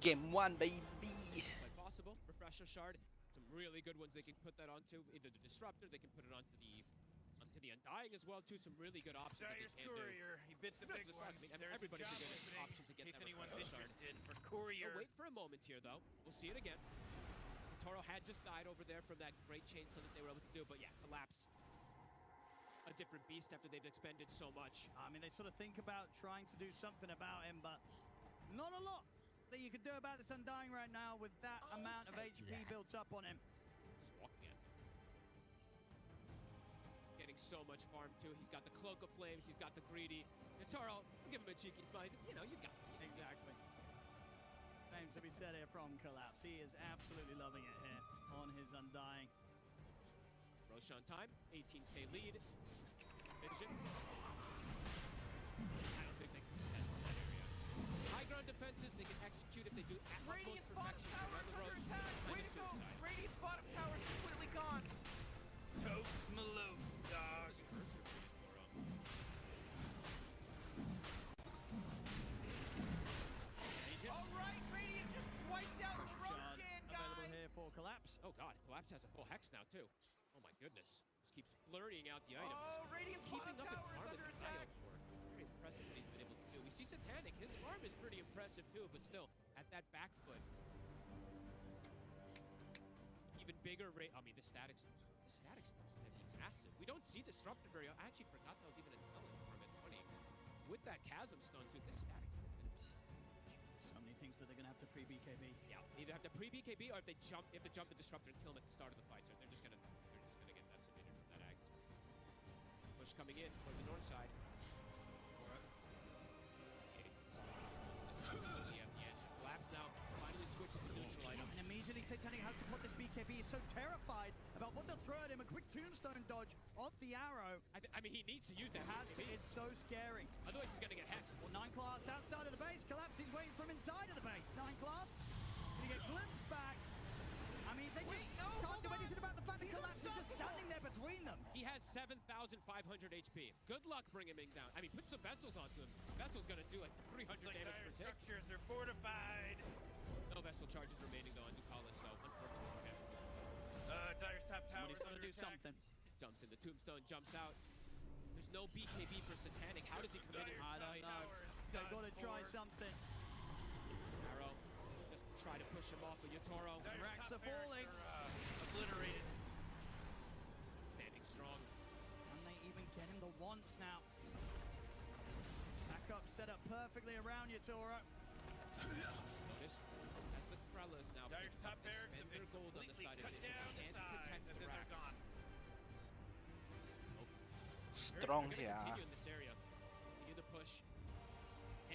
Game 1, baby. Like possible, refresher shard. Some really good ones they can put that onto. Either the disruptor, they can put it onto the undying as well too. Some really good options that they can Courier, he bit the big one. I mean, everybody's a good option to get in case that anyone's refresher interested shard. for Courier. We'll wait for a moment here though. We'll see it again. Toro had just died over there from that great chain stun that they were able to do, but yeah, collapse. A different beast after they've expended so much. I mean, they sort of think about trying to do something about him, but not a lot that you can do about this Undying right now with that amount of HP built up on him. Just walking in. Getting so much farm too. He's got the Cloak of Flames, he's got the Greedy. Toro, give him a cheeky smile. You know, you got it. Exactly. Same to be said here from Collapse. He is absolutely loving it here on his Undying. Roshan time, 18k lead. Vision. I don't think they can contest in that area. High ground defenses, they can execute if they do Radiant's utmost bottom perfection tower around is the under road. attack. Way to go. Radiant's bottom tower is completely gone. Totes Malotes, dog. All right, Radiant just swiped out the Roshan Available guy. here for Collapse. Oh god, Collapse has a full hex now too. Oh my goodness. Just keeps flirting out the items. Oh, Radiant's keeping bottom up with tower is farm under that attack. Very impressive what he's been able to do. We see Satanic, his farm is pretty impressive too, but still, at that back foot. Even bigger rate. I mean, the statics can be massive. We don't see Disruptor very often. I actually forgot that was even a talent farm at 20. With that Chasm Stone too, this statics So many things that they're going to have to pre-BKB. yeah, either have to pre-BKB or if they jump the Disruptor and kill him at the start of the fight. So they're just gonna get decimated from that Axe. Push coming in toward the north side. Yeah. Collapse now finally switches to neutral item. And immediately Satanic has to put this BKB. He's so terrified about what they'll throw at him. A quick tombstone dodge off the arrow. I mean, he needs to use that. Has to. It's so scary. Otherwise, he's gonna get hexed. Well, 9 class outside of the base. Collapse is waiting from inside of the base. 9 class. You get glimpsed back. I mean, they can't do anything about the fact that Collapse is just standing there between them. He has 7,500 HP. Good luck bringing him down. I mean, put some Vessels onto him. Vessel's gonna do like 300 damage per tick. Structures are fortified. No Vessel charges remaining though on Ducalis, so unfortunately for him. Dyer's top tower. Somebody's got to do something. Jumps in the tombstone, jumps out. There's no BKB for Satanic. How does he commit it? I don't know. They've got to try something. Arrow, just to try to push him off with Yatoro. Racks are falling. Obliterated. Standing strong. Can they even get him the once now? Back up, set up perfectly around Yatoro. Notice as the Krellas now Dyer's top barracks spend their gold on the side of it. down the And side, protect and the then they're racks. gone. Strong They're gonna siya. continue in this area. Continue the push.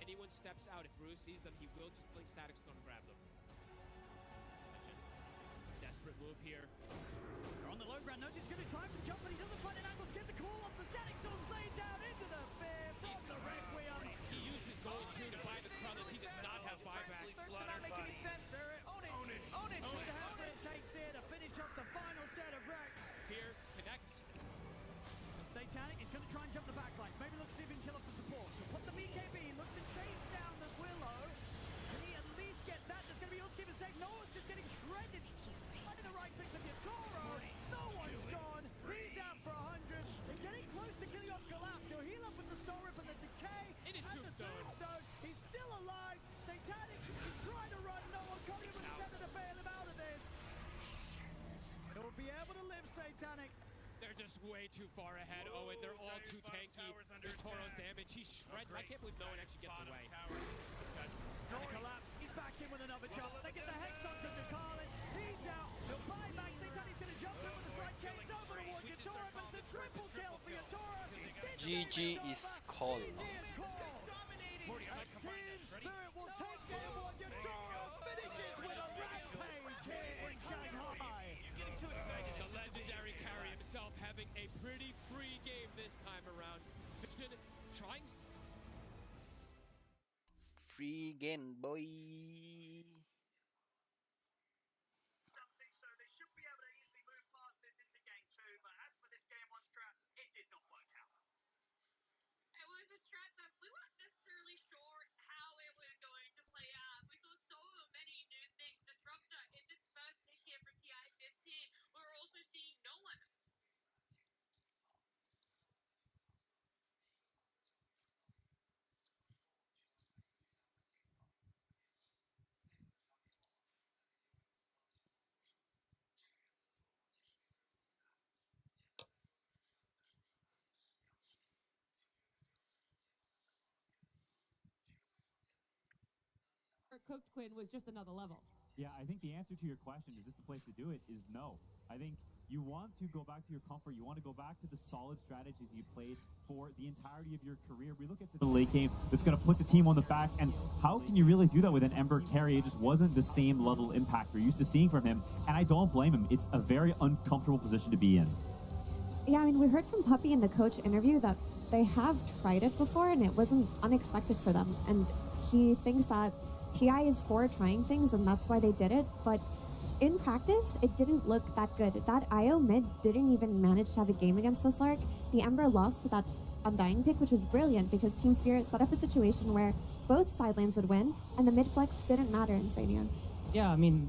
Anyone steps out, if Rue sees them, he will just blink Static Stone and grab them. Desperate move here. They're on the low ground. Notice he's going to try to jump, but he doesn't find an angle to get the call off. The Static Stone's laid down into the fear from the Requiem. He used his gold too to buy the Krellas. He does not have buyback. Starts to not make any sense. Own it. See how it takes here to finish up the final set of Rex. Here, connects. Satanic is going to try and jump the backlines. Maybe look to see if he can kill off the support. So put the BKB, look to chase down the Willow. Can he at least get that? There's going to be ult to keep it safe. No one's just getting shredded. Finding the right clicks of Yatoro. No one's gone. He's out for 100. They're getting close to killing off Collapse. He'll heal up with the Soul Rip and the Decay. It is and the Tombstone. He's still alive. Satanic is trying to run. No one coming with a tether to bail him out of this. He'll be able to live, Satanic. They're just way too far ahead. Oh, and they're all too tanky. Toro's damage. He shreds. I can't believe no one actually gets away. And Collapse. He's back in with another jump. They get the hex onto Ducalis. He's out. He'll buy back. Satanic's going to jump in with a slide chains over towards Yatoro, but it's a triple kill for Yatoro. GG is called. GG is called. Team Spirit will take game one. Yatoro finishes with a rampage here in Shanghai. Getting too excited. The legendary carry himself having a pretty free game this time around. Vision trying. Free game, boy. Something so they should be able to easily move past this into game 2, but as for this game 1 strat, it did not work out. It was a strat that we weren't necessarily sure how it was going to play out. We saw so many cooked, Quinn, was just another level. Yeah, I think the answer to your question, is this the place to do it, is no. I think you want to go back to your comfort. You want to go back to the solid strategies you played for the entirety of your career. We look at the late game that's going to put the team on the back, and how can you really do that with an Ember carry? It just wasn't the same level of impact we're used to seeing from him, and I don't blame him. It's a very uncomfortable position to be in. Yeah, I mean, we heard from Puppy in the coach interview that they have tried it before, and it wasn't unexpected for them, and he thinks that TI is for trying things, and that's why they did it, but in practice, it didn't look that good. That IO mid didn't even manage to have a game against the Slark. The Ember lost to that Undying pick, which was brilliant because Team Spirit set up a situation where both side lanes would win, and the mid flex didn't matter in Sania. Yeah, I mean,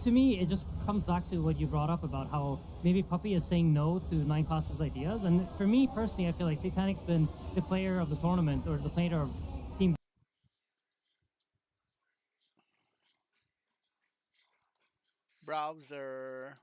to me, it just comes back to what you brought up about how maybe Puppy is saying no to Nine Class's ideas. And for me, personally, I feel like Titanic's been the player of the tournament, or the player of Team. Browser.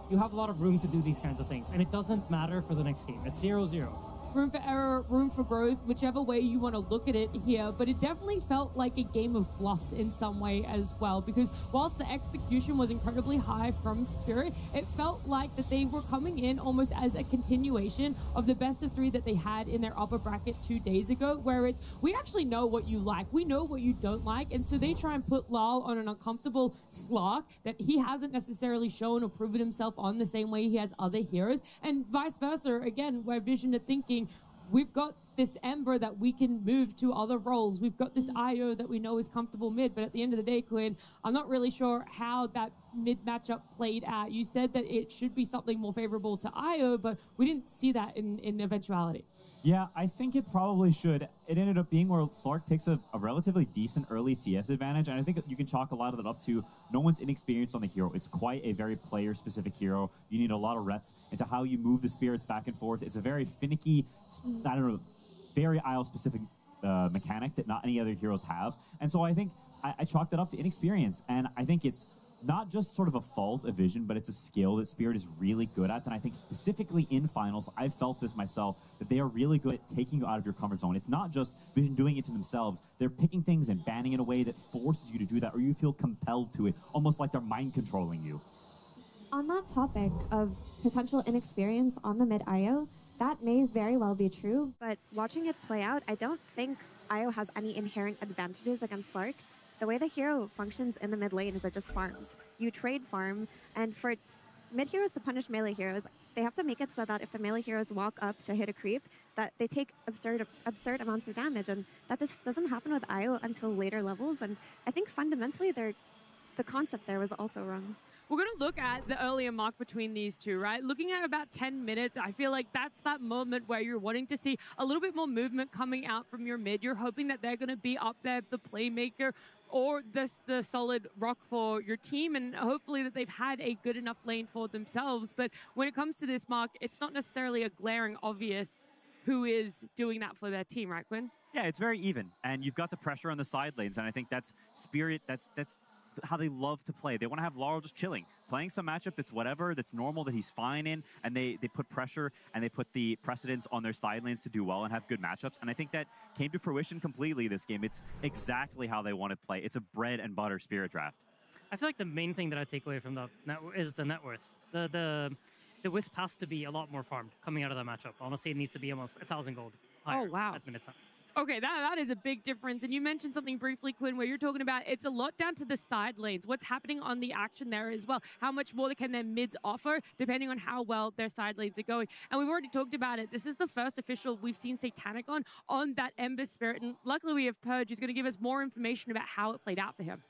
You have a lot of room to do these kinds of things, and it doesn't matter for the next game. It's 0-0. Room for error, room for growth, whichever way you want to look at it here, but it definitely felt like a game of bluffs in some way as well, because whilst the execution was incredibly high from Spirit, it felt like that they were coming in almost as a continuation of the best of 3 that they had in their upper bracket 2 days ago, where it's, we actually know what you like, we know what you don't like, and so they try and put Lal on an uncomfortable slot that he hasn't necessarily shown or proven himself on the same way he has other heroes, and vice versa. Again, where Vision are thinking, we've got this Ember that we can move to other roles. We've got this IO that we know is comfortable mid, but at the end of the day, Quinn, I'm not really sure how that mid matchup played out. You said that it should be something more favorable to IO, but we didn't see that in eventuality. Yeah, I think it probably should. It ended up being where Slark takes a relatively decent early CS advantage, and I think you can chalk a lot of that up to no one's inexperienced on the hero. It's quite a very player-specific hero. You need a lot of reps into how you move the spirits back and forth. It's a very finicky, I don't know, very IO-specific mechanic that not any other heroes have. And so I think I chalked that up to inexperience, and I think it's not just sort of a fault of Vision, but it's a skill that Spirit is really good at. And I think specifically in finals, I've felt this myself, that they are really good at taking you out of your comfort zone. It's not just Vision doing it to themselves. They're picking things and banning in a way that forces you to do that, or you feel compelled to it, almost like they're mind controlling you. On that topic of potential inexperience on the mid IO, that may very well be true, but watching it play out, I don't think IO has any inherent advantages against Slark. The way the hero functions in the mid lane is it just farms. You trade farm, and for mid heroes to punish melee heroes, they have to make it so that if the melee heroes walk up to hit a creep, that they take absurd amounts of damage, and that just doesn't happen with IO until later levels, and I think fundamentally the concept there was also wrong. We're going to look at the earlier mark between these two, right? Looking at about 10 minutes, I feel like that's that moment where you're wanting to see a little bit more movement coming out from your mid. You're hoping that they're going to be up there, the playmaker, or the solid rock for your team, and hopefully that they've had a good enough lane for themselves. But when it comes to this mark, it's not necessarily a glaring obvious who is doing that for their team, right, Quinn? Yeah, it's very even, and you've got the pressure on the side lanes, and I think that's Spirit, that's how they love to play. They want to have Laurel just chilling, playing some matchup that's whatever, that's normal, that he's fine in, and they put pressure and they put the precedence on their side lanes to do well and have good matchups, and I think that came to fruition completely this game. It's exactly how they want to play. It's a bread and butter Spirit draft. I feel like the main thing that I take away from the is the net worth. The Wisp has to be a lot more farmed coming out of that matchup. Honestly, it needs to be almost 1,000 gold higher at minute time. Okay, that is a big difference. And you mentioned something briefly, Quinn, where you're talking about it's a lot down to the side lanes. What's happening on the action there as well? How much more can their mids offer, depending on how well their side lanes are going? And we've already talked about it. This is the first official we've seen Satanic on that Ember Spirit. And luckily we have Purge, who's going to give us more information about how it played out for him.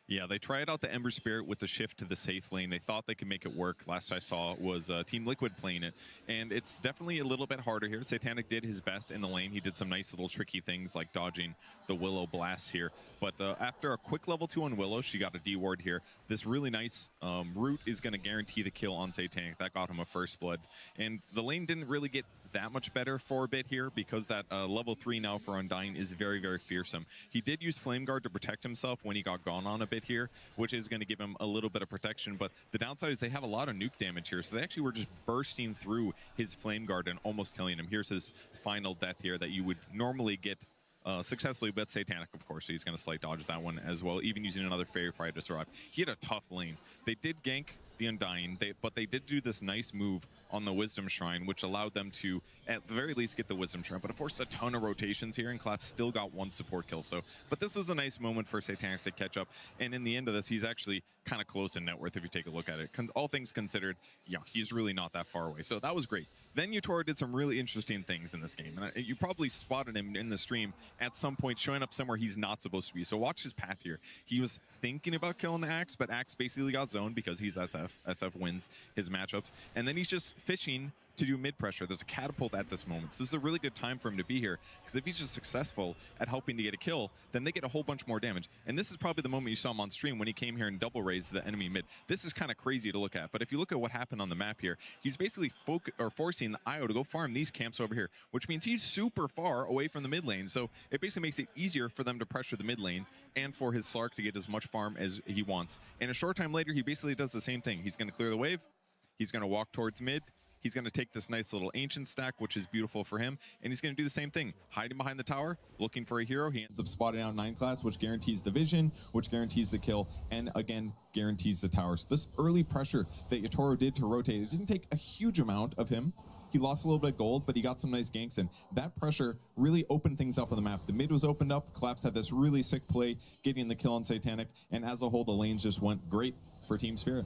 Yeah, they tried out the Ember Spirit with the shift to the safe lane. They thought they could make it work. Last I saw was Team Liquid playing it. And it's definitely a little bit harder here. Satanic did his best in the lane. He did some nice little tricky things like dodging the Willow blasts here. But after a quick level 2 on Willow, she got a D-ward here. This really nice root is going to guarantee the kill on Satanic. That got him a first blood. And the lane didn't really get that much better for a bit here because that level 3 now for Undying is very, very fearsome. He did use Flame Guard to protect himself when he got gone on a bit here, which is going to give him a little bit of protection, but the downside is they have a lot of nuke damage here, so they actually were just bursting through his Flame Guard and almost killing him. Here's his final death here that you would normally get successfully, but Satanic, of course, so he's going to slight dodge that one as well, even using another Fairy Fire to survive. He had a tough lane. They did gank the Undying, but they did do this nice move on the Wisdom Shrine, which allowed them to, at the very least, get the Wisdom Shrine, but it forced a ton of rotations here, and Clap still got one support kill. So, but this was a nice moment for Satanic to catch up, and in the end of this, he's actually kind of close in net worth if you take a look at it. All things considered, yeah, he's really not that far away. So that was great. Then Yatoro did some really interesting things in this game, and you probably spotted him in the stream at some point showing up somewhere he's not supposed to be. So watch his path here. He was thinking about killing the Axe, but Axe basically got zoned because he's SF. SF wins his matchups, and then he's just fishing to do mid pressure. There's a catapult at this moment, so this is a really good time for him to be here, because if he's just successful at helping to get a kill, then they get a whole bunch more damage. And this is probably the moment you saw him on stream when he came here and double raised the enemy mid. This is kind of crazy to look at, but if you look at what happened on the map here, he's basically forcing the IO to go farm these camps over here, which means he's super far away from the mid lane, so it basically makes it easier for them to pressure the mid lane and for his Slark to get as much farm as he wants. And a short time later, he basically does the same thing. He's going to clear the wave, he's going to walk towards mid, he's going to take this nice little ancient stack, which is beautiful for him, and he's going to do the same thing, hiding behind the tower, looking for a hero. He ends up spotting out 9 class, which guarantees the vision, which guarantees the kill, and again, guarantees the tower. So this early pressure that Yatoro did to rotate, it didn't take a huge amount of him. He lost a little bit of gold, but he got some nice ganks in. That pressure really opened things up on the map. The mid was opened up, Collapse had this really sick play, getting the kill on Satanic, and as a whole, the lanes just went great for Team Spirit.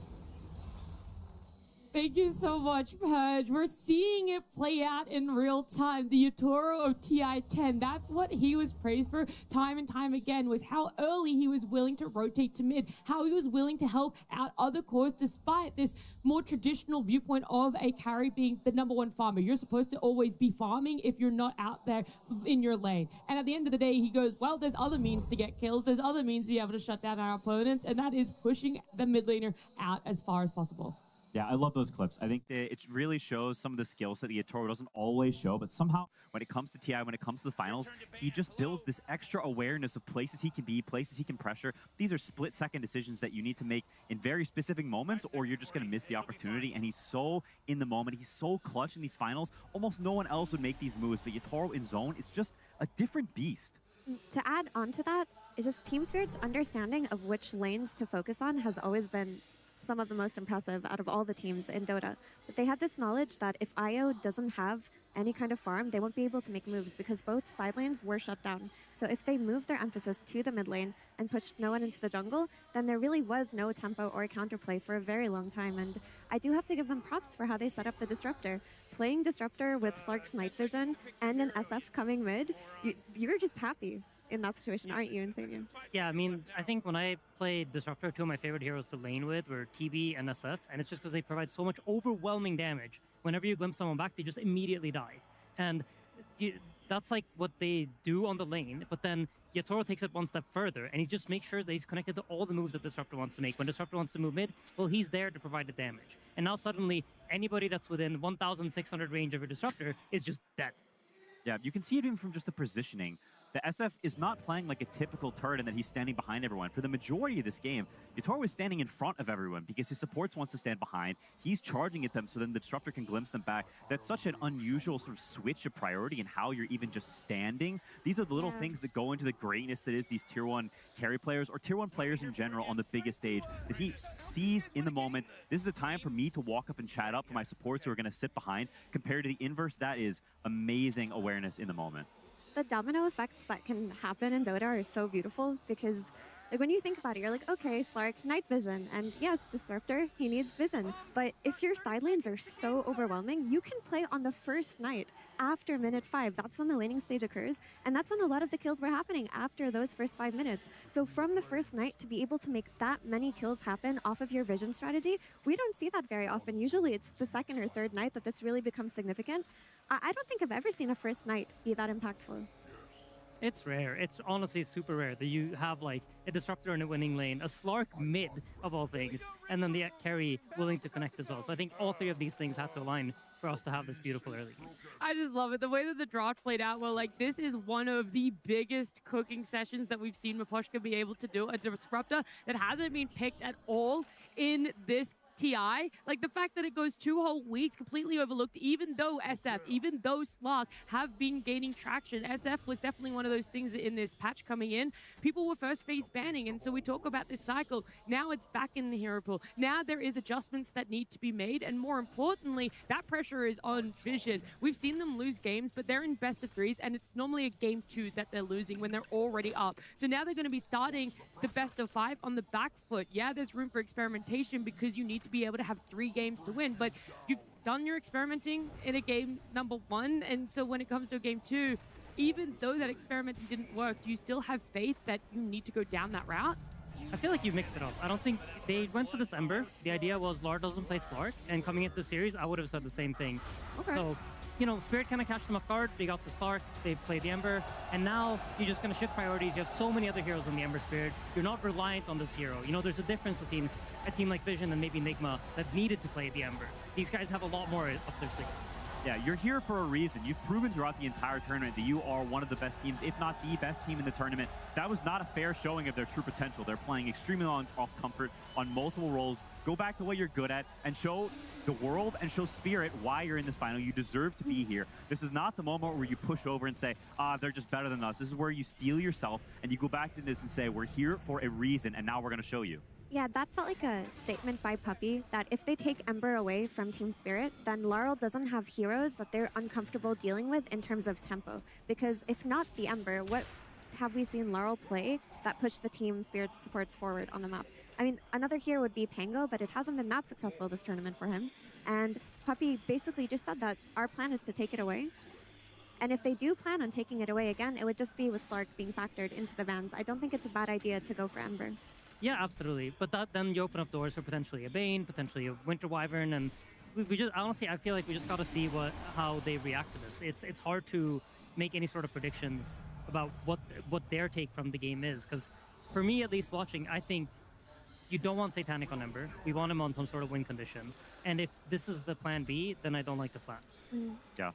Thank you so much, Purge. We're seeing it play out in real time. The Yatoro of TI-10, that's what he was praised for time and time again, was how early he was willing to rotate to mid, how he was willing to help out other cores despite this more traditional viewpoint of a carry being the #1 farmer. You're supposed to always be farming if you're not out there in your lane. And at the end of the day, he goes, well, there's other means to get kills, there's other means to be able to shut down our opponents, and that is pushing the mid laner out as far as possible. Yeah, I love those clips. I think that it really shows some of the skills that the Yatoro doesn't always show, but somehow when it comes to TI, when it comes to the finals, he just builds this extra awareness of places he can be, places he can pressure. These are split-second decisions that you need to make in very specific moments, or you're just going to miss the opportunity, and he's so in the moment. He's so clutch in these finals. Almost no one else would make these moves, but Yatoro in zone is just a different beast. To add on to that, it's just Team Spirit's understanding of which lanes to focus on has always been some of the most impressive out of all the teams in Dota. But they had this knowledge that if IO doesn't have any kind of farm, they won't be able to make moves because both side lanes were shut down. So if they moved their emphasis to the mid lane and pushed no one into the jungle, then there really was no tempo or counterplay for a very long time. And I do have to give them props for how they set up the Disruptor. Playing Disruptor with Slark's night vision and an SF coming mid, you're just happy in that situation, aren't you, Insanian? Yeah, I mean, I think when I played Disruptor, 2 of my favorite heroes to lane with were TB and SF, and it's just because they provide so much overwhelming damage. Whenever you glimpse someone back, they just immediately die. And that's like what they do on the lane, but then Yatoro takes it one step further, and he just makes sure that he's connected to all the moves that Disruptor wants to make. When Disruptor wants to move mid, well, he's there to provide the damage. And now suddenly, anybody that's within 1,600 range of a Disruptor is just dead. Yeah, you can see it even from just the positioning. The SF is not playing like a typical turret and that he's standing behind everyone. For the majority of this game, Yatoro is standing in front of everyone because his supports wants to stand behind. He's charging at them so then the Disruptor can glimpse them back. That's such an unusual sort of switch of priority in how you're even just standing. These are the little things that go into the greatness that is these Tier 1 carry players or Tier 1 players in general on the biggest stage that he sees in the moment. This is a time for me to walk up and chat up for my supports who are going to sit behind. Compared to the inverse, that is amazing awareness in the moment. The domino effects that can happen in Dota are so beautiful because like when you think about it, you're like, okay, Slark, night vision, and yes, Disruptor, he needs vision. But if your side lanes are so overwhelming, you can play on the first night after minute 5. That's when the laning stage occurs, and that's when a lot of the kills were happening after those first 5 minutes. So from the first night to be able to make that many kills happen off of your vision strategy, we don't see that very often. Usually it's the second or third night that this really becomes significant. I don't think I've ever seen a first night be that impactful. It's rare. It's honestly super rare that you have like a Disruptor in a winning lane, a Slark mid of all things, and then the carry willing to connect as well. So I think all 3 of these things have to align for us to have this beautiful early game. I just love it. The way that the draft played out, well, like, this is one of the biggest cooking sessions that we've seen Miposhka be able to do. A disruptor that hasn't been picked at all in this TI. Like, the fact that it goes 2 whole weeks completely overlooked, even though SF, even though Slark have been gaining traction. SF was definitely one of those things that in this patch coming in, people were first phase banning. And so we talk about this cycle. Now it's back in the hero pool. Now there is adjustments that need to be made. And more importantly, that pressure is on Vision. We've seen them lose games, but they're in best of 3s. And it's normally a game 2 that they're losing when they're already up. So now they're going to be starting the best of 5 on the back foot. Yeah, there's room for experimentation because you need to be able to have 3 games to win, but you've done your experimenting in a game number 1, and so when it comes to a game 2, even though that experimenting didn't work, do you still have faith that you need to go down that route? I feel like you mixed it up. I don't think they went for this Ember. The idea was Lard doesn't play Slark, and coming into the series, I would have said the same thing. Okay. So, you know, Spirit kind of catch them off guard. They got the Slark, they played the Ember, and now you're just going to shift priorities. You have so many other heroes on the Ember Spirit. You're not reliant on this hero. You know, there's a difference between a team like Vision and maybe Nigma that needed to play the Ember. These guys have a lot more up their sleeve. Yeah, you're here for a reason. You've proven throughout the entire tournament that you are one of the best teams, if not the best team in the tournament. That was not a fair showing of their true potential. They're playing extremely off comfort on multiple roles. Go back to what you're good at and show the world and show Spirit why you're in this final. You deserve to be here. This is not the moment where you push over and say, they're just better than us. This is where you steel yourself and you go back to this and say, we're here for a reason, and now we're going to show you. Yeah, that felt like a statement by Puppey that if they take Ember away from Team Spirit, then Laurel doesn't have heroes that they're uncomfortable dealing with in terms of tempo. Because if not the Ember, what have we seen Laurel play that pushed the Team Spirit supports forward on the map? I mean, another hero would be Pango, but it hasn't been that successful this tournament for him. And Puppey basically just said that our plan is to take it away. And if they do plan on taking it away again, it would just be with Slark being factored into the bans. I don't think it's a bad idea to go for Ember. Yeah, absolutely. But then you open up doors for potentially a Bane, potentially a Winter Wyvern, and we just honestly, I feel like we just got to see how they react to this. It's hard to make any sort of predictions about what their take from the game is, because for me, at least watching, I think you don't want Satanic on Ember. We want him on some sort of win condition. And if this is the plan B, then I don't like the plan. Yeah.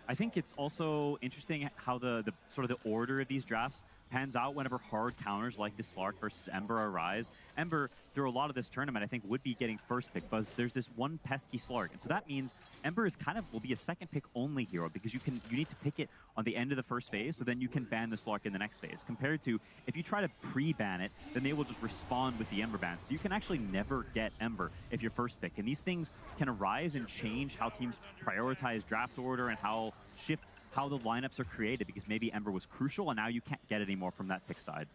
I think it's also interesting how the sort of the order of these drafts pans out whenever hard counters like the Slark versus Ember arise. Ember, through a lot of this tournament, I think would be getting first pick, but there's this one pesky Slark. And so that means Ember is will be a second pick only hero because you need to pick it on the end of the first phase, so then you can ban the Slark in the next phase. Compared to if you try to pre-ban it, then they will just respond with the Ember ban. So you can actually never get Ember if you're first pick. And these things can arise and change how teams prioritize draft order and how the lineups are created, because maybe Ember was crucial and now you can't get it anymore from that pick side.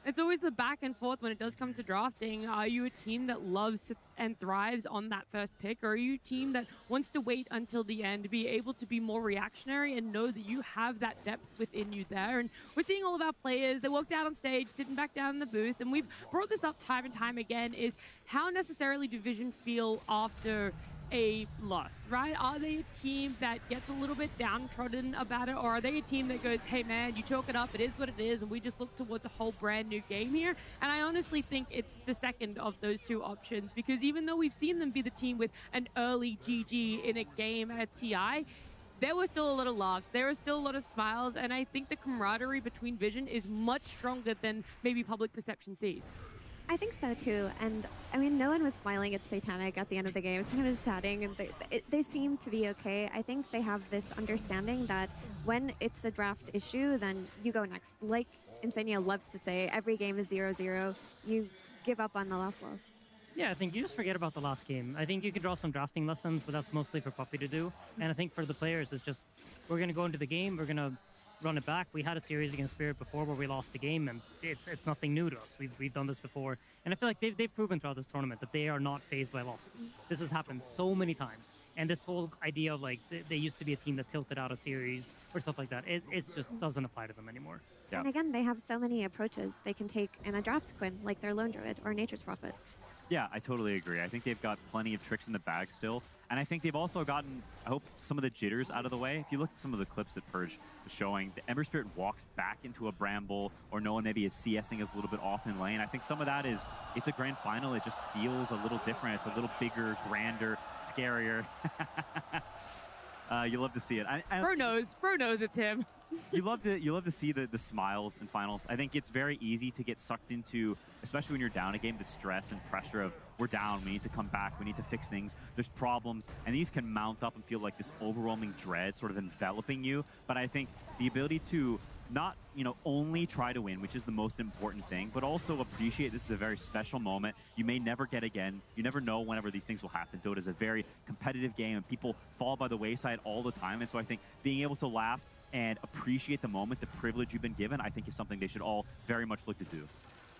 It's always the back and forth when it does come to drafting. Are you a team that loves and thrives on that first pick, or are you a team that wants to wait until the end, be able to be more reactionary and know that you have that depth within you there? And we're seeing all of our players, they walked out on stage, sitting back down in the booth, and we've brought this up time and time again, is how necessarily do Vision feel after a loss, right? Are they a team that gets a little bit downtrodden about it, or are they a team that goes, hey man, you chalk it up, it is what it is, and we just look towards a whole brand new game here? And I honestly think it's the second of those two options, because even though we've seen them be the team with an early GG in a game at TI, there was still a lot of laughs, there was still a lot of smiles, and I think the camaraderie between Vision is much stronger than maybe public perception sees. I think so too, and I mean, no one was smiling at Satanic at the end of the game. Someone was chatting, and they seem to be okay. I think they have this understanding that when it's a draft issue, then you go next. Like Insania loves to say, every game is 0-0. You give up on the last loss. Yeah, I think you just forget about the last game. I think you can draw some drafting lessons, but that's mostly for Puppey to do. And I think for the players, it's just, we're going to go into the game, we're going to run it back. We had a series against Spirit before where we lost the game, and it's nothing new to us. We've done this before. And I feel like they've proven throughout this tournament that they are not fazed by losses. This has happened so many times. And this whole idea of like, they used to be a team that tilted out a series or stuff like that, it just doesn't apply to them anymore. Yeah. And again, they have so many approaches they can take in a draft, Quinn, like their Lone Druid or Nature's Prophet. Yeah, I totally agree. I think they've got plenty of tricks in the bag still. And I think they've also gotten, I hope, some of the jitters out of the way. If you look at some of the clips that Purge was showing, the Ember Spirit walks back into a bramble, or no one maybe is CSing it's a little bit off in lane. I think some of that is, it's a grand final. It just feels a little different. It's a little bigger, grander, scarier. You love to see it. Bro knows it's him. You love to see the smiles in finals. I think it's very easy to get sucked into, especially when you're down a game, the stress and pressure of we're down, we need to come back, we need to fix things, there's problems, and these can mount up and feel like this overwhelming dread sort of enveloping you. But I think the ability to not, only try to win, which is the most important thing, but also appreciate this is a very special moment you may never get again. You never know whenever these things will happen. Dota is a very competitive game, and people fall by the wayside all the time. And so I think being able to laugh and appreciate the moment, the privilege you've been given, I think is something they should all very much look to do.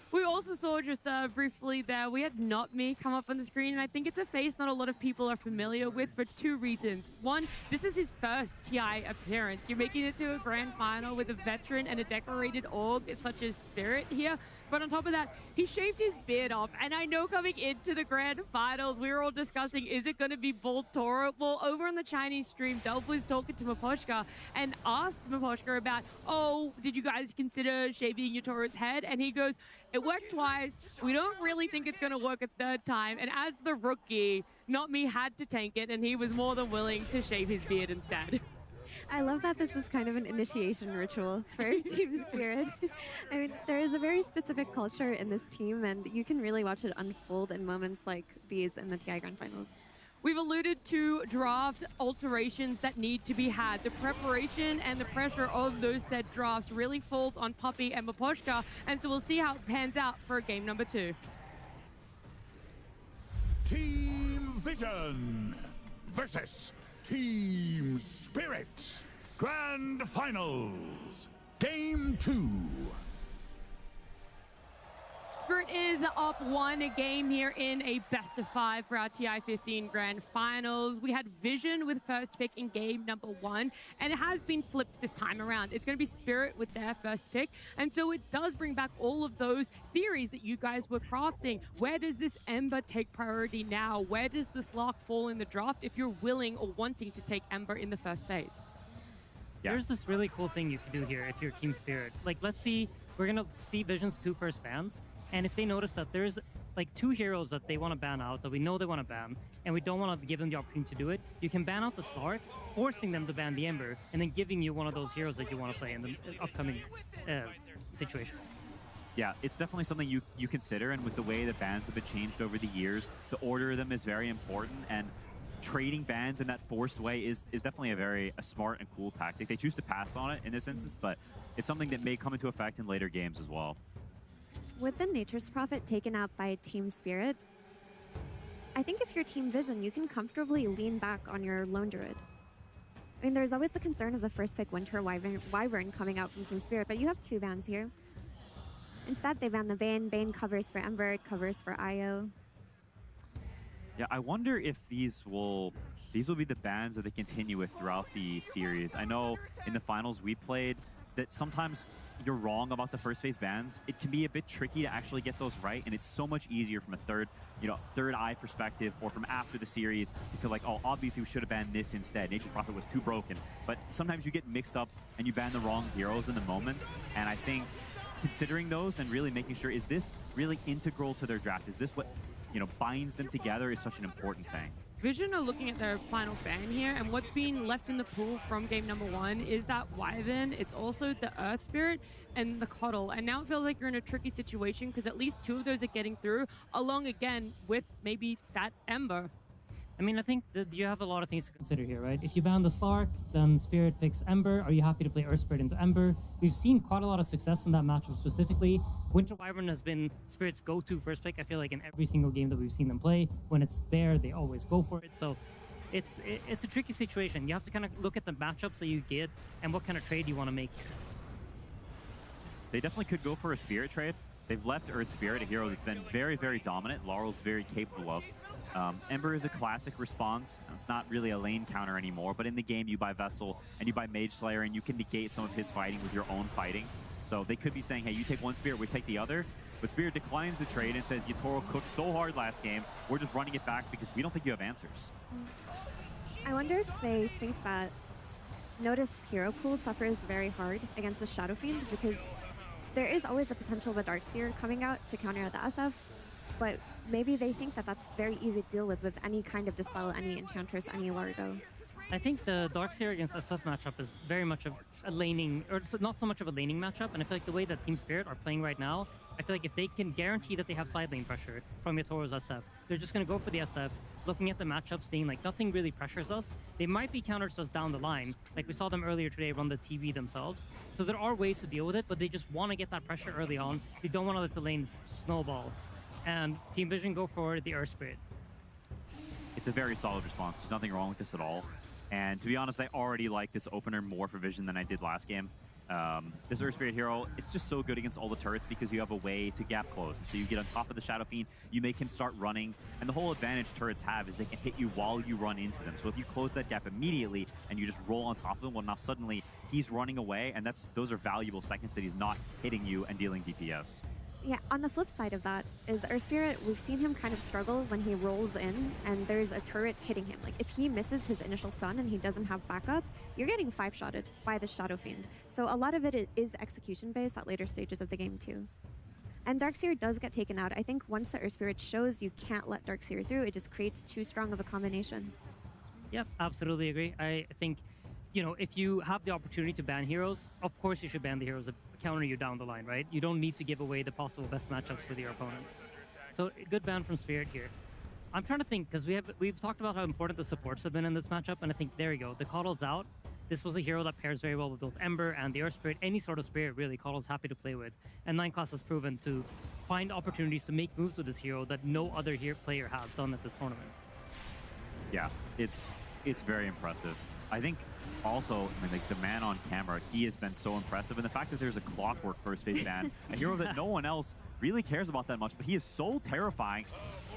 We also saw just briefly there, we had Not Me come up on the screen, and I think it's a face not a lot of people are familiar with for two reasons. One, this is his first TI appearance. You're making it to a grand final with a veteran and a decorated org such as Spirit here. But on top of that, he shaved his beard off. And I know coming into the grand finals, we were all discussing, is it going to be Bold Toro? Well, over on the Chinese stream, Delph was talking to Maposhka and asked Maposhka about, oh, did you guys consider shaving your Toro's head? And he goes, it worked twice. We don't really think it's going to work a third time. And as the rookie, Not Me had to tank it, and he was more than willing to shave his beard instead. I love that this is kind of an initiation ritual for Team Spirit. I mean, there is a very specific culture in this team, and you can really watch it unfold in moments like these in the TI Grand Finals. We've alluded to draft alterations that need to be had. The preparation and the pressure of those said drafts really falls on Puppey and Maposhka, and so we'll see how it pans out for game number 2. Team Vision versus Team Spirit. Grand Finals. Game 2. Spirit is up 1 game here in a best of 5 for our TI-15 Grand Finals. We had Vision with first pick in game number 1, and it has been flipped this time around. It's going to be Spirit with their first pick, and so it does bring back all of those theories that you guys were crafting. Where does this Ember take priority now? Where does the Slark fall in the draft if you're willing or wanting to take Ember in the first phase? Yeah. There's this really cool thing you can do here if you're Team Spirit. Like, let's see, we're going to see Vision's 2 first bans. And if they notice that there's like 2 heroes that they want to ban out, that we know they want to ban, and we don't want to give them the opportunity to do it, you can ban out the Slark, forcing them to ban the Ember, and then giving you one of those heroes that you want to play in the upcoming situation. Yeah, it's definitely something you consider, and with the way the bans have been changed over the years, the order of them is very important, and trading bans in that forced way is definitely a smart and cool tactic. They choose to pass on it in this instance, but it's something that may come into effect in later games as well. With the Nature's Prophet taken out by Team Spirit, I think if you're Team Vision, you can comfortably lean back on your Lone Druid. I mean, there's always the concern of the first pick Winter Wyvern coming out from Team Spirit, but you have 2 bans here. Instead, they ban the Bane. Bane covers for Ember, it covers for Io. Yeah, I wonder if these will be the bans that they continue with throughout the series. I know in the finals we played that sometimes you're wrong about the first phase bans. It can be a bit tricky to actually get those right, and it's so much easier from a third eye perspective, or from after the series to feel like, oh, obviously we should have banned this instead. Nature's Prophet was too broken. But sometimes you get mixed up and you ban the wrong heroes in the moment, and I think considering those and really making sure, is this really integral to their draft? Is this what binds them together is such an important thing. Vision are looking at their final ban here, and what's being left in the pool from game number 1 is that Wyvern. It's also the Earth Spirit and the Coddle, and now it feels like you're in a tricky situation because at least 2 of those are getting through, along again with maybe that Ember. I mean, I think that you have a lot of things to consider here, right? If you ban the Slark, then Spirit picks Ember. Are you happy to play Earth Spirit into Ember? We've seen quite a lot of success in that matchup specifically. Winter Wyvern has been Spirit's go-to first pick, I feel like, in every single game that we've seen them play. When it's there, they always go for it. So it's a tricky situation. You have to kind of look at the matchups that you get and what kind of trade you want to make here. They definitely could go for a Spirit trade. They've left Earth Spirit, a hero that's been very, very dominant. Laurel's very capable of. Ember is a classic response. It's not really a lane counter anymore, but in the game you buy Vessel and you buy Mage Slayer and you can negate some of his fighting with your own fighting. So they could be saying, hey, you take one Spirit, we take the other. But Spirit declines the trade and says, Yatoro cooked so hard last game, we're just running it back because we don't think you have answers. I wonder if they think that Notice Hero Pool suffers very hard against the Shadow Fiend, because there is always the potential of a Darkseer coming out to counter the SF, but maybe they think that that's very easy to deal with any kind of Dispel, any Enchantress, any Largo. I think the Darkseer against SF matchup is very much a laning, or not so much of a laning matchup, and I feel like the way that Team Spirit are playing right now, I feel like if they can guarantee that they have side lane pressure from Yatoro's SF, they're just going to go for the SF, looking at the matchup, seeing like nothing really pressures us. They might be counters to us down the line, like we saw them earlier today run the TV themselves. So there are ways to deal with it, but they just want to get that pressure early on. They don't want to let the lanes snowball. And Team Vision go for the Earth Spirit. It's a very solid response. There's nothing wrong with this at all. And to be honest, I already like this opener more for Vision than I did last game. This Earth Spirit hero, it's just so good against all the turrets because you have a way to gap close. And so you get on top of the Shadow Fiend, you make him start running, and the whole advantage turrets have is they can hit you while you run into them. So if you close that gap immediately and you just roll on top of them, well, now suddenly he's running away, and those are valuable seconds that he's not hitting you and dealing DPS. Yeah, on the flip side of that is Earth Spirit, we've seen him kind of struggle when he rolls in and there's a turret hitting him. Like, if he misses his initial stun and he doesn't have backup, you're getting 5-shotted by the Shadow Fiend. So a lot of it is execution-based at later stages of the game, too. And Darkseer does get taken out. I think once the Earth Spirit shows you can't let Darkseer through, it just creates too strong of a combination. Yep, absolutely agree. I think, you know, if you have the opportunity to ban heroes, of course you should ban the heroes that counter you down the line, right? You don't need to give away the possible best matchups with your opponents. So good ban from Spirit here. I'm trying to think, because we've talked about how important the supports have been in this matchup, and I think, there you go, the Coddle's out. This was a hero that pairs very well with both Ember and the Earth Spirit. Any sort of Spirit, really, Coddle's happy to play with. And 9class has proven to find opportunities to make moves with this hero that no other player has done at this tournament. Yeah, it's very impressive. I think also, I mean, like, the man on camera, he has been so impressive. And the fact that there's a clockwork first phase ban, a hero that no one else really cares about that much, but he is so terrifying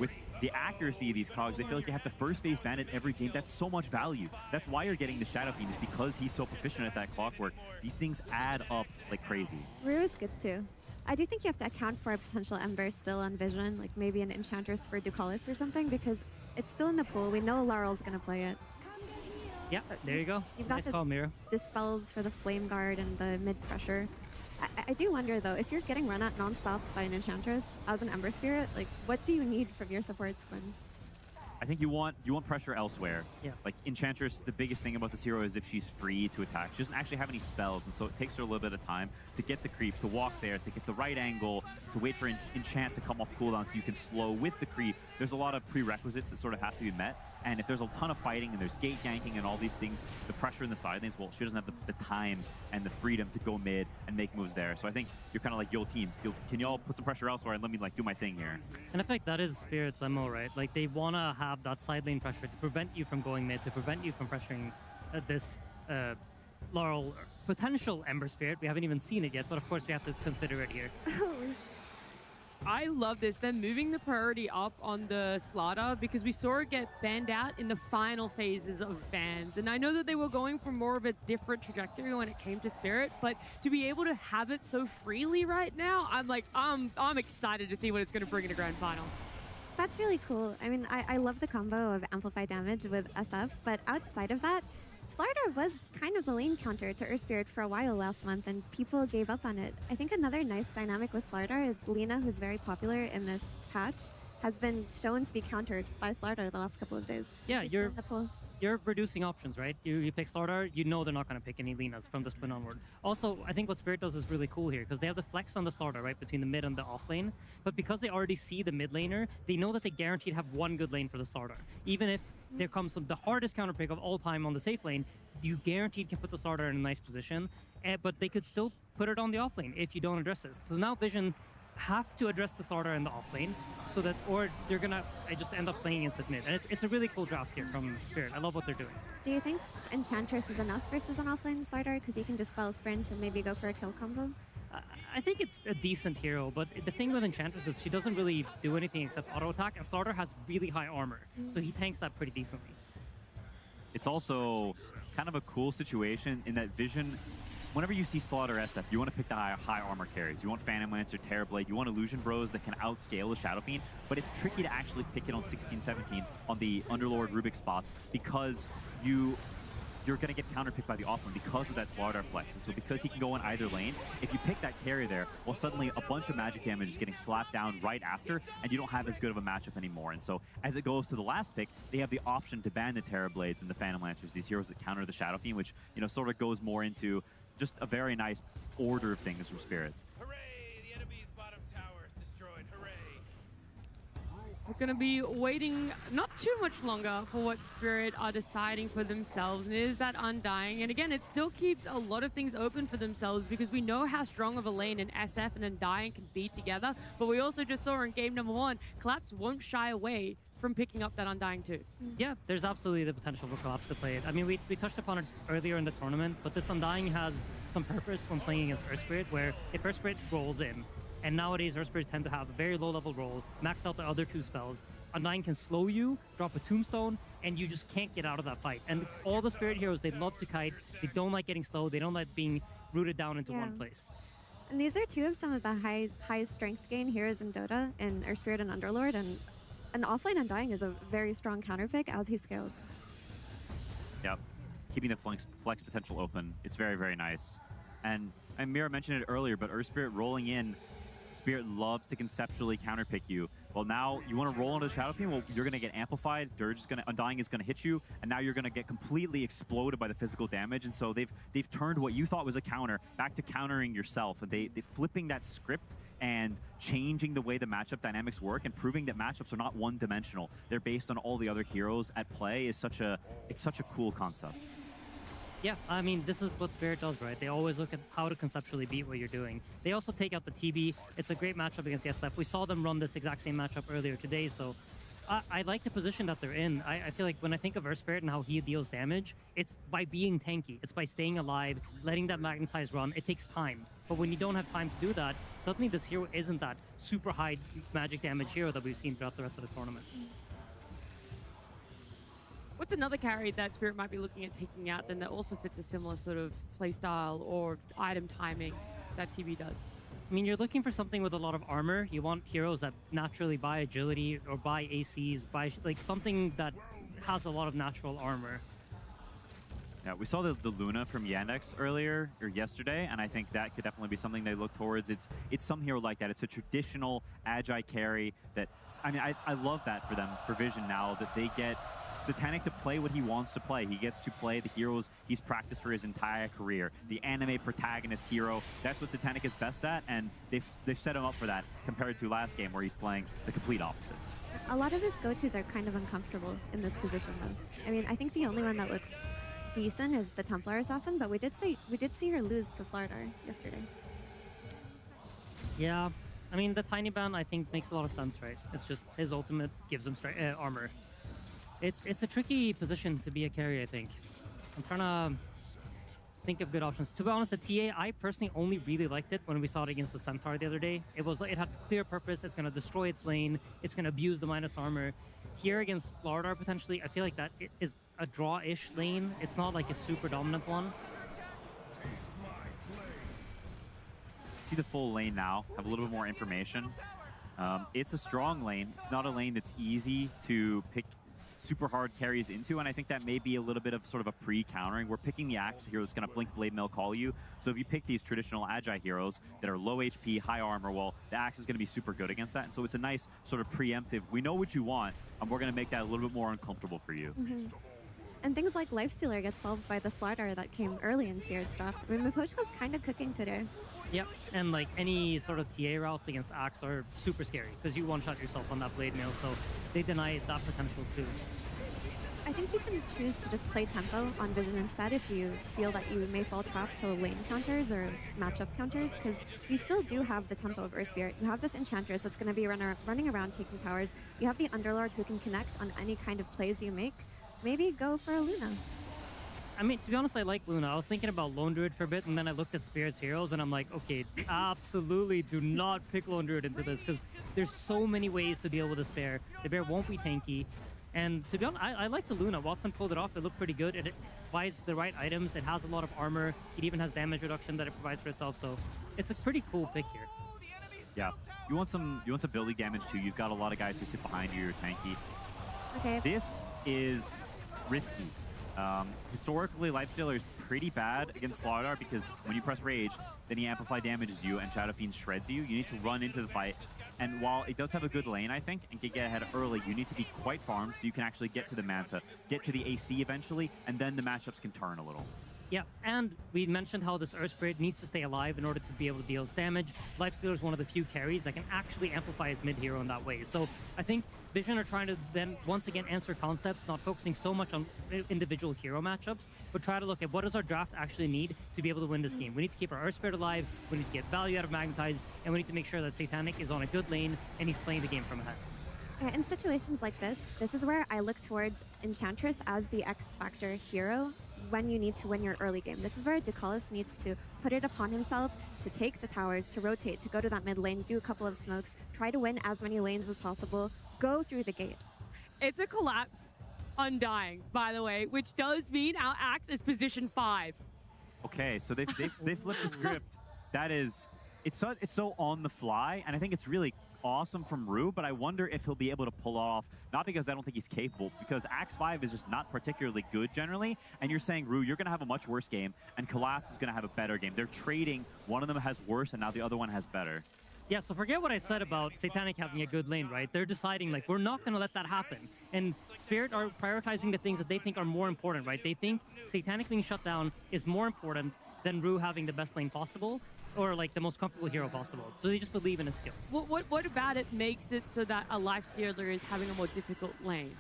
with the accuracy of these cogs. They feel like they have to first phase ban it every game. That's so much value. That's why you're getting the Shadow Fiend, is because he's so proficient at that clockwork. These things add up like crazy. Rue is good too. I do think you have to account for a potential Ember still on Vision, like maybe an Enchantress for Ducalis or something, because it's still in the pool. We know Laurel's going to play it. Yeah, there you go. You've got nice call, Mira. The spells for the Flame Guard and the mid-pressure. I do wonder, though, if you're getting run at non-stop by an Enchantress as an Ember Spirit, like, what do you need from your supports, Quinn? I think you want pressure elsewhere. Yeah. Like, Enchantress, the biggest thing about this hero is if she's free to attack. She doesn't actually have any spells, and so it takes her a little bit of time to get the creep, to walk there, to get the right angle, to wait for Enchant to come off cooldown so you can slow with the creep. There's a lot of prerequisites that sort of have to be met, and if there's a ton of fighting and there's gate ganking and all these things, the pressure in the side lanes, well, she doesn't have the time and the freedom to go mid and make moves there. So I think you're kind of like, yo, team, can y'all put some pressure elsewhere and let me, like, do my thing here? And I think that is Spirit's MO, right? Like, they want to have that side lane pressure to prevent you from going mid, to prevent you from pressuring this Laurel potential Ember Spirit. We haven't even seen it yet, but of course we have to consider it here. I love this. They're moving the priority up on the Slaughter because we saw it get banned out in the final phases of bans. And I know that they were going for more of a different trajectory when it came to Spirit, but to be able to have it so freely right now, I'm excited to see what it's going to bring in a grand final. That's really cool. I mean, I love the combo of amplify damage with SF, but outside of that, Slardar was kind of the lane counter to Earth Spirit for a while last month, and people gave up on it. I think another nice dynamic with Slardar is Lina, who's very popular in this patch, has been shown to be countered by Slardar the last couple of days. Yeah, you're reducing options, right? You pick Slardar, you know they're not going to pick any Linas from this point onward. Also, I think what Spirit does is really cool here, because they have the flex on the Slardar, right, between the mid and the off lane. But because they already see the mid laner, they know that they guaranteed have one good lane for the Slardar. Even if there comes the hardest counter pick of all time on the safe lane, you guaranteed can put the Slardar in a nice position, but they could still put it on the off lane if you don't address this. So now Vision have to address the Slardar in the off lane, so that, or they're gonna just end up playing against it mid. And it's a really cool draft here from Spirit. I love what they're doing. Do you think Enchantress is enough versus an offlane Slardar? Because you can dispel sprint and maybe go for a kill combo? I think it's a decent hero, but the thing with Enchantress is she doesn't really do anything except auto attack, and Slardar has really high armor, so he tanks that pretty decently. It's also kind of a cool situation in that Vision, whenever you see Slaughter SF, you want to pick the high armor carries. You want Phantom Lancer, Terrorblade, you want Illusion Bros that can outscale the Shadow Fiend, but it's tricky to actually pick it on 16-17 on the Underlord Rubik spots because you're you're going to get counterpicked by the offlane because of that Slardar flex. And so because he can go in either lane, if you pick that carry there, well, suddenly a bunch of magic damage is getting slapped down right after, and you don't have as good of a matchup anymore. And so as it goes to the last pick, they have the option to ban the Terror Blades and the Phantom Lancers, these heroes that counter the Shadow Fiend, which, you know, sort of goes more into just a very nice order of things from Spirit. Hooray! The enemy's bottom tower is destroyed. Hooray! We're going to be waiting not too much longer for what Spirit are deciding for themselves, and it is that Undying. And again, it still keeps a lot of things open for themselves because we know how strong of a lane an SF and Undying can be together, but we also just saw in game number 1, Collapse won't shy away from picking up that Undying too. Yeah, there's absolutely the potential for Collapse to play it. I mean, we touched upon it earlier in the tournament, but this Undying has some purpose when playing against Earth Spirit, where if Earth Spirit rolls in, and nowadays Earth Spirits tend to have a very low level roll, max out the other 2 spells, Undying can slow you, drop a Tombstone, and you just can't get out of that fight. And all the Spirit heroes, they love to kite, they don't like getting slowed, they don't like being rooted down into one place. And these are 2 of some of the high strength gain heroes in Dota, in Earth Spirit and Underlord, and an offlane Undying is a very strong counter pick as he scales. Yep. Keeping the flex potential open, it's very, very nice. And Mira mentioned it earlier, but Earth Spirit rolling in, Spirit loves to conceptually counterpick you. Well, now you want to roll into the Shadow Fiend, well, you're going to get amplified, Undying is going to hit you, and now you're going to get completely exploded by the physical damage. And so they've turned what you thought was a counter back to countering yourself. And they're flipping that script and changing the way the matchup dynamics work and proving that matchups are not one-dimensional. They're based on all the other heroes at play. It's such a cool concept. Yeah, I mean, this is what Spirit does, right? They always look at how to conceptually beat what you're doing. They also take out the TB. It's a great matchup against the SF. We saw them run this exact same matchup earlier today, so I like the position that they're in. I feel like when I think of Earth Spirit and how he deals damage, it's by being tanky. It's by staying alive, letting that Magnetize run. It takes time. But when you don't have time to do that, suddenly this hero isn't that super high magic damage hero that we've seen throughout the rest of the tournament. What's another carry that Spirit might be looking at taking out then that also fits a similar sort of playstyle or item timing that TB does? I mean, you're looking for something with a lot of armor. You want heroes that naturally buy agility or buy ACs, buy like something that has a lot of natural armor. Yeah, we saw the Luna from Yandex earlier or yesterday, and I think that could definitely be something they look towards. It's some hero like that. It's a traditional Agi carry that, I mean, I love that for them, for Vision now, that they get Satanic to play what he wants to play. He gets to play the heroes he's practiced for his entire career. The anime protagonist hero, that's what Satanic is best at, and they've set him up for that compared to last game where he's playing the complete opposite. A lot of his go-tos are kind of uncomfortable in this position, though. I mean, I think the only one that looks decent is the Templar Assassin, but we did see her lose to Slardar yesterday. Yeah, I mean, the Tiny Ban, I think, makes a lot of sense, right? It's just his ultimate gives him armor. It's a tricky position to be a carry, I think. I'm trying to think of good options. To be honest, the TA, I personally only really liked it when we saw it against the Centaur the other day. It had clear purpose. It's going to destroy its lane. It's going to abuse the minus armor. Here against Slardar, potentially, I feel like that is a draw-ish lane. It's not like a super dominant one. See the full lane now, have a little bit more information. It's a strong lane. It's not a lane that's easy to pick super hard carries into, and I think that may be a little bit of sort of a pre-countering. We're picking the Axe hero that's going to Blink Blade Mill call you. So if you pick these traditional Agi heroes that are low HP, high armor, well, the Axe is going to be super good against that. And so it's a nice sort of preemptive, we know what you want, and we're going to make that a little bit more uncomfortable for you. Mm-hmm. And things like Lifestealer get solved by the Slardar that came early in Spirit's draft. I mean, Mipochka's kind of cooking today. Yep, and like any sort of TA routes against Axe are super scary because you one-shot yourself on that Blade Mail, so they deny that potential too. I think you can choose to just play tempo on Vision instead if you feel that you may fall trap to lane counters or matchup counters, because you still do have the tempo of Earth Spirit. You have this Enchantress that's going to be running around taking towers. You have the Underlord who can connect on any kind of plays you make. Maybe go for a Luna. I mean, to be honest, I like Luna. I was thinking about Lone Druid for a bit, and then I looked at Spirit's heroes, and I'm like, okay, absolutely do not pick Lone Druid into this, because there's so many ways to deal with this bear. The bear won't be tanky. And to be honest, I like the Luna. Watson pulled it off. It looked pretty good. It buys the right items. It has a lot of armor. It even has damage reduction that it provides for itself. So it's a pretty cool pick here. Yeah. You want some building damage too. You've got a lot of guys who sit behind you. You're tanky. Okay. This is risky. Historically, Lifestealer is pretty bad against Slardar because when you press Rage, then he Amplify damages you and Shadow Fiend shreds you. You need to run into the fight. And while it does have a good lane, I think, and can get ahead early, you need to be quite farmed so you can actually get to the Manta, get to the AC eventually, and then the matchups can turn a little. Yeah, and we mentioned how this Earth Spirit needs to stay alive in order to be able to deal its damage. Lifestealer is one of the few carries that can actually amplify his mid-hero in that way. So I think Vision are trying to then once again answer concepts, not focusing so much on individual hero matchups, but try to look at what does our draft actually need to be able to win this game. We need to keep our Earth Spirit alive, we need to get value out of Magnetize, and we need to make sure that Satanic is on a good lane and he's playing the game from ahead. Yeah, in situations like this is where I look towards Enchantress as the X-Factor hero when you need to win your early game. This is where Decalis needs to put it upon himself to take the towers, to rotate, to go to that mid lane, do a couple of smokes, try to win as many lanes as possible, go through the gate. It's a collapse. Undying, by the way, which does mean our Axe is position 5. Okay, so they flipped the script. That is, it's so on the fly, and I think it's really awesome from Rue, but I wonder if he'll be able to pull off, not because I don't think he's capable, because Axe 5 is just not particularly good generally, and you're saying, Rue, you're going to have a much worse game, and Collapse is going to have a better game. They're trading, one of them has worse, and now the other one has better. Yeah, so forget what I said about Satanic having a good lane, right? They're deciding, like, we're not going to let that happen. And Spirit are prioritizing the things that they think are more important, right? They think Satanic being shut down is more important than Rue having the best lane possible, or like the most comfortable hero possible. So they just believe in his skill. What about it makes it so that a Lifestealer is having a more difficult lane?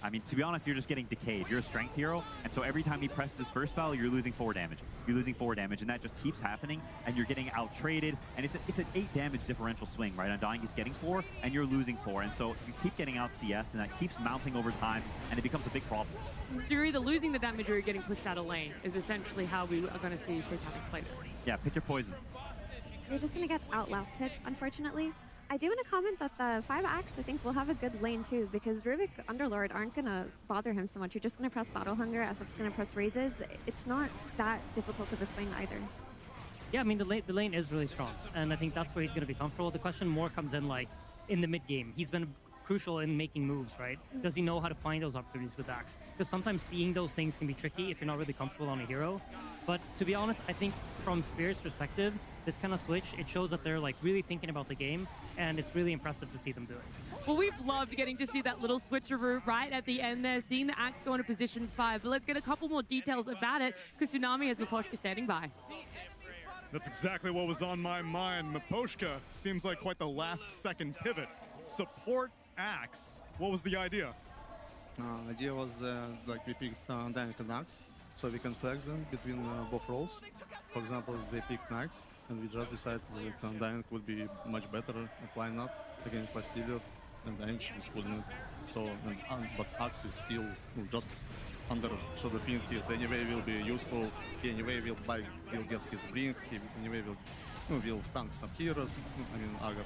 I mean, to be honest, you're just getting decayed. You're a strength hero, and so every time he presses his first spell, you're losing 4 damage. You're losing 4 damage, and that just keeps happening, and you're getting out-traded, and it's an 8 damage differential swing, right? Undying is getting 4, and you're losing 4, and so you keep getting out CS, and that keeps mounting over time, and it becomes a big problem. You're either losing the damage or you're getting pushed out of lane, is essentially how we are going to see Satanic play this. Yeah, pick your poison. You're just going to get outlasted, unfortunately. I do want to comment that the 5 Axe, I think, will have a good lane too, because Ruvik Underlord aren't going to bother him so much. You're just going to press Battle Hunger, SF's going to press Raises. It's not that difficult of a swing either. Yeah, I mean, the lane is really strong, and I think that's where he's going to be comfortable. The question more comes in, like, in the mid-game. He's been crucial in making moves, right? Does he know how to find those opportunities with Axe? Because sometimes seeing those things can be tricky if you're not really comfortable on a hero. But to be honest, I think from Spirit's perspective, this kind of switch, it shows that they're like really thinking about the game, and it's really impressive to see them do it. Well, we've loved getting to see that little switcheroo right at the end there, seeing the Axe go into position 5. But let's get a couple more details about it, because Tsunami has Miposhka standing by. That's exactly what was on my mind. Miposhka seems like quite the last-second pivot. Support Axe. What was the idea? Idea was like we picked Dynamic and Axe, so we can flex them between both roles. For example, they picked Axe, and we just decided that Dynamic would be much better at line up against Lifestealer, and Dynamic just wouldn't. So, but Axe is still just under Shadow Fiend. He anyway will be useful. He anyway will get his blink. He anyway will stun some heroes. I mean Agar,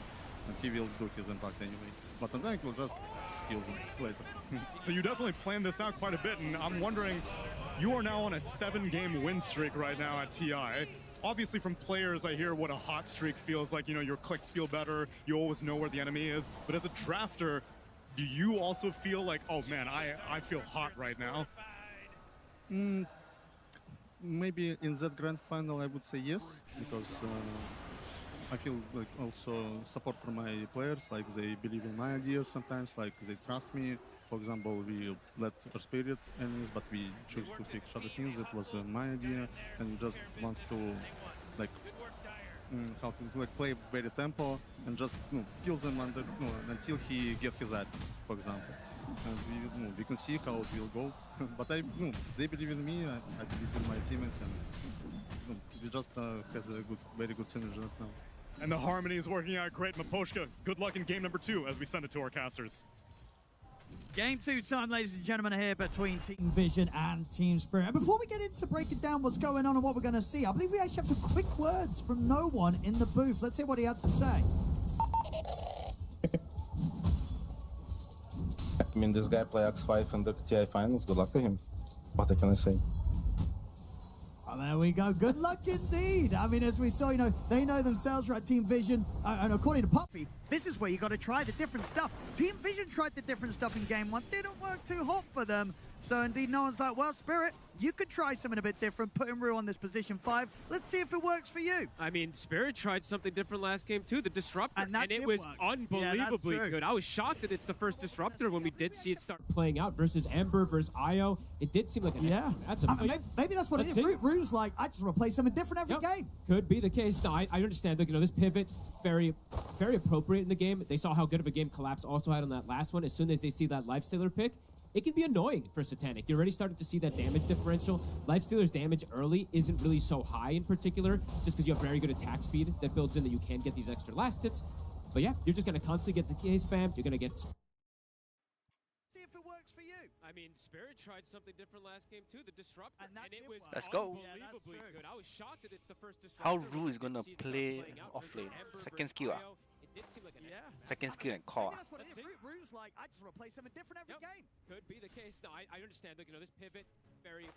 and he will do his impact anyway. But Dynamic will just kill them later. So you definitely planned this out quite a bit, and I'm wondering, you are now on a 7-game win streak right now at TI. Obviously from players, I hear what a hot streak feels like. You know, your clicks feel better, you always know where the enemy is. But as a drafter, do you also feel like, oh man, I feel hot right now? Maybe in that grand final I would say yes, because I feel like also support from my players, like they believe in my ideas sometimes, like they trust me. For example, we let our Spirit enemies, but we choose to pick Shadow Fiends. That was my idea, and he just wants to like how to like play very tempo and just kill them until he gets his items, for example. And we can see how it will go. But they believe in me. I believe in my teammates, and we just has a very good synergy right now. And the harmony is working out great. Miposhka, good luck in game number 2 as we send it to our casters. Game 2 time, ladies and gentlemen, here between Team Vision and Team Spirit. And before we get into breaking down what's going on and what we're going to see, I believe we actually have some quick words from no one in the booth. Let's hear what he had to say. I mean, this guy play X5 in the TI finals. Good luck to him. What can I say? Oh, there we go. Good luck indeed. I mean, as we saw, they know themselves, right? Team Vision, and according to Puppy, this is where you got to try the different stuff. Team Vision tried the different stuff in game 1. Didn't work too hot for them. So indeed, no one's like, well, Spirit, you could try something a bit different, putting Rue on this position 5. Let's see if it works for you. I mean, Spirit tried something different last game too, the Disruptor, And it was unbelievably good. I was shocked that it's the first Disruptor when we did see it start playing out versus Ember versus Io. It did seem like a matchup. Maybe that's what it is. Rue's like, I just want to play something different every game. Could be the case. No, I understand. Like, you know, this pivot, very appropriate in the game. They saw how good of a game Collapse also had on that last one. As soon as they see that Lifestealer pick, it can be annoying for Satanic. You're already starting to see that damage differential. Lifestealer's damage early isn't really so high in particular, just because you have very good attack speed that builds in that you can get these extra last hits. But yeah, you're just going to constantly get the K spam. You're going to get... See if it works for you. I mean, Spirit tried something different last game too, the Disruptor, and it was Let's go. unbelievably good. I was shocked that it's the first Disruptor. How Rue is gonna play off lane. Second skill. It did seem like Second skill and core. That's what it is. Rue's like, I just want to play something different every game. Could be the case. No, I understand. Like, you know, this pivot, very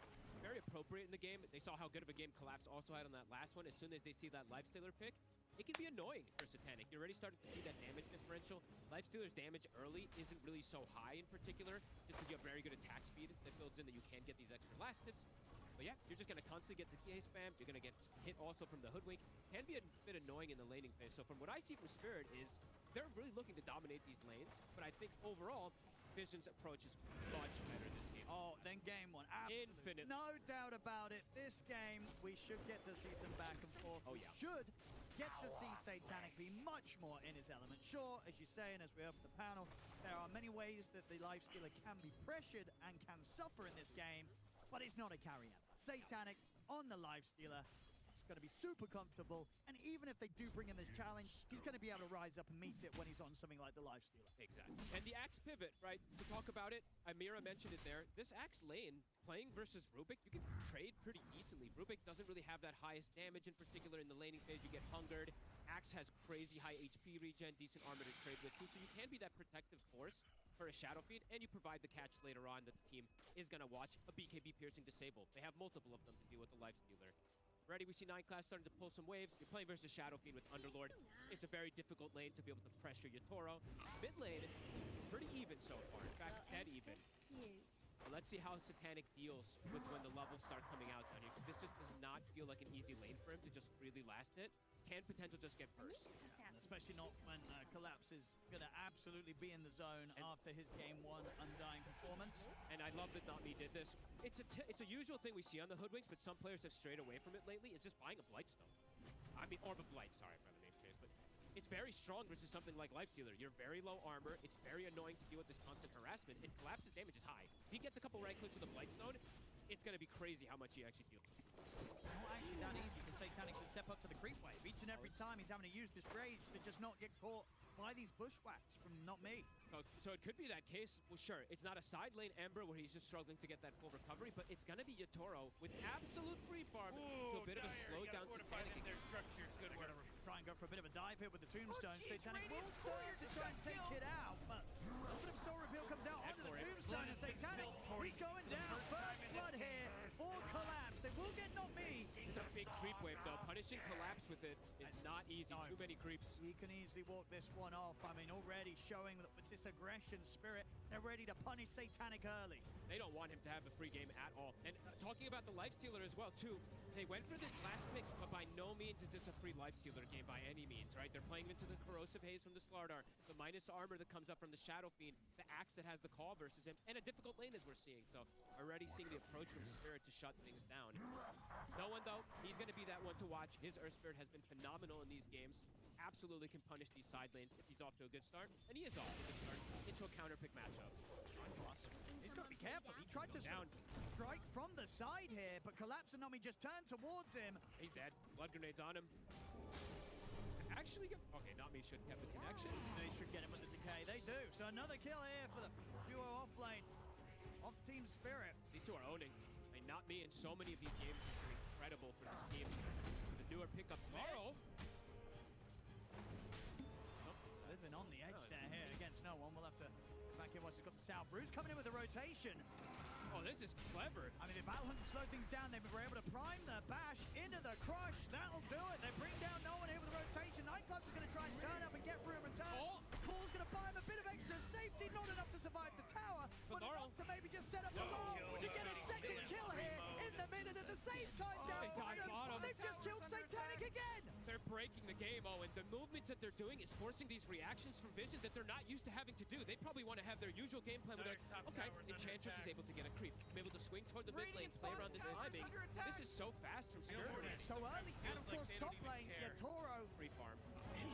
appropriate in the game. They saw how good of a game Collapse also had on that last one. As soon as they see that Lifestealer pick, it can be annoying for Satanic. You're already starting to see that damage differential. Lifestealer's damage early isn't really so high in particular, just because you have very good attack speed that builds in that you can get these extra last hits. But yeah, you're just going to constantly get the TA spam. You're going to get hit also from the Hoodwink. Can be a bit annoying in the laning phase. So from what I see from Spirit is they're really looking to dominate these lanes. But I think overall, Vision's approach is much better this game. Oh, then game one. Infinite. No doubt about it. This game, we should get to see some back and forth. Oh, yeah. We should get to see Satanic be much more in his element. Sure, as you say, and as we heard from the panel, there are many ways that the Lifestealer can be pressured and can suffer in this game, but it's not a carry out. Satanic on the Lifestealer. It's going to be super comfortable, and even if they do bring in this challenge, he's going to be able to rise up and meet it when he's on something like the Lifestealer. Exactly. And the Axe pivot, right? To talk about it, Amira mentioned it there. This Axe lane, playing versus Rubik, you can trade pretty decently. Rubik doesn't really have that highest damage in particular in the laning phase. You get hungered. Axe has crazy high HP regen, decent armor to trade with too, so you can be that protective force for a Shadow Fiend, and you provide the catch later on that the team is going to watch. A BKB piercing disable. They have multiple of them to deal with the Lifestealer. Already we see 9 class starting to pull some waves. You're playing versus Shadow Fiend with Underlord. It's a very difficult lane to be able to pressure your Toro. Mid lane, pretty even so far. In fact, dead even. Well, let's see how Satanic deals with when the levels start coming out down here. This just does not feel like an easy lane for him to just really last it. Can potential just get burst. Especially not when Collapse is going to absolutely be in the zone after his game 1 Undying performance. And I love that Not Me did this. It's a usual thing we see on the Hoodwinks, but some players have strayed away from it lately. It's just buying a Blightstone. I mean, Orb of Blight, sorry if I have a name change, but it's very strong versus something like Lifestealer. You're very low armor. It's very annoying to deal with this constant harassment, and Collapse's damage is high. If he gets a couple right clicks with a Blightstone, it's going to be crazy how much he actually deals. Not actually that easy for Satanic to step up to the creep wave. Each and every time he's having to use this rage to just not get caught by these bushwhacks from Not Me. So it could be that case. Well, sure, it's not a side lane Ember where he's just struggling to get that full recovery, but it's going to be Yatoro with absolute free farm to a bit of a slowdown Satanic. Their structures, good work. Try and go for a bit of a dive here with the tombstone. Satanic will turn to try and take it out, but a little bit of soul reveal comes out onto the tombstone, and Satanic, he's going down. First blood here for Collapse. They will get Not Me. It's a big creep wave though. Punishing Collapse with it is not easy. Too many creeps. He can easily walk this one off. I mean, already showing that with this aggression spirit, they're ready to punish Satanic early. They don't want him to have a free game at all. And talking about the Lifestealer as well too, they went for this last pick, but by no means is this a free Lifestealer game by any means, right? They're playing into the Corrosive Haze from the Slardar, the minus armor that comes up from the Shadow Fiend, the Axe that has the call versus him, and a difficult lane as we're seeing. So already seeing the approach from Spirit to shut things down. No one though, he's going to be that one to watch. His Earth Spirit has been phenomenal in these games. Absolutely can punish these side lanes if he's off to a good start, and he is off to a good start into a counter pick matchup. He's got to be careful. He tried to strike from the side here, but Collapse and Nami just turned towards him. He's dead. Blood grenades on him. Actually, okay, Not Me should have the connection. They should get him with the decay. They do. So another kill here for the duo off lane. Off Team Spirit. These two are owning. I mean, Not Me in so many of these games has been incredible for this team. The newer pickups. Laurel. Living on the edge there here against no one. We'll have to back in once he's got the South. Bruce coming in with the rotation. Oh, this is clever. I mean, the Battle Hunt to slow things down. They were able to prime the bash into the crush. That'll do it. They bring down no one here with the rotation. Nightclubs is going to try and turn up and get room and turn. Paul's going to buy him a bit of extra safety. Not enough to survive the tower, but enough to maybe just set up the wall. and at the same time down bottom, they've just killed Satanic again! They're breaking the game, Owen. The movements that they're doing is forcing these reactions from Vision that they're not used to having to do. They probably want to have their usual game plan where they're like, okay, Enchantress is able to get a creep. I'm able to swing toward the mid lane, play around this timing. This is so fast from Spirit. So early, and of course top lane, Yatoro. Free farm.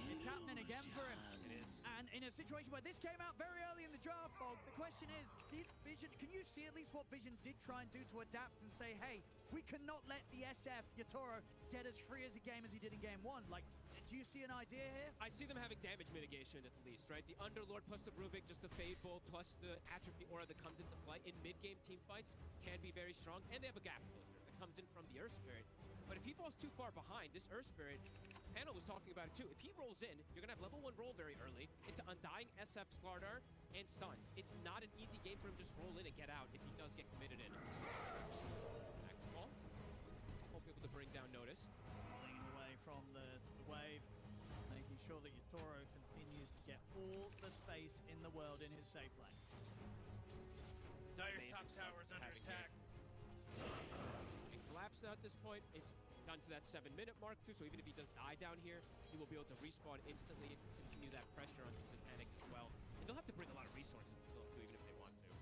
It's happening again for him. It is. And in a situation where this came out very early in the draft, Bog, the question is, did Vision, can you see at least what Vision did try and do to adapt and say, hey, we cannot let the SF, Yatoro, get as free as a game as he did in game one? Like, do you see an idea here? I see them having damage mitigation at the least, right? The Underlord plus the Rubik, just the Fade Bolt plus the Atrophy Aura that comes into play in mid-game team fights can be very strong, and they have a gap closer that comes in from the Earth Spirit. But if he falls too far behind, this Earth Spirit, Panel was talking about it too. If he rolls in, you're going to have level 1 roll very early into Undying, SF, Slardar, and Stunned. It's not an easy game for him to just roll in and get out if he does get committed in. Back to ball. Won't be able to bring down Notice. Pulling away from the wave, making sure that Yatoro continues to get all the space in the world in his safe lane. Dire's top tower is under attack. It collapsed now at this point. It's done to that 7-minute mark too, so even if he does die down here, he will be able to respawn instantly and continue that pressure onto Satanic as well. And they'll have to bring a lot of resources to kill him too, even if they want to.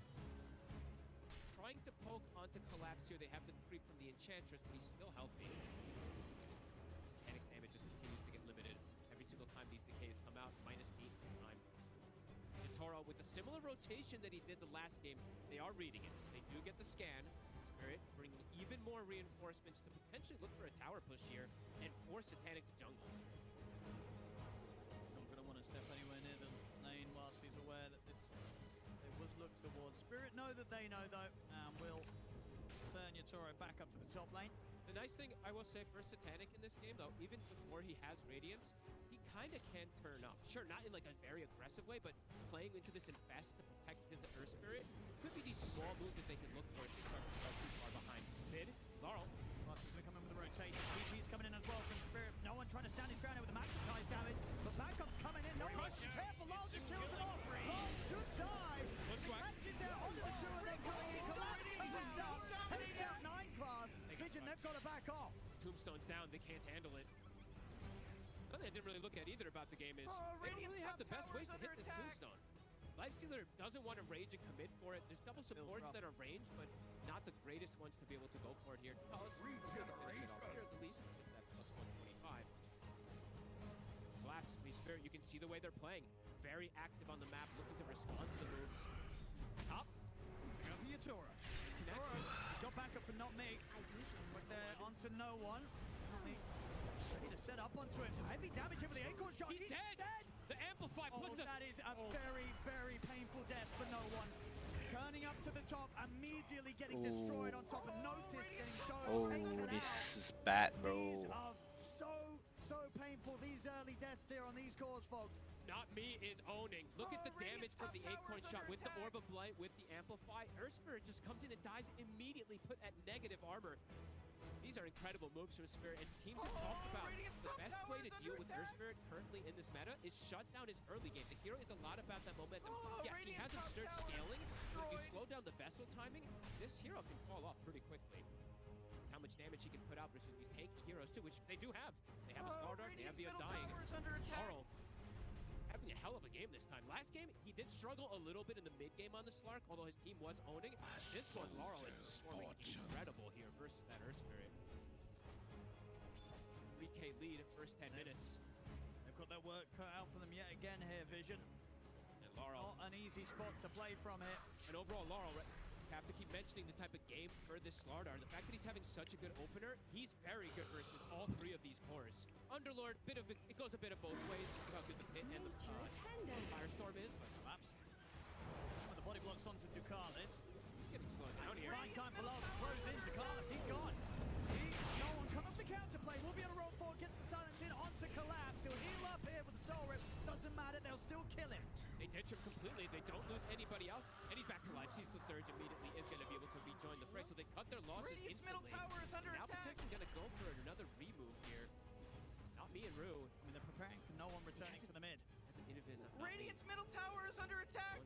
Trying to poke onto Collapse here. They have the creep from the Enchantress, but he's still healthy. Satanic's damage just continues to get limited. Every single time these decays come out, -8 this time. Yatoro, with a similar rotation that he did the last game, they are reading it. They do get the scan. Spirit bringing even more reinforcements to potentially look for a tower push here and force Satanic to jungle. Not going to want to step anywhere near the lane whilst he's aware that this they was looked towards. Spirit know that they know though, and will turn Yatoro back up to the top lane. The nice thing I will say for Satanic in this game though, even before he has Radiance, he kind of can turn up. Sure, not in like a very aggressive way, but playing into this Infest to protect his Earth Spirit could be these small moves that they can look for if they start to fall too far behind. Mid, Laurel. Buster's going to come in with the rotation. TP's coming in as well from Spirit. No one trying to stand his ground with the magnetized damage, but backup's coming in. No one careful. Lars just kills him off. Lars should die. He catches there onto the two of them coming in. Collapse comes out. Takes out 9 class. Vision, they've got to back off. Tombstone's down. They can't handle it. Something I didn't really look at either about the game is they don't really have the best ways to hit this Tombstone. Lifestealer doesn't want to rage and commit for it. There's double supports that are ranged, but not the greatest ones to be able to go for it here. Palace is going to finish it off here at the least with that +125. Collapse, the Spirit, you can see the way they're playing. Very active on the map, looking to respond to the moves. Top. Go for Yatoro. Yatoro, he's got backup for Not Me. But they're onto no one. Not Me. Ready to set up onto him. Heavy damage here with the acorn shot. He's dead! The Amplify puts that is a very, very painful death for no one. Turning up to the top, immediately getting destroyed on top of Notice, getting taken out. This is bad, bro. These are so painful, these early deaths here on these cores, folks. Not Me is owning. Look at the damage from the acorn shot with the Orb of Blight, with the Amplify. Earth Spirit just comes in and dies immediately, put at negative armor. These are incredible moves from Spirit, and teams have talked about the best way to deal with Earth Spirit currently in this meta is shut down his early game. The hero is a lot about that momentum. Yes, he has absurd scaling, but if you slow down the vessel timing, this hero can fall off pretty quickly. How much damage he can put out versus these tanky heroes too, which they do have. They have a Slardar, they have the Undying. Carl having a hell of a game this time. Last game, he did struggle a little bit in the mid game on the Slark, although his team was owning. This one, Laurel is performing incredible here versus that Earth Spirit. 3K lead first 10 minutes. They've got their work cut out for them yet again here, Vision. And Laurel. Not an easy spot to play from here. And overall, Laurel, have to keep mentioning the type of game for this Slardar. The fact that he's having such a good opener, he's very good versus all 3 of these cores. Underlord, it goes a bit of both ways. You see how good the pit and the Firestorm is, but Collapse. Some of the body blocks onto Ducalis. He's getting slowed down here. Right time for Lars to close in. Ducalis, he's gone. No one come up the counterplay. We'll be able to roll forward, get the silence in onto Collapse. He'll heal up here with the Soul Rip. Doesn't matter, they'll still kill him. They ditch him completely. They don't lose anybody else. And he's back to life. Ceaseless Sturge immediately is going to be able to rejoin the fray. So they cut their losses instantly. Middle tower is under now attack. Protection going to go for another remove here. Not Me and Rue. I mean, they're preparing for no one returning to the mid. Has an invis up. Radiant's middle tower is under attack.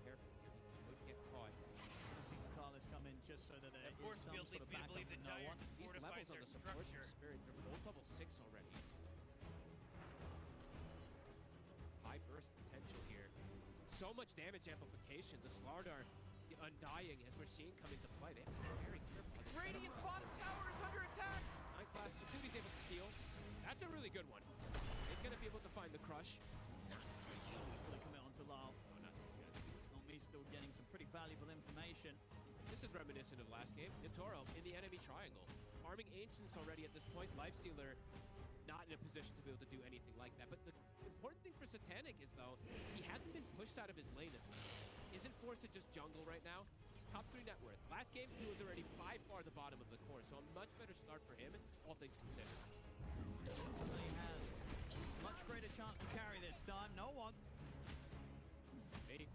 Careful here. He could get caught. I see Ducalis come in just so that there That is force some field sort leads of me to backup believe from that no Dire one. These fortified levels on their the support structure. from Spirit, they're both level 6 already. High burst potential here. So much damage amplification. The Slardar, the Undying, as we're seeing come into play. They have to be very careful. how they set up Radiant's right bottom tower is under attack. 9 class, the 2D's able to steal. That's a really good one. He's going to be able to find the crush. Fully commit onto Lal. Oh, not as good. Nomi still getting some pretty valuable information. This is reminiscent of last game. Yatoro in the enemy triangle. Farming Ancients already at this point. Lifestealer not in a position to be able to do anything like that. But the important thing for Satanic is, though, he hasn't been pushed out of his lane. Isn't forced to just jungle right now. He's top 3 net worth. Last game, he was already by far the bottom of the course, so a much better start for him, all things considered. He has much greater chance to carry this time. No one. Maybe.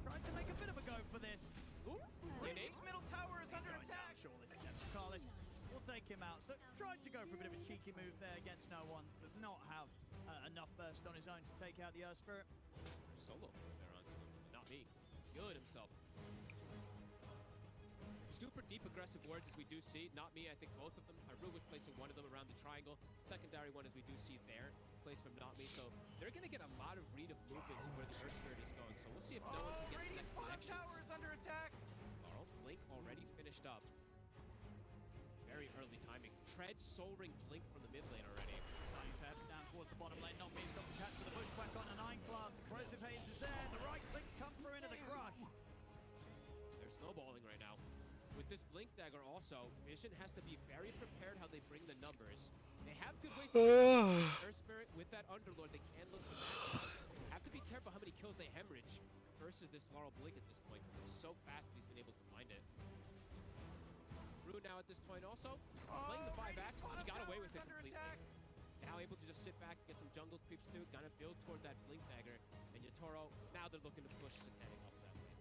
Tried to make a bit of a go for this. Ooh, Radiant's middle tower is under Going down, attack. surely. Yes, Carlos will take him out. So tried to go for a bit of a cheeky move there against no one. Does not have enough burst on his own to take out the Earth Spirit. Solo there on. Not me. Feeling himself. Super deep aggressive wards as we do see. Not me, I think both of them. Aru was placing one of them around the triangle. Secondary one as we do see there. Placed from Not Me. So they're going to get a lot of read of movements where the Earth Spirit is going. So we'll see if no one can get the Radiant's next bottom connections. tower is under attack. Carl, Blink already finished up. Very early timing. Tread Soul Ring Blink from the mid lane already. Starting to head down towards the bottom lane. Not me. He's got the catch with the bushwhack on a 9 class. The corrosive haze is there. The right clicks come through into the crush. They're snowballing right now. With this Blink Dagger also, Vision has to be very prepared how they bring the numbers. They have good ways to Earth Spirit with that Underlord. They can look for that. Have to be careful how many kills they hemorrhage versus this Laurel Blink at this point. It's so fast that he's been able to find it. Rue now at this point also, playing the 5-axe, he got away with it completely. Now able to just sit back, get some jungle creeps too, gonna build toward that Blink Dagger. And Yatoro, now they're looking to push Satanic off that lane.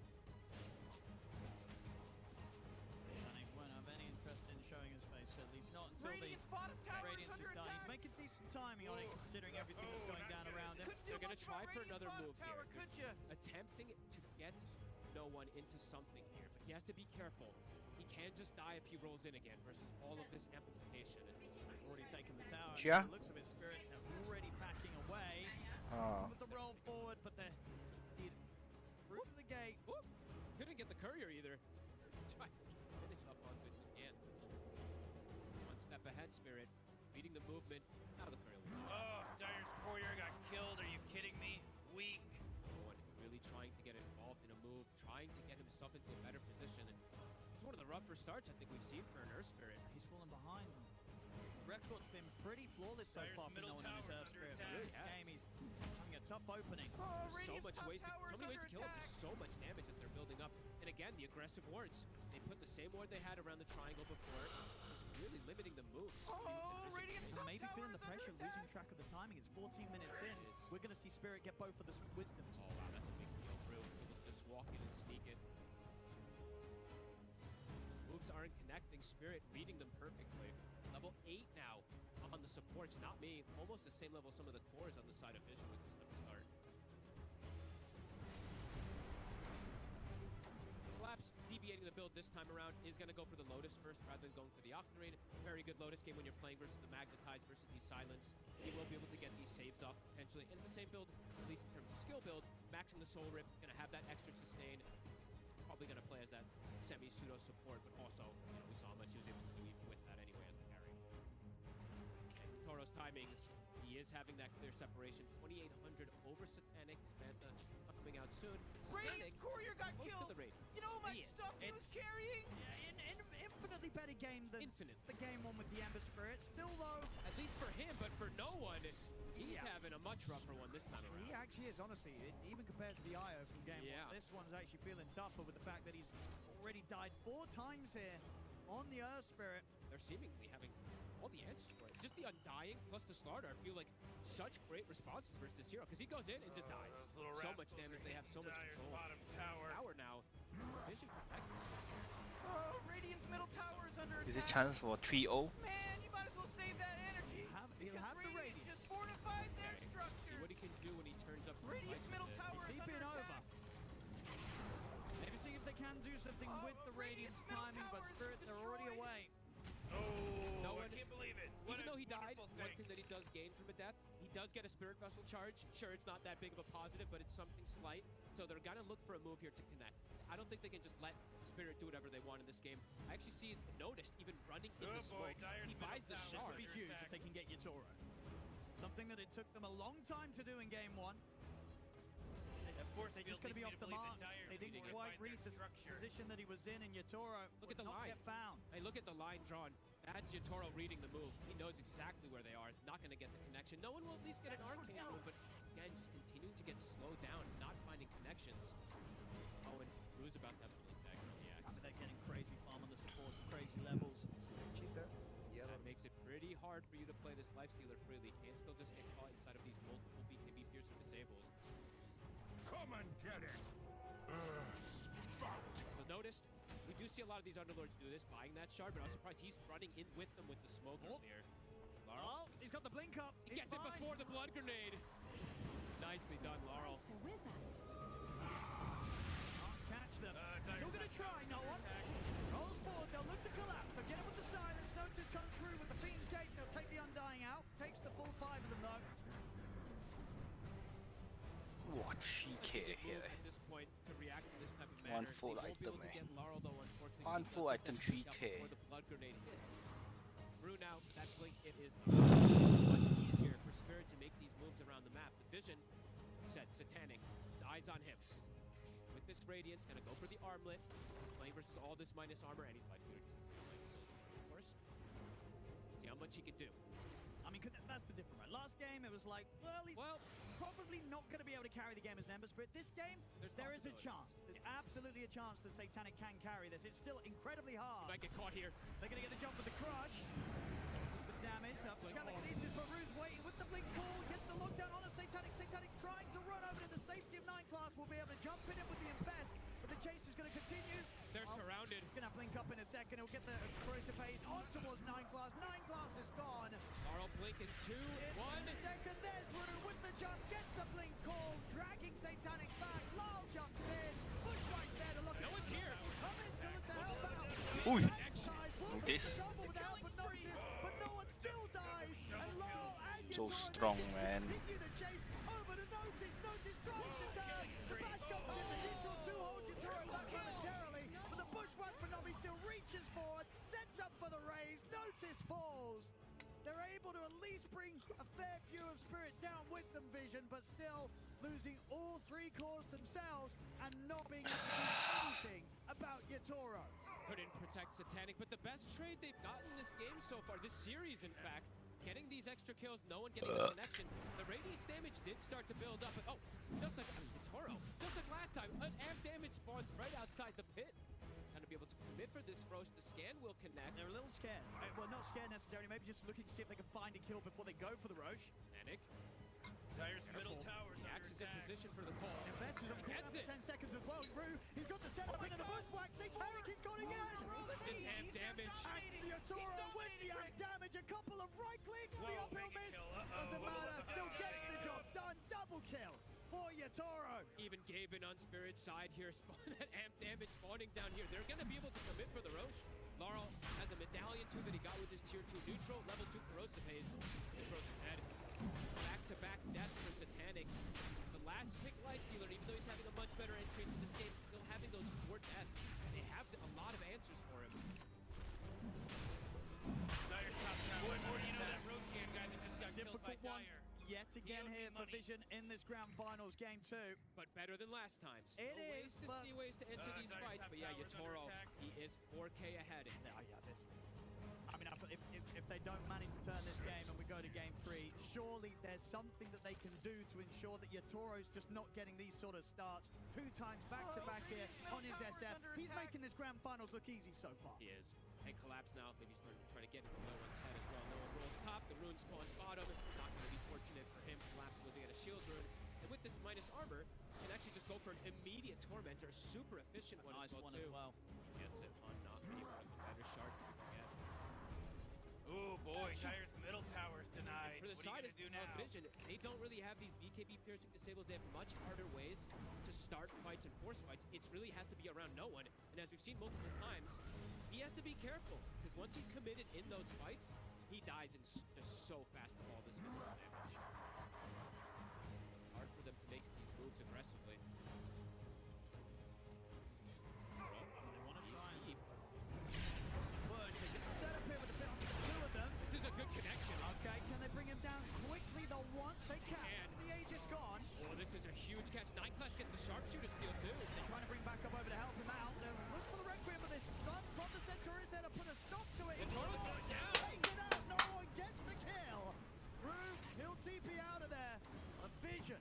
Satanic won't have any interest in showing his face, at least not until Radiant's the bottom tower is Radiance under is done. attack. He's making decent timing on it, considering everything that's going down around him. Couldn't do They're gonna much try about for Radiant's another bottom move tower, here. could you? Attempting to get no one into something here, but he has to be careful. He can't just die if he rolls in again versus all of this amplification. And They've already taken the tower. Chia? Looks of it, Spirit, they're already packing away. Ah. With the roll forward, but they're through to the gate. Whoop. Couldn't get the courier either. Tried to finish up on good as can. One step ahead, Spirit. Beating the movement. Now the courier. Oh, Dire's courier got killed. Are you kidding me? Weak. No one really trying to get involved in a move, trying to get himself into a better position. And it's one of the rougher starts I think we've seen for an Earth Spirit. He's fallen behind. Record's been pretty flawless so Dire's far for middle no one in his tower's Earth under Spirit. attack. But this Yes. game, he's having a tough opening. Oh, So Radiant's much top ways to, tower so is many ways under to kill him. attack. There's so much damage that they're building up. And again, the aggressive wards. They put the same ward they had around the triangle before, just really limiting the moves. Oh, Radiant's So top maybe tower feeling the is under pressure, attack. losing track of the timing. It's 14 minutes in. We're going to see Spirit get both of the wisdoms. Oh wow, that's a big deal, Brew. Able to just walk in and sneak it. Moves aren't connecting. Spirit reading them perfectly. Level 8 now on the supports. Not me. Almost the same level as some of the cores on the side of Vision with this type of start. Collapse deviating the build this time around is going to go for the Lotus first rather than going for the Octarine. Very good Lotus game when you're playing versus the Magnetize versus the Silence. He will be able to get these saves off potentially. And it's the same build, at least in terms of skill build. Maxing the Soul Rip, going to have that extra sustain. Probably going to play as that semi-pseudo support, but also, we saw how much he was able to do even with that anyway as a carry. And Toro's timings, he is having that clear separation. 2,800 over Satanic. Samantha coming out soon. Radiant's courier got close killed. to the raid. You know how much stuff he was carrying? Yeah, infinitely better game than the game one with the Ember Spirit. Still though, at least for him, but for no one, he's having a much rougher one this time around. he actually is, honestly, even compared to the IO from game Yeah. one. This one's actually feeling tougher with the fact that he's already died 4 times here on the Earth Spirit. They're seemingly having all the answers for it. Just the Undying plus the Slardar feel like such great responses versus this hero, because he goes in and just dies. So much damage, they have so much Dire's control. bottom tower. Now. Vision protecting. Oh, Radiant's middle tower is under Is it attack. chance for 3-0? Man, you might as well save that energy. He'll have the Radiant Radiant. just fortified their See structures. what he can do when he turns up. Radiant's middle tower is Keep under it over. attack. Maybe see if they can do some something with the Radiant's timing, but Spirit, they're already away. No I one, can't believe it. even though he died, wonderful one thing that he does gain from a death, he does get a Spirit Vessel charge. Sure, it's not that big of a positive, but it's something slight. So they're gonna look for a move here to connect. I don't think they can just let Spirit do whatever they want in this game. I actually see Noticed even running in the smoke. He buys the This shard. would be huge if they can get Yatoro. Something that it took them a long time to do in game one. They're just going to be off the mark. They didn't quite read the position that he was in, and Yatoro Look at the not line. get found. Hey, look at the line drawn. That's Yatoro reading the move. He knows exactly where they are. Not going to get the connection. No one will at least get an arcane move, but again, just continuing to get slowed down, not finding connections. Oh, and Rue's about to have a blink back on the axe. I mean, they're getting crazy farm on the supports, crazy levels. That makes it pretty hard for you to play this Lifestealer freely. Can still just get caught inside of these multiple BKB piercing disables. Come and get it! So Noticed, we do see a lot of these Underlords do this, buying that shard, but I was surprised he's running in with them with the smoke earlier. Oh, he's got the blink up. He gets it before the blood grenade. Nicely done, Laurel. Can't catch them. Still going to try, no one. Rolls forward, they'll look to collapse. They'll get it with the silence. Notice comes through with the Fiend's Gate. They'll take the Undying out. Takes the full 5 of them, though. What GK here? At this point, to react in this type of One manner, full they won't be item, able to man. get Laurel, though, unfortunately. One because full of item, the pickup 3K. Before the blood grenade hits. Rue now, that blink, it is much easier for Spirit to make these moves around the map. The vision, set, Satanic, eyes on him. With this Radiance, gonna go for the armlet. Playing versus all this minus armor, and he's Lifestealer. Of course. See how much he can do. I mean, that's the difference, right? Last game, it was like, well, he's probably not going to be able to carry the game as an Ember Spirit. This game, there is a chance. There's absolutely a chance that Satanic can carry this. It's still incredibly hard. He might get caught here. They're going to get the jump with the crush. The damage up to Telekinesis, but Rue's waiting with the blink call. Gets the lockdown on a Satanic. Satanic trying to run over to the safety of 9 class. Will be able to jump in it with the Infest, but the chase is going to continue. They're surrounded. He's going to blink up in a second. He'll get the corrosive phase on towards 9 class. 9 class is gone. Laurel blink in 2, 1. Second, there's Rue with the jump. Gets the blink call. Dragging Satanic back. Lal jumps in. Push right there to look. No one's here. Come in to help out. Ooh. This. This. But no one still dies. And Lal and So Yatoro strong, man. continue the chase over to Notice. Notice tries to turn. The bash comes in. The detour to hold Yatoro back momentarily. But the bushwhack for Nobby still reaches forward. Sets up for the raise. Notice falls. They're able to at least bring a fair few of Spirit down with them, Vision, but still losing all 3 cores themselves and not being able to do anything about Yatoro. Couldn't protect Satanic, but the best trade they've gotten this game so far, this series in fact, getting these extra kills, no one getting the connection. The Radiance damage did start to build up, but just like Yatoro, just like last time, an amp damage spawns right outside the pit. Kind of be able to commit for this Roche. The scan will connect. They're a little scared. Well, not scared necessarily, maybe just looking to see if they can find a kill before they go for the Roche. Satanic. Dire's middle tower's The under axe is in attack. position for the call. Invest is on He cooldown gets for it. 10 seconds as well. Rue, he's got the setup into the bushwhack. Satanic, he's got again. This amp damage. And Yatoro with the amp damage. A couple of right clicks. The uphill miss. Doesn't matter. Still gets the job done. Double kill for Yatoro. Even Gaben on Spirit's side here, that amp damage spawning down here. They're going to be able to commit for the Roche. Laurel has a medallion too that he got with his tier 2 neutral, level 2 corrosive haze. This Roche is dead. Back-to-back deaths for Satanic. The last pick Lifestealer, even though he's having a much better entry into this game, still having those 4 deaths. They have a lot of answers for him. Dire's top tower. Or you know that Roshian guy that just got killed by Difficult one Dire. yet again He'll here need for money. Vision in this grand finals game 2. But better than last time. Still It ways is, to but- see ways to enter these Dire's fights. top But yeah, tower's under Yatoro, attack. he is 4K ahead. I mean, if they don't manage to turn this game and we go to game 3, surely there's something that they can do to ensure that Yatoro's just not getting these sort of starts 2 times back-to-back here on his SF. He's making this grand finals look easy so far. He is. And Collapse now, maybe starting to try to get into no one's head as well. No one rolls top, the rune spawns bottom. Not going to be fortunate for him. Collapse looking at a shield rune. And with this minus armor, can actually just go for an immediate Tormentor. Super efficient one, Nice as well, one too. as well. Gets it on not many of the better shards we can get. Oh boy, Dire's middle tower's denied. For the What are side you gonna do of now? Vision, they don't really have these BKB piercing disables. They have much harder ways to start fights and force fights, it really has to be around no one. And as we've seen multiple times, he has to be careful, because once he's committed in those fights, he dies in just so fast of all this physical damage. Hard for them to make these moves aggressively. They want to try and push. They get the setup here with the bit on the two of them. This is a good connection. Okay, can they bring him down quickly though once they catch? The Aegis gone. Oh, this is a huge catch. 9class gets the sharpshooter steal too. They're trying to bring back up over to help him out. They're looking for the Requiem, but they stun from the Centaurus there to put a stop to it. The Toro's going down. Take it out. No one gets the kill. Rue, he'll TP out of there. A Vision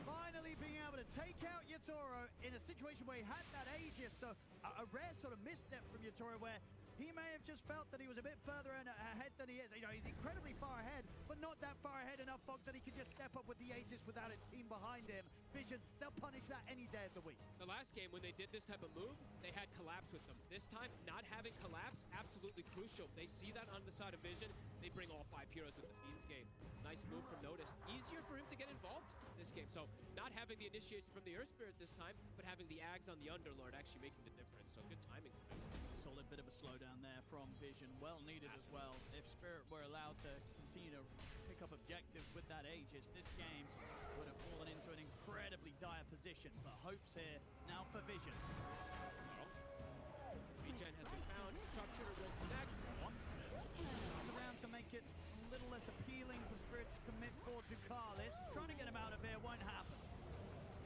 finally being able to take out Yatoro in a situation where he had that Aegis, so a rare sort of misstep from Yatoro where he may have just felt that he was a bit further ahead than he is. You know, he's incredibly far ahead, but not that far ahead enough, Fog, that he can just step up with the Aegis without a team behind him. Vision, they'll punish that any day of the week. The last game, when they did this type of move, they had Collapse with them. This time, not having Collapse, absolutely crucial. They see that on the side of Vision. They bring all 5 heroes with the Fiends game. Nice move from Notice. Easier for him to get involved this game. So, not having the initiation from the Earth Spirit this time, but having the Ags on the Underlord actually making the difference. So, good timing. Solid bit of a slowdown there from Vision. Well needed as well. If Spirit were allowed to continue to pick up objectives with that Aegis, this game would have fallen into an incredibly dire position. But hopes here now for Vision. Regen has been found. Sharpshooter will connect. Comes around to make it a little less appealing for Spirit to commit for Ducalis. Trying to get him out of here won't happen.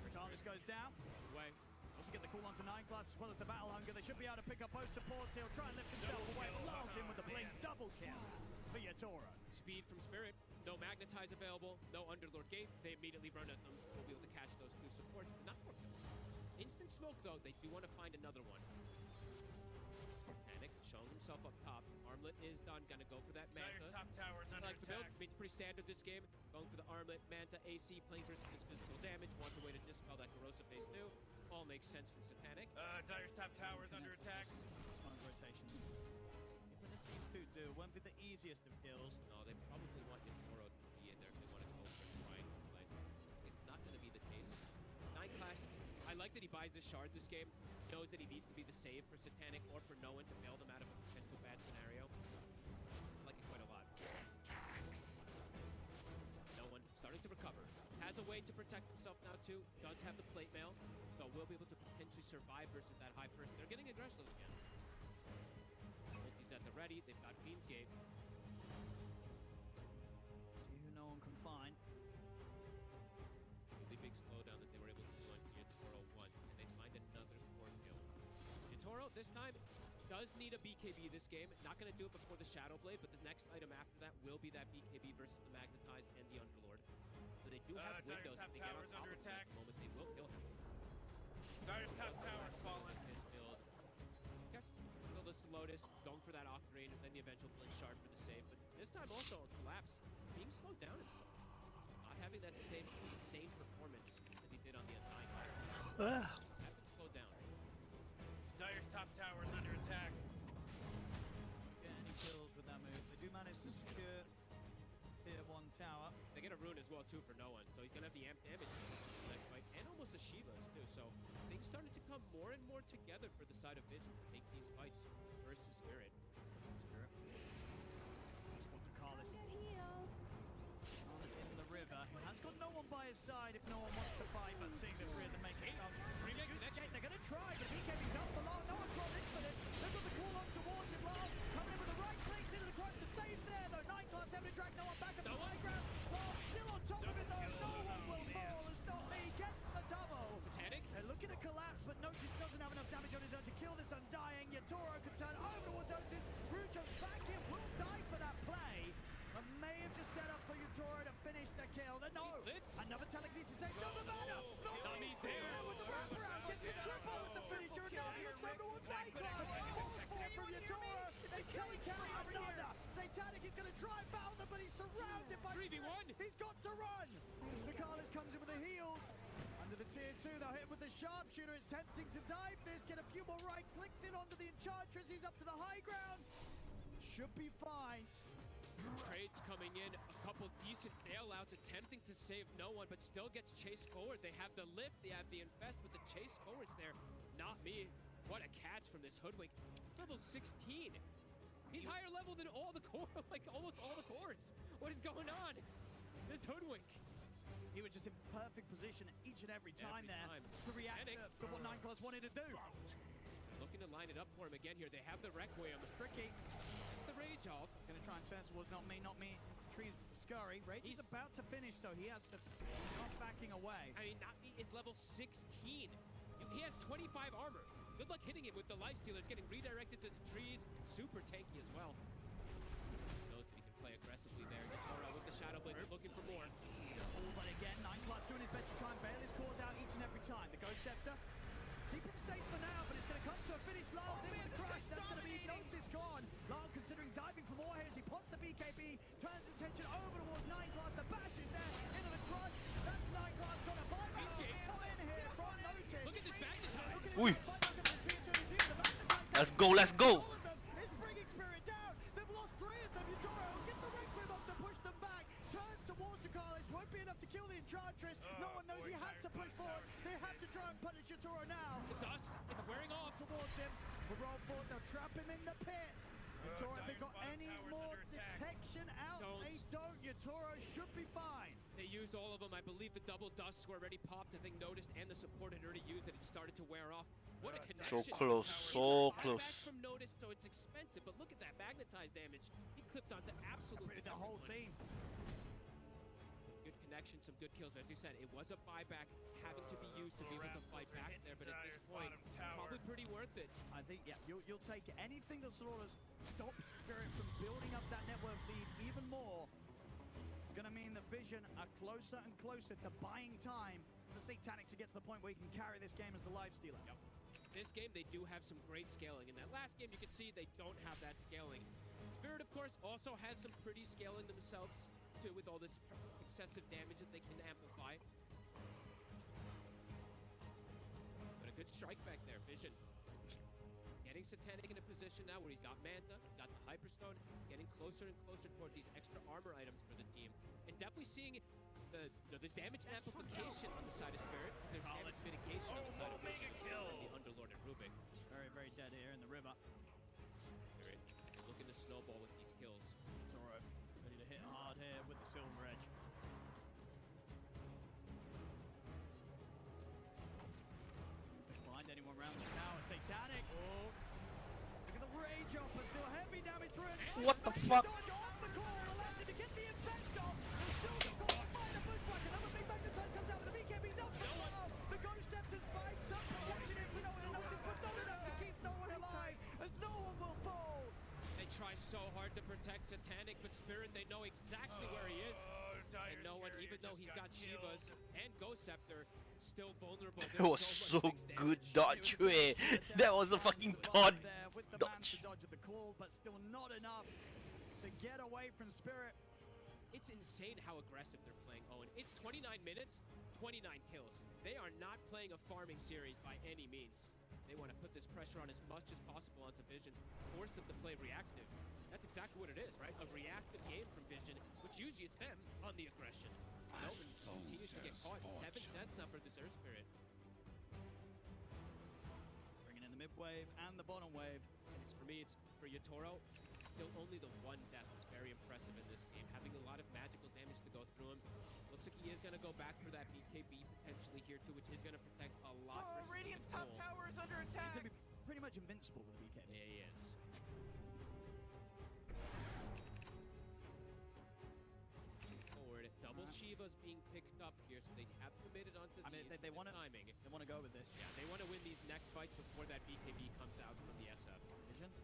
Ducalis goes down. Away. Also get the call onto 9class as well as the Battle Hunger. They should be able to pick up both supports. He'll try and lift himself away. Lulls in with the blink. Double kill for Yatoro. Speed from Spirit. No Magnetize available. No Underlord Gate. They immediately run at them. We'll be able to catch those 2 supports, but not more kills. Instant smoke, though. They do want to find another one. Panic showing himself up top. Armlet is done. Gonna go for that Manta. Dyer's top tower's under Like the build. attack. It's pretty standard this game. Going for the Armlet. Manta, AC, playing versus his physical damage. Wants a way to dispel that Corrosive Phase 2. All makes sense from Satanic. Dyer's top tower's under attack. Rotations. Even if these two do, won't be the easiest of kills. No, they probably want Yatoro to be in there if they want to go for a trying play. It's not going to be the case. 9class, I like that he buys this shard this game. Knows that he needs to be the save for Satanic or for no one to bail them out of a potential bad scenario. I like it quite a lot. No one starting to recover. Has a way to protect himself now too. Does have the plate mail. So will be able to potentially survive versus that high person. They're getting aggressive again. Multi's at the ready. They've got Fiend's Gate. See who no one can find. Really big slowdown that they were able to do on Yatoro once. And they find another core kill. Yatoro, this time, does need a BKB this game. Not going to do it before the Shadow Blade, but the next item after that will be that BKB versus the Magnetize and the Underlord. So they do have windows. If they get on top of him at the moment, they will kill him. Dyer's top tower's fallen. His build. Okay. Still this Lotus, going for that Octarine, and then the eventual Blink Shard for the save. But this time also on Collapse, being slowed down himself. Not having that same performance as he did on the Undying last time. Have been slowed down. Dyer's top tower's under attack. Get any kills with that move. They do manage to secure Tier 1 tower. They get a rune as well too for no one, so he's gonna have the amp damage in the next fight, and almost a Shivas too. So things starting to come more and more together for the side of Vision to take these fights versus Spirit. Spirit. Just want to call this. In the river. He has got no one by his side if no one wants to fight, but seeing the three of them make it come. They're going to try, but BKB's up for long. No one's brought in for this. They've got the call on towards him. Long coming in with the right clicks into the crush. The save's there, though. 9class having to drag no one back at the high ground. Long still on top of it, though. No one will fall as not me gets the double. Satanic. They're looking to collapse, but Notice doesn't have enough damage on his own to kill this Undying. Yatoro can turn over towards Notice. Rue jumps back in, will die for that play. And may have just set up for Yatoro to finish the kill. No! Another telekinesis save doesn't matter! Nami's there with the wraparound, gets the triple with the finisher, and Nami gets over towards 9class! Falls forward from Yatoro, they telecount another! Satanic is going to drive Balder, but he's surrounded by... 3v1! He's got to run! Nicalis comes in with the heals. Under the tier 2, they'll hit with the sharpshooter. It's tempting to dive this, get a few more right clicks in onto the Enchantress. He's up to the high ground. Should be fine. Trades coming in, a couple decent bailouts, attempting to save no one, but still gets chased forward. They have the lift, they have the infest, but the chase forward's there. Not me. What a catch from this Hoodwink. He's level 16. He's higher level than all the core, like almost all the cores. What is going on? This Hoodwink. He was just in perfect position each and every time to react to what 9class wanted to do. Looking to line it up for him again here. They have the Requiem. It's tricky. It's the Rage off. Gonna try and turn towards not me. Trees with the Scurry. Rage is about to finish, so he has to not backing away. I mean, Not me is level 16. He has 25 armor. Good luck hitting him with the Lifestealer. It's getting redirected to the trees. Super tanky as well. Knows that he can play aggressively there. Yatoro with the Shadow Blade, looking for more. But again, 9class doing his best to try and bail his cores out each and every time. The Ghost Scepter, keep him safe for now, but it's going to come to a finish. Lyle's in with the crash. That's going to be notice gone. Lyle considering diving for more here as he pops the BKB, turns attention over towards 9class. The bash is there into the crush. That's 9class going to buy back. Come in here from notice. Look at this magnetize. Uy. Let's go, let's go. It's bringing Spirit down. They've lost 3 of them. Yatoro get the Requiem up to push them back. Turns towards the Carlos. Won't be enough to kill the Enchantress. No one knows he has to push forward. They have to try and punish Yatoro now. The dust, it's wearing off. Towards him. We'll roll forward. They'll trap him in the pit. Yatoro, if they got any more detection out, they don't. Yatoro should be fine. They used all of them. I believe the double dusts were already popped. I think Noticed and the support had already used it. It started to wear off. What a connection. So close, so close. Back from Noticed, so it's expensive, but look at that magnetized damage. He clipped onto absolutely the whole team. Good connection, some good kills. As you said, it was a buyback having to be used to be able to fight back there, but at this point, probably pretty worth it. I think, yeah, you'll take anything that sort of stops Spirit from building up that network lead even more. It's going to mean the Vision are closer and closer to buying time for Satanic to get to the point where he can carry this game as the Lifestealer. Yep. This game, they do have some great scaling. In that last game, you can see they don't have that scaling. Spirit, of course, also has some pretty scaling themselves, too, with all this excessive damage that they can amplify. But a good strike back there, Vision. Getting Satanic in a position now where he's got Manta, he's got the Hyperstone, getting closer and closer toward these extra armor items for the team. And definitely seeing the damage amplification on the side of Spirit. There's damage mitigation on the side of Vision. The Underlord and Rubik. Very, very dead here in the river. Spirit looking to snowball with these kills. Toro ready to hit hard here with the Silver Edge. Find anyone around the tower. Satanic. Oh. Look at the Rage off, but still heavy damage through it. What the fuck? Dodge off the core, allows him to get the infest off. And still the core, find the Bushwhack. Another big magnetize comes out with the BKB's up for well. The Ghost Scepter's buying some protection in for no one to notice, but not enough to keep no one alive, as no one will fall. They try so hard to protect Satanic, but Spirit, they know exactly where he is. And no one, even though he's got Shivas and Ghost Scepter, still vulnerable. It was so good dodge, way. That was a fucking dodge. With the Dodge. dodge of the call, but still not enough to get away from Spirit. It's insane how aggressive they're playing, Owen. It's 29 minutes, 29 kills. They are not playing a farming series by any means. They want to put this pressure on as much as possible onto Vision, force them to play reactive. That's exactly what it is, right? A reactive game from Vision, which usually it's them on the aggression. Melvin continues to get caught. 7 deaths now for this Earth Spirit. Bringing in the mid wave and the bottom wave. And it's, for me, it's for Yatoro. Still only the 1 death is very impressive in this game, having a lot of magical damage to go through him. Looks like he is going to go back for that BKB potentially here too, which is going to protect a lot. Radiant's top tower is under attack. He's going to be pretty much invincible with the BKB. Yeah, he is. Forward, double Shivas being picked up here, so they have committed onto they want to timing. They want to go with this. Yeah, they want to win these next fights before that BKB comes out from the SF. Vision.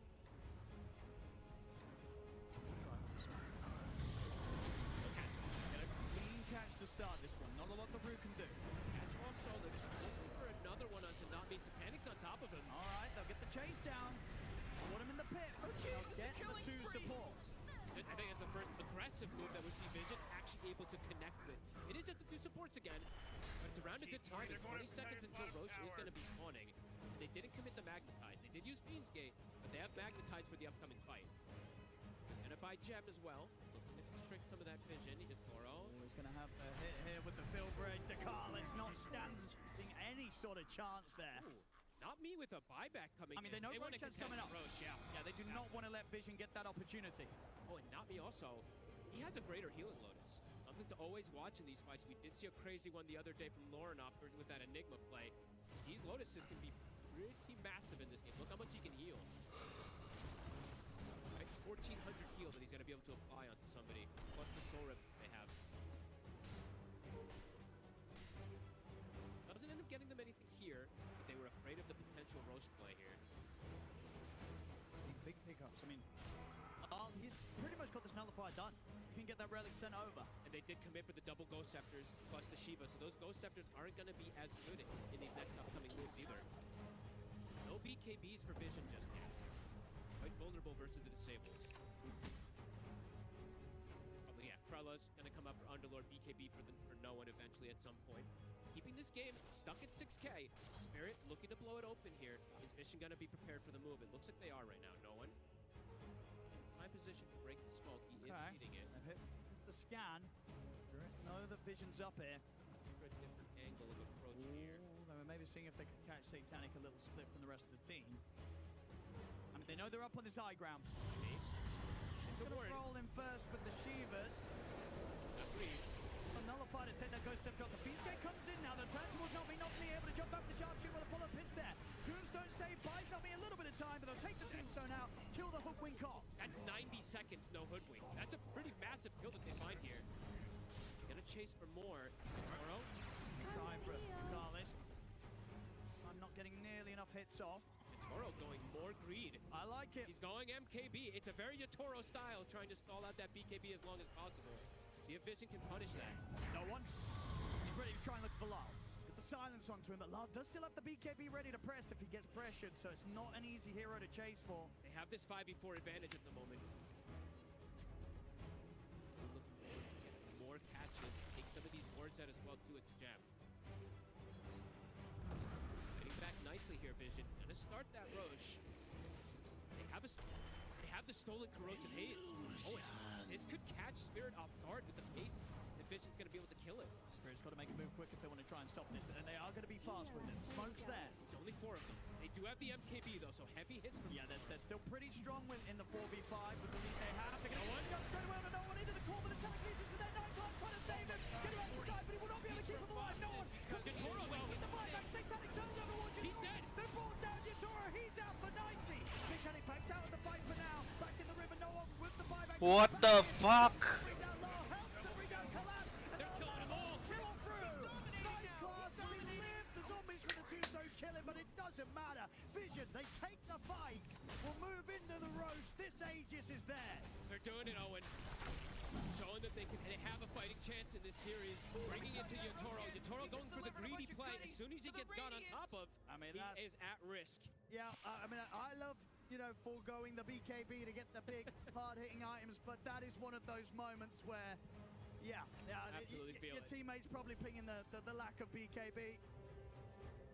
Catch to start this one. Not a lot the Rue can do. Catch also looking for another one onto not be Satanic's on top of him. All right, they'll get the chase down. Put him in the pit. They'll get the 2 supports. I think that's the first aggressive move that we see Vision actually able to connect with. It is just the 2 supports again, but it's around a good time. It's 20 seconds until Roche is going to be spawning. And they didn't commit the Magnetize. They did use Fiend's Gate, but they have Magnetize for the upcoming fight. And Gonna buy Gem as well. Looking to constrict some of that vision. Yatoro. He's going to have the hit here with the Silver Edge. Dakala's not standing any sort of chance there. Ooh, not me with a buyback coming in. I mean, they know Roshan's coming up. Roche, yeah. Yeah, they do not want to let Vision get that opportunity. Oh, and not me also. He has a greater healing Lotus. Something to always watch in these fights. We did see a crazy one the other day from Lauren with that Enigma play. These Lotuses can be pretty massive in this game. Look how much he can heal. Right, 1,400 heal that he's going to be able to apply onto somebody, plus the soul rip they have. Doesn't end up getting them anything here, but they were afraid of the potential Roche play here. Big pickups. I mean, he's pretty much got this nullifier done. You can get that relic sent over. And they did commit for the double Ghost Scepters plus the Shiva, so those Ghost Scepters aren't going to be as good in these next upcoming moves either. No BKBs for Vision just yet. Quite vulnerable versus the Disables. Probably, yeah, Krella's going to come up for Underlord, BKB for no one eventually at some point. Keeping this game stuck at 6K. Spirit looking to blow it open here. Is Vision going to be prepared for the move? It looks like they are right now. No one. In position to break the smoke. He is beating it. They've hit the scan. Know that Vision's up here. For a different angle of approach here. They were maybe seeing if they could catch Satanic a little split from the rest of the team. I mean, they know they're up on this high ground. It's going to roll in first with the Shivas. Nullified to take that Ghost Scepter off. The Fiendgate comes in now. The Tantible's not being able to jump back with the Sharpshooter with a follow-up hits there. Tombstone save buys not me a little bit of time, but they'll take the Tombstone out, kill the Hoodwink off. That's 90 seconds, no Hoodwink. That's a pretty massive kill that they find here. Gonna chase for more. Toro. Trying for Carlis. I'm not getting nearly enough hits off. Toro going more greed. I like it. He's going MKB. It's a very Yatoro style, trying to stall out that BKB as long as possible. See if Vision can punish that. No one. He's ready to try and look for Lyle. Get the silence onto him, but Lyle does still have the BKB ready to press if he gets pressured, so it's not an easy hero to chase for. They have this 5v4 advantage at the moment. Looking forward to getting more catches. Take some of these wards out as well, too, at the jab. Getting back nicely here, Vision. Gonna start that Roche. They have the stolen corrosive haze. Oh, this could catch Spirit off guard with the pace that Vision's going to be able to kill it. Spirit's got to make a move quick if they want to try and stop this, and they are going to be fast with it. Smoke's there. There's only 4 of them. They do have the MKB though, so heavy hits from... Yeah, they're still pretty strong in the 4v5 with the lead they have. They're going to jump straight away on no one into the core, but the telekinesis and then Nightclub trying to save him. Get him out the side, but he will not be able to keep him alive. No one comes in. Yatoro though. The buyback. Satanic turns over towards Yatoro. He's dead. They brought down Yatoro. He's out for 90. Satanic backs out of the fight for now. Back in the river, no one with the buyback. What the fuck? Bring down Law, helps them bring down Collapse. They're killing them all. Kill through. Nightclub will live. The zombies for the Tombstone kill him, but it doesn't matter. Vision, they take the fight. We'll move into the roast. This Aegis is there. They're doing it, Owen. Showing that they have a fighting chance in this series. Bringing it to Yatoro. Yatoro going for the greedy play. As soon as he gets got on top of, he is at risk. Yeah, I mean, I love, foregoing the BKB to get the big, hard-hitting items, but that is one of those moments where, absolutely feel your it. teammates probably pinging the lack of BKB,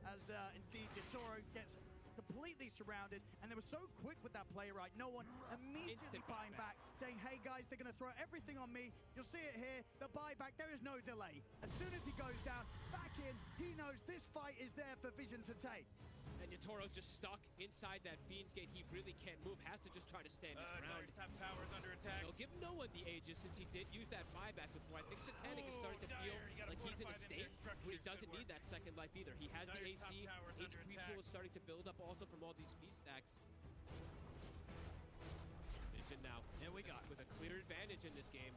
as indeed Yatoro gets completely surrounded, and they were so quick with that play, right? No one immediately buying back, saying, hey guys, they're gonna throw everything on me. You'll see it here, the buyback, there is no delay. As soon as he goes down, back in, he knows this fight is there for Vision to take. And Yatoro's just stuck inside that Fiend's Gate. He really can't move, has to just try to stand his ground. Top tower's under attack. He'll give no one the Aegis since he did use that buyback before. I think Satanic is starting to feel like he's in a state where he doesn't need that second life either. He has the AC, HP pool is starting to build up also from all these speed stacks. Vision now. Here we go. With a clear advantage in this game.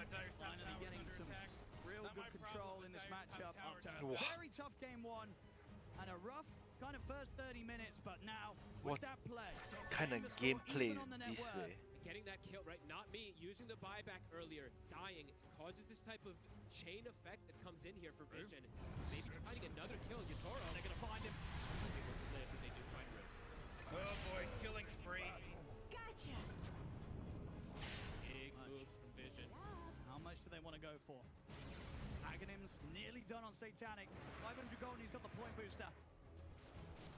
Dire's top Finally tower's getting under some attack. real good control in this matchup after a very tough game 1 and a rough kind of first 30 minutes, but now with that play, kind of gameplay is this way? Getting that kill, right? Not me. Using the buyback earlier, dying, causes this type of chain effect that comes in here for Vision. Maybe finding another kill. Yatoro, they're going to find him. Able to live if they do find Rip. Oh boy, killing spree. Gotcha. Big moves from Vision. How much do they want to go for? Aghanim's nearly done on Satanic. 500 gold, and he's got the point booster.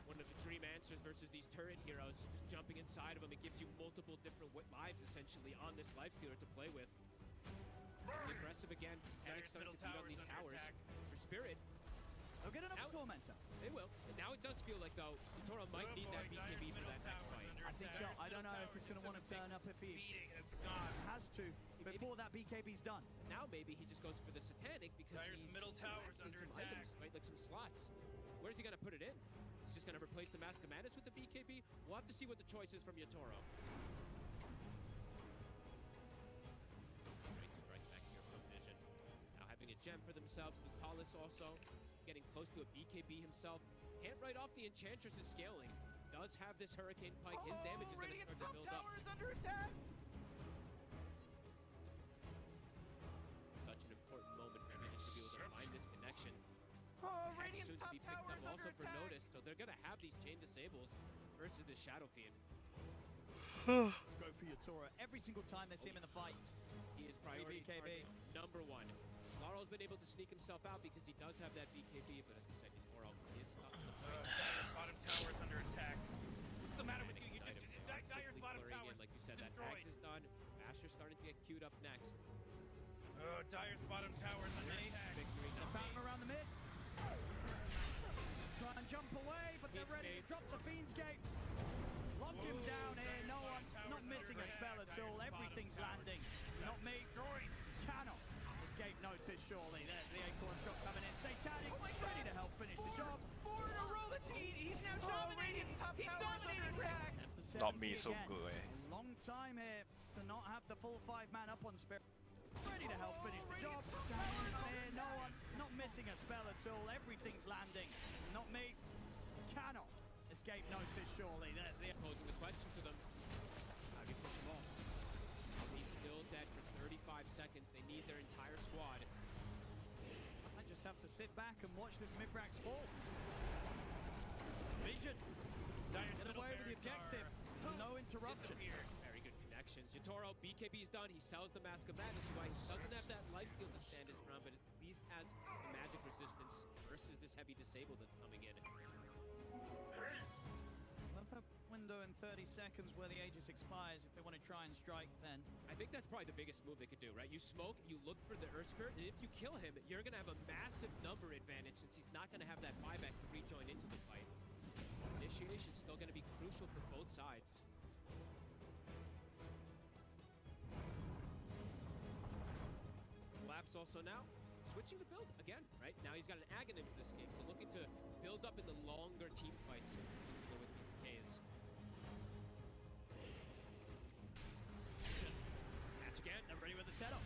one of the dream answers versus these turret heroes. Just jumping inside of them, it gives you multiple different lives essentially on this life stealer to play with. Getting aggressive again. Panic starting to beat on these towers. For Spirit, they'll get another Tormentor. They will. And now it does feel like, though, Toro might need that BKB for that next fight. I think so. I don't know if he's going to want to turn up if he has to before that BKB's done. Now maybe he just goes for the Satanic because he's middle towers under some attack. items, right? Like some slots. Where's he going to put it in? He's just going to replace the Mask of Madness with the BKB? We'll have to see what the choice is from Yatoro. Right back here from Vision. Now having a gem for themselves. Lucalis also getting close to a BKB himself. Can't write off the Enchantress is scaling. Does have this Hurricane Pike. His damage is going to start to build up. Is under attack. Such an important moment for Vision to be able to find this connection. Oh, Radiant's soon to top be picked tower up is also under for attack. Notice, so they're going to have these chain disables versus the Shadow Fiend. Go for Yatoro every single time they see him in the fight. He is priority BKB. target #1. Laro's been able to sneak himself out because he does have that BKB, but as we said, Yatoro is stuck in the fight. Bottom tower is under attack. What's the matter with you? You just Dyer's bottom tower is like you said, destroyed. that Axe is done. Asher's starting to get queued up next. Dyer's bottom tower is under attack. Victory. Found him around the mid. Try and jump away, but they're ready to drop the Fiend's Gate. Lock him down here. No one, not missing a spell at all. Everything's landing. Not me. Cannot escape notice, surely. There's the Acorn shot coming in. Satanic, ready to help finish the job. 4 in a row. He's now dominating. He's dominating attack. Not me so Again. good. Long time here to not have the full 5-man up on Spirit. Ready to help finish the job. Here, no one, not missing a spell at all. Everything's landing. Not me. Cannot escape notice, surely. There's the Posing the question to them. How do you push him off? He's still dead for 35 seconds. They need their entire squad. I just have to sit back and watch this mid-brax fall. Vision. Get away with the objective. No interruption. Very good connections. Yatoro, BKB is done. He sells the Mask of Madness away. He doesn't have that lifesteal to stand his ground, but at least has the magic resistance versus this heavy disable that's coming in. Love that window in 30 seconds where the Aegis expires if they want to try and strike then. I think that's probably the biggest move they could do, right? You smoke, you look for the Earth Spirit, and if you kill him, you're going to have a massive number advantage since he's not going to have that buyback to rejoin into the fight. Initiation's still going to be crucial for both sides. Collapse also now switching the build again, right? Now he's got an Aghanim to this game, so looking to build up in the longer team fights with these decays. Catch again, they're ready with the setup.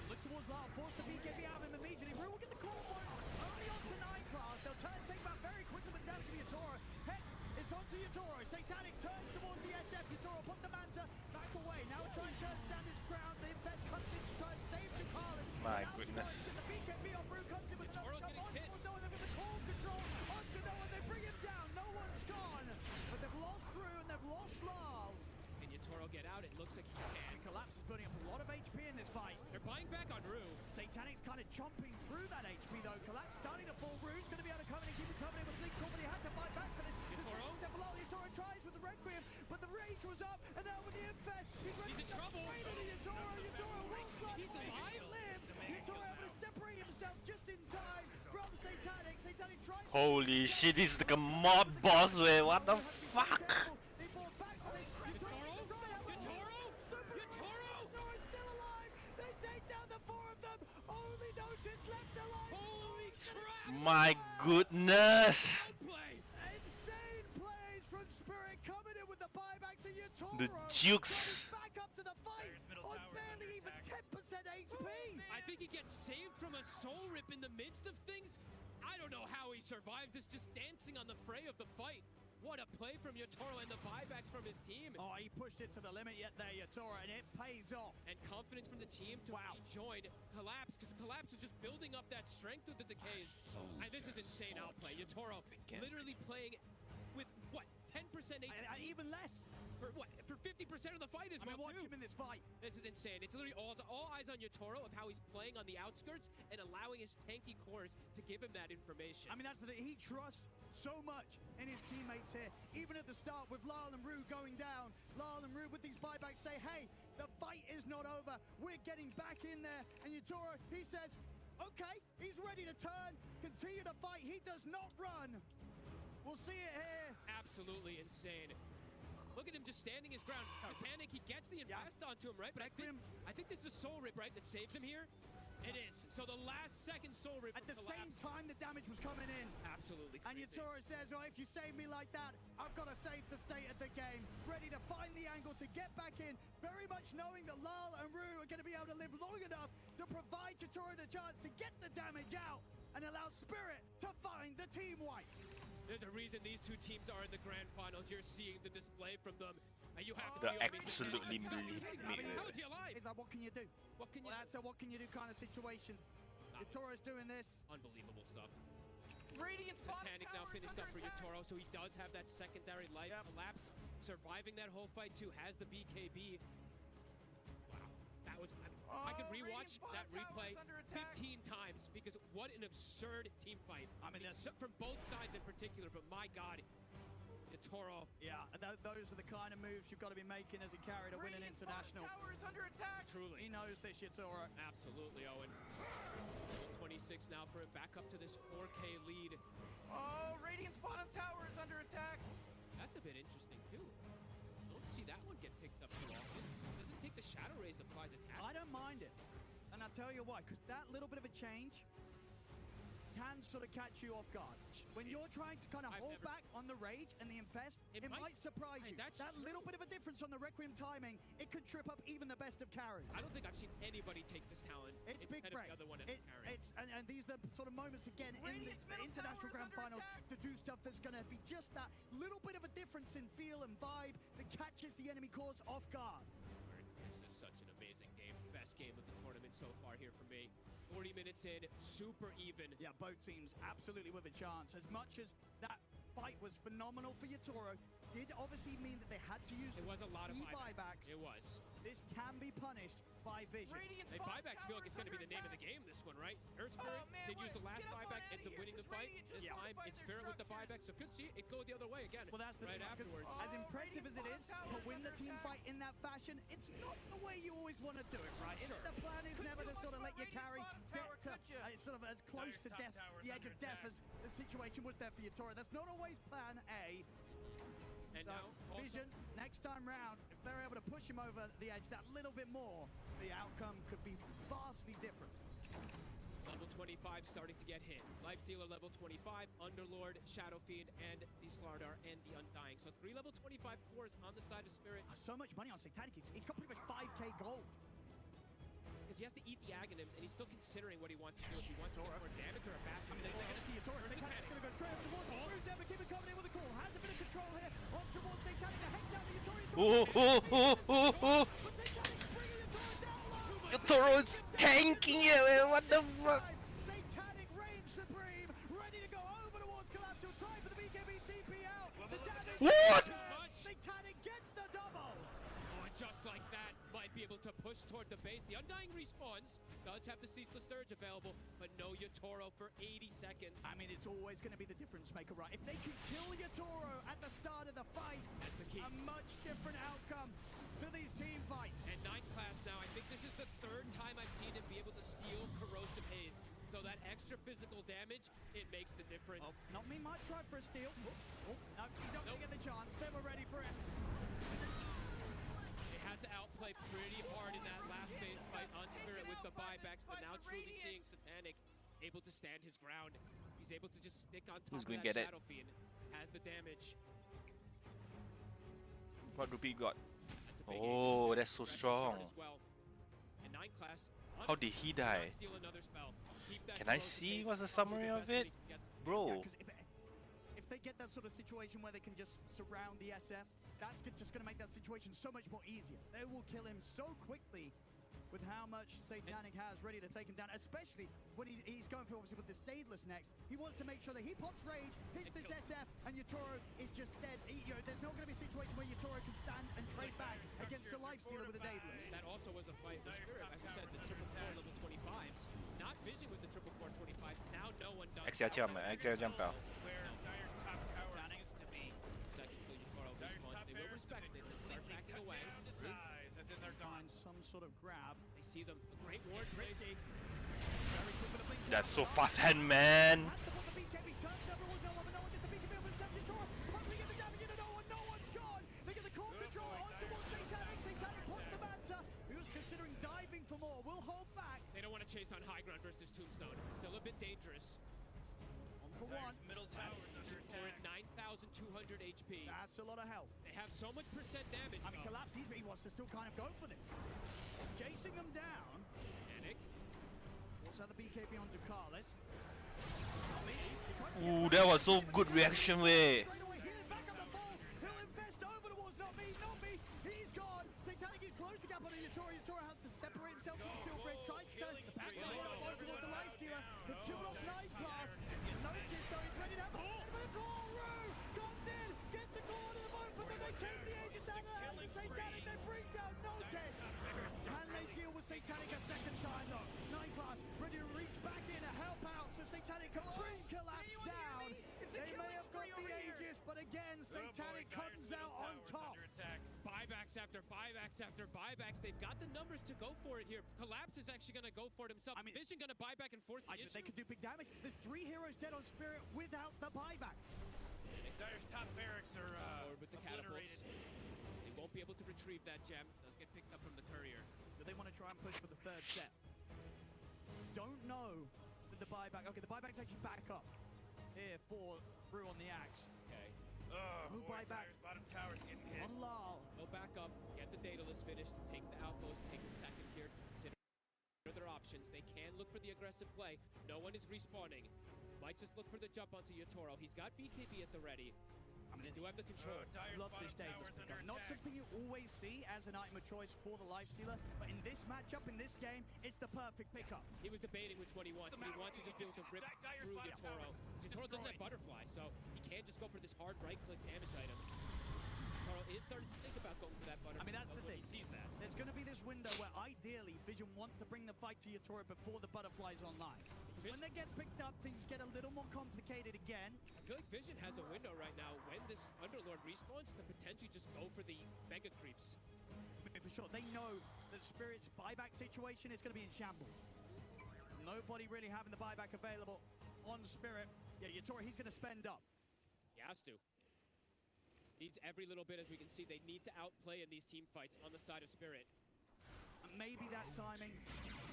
Look towards Lau, force the BKB out of him immediately. Rue will get the call for it. Only on to 9 class. They'll turn and take him out very quickly with the damage to Yatoro. Hex, it's on to Yatoro. Satanic turns towards the SF. Yatoro put the Manta back away. Now try and turn stand his ground. The Infest comes in to try and save the Carlos. My goodness. The BKB on Rue comes in with another come on. No one, they've got the call control onto no one. They bring him down. No one's gone. But they've lost Rue and they've lost Lau. Can Yatoro get out? It looks like he can. Collapse is burning up a lot of HP in this fight. They're buying back on Rue. Satanic's kind of chomping through that HP though. Collapse starting to fall. Rue's going to be able to come in and keep it coming in with the League Company. Had to fight back for this. Yatoro? Yatoro tries with the Requiem, but the rage was up, and now with the Infest, he's in trouble. Yatoro will slot. He's alive. Yatoro able to separate himself just in time from Satanic. Satanic tries. Holy shit, this is like a mob boss way. What the fuck? They fall back for this. Yatoro's still alive. They take down the 4 of them. Only Notice left alive. Holy crap! My goodness! Insane plays from Spirit coming in with the buybacks of Yatoro. The jukes. Back up to the fight on barely even 10% HP. I think he gets saved from a soul rip in the midst of things. I don't know how he survives this, just dancing on the fray of the fight. What a play from Yatoro and the buybacks from his team. Oh, he pushed it to the limit yet there, Yatoro, and it pays off. And confidence from the team to rejoin Collapse, because Collapse was just building up that strength with the decays. And this is insane outplay. Yatoro literally playing with, what, 10% HP. Even less. For what? For 50% of the fight as well, watch him in this fight. This is insane. It's literally all eyes on Yatoro of how he's playing on the outskirts and allowing his tanky cores to give him that information. I mean, that's the thing. He trusts so much in his teammates here. Even at the start with Lyle and Rue going down, Lyle and Rue with these buybacks say, hey, the fight is not over. We're getting back in there. And Yatoro, he says, okay, he's ready to turn, continue to fight. He does not run. We'll see it here. Absolutely insane. Look at him just standing his ground. Satanic, he gets the infest onto him, right? But I think this is Soul Rip, right, that saved him here? It is. So the last second Soul Rip at the same time the damage was coming in. Absolutely crazy. And Yatoro says, well, if you save me like that, I've got to save the state of the game. Ready to find the angle to get back in, very much knowing that Lal and Rue are going to be able to live long enough to provide Yatoro the chance to get the damage out and allow Spirit to find the team wipe. There's a reason these two teams are in the grand finals. You're seeing the display from them. And you have to They're absolutely bleeding. How is he alive? It's like, what can you do? What can you do? That's a what can you do kind of situation. Yatoro's doing this. Unbelievable stuff. Radiant's Satanic now finished up for Yatoro, so he does have that secondary life collapse. Surviving that whole fight too, has the BKB. Wow, that was... I could rewatch that replay 15 times because what an absurd team fight. I mean, from both sides in particular, but my God, Yatoro. Yeah, those are the kind of moves you've got to be making as a carry to win an international. Tower is under attack. Truly. He knows this, Yatoro. Absolutely, Owen. 26 now for him, back up to this 4K lead. Oh, Radiant's bottom tower is under attack. That's a bit interesting, too. Don't see that one get picked up too often. Doesn't take the Shadow Rays applies attack. I don't mind it. And I'll tell you why, because that little bit of a change can sort of catch you off guard. When you're trying to kind of hold back on the rage and the infest, it might surprise you. That little bit of a difference on the Requiem timing, it could trip up even the best of carries. I don't think I've seen anybody take this talent. It's big break. The other one as a carry. And these are the sort of moments again in the international grand finals to do stuff that's going to be just that little bit of a difference in feel and vibe that catches the enemy cores off guard. This is such an amazing game. Best game of the tournament so far here for me. 40 minutes in, super even. Yeah, both teams absolutely with a chance. As much as that fight was phenomenal for Yatoro, did obviously mean that they had to use a lot of buybacks. It was. This can be punished by vision. Hey, buybacks feel like it's going to be the name of the game, this one, right? Earth Spirit did use the last buyback, ends up winning the fight. This time, it's Spirit with the buyback, so could see it go the other way again. Well, that's the right thing, afterwards. As impressive as it is to win the team fight in that fashion, it's not the way you always want to do it, right? Sure. The plan is never to sort of let your carry get to sort of as close to death, the edge of death as the situation was there for Yatoro. That's not always plan A. And so now, Vision, next time round, if they're able to push him over the edge that little bit more, the outcome could be vastly different. Level 25 starting to get hit. Lifestealer level 25, Underlord, Shadow Fiend, and the Slardar and the Undying. So 3 level 25 cores on the side of Spirit. So much money on Satanic. He's got pretty much 5k gold. Because he has to eat the Aghanims, and he's still considering what he wants to do. If he wants to get more damage or a bastion. I mean, they're going to see Yatoro. They're going to go straight over the wall. Rue's ever keeping coming in with a call. Has a bit of control here. On towards Satanic. The head's out. The Yatoro is tanking it, man. What the fuck? Satanic reigns supreme. Ready to go over towards Collapse. He'll try for the BKB TP out. The damage. What? Satanic gets the double. Oh, and just like that, might be able to push toward the base. The Undying respawns, does have the Ceaseless Surge available, but no Yatoro for 80 seconds. I mean, it's always going to be the difference maker, right? If they can kill Yatoro at the start of the fight, that's the key. A much different outcome to these team fights. And 9 class now, I think this is the 3rd time I've seen him be able to steal Corrosive Haze. So that extra physical damage, it makes the difference. Oh, not me might try for a steal. Oh, no, he's not going to get the chance. They were ready for it. They had to outplay pretty hard in that last phase fight on Spirit with the buybacks, but now truly seeing Satanic able to stand his ground. He's able to just stick on top of that Shadow Fiend. Has the damage. What rupee got? Oh, that's so strong. Well. And 9 class. How did he die? Can I see what's the summary of it? Bro. If they get that sort of situation where they can just surround the SF, that's just going to make that situation so much more easier. They will kill him so quickly with how much Satanic has ready to take him down, especially when he's going for, obviously, with this Daedalus next. He wants to make sure that he pops Rage, hits this SF, and Yatoro is just dead. There's not going to be a situation where Yatoro can stand and trade back against a Lifestealer with a Daedalus. That also was a fight for Spirit. As I said, the triple 4 level 25s. Not Vision with the triple 4 25s. Now no one does. X 要 jump 啊 ，X 要 jump 啊。 Where Dire top tower used to be. Seconds till Yatoro respawns. They will respect it. They start backing away. As in they're gone. Find some sort of grab. They see them. A great ward place. That's so fast hand, man. Considering diving for more, will hold back. They don't want to chase on high ground versus this Tombstone. Still a bit dangerous. One for one. Middle tower for 9,200 HP. That's a lot of health. They have so much percent damage. I mean, Collapse, he wants to still kind of go for this. Chasing them down. Panic. Also the BKB on Ducalis. Ooh, that was so good reaction way. He'll invest over towards not me. He's gone. Satanic is close to gap on Yatoro. Yatoro has to separate himself from the Steel Bridge. Tries to run towards the Lifestealer. They've killed off 9 class. Notice though, he's ready to have the Guru comes in, gets the claw to the both of them. They take the Aegis out of the hands of Satanic. They bring down Notice. Can they deal with Satanic a second time though? 9 class ready to reach back in to help out so Satanic can bring Collapse down. They may have got the Aegis, but again, Satanic comes out on top. Buybacks after buybacks after buybacks. They've got the numbers to go for it here. Collapse is actually going to go for it himself. I mean, Vision going to buy back and force the issue. They could do big damage. There's 3 heroes dead on Spirit without the buyback. Dire's top barracks are with the catapults. They won't be able to retrieve that gem. It does get picked up from the courier. Do they want to try and push for the 3rd set? Don't know with the buyback. Okay, the buyback's actually back up here for Brew on the Axe. Okay. Who buyback? Bottom tower's getting hit. On Lal. Go back up, get the Daedalus finished, take the outpost, take a second here to consider their options. They can look for the aggressive play. No one is respawning. Might just look for the jump onto Yatoro. He's got BKB at the ready. I mean, they do have the control. Love this Daedalus pickup. Not something you always see as an item of choice for the Lifestealer, but in this matchup, in this game, it's the perfect pickup. He was debating which one he wants, but he wants to just be able to rip through Yatoro. Yatoro doesn't have Butterfly, so he can't just go for this hard right-click damage item. Yatoro is starting to think about going for that Butterfly. I mean, that's the thing. He sees that. There's going to be this window where ideally Vision want to bring the fight to Yatoro before the Butterfly's online. When that gets picked up, things get a little more complicated again. I feel like Vision has a window right now when this Underlord respawns to potentially just go for the Mega Creeps. I mean, for sure, they know that Spirit's buyback situation is going to be in shambles. Nobody really having the buyback available on Spirit. Yeah, Yatoro, he's going to spend up. He has to. Needs every little bit, as we can see. They need to outplay in these team fights on the side of Spirit. And maybe that timing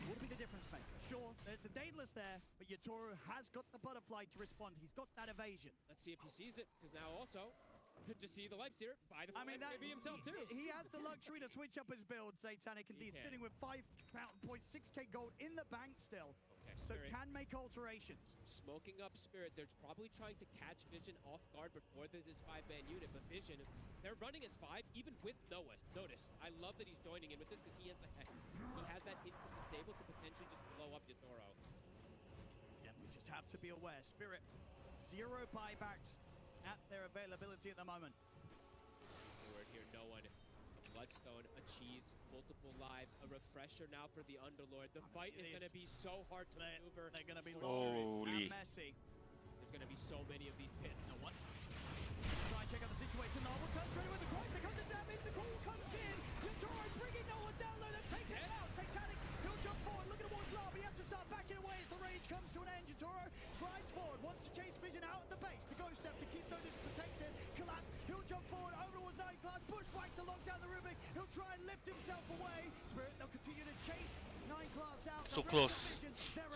will be the difference maker. Sure, there's the Daedalus there, but Yatoro has got the Butterfly to respond. He's got that evasion. Let's see if he sees it, because now also, good to see the Lifestealer buy the maybe himself too. He has the luxury to switch up his build, Satanic, indeed, sitting with 5.6k gold in the bank still. Okay, so Spirit can make alterations. Smoking up Spirit. They're probably trying to catch Vision off guard before this 5-man unit, but Vision, they're running as 5, even with Noah. Notice, I love that he's joining in with this because he has the heck. He has that instant disable to potentially just blow up Yatoro. Yeah, we just have to be aware. Spirit, 0 buybacks at their availability at the moment. Word here, no one. A Bloodstone, a cheese, multiple lives, a refresher now for the Underlord. The fight is going to be so hard to maneuver. They're going to be long and messy. There's going to be so many of these pits. Now what? Try and check out the situation. Noah turns ready with the cross. There comes the damage. The call comes in. Yatoro bringing Noah down low. They're taking it out. Satanic, he'll jump forward. Looking towards Lal, but he has to start backing away as the rage comes to an end. Yatoro strides forward. Wants to chase Vision out at the base. The Ghost Step to keep Notice protected. Collapse. He'll jump forward over towards 9 class. Bushwhack to lock down the Rubik. He'll try and lift himself away. Spirit, they'll continue to chase 9 class out. So close.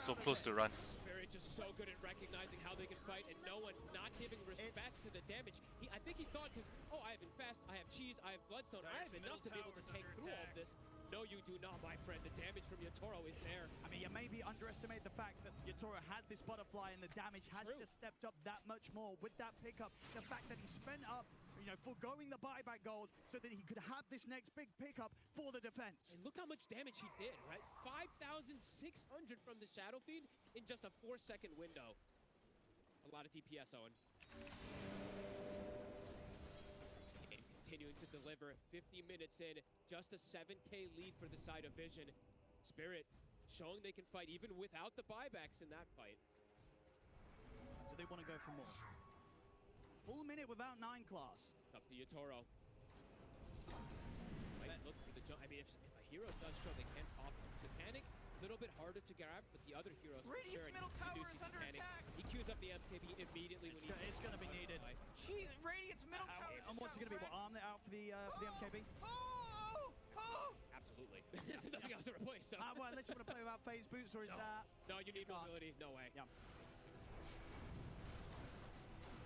So close to run. Spirit just so good at recognizing how they can fight, and no one not giving respect to the damage. I think he thought, because, oh, I have Infest, I have Cheese, I have Bloodstone, I have enough to be able to take through all of this. No, you do not, my friend. The damage from Yatoro is there. I mean, you maybe underestimate the fact that Yatoro has this butterfly and the damage has just stepped up that much more with that pickup. The fact that he spent up, you know, foregoing the buyback gold so that he could have this next big pickup for the defense. And look how much damage he did, right? 5,600 from the Shadow Fiend in just a 4-second window. A lot of DPS, Owen. And continuing to deliver 50 minutes in, just a 7K lead for the side of Vision. Spirit showing they can fight even without the buybacks in that fight. Do they want to go for more? Full minute without 9 class. Up to Yatoro. Might look for the jump. I mean, if a hero does show, they can pop them. Satanic, a little bit harder to grab, but the other heroes for sure. Middle tower is under Satanic. attack. He queues up the MKB immediately when It's going to be needed. Jeez, Radiant's middle tower. And what's it going to be? What, arm out for the MKB? Absolutely. Nothing else to replace. So. Well, unless you want to play without phase boots, or is that? No, you need mobility. No way. Yeah.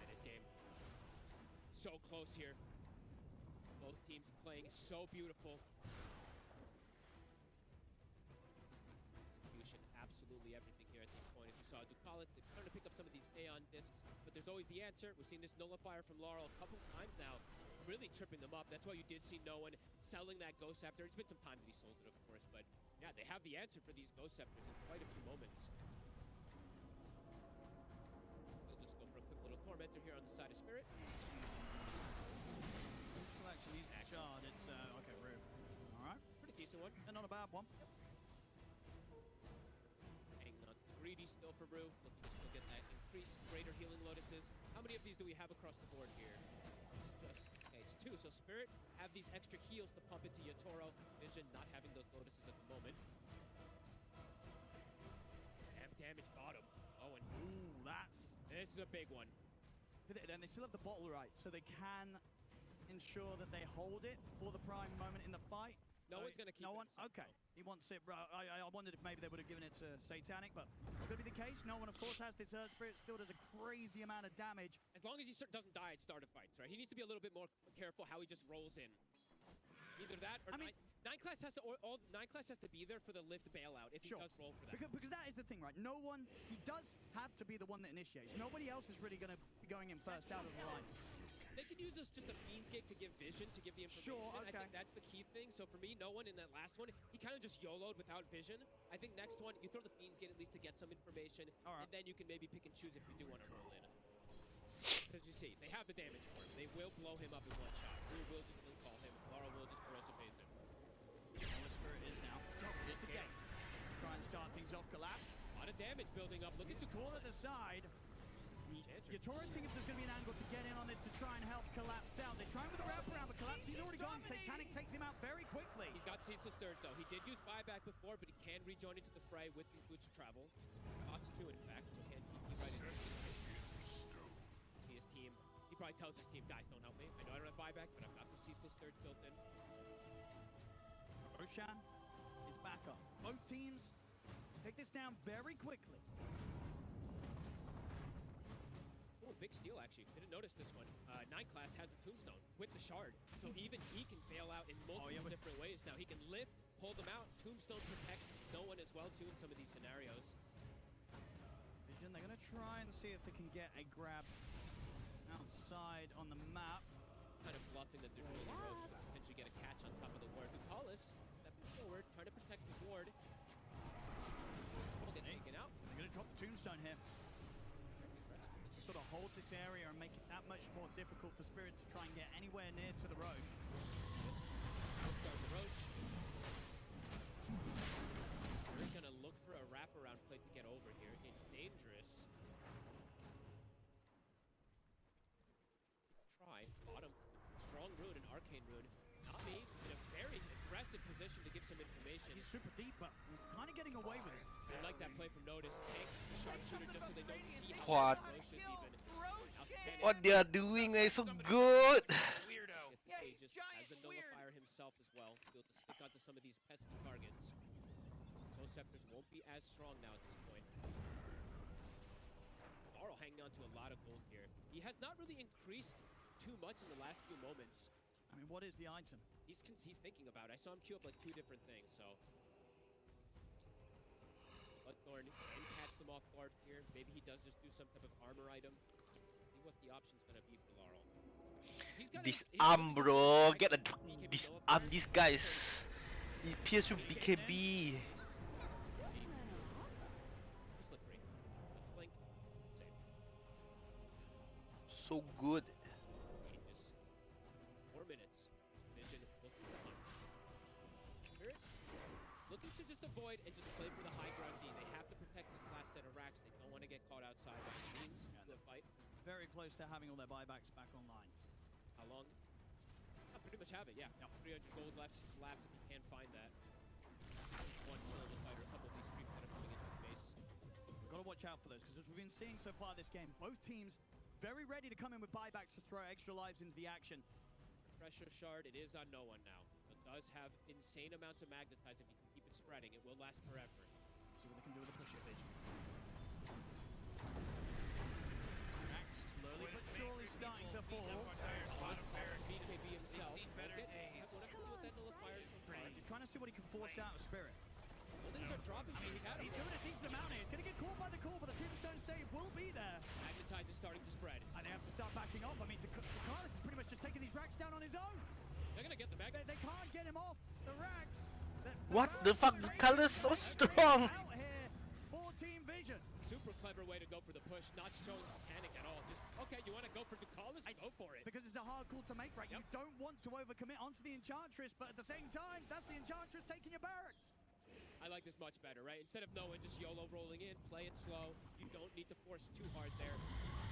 In this game, so close here. Both teams playing so beautiful. Execution, absolutely everything here at this point. As you saw, Ducalis, they're trying to pick up some of these Aeon discs, but there's always the answer. We've seen this nullifier from Laurel a couple times now, really tripping them up. That's why you did see no one selling that Ghost Scepter. It's been some time that he sold it, of course, but yeah, they have the answer for these Ghost Scepters in quite a few moments. We'll just go for a quick little Tormentor here on the side of Spirit. Selection needs a shard. It's, okay, rude. All right. Pretty decent one. And not a bad one. Hanging on to the greedy still for Rue. Looking to still get that increased greater healing lotuses. How many of these do we have across the board here? Okay, it's 2. So Spirit have these extra heals to pump into Yatoro. Vision not having those lotuses at the moment. Amp damage bottom. Oh, and ooh, this is a big one. Then they still have the bottle right, so they can ensure that they hold it for the prime moment in the fight. No one's going to keep it. No one? Okay. He wants it. I wondered if maybe they would have given it to Satanic, but it's going to be the case. No one, of course, has this Earth Spirit. Still does a crazy amount of damage. As long as he doesn't die at start of fights, right? He needs to be a little bit more careful how he just rolls in. Either that or 9 class has to, all 9 class has to be there for the lift bailout if he does roll for that. Because that is the thing, right? No one, he does have to be the one that initiates. Nobody else is really going to be going in first out of the line. They can use this just a Fiend's Gate to give vision, to give the information. Sure, okay. I think that's the key thing. So for me, no one in that last one, he kind of just YOLO'd without vision. I think next one, you throw the Fiend's Gate at least to get some information, and then you can maybe pick and choose if you do want to roll in. Because you see, they have the damage for him. They will blow him up in one shot. Rue will just call him. Laura will just corrosive phase him. The Spirit is now. Here's the gate. Try and start things off. Collapse. A lot of damage building up. Look at the call at the side. Yatoro seeing if there's going to be an angle to get in on this to try and help Collapse out. They're trying with the wraparound, but Collapse, he's already gone. Satanic takes him out very quickly. He's got Ceaseless Thirds, though. He did use buyback before, but he can rejoin into the fray with these boots of travel. Odds 2, in fact, so can keep right in. See his team. He probably tells his team, guys, don't help me. I know I don't have buyback, but I've got the Ceaseless Thirds built in. Roshan is back up. Both teams take this down very quickly. Oh, big steal, actually. Didn't notice this one. 9 class has the Tombstone with the Shard, so even he can bail out in multiple different ways. Now, he can lift, pull them out, Tombstone protect no one as well, too, in some of these scenarios. Vision, they're going to try and see if they can get a grab outside on the map. Kind of bluffing that they're doing Roche to potentially get a catch on top of the ward. Ducalis stepping forward, trying to protect the ward. Will get taken out. They're going to drop the Tombstone here. To sort of hold this area and make it that much more difficult for Spirit to try and get anywhere near to the Roche. Outside the Roche. They're going to look for a wraparound play to get over here. It's dangerous. Try. Bottom. Strong rune and arcane rune. Not me. In a very aggressive position to give some information. He's super deep, but he's kind of getting away with it. I like that play from Notice. Tanks the sharpshooter just so they don't see how What? Roche is even. What they are doing is so good. Weirdo. Yeah, he's giant has the nullifier himself as well. To be able to stick onto some of these pesky targets. Those scepters won't be as strong now at this point. Laurel hanging on to a lot of gold here. He has not really increased too much in the last few moments. I mean, what is the item? He's thinking about it. I saw him queue up like 2 different things, so. Bloodthorn can catch them off guard here. Maybe he does just do some type of armor item. See what the option's gonna be for Laurel. Disarm, bro. Get a disarm these guys. He appears to BKB. Slippery. Blink. Save. So good. 4 minutes. Vision looking to hunt. Spirit looking to just avoid and just play for the high ground D. They have to protect this last set of racks. They don't want to get caught outside, which means the fight. Very close to having all their buybacks back online. How long? I pretty much have it, yeah. Yep. 300 gold left to collapse if you can find that. One kill in the fight or a couple of these creeps that are coming into the base. We've got to watch out for those, because as we've been seeing so far this game, both teams very ready to come in with buybacks to throw extra lives into the action. Pressure shard, it is on no one now. It does have insane amounts of magnetize. If you can keep it spreading, it will last forever. See what they can do with the push vision. Slowly but surely starting to fall. BKB himself. Won't have to deal with that nullifier. He's trying to see what he can force out of Spirit. Buildings are dropping. He's doing a decent amount here. He's going to get caught by the call, but the tombstone save will be there. Magnetize is starting to spread. And they have to start backing off. I mean, Carlos is pretty much just taking these racks down on his own. They're going to get the Magnetize. They can't get him off the racks. What the fuck? The color's so strong. Out here for Team Vision. Super clever way to go for the push, not showing Satanic at all. Just, okay, you want to go for Ducalis? Go for it. Because it's a hard call to make, right? Yep. You don't want to overcommit onto the Enchantress, but at the same time, that's the Enchantress taking your barracks. I like this much better, right? Instead of no one just YOLO rolling in, play it slow. You don't need to force too hard there.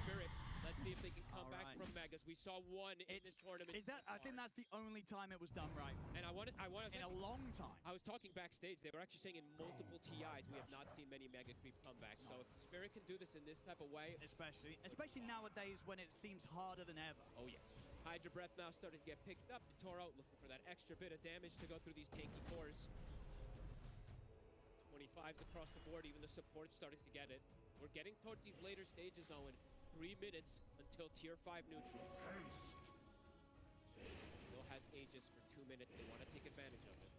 Spirit, let's see if they can come back from Megas. We saw one in this tournament. I think that's the only time it was done right. And I wanted in a long time. I was talking backstage. They were actually saying in multiple TIs we have not seen many Mega Creep comebacks. So if Spirit can do this in this type of way, especially nowadays when it seems harder than ever. Oh yeah. Hydra Breath now starting to get picked up. The Toro looking for that extra bit of damage to go through these tanky cores. 25s across the board, even the support's starting to get it. We're getting towards these later stages, Owen. 3 minutes until tier 5 neutrals. Still has Aegis for 2 minutes. They want to take advantage of it.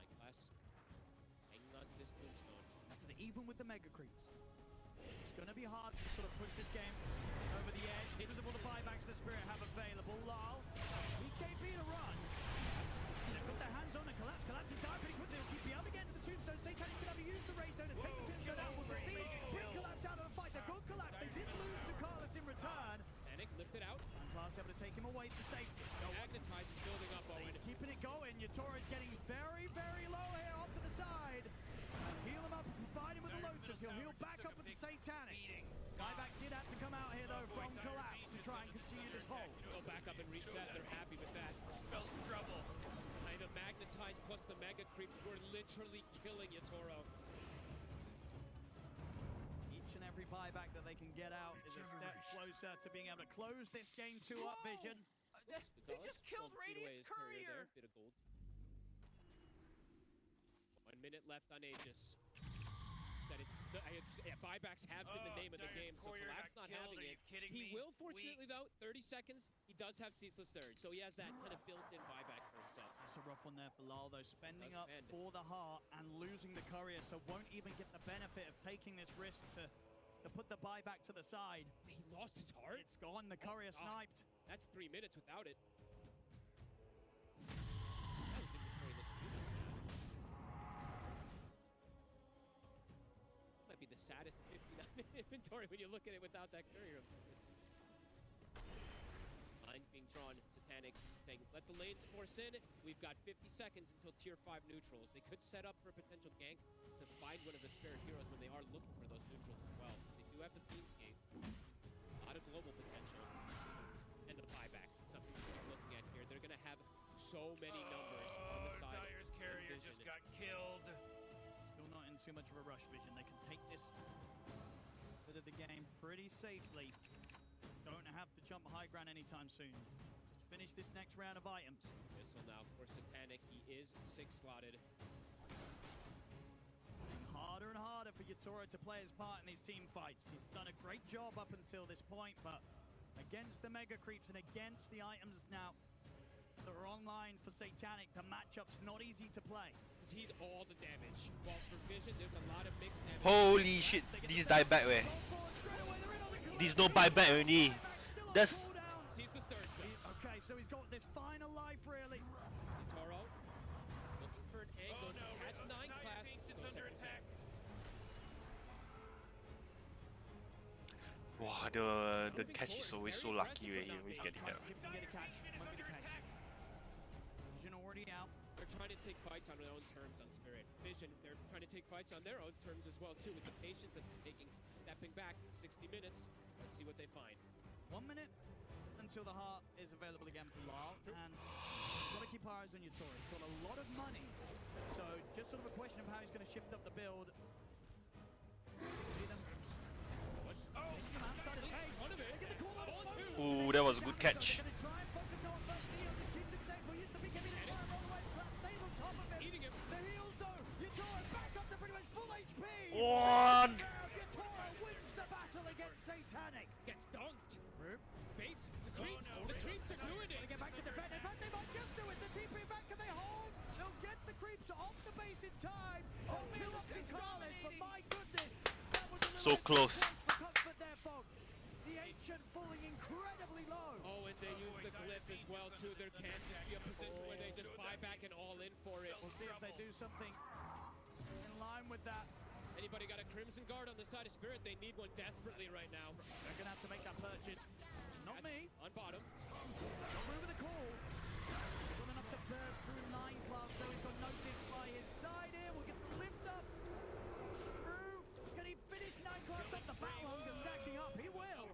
Night class hanging on to this tombstone. That's it, even with the Mega Creeps. It's going to be hard to sort of push this game over the edge because of all the buybacks the Spirit have available. Lal, BKB to run. They've got their hands on and collapse. Collapse is down pretty quickly. They'll keep beyond again to the tombstone. Satanic can have used the raise zone and take the tombstone out. Will succeed. Bring collapse out of the fight. They've got collapse. They did lose to Carlos in return. Panic lifted out. And Class able to take him away to safety. Magnetize is building up, Owen. He's keeping it going. Yatoro's getting very, very low here off to the side. Heal him up and provide him with the Lotus. He'll heal back up with the Satanic. Buyback did have to come out here though from collapse to try and continue this hold. Go back up and reset. They're happy with that. Spells trouble. Kind of magnetized plus the Mega Creeps were literally killing Yatoro. Each and every buyback that they can get out is a step closer to being able to close this game 2 up, Vision. They just killed Radiant's courier. Bit of gold. 1 minute left on Aegis. Buybacks have been the name of the game, so Collapse not having it. He will, fortunately, though, 30 seconds, he does have Ceaseless Third, so he has that kind of built-in buyback for himself. That's a rough one there for Lal, though, spending up for the heart and losing the courier, so won't even get the benefit of taking this risk to put the buyback to the side. He lost his heart? It's gone, the courier sniped. That's 3 minutes without it. Might be the saddest 59-minute inventory when you look at it without that courier. Lines being drawn. Satanic saying, let the lanes force in. We've got 50 seconds until tier 5 neutrals. They could set up for a potential gank to find one of the Spirit heroes when they are looking for those neutrals as well. So they do have the Beamscape. A lot of global potential. And the buybacks. It's something to keep looking at here. They're going to have so many numbers on the side. Dyer's carrier just got killed. Still not in too much of a rush, Vision. They can take this bit of the game pretty safely. Don't have to jump high ground anytime soon. Just finish this next round of items. Missile now, of course, Satanic. He is 6 slotted. Playing harder and harder for Yatoro to play his part in these team fights. He's done a great job up until this point, but against the Mega Creeps and against the items now that are online for Satanic, the matchup's not easy to play. He's all the damage. While for Vision, there's a lot of mixed damage. Holy shit, this die back where? There's no buyback already. That's... Sees the stern. Okay, so he's got this final life, really. Toro looking for an angle to catch 9 class. It's under attack. Wow, the catch is always so lucky where he always getting that. Vision already out. They're trying to take fights on their own terms on Spirit. Vision, they're trying to take fights on their own terms as well too, with the patience that they're taking, stepping back 60 minutes. Let's see what they find. 1 minute until the heart is available again for Lyle, and you've got to keep our eyes on Yatoro. He's got a lot of money, so just sort of a question of how he's going to shift up the build. See them. Ooh, that was a good catch. One. Wins the battle against Satanic. Gets dunked. Base, the creeps are doing it. Get back to defend. In fact, they might just do it. The TP back, can they hold? They'll get the creeps off the base in time. They'll kill off the Carlos, but my goodness, that was a little So close. comfort there, folks. The Ancient falling incredibly low. Oh, and they use the glyph as well too. There can just be a position where they just buy back and all in for it. We'll see if they do something in line with that. Anybody got a Crimson Guard on the side of Spirit? They need one desperately right now. They're gonna have to make that purchase. Not me. On bottom. Over the call. Got enough to burst through 9 class, though he's got noticed by his side here. We'll get the lift up. Through. Can he finish 9 class up? The battle hunger stacking up. He will.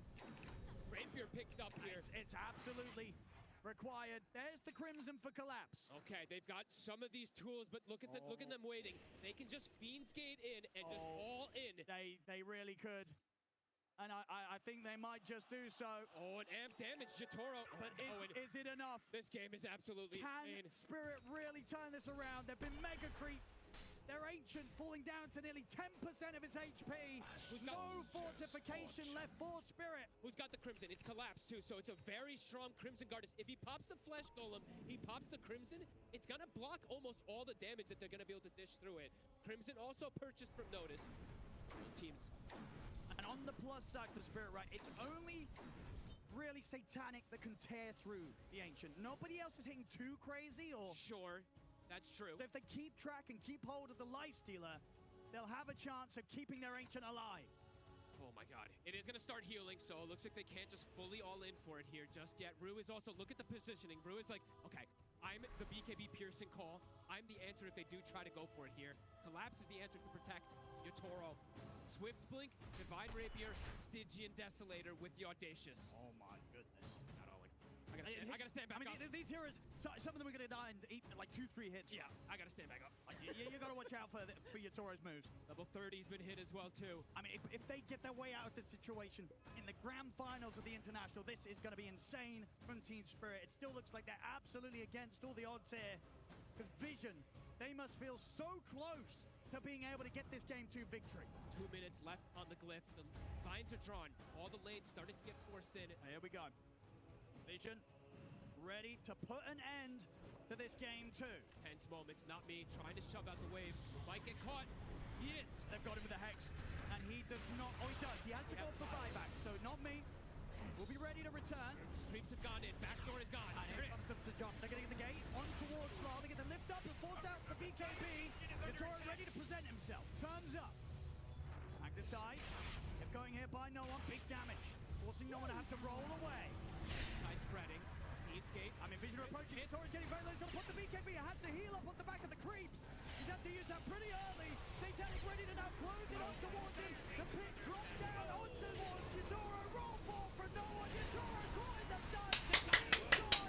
Rapier picked up here. It's absolutely required. There's the Crimson for collapse. Okay, they've got some of these tools, but look at them waiting. They can just fiend skate in and just all in. They really could. And I think they might just do so. Oh, and amp damage, Jatoro. But is it enough? This game is absolutely insane. Can Spirit really turn this around? They've been mega creep. They're Ancient falling down to nearly 10% of its HP. No fortification left for Spirit. Who's got the Crimson? It's collapsed too, so it's a very strong Crimson Guard. If he pops the Flesh Golem, he pops the Crimson, it's gonna block almost all the damage that they're gonna be able to dish through it. Crimson also purchased from Notice. Teams. And on the plus side for Spirit, right, it's only really Satanic that can tear through the Ancient. Nobody else is hitting too crazy or... Sure. That's true. So if they keep track and keep hold of the Life Stealer, they'll have a chance of keeping their Ancient alive. Oh my god. It is going to start healing, so it looks like they can't just fully all in for it here just yet. Rue is also, look at the positioning. Rue is like, okay, I'm the BKB piercing call. I'm the answer if they do try to go for it here. Collapse is the answer to protect Yatoro. Swift Blink, Divine Rapier, Stygian Desolator with the Audacious. Oh my goodness. Not all in. I gotta stand back up. These heroes, some of them are gonna die in like 2-3 hits. Yeah, I gotta stand back up. You gotta watch out for Yatoro's moves. Level 30's been hit as well too. I mean, if they get their way out of this situation in the grand finals of the International, this is gonna be insane from Team Spirit. It still looks like they're absolutely against all the odds here. Because Vision, they must feel so close to being able to get this game to victory. 2 minutes left on the glyph. The lines are drawn. All the lanes starting to get forced in. Here we go. Vision ready to put an end to this game too. Tense moments, not me, trying to shove out the waves. Might get caught. He is. They've got him with the Hex, and he does not, oh he does, he has to go for buyback, so not me. We'll be ready to return. Creeps have gone in, back door is gone. And here comes the jump. They're getting the gate, on towards Slaw, they get the lift up and force out the BKB. Yatoro ready to present himself, turns up. Magnetize, kept going here by no one, big damage. Forcing no one to have to roll away. Nice spreading. Skate. I mean, Vision approaching. Yatoro's getting very low. He's going to put the BKB. Has to heal up on the back of the creeps. He's had to use that pretty early. Satanic ready to now close it on towards him. The pit drops down on towards Yatoro. Roll ball for no one. Yatoro caught in the dust.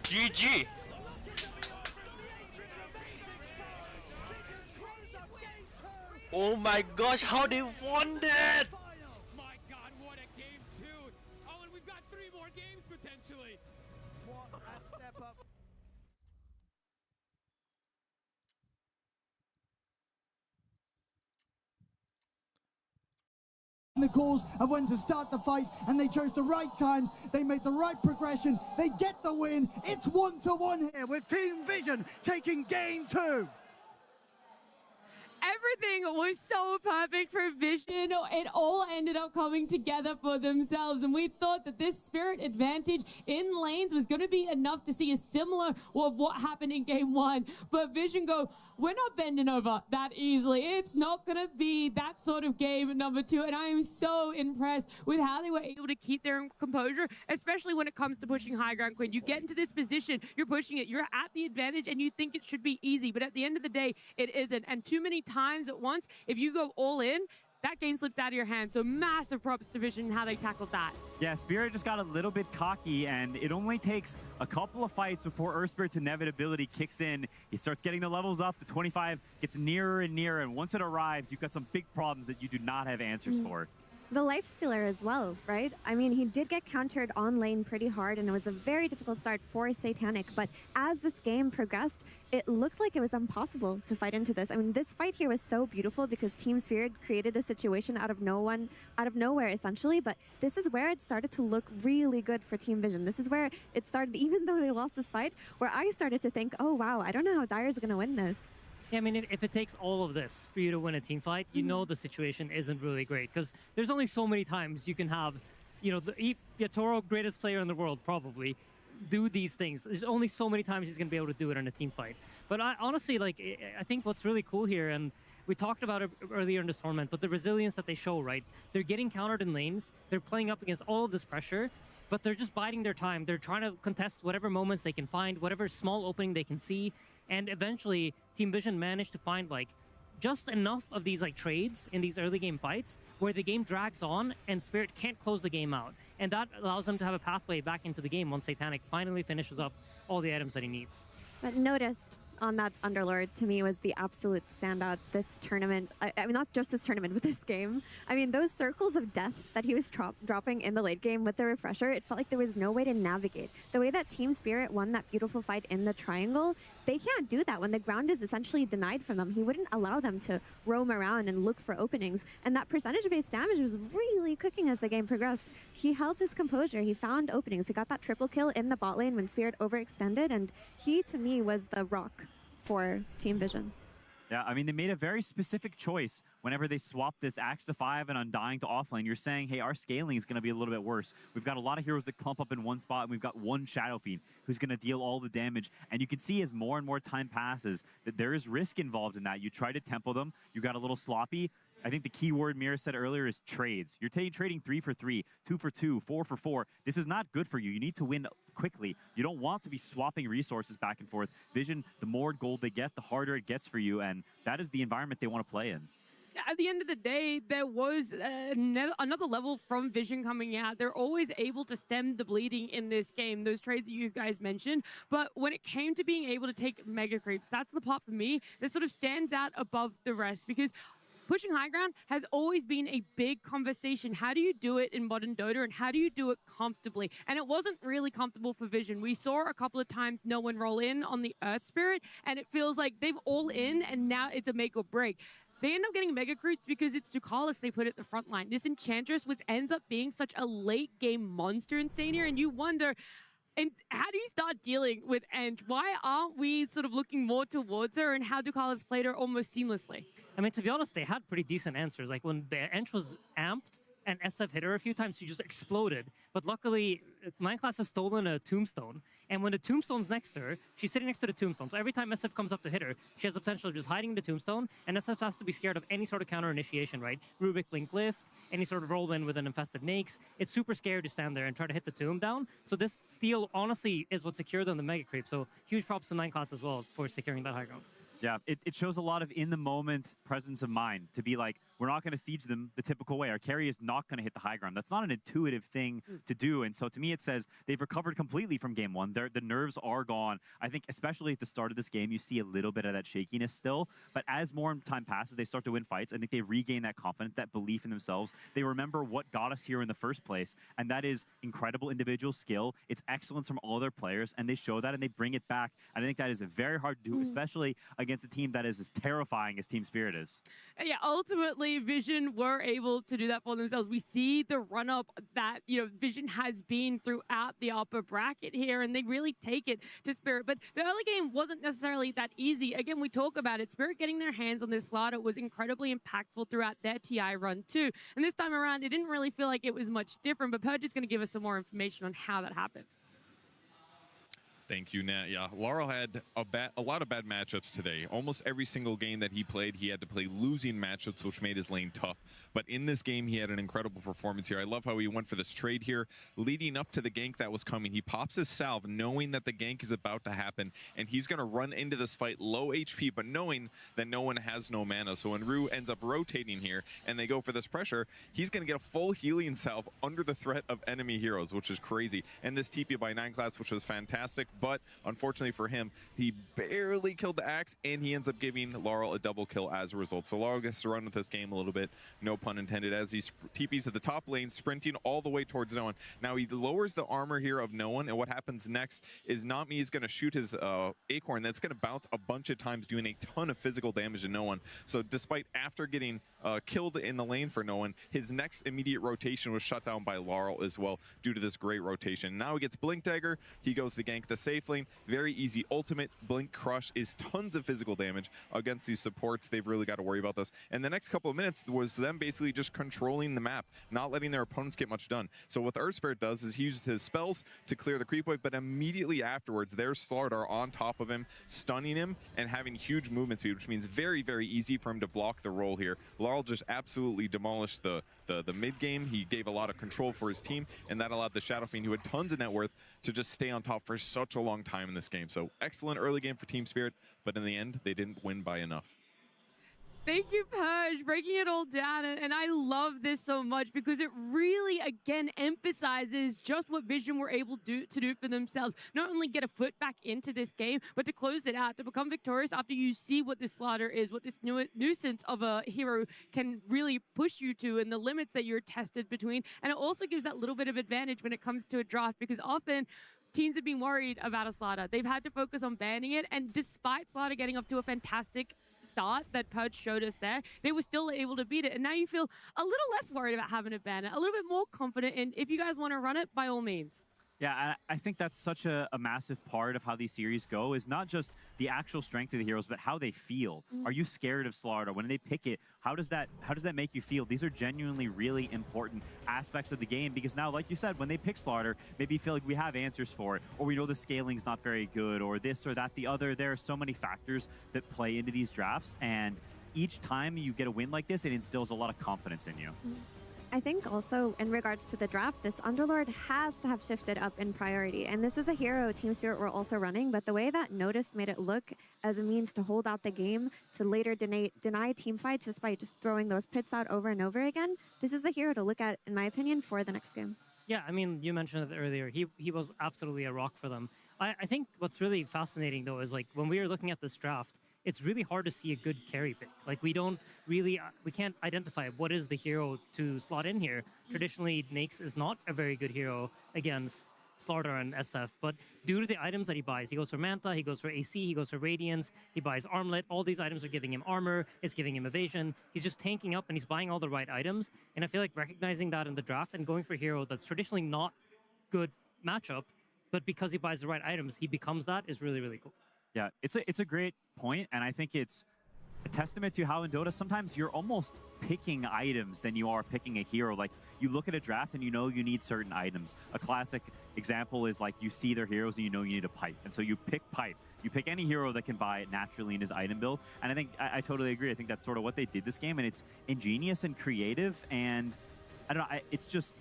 GG. Looking to be over. The Ancient remains exposed. Vision close up game 2. Oh my gosh, how they won that! My god, what a game 2. Oh, and we've got 3 more games potentially. What a step up. the calls of when to start the fight, and they chose the right times. They made the right progression. They get the win. It's 1-1 here with Team Vision taking game 2. Everything was so perfect for Vision. It all ended up coming together for themselves, and we thought that this Spirit advantage in lanes was going to be enough to see a similar of what happened in game 1. But Vision go, we're not bending over that easily. It's not going to be that sort of game number 2, and I am so impressed with how they were able to keep their composure, especially when it comes to pushing high ground, Quinn. You get into this position, you're pushing it, you're at the advantage, and you think it should be easy, but at the end of the day, it isn't. And too many times at once, if you go all in, that game slips out of your hands. So massive props to Vision and how they tackled that. Yeah, Spirit just got a little bit cocky, and it only takes a couple of fights before Earthspirit's inevitability kicks in. He starts getting the levels up. The 25 gets nearer and nearer, and once it arrives, you've got some big problems that you do not have answers for. The Lifestealer as well, right? I mean, he did get countered on lane pretty hard, and it was a very difficult start for Satanic, but as this game progressed, it looked like it was impossible to fight into this. I mean, this fight here was so beautiful because Team Spirit created a situation out of nowhere, essentially, but this is where it started to look really good for Team Vision. This is where it started, even though they lost this fight, where I started to think, oh wow, I don't know how Dire's gonna win this. Yeah, I mean, if it takes all of this for you to win a team fight, you know the situation isn't really great because there's only so many times you can have, you know, the Toro, greatest player in the world, probably, do these things. There's only so many times he's going to be able to do it in a team fight. But I honestly, like, I think what's really cool here, and we talked about it earlier in this tournament, but the resilience that they show, right? They're getting countered in lanes. They're playing up against all of this pressure, but they're just biding their time. They're trying to contest whatever moments they can find, whatever small opening they can see. And eventually, Team Vision managed to find, like, just enough of these, like, trades in these early game fights where the game drags on and Spirit can't close the game out. And that allows them to have a pathway back into the game once Satanic finally finishes up all the items that he needs. But noticed on that Underlord, to me, was the absolute standout this tournament. I mean, not just this tournament, but this game. I mean, those circles of death that he was dropping in the late game with the refresher, it felt like there was no way to navigate. The way that Team Spirit won that beautiful fight in the triangle, they can't do that when the ground is essentially denied from them. He wouldn't allow them to roam around and look for openings. And that percentage-based damage was really cooking as the game progressed. He held his composure. He found openings. He got that triple kill in the bot lane when Spirit overextended. And he, to me, was the rock for Team Vision. Yeah, I mean, they made a very specific choice whenever they swapped this Axe to 5 and Undying to offlane. You're saying, hey, our scaling is going to be a little bit worse. We've got a lot of heroes that clump up in one spot, and we've got one Shadow Fiend who's going to deal all the damage. And you can see as more and more time passes that there is risk involved in that. You try to tempo them. You got a little sloppy. I think the key word Mira said earlier is trades. You're trading 3 for 3, 2 for 2, 4 for 4. This is not good for you. You need to win quickly. You don't want to be swapping resources back and forth. Vision, the more gold they get, the harder it gets for you, and that is the environment they want to play in. At the end of the day, there was another level from Vision coming out. They're always able to stem the bleeding in this game, those trades that you guys mentioned. But when it came to being able to take mega creeps, that's the part for me that sort of stands out above the rest, because pushing high ground has always been a big conversation. How do you do it in modern Dota, and how do you do it comfortably? And it wasn't really comfortable for Vision. We saw a couple of times no one roll in on the Earth Spirit, and it feels like they've all in, and now it's a make or break. They end up getting mega creeps because it's Ducalis they put at the front line. This Enchantress, which ends up being such a late game monster in Sania, and you wonder, and how do you start dealing with Ench? Why aren't we sort of looking more towards her, and how Ducalis played her almost seamlessly? I mean, to be honest, they had pretty decent answers. Like when the Ench was amped and SF hit her a few times, she just exploded. But luckily, Nineclass has stolen a tombstone. And when the tombstone's next to her, she's sitting next to the tombstone. So every time SF comes up to hit her, she has the potential of just hiding in the tombstone. And SF has to be scared of any sort of counter initiation, right? Rubik, Blink, Lift, any sort of roll in with an infested Nakes. It's super scary to stand there and try to hit the tomb down. So this steal, honestly, is what secured them the Mega Creep. So huge props to Nineclass as well for securing that high ground. Yeah, it shows a lot of in-the-moment presence of mind to be like, we're not going to siege them the typical way. Our carry is not going to hit the high ground. That's not an intuitive thing to do. And so to me, it says they've recovered completely from game one. The nerves are gone. I think especially at the start of this game, you see a little bit of that shakiness still. But as more time passes, they start to win fights. I think they regain that confidence, that belief in themselves. They remember what got us here in the first place. And that is incredible individual skill. It's excellence from all their players. And they show that and they bring it back. And I think that is very hard to do, especially against a team that is as terrifying as Team Spirit is. Yeah, ultimately, ultimately Vision were able to do that for themselves. We see the run up that, Vision has been throughout the upper bracket here, and they really take it to Spirit. But the early game wasn't necessarily that easy. Again, we talk about it. Spirit getting their hands on this slaughter was incredibly impactful throughout their TI run too. And this time around, it didn't really feel like it was much different, but Purge is going to give us some more information on how that happened. Thank you, Nat. Yeah, Laurel had a lot of bad matchups today. Almost every single game that he played, he had to play losing matchups, which made his lane tough. But in this game, he had an incredible performance here. I love how he went for this trade here, leading up to the gank that was coming. He pops his salve, knowing that the gank is about to happen, and he's going to run into this fight low HP, but knowing that no one has no mana. So when Rue ends up rotating here, and they go for this pressure, he's going to get a full healing salve under the threat of enemy heroes, which is crazy. And this TP by 9 class, which was fantastic. But unfortunately for him, he barely killed the Axe, and he ends up giving Laurel a double kill as a result. So Laurel gets to run with this game a little bit, no pun intended, as he TPs at the top lane, sprinting all the way towards no one. Now he lowers the armor here of no one, and what happens next is Nami is going to shoot his Acorn that's going to bounce a bunch of times, doing a ton of physical damage to no one. So despite after getting killed in the lane for no one, his next immediate rotation was shut down by Laurel as well due to this great rotation. Now he gets Blink Dagger, he goes to gank the safe lane. Very easy ultimate. Blink Crush is tons of physical damage against these supports. They've really got to worry about this. And the next couple of minutes was them basically just controlling the map, not letting their opponents get much done. So what Earth Spirit does is he uses his spells to clear the creep wave, but immediately afterwards, there's Slardar on top of him, stunning him and having huge movement speed, which means very, very easy for him to block the roll here. Laurel just absolutely demolished the mid game. He gave a lot of control for his team, and that allowed the Shadow Fiend, who had tons of net worth, to just stay on top for such a long time in this game. So excellent early game for Team Spirit, but in the end, they didn't win by enough. Thank you, Purge, breaking it all down. And I love this so much because it really, again, emphasizes just what Vision were able to do for themselves. Not only get a foot back into this game, but to close it out, to become victorious after you see what this slaughter is, what this nuisance of a hero can really push you to, and the limits that you're tested between. And it also gives that little bit of advantage when it comes to a draft, because often teams have been worried about a slaughter. They've had to focus on banning it, and despite slaughter getting off to a fantastic start that Purge showed us there, they were still able to beat it. And now you feel a little less worried about having to ban it, a little bit more confident, and if you guys want to run it, by all means. Yeah, I think that's such a massive part of how these series go, is not just the actual strength of the heroes, but how they feel. Are you scared of Slaughter? When they pick it, how does that make you feel? These are genuinely really important aspects of the game, because now, like you said, when they pick Slaughter, maybe you feel like we have answers for it, or we know the scaling's not very good, or this or that, the other. There are so many factors that play into these drafts, and each time you get a win like this, it instills a lot of confidence in you. I think also in regards to the draft, this Underlord has to have shifted up in priority. And this is a hero Team Spirit were also running, but the way that Notice made it look as a means to hold out the game, to later deny team fights just by just throwing those pits out over and over again, this is the hero to look at, in my opinion, for the next game. Yeah, I mean, you mentioned it earlier. He was absolutely a rock for them. I think what's really fascinating, though, is like when we were looking at this draft, it's really hard to see a good carry pick. Like we can't identify what is the hero to slot in here. Traditionally, Naix is not a very good hero against Slaughter and SF, but due to the items that he buys, he goes for Manta, he goes for AC, he goes for Radiance, he buys Armlet. All these items are giving him armor, it's giving him evasion. He's just tanking up and he's buying all the right items. And I feel like recognizing that in the draft and going for a hero that's traditionally not good matchup, but because he buys the right items, he becomes that, is really, really cool. Yeah, it's a great point, and I think it's a testament to how in Dota sometimes you're almost picking items than you are picking a hero. Like, you look at a draft and you know you need certain items. A classic example is like you see their heroes and you know you need a pipe, and so you pick pipe. You pick any hero that can buy it naturally in his item build, and I think I totally agree. I think that's sort of what they did this game, and it's ingenious and creative, and I don't know, it's just...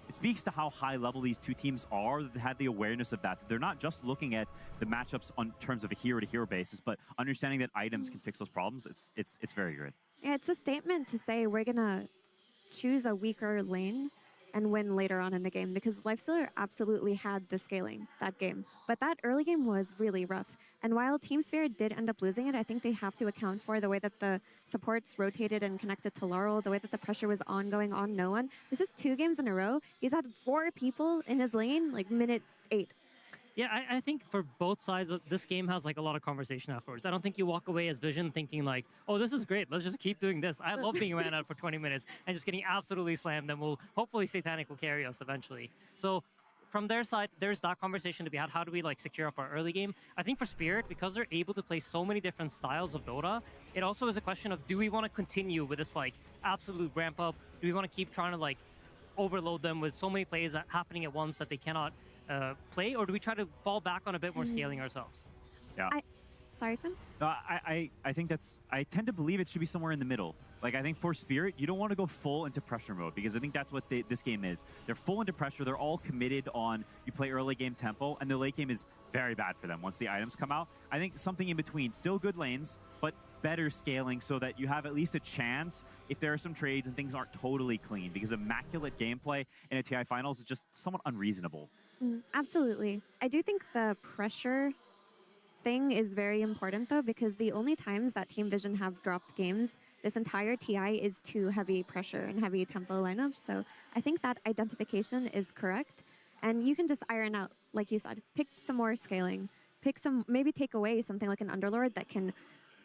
It speaks to how high level these two teams are, that they had the awareness of that. They're not just looking at the matchups on terms of a hero-to-hero basis, but understanding that items can fix those problems. It's very good. Yeah, it's a statement to say we're going to choose a weaker lane and win later on in the game, because Lifestealer absolutely had the scaling that game. But that early game was really rough. And while Team Spirit did end up losing it, I think they have to account for the way that the supports rotated and connected to Laurel, the way that the pressure was ongoing on no one. This is 2 games in a row. He's had 4 people in his lane, like minute 8. Yeah, I think for both sides, this game has like a lot of conversation afterwards. I don't think you walk away as Vision thinking like, oh, this is great. Let's just keep doing this. I love being ran out for 20 minutes and just getting absolutely slammed. And we'll hopefully Satanic will carry us eventually. So from their side, there's that conversation to be had. How do we like secure up our early game? I think for Spirit, because they're able to play so many different styles of Dota, it also is a question of, do we want to continue with this like absolute ramp up? Do we want to keep trying to like overload them with so many plays happening at once that they cannot play, or do we try to fall back on a bit more scaling ourselves? Yeah. Sorry, Quinn? No, I think I tend to believe it should be somewhere in the middle. Like, I think for Spirit, you don't want to go full into pressure mode, because I think that's what this game is. They're full into pressure. They're all committed on, you play early game tempo, and the late game is very bad for them once the items come out. I think something in between, still good lanes, but better scaling so that you have at least a chance if there are some trades and things aren't totally clean, because immaculate gameplay in a TI finals is just somewhat unreasonable. Absolutely. I do think the pressure thing is very important, though, because the only times that Team Vision have dropped games this entire TI is to heavy pressure and heavy tempo lineups. So I think that identification is correct. And you can just iron out, like you said, pick some more scaling, maybe take away something like an Underlord that can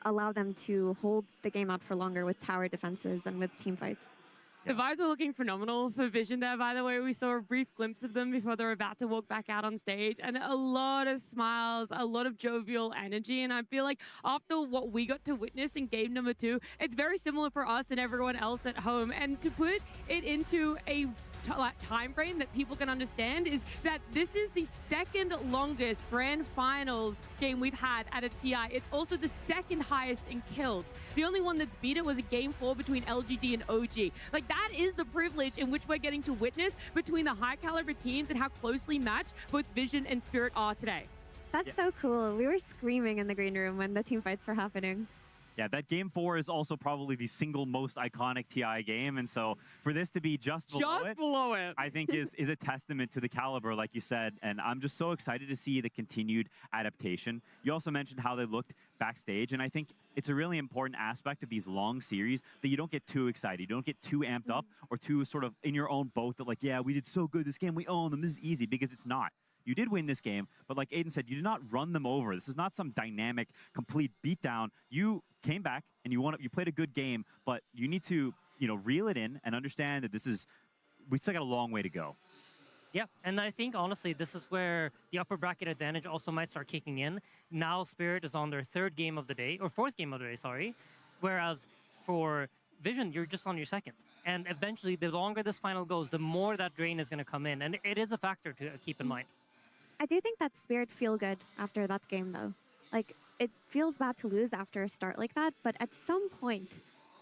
allow them to hold the game out for longer with tower defenses and with team fights. The vibes were looking phenomenal for Vision there, by the way. We saw a brief glimpse of them before they were about to walk back out on stage, and a lot of smiles, a lot of jovial energy. And I feel like after what we got to witness in game number 2, it's very similar for us and everyone else at home. And to put it into a time frame that people can understand is that this is the second longest grand finals game we've had at a TI. It's also the second highest in kills. The only one that's beat it was a game 4 between LGD and OG. Like, that is the privilege in which we're getting to witness between the high caliber teams and how closely matched both Vision and Spirit are today. That's so cool. We were screaming in the green room when the team fights were happening. Yeah, that game 4 is also probably the single most iconic TI game, and so for this to be just below it, I think is a testament to the caliber, like you said, and I'm just so excited to see the continued adaptation. You also mentioned how they looked backstage, and I think it's a really important aspect of these long series that you don't get too excited, you don't get too amped up or too sort of in your own boat that like, yeah, we did so good this game, we own them, this is easy, because it's not. You did win this game, but like Aiden said, you did not run them over. This is not some dynamic, complete beatdown. You came back and you played a good game, but you need to, reel it in and understand that we still got a long way to go. Yeah, and I think, honestly, this is where the upper bracket advantage also might start kicking in. Now Spirit is on their 3rd game of the day, or 4th game of the day, sorry. Whereas for Vision, you're just on your 2nd. And eventually, the longer this final goes, the more that drain is going to come in. And it is a factor to keep in mind. I do think that Spirit feel good after that game, though. Like, it feels bad to lose after a start like that, but at some point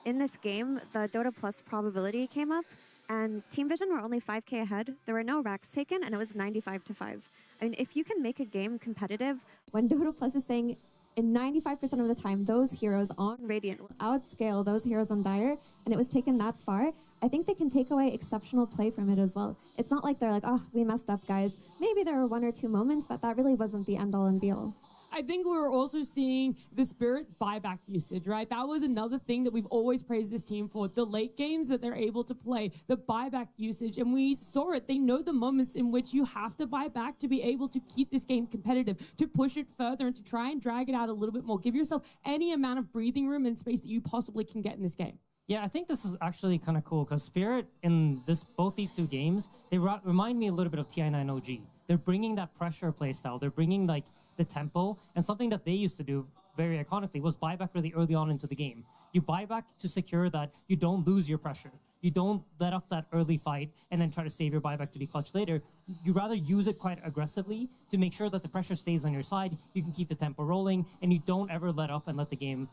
in this game, the Dota Plus probability came up, and Team Vision were only 5k ahead. There were no racks taken, and it was 95-5. I mean, if you can make a game competitive, when Dota Plus is saying in 95% of the time, those heroes on Radiant will outscale those heroes on Dire, and it was taken that far, I think they can take away exceptional play from it as well. It's not like they're like, oh, we messed up, guys. Maybe there were 1 or 2 moments, but that really wasn't the end-all and be-all. I think we were also seeing the Spirit buyback usage, right? That was another thing that we've always praised this team for. The late games that they're able to play, the buyback usage, and we saw it. They know the moments in which you have to buy back to be able to keep this game competitive, to push it further, and to try and drag it out a little bit more. Give yourself any amount of breathing room and space that you possibly can get in this game. Yeah, I think this is actually kind of cool because Spirit in both these 2 games, they remind me a little bit of TI9 OG. They're bringing that pressure playstyle. They're bringing like the tempo, and something that they used to do very iconically was buy back really early on into the game. You buy back to secure that you don't lose your pressure. You don't let up that early fight and then try to save your buyback to be clutch later. You rather use it quite aggressively to make sure that the pressure stays on your side. You can keep the tempo rolling, and you don't ever let up and let the game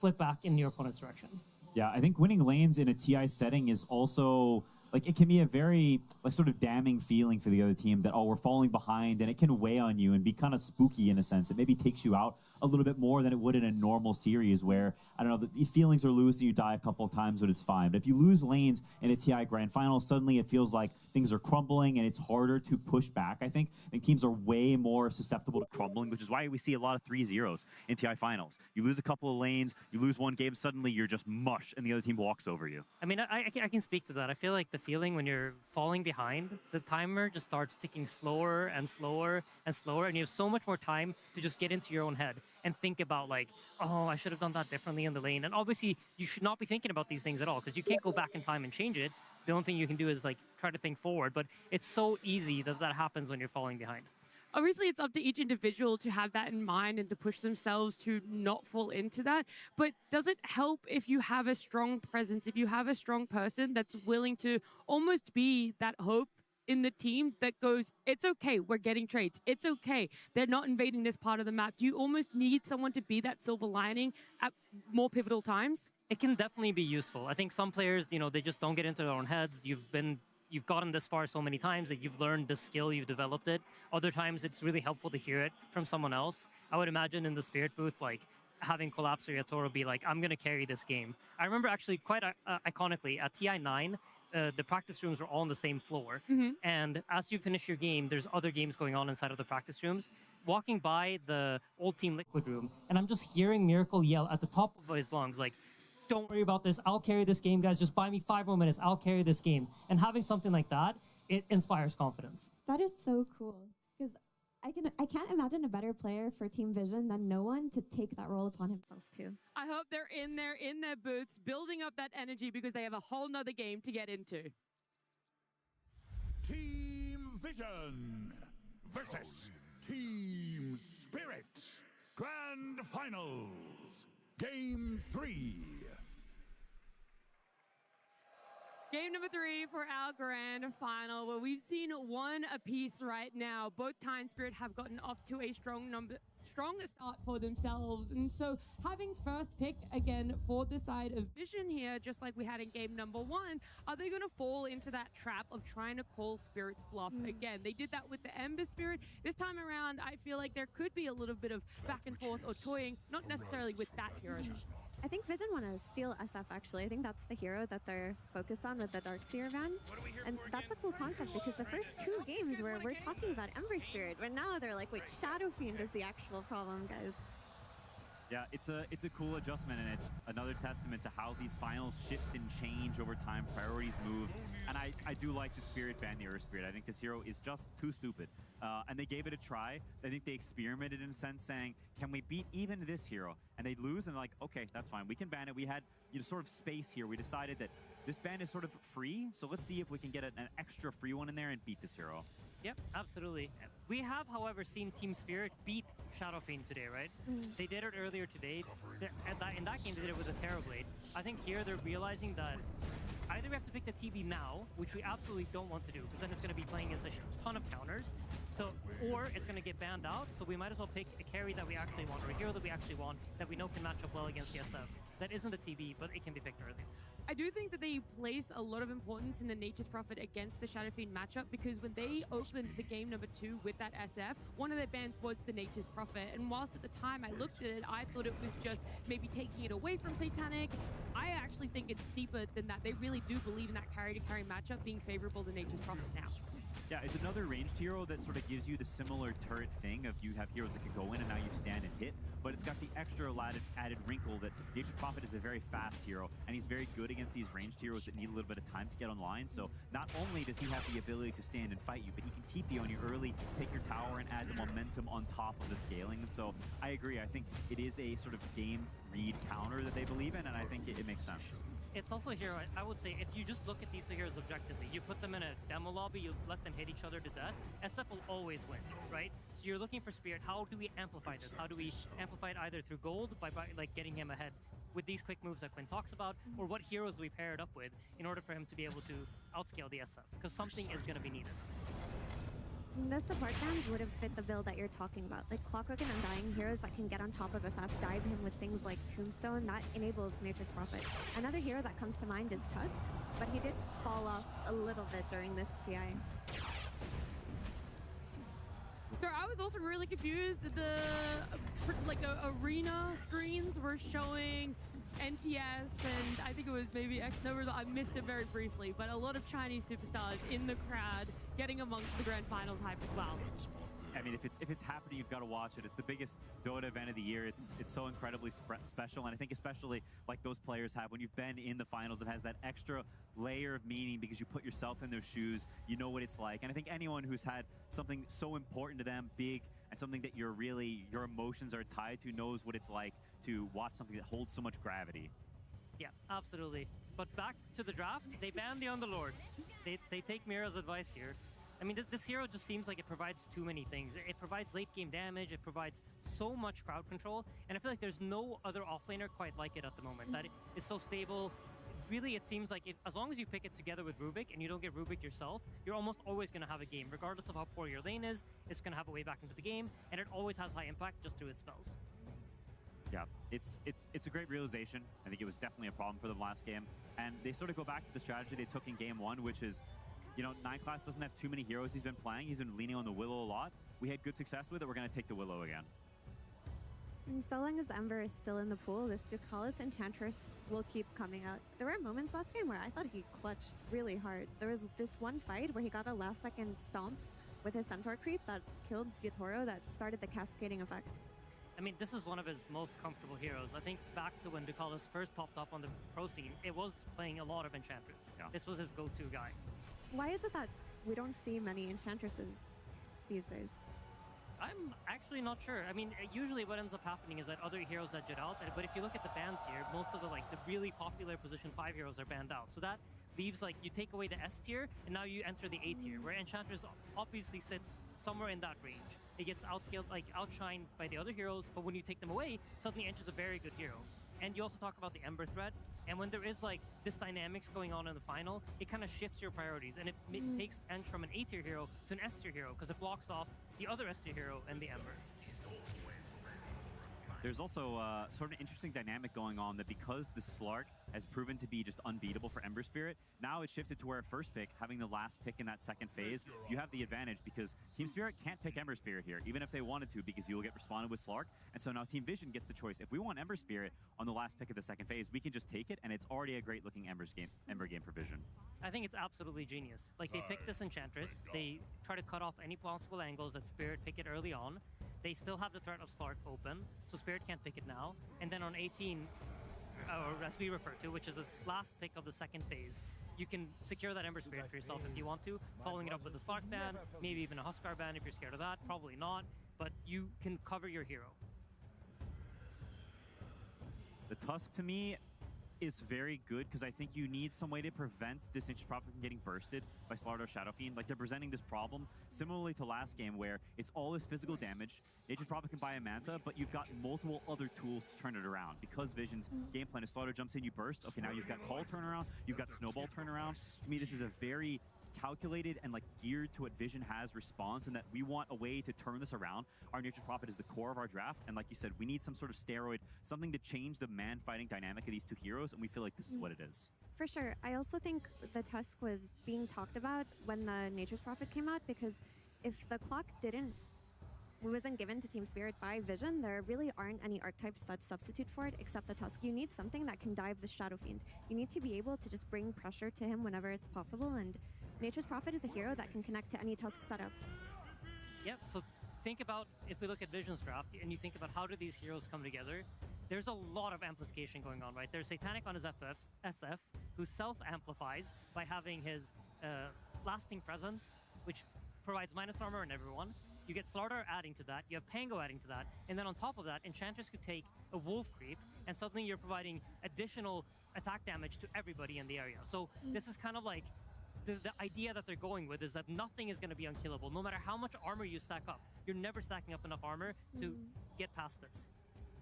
flip back in your opponent's direction. Yeah, I think winning lanes in a TI setting is also, like, it can be a very, like, sort of damning feeling for the other team that, oh, we're falling behind, and it can weigh on you and be kind of spooky in a sense. It maybe takes you out a little bit more than it would in a normal series where, I don't know, the feelings are loose and you die a couple of times, but it's fine. But if you lose lanes in a TI Grand Final, suddenly it feels like things are crumbling and it's harder to push back, I think. I think teams are way more susceptible to crumbling, which is why we see a lot of 3-0s in TI Finals. You lose a couple of lanes, you lose one game, suddenly you're just mush and the other team walks over you. I mean, I can speak to that. I feel like the feeling when you're falling behind, the timer just starts ticking slower and slower and slower, and you have so much more time to just get into your own head and think about like, oh, I should have done that differently in the lane. And obviously, you should not be thinking about these things at all because you can't go back in time and change it. The only thing you can do is like try to think forward, but it's so easy that that happens when you're falling behind. Obviously, it's up to each individual to have that in mind and to push themselves to not fall into that. But does it help if you have a strong presence, if you have a strong person that's willing to almost be that hope in the team that goes, it's okay, we're getting trades. It's okay, they're not invading this part of the map. Do you almost need someone to be that silver lining at more pivotal times? It can definitely be useful. I think some players, you know, they just don't get into their own heads. You've gotten this far so many times that you've learned the skill, you've developed it. Other times it's really helpful to hear it from someone else. I would imagine in the Spirit booth, like having Collapse or Yatoro be like, I'm gonna carry this game. I remember actually quite iconically at TI9, the practice rooms were all on the same floor. And as you finish your game, there's other games going on inside of the practice rooms. Walking by the old Team Liquid room, and I'm just hearing Miracle yell at the top of his lungs, like, don't worry about this, I'll carry this game, guys, just buy me 5 more minutes, I'll carry this game. And having something like that, it inspires confidence. That is so cool, because I can't imagine a better player for Team Vision than no one to take that role upon himself too. I hope they're in there in their booths, building up that energy because they have a whole nother game to get into. Team Vision versus Team Spirit. Grand Finals. Game 3. Game number 3 for our grand final, where we've seen one apiece right now. Both Time Spirit have gotten off to a strong start for themselves. And so having first pick again for the side of Vision here, just like we had in game number 1, are they going to fall into that trap of trying to call Spirit's bluff again? They did that with the Ember Spirit. This time around, I feel like there could be a little bit of back and forth or toying, not necessarily with that hero though. I think Vision want to steal SF, actually. I think that's the hero that they're focused on with the Darkseer van. And that's a cool concept because the first 2 games where we're talking about Ember Spirit, but now they're like, wait, Shadow Fiend is the actual problem, guys. Yeah, it's a cool adjustment, and it's another testament to how these finals shift and change over time, priorities move, and I do like the Spirit ban the Earth Spirit. I think this hero is just too stupid, and they gave it a try. I think they experimented in a sense, saying, can we beat even this hero? And they'd lose, and they're like, okay, that's fine, we can ban it. We had sort of space here. We decided that this ban is sort of free, so let's see if we can get an extra free one in there and beat this hero. Yep, absolutely. We have, however, seen Team Spirit beat Shadow Fiend today, right? They did it earlier today. In that game, they did it with a Terrorblade. I think here they're realizing that either we have to pick the TB now, which we absolutely don't want to do, because then it's going to be playing against a ton of counters. So, or it's going to get banned out, so we might as well pick a carry that we actually want, or a hero that we actually want, that we know can match up well against the SF. That isn't a TB, but it can be picked early. I do think that they place a lot of importance in the Nature's Prophet against the Shadow Fiend matchup, because when they opened the game number 2 with that SF, one of their bans was the Nature's Prophet. And whilst at the time I looked at it, I thought it was just maybe taking it away from Satanic. I actually think it's deeper than that. They really do believe in that carry-to-carry matchup being favorable to Nature's Prophet now. Yeah, it's another ranged hero that sort of gives you the similar turret thing of you have heroes that can go in and now you stand and hit, but it's got the extra added wrinkle that Nature's Prophet is a very fast hero, and he's very good against these ranged heroes that need a little bit of time to get online. So not only does he have the ability to stand and fight you, but he can TP on you early, take your tower, and add the momentum on top of the scaling. And so I agree. I think it is a sort of game read counter that they believe in, and I think it makes sense. It's also a hero, I would say, if you just look at these 2 heroes objectively, you put them in a demo lobby, you let them hit each other to death, SF will always win, right? So you're looking for Spirit. How do we amplify this? How do we amplify it either through gold, by like getting him ahead with these quick moves that Quinn talks about, or what heroes do we pair it up with in order for him to be able to outscale the SF? Because something is going to be needed. The support bans would have fit the build that you're talking about. Like Clockwork and Undying, heroes that can get on top of SF, dive him with things like Tombstone, that enables Nature's Prophet. Another hero that comes to mind is Tusk, but he did fall off a little bit during this TI. So I was also really confused that the arena screens were showing NTS, and I think it was maybe X-Nova. I missed it very briefly, but a lot of Chinese superstars in the crowd getting amongst the grand finals hype as well. I mean, if it's happening, you've got to watch it. It's the biggest Dota event of the year. It's so incredibly special, and I think especially like those players have when you've been in the finals, it has that extra layer of meaning because you put yourself in their shoes. You know what it's like, and I think anyone who's had something so important to them, big, and something that your emotions are tied to knows what it's like to watch something that holds so much gravity. Yeah, absolutely. But back to the draft, they banned the Underlord. They take Mira's advice here. I mean, this hero just seems like it provides too many things. It provides late game damage, it provides so much crowd control, and I feel like there's no other offlaner quite like it at the moment. That is so stable. Really, it seems like as long as you pick it together with Rubik and you don't get Rubik yourself, you're almost always going to have a game. Regardless of how poor your lane is, it's going to have a way back into the game, and it always has high impact just through its spells. Yeah, it's a great realization. I think it was definitely a problem for them last game. And they sort of go back to the strategy they took in game one, which is, you know, 9class doesn't have too many heroes he's been playing. He's been leaning on the Willow a lot. We had good success with it. We're going to take the Willow again. And so long as Ember is still in the pool, this Ducalis Enchantress will keep coming out. There were moments last game where I thought he clutched really hard. There was this one fight where he got a last-second stomp with his Centaur creep that killed Gyutoro that started the cascading effect. I mean, this is one of his most comfortable heroes. I think back to when Ducalis first popped up on the pro scene, it was playing a lot of Enchantress. Yeah. This was his go-to guy. Why is it that we don't see many Enchantresses these days? I'm actually not sure. I mean, usually what ends up happening is that other heroes that jet out, but if you look at the bans here, most of the really popular position 5 heroes are banned out. So that leaves, you take away the S tier, and now you enter the A tier, where Enchantress obviously sits somewhere in that range. It gets outscaled, outshined by the other heroes, but when you take them away, suddenly Ench is a very good hero. And you also talk about the Ember threat, and when there is this dynamics going on in the final, it kind of shifts your priorities, and it takes Ench from an A tier hero to an S tier hero, because it blocks off the other S tier hero and the Ember. There's also sort of an interesting dynamic going on that because the Slark has proven to be just unbeatable for Ember Spirit, now it's shifted to where first pick, having the last pick in that second phase, you have the advantage because Team Spirit can't pick Ember Spirit here, even if they wanted to, because you will get responded with Slark. And so now Team Vision gets the choice. If we want Ember Spirit on the last pick of the second phase, we can just take it, and it's already a great looking Ember game for Vision. I think it's absolutely genius. They pick this Enchantress, they try to cut off any possible angles that Spirit pick it early on. They still have the threat of Slark open, so Spirit can't pick it now. And then on 18, or as we refer to, which is this last pick of the second phase, you can secure that Ember Spirit for yourself if you want to, following it up with a Slark ban, maybe even a Huskar ban if you're scared of that, probably not, but you can cover your hero. The Tusk, to me, is very good because I think you need some way to prevent this Nature's Prophet from getting bursted by Slardar Shadow Fiend. They're presenting this problem similarly to last game where it's all this physical damage. Nature's Prophet can buy a Manta, but you've got multiple other tools to turn it around. Because Vision's game plan is Slardar jumps in, you burst. Okay, now you've got Call turnaround, you've got Snowball turnaround. To me, this is a very calculated and geared to what Vision has response, and that we want a way to turn this around. Our Nature's Prophet is the core of our draft, and like you said, we need some sort of steroid, something to change the man-fighting dynamic of these two heroes, and we feel like this is what it is. For sure. I also think the Tusk was being talked about when the Nature's Prophet came out, because if the clock wasn't given to Team Spirit by Vision, there really aren't any archetypes that substitute for it except the Tusk. You need something that can dive the Shadow Fiend. You need to be able to just bring pressure to him whenever it's possible, and Nature's Prophet is a hero that can connect to any Tusk setup. Yep, so think about, if we look at Vision's draft, and you think about how do these heroes come together, there's a lot of amplification going on, right? There's Satanic on his SF, who self-amplifies by having his lasting presence, which provides minus armor on everyone. You get Slardar adding to that, you have Pango adding to that, and then on top of that, Enchantress could take a Wolf creep, and suddenly you're providing additional attack damage to everybody in the area. So this is kind of like the idea that they're going with is that nothing is going to be unkillable. No matter how much armor you stack up, you're never stacking up enough armor to get past this.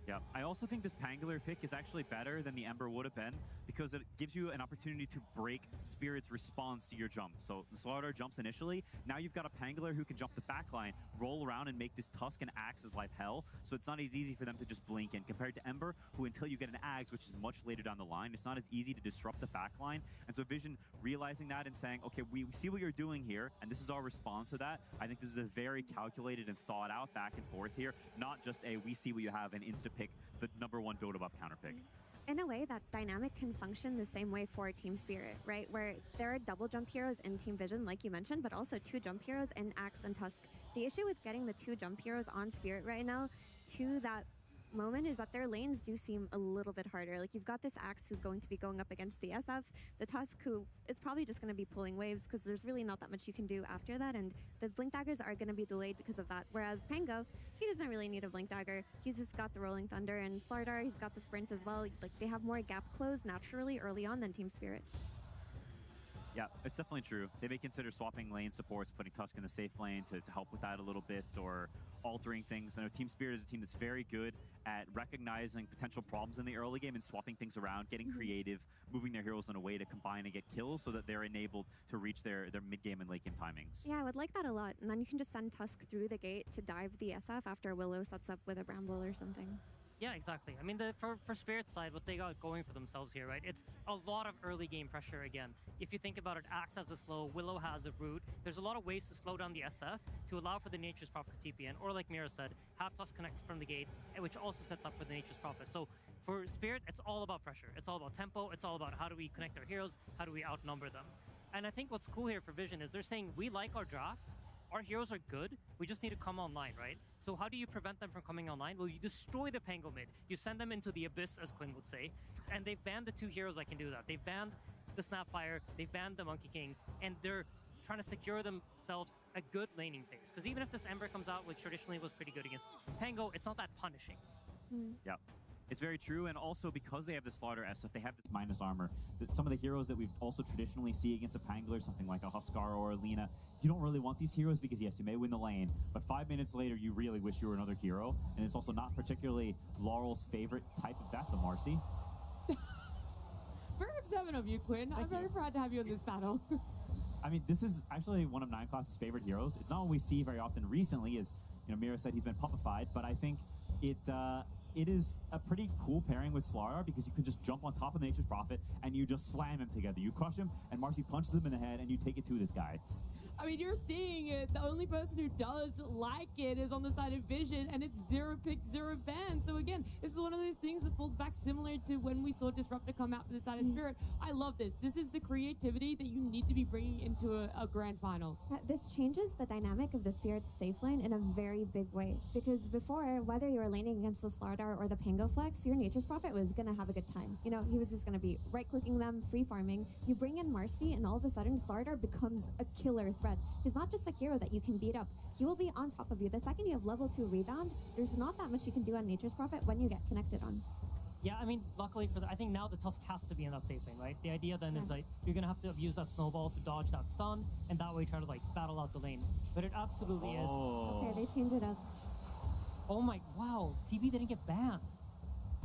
Yeah, I also think this Pangolin pick is actually better than the Ember would have been because it gives you an opportunity to break Spirit's response to your jump. So the Slardar jumps initially. Now you've got a Pangolin who can jump the backline, roll around, and make this Tusk and Axe's life hell. So it's not as easy for them to just blink in compared to Ember, who until you get an Axe, which is much later down the line, it's not as easy to disrupt the backline. And so Vision realizing that and saying, okay, we see what you're doing here, and this is our response to that. I think this is a very calculated and thought out back and forth here, not just a we see what you have and insta-pick the #1 Dota buff counter pick. In a way, that dynamic can function the same way for Team Spirit, right? Where there are double jump heroes in Team Vision, like you mentioned, but also 2 jump heroes in Axe and Tusk. The issue with getting the 2 jump heroes on Spirit right now to that moment is that their lanes do seem a little bit harder. Like, you've got this Axe who's going to be going up against the SF, the Tusk who is probably just going to be pulling waves because there's really not that much you can do after that, and the Blink Daggers are going to be delayed because of that. Whereas Pango, he doesn't really need a Blink Dagger. He's just got the Rolling Thunder, and Slardar, he's got the Sprint as well. Like, they have more gap close naturally early on than Team Spirit. Yeah, it's definitely true. They may consider swapping lane supports, putting Tusk in the safe lane to help with that a little bit, or altering things. I know Team Spirit is a team that's very good at recognizing potential problems in the early game and swapping things around, getting creative, moving their heroes in a way to combine and get kills so that they're enabled to reach their mid-game and late-game timings. Yeah, I would like that a lot. And then you can just send Tusk through the gate to dive the SF after Willow sets up with a Bramble or something. Yeah, exactly. I mean, for Spirit's side, what they got going for themselves here, right? It's a lot of early game pressure again. If you think about it, Axe has a slow, Willow has a root. There's a lot of ways to slow down the SF to allow for the Nature's Prophet TPN, or like Mira said, have Tusk connect from the gate, which also sets up for the Nature's Prophet. So for Spirit, it's all about pressure. It's all about tempo. It's all about how do we connect our heroes, how do we outnumber them. And I think what's cool here for Vision is they're saying, we like our draft, our heroes are good, we just need to come online, right? So how do you prevent them from coming online? Well, you destroy the Pango mid. You send them into the abyss, as Quinn would say. And they've banned the 2 heroes that can do that. They've banned the Snapfire, they've banned the Monkey King, and they're trying to secure themselves a good laning phase. Because even if this Ember comes out, which traditionally was pretty good against Pango, it's not that punishing. Yeah. It's very true, and also because they have the Slaughter SF, they have this minus armor. That some of the heroes that we've also traditionally see against a Pangler, something like a Huskar or a Lina, you don't really want these heroes because, yes, you may win the lane, but 5 minutes later, you really wish you were another hero, and it's also not particularly Laurel's favorite type of... That's a Marcy. Very observant of you, Quinn. I'm very proud to have you in this battle. I mean, this is actually one of 9class's favorite heroes. It's not what we see very often recently, as Mira said, he's been puppified, but I think it is a pretty cool pairing with Slardar because you can just jump on top of Nature's Prophet and you just slam him together. You crush him and Marcy punches him in the head and you take it to this guy. I mean, you're seeing it. The only person who does like it is on the side of Vision, and it's 0 pick, 0 ban. So again, this is one of those things that pulls back similar to when we saw Disruptor come out for the side of Spirit. I love this. This is the creativity that you need to be bringing into a grand finals. This changes the dynamic of the Spirit's safe lane in a very big way. Because before, whether you were laning against the Slardar or the Pango Flex, your Nature's Prophet was going to have a good time. You know, he was just going to be right-clicking them, free farming. You bring in Marcy, and all of a sudden, Slardar becomes a killer threat. He's not just a hero that you can beat up. He will be on top of you. The second you have level 2 rebound, there's not that much you can do on Nature's Prophet when you get connected on. Yeah, I mean, luckily for I think now the Tusk has to be in that safe lane, right? The idea then is like, you're going to have to use that snowball to dodge that stun, and that way try to like battle out the lane. But it absolutely is. Okay, they changed it up. Oh my, wow, TB didn't get banned.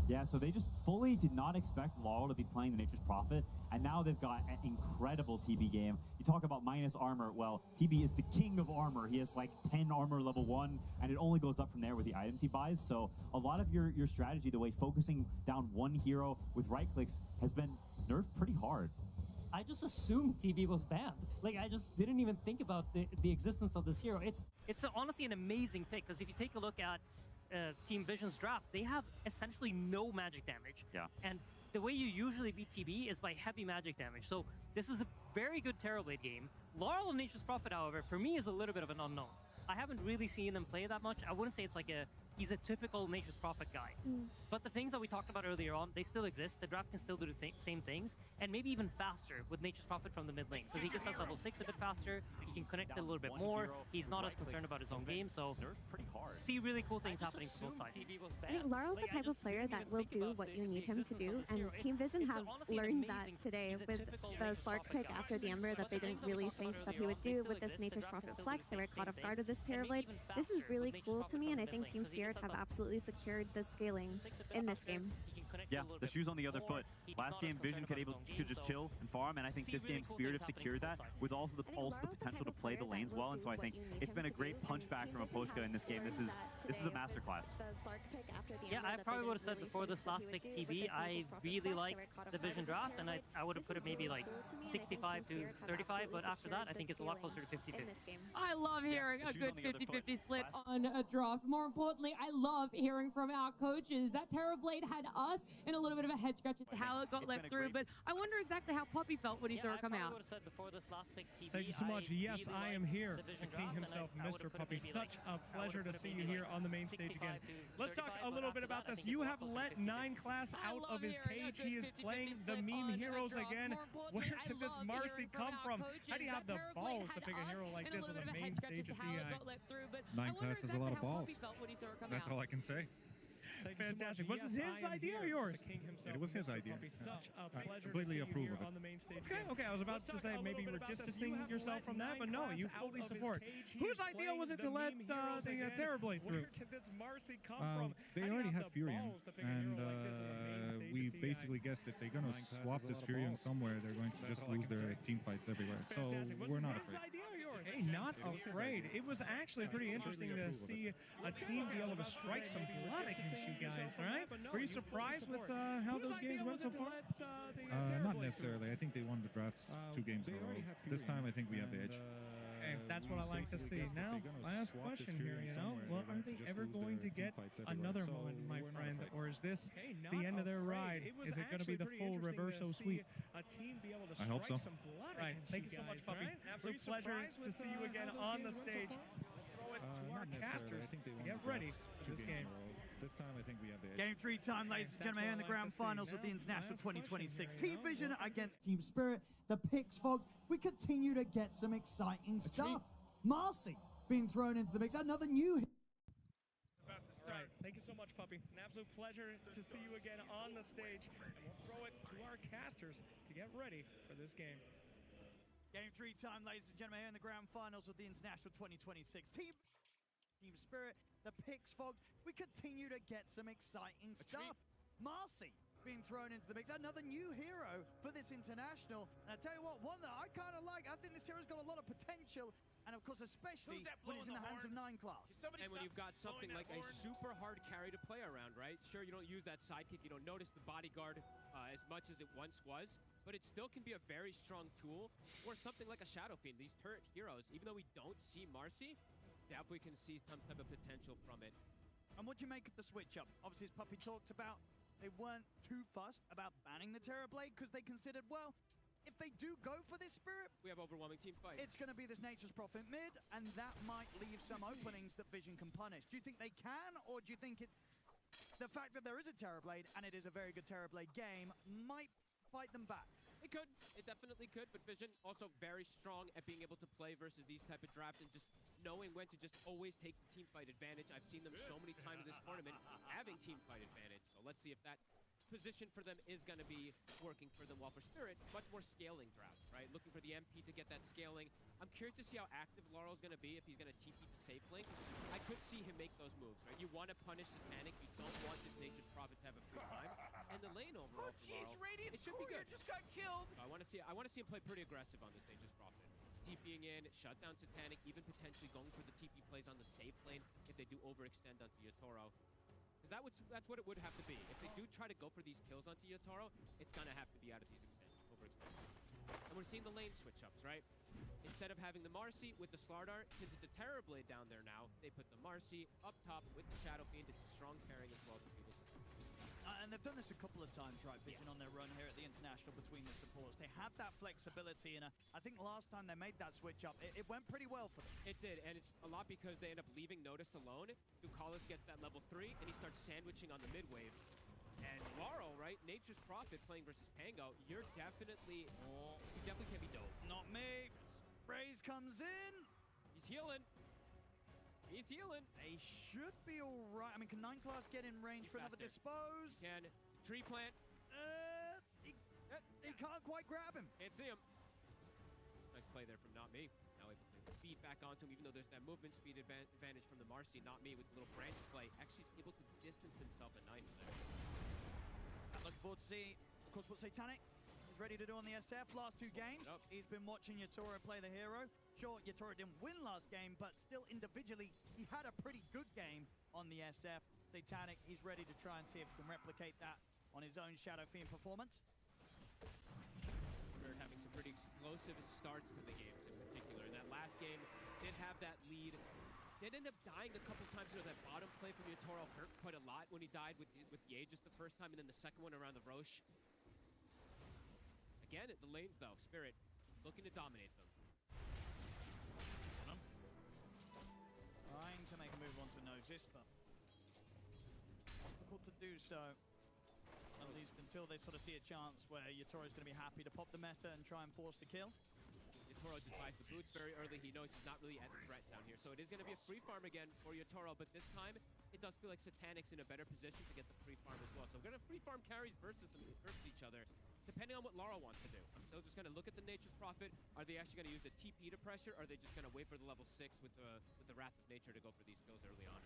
Yeah, so they just fully did not expect Laurel to be playing the Nature's Prophet, and now they've got an incredible TB game. You talk about minus armor, well, TB is the king of armor. He has like 10 armor level 1, and it only goes up from there with the items he buys. So a lot of your strategy, the way focusing down one hero with right clicks, has been nerfed pretty hard. I just assumed TB was banned. Like, I just didn't even think about the existence of this hero. It's honestly an amazing pick, because if you take a look at Team Vision's draft, they have essentially no magic damage. Yeah. And the way you usually beat TB is by heavy magic damage. So this is a very good Terrorblade game. Laurel of Nature's Prophet, however, for me is a little bit of an unknown. I haven't really seen them play that much. I wouldn't say it's like he's a typical Nature's Prophet guy. But the things that we talked about earlier on, they still exist. The draft can still do the same things, and maybe even faster with Nature's Prophet from the mid lane, because he gets up level 6 a bit faster, he can connect a little bit more, he's not as concerned about his own game, so see really cool things happening from both sides. I think Laurel's the type of player that will do what you need him to do, and Team Vision have learned that today with the Slark pick after the Ember that they didn't really think that he would do with this Nature's Prophet flex. They were caught off guard with this Terrorblade. This is really cool to me, and I think Team Spirit have absolutely secured the scaling in this game. Yeah, the shoe's on the other foot. Last game, Vision could just chill and farm, and I think this game, Spirit have secured that with also the potential to play the lanes well, and so I think it's been a great punchback from Aposhka in this game. This is a masterclass. Yeah, I probably would have said before this last pick TB, I really like the Vision draft, and I would have put it maybe like 65 to 35, but after that, I think it's a lot closer to 50-50. I love hearing a good 50-50 split on a draft. More importantly, I love hearing from our coaches. That Terrorblade had us in a little bit of a head scratch as to how it got let through, but I wonder exactly how Poppy felt when he saw it come out. Thank you so much. Yes, I am here. The king himself, Mr. Puppy. Such a pleasure to see you here on the main stage again. Let's talk a little bit about this. You have let 9 Class out of his cage. He is playing the meme heroes again. Where did this Marcy come from? How do you have the balls to pick a hero like this on the main stage of TI? 9 Class has a lot of balls. That's all I can say. Fantastic. Was this his idea or yours? It was his idea. I completely approve of it. Okay. I was about to say maybe you were distancing yourself from that, but no, you fully support. Whose idea was it to let the Terrorblade through? They already had Furion, and we basically guessed if they're going to swap this Furion somewhere, they're going to just lose their team fights everywhere. So we're not afraid. Hey, not afraid. It was actually pretty interesting to see a team be able to strike some blood against you guys, right? Were you surprised with how those games went so far? Not necessarily. I think they won the drafts 2 games in a row. This time, I think we have the edge. Hey, that's what I like to see. Now, last question here, well, are they ever going to get another moment, my friend, or is this the end of their ride? Is it going to be the full reverso sweep? I hope so. Right. Thank you so much, Puppy. Absolute pleasure to see you again on the stage. Throw it to our casters to get ready for this game. This time, I think we have the edge. Game 3 time, ladies and gentlemen, here in the grand finals of the International 2026. Team Vision against Team Spirit. The picks fog. We continue to get some exciting stuff. Marcy being thrown into the mix. Another new hit. About to start. Thank you so much, Puppy. An absolute pleasure to see you again on the stage. And we'll throw it to our casters to get ready for this game. Game 3 time, ladies and gentlemen, here in the grand finals of the International 2026. Team Spirit, the picks fogged. We continue to get some exciting stuff. Marcy being thrown into the mix. Another new hero for this international. And I tell you what, one that I kind of like. I think this hero's got a lot of potential. And of course, especially when he's in the hands of 9 Class. And when you've got something like a super hard carry to play around, right? Sure, you don't use that sidekick. You don't notice the bodyguard as much as it once was. But it still can be a very strong tool. Or something like a Shadow Fiend. These turret heroes, even though we don't see Marcy, definitely can see some type of potential from it. And what do you make of the switch up? Obviously, as Puppy talked about, they weren't too fussed about banning the Terrorblade because they considered, well, if they do go for this Spirit, we have overwhelming team fight. It's going to be this Nature's Prophet mid, and that might leave some openings that Vision can punish. Do you think they can, or do you think the fact that there is a Terrorblade, and it is a very good Terrorblade game, might fight them back? It could. It definitely could, but Vision also very strong at being able to play versus these type of drafts and just knowing when to just always take the team fight advantage. I've seen them so many times in this tournament having team fight advantage. So let's see if that position for them is going to be working for them. While for Spirit, much more scaling draft, right? Looking for the MP to get that scaling. I'm curious to see how active Laurel's going to be if he's going to TP to safe lane. I could see him make those moves, right? You want to punish Satanic. You don't want this Nature's Prophet to have a free time. And the lane overall for Laurel, it should be good. Just got killed. I want to see him play pretty aggressive on this Nature's Prophet. TPing in, shut down Satanic, even potentially going for the TP plays on the safe lane if they do overextend onto Yatoro. Because that's what it would have to be. If they do try to go for these kills onto Yatoro, it's going to have to be out of these overextensions. And we're seeing the lane switch-ups, right? Instead of having the Marcy with the Slardar, since it's a Terrorblade down there now, they put the Marcy up top with the Shadow Fiend. It's strong pairing as well to be able to. And they've done this a couple of times, right, Vision, on their run here at the International between the supports. They have that flexibility, and I think last time they made that switch up, it went pretty well for them. It did, and it's a lot because they end up leaving Notice alone. Ducalis gets that level 3, and he starts sandwiching on the mid-wave. And Laurel, right, Nature's Prophet playing versus Pango, you definitely can't be dope. Not me. Raze comes in. He's healing. He's healing. They should be all right. I mean, can 9 Class get in range for another dispose? Can. Tree plant. He can't quite grab him. Can't see him. Nice play there from Not Me. Now able to beat back onto him, even though there's that movement speed advantage from the Marcy. Not Me with a little branch play. Actually, he's able to distance himself a knife there. Looking forward to see, of course, what Satanic is ready to do on the SF. Last 2 games, he's been watching Yatoro play the hero. Sure, Yatoro didn't win last game, but still individually, he had a pretty good game on the SF. Satanic, he's ready to try and see if he can replicate that on his own Shadow Fiend performance. We're having some pretty explosive starts to the games in particular. In that last game, did have that lead. did end up dying a couple times. That bottom play from Yatoro hurt quite a lot when he died with Ye just the first time, and then the second one around the Roche. Again, at the lanes though, Spirit looking to dominate them. Trying to make a move onto Notice, but difficult to do so. At least until they sort of see a chance where Yatoro's going to be happy to pop the meta and try and force the kill. Yatoro just buys the boots very early. He knows he's not really at threat down here. So it is going to be a free farm again for Yatoro, but this time it does feel like Satanic's in a better position to get the free farm as well. So we're going to free farm carries versus each other, depending on what Laurel wants to do. I'm still just going to look at the Nature's Prophet. Are they actually going to use the TP to pressure, or are they just going to wait for the level 6 with the Wrath of Nature to go for these kills early on?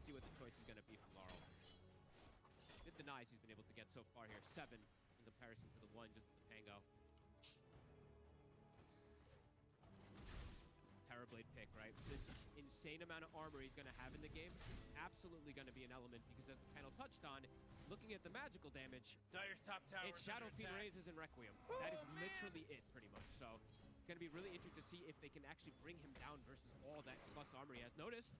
See what the choice is going to be from Laurel. It denies he's been able to get so far here. 7 in comparison to the 1 just in the Pango. Terrorblade pick, right? This insane amount of armor he's going to have in the game, absolutely going to be an element, because as the panel touched on, looking at the magical damage, Dire's top tower. it's Shadow Fiend Raises and Requiem. That is literally it, pretty much. So it's going to be really interesting to see if they can actually bring him down versus all that plus armor he has. Noticed,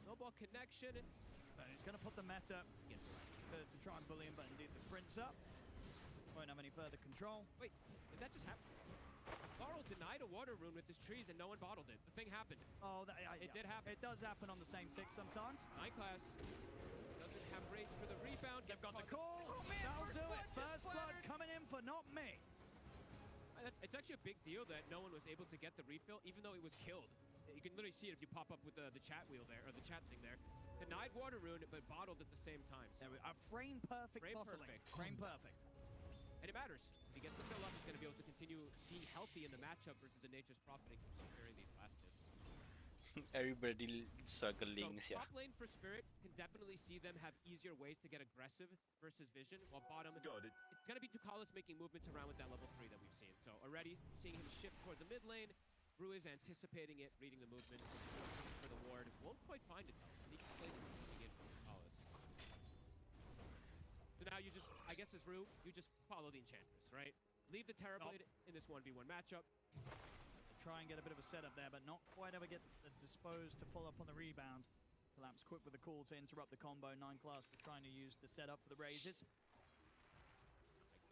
snowball connection. He's going to put the meta to try and bully him, but indeed the sprint's up. Won't have any further control. Wait, did that just happen? Laurel denied a water rune with his trees and no one bottled it. The thing happened. Oh, it did happen. It does happen on the same tick sometimes. 9 class doesn't have rage for the rebound. They've got the call. Oh, man, That'll do it. First First blood coming in for not me. It's actually a big deal that no one was able to get the refill, even though it was killed. You can literally see it if you pop up with the chat wheel there, or the chat thing there. Denied water rune, but bottled at the same time. So a frame perfect bottling. Frame perfect. And it matters. If he gets the fill up, he's going to be able to continue being healthy in the matchup versus the Nature's Prophet and keep securing these last hits. Everybody circling, so, yeah. top lane for Spirit can definitely see them have easier ways to get aggressive versus Vision, while bottom, it's going to be Ducalis making movements around with that level 3 that we've seen. So already seeing him shift toward the mid lane. Brew is anticipating it, reading the movements for the ward. Won't quite find it though. Sneaky placement coming in from Ducalis. So now you just, I guess as Rue, you just follow the Enchantress, right? Leave the Terrorblade in this 1v1 matchup. Try and get a bit of a setup there, but not quite ever get disposed to follow up on the rebound. Collapse quick with the call to interrupt the combo. 9 class for trying to use the setup for the raises.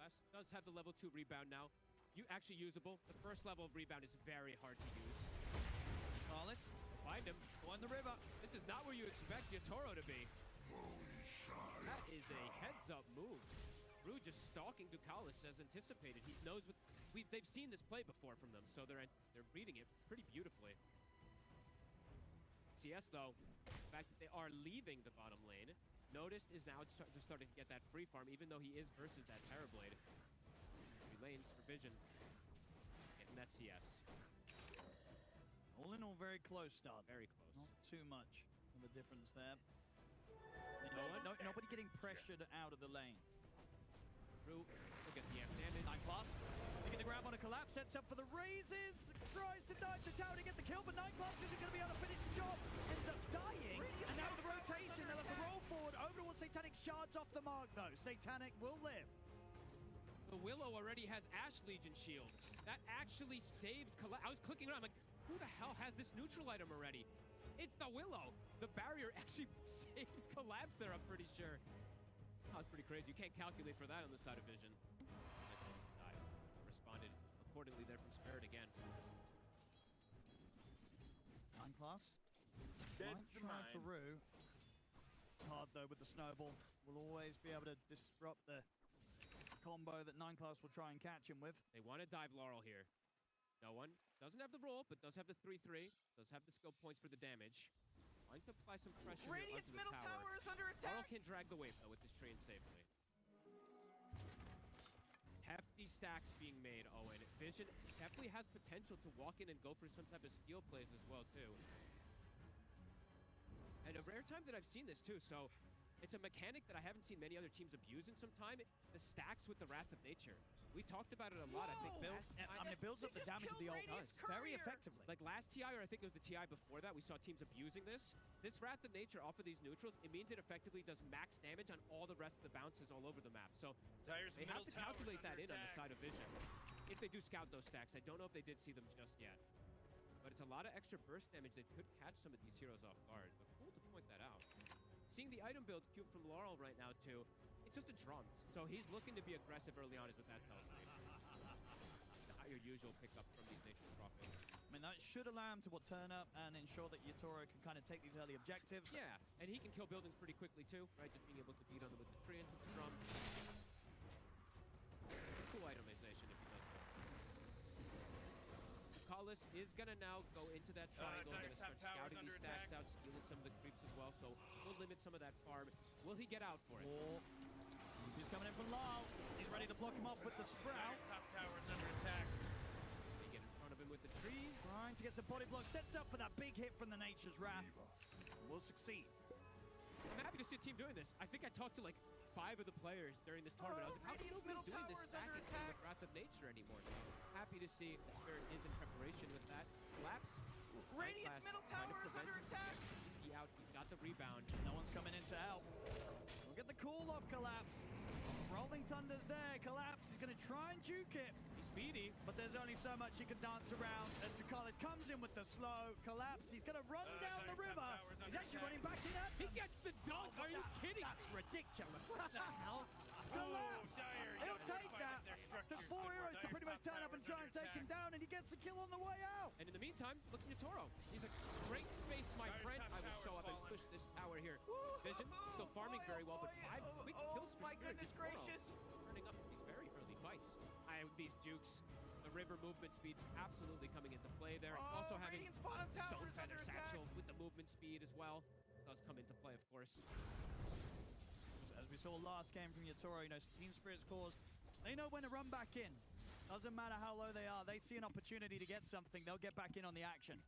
9 class does have the level 2 rebound now. Actually usable. The first level of rebound is very hard to use. Carlos, find him. On the river. This is not where you expect Yatoro to be. That is a heads-up move. Rue just stalking Ducalis as anticipated. He knows what they've seen this play before from them, so they're reading it pretty beautifully. CS though, the fact that they are leaving the bottom lane, Noticed is now just starting to get that free farm, even though he is versus that Terrorblade. 3 lanes for Vision, getting that CS. All in all, very close start. Very close. Not too much of a difference there. Nobody getting pressured out of the lane. Rue, look at the amp damage. 9 class. They get the grab on a collapse, sets up for the raises. Tries to dive to tower to get the kill, but 9 class isn't going to be able to finish the job. Ends up dying. And now with the rotation, they'll have to roll forward. Over towards Satanic, shards off the mark though. Satanic will live. The Willow already has Ash Legion shield. That actually saves Collapse. I was clicking around, like, who the hell has this neutral item already? It's the Willow. The barrier actually saves Collapse there, I'm pretty sure. Oh, that's pretty crazy. You can't calculate for that on the side of Vision. Nice dive. Responded accordingly there from Spirit again. 9 class. Might try for Rue. It's hard though with the snowball. Will always be able to disrupt the combo that 9 class will try and catch him with. They want to dive Laurel here. No one. Doesn't have the roll, but does have the 3-3. Does have the skill points for the damage. Trying to apply some pressure Radiant's onto the middle tower is under attack. Laurel can drag the wave though with this train safely. Hefty stacks being made, Owen. Vision definitely has potential to walk in and go for some type of steal plays as well too. And a rare time that I've seen this too, so it's a mechanic that I haven't seen many other teams abuse in some time. The stacks with the Wrath of Nature. We talked about it a lot. I think it builds up the damage of the ult very effectively. Like last TI, or I think it was the TI before that, we saw teams abusing this. This Wrath of Nature off of these neutrals, it means it effectively does max damage on all the rest of the bounces all over the map. So they have to calculate that in on the side of Vision. If they do scout those stacks, I don't know if they did see them just yet. But but it's a lot of extra burst damage that could catch some of these heroes off guard. But cool to point that out. Seeing the item build cube from Laurel right now too, it's just a drums. So he's looking to be aggressive early on is what that tells me. Not your usual pickup from these Nature's Prophets. I mean, that should allow him to turn up and ensure that Yatoro can kind of take these early objectives. Yeah, and he can kill buildings pretty quickly too, right? Just being able to beat on them with the treants with the drum. Cool itemization if he does that. Kallis is gonna now go into that triangle, gonna start scouting these stacks out, stealing some of the creeps as well, so we'll limit some of that farm. Will he get out for it? He's coming in for Lal. He's ready to block him off with the Sprout. Top tower's under attack. They get in front of him with the trees. Trying to get some body block, sets up for that big hit from the Nature's Wrath. Will succeed. I'm happy to see a team doing this. I think I talked to like 5 of the players during this tournament. I was like, how come nobody's doing this stacking with Wrath of Nature anymore? Happy to see that Spirit is in preparation with that. Collapse. Radiant's middle tower is under attack. He out. He's got the rebound. No one's coming in to help. We'll get the call off Collapse. Rolling Thunder's there. Collapse is going to try and juke it. He's speedy, but there's only so much he can dance around. As Ducalis comes in with the slow Collapse. He's going to run down the river. He's actually running back in. He gets the dunk. Are you kidding? That's ridiculous. What the hell? Collapse. He'll take that. There's 4 heroes to pretty much turn up and try and take him down, and he gets a kill on the way out. And in the meantime, look at Yatoro. He's a great space, my friend. I will show up and push this tower here. Vision still farming very well, but 5 quick kills for my Spirit. goodness gracious. Turning up these very early fights. These jukes, the river movement speed absolutely coming into play there. Also having Stone Feather Satchel with the movement speed as well does come into play, of course. As we saw last game from Yatoro, you know, Team Spirit's cause, they know when to run back in. Doesn't matter how low they are, they see an opportunity to get something, they'll get back in on the action.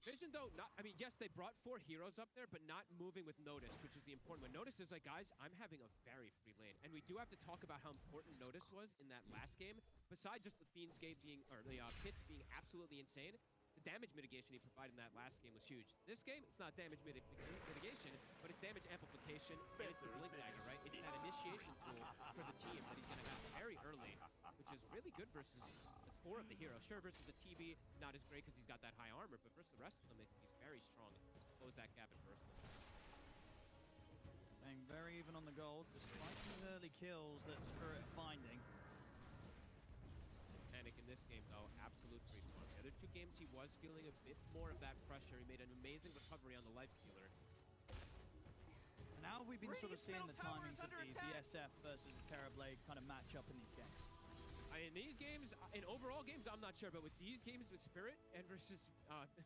Vision though, yes, they brought 4 heroes up there, but not moving with Notice, which is the important one. Notice is like, guys, I'm having a very free lane. And we do have to talk about how important Notice was in that last game. Besides just the Fiend's Gate being, or the pits being absolutely insane, the damage mitigation he provided in that last game was huge. This game, it's not damage mitigation, but it's damage amplification, and it's the Blink Dagger, right? It's that initiation tool for the team that he's going to have very early, which is really good versus the 4 of the heroes. Sure, versus the TV, not as great because he's got that high armor, but versus the rest of them, it can be very strong. Close that gap at first. Staying very even on the goal, despite these early kills that Spirit are finding. Panic in this game, though, absolute free form. The other 2 games, he was feeling a bit more of that pressure. He made an amazing recovery on the Life Stealer. And now we've been sort of seeing the timings of the DSF versus Terrorblade kind of match up in these games. In these games, in overall games, I'm not sure, but with these games with Spirit and versus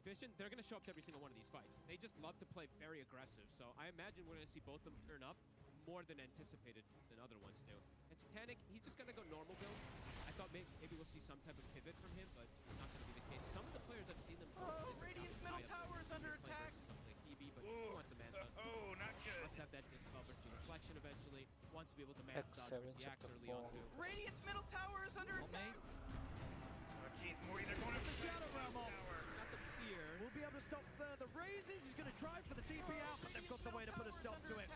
Vision, they're going to show up to every single one of these fights. They just love to play very aggressive, so I imagine we're going to see both of them turn up more than anticipated than other ones do. And Satanic, he's just going to go normal build. I thought maybe we'll see some type of pivot from him, but not going to be the case. Some of the players I've seen them... Radiant's middle tower is under attack. Something like EB, but he wants the Manta. Oh, not good. Wants to have that dispel versus the reflection eventually. Wants to be able to Manta dodge versus the Axe early on too. Radiant's middle tower is under attack. Oh, jeez, Mori, they're going up the Shadow Realm off. Not the fear. We'll be able to stop further raises. He's going to try for the TP out, but they've got the way to put a stop to it.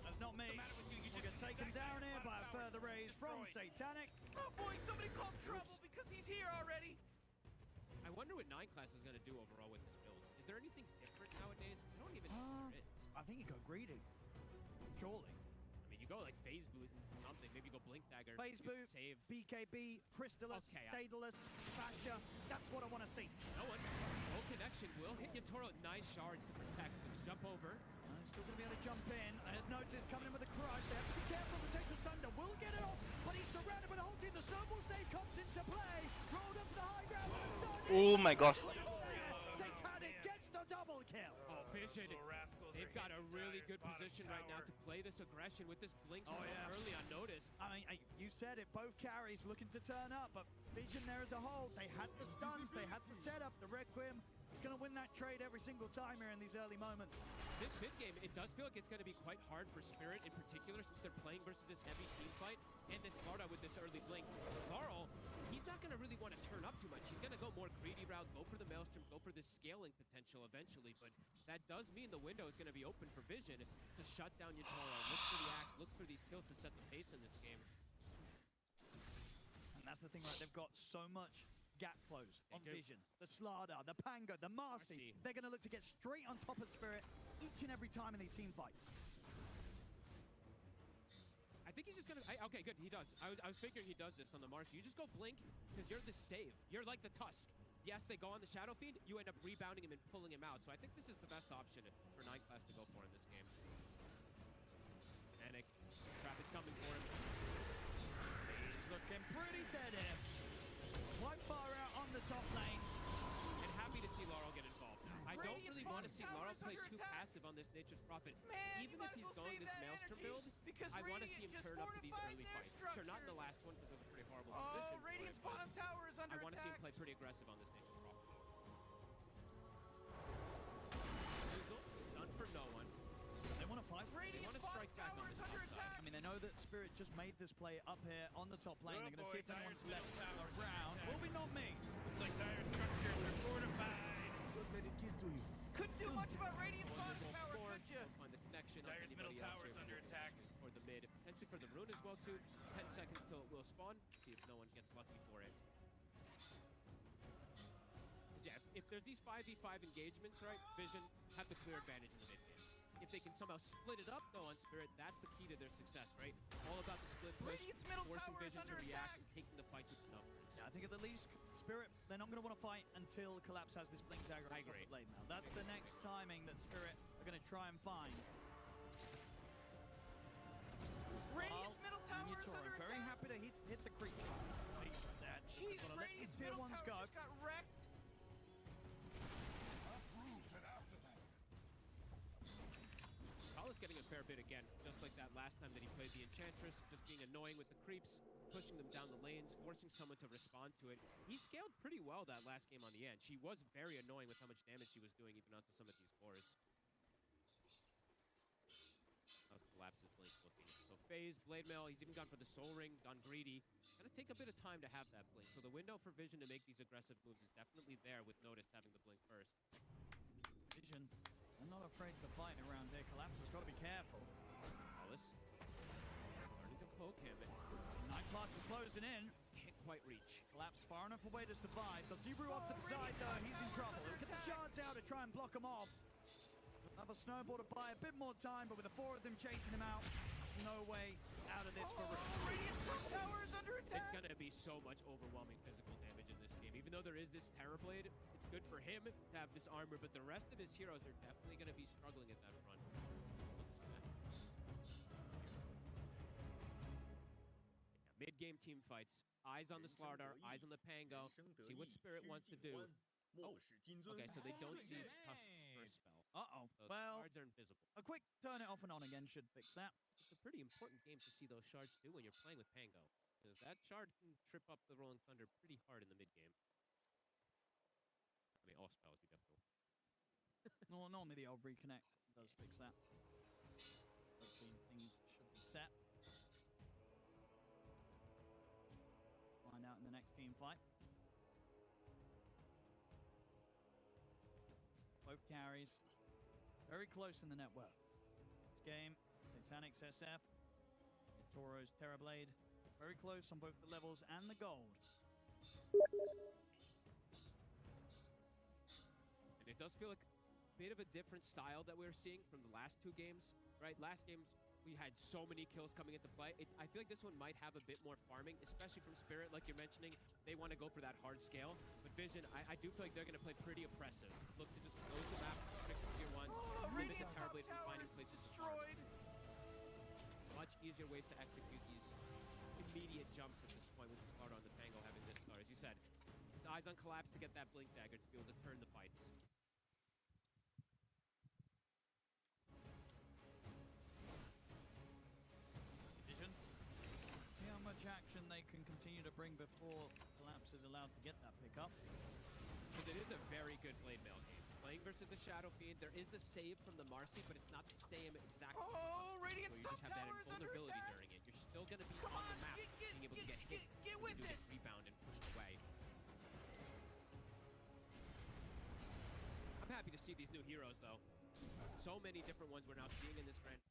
That's not me. We're going to take him down here by a further raise from Satanic. Oh boy, somebody called trouble because he's here already. I wonder what 9 class is going to do overall with this build. Is there anything different nowadays? I don't even know if there is. I think you go greedy. Surely. I mean, you go like phase boot and something. Maybe you go Blink Dagger. Phase boot, save. BKB, Crystallis, Daedalus, Basha. That's what I want to see. No one. No connection. Will hit Yatoro. Nice shards to protect. Jump over. Still going to be able to jump in. And as Notice coming in with a crush. They have to be careful. The Texas Thunder will get it off, but he's surrounded by the whole team. The snowball save comes into play. Rolled up to the high ground with a stun. Oh my gosh. Satanic gets the double kill. Oh, Vision. They've got a really good position right now to play this aggression with this blink early on Notice. I mean, you said it. Both carries looking to turn up, but Vision there as a whole. They had the stuns. They had the setup. The Requiem is going to win that trade every single time here in these early moments. This mid game, it does feel like it's going to be quite hard for Spirit in particular since they're playing versus this heavy team fight and this Slarda with this early blink. Laurel, he's not going to really want to turn up too much. He's going to go more greedy route, go for the Maelstrom, go for this scaling potential eventually, but that does mean the window is going to be open for Vision to shut down Yatoro, look for the Axe, look for these kills to set the pace in this game. And that's the thing, right? They've got so much gap close on Vision, the Slardar, the Pango, the Marcy. They're going to look to get straight on top of Spirit each and every time in these team fights. I think he's just gonna. Okay, good. He does. I was figuring he does this on the Marcy. You just go blink because you're the save. You're like the Tusk. Yes, they go on the Shadow Fiend. You end up rebounding him and pulling him out. So I think this is the best option for 9 class to go for in this game. Panic. Trap is coming for him. He's looking pretty dead here. Quite far out on the top lane. And happy to see Laurel get involved now. I don't really want to see Laurel play too passive on this Nature's Prophet. Even if he's going this Maelstrom build, I want to see him turn up to these early fights. Sure, not in the last one because of a pretty horrible position. Radiant's bottom tower is under I want to see him attack. play pretty aggressive on this Nature's Prophet. Fizzle, done for no one. They want to fight. They want to strike back on this top side. I mean, they know that Spirit just made this play up here on the top lane. They're going to see if anyone's left around. Will be not me. It's like dire structures are fortified. What did it get to you? Couldn't do much about Radiant's bottom tower, could you? Find the connection. Dire's middle tower is under attack. Or the mid, potentially for the rune as well too. 10 seconds till it will spawn. See if no one gets lucky for it. Yeah, if there's these 5v5 engagements, right, Vision have the clear advantage in the mid game. If they can somehow split it up, though, on Spirit, that's the key to their success, right? All about the split push, forcing Vision to react and taking the fights with the numbers. Yeah, I think at the least, Spirit, they're not going to want to fight until Collapse has this Blink Dagger on top of lane now. That's the next timing that Spirit are going to try and find. Radiant's middle tower is under attack. Very happy to hit the creep. Jeez, Radiant's middle tower just got wrecked. Kala's getting a fair bit again, just like that last time that he played the Enchantress, just being annoying with the creeps, pushing them down the lanes, forcing someone to respond to it. He scaled pretty well that last game on the end. She was very annoying with how much damage she was doing even onto some of these cores. How's Collapse's Blink looking? So FaZe, Blade Mail, he's even gone for the Soul Ring, gone greedy. Gonna take a bit of time to have that Blink. So the window for Vision to make these aggressive moves is definitely there with Notice having the Blink first. Vision, I'm not afraid to fight around here. Collapse has got to be careful. Alice starting to poke him. 9 class is closing in. Can't quite reach. Collapse far enough away to survive. The Zebru off to the side though, he's in trouble. He'll get the shards out to try and block him off. Another snowball to buy a bit more time, but with the 4 of them chasing him out, no way out of this for Rick. Radiant's top tower is under attack. It's gonna be so much overwhelming physical damage in this game. Even though there is this Terrorblade, it's good for him to have this armor, but the rest of his heroes are definitely gonna be struggling at that front. Yeah, mid-game team fights. Eyes on the Slardar, eyes on the Pango. See what Spirit wants to do. Oh, okay, so they don't see Tusk's first spell. Uh-oh. So well, shards are invisible. A quick turn it off and on again should fix that. It's a pretty important game to see those shards do when you're playing with Pango. Because that shard can trip up the Rolling Thunder pretty hard in the mid-game. I mean, all spells, you definitely. No, normally the old reconnect does fix that. Hopefully things should be set. Find out in the next team fight. Both carries very close in the net worth. This game, Satanic's SF, Toro's Terrorblade, very close on both the levels and the gold. And it does feel like a bit of a different style that we're seeing from the last 2 games, right? Last games, we had so many kills coming into play. I feel like this one might have a bit more farming, especially from Spirit, like you're mentioning. They want to go for that hard scale. But Vision, I do feel like they're going to play pretty oppressive. Look to just close the map, strict the tier 1s, limit the Terrorblade from finding places to farm. Much easier ways to execute these immediate jumps at this point with the Slardar on the Pango having this start. As you said, eyes on Collapse to get that Blink Dagger to be able to turn the fights. Vision. See how much action they can continue to bring before Collapse is allowed to get that pickup. Because it is a very good Blade Mail game. Playing versus the Shadow Fiend, there is the save from the Marcy, but it's not the same exact Oh, Radiant's you just top have that tower is under invulnerability attack. during it. You're still going to be on the map, being able to get hit, get with do it. this rebound and pushed away. I'm happy to see these new heroes, though. So many different ones we're now seeing in this grand.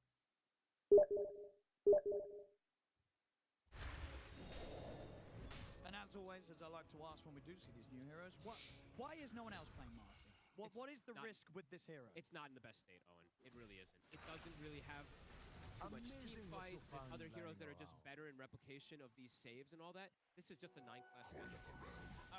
And as always, as I like to ask when we do see these new heroes, why is no one else playing Marcy? What is the risk with this hero? It's not in the best state, Owen. It really isn't. It doesn't really have too much team fight. There's other heroes that are just better in replication of these saves and all that. This is just a 9-class hero.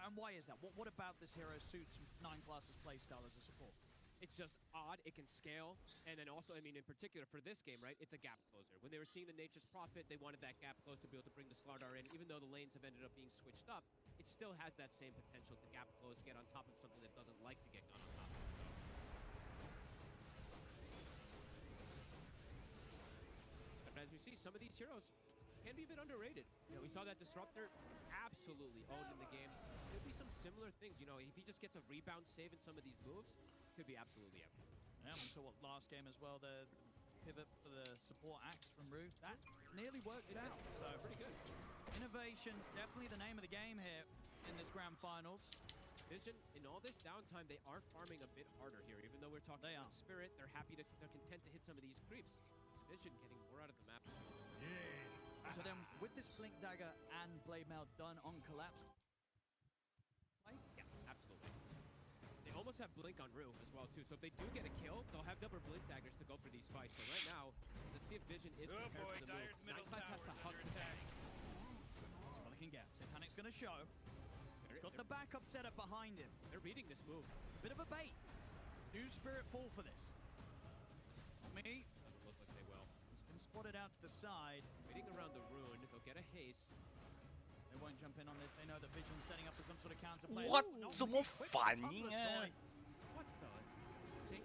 And why is that? What about this hero suits 9-class's playstyle as a support? It's just odd. It can scale. And then also, I mean, in particular for this game, right, it's a gap closer. When they were seeing the Nature's Prophet, they wanted that gap close to be able to bring the Slardar in. Even though the lanes have ended up being switched up, it still has that same potential to gap close, get on top of something that doesn't like to get on top of. But as we see, some of these heroes can be a bit underrated. You know, we saw that Disruptor absolutely owned in the game. Could be some similar things. You know, if he just gets a rebound save in some of these moves, could be absolutely epic. Yeah, we saw what last game as well, the pivot for the support axe from Rue. That nearly worked out, so pretty good. Innovation, definitely the name of the game here in this grand finals. Vision, in all this downtime, they are farming a bit harder here. Even though we're talking about Spirit, they're content to hit some of these creeps. It's Vision getting more out of the map. Yes. So then, with this Blink Dagger and Blade Mail done on Collapse, yeah, absolutely. They almost have Blink on Rue as well, too. So if they do get a kill, they'll have double Blink Daggers to go for these fights. So right now, let's see if Vision is prepared for the move. 9-class has to hug Satanic. That's all they can get. Satanic's going to show. He's got the backup setup behind him. They're reading this move. Bit of a bait. Do Spirit fall for this? Me? Doesn't look like they will. He's been spotted out to the side. Waiting around the rune. They'll get a haste. They won't jump in on this. They know that Vision's setting up for some sort of counterplay. What? 怎么反应啊? What the? See?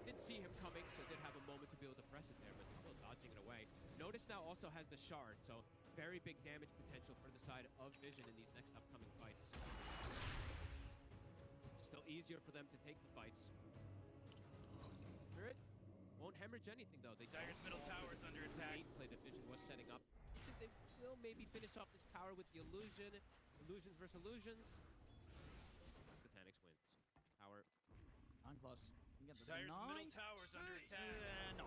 Didn't see him coming, so did have a moment to be able to press it there, but still dodging it away. Notice now also has the shard, so very big damage potential for the side of Vision in these next upcoming fights. Still easier for them to take the fights. Spirit won't hemorrhage anything though. They Dagger's middle tower is under attack. Gameplay that Vision was setting up. I think they will maybe finish off this tower with the illusion. Illusions versus illusions. Satanics wins. Tower. 9-class. Dyer's middle tower's under attack. No,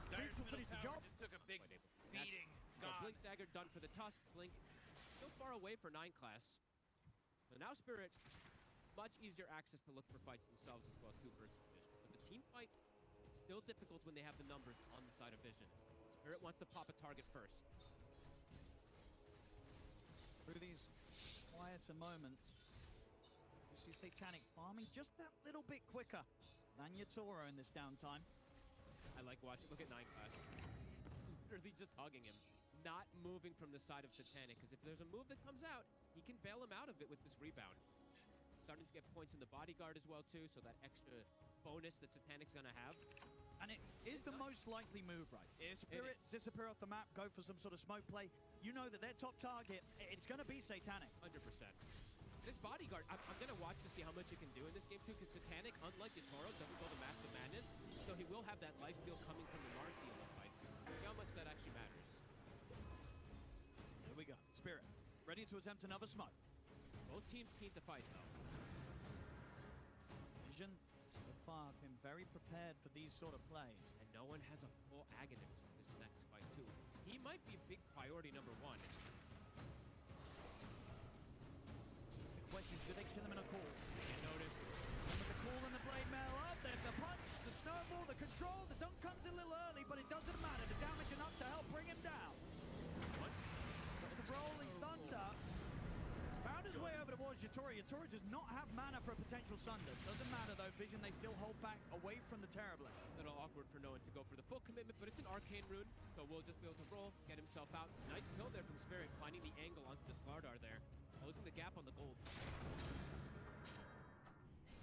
Dyer's middle finish the tower job. just took a big beating. It's gone. Blink Dagger done for the Tusk. Blink still far away for 9-class. So now Spirit, much easier access to look for fights themselves as well too versus Vision. But the team fight, still difficult when they have the numbers on the side of Vision. Spirit wants to pop a target first. Through these quieter moments, you see Satanic farming just that little bit quicker than your Toro in this downtime. I like watching. Look at 9-class. Literally just hugging him. Not moving from the side of Satanic, because if there's a move that comes out, he can bail him out of it with this rebound. Starting to get points in the bodyguard as well, too, so that extra bonus that Satanic's going to have. And it is the most likely move, right? If Spirits disappear off the map, go for some sort of smoke play, you know that their top target, it's going to be Satanic. 100%. This bodyguard, I'm going to watch to see how much he can do in this game, too, because Satanic, unlike Yatoro, doesn't go the Mask of Madness, so he will have that lifesteal coming from the Marcy in the fights. See how much that actually matters. Here we go. Spirit, ready to attempt another smoke. Both teams keen to fight, though. Vision, so far, been very prepared for these sort of plays. And no one has a full Aghanim for this next fight, too. He might be big priority number 1. The question is, do they kill him in a call? Can't notice. With the call and the blade mail up, there's the punch, the snowball, the control, the dunk comes a little early, but it doesn't matter. The damage enough to help bring him down. What? The rolling thunder. Found his way over towards Yatoro. Yatoro does not have mana for a potential Sunder. Doesn't matter though, Vision, they still hold back away from the Terrorblade. A little awkward for no one to go for the full commitment, but it's an Arcane Rune, so we'll just be able to roll, get himself out. Nice kill there from Spirit, finding the angle onto the Slardar there. Closing the gap on the gold.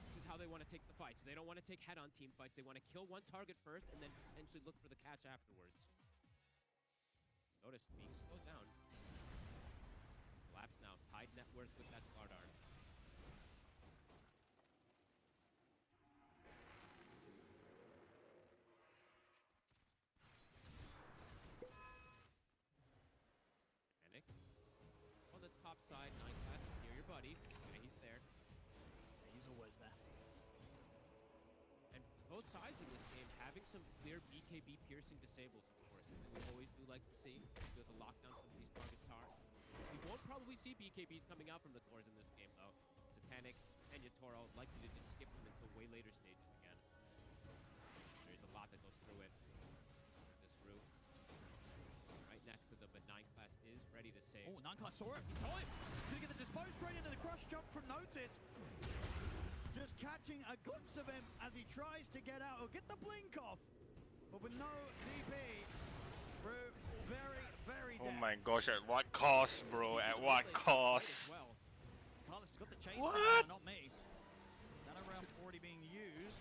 This is how they want to take the fights. They don't want to take head-on team fights. They want to kill one target first and then potentially look for the catch afterwards. Notice being slowed down. Collapse now. Tied net worth with that Slardar. Panic. On the top side, 9-class near your buddy. Yeah, he's there. Yeah, he's always there. And both sides in this game having some clear BKB piercing disables, of course. And we always do like to see. Be able to lock down some of these targets hard. We won't probably see BKBs coming out from the cores in this game, though. Satanic and Yatoro likely to just skip them until way later stages again. There's a lot that goes through it. This route. Right next to them, but 9 class is ready to save. Oh, 9 class saw it. He saw it. He's gonna get the dispose straight into the crush jump from Notice. Just catching a glimpse of him as he tries to get out or get the blink off. But with no TP, Rue very, very dead. Oh my gosh, at what cost, bro? At what cost? Well, Carlos has got the chase. What? Not me. That round already being used.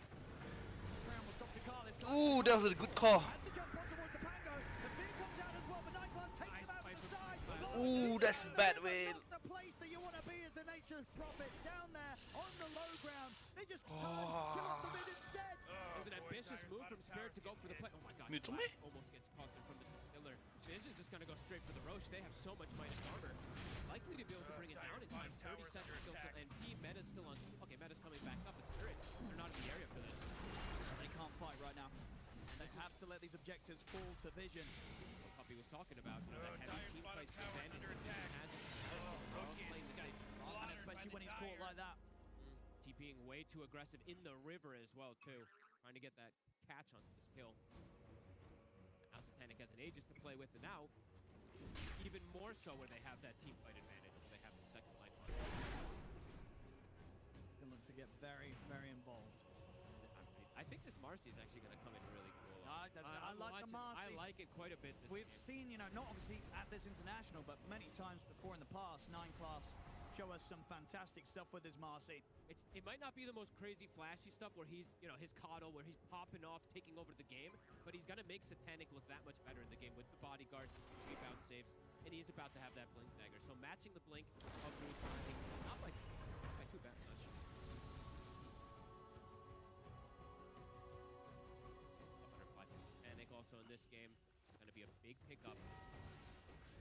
Round was Dr. Carlos. Ooh, that was a good call. Has to jump on towards the Pango. The Finn comes out as well, but 9 class takes him out to the side. Ooh, that's bad, way. The place that you want to be as the Nature Prophet down there on the low ground. They just kill off the mid instead. There's an ambitious move from Spirit to go for the play. Oh my god, Mutume? almost gets caught from the Distiller. Vision's just gonna go straight for the Roche. They have so much minus armor. Likely to be able to bring it down in time. 30 seconds still till NP. Meta's still on. Okay, Meta's coming back up. It's Spirit. They're not in the area for this. They can't fight right now. They have to let these objectives fall to Vision. What Puppy was talking about, you know, that heavy team fight advantage that Vision has in comparison. Playing the stage strong, And especially when he's caught like that. TPing way too aggressive in the river as well, too. Trying to get that catch on this kill. Now Satanic has an Aegis to play with, and now even more so where they have that team fight advantage. They have the second life. They look to get very, very involved. I think this Marcy is actually going to come in really cool. I like the Marcy. I like it quite a bit. We've seen, you know, not obviously at this international, but many times before in the past, 9 class show us some fantastic stuff with his Marcy. It might not be the most crazy, flashy stuff where he's, you know, his coddle, where he's popping off, taking over the game, but he's going to make Satanic look that much better in the game with the bodyguard, rebound saves, and he's about to have that blink dagger. So matching the blink of Bruce, not by too bad much. Also in this game, going to be a big pickup.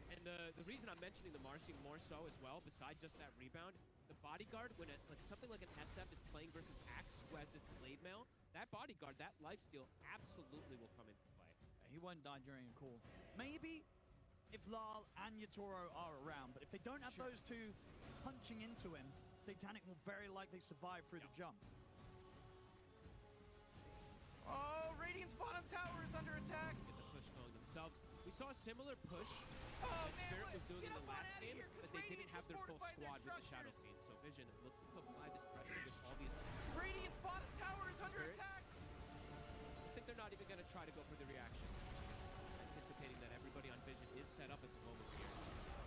And the reason I'm mentioning the Marcy more so as well, besides just that rebound, the bodyguard, when something like an SF is playing versus Axe, who has this blade mail, that bodyguard, that lifesteal, absolutely will come into play. He won't die during a call. Maybe if Lal and Yatoro are around, but if they don't have those two punching into him, Satanic will very likely survive through the jump. Oh, Radiant's bottom tower is under attack. Get the push going themselves. We saw a similar push that Spirit was doing in the last game, but they didn't have their full squad with the Shadow Fiend. So Vision looking to apply this pressure with all the assists. Radiant's bottom tower is under attack. Looks like they're not even going to try to go for the reaction. Anticipating that everybody on Vision is set up at the moment here.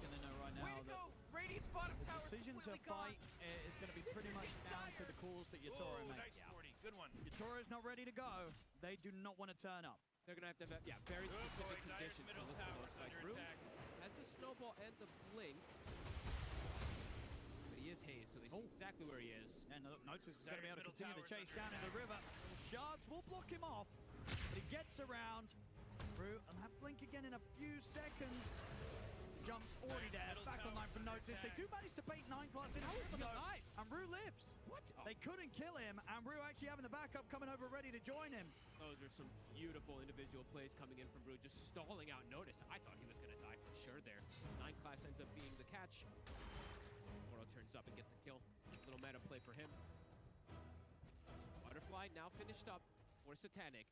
Gonna know right now that Radiant's bottom the tower decision to fight is going to be pretty much down to the calls that Yatoro makes. Nice 40. Good one. Yatoro's not ready to go. They do not want to turn up. They're going to have, very specific conditions to look for those fights. Rue has the snowball and the blink. But he is hazed, so they see exactly where he is. And Notice is going to be able to continue the chase down in the river. Shards will block him off. But he gets around. Rue will have blink again in a few seconds. Jumps already there. Back online from Notice. They do manage to bait 9 class in also, and Rue lives. What? They couldn't kill him, and Rue actually having the backup coming over ready to join him. Those are some beautiful individual plays coming in from Rue, just stalling out Notice. I thought he was going to die for sure there. 9 class ends up being the catch. Moro turns up and gets the kill. Little meta play for him. Butterfly now finished up for Satanic.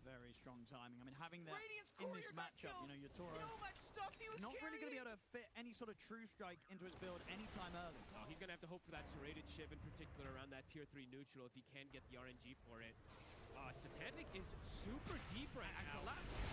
Very strong timing. I mean, having that in this matchup, you know, Yatoro not really going to be able to fit any sort of true strike into his build anytime early. Oh, he's going to have to hope for that serrated shiv in particular around that tier 3 neutral if he can get the RNG for it. Satanic is super deep right now.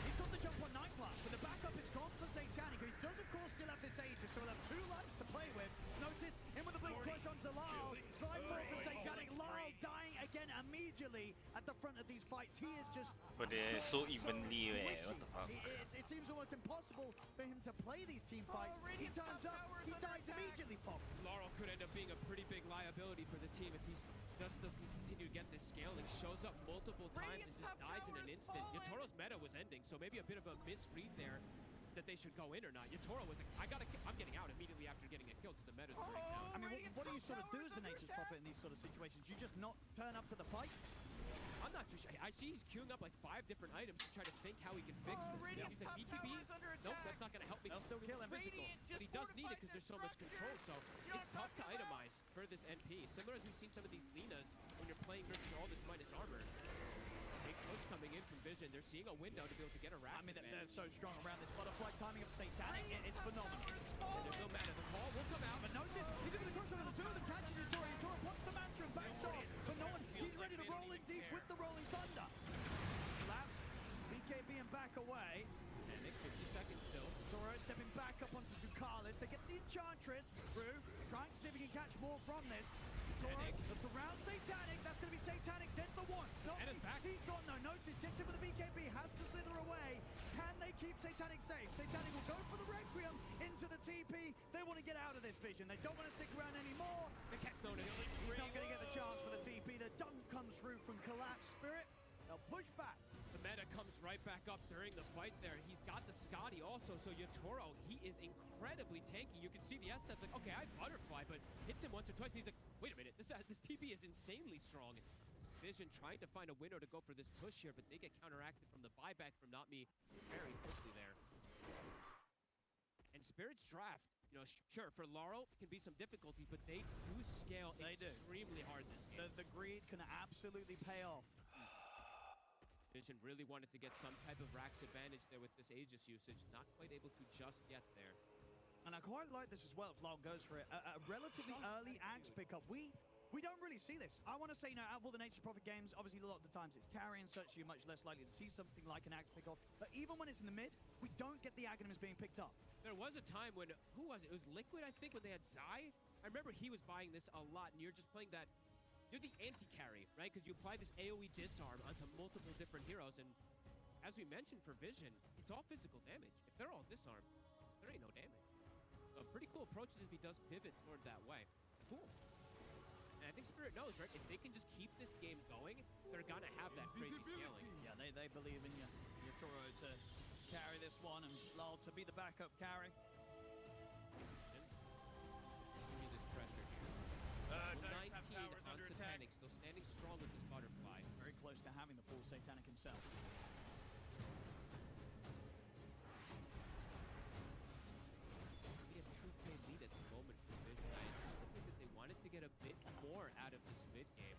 He's got the jump on 9 class, but the backup is gone for Satanic, who does of course still have this Aegis, so he'll have 2 lives to play with. Notice in with the blink push onto Lyle. Slide forward for Satanic. Lyle dying again immediately at the front of these fights. He is just But they're so evenly, what the fuck? It seems almost impossible for him to play these team fights. He turns up, he dies immediately, Pop. Laurel could end up being a pretty big liability for the team if he doesn't continue to get this scaling. Shows up multiple times and just dies in an instant. Yatoro's meta was ending, so maybe a bit of a misread there that they should go in or not. Yatoro was like, I'm getting out immediately after getting a kill because the meta's breaking down. I mean, what do you sort of do as the Nature's Prophet in these sort of situations? You just not turn up to the fight? I'm not not too sure. I see he's queuing up like 5 different items to try to think how he can fix this. He's like, BKB? Nope, that's not going to help me. They'll still kill him. Physical. But he does need it because there's so much control, so it's tough to itemize for this NP. Similar as we've seen some of these Linas when you're playing versus all this minus armor. Big push coming in from Vision. They're seeing a window to be able to get a rack. I mean, they're so strong around this butterfly timing of Satanic. It's phenomenal. There's no matter. The call will come out. But notice, he's into the crossover. The two of them catches Yatoro. Yatoro pops the mantra and backs off. But no one, he's ready to roll in deep with the Rolling Thunder. Collapse. BKB and back away. And 50 seconds still. Toro stepping back up onto Ducalis. They get the Enchantress through, trying to see if he can catch more from this. Toro, the surround Satanic. That's going to be Satanic dead for once. No, he's got no notice. Gets in with the BKB. Has to slither away. Can they keep Satanic safe? Satanic will go for the Requiem into the TP. They want to get out of this Vision. They don't want to stick around anymore. The cat's notice. He's not going to get the chance for the TP. The dunk comes through from Collapse Spirit. They'll push back. The meta comes right back up during the fight there. He's got the Scotty also, so Yatoro, he is incredibly tanky. You can see the SF's like, okay, I butterfly, but hits him once or twice, and he's like, wait a minute, this TP is insanely strong. Vision trying to find a window to go for this push here, but they get counteracted from the buyback from Not Me very quickly there. And Spirit's draft, you know, sure, for Laurel, it can be some difficulties, but they do scale extremely hard this game. The greed can absolutely pay off. Vision really wanted to get some type of Rax advantage there with this Aegis usage. Not quite able to just yet there. And I quite like this as well if Lyle goes for it. A relatively early Axe pickup. We don't really see this. I want to say, you know, out of all the Nature Prophet games, obviously a lot of the times it's carry and such, you're much less likely to see something like an Axe pickup. But even when it's in the mid, we don't get the Aghanims being picked up. There was a time when, who was it? It was Liquid, I think, when they had Zai. I remember he was buying this a lot, and you're just playing that. You're the anti-carry, right? Because you apply this AoE disarm onto multiple different heroes, and as we mentioned for Vision, it's all physical damage. If they're all disarmed, there ain't no damage. So pretty cool approaches if he does pivot toward that way. Cool. And I think Spirit knows, right? If they can just keep this game going, they're gonna have that crazy scaling. Yeah, they believe in your Toro to carry this one, and Lyle to be the backup carry. This pressure. 19 on Satanic, still standing strong with this butterfly. Very close to having the full Satanic himself. We have true play lead at the moment for Vision. I anticipate that they wanted to get a bit more out of this mid game.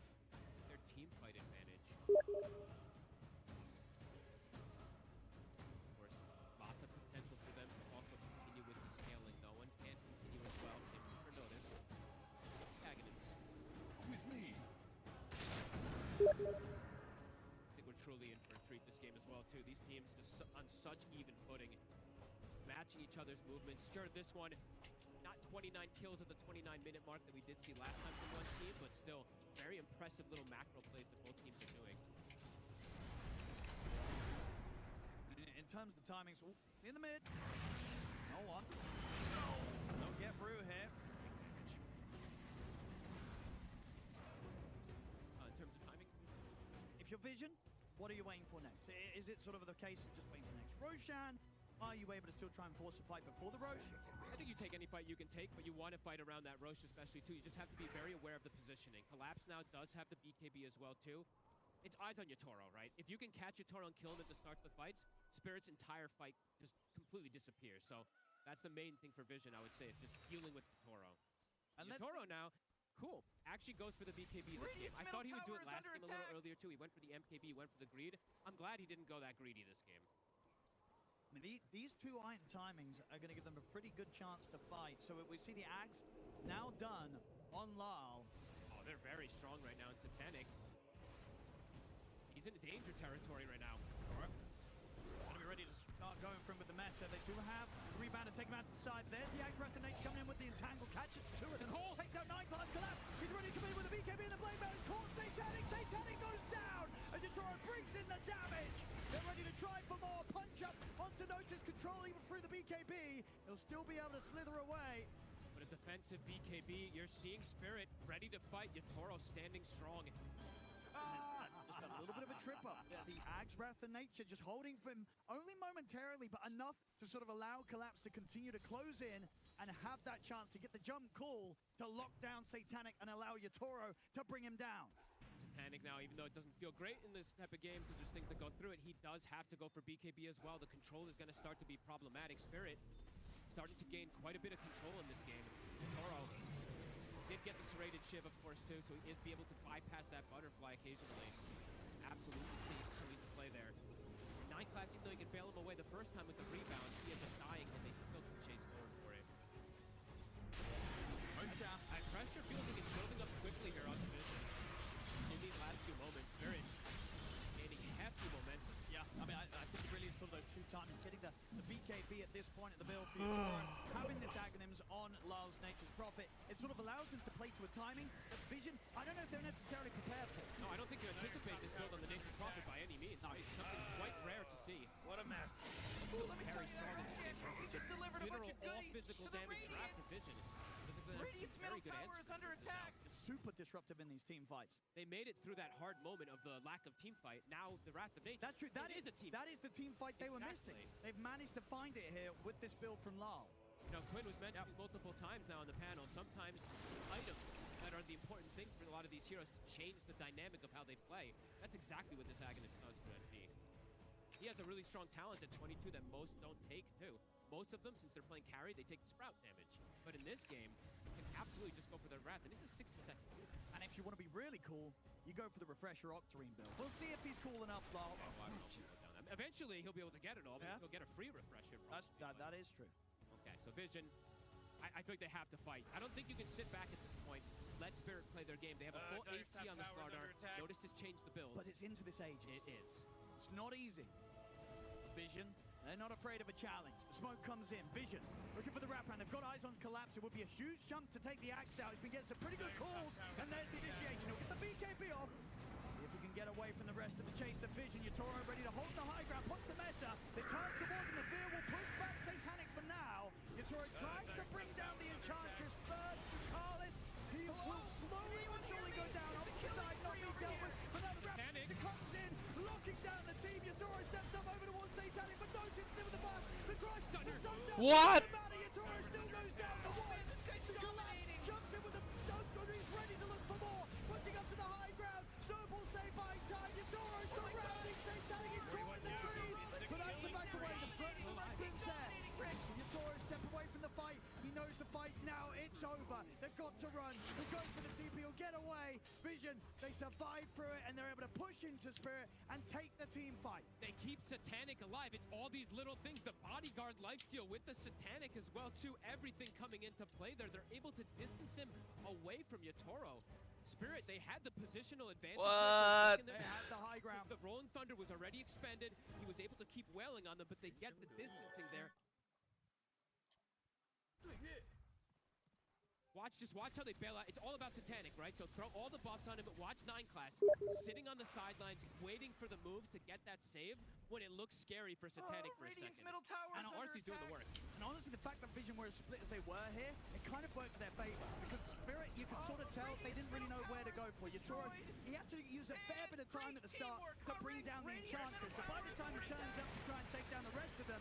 Their team fight advantage. Of course, lots of potential for them to also continue with the scaling. No one can continue as well. Same for Notice. With me. I think we're truly in for a treat this game as well, too. These teams just on such even footing, matching each other's movements. Sure, this one, not 29 kills at the 29-minute mark that we did see last time from one team, but still very impressive little macro plays that both teams are doing. In terms of the timings, in the mid. No one. Don't get Brew here. In terms of timing? If you're Vision, what are you waiting for next? Is it sort of the case of just waiting for next Roshan? Are you able to still try and force a fight before the Rosh? I think you take any fight you can take, but you want to fight around that Rosh especially too. You just have to be very aware of the positioning. Collapse now does have the BKB as well too. It's eyes on Yatoro, right? If you can catch Yatoro and kill him at the start of the fights, Spirit's entire fight just completely disappears. So that's the main thing for Vision, I would say. It's just dealing with Yatoro. And Yatoro now, cool, actually goes for the BKB this game. I thought he would do it last game a little earlier too. He went for the MKB, went for the greed. I'm glad he didn't go that greedy this game. I mean, these two iron timings are going to give them a pretty good chance to fight. So we see the Axe now done on Lyle. Oh, they're very strong right now in Satanic. He's in danger territory right now. All right. Going to be ready to start going for him with the meta. They do have the rebound to take him out to the side. There's the Axe Breath of Nature coming in with the Entangle. Catches two of them. Takes out 9 class Collapse. He's ready to come in with the BKB and the Blade Bell is caught. Satanic. Satanic goes down. And Yatoro brings in the damage. They're ready to try for more. Punch up onto Notice. Control even through the BKB. He'll still be able to slither away. But a defensive BKB, you're seeing Spirit ready to fight. Yatoro standing strong. Just a little bit of a trip up. The Axe Wrath of Nature just holding for him only momentarily, but enough to sort of allow Collapse to continue to close in and have that chance to get the jump call to lock down Satanic and allow Yatoro to bring him down. Satanic now, even though it doesn't feel great in this type of game because there's things that go through it, he does have to go for BKB as well. The control is going to start to be problematic. Spirit starting to gain quite a bit of control in this game. Toro did get the serrated Shiv, of course, too, so he is be able to bypass that butterfly occasionally. Absolutely seeing to play there. 9 class, even though he could bail him away the first time with the rebound, he ends up dying, and they still can chase forward for it. Pressure feels like it's building up quickly here on Division. In these last few moments, Spirit gaining hefty momentum. Yeah, I mean, I think it really is sort of those two times. Getting the BKB at this point at the build for Yatoro, having this Aghanims on Lyle's Nature's Prophet, it sort of allows them to play to a timing that Vision, I don't know if they're necessarily prepared for. No, I don't think you anticipate this build on the Nature's Prophet by any means. No, it's something quite rare to see. What a mess. Still very strong in this game. He just delivered a bunch of goodies all-physical to the damage Radiant. draft Division. Radiant's middle tower is under attack. Super disruptive in these team fights. They made it through that hard moment of the lack of team fight. Now the Wrath of Nature. That's true. That is a team. That is the team fight they were missing. They've managed to find it here with this build from Lyle. You know, Quinn was mentioning multiple times now on the panel, sometimes items that are the important things for a lot of these heroes to change the dynamic of how they play. That's exactly what this Aghanim does for NP. He has a really strong talent at 22 that most don't take, too. Most of them, since they're playing carry, they take sprout damage. But in this game, you can absolutely just go for the Wrath, and it's a 60-second kill. And if you want to be really cool, you go for the Refresher Octarine build. We'll see if he's cool enough, Lyle. Eventually, he'll be able to get it all, but he'll get a free Refresher. That is true. Okay, so Vision, I feel like they have to fight. I don't think you can sit back at this point. Let Spirit play their game. They have a full AC on the Slardar. Notice has changed the build. But it's into this age. It is. It's not easy. Vision, they're not afraid of a challenge. The smoke comes in. Vision, looking for the wraparound. They've got eyes on Collapse. It would be a huge jump to take the axe out. He's been getting some pretty good calls. And there's the initiation. He'll get the BKB off. If he can get away from the rest of the chase of Vision, Yatoro ready to hold the high ground. Puts the meta. They turn towards him. The fear will push back Satanic for now. Yatoro tries to bring down the Enchantress first. Carlis, he will slowly but surely go down. On the side, not being dealt with. But now the Raptor comes in, locking down the team. Yatoro steps up over towards Satanic, but notice still with the bus. The Christ was done down. What? Yatoro still goes down. The White, the Collapse jumps in with the dunk. He's ready to look for more. Pushing up to the high ground. Snowball saved by time. Yatoro surrounding Satanic. He's caught in the trees. But out to back away. The front of the weapons there. Yatoro step away from the fight. He knows the fight now. It's over. They've got to run. They'll go for the TP. He'll get away. Vision, they survive through it, and they're able to push into Spirit and take the team fight. They keep Satanic alive. It's all these little things. The bodyguard lifesteal with the Satanic as well, too. Everything coming into play there. They're able to distance him away from Yatoro. Spirit, they had the positional advantage. What? They had the high ground. The Rolling Thunder was already expended. He was able to keep wailing on them, but they get the distancing there. Just watch how they bail out. It's all about Satanic, right? So throw all the buffs on him, but watch 9 class sitting on the sidelines, waiting for the moves to get that save when it looks scary for Satanic for a second. Middle tower and RC's doing the work. And honestly, the fact that Vision were as split as they were here, it kind of worked to their favor. Because Spirit, you can sort of tell they didn't really know where to go for. Yatoro, he had to use a fair bit of time at the start to bring down the Enchantress. So by the time he turns up to try and take down the rest of them,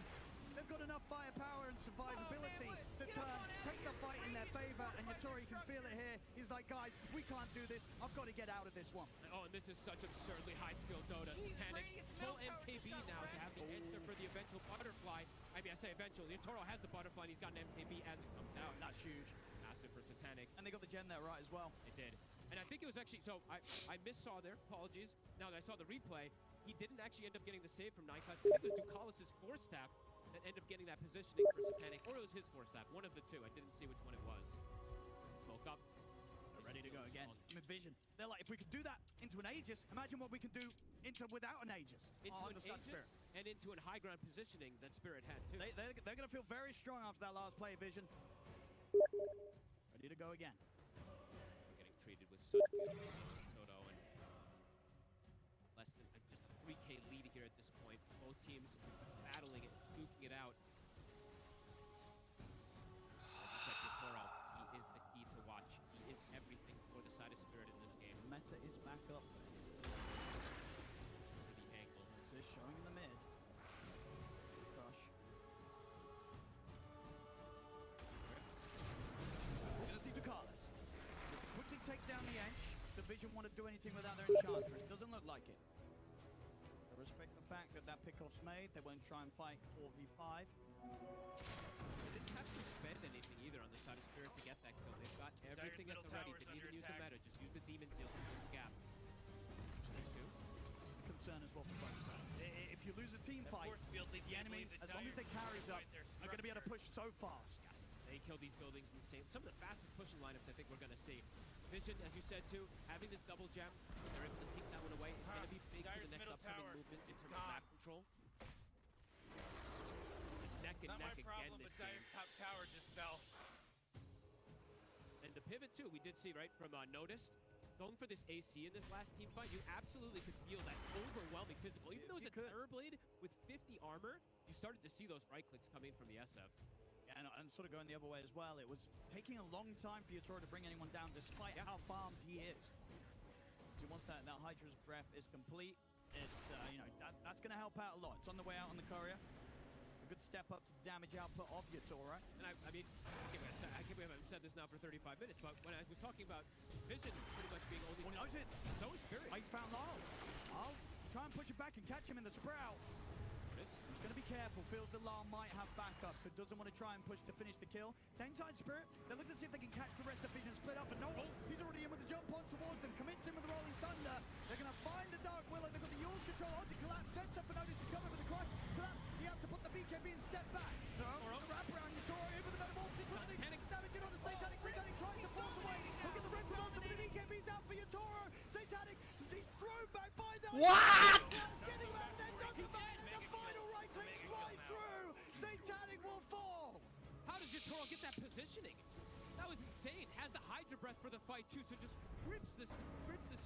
they've got enough firepower and survivability to take the fight in their favor, and Yatoro, you can feel it here. He's like, guys, we can't do this. I've got to get out of this one. Oh, and this is such absurdly high skill Dota. Satanic, full MKB now to have the answer for the eventual butterfly. I mean, I say eventual. Yatoro has the butterfly, and he's got an MKB as it comes out. That's huge. Massive for Satanic. And they got the gem there right as well. They did. And I think it was actually, so I missaw there, apologies. Now that I saw the replay, he didn't actually end up getting the save from 9 class. I think it was Ducalis' Force Staff that ended up getting that positioning for Satanic, or it was his Force Staff, one of the two. I didn't see which one it was. Smoke up. They're ready to go again. Mid-vision. They're like, if we could do that into an Aegis, imagine what we can do without an Aegis. Into an Aegis and into an high ground positioning that Spirit had too. They're going to feel very strong after that last play, Vision. Ready to go again. They're getting treated with such Toto, and less than just a 3K lead here at this point. Both teams battling it, duking it out. Yatoro, he is the key to watch. He is everything for the side of Spirit in this game. Meta is back up. The angle. This is showing in the mid. Crush. We're gonna see Ducalis. Quickly take down the Ench. The Vision Vision want to do anything without their Enchantress. Doesn't look like it. I respect the fact that that pickoff's made. They won't try and fight 4v5. They didn't have to expend anything either on the side of Spirit to get that kill. They've got everything at the ready. Didn't even use the meta. Just use the Demon Seal to close the gap. This is the concern as well for both sides. If you lose a team fight, the enemy, as long as they carries up, are going to be able to push so fast. Yes, they kill these buildings insane. Some of the fastest pushing lineups I think we're going to see. Vision, as you said too, having this double gem, they're able to take that one away. It's going to be big for the next upcoming movements in terms of map control. Neck and neck again this game. Top tower just fell. And the pivot too, we did see right from Noticed. Going for this AC in this last team fight, you absolutely could feel that overwhelming physical. Even though it's a Terrorblade with 50 armor, you started to see those right clicks come in from the SF. Yeah, and sort of going the other way as well. It was taking a long time for Yatoro to bring anyone down, despite how farmed he is. So once that Hydra's breath is complete, it's that's going to help out a lot. It's on the way out on the courier. A good step up to the damage output of Yatoro. And I mean, I can't believe I've said this now for 35 minutes, but when I was talking about Vision pretty much being only... Well, notice, so is Spirit. I found Laurel. I'll try and push it back and catch him in the sprout. He's going to be careful, feels that Lyle might have backup, so doesn't want to try and push to finish the kill. Same time, Spirit, they look to see if they can catch the rest of Vision split up, but no, he's already in with the jump on towards them, commits him with the Rolling Thunder. They're going to find the Dark Willow, they've got the Yule's control onto Collapse, sets up for Notice to come in with the crush. Collapse, he has to put the BKB and step back. No, wrap around Yatoro, in with the Metamorphosis, damage in on the Satanic tries to force away. Look at the red monster, but the BKB's out for Yatoro. Satanic, he's thrown back by Notice. What? Getting back there, doesn't matter, the final right clicks fly through. Satanic will fall. How does Yatoro get that positioning? That was insane. Has the Hydra breath for the fight too, so just grips this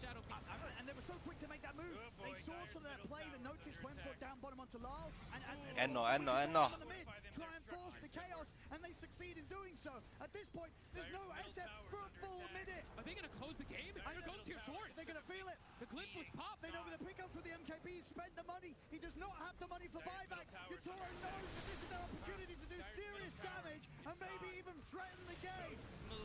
Shadow King. And they were so quick to make that move. They saw sort of that play that Notice went for down bottom onto Lyle. And no. Try and force the chaos, and they succeed in doing so. At this point, there's no SF for a full minute. Are they going to close the game? They're going tier 4s. They're going to feel it. The glyph was popped. They know with the pickup for the MKB, spent the money. He does not have the money for buyback. Yatoro knows that this is their opportunity to do serious damage and maybe even threaten the game.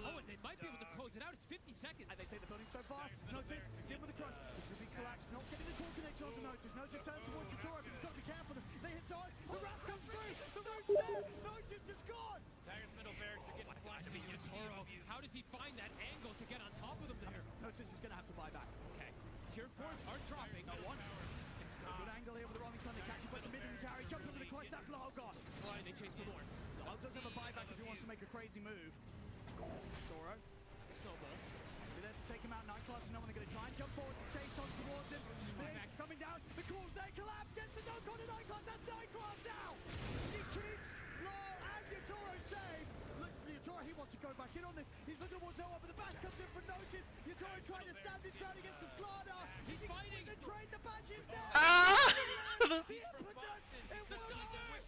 Oh, and they might be able to close it out. It's 50 seconds. And they take the building so fast. Notice, in with the crush. It should be collapsed. Not getting the core connection onto Notice. Notice turns towards Yatoro, but he's got to be careful. They hit side. The wrath comes through. The root's there. Notice is gone. Tiger's middle barracks are getting flashed. Yatoro, how does he find that angle to get on top of them there? Notice is going to have to buy back. Okay. Tier 4s are dropping. No one. Good angle here with the Rolling Thunder. Catching by the mid of the carry. Jump into the crush. That's Lyle gone. And they chase for more. Lyle does have a buyback if he wants to make a crazy move. Toro. Snowball. Be there to take him out. 9 class is no one. They're going to try and jump forward to chase on towards him. Coming down. The call's there. Collapse. Gets the dunk on the 9 class. That's 9 class out. He keeps Lyle and Yatoro saved. Look, Yatoro, he wants to go back in on this. He's looking towards Noah, but the bash comes in from Notice. Yatoro trying to stand his ground against the Slardar. He's fighting. The trade. The bash is there. The impetus. It will work.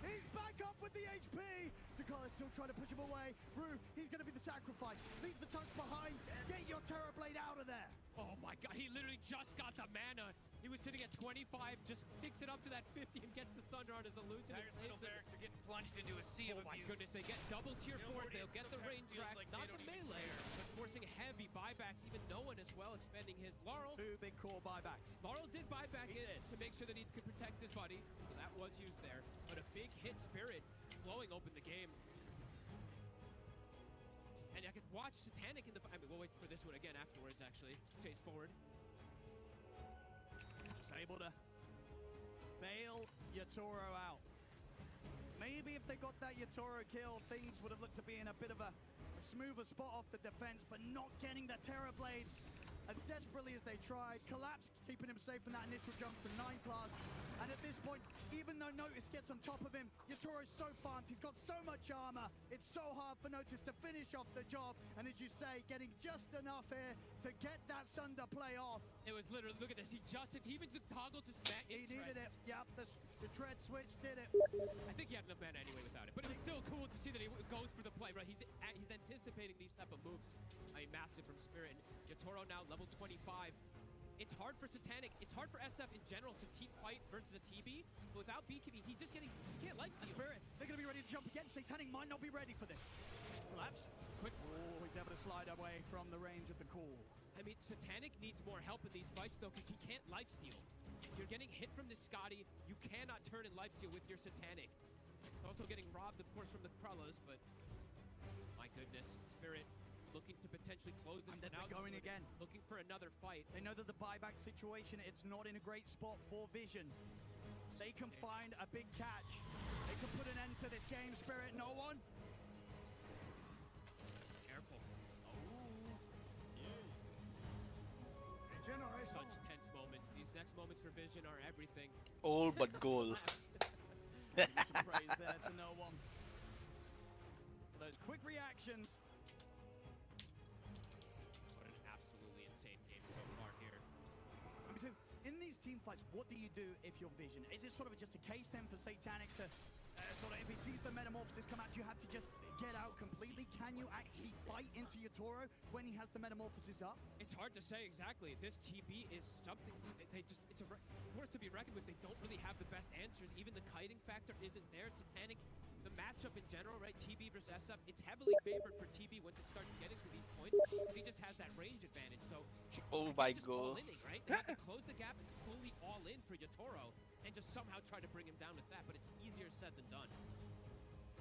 He's back up with the HP. Dakar still trying to push him away. Rue, he's going to be the sacrifice. Leave the touch behind. Get your Terrorblade out of there. Oh my god, he literally just got the mana. He was sitting at 25, just picks it up to that 50 and gets the Sunder on his illusion. Tiger's middle barracks are getting plunged into a sea of abuse. Oh my goodness, they get double tier 4s. They'll get the range tracks, not the melee, but forcing heavy buybacks. Even no one as well expending his. Laurel. 2 big core buybacks. Laurel did buy back in to make sure that he could protect his buddy. So that was used there. But a big hit Spirit blowing open the game. And I could watch Satanic in the fight. I mean, we'll wait for this one again afterwards, actually. Chase forward. Just able to bail Yatoro out. Maybe if they got that Yatoro kill, things would have looked to be in a bit of a smoother spot off the defense, but not getting the Terrorblade as desperately as they tried. Collapse, keeping him safe from that initial jump from 9 class. And at this point, even though Notice gets on top of him, Yatoro's so farmed. He's got so much armor. It's so hard for Notice to finish off the job. And as you say, getting just enough here to get that Sunder play off. It was literally, look at this. He even toggled his back. He needed it. Yep, the tread switch did it. I think he had enough mana anyway without it. But it was still cool to see that he goes for the play, right? He's anticipating these type of moves. I mean, massive from Spirit. And Yatoro now level 25. It's hard for Satanic, it's hard for SF in general to team fight versus a TB, but without BKB, he's just getting, he can't lifesteal. Spirit, they're going to be ready to jump again. Satanic might not be ready for this. Collapse. It's quick. Oh, he's able to slide away from the range of the call. I mean, Satanic needs more help in these fights, though, because he can't lifesteal. You're getting hit from this Scotty. You cannot turn and lifesteal with your Satanic. Also getting robbed, of course, from the Krullas, but my goodness, Spirit looking to potentially close this and then one out. They're going again. Looking for another fight. They know that the buyback situation, it's not in a great spot for Vision. They can find a big catch. They can put an end to this game, Spirit. No one. Careful. Such tense moments. These next moments for Vision are everything. All but goal. Some praise there to no one. For those quick reactions. What an absolutely insane game so far here. So in these team fights, what do you do if you're Vision? Is it sort of just a case then for Satanic to sort of, if he sees the Metamorphosis come out, you have to just get out completely? Can you actually fight into your Toro when he has the Metamorphosis up? It's hard to say exactly. This TB is something, they just, it's a force to be reckoned with. They don't really have the best answers. Even the kiting factor isn't there. Satanic, the matchup in general, right? TB versus SF, it's heavily favored for TB once it starts getting to these points, because he just has that range advantage. So, oh my just god. All-inning, right? They have to close the gap and fully all in for Yatoro and just somehow try to bring him down with that, but it's easier said than done.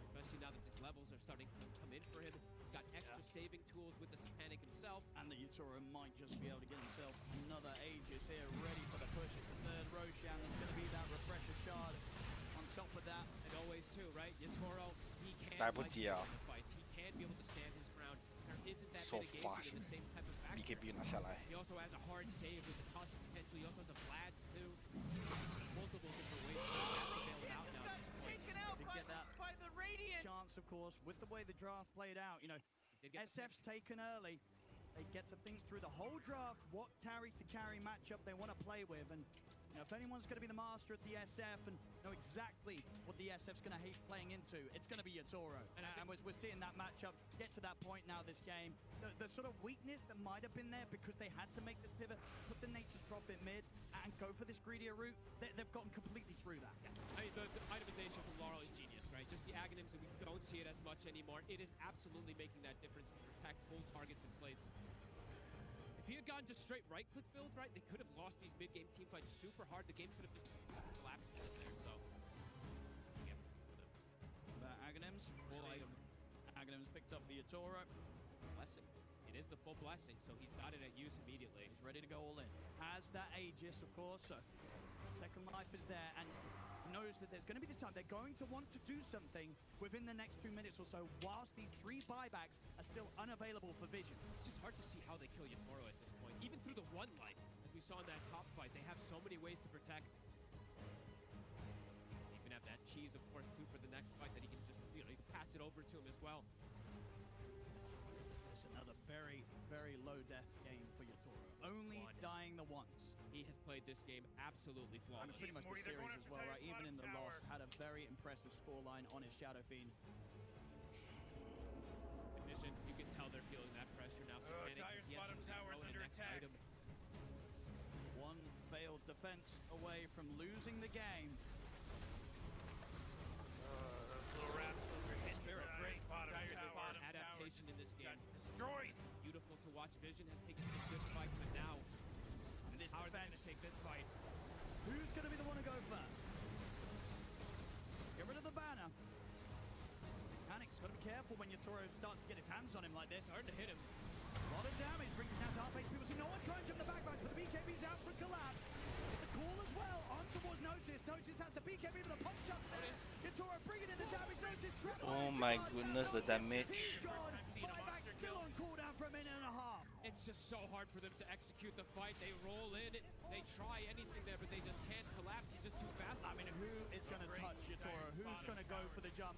Especially now that his levels are starting to come in for him. He's got extra saving tools with the Satanic himself. And the Yatoro might just be able to get himself another Aegis here, ready for the push. It's the third Roshan. There's going to be that refresher shard on top of that. And always too, right? Yatoro, he can 来不及啊 the fights. He can be able to stand his ground. There isn't that So mitigation fast. in the same type of factor. BKB 拿下来 He also has a hard save with the toss potential. He also has a Vlad's too. Multiple different ways to bail it out now at this point. To get that by the Radiant. chance, of course, with the way the draft played out, you know, SF's taken early. They get to think through the whole draft, what carry-to-carry matchup they want to play with, and you know, if anyone's going to be the master at the SF and know exactly what the SF's going to hate playing into, it's going to be Yatoro. And we're seeing that matchup get to that point now this game. The sort of weakness that might have been there because they had to make this pivot, put the Nature's Prophet mid, and go for this greedier route, they've gotten completely through that. I mean, the itemization from Laurel is genius, right? Just the Aghanims, and we don't see it as much anymore. It is absolutely making that difference to protect full targets in place. If he had gone just straight right-click build, right, they could have lost these mid-game team fights super hard. The game could have just collapsed there, so. Aghanims. Aghanims picked up via Toro. Blessing. It is the full blessing, so he's got it at use immediately. He's ready to go all in. Has that Aegis, of course, so second life is there, and knows that there's going to be this time. They're going to want to do something within the next 2 minutes or so, whilst these 3 buybacks are still unavailable for Vision. It's just hard to see how they kill Yatoro at this point. Even through the one life, as we saw in that top fight, they have so many ways to protect. They even have that cheese, of course, too, for the next fight that he can just, you know, you can pass it over to him as well. It's another very, very low death game for Yatoro. Only dying the once. He has played this game absolutely flawless. And pretty much the series as well, right? Even in the loss, had a very impressive scoreline on his Shadow Fiend. Vision, you can tell they're feeling that pressure now. Satanic has yet to throw in the next item. One failed defense away from losing the game. Spirit, great adaptation in this game. Destroyed. Beautiful to watch. Vision has taken some good fights, but now, this how are they going to take this fight? Who's going to be the one to go first? Get rid of the banner. Panic's got to be careful when Yatoro starts to get his hands on him like this. Hard to hit him. A lot of damage, brings it down to half HP. People see no one trying to jump the backbite, but the BKB's out for collapse. The call as well, on towards Notice. Notice has the BKB with the punch up there. Yatoro bringing in the damage. Notice trapped. Oh my goodness, the damage. He's gone. Buyback still on cooldown for a minute and a half. It's just so hard for them to execute the fight. They roll in, they try anything there, but they just can't collapse. He's just too fast. I mean, who is going to touch Yatoro? Who's going to go for the jump?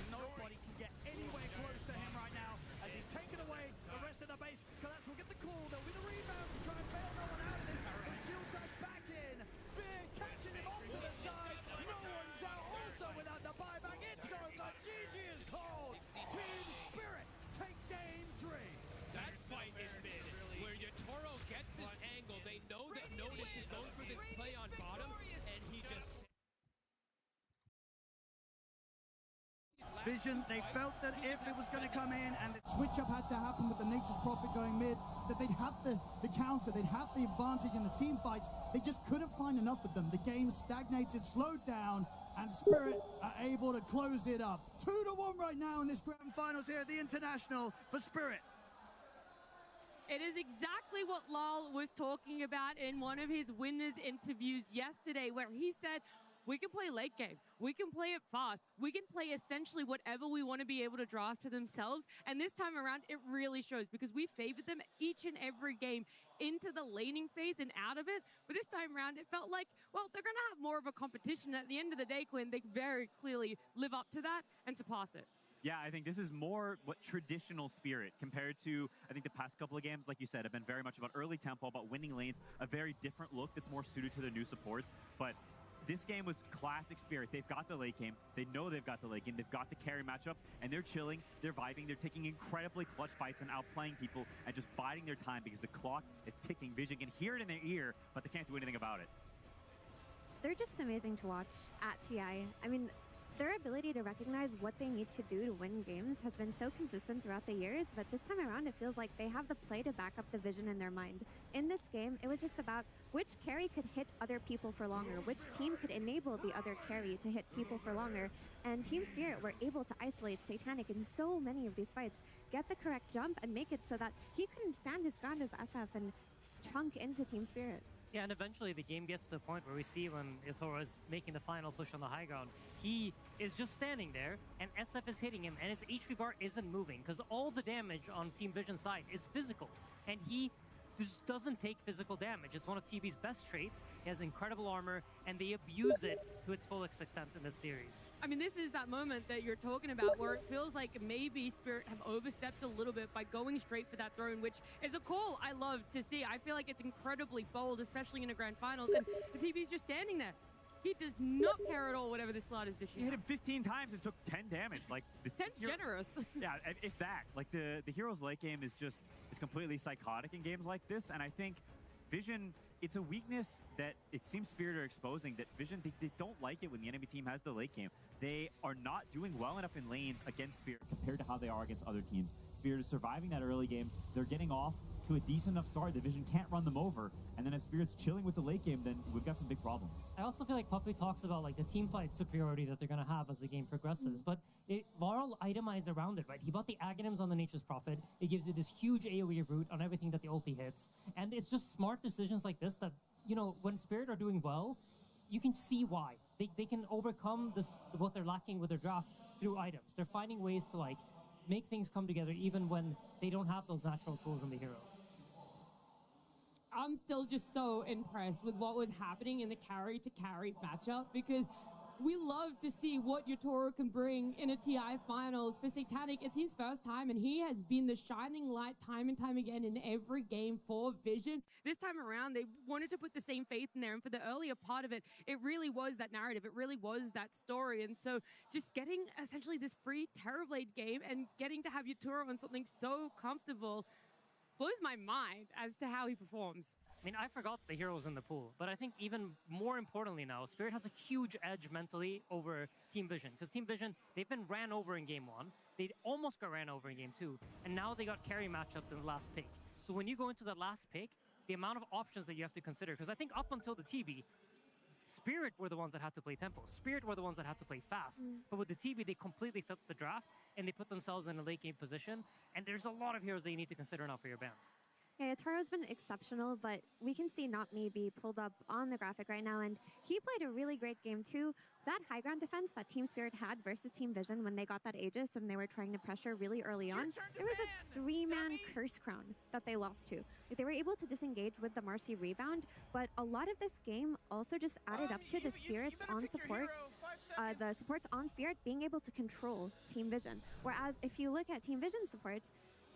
Nobody can get anywhere close to him right now as he's taken away the rest of the base. Collapse will get the call. There'll be the rebound to try and bail no one out of this. And Shield goes back in. Fear catching him off to the side. No one's out. Also without the buyback. It's over. GG is called. Team Spirit take game 3. That fight is mid, where Yatoro gets this angle. They know the Vision, they felt that if it was going to come in and the switch-up had to happen with the Nature's Prophet going mid, that they'd have the counter, they'd have the advantage in the team fights. They just couldn't find enough of them. The game stagnated, slowed down, and Spirit are able to close it up. 2-1 right now in this grand finals here at the International for Spirit. It is exactly what Lal was talking about in one of his winners interviews yesterday, where he said, we can play late game, we can play it fast, we can play essentially whatever we want to be able to draft for themselves. And this time around, it really shows because we favored them each and every game into the laning phase and out of it. But this time around, it felt like, well, they're going to have more of a competition. At the end of the day, Quinn, they very clearly live up to that and surpass it. Yeah, I think this is more what traditional Spirit compared to, I think the past couple of games, like you said, have been very much about early tempo, about winning lanes, a very different look that's more suited to their new supports. But this game was classic Spirit. They've got the late game. They know they've got the late game. They've got the carry matchup, and they're chilling. They're vibing. They're taking incredibly clutch fights and outplaying people and just biding their time because the clock is ticking. Vision can hear it in their ear, but they can't do anything about it. They're just amazing to watch at TI. I mean, their ability to recognize what they need to do to win games has been so consistent throughout the years, but this time around it feels like they have the play to back up the vision in their mind. In this game, it was just about which carry could hit other people for longer, which team could enable the other carry to hit people for longer, and Team Spirit were able to isolate Satanic in so many of these fights, get the correct jump, and make it so that he couldn't stand his ground as SF and chunk into Team Spirit. Yeah, and eventually the game gets to the point where we see when Yatoro is making the final push on the high ground, he is just standing there, and SF is hitting him, and his HP bar isn't moving, because all the damage on Team Vision's side is physical, and he just doesn't take physical damage. It's one of TB's best traits. He has incredible armor, and they abuse it to its full extent in this series. I mean, this is that moment that you're talking about where it feels like maybe Spirit have overstepped a little bit by going straight for that throne, which is a call I love to see. I feel like it's incredibly bold, especially in a grand finals, and the TB's just standing there. He does not care at all whatever the slot is dishing. He hit him 15 times and took 10 damage. Like, this 10's generous. Yeah, if that. Like, the hero's late game is just, it's completely psychotic in games like this, and I think Vision, it's a weakness that it seems Spirit are exposing, that Vision, they don't like it when the enemy team has the late game. They are not doing well enough in lanes against Spirit compared to how they are against other teams. Spirit is surviving that early game. They're getting off to a decent enough start. The Vision can't run them over. And then if Spirit's chilling with the late game, then we've got some big problems. I also feel like Puppy talks about like the team fight superiority that they're going to have as the game progresses, but Varl itemized around it, right? He bought the Aghanims on the Nature's Prophet. It gives you this huge AoE route on everything that the ulti hits. And it's just smart decisions like this that, you know, when Spirit are doing well, you can see why. They can overcome this, what they're lacking with their draft through items. They're finding ways to like make things come together even when they don't have those natural tools in the heroes. I'm still just so impressed with what was happening in the carry-to-carry matchup because we love to see what Yatoro can bring in a TI finals. For Satanic, it's his first time, and he has been the shining light time and time again in every game for Vision. This time around, they wanted to put the same faith in there, and for the earlier part of it, it really was that narrative. It really was that story, and so just getting essentially this free Terrorblade game and getting to have Yatoro on something so comfortable blows my mind as to how he performs. I mean, I forgot the heroes in the pool, but I think even more importantly now, Spirit has a huge edge mentally over Team Vision, because Team Vision, they've been ran over in Game 1, they almost got ran over in Game 2, and now they got carry matchup in the last pick. So when you go into the last pick, the amount of options that you have to consider, because I think up until the TB, Spirit were the ones that had to play tempo. Spirit were the ones that had to play fast. But with the TB, they completely flipped the draft, and they put themselves in a late game position, and there's a lot of heroes that you need to consider now for your bans. Yeah, Yatoro's been exceptional, but we can see Not Me be pulled up on the graphic right now, and he played a really great game too. That high ground defense that Team Spirit had versus Team Vision when they got that Aegis and they were trying to pressure really early on, there was a 3-man curse crown that they lost to. Like, they were able to disengage with the Marcy rebound, but a lot of this game also just added up to the Spirits on support. The supports on Spirit being able to control Team Vision. Whereas if you look at Team Vision supports,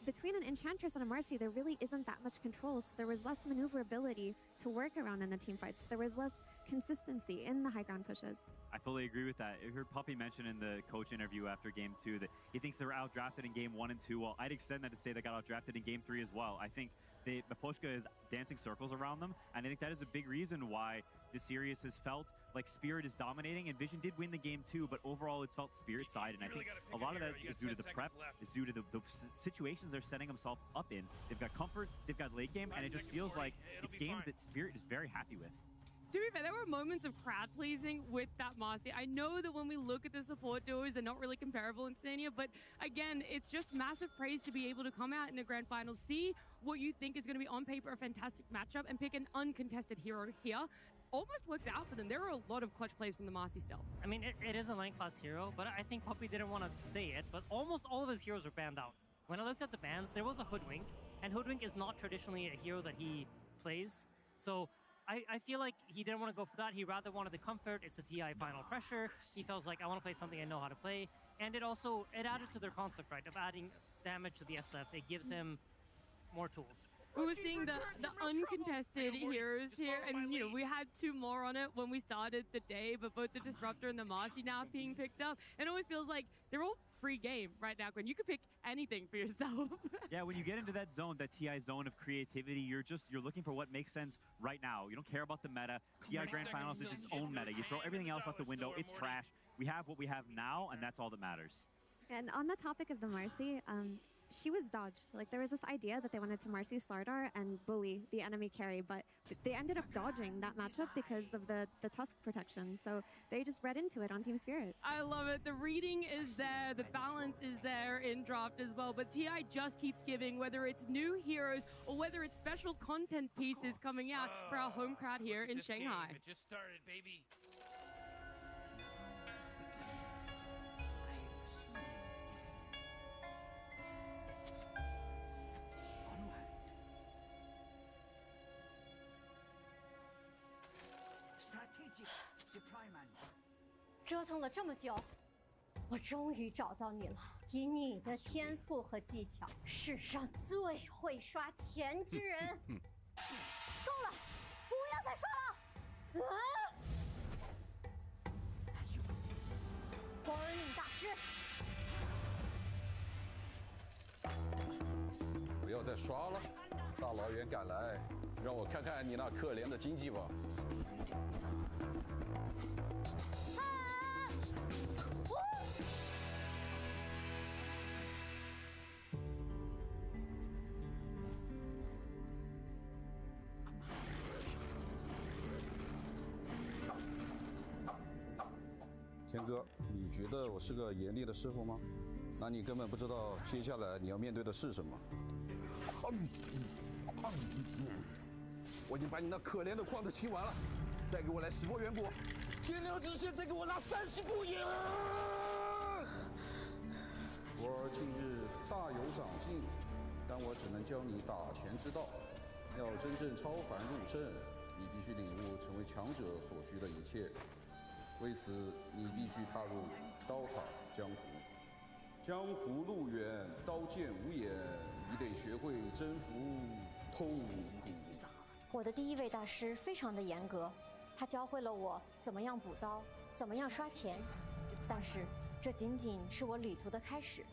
between an Enchantress and a Marcy, there really isn't that much control, so there was less maneuverability to work around in the team fights. There was less consistency in the high ground pushes. I fully agree with that. I heard Puppy mention in the coach interview after Game 2 that he thinks they were outdrafted in Game 1 and 2. Well, I'd extend that to say they got outdrafted in Game 3 as well. I think Miposhka is dancing circles around them, and I think that is a big reason why the series has felt like Spirit is dominating, and Vision did win the game too, but overall it's felt Spirit's side, and I think a lot of that is due to the prep, is due to the situations they're setting themselves up in. They've got comfort, they've got late game, and it just feels like it's games that Spirit is very happy with. To be fair, there were moments of crowd pleasing with that Marcy. I know that when we look at the support duos, they're not really comparable in Stania, but again, it's just massive praise to be able to come out in the grand final, see what you think is going to be on paper a fantastic matchup, and pick an uncontested hero here. Almost works out for them. There are a lot of clutch plays from the Marcy still. I mean, it is a 9-class hero, but I think Puppey didn't want to say it, but almost all of his heroes are banned out. When I looked at the bans, there was a Hoodwink, and Hoodwink is not traditionally a hero that he plays, so I feel like he didn't want to go for that. He rather wanted the comfort. It's a TI final pressure. He felt like, I want to play something I know how to play. And it added to their concept, right, of adding damage to the SF. It gives him more tools. We were seeing the uncontested heroes here, and you know, we had 2 more on it when we started the day, but both the Disruptor and the Marcy now being picked up. And it always feels like they're all free game right now, Gwen. You can pick anything for yourself. Yeah, when you get into that zone, that TI zone of creativity, you're looking for what makes sense right now. You don't care about the meta. TI Grand Finals is its own meta. You throw everything else out the window, it's trash. We have what we have now, and that's all that matters. And on the topic of the Marcy, she was dodged. Like, there was this idea that they wanted to Marcy Slardar and bully the enemy carry, but they ended up dodging that matchup because of the Tusk protection. So they just read into it on Team Spirit. I love it. The reading is there. The balance is there in draft as well. But TI just keeps giving, whether it's new heroes or whether it's special content pieces coming out for our home crowd here in Shanghai. It just started, baby. Deployment. 折腾了这么久，我终于找到你了。以你的天赋和技巧，世上最会刷钱之人。够了，不要再刷了！黄人命大师，不要再刷了，大老远赶来，让我看看你那可怜的经济吧。天哥，你觉得我是个严厉的师傅吗？那你根本不知道接下来你要面对的是什么。我已经把你那可怜的矿子清完了，再给我来10波远古，天亮之前再给我拿30步赢。我儿近日大有长进，但我只能教你打拳之道。要真正超凡入圣，你必须领悟成为强者所需的一切。为此，你必须踏入Dota江湖。江湖路远，刀剑无眼，你得学会征服痛苦。我的第一位大师非常的严格，他教会了我怎么样补刀，怎么样刷钱。但是这仅仅是我旅途的开始，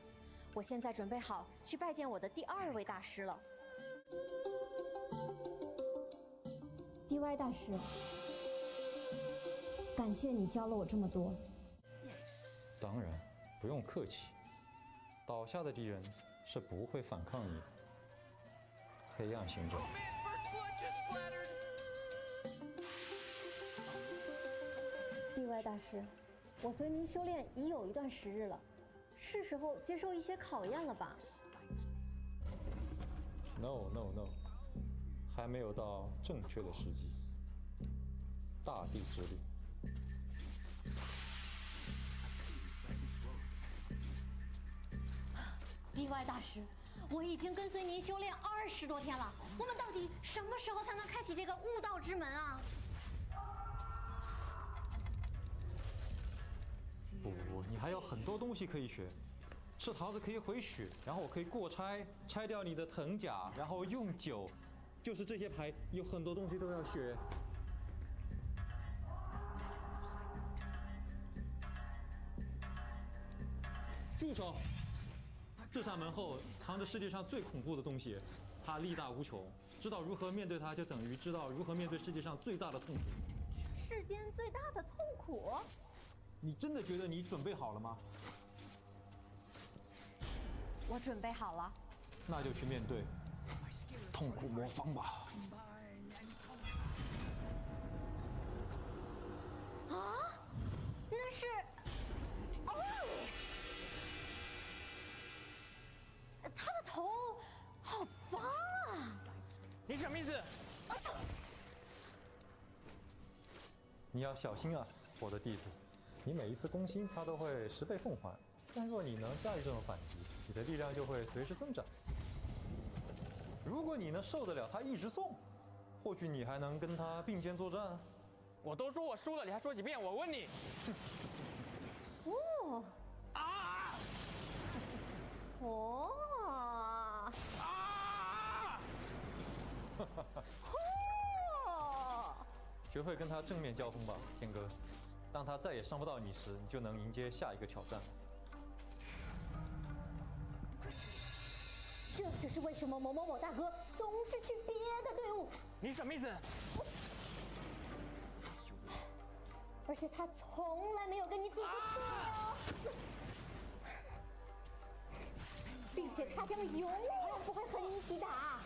我现在准备好去拜见我的第2位大师了。DY 大师，感谢你教了我这么多。当然，不用客气。倒下的敌人是不会反抗你的。黑暗行者。DY 大师，我随您修炼已有一段时日了，是时候接受一些考验了吧 ？No， 还没有到正确的时机。大地之力。DY 大师，我已经跟随您修炼20多天了，我们到底什么时候才能开启这个悟道之门啊？不，你还有很多东西可以学。吃桃子可以回血，然后我可以过拆，拆掉你的藤甲，然后用酒，就是这些牌有很多东西都要学。住手！这扇门后藏着世界上最恐怖的东西，它力大无穷，知道如何面对它，就等于知道如何面对世界上最大的痛苦。世间最大的痛苦？你真的觉得你准备好了吗？我准备好了。那就去面对痛苦魔方吧。啊？那是哦，他的头好脏啊！你什么意思？你要小心啊，我的弟子。你每一次攻心，他都会10倍奉还。但若你能驾驭这种反击，你的力量就会随之增长。如果你能受得了他一直送，或许你还能跟他并肩作战。我都说我输了，你还说几遍？我问你。哦啊！哦啊！哦！学会跟他正面交锋吧，天哥。当他再也伤不到你时，你就能迎接下一个挑战。这就是为什么某某某大哥总是去别的队伍。你什么意思？而且他从来没有跟你组过队哦，并且他将永远不会和你一起打。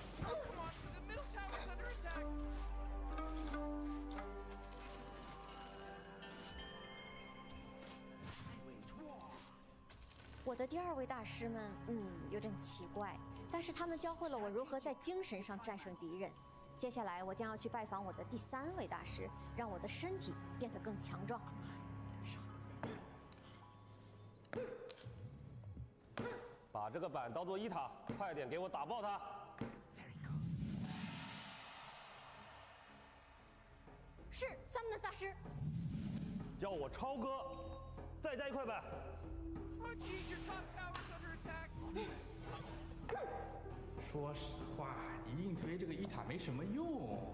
我的第2位大师们，有点奇怪，但是他们教会了我如何在精神上战胜敌人。接下来我将要去拜访我的第3位大师，让我的身体变得更强壮。把这个板当做1塔，快点给我打爆它！是萨姆的大师。叫我超哥，再加1块板。说实话，你硬推这个1塔没什么用。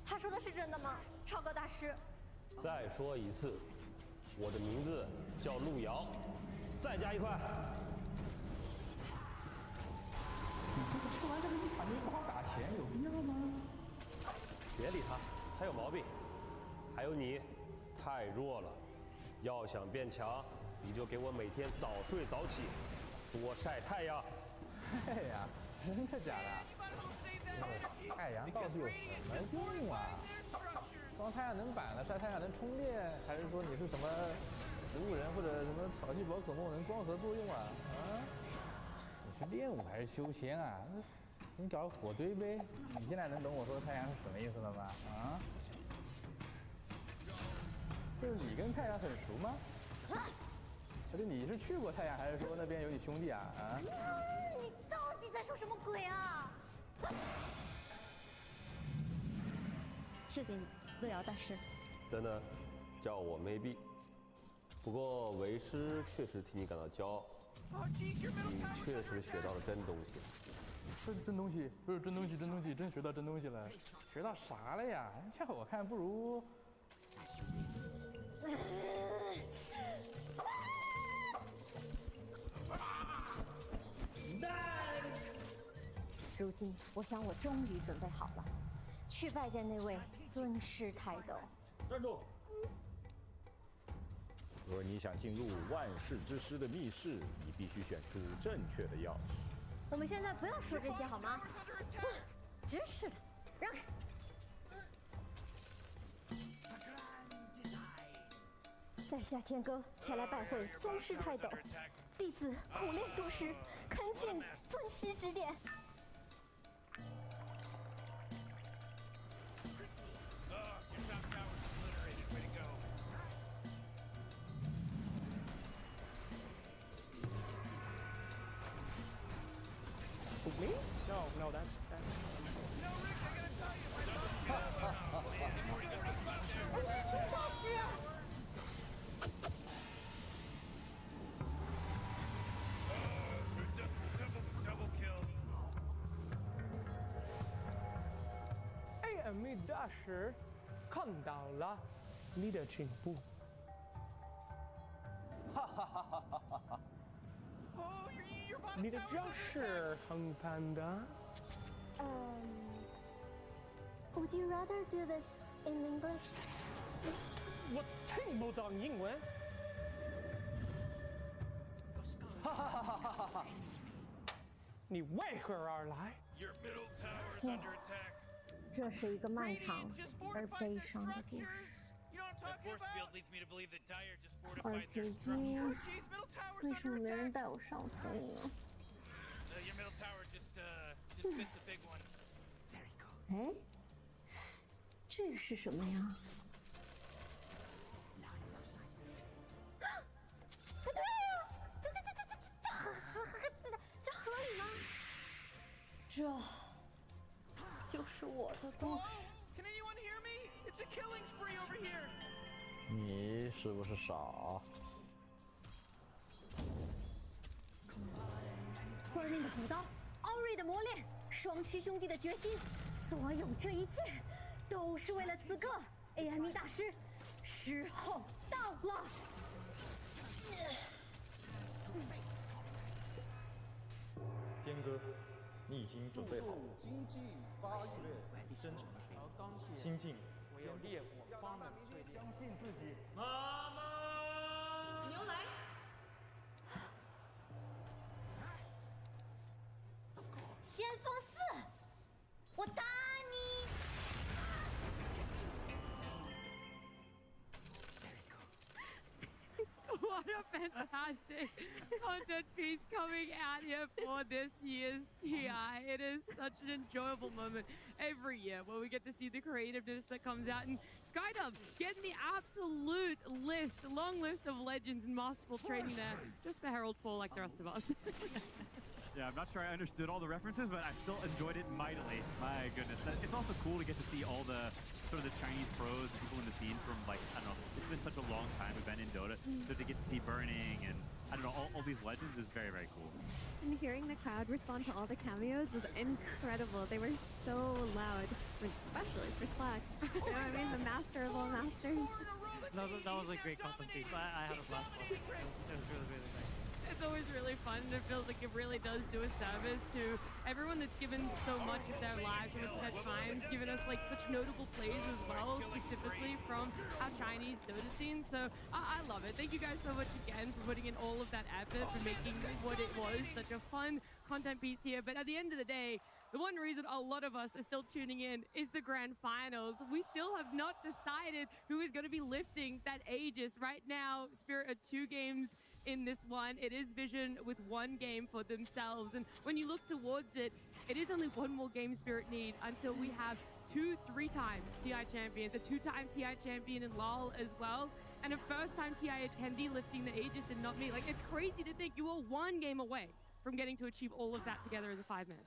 他说的是真的吗，超哥大师？再说一次，我的名字叫路遥，再加1块。你这个吃完这个1塔就不好打钱，有必要吗？别理他，他有毛病。还有你，太弱了。要想变强，你就给我每天早睡早起，多晒太阳。哎呀，真的假的？太阳到底有什么用啊？装太阳能板了，晒太阳能充电，还是说你是什么植物人或者什么草系宝可梦能光合作用啊？啊？你是练武还是修仙啊？你搞个火堆呗？你现在能懂我说的太阳是什么意思了吗？啊？就是你跟太阳很熟吗？而且你是去过太阳，还是说那边有你兄弟啊？啊？你到底在说什么鬼啊？谢谢你，路遥大师。真的，叫我maybe。不过为师确实替你感到骄傲，你确实学到了真东西。是真东西，不是真东西，真东西，真学到真东西了。学到啥了呀？要我看不如。如今，我想我终于准备好了，去拜见那位尊师泰斗。站住！若你想进入万世之师的密室，你必须选出正确的钥匙。我们现在不要说这些好吗？真是的，让开！在下天哥前来拜会宗师泰斗，弟子苦练多时，恳请尊师指点。Me? No, that's. AME 大师看到了你的进步。哈哈哈哈哈哈！你的招式很简单。Would you rather do this in English? 我听不懂英文。哈哈哈哈哈哈！你为何而来？ Your middle tower is under attack. 这是一个漫长而悲伤的故事。 That force field leads me to believe that Dire just fortified their RPG， structure. Jeez, middle tower's 为什么 under 没人 attack. 带我上飞呢？ Your middle tower just missed the big one. 哎，这个是什么呀？不对呀，这合理吗？这就是我的故事。 Can anyone hear me? It's a killing spree over here. 你是不是傻？官命的补刀，奥瑞的磨练，双须兄弟的决心，所有这一切，都是为了此刻 AME 大师，时候到了。天哥，你已经准备好了。经济发育，真诚、钢铁、心境。唯有烈火方能淬炼。相信自己。妈妈，牛来。先锋4，我打你！ What a fantastic content piece coming out here for this year's TI. It is such an enjoyable moment every year where we get to see the creativeness that comes out. And Skydub getting the absolute long list of legends and masterful training there just for Herald 4 like the rest of us. Yeah, I'm not sure I understood all the references, but I still enjoyed it mightily. My goodness. It's also cool to get to see all the sort of the Chinese pros and people in the scene from, like, I don't know, it's been such a long time we've been in Dota. So to get to see Burning and, I don't know, all these legends is very, very cool. And hearing the crowd respond to all the cameos was incredible. They were so loud, especially for Slacks. You know what I mean? The master of all masters. That was a great content piece. I had a blast with it. It was really, really nice. It's always really fun, and it feels like it really does do a service to everyone that's given so much of their lives and of their times, given us like such notable plays as well, specifically from our Chinese Dota scene. So I love it. Thank you guys so much again for putting in all of that effort, for making what it was such a fun content piece here. But at the end of the day, the one reason a lot of us are still tuning in is the grand finals. We still have not decided who is going to be lifting that Aegis. Right now, Spirit are 2 games in this one. It is Vision with 1 game for themselves. And when you look towards it, it is only 1 more game Spirit need until we have 2 3-time TI champions, a 2-time TI champion in LoL as well, and a first-time TI attendee lifting the Aegis and not me. Like, it's crazy to think you are 1 game away from getting to achieve all of that together as a 5-man.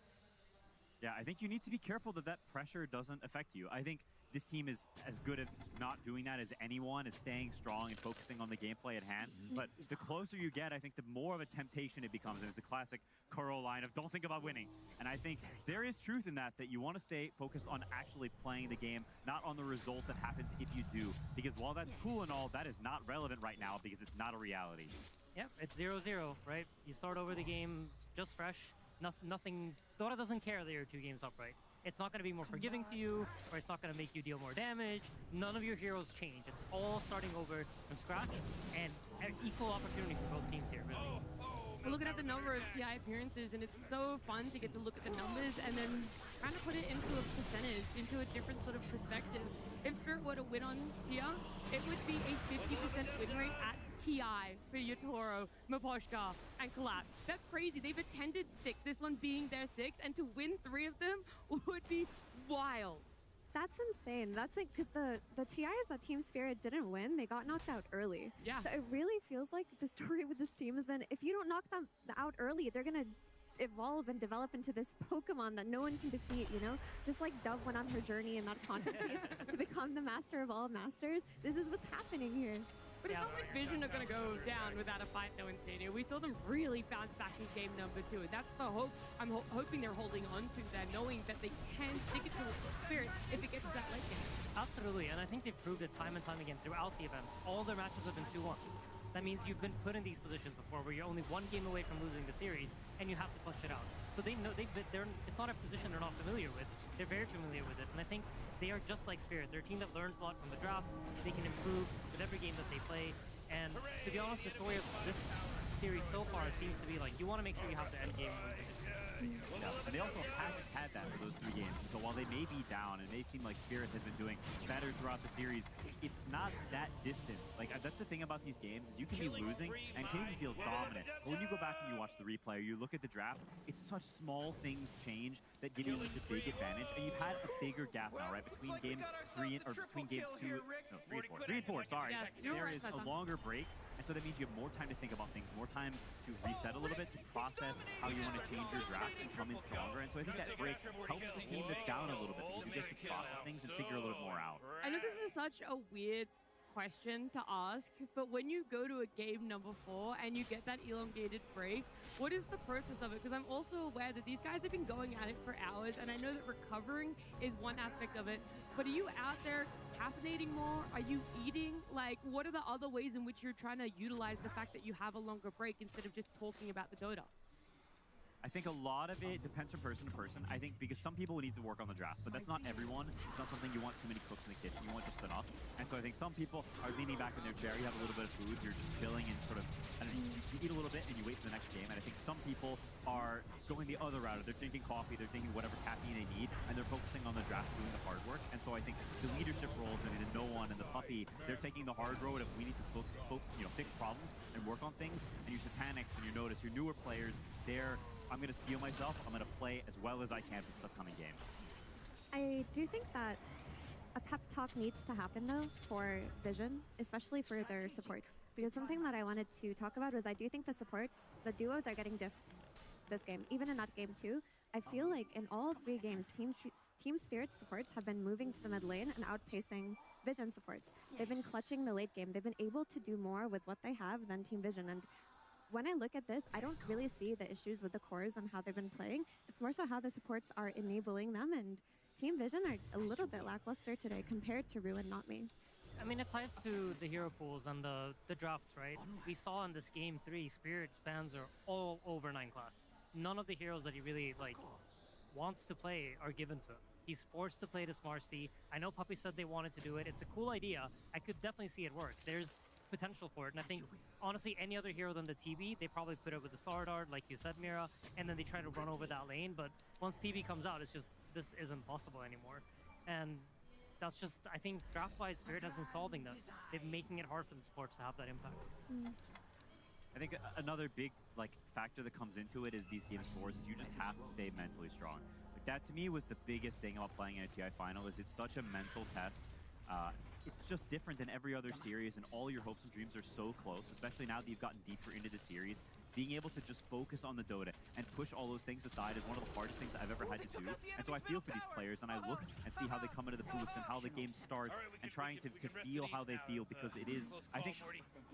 Yeah, I think you need to be careful that that pressure doesn't affect you. I think this team is as good at not doing that as anyone, is staying strong and focusing on the gameplay at hand. But the closer you get, I think the more of a temptation it becomes. And it's a classic Kuro line of don't think about winning. And I think there is truth in that you want to stay focused on actually playing the game, not on the result that happens if you do. Because while that's cool and all, that is not relevant right now because it's not a reality. Yep, it's 0-0, right? You start over the game just fresh. Nothing. Dota doesn't care that you're 2 games up, right? It's not going to be more forgiving to you, or it's not going to make you deal more damage. None of your heroes change. It's all starting over from scratch, and an equal opportunity for both teams here, really. We're looking at the number of TI appearances, and it's so fun to get to look at the numbers and then kind of put it into a percentage, into a different sort of perspective. If Spirit were to win on here, it would be a 50% win rate at TI for Yotoro, Maposhka, and Collapse. That's crazy. They've attended 6, this one being their 6, and to win 3 of them would be wild. That's insane. That's like, because the TIs that Team Spirit didn't win, they got knocked out early. Yeah. So it really feels like the story with this team has been, if you don't knock them out early, they're going to evolve and develop into this Pokemon that no one can defeat, you know? Just like Dove went on her journey in that content piece to become the master of all masters. This is what's happening here. But it's not like Vision are going to go down without a fight, though, in Stadia. We saw them really bounce back in game number 2, and that's the hope I'm hoping they're holding on to there, knowing that they can stick it to Spirit if it gets to that late game. Absolutely, and I think they've proved it time and time again throughout the event. All their matches have been 2-1s. that means you've been put in these positions before where you're only one game away from losing the series and you have to clutch it out. So they know it's not a position they're not familiar with. They're very familiar with it, and I think they are just like Spirit. They're a team that learns a lot from the drafts. They can improve with every game that they play. And to be honest, the story of this series so far seems to be like, you want to make sure you have the end game win. Yeah, and they also haven't had that for those 3 games. So while they may be down and it may seem like Spirit has been doing better throughout the series, it's not that distant. Like, that's the thing about these games, is you can be losing and can even feel dominant. But when you go back and you watch the replay or you look at the draft, it's such small things change that give you such a big advantage. And you've had a bigger gap now, right? Between games 3 or between games 2, no, 3 and 4, sorry. Yes, there is a longer break. And so that means you have more time to think about things, more time to reset a little bit, to process how you want to change your draft and come in stronger. And so I think that break helps the team that's down a little bit, because you get to process things and figure a little bit more out. I know this is such a weird question to ask, but when you go to a game number 4 and you get that elongated break, what is the process of it? Because I'm also aware that these guys have been going at it for hours, and I know that recovering is one aspect of it, but are you out there caffeinating more? Are you eating? Like, what are the other ways in which you're trying to utilize the fact that you have a longer break instead of just talking about the Dota? I think a lot of it depends from person to person. I think because some people need to work on the draft, but that's not everyone. It's not something you want too many cooks in the kitchen. You want just enough. And so I think some people are leaning back in their chair. You have a little bit of food. You're just chilling and sort of, I don't know, you eat a little bit and you wait for the next game. And I think some people are going the other route. They're drinking coffee. They're drinking whatever caffeine they need, and they're focusing on the draft, doing the hard work. And so I think the leadership roles and the No One and the Puppy, they're taking the hard road of we need to fix problems and work on things. And your Satanics and your Notice, your newer players, I'm going to steel myself. I'm going to play as well as I can for this upcoming game. I do think that a pep talk needs to happen, though, for Vision, especially for their supports. Because something that I wanted to talk about was I do think the supports, the duos are getting diffed this game. Even in that game, too, I feel like in all 3 games, Team Spirit supports have been moving to the mid lane and outpacing Vision supports. They've been clutching the late game. They've been able to do more with what they have than Team Vision. And when I look at this, I don't really see the issues with the cores and how they've been playing. It's more so how the supports are enabling them, and Team Vision are a little bit lackluster today compared to Ruin, not me. I mean, it ties to the hero pools and the drafts, right? We saw in this game 3, Spirit's bans are all over 9 class. None of the heroes that he really, wants to play are given to him. He's forced to play this Marcy. I know Puppy said they wanted to do it. It's a cool idea. I could definitely see it work. There's potential for it, and I think honestly any other hero than the TB, they probably put it with the Star Dart, like you said, Mira, and then they try to run over that lane. But once TB comes out, it's just, this isn't possible anymore. And that's just, I think draft-wise, Spirit has been solving that. They're making it hard for the supports to have that impact. I think another big factor that comes into it is these games for us, you just have to stay mentally strong. That to me was the biggest thing about playing in a TI final, is it's such a mental test. It's just different than every other series, and all your hopes and dreams are so close, especially now that you've gotten deeper into the series. Being able to just focus on the Dota and push all those things aside is one of the hardest things I've ever had to do. And so I feel for these players, and I look and see how they come into the booths and how the game starts, and trying to feel how they feel, because it is, I think,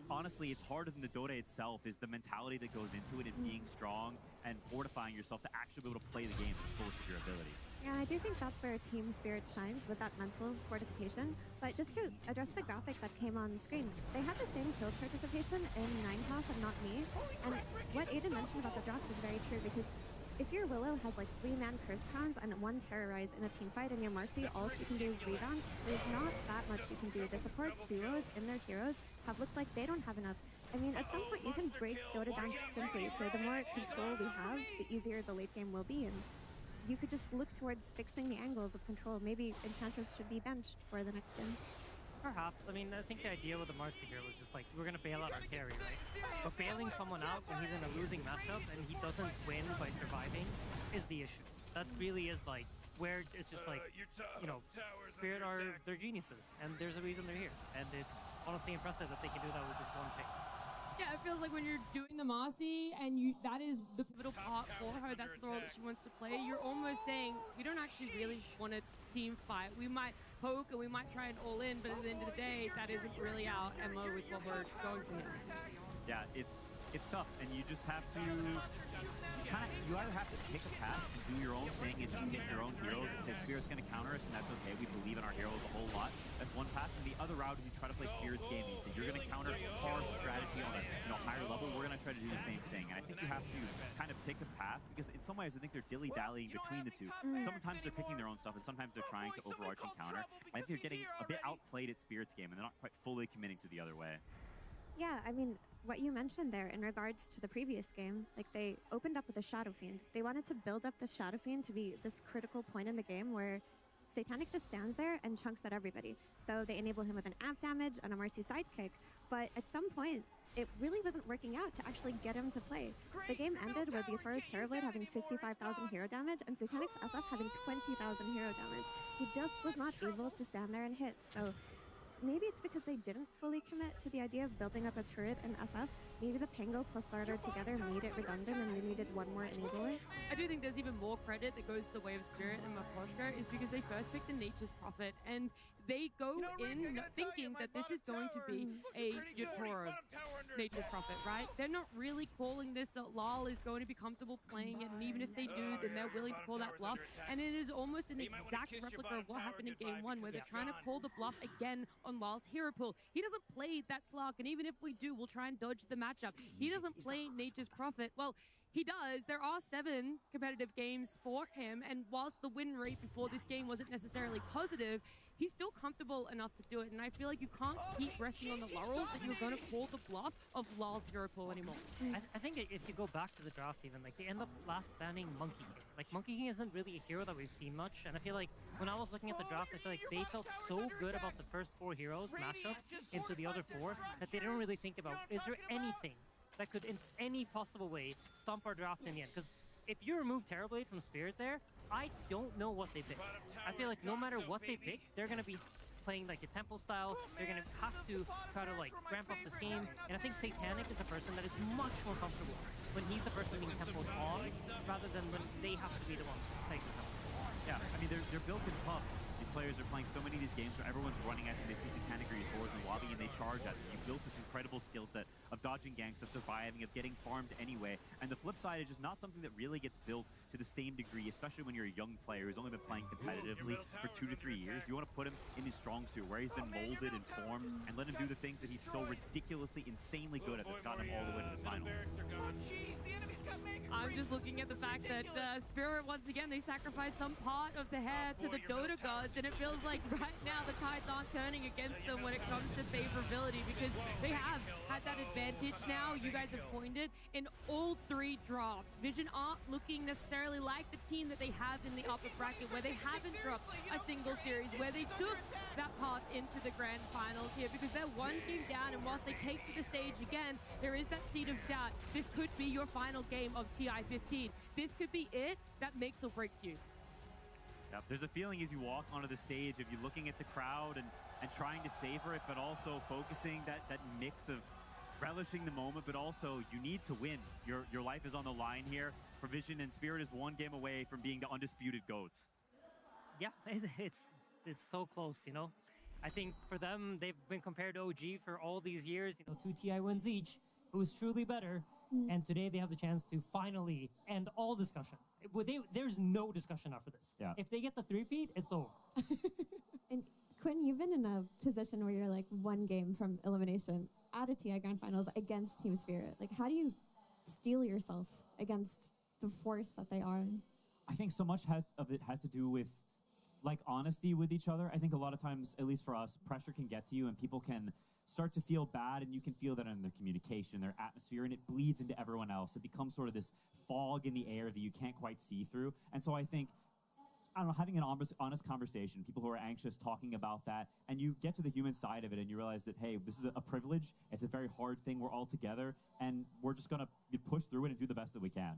honestly, it's harder than the Dota itself, is the mentality that goes into it, and being strong and fortifying yourself to actually be able to play the game to the fullest of your ability. Yeah, I do think that's where Team Spirit shines, with that mental fortification. But just to address the graphic that came on screen, they had the same kill participation in 9 class and not me. And what Aiden mentioned about the draft is very true, because if your Willow has 3-man curse crowns and 1 terrorize in a team fight, and your Marcy, all she can do is rebound, there's not that much you can do. The support duos in their heroes have looked like they don't have enough. I mean, at some point you can break Dota down simply to the more control we have, the easier the late game will be. And you could just look towards fixing the angles of control. Maybe Enchantress should be benched for the next game. Perhaps. I mean, I think the idea with the Marcy here was just we're going to bail out our carry, right? But bailing someone out when he's in a losing matchup and he doesn't win by surviving is the issue. That really is where it's just Spirit they're geniuses, and there's a reason they're here. And it's honestly impressive that they can do that with just 1 pick. Yeah, it feels like when you're doing the Marcy and that is the pivotal part for her, that's the role that she wants to play, you're almost saying, we don't actually really want a team fight. We might poke and we might try and all in, but at the end of the day, that isn't really our MO with what we're going for here. Yeah, it's it's tough, and you just have to you either have to pick a path and do your own thing and you hit your own heroes and say Spirit's going to counter us, and that's okay. We believe in our heroes a whole lot. That's one path. And the other route is you try to play Spirit's game. You say you're going to counter our strategy on a higher level. We're going to try to do the same thing. And I think you have to kind of pick a path, because in some ways I think they're dilly-dallying between the two. Sometimes they're picking their own stuff, and sometimes they're trying to overarch and counter. I think they're getting a bit outplayed at Spirit's game, and they're not quite fully committing to the other way. Yeah, I mean, what you mentioned there in regards to the previous game, like they opened up with a Shadow Fiend. They wanted to build up the Shadow Fiend to be this critical point in the game where Satanic just stands there and chunks at everybody. So they enable him with an amp damage and a Mercy sidekick, but at some point, it really wasn't working out to actually get him to play. The game ended with Yatora's Terrorblade having 55,000 hero damage and Satanic's SF having 20,000 hero damage. He just was not able to stand there and hit, so maybe it's because they didn't fully commit to the idea of building up a turret in SF. Maybe the Pango plus Starter together made it redundant and they needed one more enabler. I do think there's even more credit that goes to the way of Spirit and Maposhka is because they first picked the Nature's Prophet, and they go in thinking that this is going to be a Yatora Nature's Prophet, right? They're not really calling this that Lal is going to be comfortable playing it, and even if they do, then they're willing to call that bluff. And it is almost an exact replica of what happened in Game 1, where they're trying to call the bluff again on Lal's hero pool. He doesn't play that Slark, and even if we do, we'll try and dodge the matchup. He doesn't play Nature's Prophet. Well, he does. There are 7 competitive games for him, and whilst the win rate before this game wasn't necessarily positive, he's still comfortable enough to do it, and I feel like you can't keep resting on the laurels that you're going to call the bluff of Lal's hero pool anymore. I think if you go back to the draft even, like they end up last banning Monkey King. Like Monkey King isn't really a hero that we've seen much, and I feel like when I was looking at the draft, I feel like they felt so good about the first 4 heroes matchups into the other 4 that they didn't really think about, is there anything that could in any possible way stomp our draft in the end? Because if you remove Terrorblade from Spirit there, I don't know what they pick. I feel like no matter what they pick, they're going to be playing like a tempo style. They're going to have to try to like ramp up this game. And I think Satanic is a person that is much more comfortable when he's the person being tempoed on rather than when they have to be the ones taking them. Yeah, I mean, they're built in pubs. These players are playing so many of these games where everyone's running at them. They see Satanic or Yatoras in the lobby and they charge at them. You've built this incredible skill set of dodging ganks, of surviving, of getting farmed anyway. And the flip side is just not something that really gets built to the same degree, especially when you're a young player who's only been playing competitively for 2 to 3 years. You want to put him in his strong suit where he's been molded and formed and let him do the things that he's so ridiculously, insanely good at that's gotten him all the way to this finals. I'm just looking at the fact that Spirit, once again, they sacrificed some part of the hair to the Dota gods, and it feels like right now the tides aren't turning against them when it comes to favorability, because they have had that advantage now, you guys have coined it, in all 3 drafts. Vision aren't looking necessarily like the team that they have in the upper bracket, where they haven't dropped a single series, where they took that path into the grand finals here, because they're 1 game down, and whilst they take to the stage again, there is that seed of doubt. This could be your final game of TI-15. This could be it that makes or breaks you. Yep, there's a feeling as you walk onto the stage of you looking at the crowd and trying to savor it, but also focusing that mix of relishing the moment, but also you need to win. Your life is on the line here. Provision and Spirit is 1 game away from being the undisputed GOATs. Yeah, it's so close, you know. I think for them, they've been compared to OG for all these years. You know, 2 TI wins each. Who's truly better? And today they have the chance to finally end all discussion. There's no discussion after this. Yeah. If they get the 3-peat, it's over. And Quinn, you've been in a position where you're like 1 game from elimination at a TI Grand Finals against Team Spirit. Like, how do you steel yourself against the force that they are? I think so much of it has to do with like honesty with each other. I think a lot of times, at least for us, pressure can get to you and people can start to feel bad, and you can feel that in their communication, their atmosphere, and it bleeds into everyone else. It becomes sort of this fog in the air that you can't quite see through. And so I think, I don't know, having an honest conversation, people who are anxious talking about that, and you get to the human side of it and you realize that, hey, this is a privilege. It's a very hard thing. We're all together, and we're just going to push through it and do the best that we can.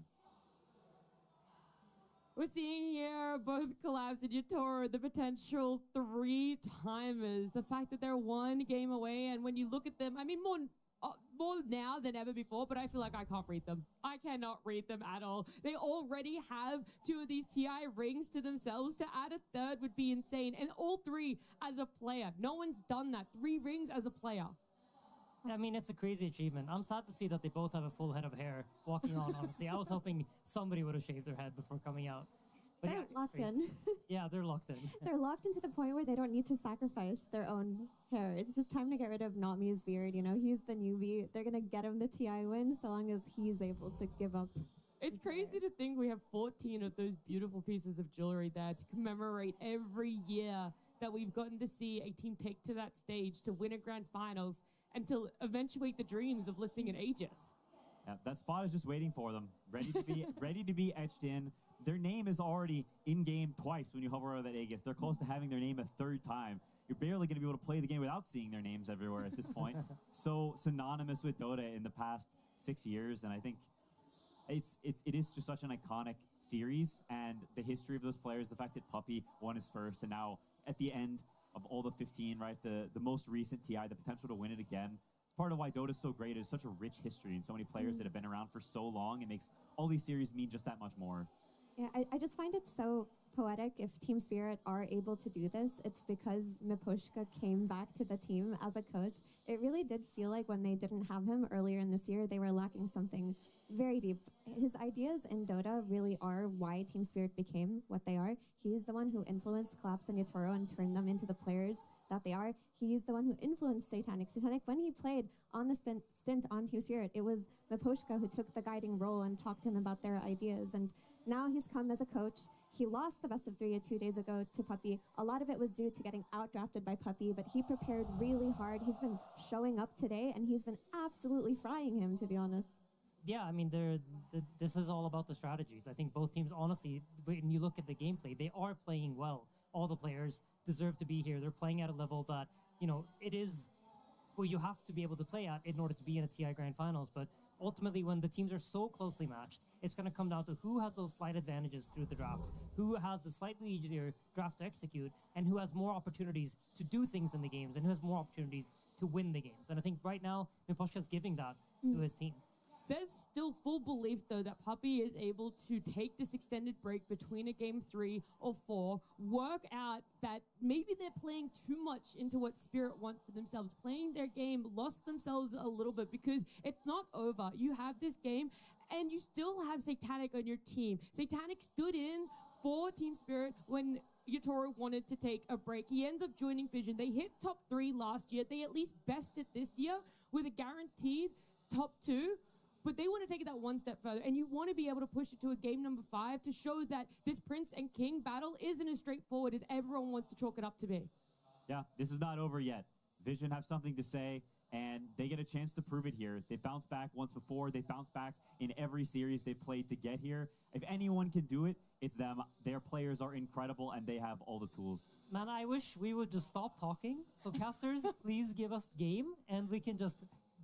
We're seeing here both Collapse and Yatora, the potential 3-timers. The fact that they're 1 game away, and when you look at them, I mean, more now than ever before, but I feel like I can't read them. I cannot read them at all. They already have 2 of these TI rings to themselves. To add a 3rd would be insane, and all 3 as a player. No one's done that. 3 rings as a player. I mean, it's a crazy achievement. I'm sad to see that they both have a full head of hair walking on, honestly. I was hoping somebody would have shaved their head before coming out. But They're yeah, locked crazy. in. Yeah, they're locked in. They're locked into the point where they don't need to sacrifice their own hair. It's just time to get rid of Nami's beard. You know, he's the newbie. They're going to get him the TI win so long as he's able to give up. It's crazy to think we have 14 of those beautiful pieces of jewelry there to commemorate every year that we've gotten to see a team take to that stage to win a grand finals and to eventuate the dreams of lifting an Aegis. Yeah, that spot is just waiting for them, ready to be etched in. Their name is already in game twice when you hover over that Aegis. They're close to having their name a third time. You're barely going to be able to play the game without seeing their names everywhere at this point. So synonymous with Dota in the past 6 years, and I think it is just such an iconic series, and the history of those players, the fact that Puppey won his first, and now at the end of all the 15, right, the most recent TI, the potential to win it again. It's part of why Dota's so great. It's such a rich history and so many players that have been around for so long. It makes all these series mean just that much more. Yeah, I just find it so poetic if Team Spirit are able to do this. It's because Mipushka came back to the team as a coach. It really did feel like when they didn't have him earlier in this year, they were lacking something very deep. His ideas in Dota really are why Team Spirit became what they are. He's the one who influenced Collapse and Yatoro and turned them into the players that they are. He's the one who influenced Satanic. Satanic, when he played on the stint on Team Spirit, it was Mipushka who took the guiding role and talked to him about their ideas. And now he's come as a coach. He lost the best of 3 2 days ago to Puppey. A lot of it was due to getting outdrafted by Puppey, but he prepared really hard. He's been showing up today, and he's been absolutely frying him, to be honest. Yeah, I mean, this is all about the strategies. I think both teams, honestly, when you look at the gameplay, they are playing well. All the players deserve to be here. They're playing at a level that, you know, it is where you have to be able to play at in order to be in a TI Grand Finals. But ultimately, when the teams are so closely matched, it's going to come down to who has those slight advantages through the draft, who has the slightly easier draft to execute, and who has more opportunities to do things in the games, and who has more opportunities to win the games. And I think right now, Mipushka's giving that to his team. There's still full belief, though, that Puppey is able to take this extended break between a game 3 or 4, work out that maybe they're playing too much into what Spirit want for themselves, playing their game, lost themselves a little bit, because it's not over. You have this game, and you still have Satanic on your team. Satanic stood in for Team Spirit when Yatoro wanted to take a break. He ends up joining Vision. They hit top 3 last year. They at least bested this year with a guaranteed top 2. But they want to take it that one step further, and you want to be able to push it to a game number 5 to show that this Prince and King battle isn't as straightforward as everyone wants to chalk it up to be. Yeah, this is not over yet. Vision have something to say, and they get a chance to prove it here. They bounced back once before. They bounced back in every series they played to get here. If anyone can do it, it's them. Their players are incredible, and they have all the tools. Man, I wish we would just stop talking. So casters, please give us game, and we can just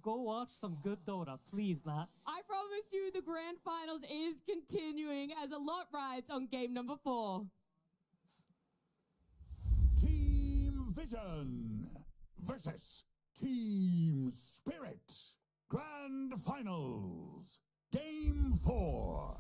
go watch some good Dota, please, Nat. I promise you the grand finals is continuing as a lot rides on game number 4. Team Vision versus Team Spirit. Grand Finals. Game 4.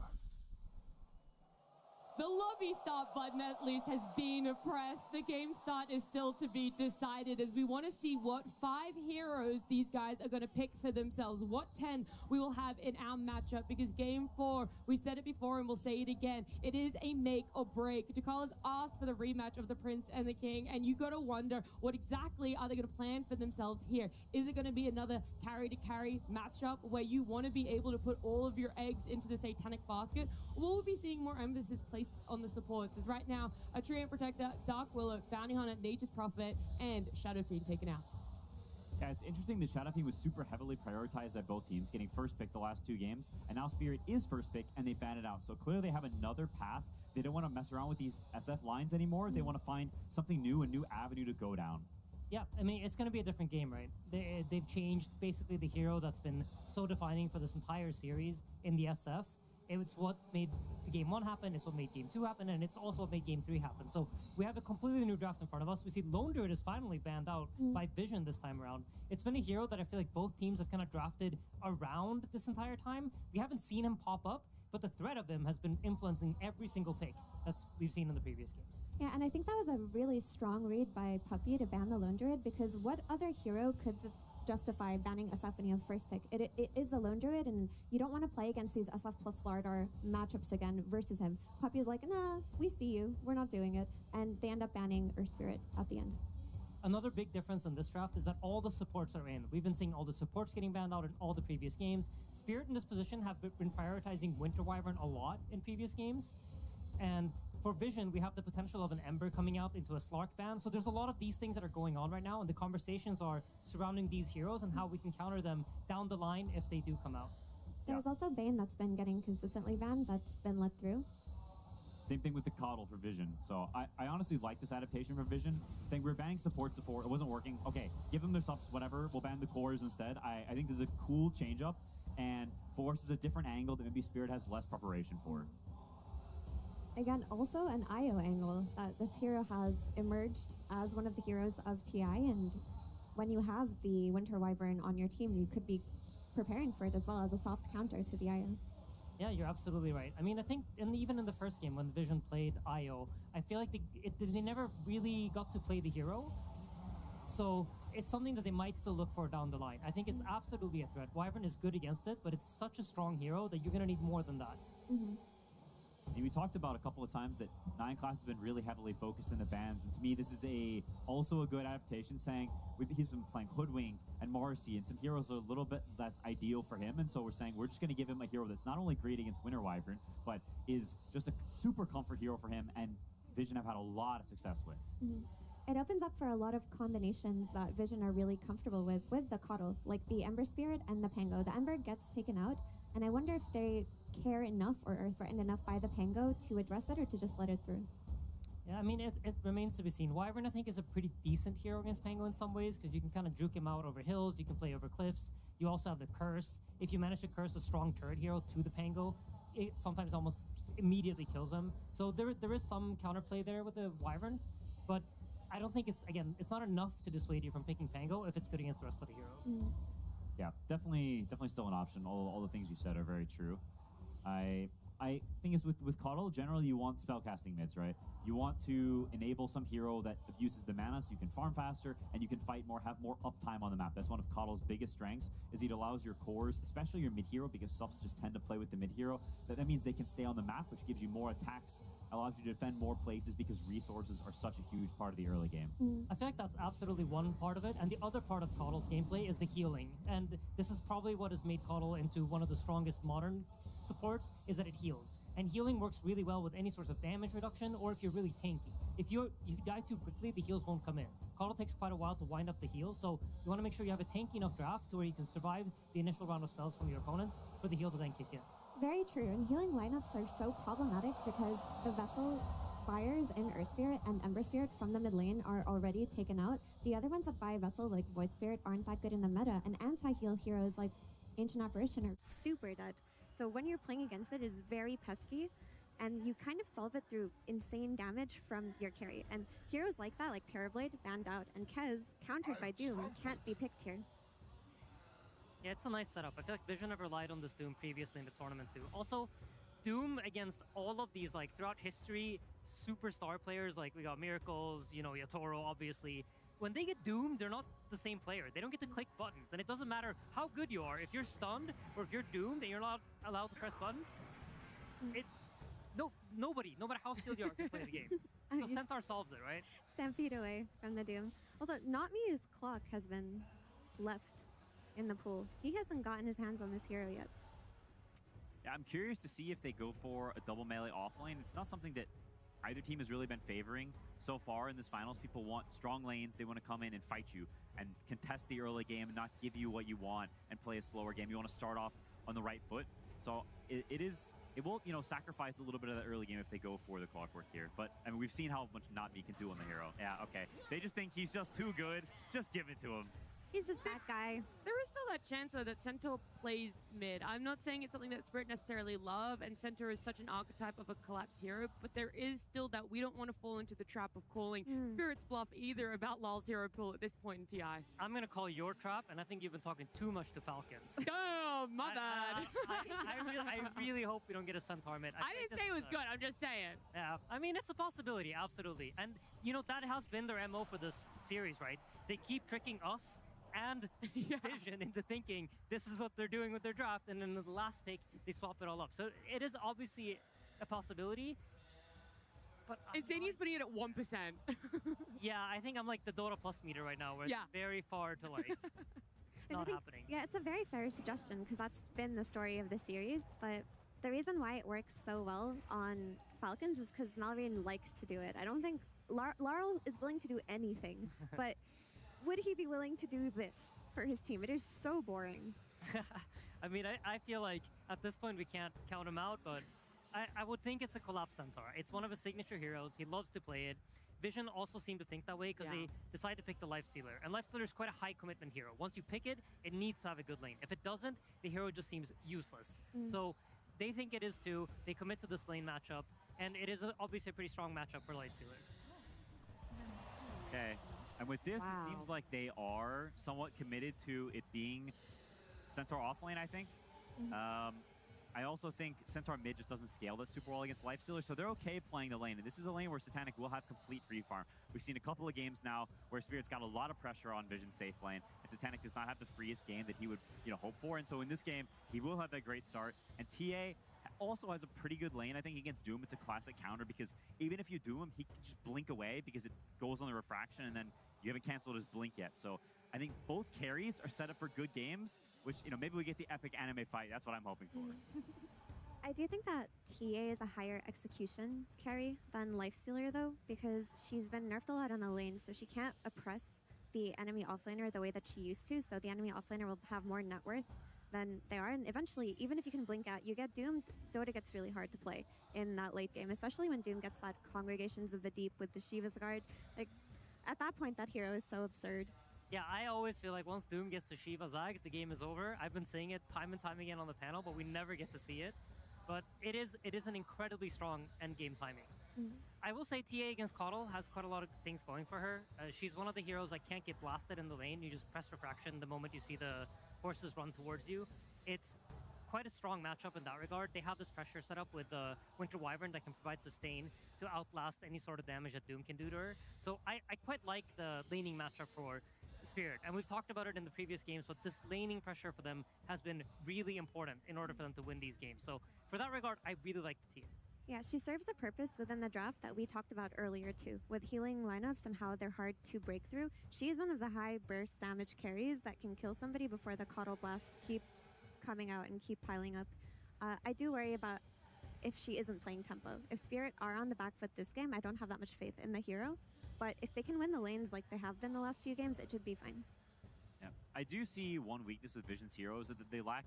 The lobby start button at least has been pressed. The game start is still to be decided as we want to see what 5 heroes these guys are going to pick for themselves. What 10 we will have in our matchup, because game 4, we said it before and we'll say it again, it is a make or break. Dakal has asked for the rematch of the Prince and the King, and you got to wonder what exactly are they going to plan for themselves here. Is it going to be another carry to carry matchup where you want to be able to put all of your eggs into the Satanic basket? Or will we be seeing more emphasis placed on the supports? As right now, a Treant Protector, Dark Willow, Bounty Hunter, Nature's Prophet, and Shadow Fiend taken out. Yeah, it's interesting that Shadow Fiend was super heavily prioritized by both teams, getting first pick the last 2 games, and now Spirit is first pick, and they ban it out. So clearly they have another path. They don't want to mess around with these SF lines anymore. They want to find something new, a new avenue to go down. Yeah, I mean, it's going to be a different game, right? They've changed basically the hero that's been so defining for this entire series in the SF. It's what made the game 1 happen, it's what made game 2 happen, and it's also what made game 3 happen. So we have a completely new draft in front of us. We see Lone Druid is finally banned out by Vision this time around. It's been a hero that I feel like both teams have kind of drafted around this entire time. We haven't seen him pop up, but the threat of him has been influencing every single pick we've seen in the previous games. Yeah, and I think that was a really strong read by Puppey to ban the Lone Druid, because what other hero could justify banning Asaphany of first pick. It is the lone druid, and you don't want to play against these SF plus Slardar matchups again versus him. Puppy is like, nah, we see you, we're not doing it, and they end up banning Earth Spirit at the end. Another big difference in this draft is that all the supports are in. We've been seeing all the supports getting banned out in all the previous games. Spirit in this position have been prioritizing Winter Wyvern a lot in previous games. And for Vision, we have the potential of an Ember coming out into a Slark ban. So there's a lot of these things that are going on right now, and the conversations are surrounding these heroes and how we can counter them down the line if they do come out. There's also Bane that's been getting consistently banned, that's been let through. Same thing with the Coddle for Vision. So I honestly like this adaptation for Vision, saying we're banning supports before, it wasn't working. Okay, give them their subs, whatever, we'll ban the cores instead. I think this is a cool change up and forces a different angle that maybe Spirit has less preparation for. Again, also an IO angle that this hero has emerged as one of the heroes of TI, and when you have the Winter Wyvern on your team, you could be preparing for it as well as a soft counter to the IO. Yeah, you're absolutely right. I mean, I think even in the first game when Vision played IO, I feel like they never really got to play the hero. So it's something that they might still look for down the line. I think it's absolutely a threat. Wyvern is good against it, but it's such a strong hero that you're going to need more than that. And we talked about a couple of times that 9 class has been really heavily focused in the bans, and to me this is also a good adaptation, saying he's been playing Hoodwink and Marcy, and some heroes are a little bit less ideal for him, and so we're saying we're just going to give him a hero that's not only great against Winter Wyvern, but is just a super comfort hero for him, and Vision have had a lot of success with. It opens up for a lot of combinations that Vision are really comfortable with the Coddle, like the Ember Spirit and the Pango. The Ember gets taken out, and I wonder if they care enough or are threatened enough by the Pango to address it or to just let it through. Yeah, I mean, it remains to be seen. Wyvern, I think, is a pretty decent hero against Pango in some ways, because you can kind of juke him out over hills, you can play over cliffs, you also have the curse. If you manage to curse a strong turret hero to the Pango, it sometimes almost immediately kills him. So there is some counterplay there with the Wyvern, but I don't think it's not enough to dissuade you from picking Pango if it's good against the rest of the heroes. Yeah, definitely still an option. All the things you said are very true. I think it's with Coddle, generally you want spellcasting mids, right? You want to enable some hero that abuses the mana so you can farm faster and you can fight more, have more uptime on the map. That's one of Coddle's biggest strengths, is it allows your cores, especially your mid hero, because subs just tend to play with the mid hero, that means they can stay on the map, which gives you more attacks, allows you to defend more places because resources are such a huge part of the early game. I feel like that's absolutely one part of it, and the other part of Coddle's gameplay is the healing. And this is probably what has made Coddle into one of the strongest modern supports, is that it heals. And healing works really well with any sort of damage reduction, or if you're really tanky. If you die too quickly, the heals won't come in. Coddle takes quite a while to wind up the heals, so you want to make sure you have a tanky enough draft to where you can survive the initial round of spells from your opponents for the heal to then kick in. Very true, and healing lineups are so problematic because the Vessel buyers in Earth Spirit and Ember Spirit from the mid lane are already taken out. The other ones that buy Vessel, like Void Spirit, aren't that good in the meta, and anti-heal heroes like Ancient Apparition are super dead. So when you're playing against it, it's very pesky, and you kind of solve it through insane damage from your carry. And heroes like that, like Terrorblade, banned out, and Kez, countered by Doom, can't be picked here. Yeah, it's a nice setup. I feel like Vision have relied on this Doom previously in the tournament too. Also, Doom against all of these, like, throughout history, superstar players, like we got Miracles, you know, Yatoro, obviously. When they get doomed, they're not the same player. They don't get to click buttons, and it doesn't matter how good you are. If you're stunned or if you're doomed and you're not allowed to press buttons, nobody, no matter how skilled you are, can play the game. So Centaur solves it, right? Stampede away from the Doom. Also, NotMe's clock has been left in the pool. He hasn't gotten his hands on this hero yet. Yeah, I'm curious to see if they go for a double melee offlane. It's not something that either team has really been favoring so far in this finals. People want strong lanes. They want to come in and fight you and contest the early game and not give you what you want and play a slower game. You want to start off on the right foot. So it will, you know, sacrifice a little bit of the early game if they go for the clockwork here. But I mean, we've seen how much NotMe can do on the hero. Yeah, okay. They just think he's just too good. Just give it to him. He's just that guy. There is still that chance, though, that Centaur plays mid. I'm not saying it's something that Spirit necessarily love, and Centaur is such an archetype of a collapse hero, but there is still that we don't want to fall into the trap of calling Spirit's bluff either about LoL's hero pool at this point in TI. I'm going to call your trap, and I think you've been talking too much to Falcons. Oh, my bad. I really hope we don't get a Centaur mid. I didn't say it was good, I'm just saying. Yeah, I mean, it's a possibility, absolutely. And, you know, that has been their MO for this series, right? They keep tricking us and Vision into thinking this is what they're doing with their draft, and then in the last pick, they swap it all up. So it is obviously a possibility. But Insania's putting it at 1%. yeah, I think I'm like the Dota Plus meter right now, where it's very far to like not happening. Yeah, it's a very fair suggestion because that's been the story of the series. But the reason why it works so well on Falcons is because Malrine likes to do it. I don't think Laurel is willing to do anything, but would he be willing to do this for his team? It is so boring. I mean, I feel like at this point we can't count him out, but I would think it's a Collapse Centaur. It's one of his signature heroes. He loves to play it. Vision also seemed to think that way because they decided to pick the Lifestealer. And Lifestealer is quite a high commitment hero. Once you pick it, it needs to have a good lane. If it doesn't, the hero just seems useless. So they think it is too. They commit to this lane matchup. And it is obviously a pretty strong matchup for Lifestealer. Okay. And with this, it seems like they are somewhat committed to it being Centaur offlane, I think. I also think Centaur mid just doesn't scale this super well against Lifestealer, so they're okay playing the lane. And this is a lane where Satanic will have complete free farm. We've seen a couple of games now where Spirit's got a lot of pressure on Vision's safe lane, and Satanic does not have the freest game that he would, hope for. And so in this game, he will have that great start. And TA also has a pretty good lane, I think, against Doom. It's a classic counter because even if you Doom him, he can just blink away because it goes on the refraction, and then you haven't canceled his blink yet. So I think both carries are set up for good games, which, maybe we get the epic anime fight. That's what I'm hoping for. I do think that TA is a higher execution carry than Lifestealer, though, because she's been nerfed a lot on the lane, so she can't oppress the enemy offlaner the way that she used to, so the enemy offlaner will have more net worth than they are, and eventually, even if you can blink out, you get doomed, Dota gets really hard to play in that late game, especially when Doom gets that Congregations of the Deep with the Shiva's Guard. Like, at that point, that hero is so absurd. Yeah, I always feel like once Doom gets to Shiva Zags, the game is over. I've been saying it time and time again on the panel, but we never get to see it. But it is an incredibly strong endgame timing. I will say TA against Coddle has quite a lot of things going for her. She's one of the heroes that can't get blasted in the lane. You just press refraction the moment you see the horses run towards you. It's quite a strong matchup in that regard. They have this pressure set up with the Winter Wyvern that can provide sustain to outlast any sort of damage that Doom can do to her. So I quite like the laning matchup for Spirit, and we've talked about it in the previous games, but this laning pressure for them has been really important in order for them to win these games. So for that regard, I really like the team. Yeah, she serves a purpose within the draft that we talked about earlier too, with healing lineups and how they're hard to break through. She is one of the high burst damage carries that can kill somebody before the Coddle blasts keep coming out and keep piling up. I do worry about if she isn't playing tempo. If Spirit are on the back foot this game, I don't have that much faith in the hero. But if they can win the lanes like they have been the last few games, it should be fine. Yeah, I do see one weakness with Vision's heroes that they lack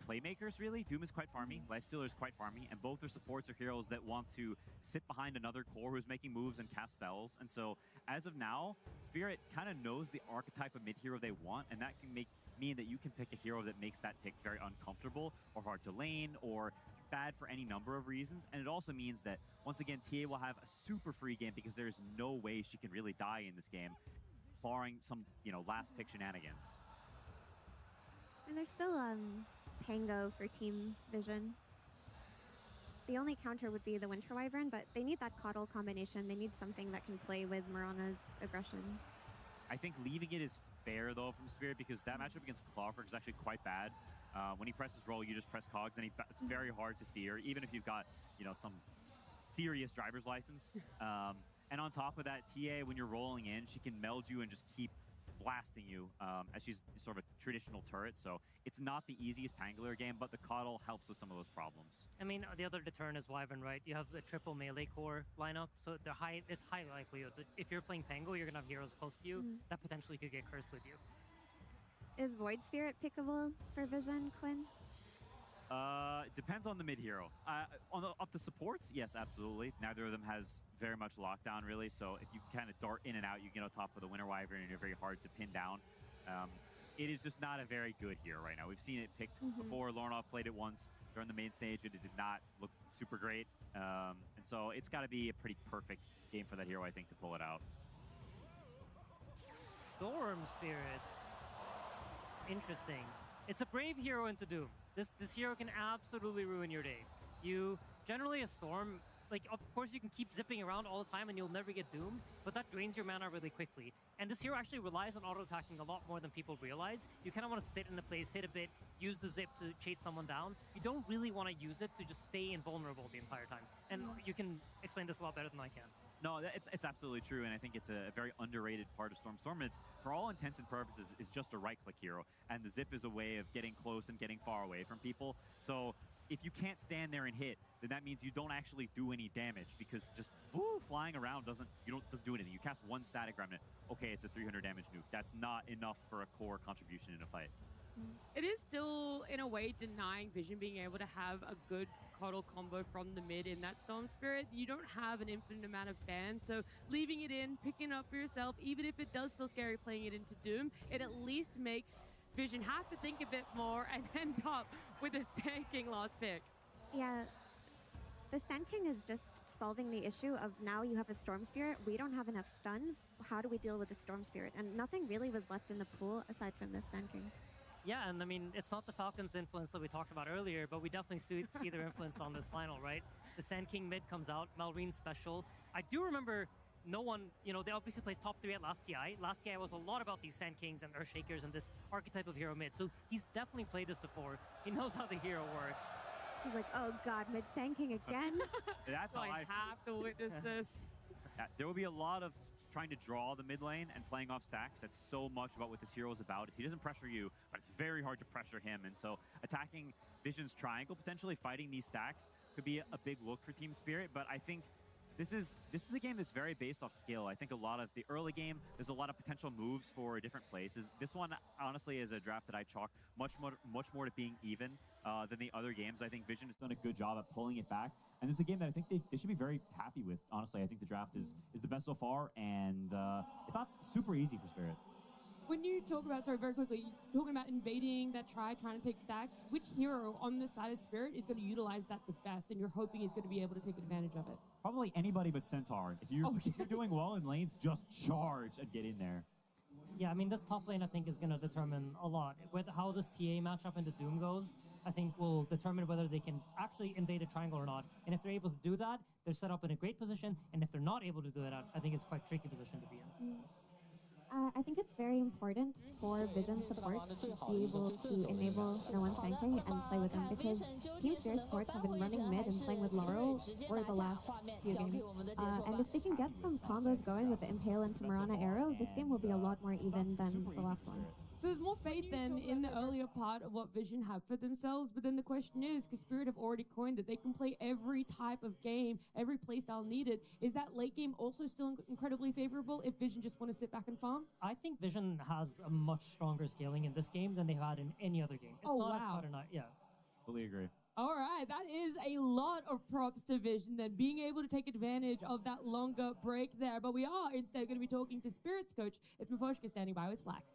playmakers, really. Doom is quite farmy, Lifestealer is quite farmy, and both their supports are heroes that want to sit behind another core who's making moves and cast spells. And so, as of now, Spirit kind of knows the archetype of mid-hero they want, and that can mean that you can pick a hero that makes that pick very uncomfortable or hard to lane or bad for any number of reasons. And it also means that, once again, TA will have a super free game because there's no way she can really die in this game, barring some, last pick shenanigans. And there's still Pango for Team Vision. The only counter would be the Winter Wyvern, but they need that Coddle combination. They need something that can play with Mirana's aggression. I think leaving it is fair, though, from Spirit, because that matchup against Clockwork is actually quite bad. When he presses roll, you just press cogs, and it's very hard to steer, even if you've got, some serious driver's license. And on top of that, TA, when you're rolling in, she can meld you and just keep blasting you, as she's sort of a traditional turret. So it's not the easiest Pangolier game, but the Coddle helps with some of those problems. I mean, the other deterrent is Wyvern, right? You have the triple melee core lineup, so it's high likelihood that if you're playing Pango, you're going to have heroes close to you that potentially could get cursed with you. Is Void Spirit pickable for Vision, Quinn? Depends on the mid hero. Up the supports, yes, absolutely. Neither of them has very much lockdown, really. So if you kind of dart in and out, you get on top of the Winter Wyvern, and you're very hard to pin down. It is just not a very good hero right now. We've seen it picked before. Lornov played it once during the main stage, and it did not look super great. And so it's got to be a pretty perfect game for that hero, I think, to pull it out. Storm Spirit. Interesting. It's a brave hero into Doom. This hero can absolutely ruin your day. Generally a Storm like, of course you can keep zipping around all the time and you'll never get doomed, but that drains your mana really quickly. And this hero actually relies on auto-attacking a lot more than people realize. You kind of want to sit in a place, hit a bit, use the zip to chase someone down. You don't really want to use it to just stay invulnerable the entire time. And you can explain this a lot better than I can. No, it's absolutely true, and I think it's a very underrated part of Storm. Storm, for all intents and purposes, is just a right-click hero, and the zip is a way of getting close and getting far away from people. So if you can't stand there and hit, then that means you don't actually do any damage, because just flying around doesn't do anything. You cast one static remnant, okay, it's a 300 damage nuke. That's not enough for a core contribution in a fight. It is still, in a way, denying Vision being able to have a good cuddle combo from the mid in that Storm Spirit. You don't have an infinite amount of bans, so leaving it in, picking it up for yourself, even if it does feel scary playing it into Doom, it at least makes Vision have to think a bit more and end up with a Sand King last pick. Yeah, the Sand King is just solving the issue of now you have a Storm Spirit, we don't have enough stuns, how do we deal with the Storm Spirit? And nothing really was left in the pool aside from this Sand King. Yeah, and I mean, it's not the Falcons' influence that we talked about earlier, but we definitely see their influence on this final, right? The Sand King mid comes out, Malrine special. I do remember no one, they obviously plays top 3 at last TI. Last TI was a lot about these Sand Kings and Earthshakers and this archetype of hero mid, so he's definitely played this before. He knows how the hero works. He's like, oh god, mid Sand King again? That's how I have to witness this. Yeah, there will be a lot of trying to draw the mid lane and playing off stacks. That's so much about what this hero is about. He doesn't pressure you, but it's very hard to pressure him. And so attacking Vision's triangle, potentially fighting these stacks, could be a big look for Team Spirit. But I think this is a game that's very based off skill. I think a lot of the early game, there's a lot of potential moves for different places. This one, honestly, is a draft that I chalk much more to being even than the other games. I think Vision has done a good job at pulling it back. And this is a game that I think they should be very happy with. Honestly, I think the draft is the best so far, and it's not super easy for Spirit. When you talk about, sorry, very quickly, talking about invading that trying to take stacks, which hero on the side of Spirit is going to utilize that the best, and you're hoping is going to be able to take advantage of it? Probably anybody but Centaur. If you're doing well in lanes, just charge and get in there. Yeah, I mean, this top lane, I think, is going to determine a lot. With how this TA matchup into Doom goes, I think will determine whether they can actually invade a triangle or not. And if they're able to do that, they're set up in a great position. And if they're not able to do that, I think it's quite a tricky position to be in. I think it's very important for Vision supports to be able to enable No One Sand King and play with them, because Team Spirit supports have been running mid and playing with Laurel for the last few games. And if they can get some combos going with the Impale and Tamarana arrow, this game will be a lot more even than the last one. So there's more faith then in the earlier part of what Vision have for themselves, but then the question is, because Spirit have already coined that they can play every type of game, every playstyle needed. Is that late game also still incredibly favorable if Vision just want to sit back and farm? I think Vision has a much stronger scaling in this game than they've had in any other game. It's not as hard or not, yeah. Fully agree. All right, that is a lot of props to Vision then, being able to take advantage of that longer break there. But we are instead going to be talking to Spirit's coach. It's Maposhka standing by with Slacks.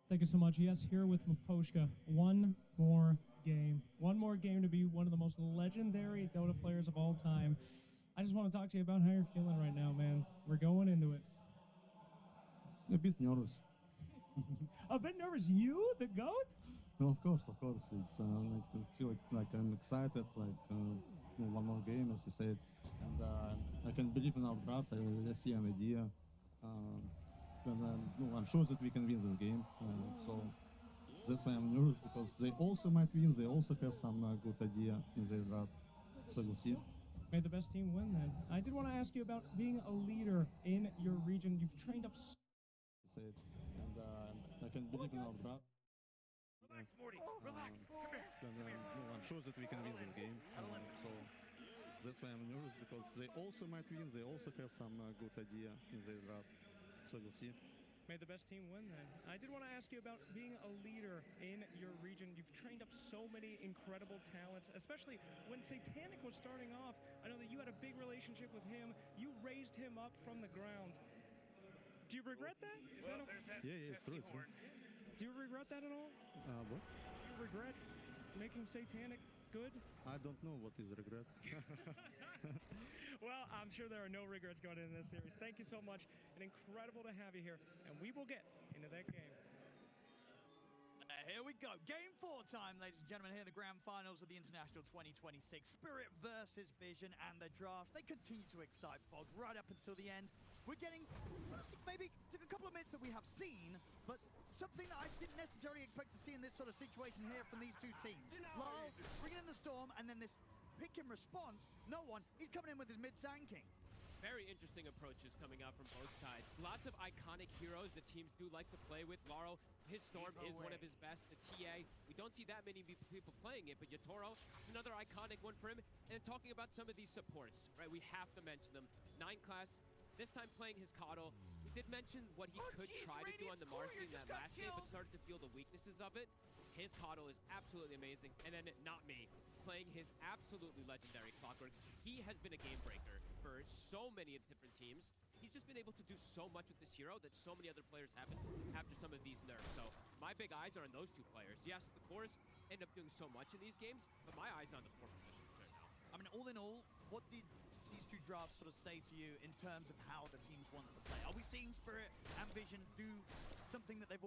Thank you so much. Yes, here with Maposhka. One more game. One more game to be one of the most legendary Dota players of all time. I just want to talk to you about how you're feeling right now, man. We're going into it. A bit nervous. A bit nervous? You, the GOAT? No, of course. It's I feel like I'm excited, one more game, as you said. And I can believe in our draft. I see an idea. I'm sure that we can win this game, so that's why I'm nervous, because they also might win. They also have some good idea in their draft, so we'll see. May the best team win then. I did want to ask you about being a leader in your region. You've trained up. And I can believe in our draft. Relax, Morty. Relax. Come here. I'm sure that we can win this game, so that's why I'm nervous, because they also might win. They also have some good idea in their draft. So we'll see. May the best team win then. I did want to ask you about being a leader in your region. You've trained up so many incredible talents, especially when Satanic was starting off. I know that you had a big relationship with him. You raised him up from the ground. Do you regret that? Yeah, it's true. Do you regret that at all? What? Do you regret making Satanic good? I don't know what is regret. Well, I'm sure there are no regrets going into this series. Thank you so much, and incredible to have you here. And we will get into that game. here we go. Game 4 time, ladies and gentlemen, here in the grand finals of the International 2026. Spirit versus Vision and the draft. They continue to excite Bog right up until the end. We're getting maybe a couple of minutes that we have seen, but something that I didn't necessarily expect to see in this sort of situation here from these two teams. Lyle bringing in the Storm, and then this pick and response. No one. He's coming in with his mid Sand King. Very interesting approaches coming out from both sides. Lots of iconic heroes that teams do like to play with. Laurel, his Storm is one of his best. The TA, we don't see that many people playing it, but Yatoro, another iconic one for him. And talking about some of these supports, right? We have to mention them. 9 class, this time playing his Coddle. We did mention what he could try to do on the Marcy in that last game, but started to feel the weaknesses of it. His Coddle is absolutely amazing. And then Not Me, playing his absolutely legendary Clockwork. He has been a game breaker for so many different teams. He's just been able to do so much with this hero that so many other players haven't after some of these nerfs. So my big eyes are on those two players. Yes, the cores end up doing so much in these games, but my eyes are on the core positions right now. I mean, all in all, what did these two drafts sort of say to you in terms of how the teams want to play? Are we seeing Spirit and Vision do something that they've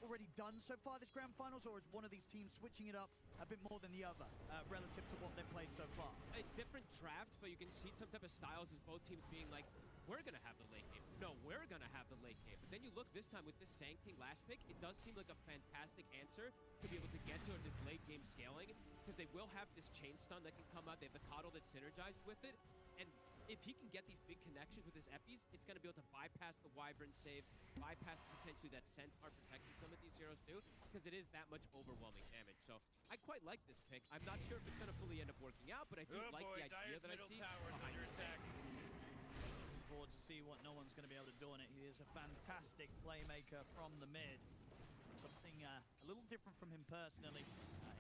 already done so far this grand finals, or is one of these teams switching it up a bit more than the other relative to what they've played so far? It's different drafts, but you can see some type of styles as both teams being like, we're going to have the late game. No, we're going to have the late game. But then you look this time with this Sand King last pick, it does seem like a fantastic answer to be able to get to this late game scaling, because they will have this chain stun that can come out. They have the Coddle that synergizes with it. And if he can get these big connections with his Epis, it's going to be able to bypass the Wyvern saves, bypass potentially that Centaur protecting some of these heroes too, because it is that much overwhelming damage. So I quite like this pick. I'm not sure if it's going to fully end up working out, but I do like the idea that I see behind the attack. Looking forward to see what no one's going to be able to do on it. He is a fantastic playmaker from the mid. Something a little different from him personally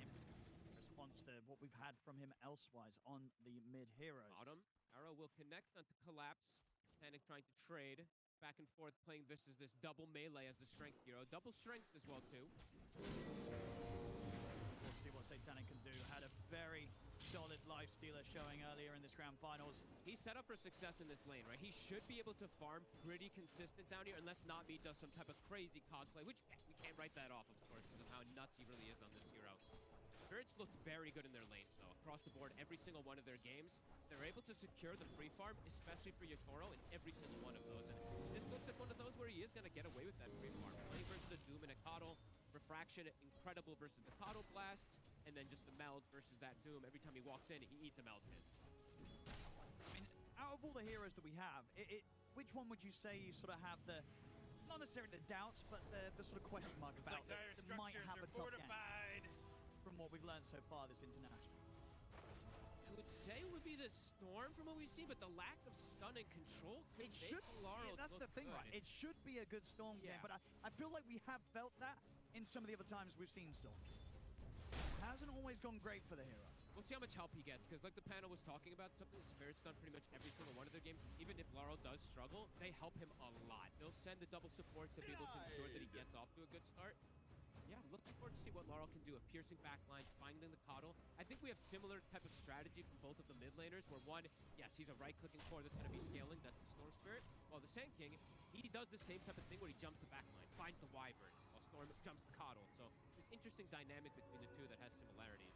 in response to what we've had from him elsewise on the mid heroes. Bottom. Arrow will connect onto Collapse. Panic trying to trade. Back and forth playing this double melee as the strength hero. Double strength as well too. We'll see what Satanic can do. Had a very solid life stealer showing earlier in this grand finals. He's set up for success in this lane, right? He should be able to farm pretty consistent down here, unless Not Me does some type of crazy cosplay, which we can't write that off, of course, because of how nuts he really is on this hero. Spirits looked very good in their lanes, though. Across the board, every single one of their games, they're able to secure the free farm, especially for Yatoro, in every single one of those. And this looks like one of those where he is going to get away with that free farm. Playing versus the Doom and a Coddle. Refraction, incredible versus the Coddle Blast. And then just the Meld versus that Doom. Every time he walks in, he eats a Meld hit. I mean, out of all the heroes that we have, which one would you say you sort of have the, not necessarily the doubts, but the sort of question mark about like that might have a tough game from what we've learned so far this international? I would say it would be the Storm from what we see, but the lack of stun and control could make Laurel that's look the thing, good. right? It should be a good Storm game, but I feel like we have felt that in some of the other times we've seen Storm. Hasn't always gone great for the hero. We'll see how much help he gets, because like the panel was talking about, something that Spirit's done pretty much every single one of their games. Even if Laurel does struggle, they help him a lot. They'll send the double supports to be able to ensure that he gets off to a good start. Yeah, I'm looking forward to see what Laurel can do. A piercing backlines, finding the Coddle. I think we have similar type of strategy from both of the mid laners, where one, yes, he's a right-clicking core that's going to be scaling. That's the Storm Spirit. While the Sand King, he does the same type of thing where he jumps the backline, finds the Wyvern, while Storm jumps the Coddle. So this interesting dynamic between the two that has similarities.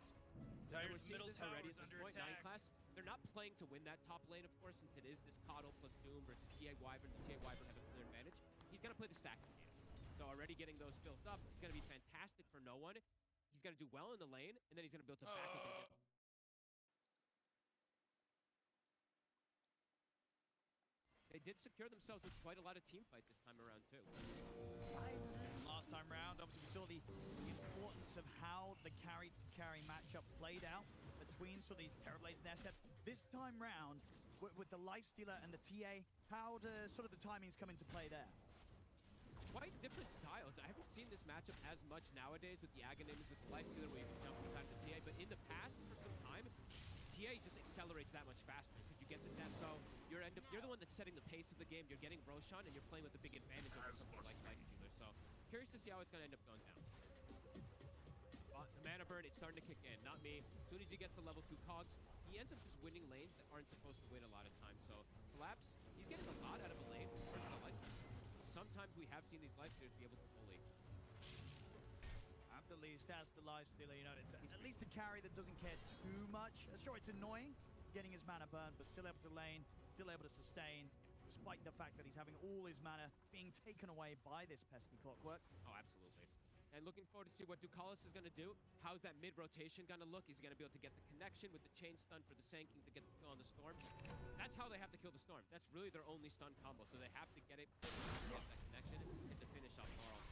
We're seeing this already at this point. 9 class, they're not playing to win that top lane, of course, since it is this Coddle plus Doom versus TA Wyvern. The TA Wyvern have a clear advantage. He's going to play the stack game. So already getting those built up, it's going to be fantastic for no one. He's going to do well in the lane, and then he's going to be able to back up and get... They did secure themselves with quite a lot of team fight this time around, too. Last time round, obviously we saw the importance of how the carry-to-carry matchup played out between sort of these Terrorblades and SF. This time round, with the Lifestealer and the TA, how do sort of the timings come into play there? Quite different styles. I haven't seen this matchup as much nowadays with the Aghanims, with the Lifestealer, where you can jump inside the TA, but in the past, for some time, TA just accelerates that much faster because you get the death. So you're the one that's setting the pace of the game. You're getting Roshan, and you're playing with a big advantage over something like Lifestealer. So curious to see how it's going to end up going down. The mana burn, it's starting to kick in. Not Me. As soon as he gets to level 2 cogs, he ends up just winning lanes that aren't supposed to win a lot of times. So Collapse, he's getting a lot out of a lane versus a Lifestealer. Sometimes we have seen these Lifestealers be able to fully. at least as the life stealer. You know, it's at least a carry that doesn't care too much. Sure, it's annoying getting his mana burned, but still able to lane, still able to sustain, despite the fact that he's having all his mana being taken away by this pesky clockwork. Oh, absolutely. And looking forward to see what Ducalis is going to do. How's that mid-rotation going to look? Is he going to be able to get the connection with the chain stun for the Sand King to get the kill on the Storm? That's how they have to kill the Storm. That's really their only stun combo. So they have to get it, get that connection, and to finish off Laurel.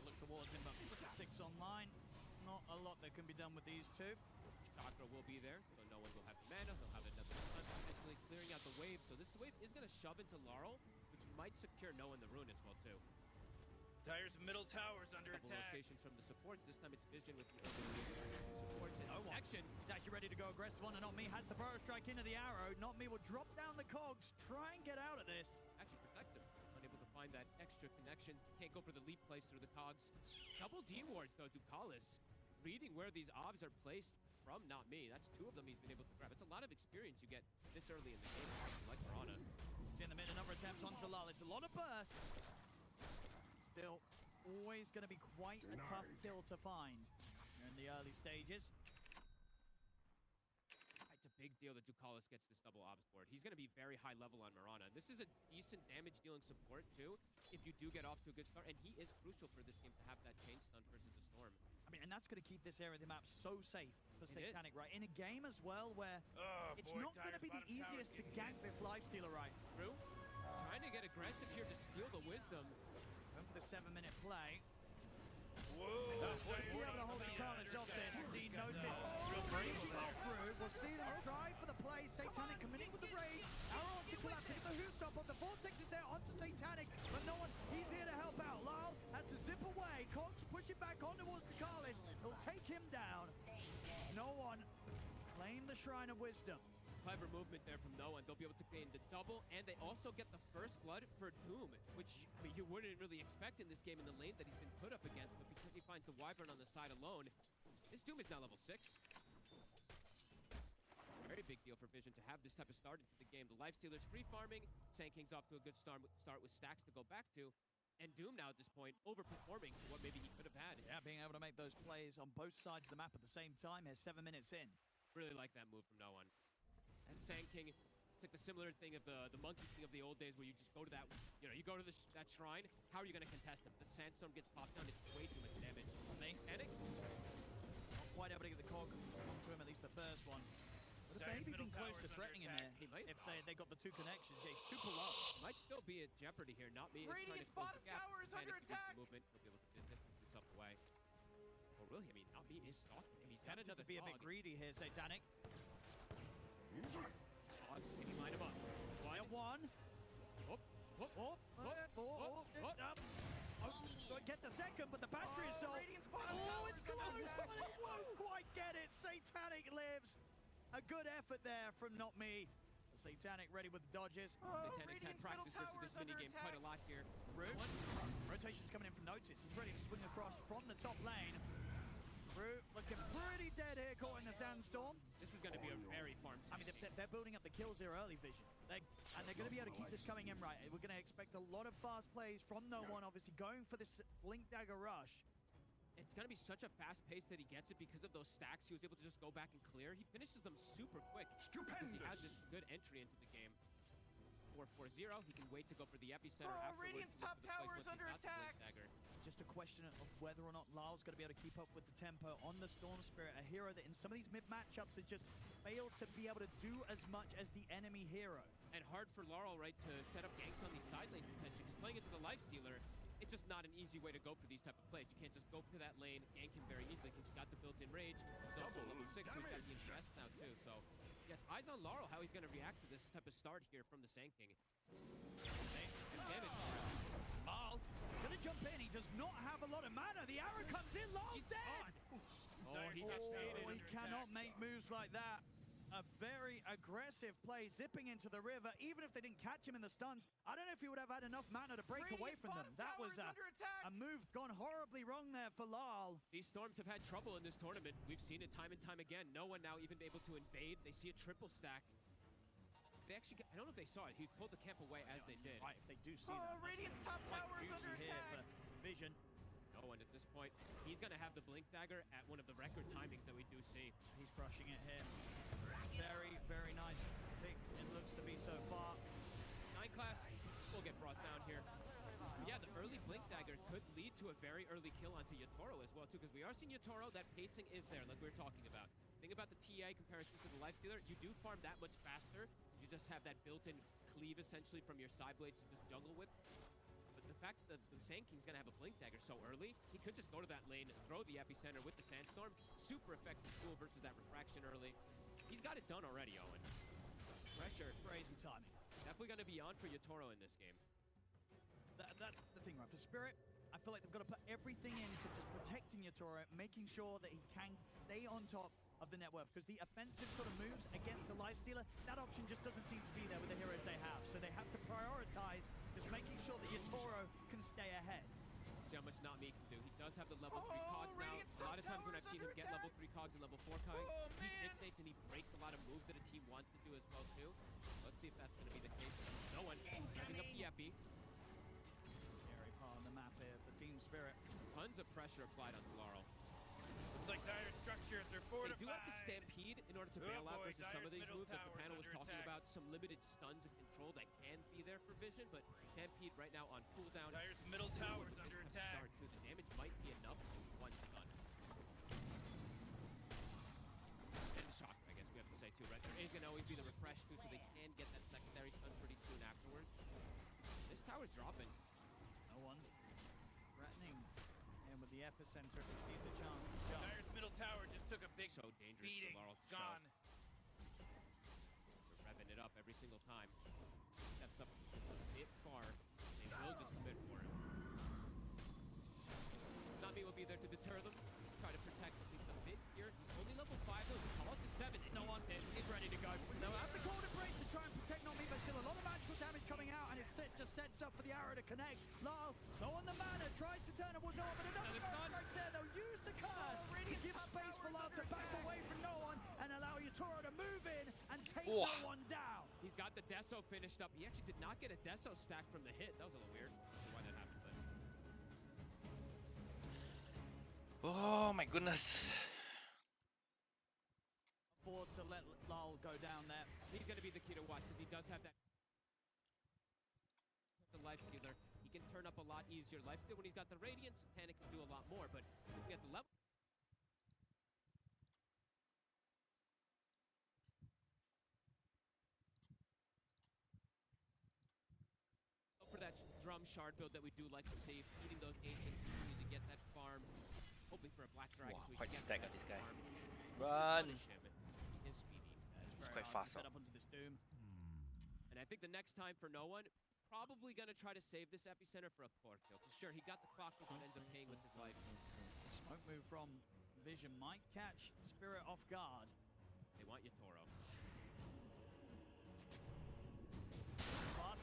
Look towards him, but with the 6 online, not a lot that can be done with these two. Chakra will be there, so no one will have the mana. He'll have another stun, potentially clearing out the wave. So this wave is going to shove into Laurel, which might secure No in the rune as well, too. Dire's middle tower's under Couple attack. Rotations from the supports. This time it's Vision with the supports and action. He's actually ready to go aggressive on, and Not Me has the burrow strike into the arrow. Not Me will drop down the cogs, try and get out of this. Actually protect him. Unable to find that extra connection. Can't go for the leap place through the cogs. Double D wards though, Ducalis. Reading where these obs are placed from Not Me. That's 2 of them he's been able to grab. It's a lot of experience you get this early in the game, like Mirana. See in the mid, a number of attempts on Zalal. It's a lot of burst. Still, always going to be quite a tough kill to find in the early stages. It's a big deal that Ducalis gets this double obs board. He's going to be very high level on Mirana. This is a decent damage dealing support too, if you do get off to a good start. And he is crucial for this game to have that chain stun versus the Storm. I mean, and that's going to keep this area of the map so safe for Satanic, right? In a game as well where it's not going to be the easiest to gank this lifestealer, right? True. Trying to get aggressive here to steal the wisdom. Going for the 7-minute play. Whoa! Be able to hold Ducalis off this. Indeed, notice. Through. We'll see them try for the play. Satanic coming in with the raid. Arrow onto collapse. Hit the Who stop on the Vortex is there onto Satanic, but no one. He's here to help out. Lyle has to zip away. Cox pushing back on towards Ducalis. He'll take him down. No one claim the Shrine of Wisdom. Clever movement there from No One. They'll be able to gain the double, and they also get the first blood for Doom, which I mean, you wouldn't really expect in this game in the lane that he's been put up against, but because he finds the Wyvern on the side alone, this Doom is now level 6. Very big deal for Vision to have this type of start into the game. The Lifestealer's free farming, Sand King's off to a good start with stacks to go back to, and Doom now at this point overperforming for what maybe he could have had. Yeah, being able to make those plays on both sides of the map at the same time here, 7 minutes in. Really like that move from No One. As Sand King, it's like the similar thing of the Monkey King of the old days where you just go to that, you know, you go to that shrine, how are you going to contest him? The Sandstorm gets popped down, it's way too much damage. Panic? Not quite able to get the cog onto him, at least the first one. But if maybe been close to threatening him here. He might if they got the 2 connections, yeah, he's super low. Might still be at jeopardy here. Not Me is trying to close the gap. Tower is under attack. Movement. He'll be able to distance himself away. Oh, really? I mean, Not Me is stalking him. He's got Tempted another to be a bit cog. greedy here, Satanic. Can he line him up? One. Get the second, but the battery is so. Radiant's bottom Oh, tower's it's close, under attack. but it won't quite get it. Satanic lives. A good effort there from Not Me. Satanic ready with the dodges. Satanic's had practice versus this minigame quite a lot here. Rotation's coming in from Notice. He's ready to swing across from the top lane. Root looking pretty dead here, caught in the Sandstorm. This is going to be a very farm I mean, they're building up the kills here early, Vision. And they're going to be able to keep this coming in right. We're going to expect a lot of fast plays from No One, obviously going for this Blink Dagger rush. It's going to be such a fast pace that he gets it because of those stacks. He was able to just go back and clear. He finishes them super quick. Because he has this good entry into the game. 4-4-0. He can wait to go for the epicenter afterwards. Radiant's top tower is under attack. Just a question of whether or not Lyle's going to be able to keep up with the tempo on the Storm Spirit, a hero that in some of these mid matchups has just failed to be able to do as much as the enemy hero. And hard for Laurel, right, to set up ganks on these side lanes potentially. Because playing into the Lifestealer, it's just not an easy way to go for these type of plays. You can't just go to that lane, gank him very easily. He's got the built-in rage. He's also level 6, so he's got the ingest now too. So, yes, eyes on Laurel, how he's going to react to this type of start here from the Sand King. And damage. Mal going to jump in. He does not have a lot of mana. The arrow comes in. Lyle's dead. He cannot make moves like that. A very aggressive play, zipping into the river. Even if they didn't catch him in the stuns, I don't know if he would have had enough mana to break away from them. That was a move gone horribly wrong there for Lyle. These Storms have had trouble in this tournament. We've seen it time and time again. No one now even able to invade. They see a triple stack. They actually, I don't know if they saw it. He pulled the camp away as they did. Right, if they do see that. Radiant's top tower is under attack. Vision. No one at this point. He's going to have the Blink Dagger at one of the record timings that we do see. He's crushing it here. Very, very nice pick, it looks to be so far. 9 class will get brought down here. Yeah, the early Blink Dagger could lead to a very early kill onto Yatoro as well, too, because we are seeing Yatoro, that pacing is there, like we were talking about. Think about the TA comparison to the Lifestealer. You do farm that much faster. You just have that built-in cleave, essentially, from your side blades to just jungle with. But the fact that the Sand King's going to have a Blink Dagger so early, he could just go to that lane, throw the epicenter with the Sandstorm. Super effective tool versus that Refraction early. He's got it done already, Owen. Pressure. Crazy timing. Definitely going to be on for Yatoro in this game. That's the thing, right? For Spirit, I feel like they've got to put everything into just protecting Yatoro, making sure that he can stay on top of the net worth, because the offensive sort of moves against the Lifestealer, that option just doesn't seem to be there with the heroes they have. So they have to prioritize just making sure that Yatoro can stay ahead. See how much Not Me can do. He does have the level 3 cogs now. A lot of times when I've seen him get level 3 cogs and level 4 cogs, he dictates and he breaks a lot of moves that a team wants to do as well too. Let's see if that's going to be the case. No one driving up the Epi. Scary part on the map here for Team Spirit. Tons of pressure applied on Laurel. Looks like dire structures are fortified. They do have the Stampede in order to bail out versus some of these moves that the panel was talking about. Some limited stuns and control that can be there for Vision, but Stampede right now on cooldown. Dire's middle tower is under attack. The damage might be enough to one stun. And the shock, I guess we have to say too, right? There is going to always be the refresh too, so they can get that secondary stun pretty soon afterwards. This tower's dropping. No one threatening him with the epicenter if he sees a chance to jump. Dire's middle tower just took a big so dangerous beating. For Laurel to Gone. We're revving it up every single time. Steps up just a bit far. They will just commit for him. Not Me will be there to deter them. Try to protect at least a bit here. He's only level 5 though. The Colossus is 7. No one is ready to go. Now as the corner breaks to try and protect Not Me, but still a lot of magical damage coming out, and it just sets up for the arrow to connect. Lyle, low on the mana, tries to turn towards Noah, but another strikes there. They'll use the curse to give space for Lyle to back away from no one and allow Yatoro to move in and take no one down. He's got the Deso finished up. He actually did not get a Deso stack from the hit. That was a little weird. I don't know why that happened, but... Oh my goodness. Forward to let Lyle go down there. He's going to be the key to watch because he does have that. The Lifestealer, he can turn up a lot easier. Lifesteal, when he's got the Radiance, Panic can do a lot more, but looking at the level. For that drum shard build that we do like to see, eating those ancients, continue to get that farm, hoping for a black dragon. Wow, so quite stacked up this guy. Run! Run! He is speedy. It's quite fast. Set up onto this Doom. And I think the next time for no one, probably going to try to save this epicenter for a core kill. Because sure, he got the clock, but ends up paying with his life. Smoke move from Vision might catch Spirit off guard. They want Yatoro.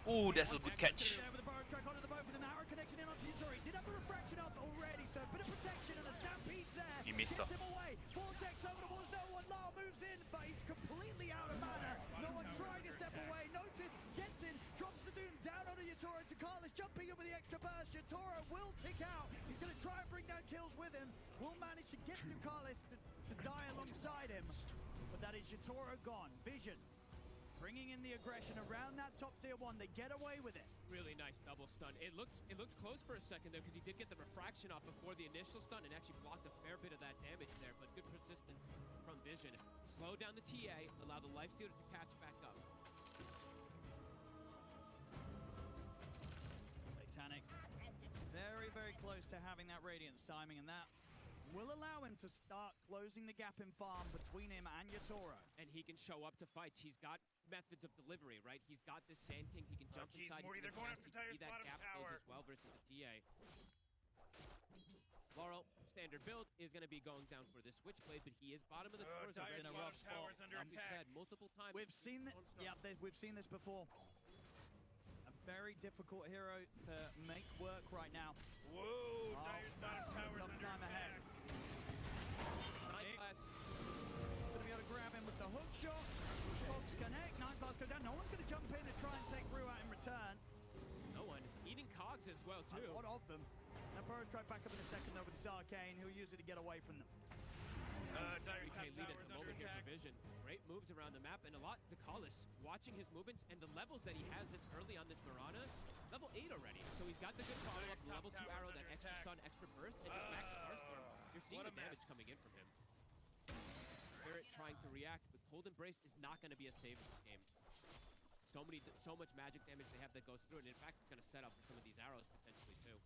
Ooh, that's a good catch. There with the Burrow strike onto the boat with an arrow connection in onto Yatoro. He did have the refraction up already, so a bit of protection and a stampede's there. He missed him away. Vortex over towards no one. Lau moves in, but he's completely out of mana. No one trying to step away. Notice, gets in, drops the Doom down onto Yatoro. Carlos jumping in with the extra burst. Yatoro will tick out. He's going to try and bring down kills with him. Will manage to get to Carlos to die alongside him. But that is Yatoro gone. Vision bringing in the aggression around that top tier 1. They get away with it. Really nice double stun. It looked close for a second there because he did get the refraction off before the initial stun and actually blocked a fair bit of that damage there, but good persistence from Vision. Slow down the TA, allow the Lifestealer to catch back up. Satanic very, very close to having that Radiance timing, and that will allow him to start closing the gap in farm between him and Yatoro. And he can show up to fights. He's got methods of delivery, right? He's got this Sand King. He can jump inside. Morty, they're going after Dire's that bottom gap tower. as well versus the TA. Laurel, standard build, is going to be going down for this Switchblade, but he is bottom of the course. Dire's in a bottom rough spot. tower's under Like we said attack. multiple times. We've seen we've seen this before. A very difficult hero to make work right now. Whoa, Dire's bottom tower's tough under time attack. ahead. Gonna be able to grab him with the hook shot. Cogs connect. 9 Class go down. No one's gonna jump in and try and take Brew out in return. No one. Eating Cogs Arcanes as well, too. A lot of them. Now Burrows tried back up in a second though with this Arcane. He'll use it to get away from them. Dire's top lead at the moment here for Vision. Great moves around the map, and a lot to Callis. Watching his movements and the levels that he has this early on this Mirana, level 8 already. So he's got the good follow-up, level 2 arrow, that extra stun, extra burst, and just max Starstorm. You're seeing the damage coming in from him. Spirit trying to react, but Cold Embrace is not going to be a save in this game. So much magic damage they have that goes through, and in fact, it's going to set up for some of these arrows potentially too.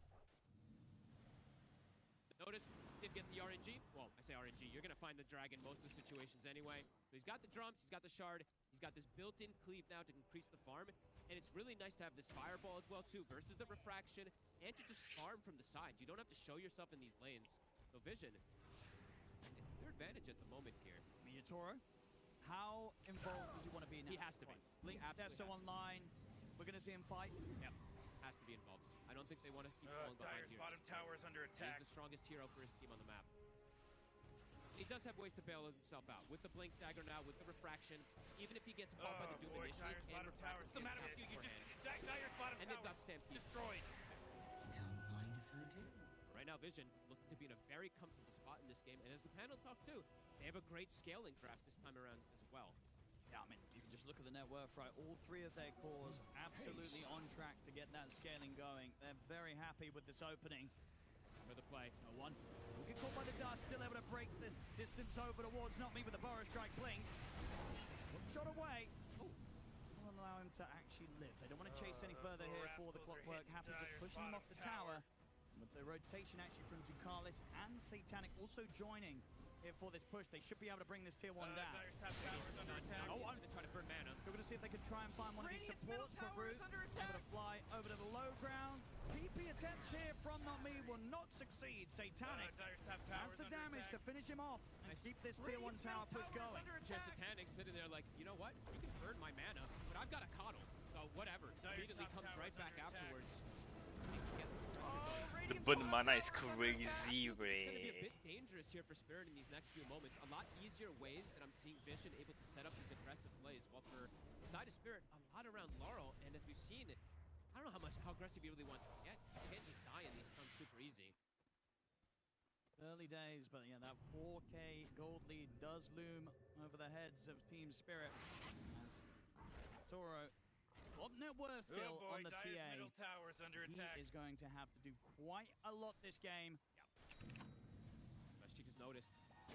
Notice, did get the RNG. Well, I say RNG, you're going to find the dragon most of the situations anyway. So he's got the drums, he's got the shard, he's got this built-in cleave now to increase the farm. And it's really nice to have this fireball as well too, versus the refraction, and to just farm from the sides. You don't have to show yourself in these lanes. So Vision, their advantage at the moment here. Miyatoro, how involved does he want to be now? He has to be. Blink Deso online. We're going to see him fight. Yep, has to be involved. I don't think they want to keep falling behind here. Bottom tower is under attack. He's the strongest hero for his team on the map. He does have ways to bail himself out. With the Blink Dagger now, with the Refraction, even if he gets caught by the Doom initially, Dire's bottom tower. What's the matter with you? Dire's bottom tower. And they've got Stampede. Destroyed. Don't mind if I do. Right now, Vision looking to be in a very comfortable spot in this game. And as the panel talked too, they have a great scaling draft this time around as well. Yeah, I mean, you can just look at the net worth, right? All three of their cores absolutely on track to get that scaling going. They're very happy with this opening. For the play. No one. Will get caught by the dust, still able to break the distance over towards Not Me with the Burrow Strike Blink. Shot away. Oh, will allow him to actually live. They don't want to chase any further here for the Clockwork. Happy just pushing him off the tower. With the rotation actually from Ducalis and Satanic also joining here for this push. They should be able to bring this tier 1 down. Dire's top tower is under attack. Oh, I'm going to try to burn mana. We're going to see if they can try and find one of these supports. Baruch able to fly over to the low ground. PP attempts here from Not Me will not succeed. Satanic has the damage to finish him off and keep this tier 1 tower push going. Just Satanic sitting there like, you know what? You can burn my mana, but I've got a coddle. So whatever. Immediately comes right back afterwards. The burn mana is crazy, It's going to be a Ray. bit dangerous here for Spirit in these next few moments. A lot easier ways that I'm seeing Vision able to set up these aggressive plays. While for the side of Spirit, a lot around Laurel, and as we've seen, I don't know how aggressive he really wants to get. You can't just die in these stuns super easy. Early days, but yeah, that 4K gold lead does loom over the heads of Team Spirit. As Toro, what net worth still on the Dire's TA. middle tower is under He attack. is going to have to do quite a lot this game. As Chica's noticed,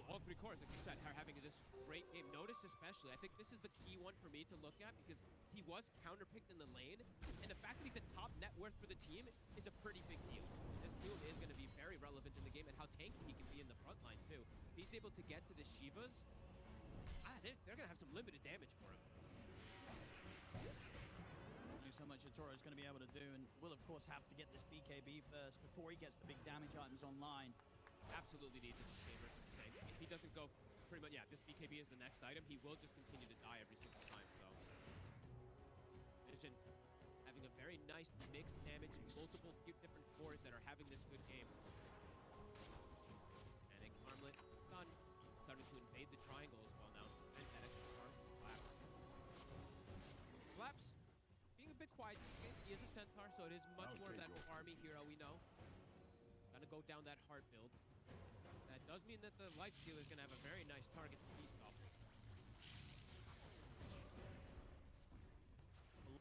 all three cores, like you said, are having this great game. Notice especially, I think this is the key one for me to look at because he was counterpicked in the lane, and the fact that he's the top net worth for the team is a pretty big deal. This Doom is going to be very relevant in the game, and how tanky he can be in the front line too. If he's able to get to the Shivas, they're going to have some limited damage for him. So much Toro is going to be able to do, and will of course have to get this BKB first before he gets the big damage items online. Absolutely needs it this game versus the same. If he doesn't go pretty much, yeah, this BKB is the next item, he will just continue to die every single time, so. Vision having a very nice mixed damage, multiple different cores that are having this good game. And Armlet done, starting to invade the triangle as well now. And that extra farm from Collapse. Collapse being a bit quiet this game. He is a Centaur, so it is much more of that farmy hero we know. Gonna go down that heart build. That does mean that the Life Stealer is gonna have a very nice target to feast off.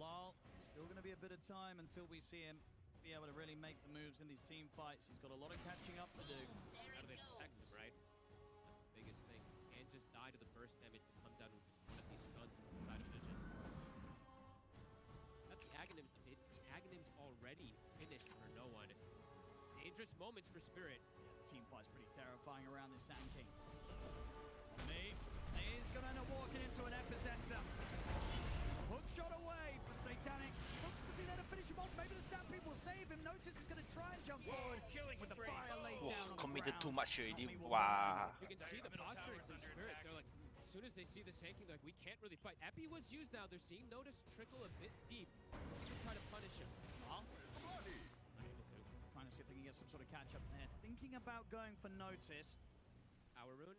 Lal, still gonna be a bit of time until we see him be able to really make the moves in these team fights. He's got a lot of catching up to do. How do they protect him, right? That's the biggest thing. Can't just die to the burst damage that comes out and just let these stuns from the side of Vision. Got the Aghanims, the Aghanims already finished for no one. Dangerous moments for Spirit. Team fight's pretty terrifying around this Sand King. He's gonna end up walking into an epicenter. Hook shot away, but Satanic looks to be there to finish him off. Maybe the Stampede will save him. Notice he's gonna try and jump forward with the fire laid down on the Committed ground. too much already. Wow. You can see the posturing from Spirit. They're like, as soon as they see the Sand King, they're like, we can't really fight. Epi was used now. They're seeing Notice trickle a bit deep. They're trying to punish him. Trying to see if they can get some sort of catch up there. Thinking about going for Notice. Power Rune.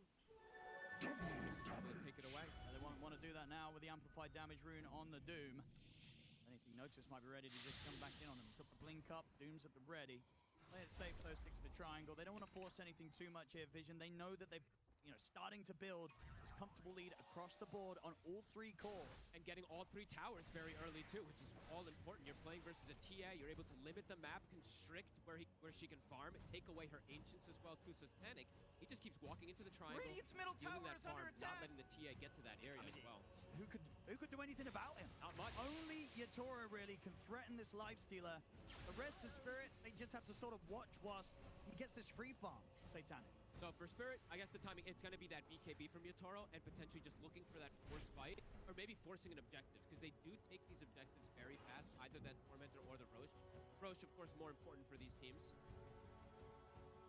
Take it away. They won't want to do that now with the amplified damage rune on the Doom. Anything notice might be ready to just come back in on them. He's got the blink up, Doom's at the ready. Play it safe though, stick to the triangle. They don't want to force anything too much here, Vision. They know that they're starting to build this comfortable lead across the board on all 3 cores. And getting all 3 towers very early too, which is all important. You're playing versus a TA, you're able to limit the map, constrict where she can farm, take away her ancients as well too. So Panic, he just keeps walking into the triangle, Radiant's middle stealing tower that is under farm, not attack. letting the TA get to that area as well. Who could do anything about him? Not much. Only Yatora really can threaten this Lifestealer. The rest of Spirit, they just have to sort of watch whilst he gets this free farm, Satanic. So for Spirit, I guess the timing, it's going to be that BKB from Yatoro and potentially just looking for that force fight, or maybe forcing an objective, because they do take these objectives very fast, either that Tormentor or the Roche. Roche, of course, more important for these teams.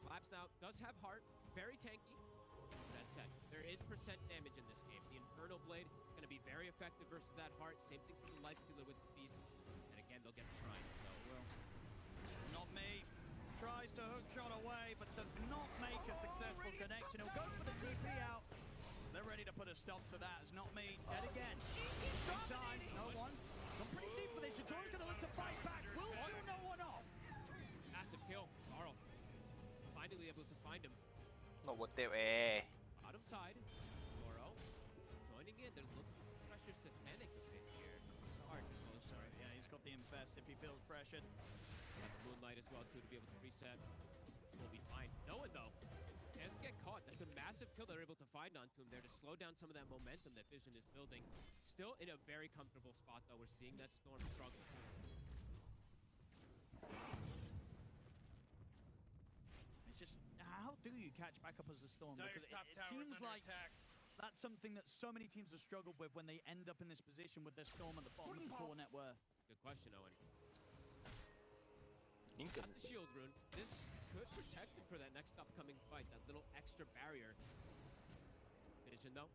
Collapse now does have heart, very tanky. But as said, there is percent damage in this game. The Infernal Blade going to be very effective versus that heart. Same thing for the Lifestealer with the Feast. And again, they'll get the Shrine, so Not me. Tries to hook shot away, but does not make a successful connection. He'll go for the TP out. They're ready to put a stop to that. It's not me. Dead again. Inside, no one. Gone pretty deep for this. Yatoro's going to look to fight back. Will kill no one off. massive kill. Carl finally able to find him. Not worth it, eh? Bottom side. Toro joining in. They're looking to pressure Satanic a bit here. Hard to close. Sorry, yeah, he's got the infest if he feels pressured. Got the Moonlight as well, too, to be able to reset. We'll be fine. No one, though. Has to get caught. That's a massive kill they're able to find onto him there to slow down some of that momentum that Vision is building. Still in a very comfortable spot, though. We're seeing that Storm struggle. It's just, how do you catch back up as a Storm? Because it seems like that's something that so many teams have struggled with when they end up in this position with their Storm at the bottom of the core net worth. Good question, Owen. Got the shield rune. This could protect him for that next upcoming fight. That little extra barrier. Vision though.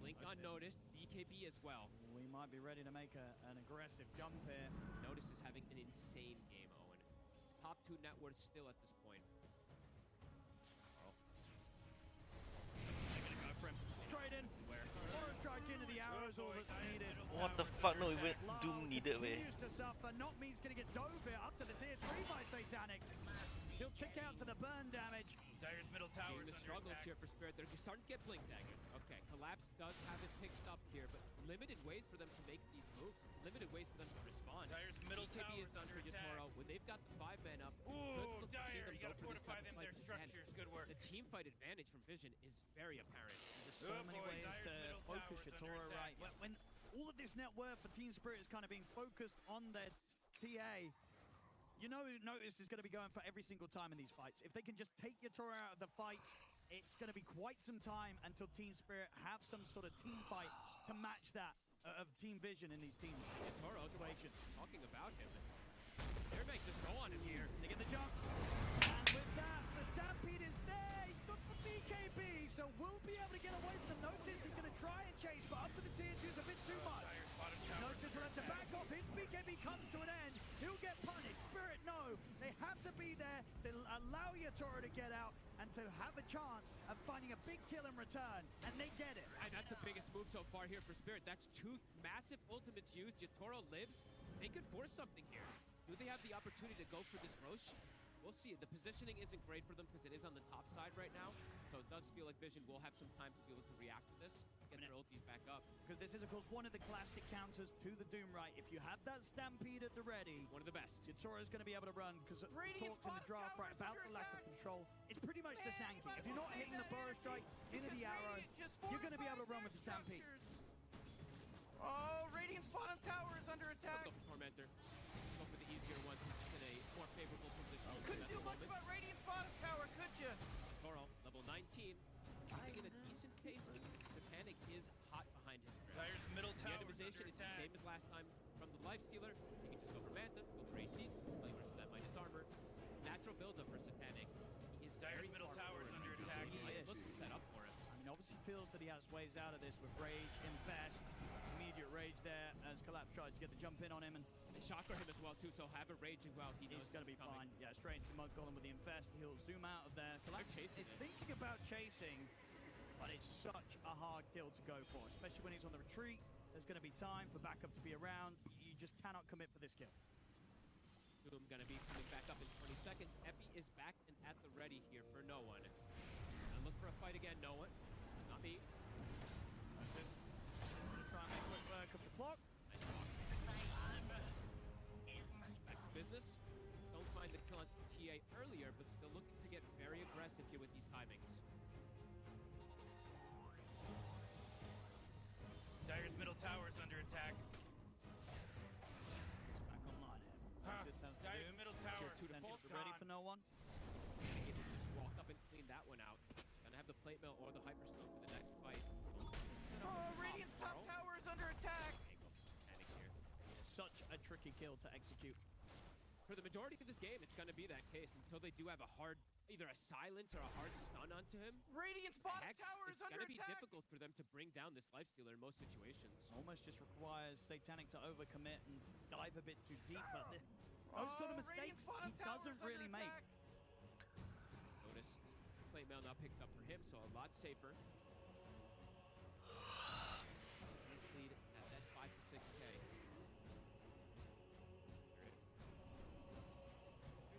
Blink unnoticed. BKB as well. We might be ready to make an aggressive jump here. Notice is having an insane game, Owen. Top 2 net worth still at this point. They're gonna go for him. Straight in. Forest strike into the arrows, all that's needed. What the fuck? No, even Doom needed, way. Continues to suffer. Not me's gonna get dove here up to the tier 3 by Satanic. He'll check out to the burn damage. Dire's middle tower Seeing the struggles here for Spirit. They're starting to get blink daggers. Okay, Collapse does have it picked up here, but limited ways for them to make these moves. Limited ways for them to respond. Dire's middle BKB tower is done for Yatoro. When they've got the 5-man up, ooh, Dire, you go gotta for this fortify type them, of fight. their structures. Good work. The team fight advantage from Vision is very apparent. There's so many ways to focus Yatoro right. When all of this net worth for Team Spirit is kind of being focused on their TA, you know, Notice is going to be going for every single time in these fights. If they can just take Yatoro out of the fights, it's going to be quite some time until Team Spirit have some sort of team fight to match that of Team Vision in these teams. Yatoro situations. Talking about him. They're making this go on in here. They get the jump. And with that, the Stampede is there. He's got the BKB, so we'll be able to get away from them. Notice he's going to try and chase, but up to the tier 2 is a bit too much. Notice will have to back off. His BKB comes to an end. He'll get punished. Spirit, no. They have to be there. They'll allow Yatoro to get out and to have a chance of finding a big kill in return, and they get it. And that's the biggest move so far here for Spirit. That's 2 massive ultimates used. Yatoro lives. They could force something here. Do they have the opportunity to go for this Roche? We'll see. The positioning isn't great for them because it is on the top side right now. So it does feel like Vision will have some time to be able to react to this, get their ultis back up. Because this is, of course, one of the classic counters to the Doom right. If you have that Stampede at the ready, one of the best. Yatoro's going to be able to run because talked in the draft right about the lack of control. It's pretty much the Sankey. If you're not hitting the burrow strike into the arrow, you're going to be able to run with the Stampede. Oh, Radiant's bottom tower is under attack. Go for Tormentor. Go for the easier one since it's in a more favorable position. Couldn't do much about Radiant's bottom tower, could you? Toro, level 19. Keeping in a decent pace, but Satanic is hot behind his grip. Dire's middle tower The itemization, it's the same as last time from the Lifestealer. You can just go for Manta, go for ACs, just play versus that minus armor. Natural build-up for Satanic. He is Dire's middle tower is under attack. He looks set up for it. I mean, obviously feels that he has ways out of this with Rage, Invest, immediate Rage there as Collapse tries to get the jump in on him, and Chakra him as well too, so have a Raging well. He's going to be fine. Yeah, straight into the Mud Golem with the Infest. He'll zoom out of there. Collapse is thinking about chasing, but it's such a hard kill to go for, especially when he's on the retreat. There's going to be time for backup to be around. You just cannot commit for this kill. Doom going to be coming back up in 20 seconds. Epi is back and at the ready here for no one. Gonna look for a fight again, no one. Not me. That's this. Gonna try and make quick work of the clock. Back to business. Don't find the kill on TA earlier, but still looking to get very aggressive here with these timings. Dire's middle tower is under attack. It's back online here. Dire's middle tower. Tier 2 defense ready for no one. Able to just walk up and clean that one out. Gonna have the plate mill or the hyperstone for the next fight. Radiant's top tower is under attack. Panic here. Such a tricky kill to execute. For the majority of this game, it's going to be that case until they do have a hard, either a silence or a hard stun onto him. Radiant's bottom Hex, tower is under attack. It's going to be attack. difficult for them to bring down this lifestealer in most situations. Almost just requires Satanic to overcommit and dive a bit too deep, but those sort of mistakes he doesn't really make. Notice plate mail now picked up for him, so a lot safer. Nice lead at that 5 to 6K.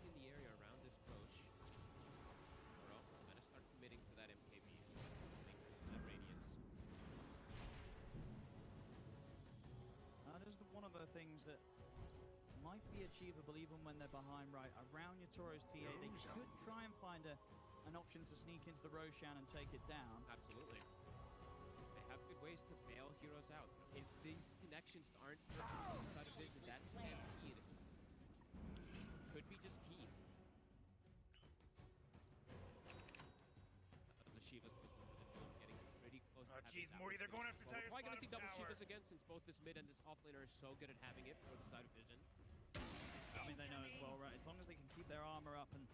In the area around this Roche. Oro gonna start committing for that MKB. That radiance. That is one of the things that might be achievable even when they're behind right around your Toro's TA. They could try and find an option to sneak into the Roshan and take it down. Absolutely. They have good ways to bail heroes out. If these connections aren't outside of vision, that stampede could be just key. The Shiva's getting pretty close to Jeez, Morty, they're going after Tire's We're probably going to see double tower. Shivas again since both this mid and this offlaner are so good at having it for the side of vision. I mean, they know as well, right? As long as they can keep their armor up and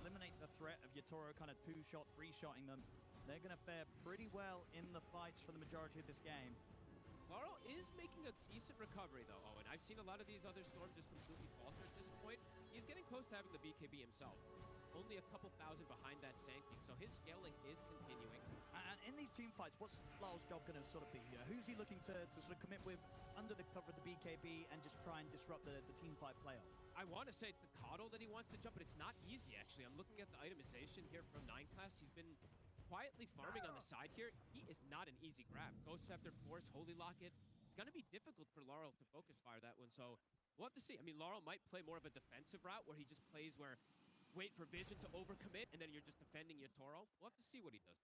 eliminate the threat of Yatoro kind of two-shot, three-shotting them, they're going to fare pretty well in the fights for the majority of this game. Laurel is making a decent recovery, though, Owen. I've seen a lot of these other Storms just completely falter at this point. He's getting close to having the BKB himself. Only a couple thousand behind that Sanctum, so his scaling is continuing. And in these team fights, what's Laurel's job going to sort of be? Who's he looking to sort of commit with under the cover of the BKB and just try and disrupt the team fight playoff? I want to say it's the Coddle that he wants to jump, but it's not easy, actually. I'm looking at the itemization here from 9 class. He's been quietly farming on the side here. He is not an easy grab. Ghost Scepter, Force, Holy Locket. It's going to be difficult for Laurel to focus fire that one, so we'll have to see. I mean, Laurel might play more of a defensive route where he just plays where wait for vision to overcommit, and then you're just defending Yatoro. We'll have to see what he does.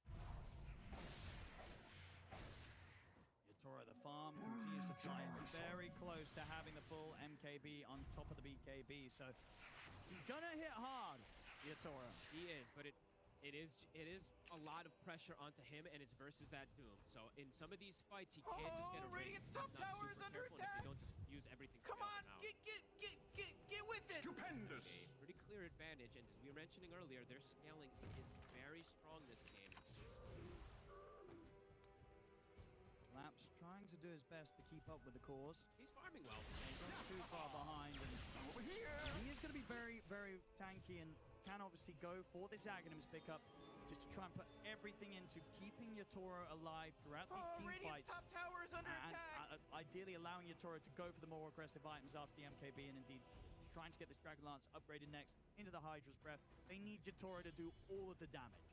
Yatoro, the farm, continues to fly very close to having the full MKB on top of the BKB, so he's going to hit hard, Yatoro. He is, but it is a lot of pressure onto him, and it's versus that Doom. So in some of these fights, he can't just get a raise. Radiant's top tower is under attack. If they don't just use everything. Come on, get with it. Stupendous. A pretty clear advantage, and as we were mentioning earlier, their scaling is very strong this game. Laps trying to do his best to keep up with the cause. He's farming well. He's not too far behind, and over here, he is going to be very, very tanky and can obviously go for this Aghanims pickup just to try and put everything into keeping Yatoro alive throughout these team Radiant's fights. top tower is under and attack. Ideally allowing Yatoro to go for the more aggressive items after the MKB, and indeed trying to get this Dragon Lance upgraded next into the Hydra's Breath. They need Yatoro to do all of the damage.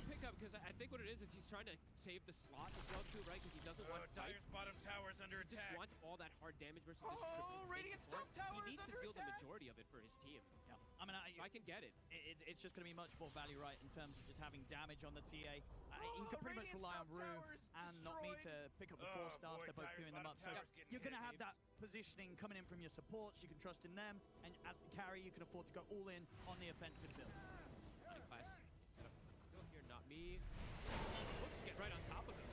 Pickup, because I think what it is he's trying to save the slot as well too, right? Because he doesn't want Dire's bottom tower is under he attack. just wants all that hard damage versus this triple. Radiant's top tower He needs is to under deal the attack. majority of it for his team. Yeah, I mean, if I can get it. It's just going to be much more value, right, in terms of just having damage on the TA. He could pretty much rely on Rue and not me to pick up the 4 staff. They're both queuing them up. So you're going to have that positioning coming in from your supports. You can trust in them. And as the carry, you can afford to go all in on the offensive build. Class set up. Go here, not me. Let's get right on top of him.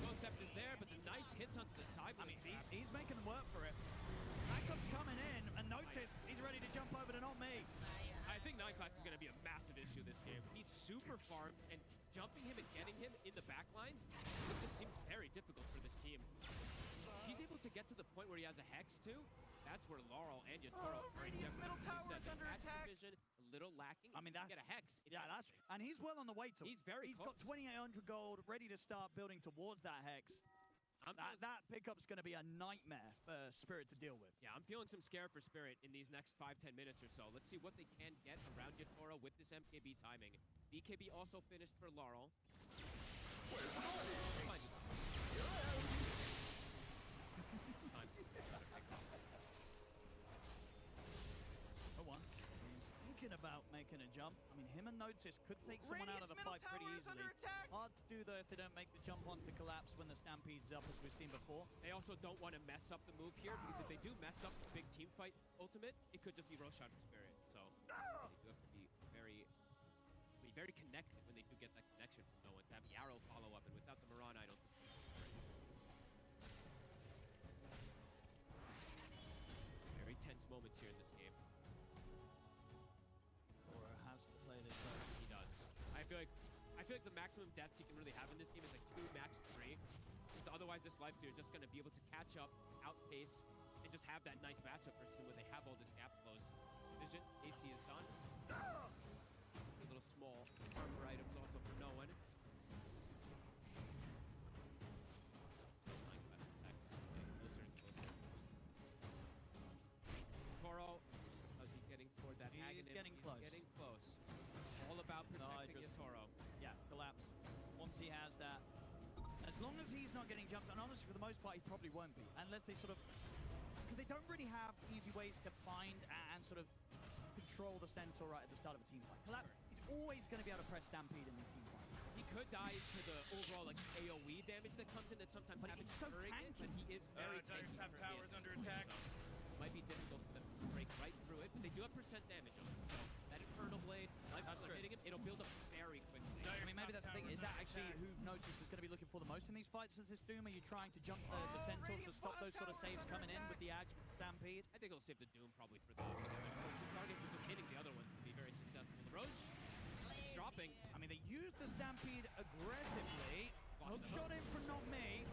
Concept is there, but the nice hits onto the side. I mean, he's making them work for it. Backup's coming in, and notice he's ready to jump over to not me. I think 9 class is going to be a massive issue this game. He's super farmed, and jumping him and getting him in the back lines, it just seems very difficult for this team. He's able to get to the point where he has a Hex too. That's where Laurel and Yatoro Radiant's middle tower is under attack. Vision, little lacking. I mean, If you that's... get a Hex. Yeah, that's... And he's well on the way to it. He's very He's close. got 2,800 gold, ready to start building towards that Hex. That pickup's going to be a nightmare for Spirit to deal with. Yeah, I'm feeling some scare for Spirit in these next 5-10 minutes or so. Let's see what they can get around Yatoro with this MKB timing. BKB also finished for Laurel. Go on. He's thinking about making a jump. I mean, him and Notice could take someone out of the fight pretty easily. Hard to do, though, if they don't make the jump onto Collapse when the Stampede's up, as we've seen before. They also don't want to mess up the move here, because if they do mess up the big team fight ultimate, it could just be Roshan for Spirit. So they do have to be very connected when they do get that connection from no one. To have the arrow follow up, and without the Mirana, I don't think very tense moments here in this game. Tora has to play this out. He does. I feel like the maximum deaths he can really have in this game is like 2, max 3. Because otherwise this lifesteal is just going to be able to catch up, outpace, and just have that nice matchup versus when they have all this gap close. Vision, AC is done. Little small armor items also for no one. Toro, how's he getting toward that Aghanim? He's getting close. Getting close. All about protecting his Toro. Yeah, Collapse. Once he has that, as long as he's not getting jumped, and honestly, for the most part, he probably won't be, unless they sort of, because they don't really have easy ways to find and sort of control the Centaur right at the start of a team fight. Collapse, he's always going to be able to press Stampede in these team fights. He could die to the overall like AoE damage that comes in that sometimes happens during it, but he is very tanky. Top tower's under attack. So might be difficult for them to break right through it, but they do have percent damage on it. So that Infernal Blade, hitting him, it'll build up very quickly. I mean, maybe that's the thing. Is that actually who Notice is going to be looking for the most in these fights as this Doom? Are you trying to jump the Centaur to stop those sort of saves coming in with the Ags, with the Stampede? I think he'll save the Doom probably for the other target, but just hitting the other ones can be very successful. The Roche dropping. I mean, they used the Stampede aggressively. Hook shot in for Not Me.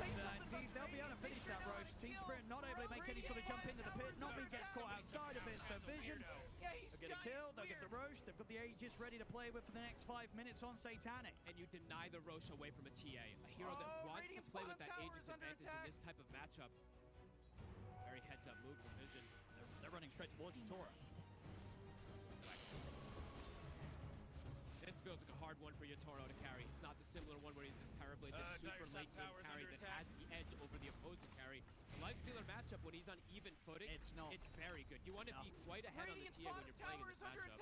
Indeed, they'll be able to finish that Roche. Team Spirit not able to make any sort of jump into the pit. Not Me gets caught outside of it, so Vision, they'll get a kill, they'll get the Roche. They've got the Aegis ready to play with for the next 5 minutes on Satanic. And you deny the Roche away from a TA, a hero that wants to play with that Aegis advantage in this type of matchup. Very heads-up move from Vision. They're running straight towards Tora. This feels like a hard one for Yatoro to carry. It's not the similar one where he's this Terrorblade, this super late game carry that has the edge over the opposing carry. The Lifestealer matchup, when he's on even footing, it's very good. You want to be quite ahead on the TA when you're playing in this matchup.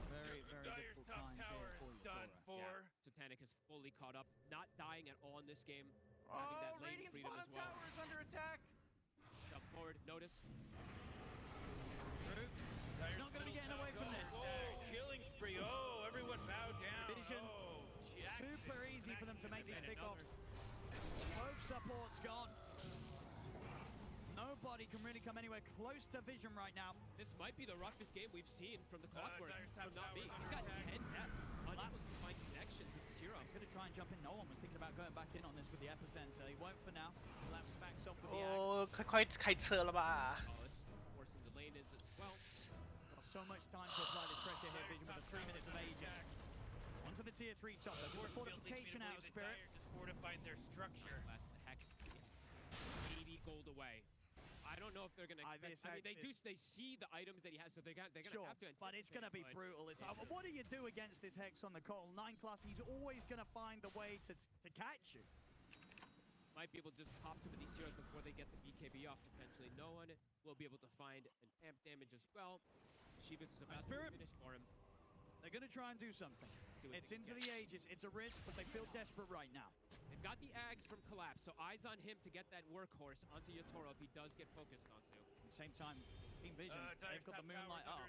Very, very difficult times here for Yatoro. Yeah. Satanic is fully caught up, not dying at all in this game. Having that lane freedom as well. Tower is under attack. Jump forward, notice. He's not going to be getting away from this. Killing spree. Oh, everyone bow down. Vision. Super easy for them to make these pickoffs. Both supports gone. Nobody can really come anywhere close to Vision right now. This might be the roughest game we've seen from the Clockwork. From Not Me. He's got 10 deaths. Unable to find connections with this hero. He's going to try and jump in. No one was thinking about going back in on this with the Epicenter. He won't for now. Laps backs off with the Axe. 快开车了吧 Forcing the lane is well. So much time to apply this pressure here, Vision, with the 3 minutes of Aegis. Onto the tier 3 top, the fortification out of Spirit. Just fortified their structure. Last the Hex, 80 gold away. I don't know if they're gonna. I mean, they see the items that he has, so they're gonna have to. But it's gonna be brutal. It's what do you do against this Hex on the Cole? 9 class, he's always gonna find a way to catch you. Might be able to just pop some of these heroes before they get the BKB off, potentially. No one will be able to find an amp damage as well. Shivas is about to finish for him. They're going to try and do something. It's into the Aegis. It's a risk, but they feel desperate right now. They've got the Ags from Collapse, so eyes on him to get that workhorse onto Yatoro if he does get focused onto. At the same time, Team Vision, they've got the Moonlight up.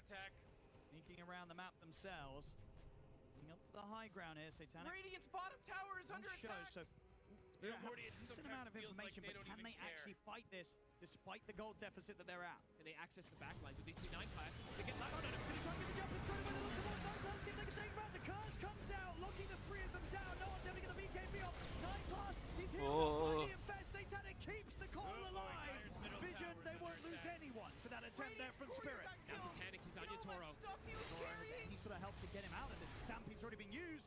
Sneaking around the map themselves. Moving up to the high ground here, Satanic. Radiant's bottom tower is under attack. So Spirit have a decent amount of information, but can they actually fight this despite the gold deficit that they're at? Can they access the backline? Do they see 9 class? They get left on it. He's trying to get the jump in front of it. Look towards 9 class. See if they can take him out. The Curse comes out, locking the 3 of them down. No one's able to get the BKB off. 9 class. He's here to infest. Satanic keeps the call alive. Vision, they won't lose anyone to that attempt there from Spirit. Now Satanic Toro. Toro has any sort of help to get him out of this. Stampede's already been used.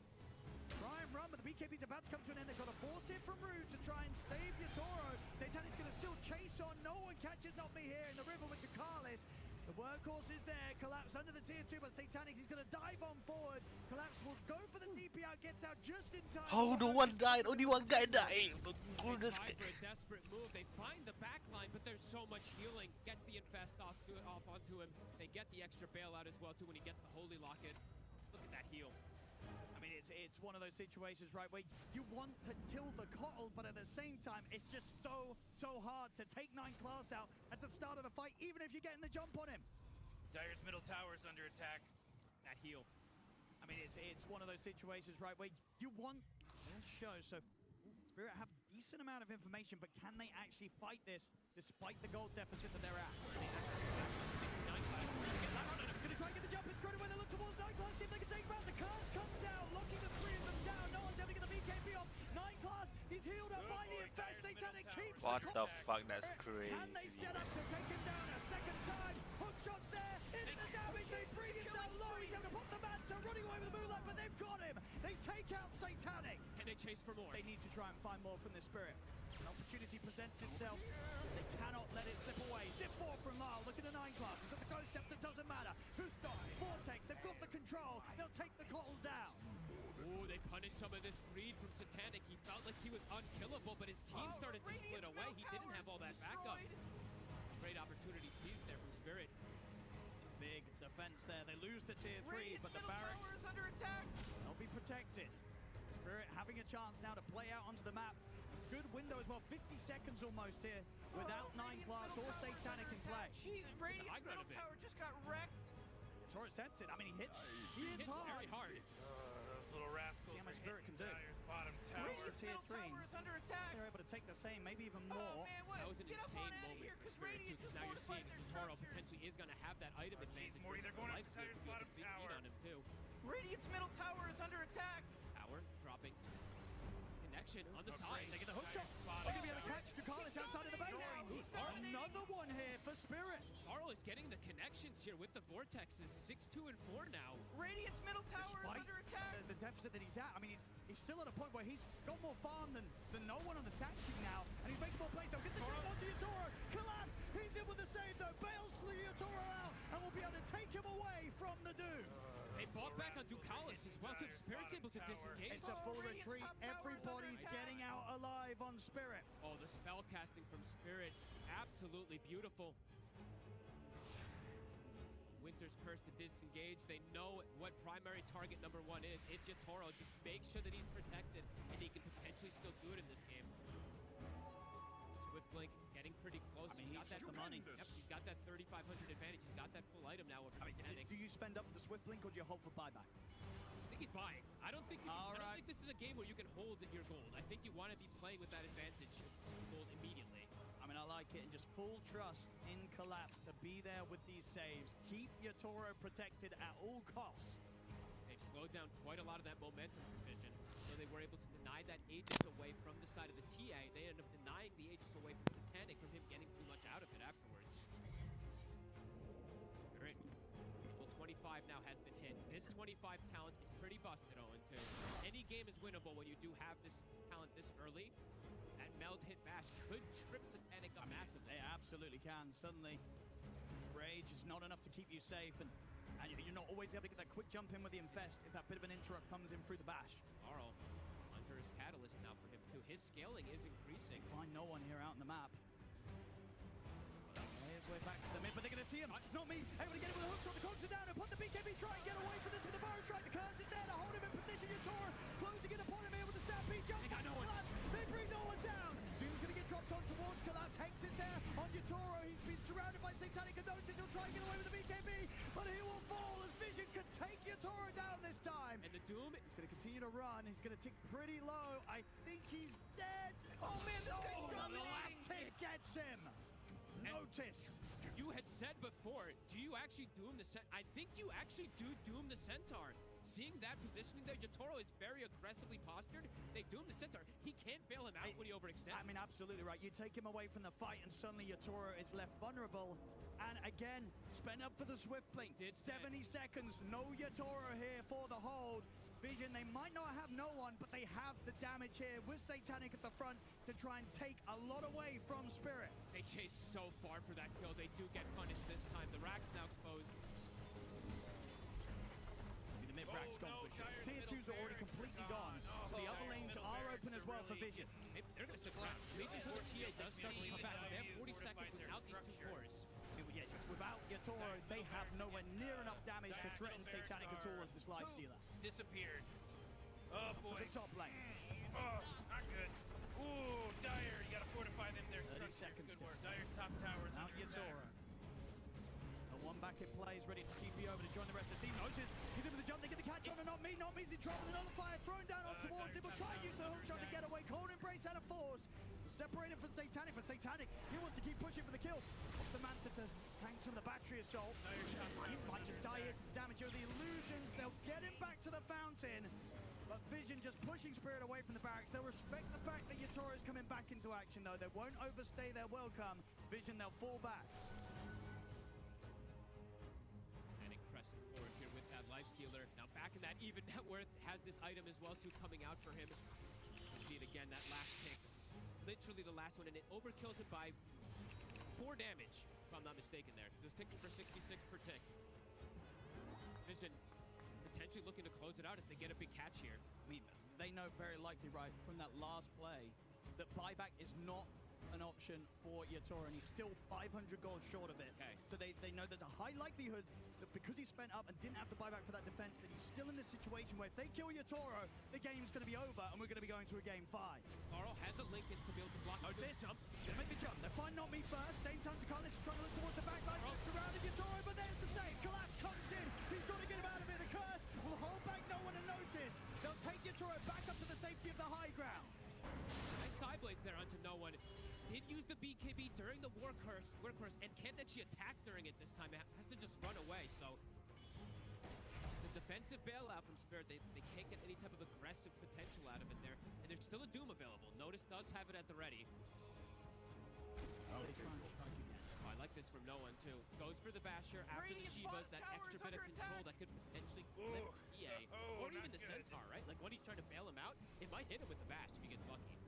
Try and run, but the BKB's about to come to an end. They've got a force hit from Rude to try and save Yatoro. Satanic's going to still chase on. No one catches Not Me here in the river with Ducalis. The workhorse is there. Collapse under the tier 2, but Satanic, he's going to dive on forward. Collapse will go for the TP out, gets out just in time. Oh, no one died. Only one guy died. They try for a desperate move. They find the backline, but there's so much healing. Gets the infest off onto him. They get the extra bailout as well, too, when he gets the Holy Locket. Look at that heal. I mean, it's one of those situations, right, where you want to kill the Kotl, but at the same time, it's just so hard to take 9 class out at the start of the fight, even if you're getting the jump on him. Dire's middle tower is under attack. That heal. I mean, it's one of those situations, right, where you want... Let's show, so Spirit have a decent amount of information, but can they actually fight this despite the gold deficit that they're at? Gonna try and get the jump in straight away. They look towards 9 class, see if they can take him out. The cars comes out, locking the 3 of them down. No one's able to get the BKB off. 9 class, he's healed up by the infest. Satanic keeps What the fuck, that's crazy. Can they set up to take him down a second time? Hook shots there, instant damage. They bring him down low. He's able to put the Manta running away with the moonlight, but they've got him. They take out Satanic. Can they chase for more? They need to try and find more from the Spirit. An opportunity presents itself. They cannot let it slip away. Zip 4 from Lyle. Look at the 9 class. He's got the Ghost Scepter. Doesn't matter. Who's died? Vortex. They've got the control. They'll take the Kotl down. Ooh, they punished some of this greed from Satanic. He felt like he was unkillable, but his team started to split away. He didn't have all that backup. Great opportunity seized there from Spirit. Big defense there. They lose the tier 3, but the barracks is under attack. They'll be protected. Spirit having a chance now to play out onto the map. Good window as well. 50 seconds almost here without 9 class or Satanic in play. Jeez, Radiant's middle tower just got wrecked. Torres tempted. I mean, he hits hard. Very hard. Those little rascals. See how much Spirit can do. Bottom tower. Reach the tier 3. Is under attack. They're able to take the same, maybe even more. Oh, man, what? That was an insane moment for Spirit, too, because now you're seeing Toro potentially is going to have that item advantage. Morty, they're going life after steal to be a bottom big tower. lead on him, too. Radiant's middle tower is under attack. Tower dropping. Connection on the side. They get the hook shot. They're going to be able to catch Ducalis outside of the base. Another one here for Spirit. Carl is getting the connections here with the Vortexes. 6, 2, and 4 now. Radiant's middle tower is under attack. The deficit that he's at, I mean, he's still at a point where he's got more farm than no one on the stat sheet now. And he's making more plays. They'll get the jump onto Yatoro. Collapse. He's in with the save, though. Bails Yatoro out and will be able to take him away from the Doom. They bought back on Ducalis as well, too. Spirit's able to disengage. It's a full retreat. Everybody's getting out alive on Spirit. Oh, the spell casting from Spirit. Absolutely beautiful. Winter's Curse to disengage. They know what primary target number 1 is. It's Yatoro. Just make sure that he's protected, and he can potentially still do it in this game. Swift Blink getting pretty close. I mean, he's got that money. Yep, he's got that 3,500 advantage. He's got that full item now over Satanic. Do you spend up for the Swift Blink, or do you hold for buyback? I think he's buying. I don't think this is a game where you can hold your gold. I think you want to be playing with that advantage gold immediately. I mean, I like it, and just full trust in Collapse to be there with these saves. Keep Yatoro protected at all costs. They've slowed down quite a lot of that momentum provision, so they were able to deny that Aegis away from the side of the TA. They ended up denying the Aegis away from Satanic, from him getting too much out of it afterwards. All right, full 25 now has been hit. This 25 talent is pretty busted, Owen, too. Any game is winnable when you do have this talent this early. That meld hit bash could trip Satanic up massively. They absolutely can. Suddenly, Rage is not enough to keep you safe, and you're not always able to get that quick jump in with the Infest if that bit of an interrupt comes in through the bash. Carl, Conjurer's Catalyst now for him too. His scaling is increasing. Find no one here out on the map. His way back to the mid, but they're going to see him. Not Me. Able to get him with a hook shot. The cogs are down and put the BKB. Try and get away from this with the Burrow strike. The curse is there to hold him in position. Yatoro closing in upon him here with the Stampede. Jump. They got no one. They bring no one down. Doom's going to get dropped on towards Collapse. Hex is there on Yatoro. He's been surrounded by Satanic and Notice. He'll try and get away with the BKB, but he will fall as Vision can take Yatoro down this time. And the Doom is going to continue to run. He's going to tick pretty low. I think he's dead. Oh man, this guy's dominating. The last tick gets him. Notice. you had said before, do you actually doom the Centaur? I think you actually do doom the Centaur. Seeing that positioning there, Yatoro is very aggressively postured. They doom the Centaur. He can't bail him out when he overextends. I mean, absolutely right. You take him away from the fight, and suddenly Yatoro is left vulnerable. And again, spend up for the Swift Blink. 70 seconds, no Yatoro here for the hold. Vision, they might not have no one, but they have the damage here with Satanic at the front to try and take a lot away from Spirit. They chase so far for that kill. They do get punished this time. The rack's now exposed. The mid-rack's gone for sure. Tier 2s are already completely gone. So the other lanes are open as well for Vision. They're going to stick around. At least until the Teal does start to come back. They have 40 seconds without these two cores. Yeah, just without Yatoro, they have nowhere near enough damage to threaten Satanic at all as this lifestealer. Disappeared. Oh boy. To the top lane. Oh, not good. Ooh, Dire, you gotta fortify them there. 30 seconds. Good work. Dire's top tower is Out under attack. Yatoro. The one back in play is ready to TP over to join the rest of the team. Notices, he's in with the jump, they get the catch on and not me's in trouble. Another fire thrown down on towards him. Will try and use the hook shot to get away. Cold embrace out of force. Separated from Satanic, but Satanic, he wants to keep pushing for the kill. What's the Manta to tank some of the battery assault? He might just die here to the damage of the illusions. They'll get him back to the fountain. But Vision just pushing Spirit away from the barracks. They'll respect the fact that Yatoro is coming back into action, though. They won't overstay their welcome. Vision, they'll fall back. And pressing forward here with that lifestealer. Now back in that even net worth, has this item as well, too, coming out for him. You see it again, that last pick. Literally the last one, and it overkills it by 4 damage, if I'm not mistaken there. It was ticking for 66 per tick. Vision potentially looking to close it out if they get a big catch here. I mean, they know very likely, right, from that last play, that buyback is not an option for Yatoro, and he's still 500 gold short of it. Okay. So they know there's a high likelihood that because he spent up and didn't have the buyback for that defense, that he's still in this situation where if they kill Yatoro, the game's going to be over, and we're going to be going to a game 5. Carl has a Lincoln to be able to block. Notice, he's going to make the jump. They're fine, not me first. Same time to Carlos is trying to look towards the back line. Surrounded Yatoro, but there's the save. Collapse comes in. He's got to get him out of here. The curse will hold back no one to notice. They'll take Yatoro back up to the safety of the high ground. Nice side blades there onto no one. Did use the BKB during the workhorse, and can't actually attack during it this time. It has to just run away, so the defensive bailout from Spirit, they can't get any type of aggressive potential out of it there, and there's still a Doom available. Notice does have it at the ready. Oh, they try and strike again. Oh, I like this from no one too. Goes for the Basher after the Shivas, that extra bit of control that could potentially flip EA, or even the Centaur, right? Like when he's trying to bail him out, it might hit him with the Bash if he gets lucky.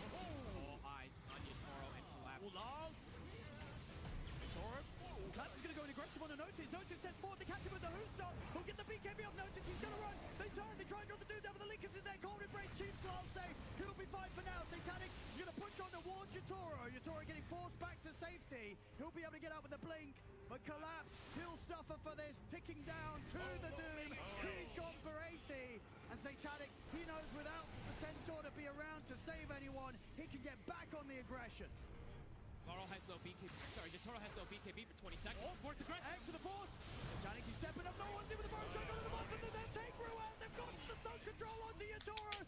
All eyes on Yatoro and Collapse. Yatoro. Collapse is going to go in aggressive on a Notice. Notice steps forward to catch him with the hook shot. He'll get the BKB off Notice. He's going to run. They try and draw the dude down with the Linkers in there. Cold embrace keeps Lal safe. He'll be fine for now. Satanic is going to push on towards Yatoro. Yatoro getting forced back to safety. He'll be able to get out with the blink. But Collapse, he'll suffer for this. Ticking down to the Doom. He's gone for 80. And Satanic, he knows without the Centaur to be around to save anyone, he can get back on the aggression. Carl has no BKB. Sorry, Yatoro has no BKB for 20 seconds. Oh, force aggressive. X to the force. Satanic, he's stepping up. No one's in with the burst. Go to the bottom. And then they'll take Rue out. They've got the stun control onto Yatoro.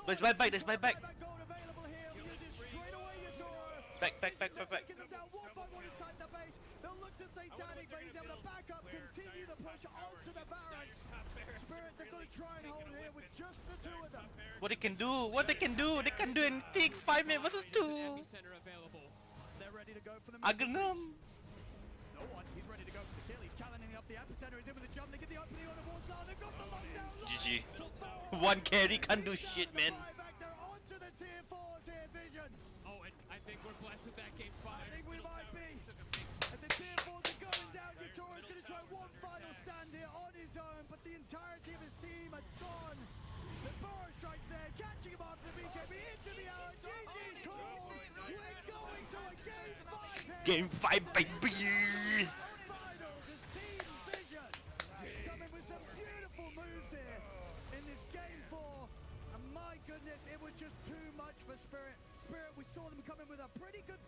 There's my back. There's my back. Gold available here. He uses straight away Yatoro. Back. Taking them down one by one inside the base. They'll look to Satanic, but he's able to back up, continue the push onto the barracks. Spirit, they've got to try and hold here with just the 2 of them. What they can do? They can do anything. 5 men versus 2. Center available. They're ready to go for the Agnum. No one. He's ready to go for the kill. He's challenging up the epicenter. He's in with the jump. They get the opening on the wall. Now they've got the lockdown. GG. One carry can't do shit, man. They're onto the tier 4s here, Vision. Oh, and I think we're blessed with that game 5. I think we might be. And the tier 4s are going down. Yatoro's going to try one final stand here on his own, but the entirety of his team are gone. The Burrow strikes there, catching him after the BKB into the arrow. GG's called. We're going to a game 5 here. Game 5, baby. Finals is Team Vision. Coming with some beautiful moves here in this game 4. And my goodness, it was just too much for Spirit. Spirit, we saw them come in with a pretty good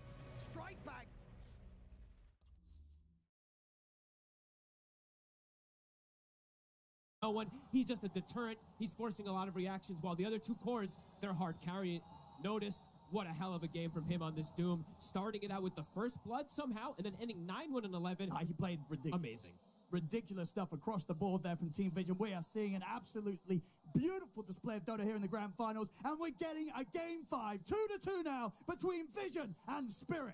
strike back. No one. He's just a deterrent. He's forcing a lot of reactions while the other 2 cores, they're hard carrying. Noticed, what a hell of a game from him on this Doom. Starting it out with the first blood somehow, and then ending 9-1 and 11. He played ridiculous. Amazing. Ridiculous stuff across the board there from Team Vision. We are seeing an absolutely beautiful display of Dota here in the grand finals, and we're getting a game 5, 2-2 now, between Vision and Spirit.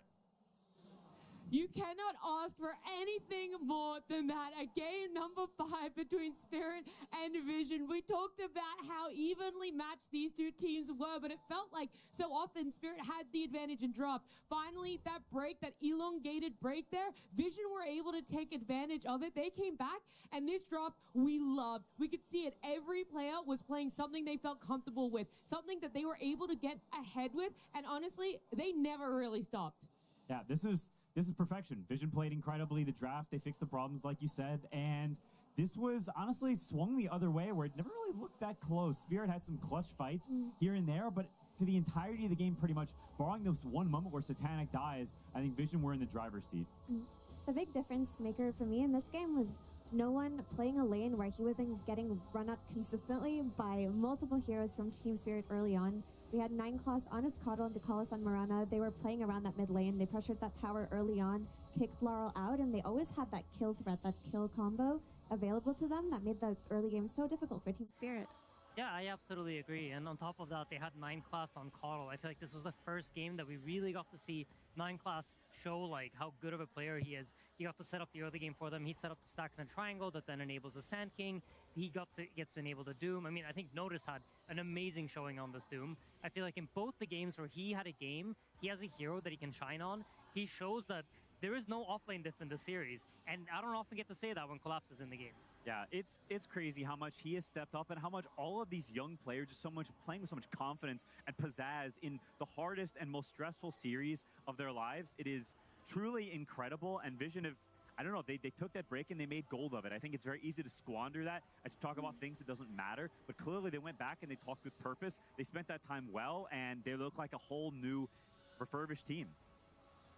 You cannot ask for anything more than that. A game number 5 between Spirit and Vision. We talked about how evenly matched these two teams were, but it felt like so often Spirit had the advantage in draft. Finally, that break, that elongated break there, Vision were able to take advantage of it. They came back, and this draft we loved. We could see it. Every player was playing something they felt comfortable with, something that they were able to get ahead with, and honestly, they never really stopped. Yeah, this is perfection. Vision played incredibly the draft. They fixed the problems, like you said, and this was, honestly, it swung the other way where it never really looked that close. Spirit had some clutch fights here and there, but for the entirety of the game, pretty much, barring this one moment where Satanic dies, I think Vision were in the driver's seat. The big difference maker for me in this game was no one playing a lane where he wasn't getting run out consistently by multiple heroes from Team Spirit early on. We had 9-class on his Coddle and Decalis on Marana. They were playing around that mid lane. They pressured that tower early on, kicked Laurel out, and they always had that kill threat, that kill combo available to them that made the early game so difficult for Team Spirit. Yeah, I absolutely agree. And on top of that, they had 9-class on Coddle. I feel like this was the first game that we really got to see 9-class show like how good of a player he is. He got to set up the early game for them. He set up the stacks in a triangle that then enables the Sand King. He gets to enable the Doom. I mean, I think Notice had an amazing showing on this Doom. I feel like in both the games where he had a game, he has a hero that he can shine on. He shows that there is no offlane diff in the series, and I don't often get to say that when Collapse is in the game. Yeah, it's crazy how much he has stepped up and how much all of these young players are playing with so much confidence and pizzazz in the hardest and most stressful series of their lives. It is truly incredible, and Vision have, I don't know, they took that break and they made gold of it. I think it's very easy to squander that and to talk about things that doesn't matter, but clearly they went back and they talked with purpose. They spent that time well, and they look like a whole new refurbished team.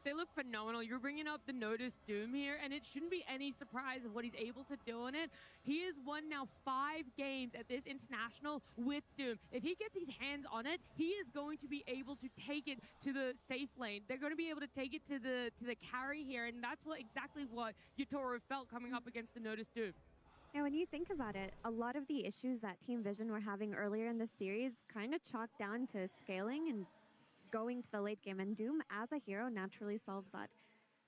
They look phenomenal. You're bringing up the Notice Doom here, and it shouldn't be any surprise of what he's able to do in it. He has won now 5 games at this international with Doom. If he gets his hands on it, he is going to be able to take it to the safe lane. They're going to be able to take it to the carry here, and that's exactly what Yatoro felt coming up against the Notice Doom. Yeah, when you think about it, a lot of the issues that Team Vision were having earlier in this series kind of chalked down to scaling and going to the late game, and Doom as a hero naturally solves that.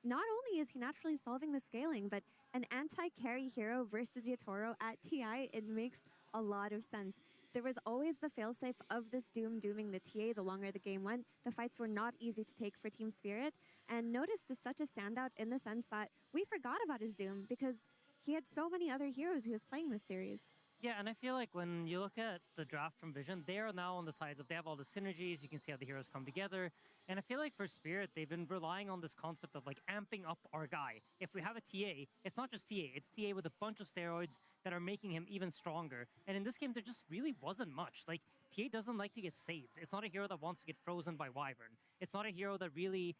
Not only is he naturally solving the scaling, but an anti-carry hero versus Yatoro at TI, it makes a lot of sense. There was always the failsafe of this Doom dooming the TA the longer the game went. The fights were not easy to take for Team Spirit, and Notice is such a standout in the sense that we forgot about his Doom because he had so many other heroes he was playing this series. Yeah, and I feel like when you look at the draft from Vision, they are now on the sides of, they have all the synergies, you can see how the heroes come together. And I feel like for Spirit, they've been relying on this concept of like amping up our guy. If we have a TA, it's not just TA, it's TA with a bunch of steroids that are making him even stronger. And in this game, there just really wasn't much. Like, TA doesn't like to get saved. It's not a hero that wants to get frozen by Wyvern. It's not a hero that really,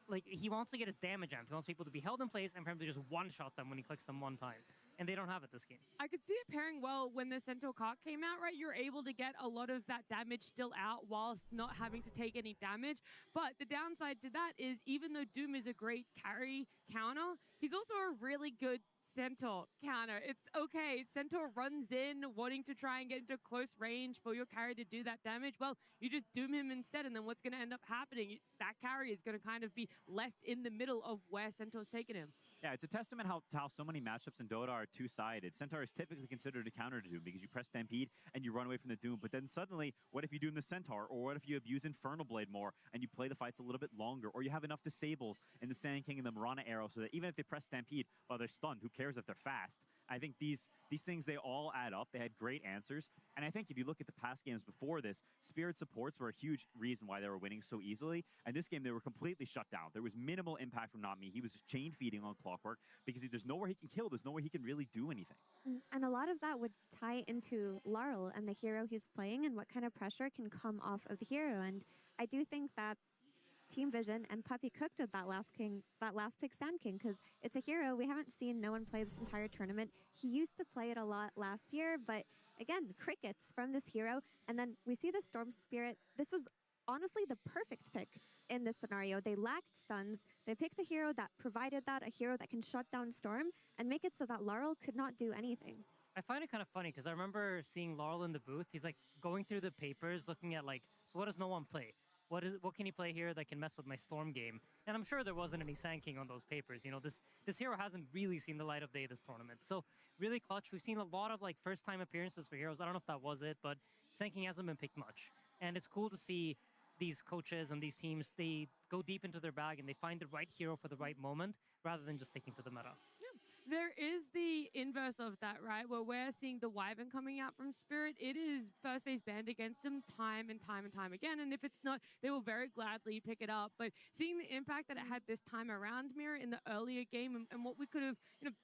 like, he wants to get his damage amped. He wants people to be held in place and for him to just one-shot them when he clicks them one time. And they don't have it this game. I could see it pairing well when the Centaur Cock came out, right? You're able to get a lot of that damage still out whilst not having to take any damage. But the downside to that is even though Doom is a great carry counter, he's also a really good Centaur counter. It's okay. Centaur runs in wanting to try and get into close range for your carry to do that damage. Well, you just doom him instead, and then what's going to end up happening? That carry is going to kind of be left in the middle of where Centaur's taken him. Yeah, it's a testament to how so many matchups in Dota are two-sided. Centaur is typically considered a counter to Doom because you press Stampede and you run away from the Doom. But then suddenly, what if you Doom the Centaur? Or what if you abuse Infernal Blade more and you play the fights a little bit longer? Or you have enough Disables in the Sand King and the Marana Arrow so that even if they press Stampede while they're stunned, who cares if they're fast? I think these things, they all add up. They had great answers. And I think if you look at the past games before this, Spirit supports were a huge reason why they were winning so easily. And this game, they were completely shut down. There was minimal impact from Nami. He was just chain feeding on Clockwork because there's nowhere he can kill. There's nowhere he can really do anything. And a lot of that would tie into Laurel and the hero he's playing and what kind of pressure can come off of the hero. And I do think that Team Vision and Puppy cooked with that last pick Sand King, because it's a hero we haven't seen no one play this entire tournament. He used to play it a lot last year, but again, crickets from this hero. And then we see the Storm Spirit. This was honestly the perfect pick in this scenario. They lacked stuns. They picked a hero that provided that, a hero that can shut down Storm and make it so that Laurel could not do anything. I find it kind of funny because I remember seeing Laurel in the booth. He's like going through the papers, looking at like, so what does no one play? What can he play here that can mess with my Storm game? And I'm sure there wasn't any Sand King on those papers. You know, this hero hasn't really seen the light of day this tournament. So really clutch. We've seen a lot of like first-time appearances for heroes. I don't know if that was it, but Sand King hasn't been picked much. And it's cool to see these coaches and these teams, they go deep into their bag and they find the right hero for the right moment rather than just sticking to the meta. There is the inverse of that, right? Where we're seeing the Wyvern coming out from Spirit. It is first phase banned against them time and time and time again. And if it's not, they will very gladly pick it up. But seeing the impact that it had this time around, Mira, in the earlier game and what we could have,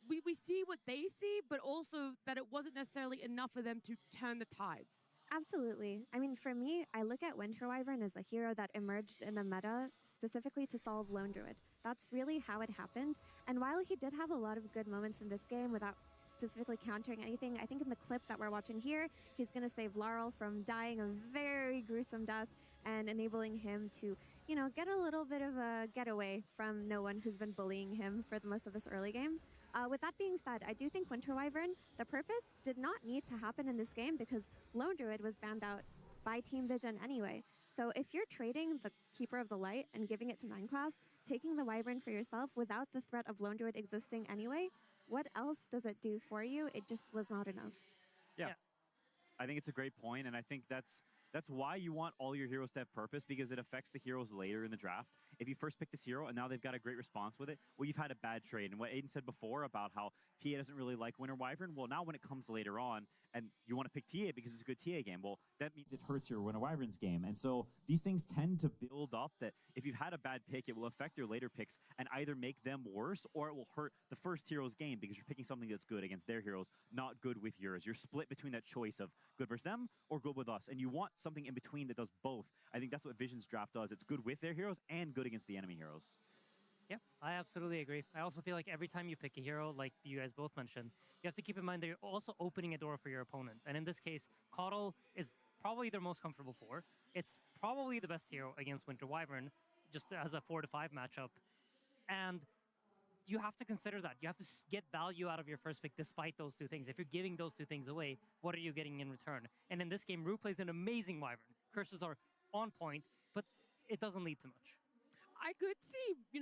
we see what they see, but also that it wasn't necessarily enough for them to turn the tides. Absolutely. I mean, for me, I look at Winter Wyvern as a hero that emerged in the meta specifically to solve Lone Druid. That's really how it happened. And while he did have a lot of good moments in this game without specifically countering anything, I think in the clip that we're watching here, he's going to save Laurel from dying a very gruesome death and enabling him to, get a little bit of a getaway from no one who's been bullying him for the most of this early game. With that being said, I do think Winter Wyvern, the purpose did not need to happen in this game because Lone Druid was banned out by Team Vision anyway. So if you're trading the Keeper of the Light and giving it to 9 class, taking the Wyvern for yourself without the threat of Lone Druid existing anyway, what else does it do for you? It just was not enough. Yeah. I think it's a great point, and I think that's why you want all your heroes to have purpose, because it affects the heroes later in the draft. If you first pick this hero and now they've got a great response with it, well, you've had a bad trade. And what Aiden said before about how TA doesn't really like Winter Wyvern, well, now when it comes later on and you want to pick TA because it's a good TA game, well, that means it hurts your Winter Wyvern's game. And so these things tend to build up that if you've had a bad pick, it will affect your later picks and either make them worse or it will hurt the first hero's game because you're picking something that's good against their heroes, not good with yours. You're split between that choice of good versus them or good with us. And you want something in between that does both. I think that's what Vision's draft does. It's good with their heroes and good against the enemy heroes. Yeah, I absolutely agree. I also feel like every time you pick a hero, like you guys both mentioned, you have to keep in mind that you're also opening a door for your opponent. And in this case, Coddle is probably their most comfortable for. It's probably the best hero against Winter Wyvern, just as a 4-to-5 matchup. And you have to consider that. You have to get value out of your first pick despite those two things. If you're giving those two things away, what are you getting in return? And in this game, Rue plays an amazing Wyvern. Curses are on point, but it doesn't lead to much. I could see,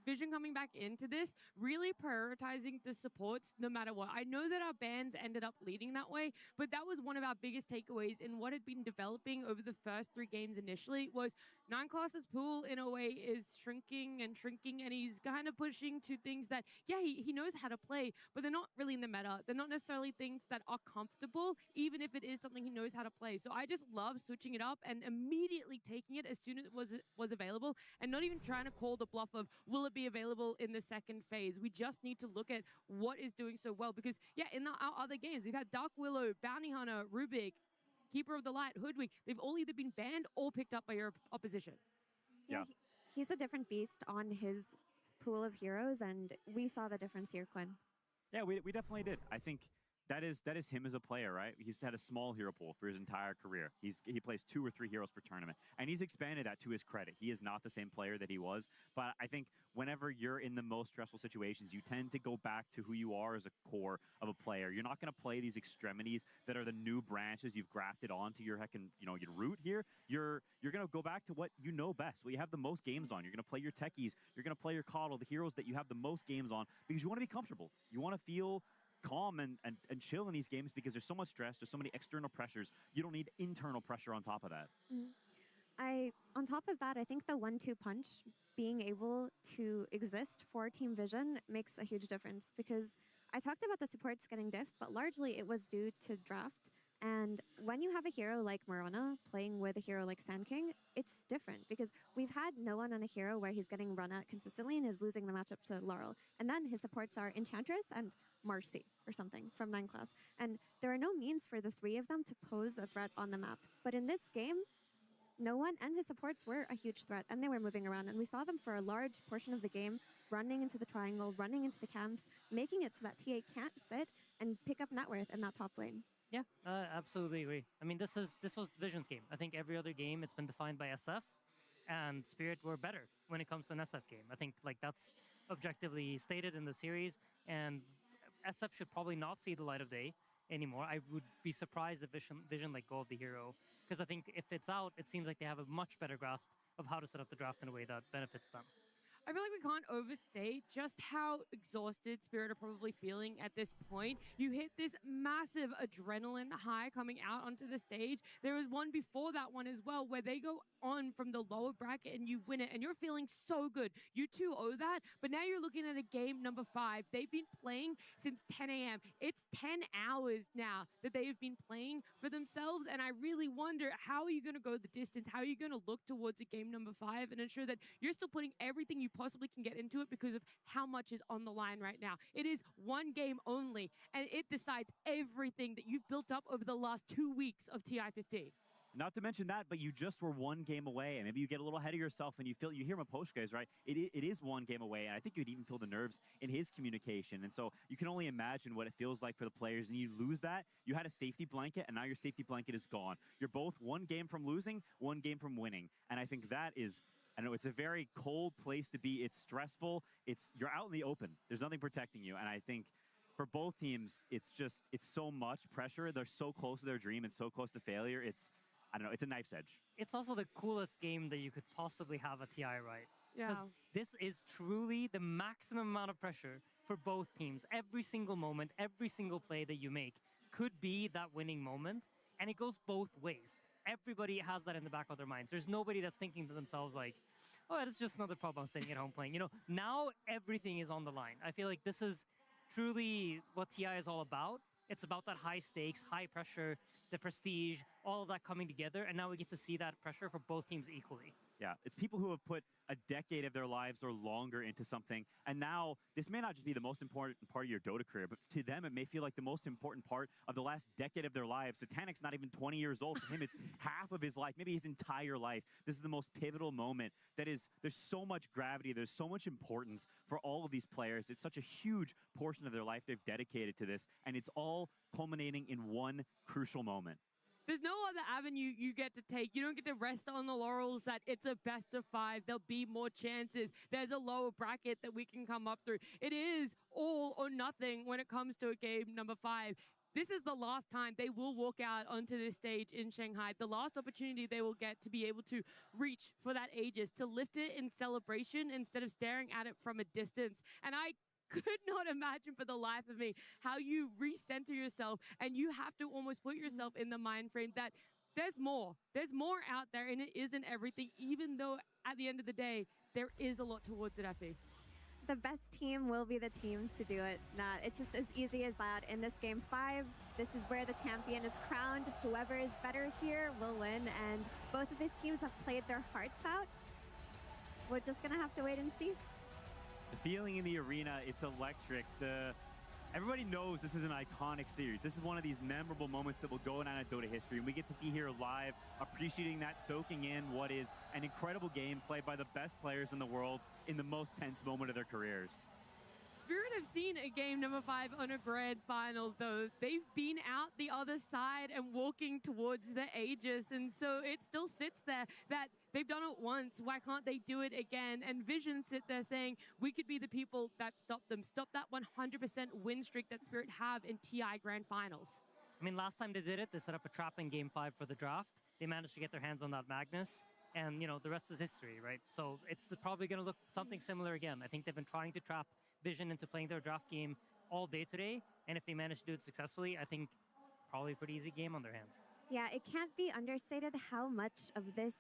Vision coming back into this, really prioritizing the supports no matter what. I know that our bans ended up leading that way, but that was one of our biggest takeaways in what had been developing over the first 3 games initially was 9 classes pool in a way is shrinking, and he's kind of pushing to things that, yeah, he knows how to play, but they're not really in the meta. They're not necessarily things that are comfortable, even if it is something he knows how to play. So I just love switching it up and immediately taking it as soon as it was available and not even trying to call the bluff of, will it be available in the second phase? We just need to look at what is doing so well because, yeah, in our other games, we've had Dark Willow, Bounty Hunter, Rubik, Keeper of the Light, Hoodwink. They've all either been banned or picked up by your opposition. Yeah. He's a different beast on his pool of heroes, and we saw the difference here, Quinn. Yeah, we definitely did. I think that is him as a player, right? He's had a small hero pool for his entire career. He plays 2 or 3 heroes per tournament, and he's expanded that to his credit. He is not the same player that he was, but I think whenever you're in the most stressful situations, you tend to go back to who you are as a core of a player. You're not going to play these extremities that are the new branches you've grafted onto your your root here. You're going to go back to what you know best, what you have the most games on. You're going to play your techies. You're going to play your Coddle, the heroes that you have the most games on, because you want to be comfortable. You want to feel calm and chill in these games because there's so much stress, there's so many external pressures. You don't need internal pressure on top of that. On top of that, I think the 1-2 punch being able to exist for Team Vision makes a huge difference because I talked about the supports getting diffed, but largely it was due to draft. And when you have a hero like Mirana playing with a hero like Sand King, it's different because we've had no one on a hero where he's getting run at consistently and is losing the matchup to Laurel. And then his supports are Enchantress and Marcy or something from 9 class. And there are no means for the 3 of them to pose a threat on the map. But in this game, no one and his supports were a huge threat, and they were moving around. And we saw them for a large portion of the game, running into the triangle, running into the camps, making it so that TA can't sit and pick up net worth in that top lane. Yeah, absolutely agree. I mean, this was Vision's game. I think every other game it's been defined by SF, and Spirit were better when it comes to an SF game. I think like that's objectively stated in the series, and SF should probably not see the light of day anymore. I would be surprised if Vision let go of the hero, because I think if it's out, it seems like they have a much better grasp of how to set up the draft in a way that benefits them. I feel like we can't overstate just how exhausted Spirit are probably feeling at this point. You hit this massive adrenaline high coming out onto the stage. There was one before that one as well where they go on from the lower bracket and you win it and you're feeling so good. You too owe that, but now you're looking at a game number 5. They've been playing since 10 a.m. It's 10 hours now that they've been playing for themselves, and I really wonder, how are you going to go the distance? How are you going to look towards a game number 5 and ensure that you're still putting everything you possibly can get into it because of how much is on the line right now? It is one game only, and it decides everything that you've built up over the last 2 weeks of TI-15. Not to mention that, but you just were one game away, and maybe you get a little ahead of yourself, and you hear Maposhka is right. It is one game away, and I think you'd even feel the nerves in his communication. And so you can only imagine what it feels like for the players, and you lose that. You had a safety blanket, and now your safety blanket is gone. You're both one game from losing, one game from winning, and I think that is, I know it's a very cold place to be. It's stressful. You're out in the open. There's nothing protecting you, and I think for both teams, it's so much pressure. They're so close to their dream and so close to failure. I don't know, it's a knife's edge. It's also the coolest game that you could possibly have at TI, right? Yeah. This is truly the maximum amount of pressure for both teams. Every single moment, every single play that you make could be that winning moment, and it goes both ways. Everybody has that in the back of their minds. There's nobody that's thinking to themselves like, oh, it's just another pub I'm sitting at home playing. You know, now everything is on the line. I feel like this is truly what TI is all about. It's about that high stakes, high pressure, the prestige, all of that coming together, and now we get to see that pressure for both teams equally. Yeah, it's people who have put a decade of their lives or longer into something, and now this may not just be the most important part of your Dota career, but to them it may feel like the most important part of the last decade of their lives. Satanic's not even 20 years old. For him, it's half of his life, maybe his entire life. This is the most pivotal moment. There's so much gravity, there's so much importance for all of these players. It's such a huge portion of their life they've dedicated to this, and it's all culminating in one crucial moment. There's no other avenue you get to take. You don't get to rest on the laurels that it's a best of 5. There'll be more chances. There's a lower bracket that we can come up through. It is all or nothing when it comes to a game number 5. This is the last time they will walk out onto this stage in Shanghai. The last opportunity they will get to be able to reach for that Aegis, to lift it in celebration instead of staring at it from a distance. And I could not imagine for the life of me how you recenter yourself, and you have to almost put yourself in the mind frame that there's more out there, and it isn't everything, even though at the end of the day there is a lot towards it. Effie, the best team will be the team to do it. It's just as easy as that. In this game 5, this is where the champion is crowned. Whoever is better here will win, and both of these teams have played their hearts out. We're just gonna have to wait and see. The feeling in the arena, it's electric. Everybody knows this is an iconic series. This is one of these memorable moments that will go down in Dota history, and we get to be here live, appreciating that, soaking in what is an incredible game played by the best players in the world in the most tense moment of their careers. Spirit have seen a game number 5 on a grand final, though. They've been out the other side and walking towards the Aegis, and so it still sits there that they've done it once. Why can't they do it again? And Vision sit there saying, we could be the people that stop them. Stop that 100% win streak that Spirit have in TI grand finals. I mean, last time they did it, they set up a trap in game 5 for the draft. They managed to get their hands on that Magnus, and, you know, the rest is history, right? So it's probably going to look something similar again. I think they've been trying to trap Vision into playing their draft game all day today, and if they manage to do it successfully, I think probably a pretty easy game on their hands. Yeah, it can't be understated how much of this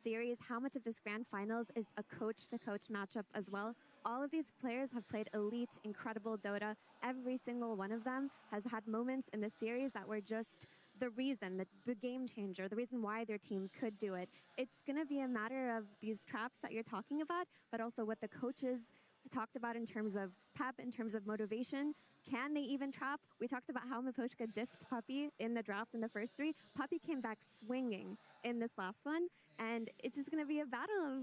series, how much of this grand finals is a coach-to-coach matchup as well. All of these players have played elite, incredible Dota. Every single one of them has had moments in this series that were just the reason, the game changer, the reason why their team could do it. It's going to be a matter of these traps that you're talking about, but also what the coaches talked about in terms of pep, in terms of motivation. Can they even trap? We talked about how Maposhka diffed Puppy in the draft in the first 3. Puppy came back swinging in this last one, and it's just going to be a battle of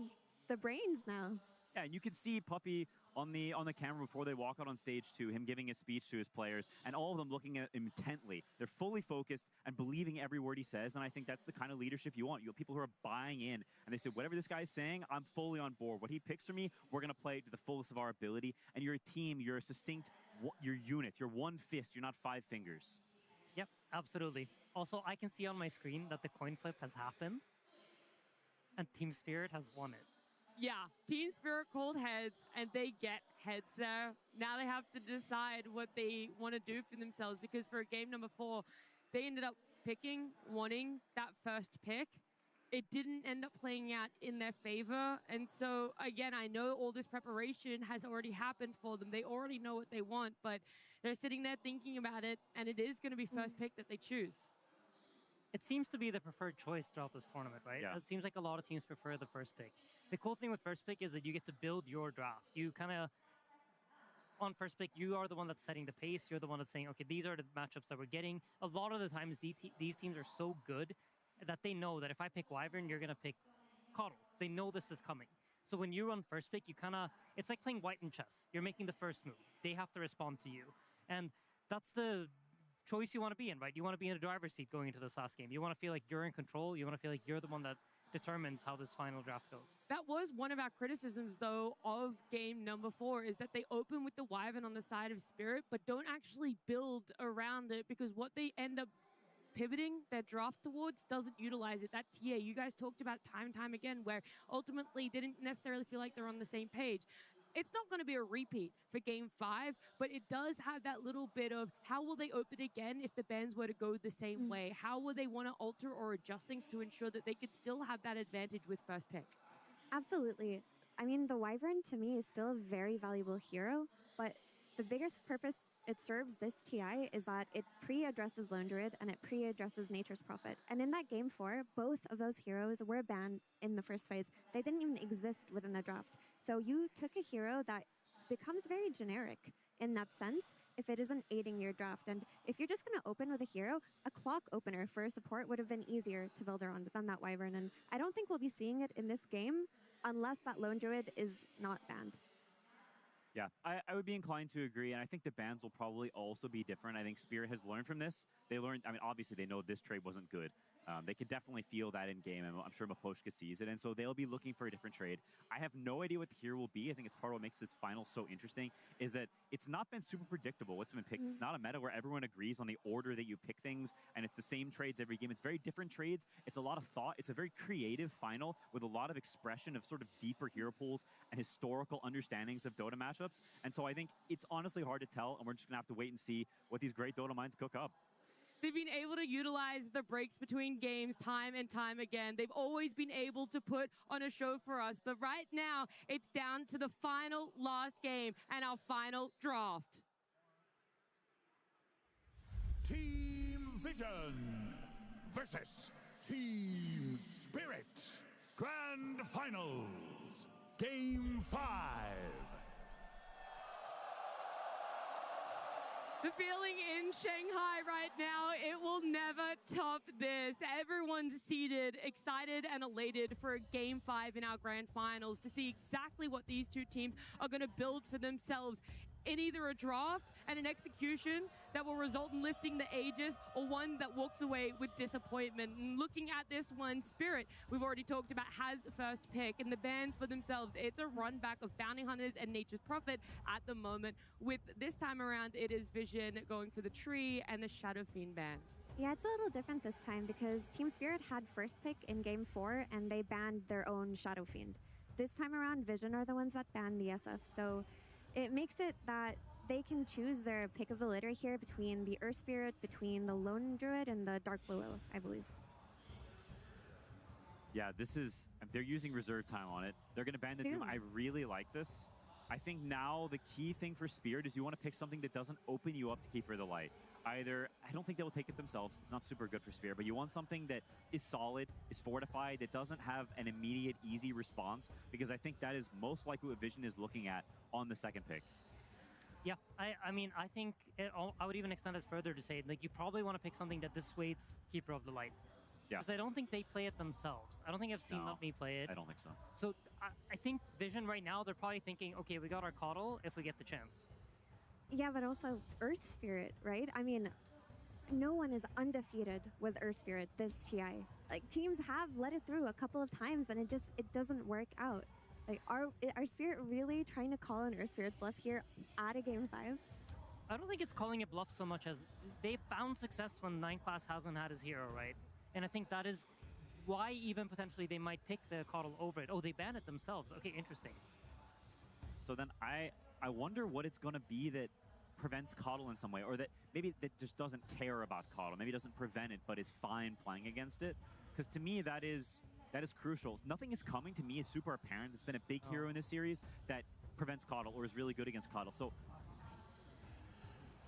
the brains now. Yeah, and you can see Puppey on the camera before they walk out on stage too, him giving a speech to his players, and all of them looking at him intently. They're fully focused and believing every word he says, and I think that's the kind of leadership you want. You have people who are buying in, and they say, whatever this guy's saying, I'm fully on board. What he picks for me, we're going to play it to the fullest of our ability, and you're a team, you're a succinct, you're unit, you're one fist, you're not 5 fingers. Yep, absolutely. Also, I can see on my screen that the coin flip has happened, and Team Spirit has won it. Yeah, Team Spirit called heads, and they get heads there. Now they have to decide what they want to do for themselves, because for game number 4, they ended up wanting that first pick. It didn't end up playing out in their favor. And so, again, I know all this preparation has already happened for them. They already know what they want, but they're sitting there thinking about it, and it is going to be first pick that they choose. It seems to be the preferred choice throughout this tournament, right? Yeah. It seems like a lot of teams prefer the first pick. The cool thing with first pick is that you get to build your draft. You kind of, on first pick, you are the one that's setting the pace. You're the one that's saying, okay, these are the matchups that we're getting. A lot of the times, these teams are so good that they know that if I pick Wyvern, you're going to pick Coddle. They know this is coming. So when you run first pick, you kind of, it's like playing white in chess. You're making the first move. They have to respond to you. And that's the choice you want to be in, right? You want to be in a driver's seat going into this last game. You want to feel like you're in control. You want to feel like you're the one that determines how this final draft goes. That was one of our criticisms, though, of game number 4, is that they open with the Wyvern on the side of Spirit, but don't actually build around it, because what they end up pivoting their draft towards doesn't utilize it. That TA you guys talked about time and time again, where ultimately didn't necessarily feel like they're on the same page. It's not going to be a repeat for game 5, but it does have that little bit of how will they open again if the bans were to go the same way? How will they want to alter or adjust things to ensure that they could still have that advantage with first pick? Absolutely. I mean, the Wyvern to me is still a very valuable hero, but the biggest purpose it serves this TI is that it pre-addresses Lone Druid and it pre-addresses Nature's Prophet. And in that game 4, both of those heroes were banned in the first phase. They didn't even exist within the draft. So you took a hero that becomes very generic in that sense if it isn't aiding your draft. And if you're just going to open with a hero, a clock opener for a support would have been easier to build around than that Wyvern. And I don't think we'll be seeing it in this game unless that Lone Druid is not banned. Yeah, I would be inclined to agree, and I think the bans will probably also be different. I think Spirit has learned from this. They learned, I mean, obviously they know this trade wasn't good. They could definitely feel that in game, and I'm sure Maposhka sees it, and so they'll be looking for a different trade. I have no idea what the hero will be. I think it's part of what makes this final so interesting, is that it's not been super predictable what's been picked. It's not a meta where everyone agrees on the order that you pick things, and it's the same trades every game. It's very different trades. It's a lot of thought. It's a very creative final with a lot of expression of sort of deeper hero pools and historical understandings of Dota matchups, and so I think it's honestly hard to tell, and we're just going to have to wait and see what these great Dota minds cook up. They've been able to utilize the breaks between games time and time again. They've always been able to put on a show for us. But right now, it's down to the final last game and our final draft. Team Vision versus Team Spirit. Grand Finals. Game 5. The feeling in Shanghai right now, it will never top this. Everyone's seated, excited and elated for Game 5 in our grand finals to see exactly what these two teams are going to build for themselves in either a draft and an execution that will result in lifting the Aegis, or one that walks away with disappointment. And looking at this one, Spirit, we've already talked about, has first pick, and the bans for themselves, it's a run back of Bounty Hunters and Nature's Prophet at the moment. With this time around, it is Vision going for the Tree and the Shadow Fiend band. Yeah, it's a little different this time because Team Spirit had first pick in game 4 and they banned their own Shadow Fiend. This time around, Vision are the ones that banned the SF, so it makes it that they can choose their pick of the litter here between the Earth Spirit, between the Lone Druid, and the Dark Willow, I believe. Yeah, this is, they're using reserve time on it. They're going to ban the Doom. I really like this. I think now the key thing for Spirit is you want to pick something that doesn't open you up to Keeper of the Light. Either, I don't think they'll take it themselves. It's not super good for Spirit, but you want something that is solid, is fortified, that doesn't have an immediate, easy response, because I think that is most likely what Vision is looking at on the second pick. Yeah, I mean, I think I would even extend it further to say, like, you probably want to pick something that dissuades Keeper of the Light. Yeah. Because I don't think they play it themselves. I don't think I've seen me play it. I don't think so. So I think Vision right now, they're probably thinking, okay, we got our Coddle if we get the chance. Yeah, but also Earth Spirit, right? I mean, no one is undefeated with Earth Spirit this TI. Like, teams have let it through a couple of times, and it doesn't work out. Like, are Spirit really trying to call an Earth Spirit bluff here at a Game 5? I don't think it's calling it bluff so much as they found success when 9 class hasn't had his hero, right? And I think that is why even potentially they might pick the Coddle over it. Oh, they banned it themselves. Okay, interesting. So then I wonder what it's going to be that prevents Coddle in some way, or that maybe that just doesn't care about Coddle. Maybe doesn't prevent it, but is fine playing against it. Because to me, that is crucial. Nothing is coming to me is super apparent. It's been a big hero in this series that prevents Coddle or is really good against Coddle. So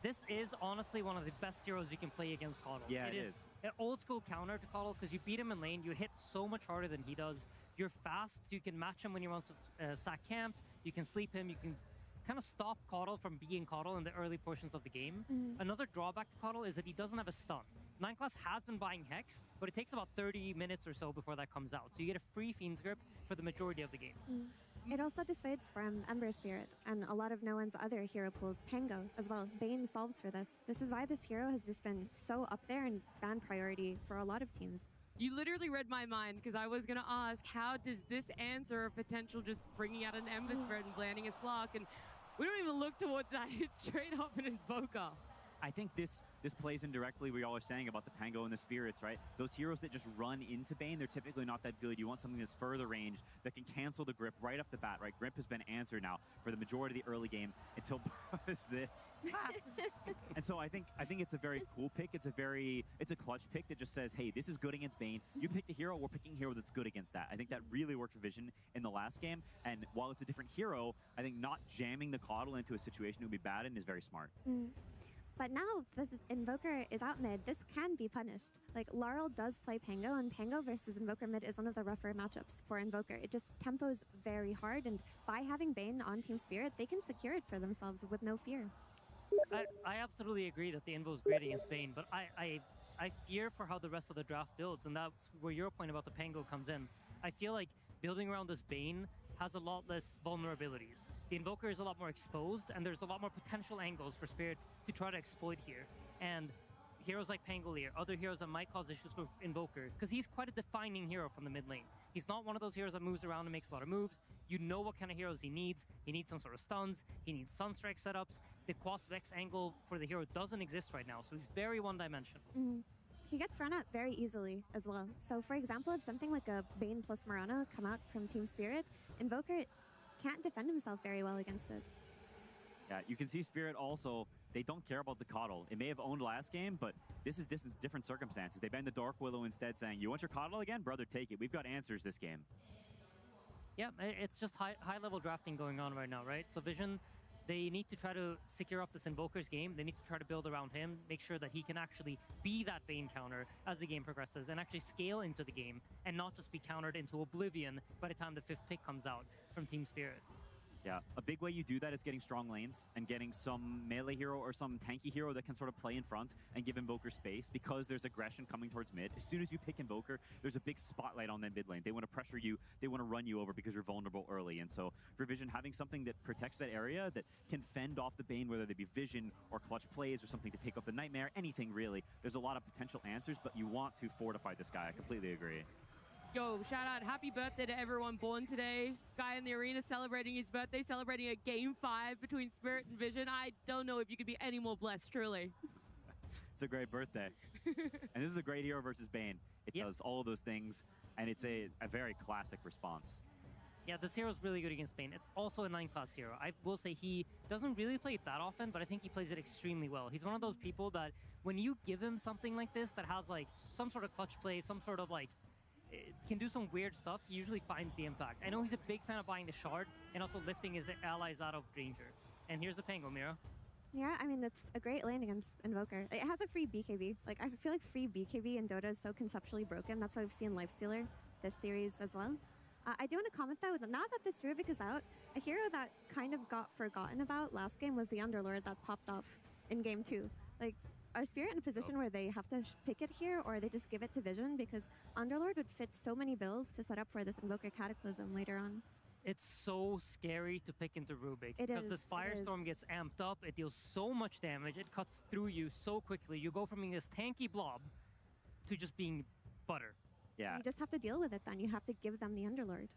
this is honestly one of the best heroes you can play against Coddle. Yeah, it is. An old school counter to Coddle because you beat him in lane, you hit so much harder than he does. You're fast, so you can match him when he wants to stack camps. You can sleep him, you can kind of stop Coddle from being Coddle in the early portions of the game. Another drawback to Coddle is that he doesn't have a stun. 9 class has been buying Hex, but it takes about 30 minutes or so before that comes out. So you get a free Fiend's Grip for the majority of the game. It also dissuades from Ember Spirit and a lot of no one's other hero pools, Pango as well. Bane solves for this. This is why this hero has just been so up there and ban priority for a lot of teams. You literally read my mind because I was going to ask, how does this answer a potential just bringing out an Ember Spirit and landing a Slark? And we don't even look towards that. It's straight up an Invoker. I think this plays in directly what y'all are saying about the Pango and the Spirits, right? Those heroes that just run into Bane, they're typically not that good. You want something that's further range that can cancel the grip right off the bat, right? Grip has been answered now for the majority of the early game until this. And so I think it's a very cool pick. It's a clutch pick that just says, hey, this is good against Bane. You picked a hero, we're picking a hero that's good against that. I think that really worked for Vision in the last game. And while it's a different hero, I think not jamming the Coddle into a situation it would be bad in is very smart. But now Invoker is out mid. This can be punished. Like, Laurel does play Pango, and Pango versus Invoker mid is one of the rougher matchups for Invoker. It just tempos very hard, and by having Bane on Team Spirit, they can secure it for themselves with no fear. I absolutely agree that the Invo is great against Bane, but I fear for how the rest of the draft builds, and that's where your point about the Pango comes in. I feel like building around this Bane has a lot less vulnerabilities. The Invoker is a lot more exposed, and there's a lot more potential angles for Spirit to try to exploit here. And heroes like Pangolier, other heroes that might cause issues for Invoker, because he's quite a defining hero from the mid lane. He's not one of those heroes that moves around and makes a lot of moves. You know what kind of heroes he needs. He needs some sort of stuns. He needs Sunstrike setups. The Quasp X angle for the hero doesn't exist right now, so he's very one-dimensional. He gets run at very easily as well. So for example, if something like a Bane plus Mirana come out from Team Spirit, Invoker can't defend himself very well against it. Yeah, you can see Spirit also, they don't care about the Coddle. It may have owned last game, but this is different circumstances. They banned the Dark Willow instead, saying, you want your Coddle again? Brother, take it. We've got answers this game. Yeah, it's just high-level drafting going on right now, right? So Vision, they need to try to secure up this Invoker's game. They need to try to build around him, make sure that he can actually be that Bane counter as the game progresses and actually scale into the game and not just be countered into oblivion by the time the 5th pick comes out from Team Spirit. Yeah, a big way you do that is getting strong lanes and getting some melee hero or some tanky hero that can sort of play in front and give Invoker space, because there's aggression coming towards mid. As soon as you pick Invoker, there's a big spotlight on that mid lane. They want to pressure you, they want to run you over because you're vulnerable early. And so for Vision, having something that protects that area, that can fend off the Bane, whether they be Vision or clutch plays or something to take off the Nightmare, anything really, there's a lot of potential answers, but you want to fortify this guy. I completely agree. Yo, shout out, happy birthday to everyone born today. Guy in the arena celebrating his birthday, celebrating a Game 5 between Spirit and Vision. I don't know if you could be any more blessed, truly. It's a great birthday. And this is a great hero versus Bane. It does all of those things, and it's a very classic response. Yeah, this hero's really good against Bane. It's also a 9-class hero. I will say he doesn't really play it that often, but I think he plays it extremely well. He's one of those people that when you give him something like this that has like some sort of clutch play, some sort of like can do some weird stuff, he usually finds the impact. I know he's a big fan of buying the shard and also lifting his allies out of danger. And here's the Pango, Mira. Yeah, I mean, it's a great lane against Invoker. It has a free BKB. Like, I feel like free BKB in Dota is so conceptually broken. That's why we've seen Lifestealer this series as well. I do want to comment, though, that now that this Rubik is out, a hero that kind of got forgotten about last game was the Underlord that popped off in Game 2. Like, are Spirit in a position where they have to pick it here, or they just give it to Vision? Because Underlord would fit so many builds to set up for this Invoker Cataclysm later on. It's so scary to pick into Rubik. It because is, this it Firestorm is. gets amped up, it deals so much damage, it cuts through you so quickly. You go from being this tanky blob to just being butter. Yeah. You just have to deal with it then. You have to give them the Underlord.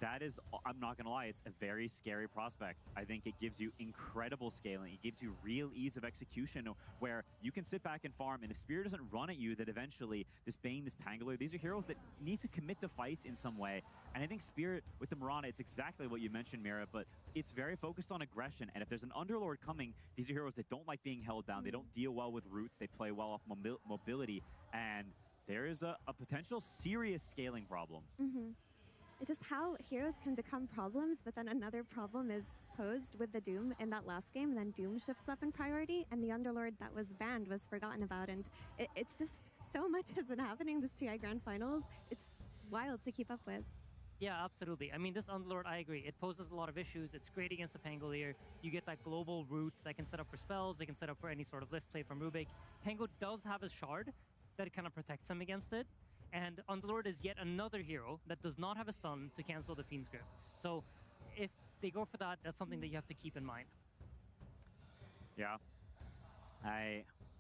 That is, I'm not going to lie, it's a very scary prospect. I think it gives you incredible scaling. It gives you real ease of execution where you can sit back and farm, and if Spirit doesn't run at you, that eventually this Bane, this Pangolin, these are heroes that need to commit to fights in some way. And I think Spirit with the Mirana, it's exactly what you mentioned, Mira, but it's very focused on aggression. And if there's an Underlord coming, these are heroes that don't like being held down. They don't deal well with roots. They play well off mobility. And there is a potential serious scaling problem. It's just how heroes can become problems, but then another problem is posed with the Doom in that last game, and then Doom shifts up in priority, and the Underlord that was banned was forgotten about, and it's just so much has been happening this TI Grand Finals. It's wild to keep up with. Yeah, absolutely. I mean, this Underlord, I agree. It poses a lot of issues. It's great against the Pangolier. You get that global root that can set up for spells. They can set up for any sort of lift play from Rubik. Pango does have a shard that kind of protects him against it. And Underlord is yet another hero that does not have a stun to cancel the Fiend's Grip. So if they go for that, that's something that you have to keep in mind. Yeah.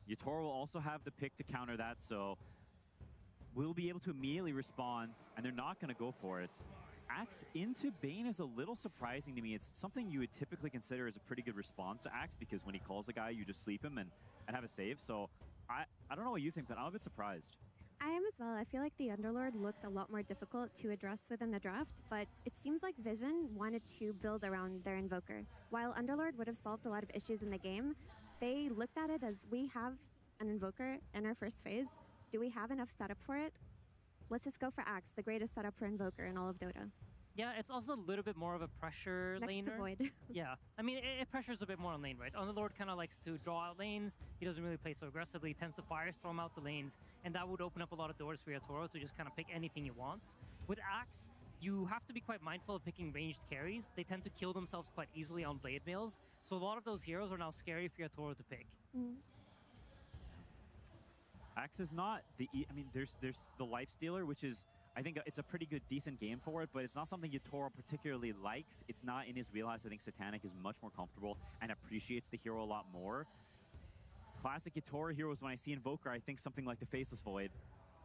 Yatoro will also have the pick to counter that, so we'll be able to immediately respond, and they're not going to go for it. Axe into Bane is a little surprising to me. It's something you would typically consider as a pretty good response to Axe, because when he calls a guy, you just sleep him and have a save. So I don't know what you think, but I'm a bit surprised. I am as well. I feel like the Underlord looked a lot more difficult to address within the draft, but it seems like Vision wanted to build around their Invoker. While Underlord would have solved a lot of issues in the game, they looked at it as, we have an Invoker in our first phase. Do we have enough setup for it? Let's just go for Axe, the greatest setup for Invoker in all of Dota. Yeah, it's also a little bit more of a pressure Next laner. to Void. Yeah, I mean, it pressures a bit more on lane, right? Underlord kind of likes to draw out lanes. He doesn't really play so aggressively. He tends to firestorm out the lanes, and that would open up a lot of doors for Yatoro to just kind of pick anything he wants. With Axe, you have to be quite mindful of picking ranged carries. They tend to kill themselves quite easily on blade mails, so a lot of those heroes are now scary for Yatoro to pick. Axe is not the... I mean, there's the Lifestealer, which is... I think it's a pretty good, decent game for it, but it's not something Yatoro particularly likes. It's not in his wheelhouse. I think Satanic is much more comfortable and appreciates the hero a lot more. Classic Yatoro heroes, when I see Invoker, I think something like the Faceless Void.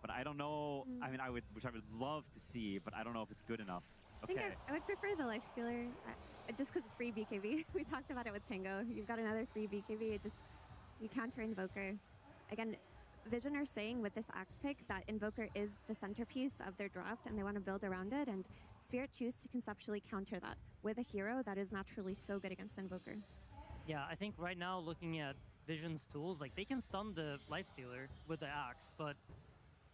But I don't know, I mean, which I would love to see, but I don't know if it's good enough. Okay. I think I would prefer the Lifestealer, just because of free BKB. We talked about it with Tango. You've got another free BKB, you counter Invoker. Again, Vision are saying with this Axe pick that Invoker is the centerpiece of their draft and they want to build around it, and Spirit choose to conceptually counter that with a hero that is naturally so good against Invoker. Yeah, I think right now looking at Vision's tools, like they can stun the Lifestealer with the Axe, but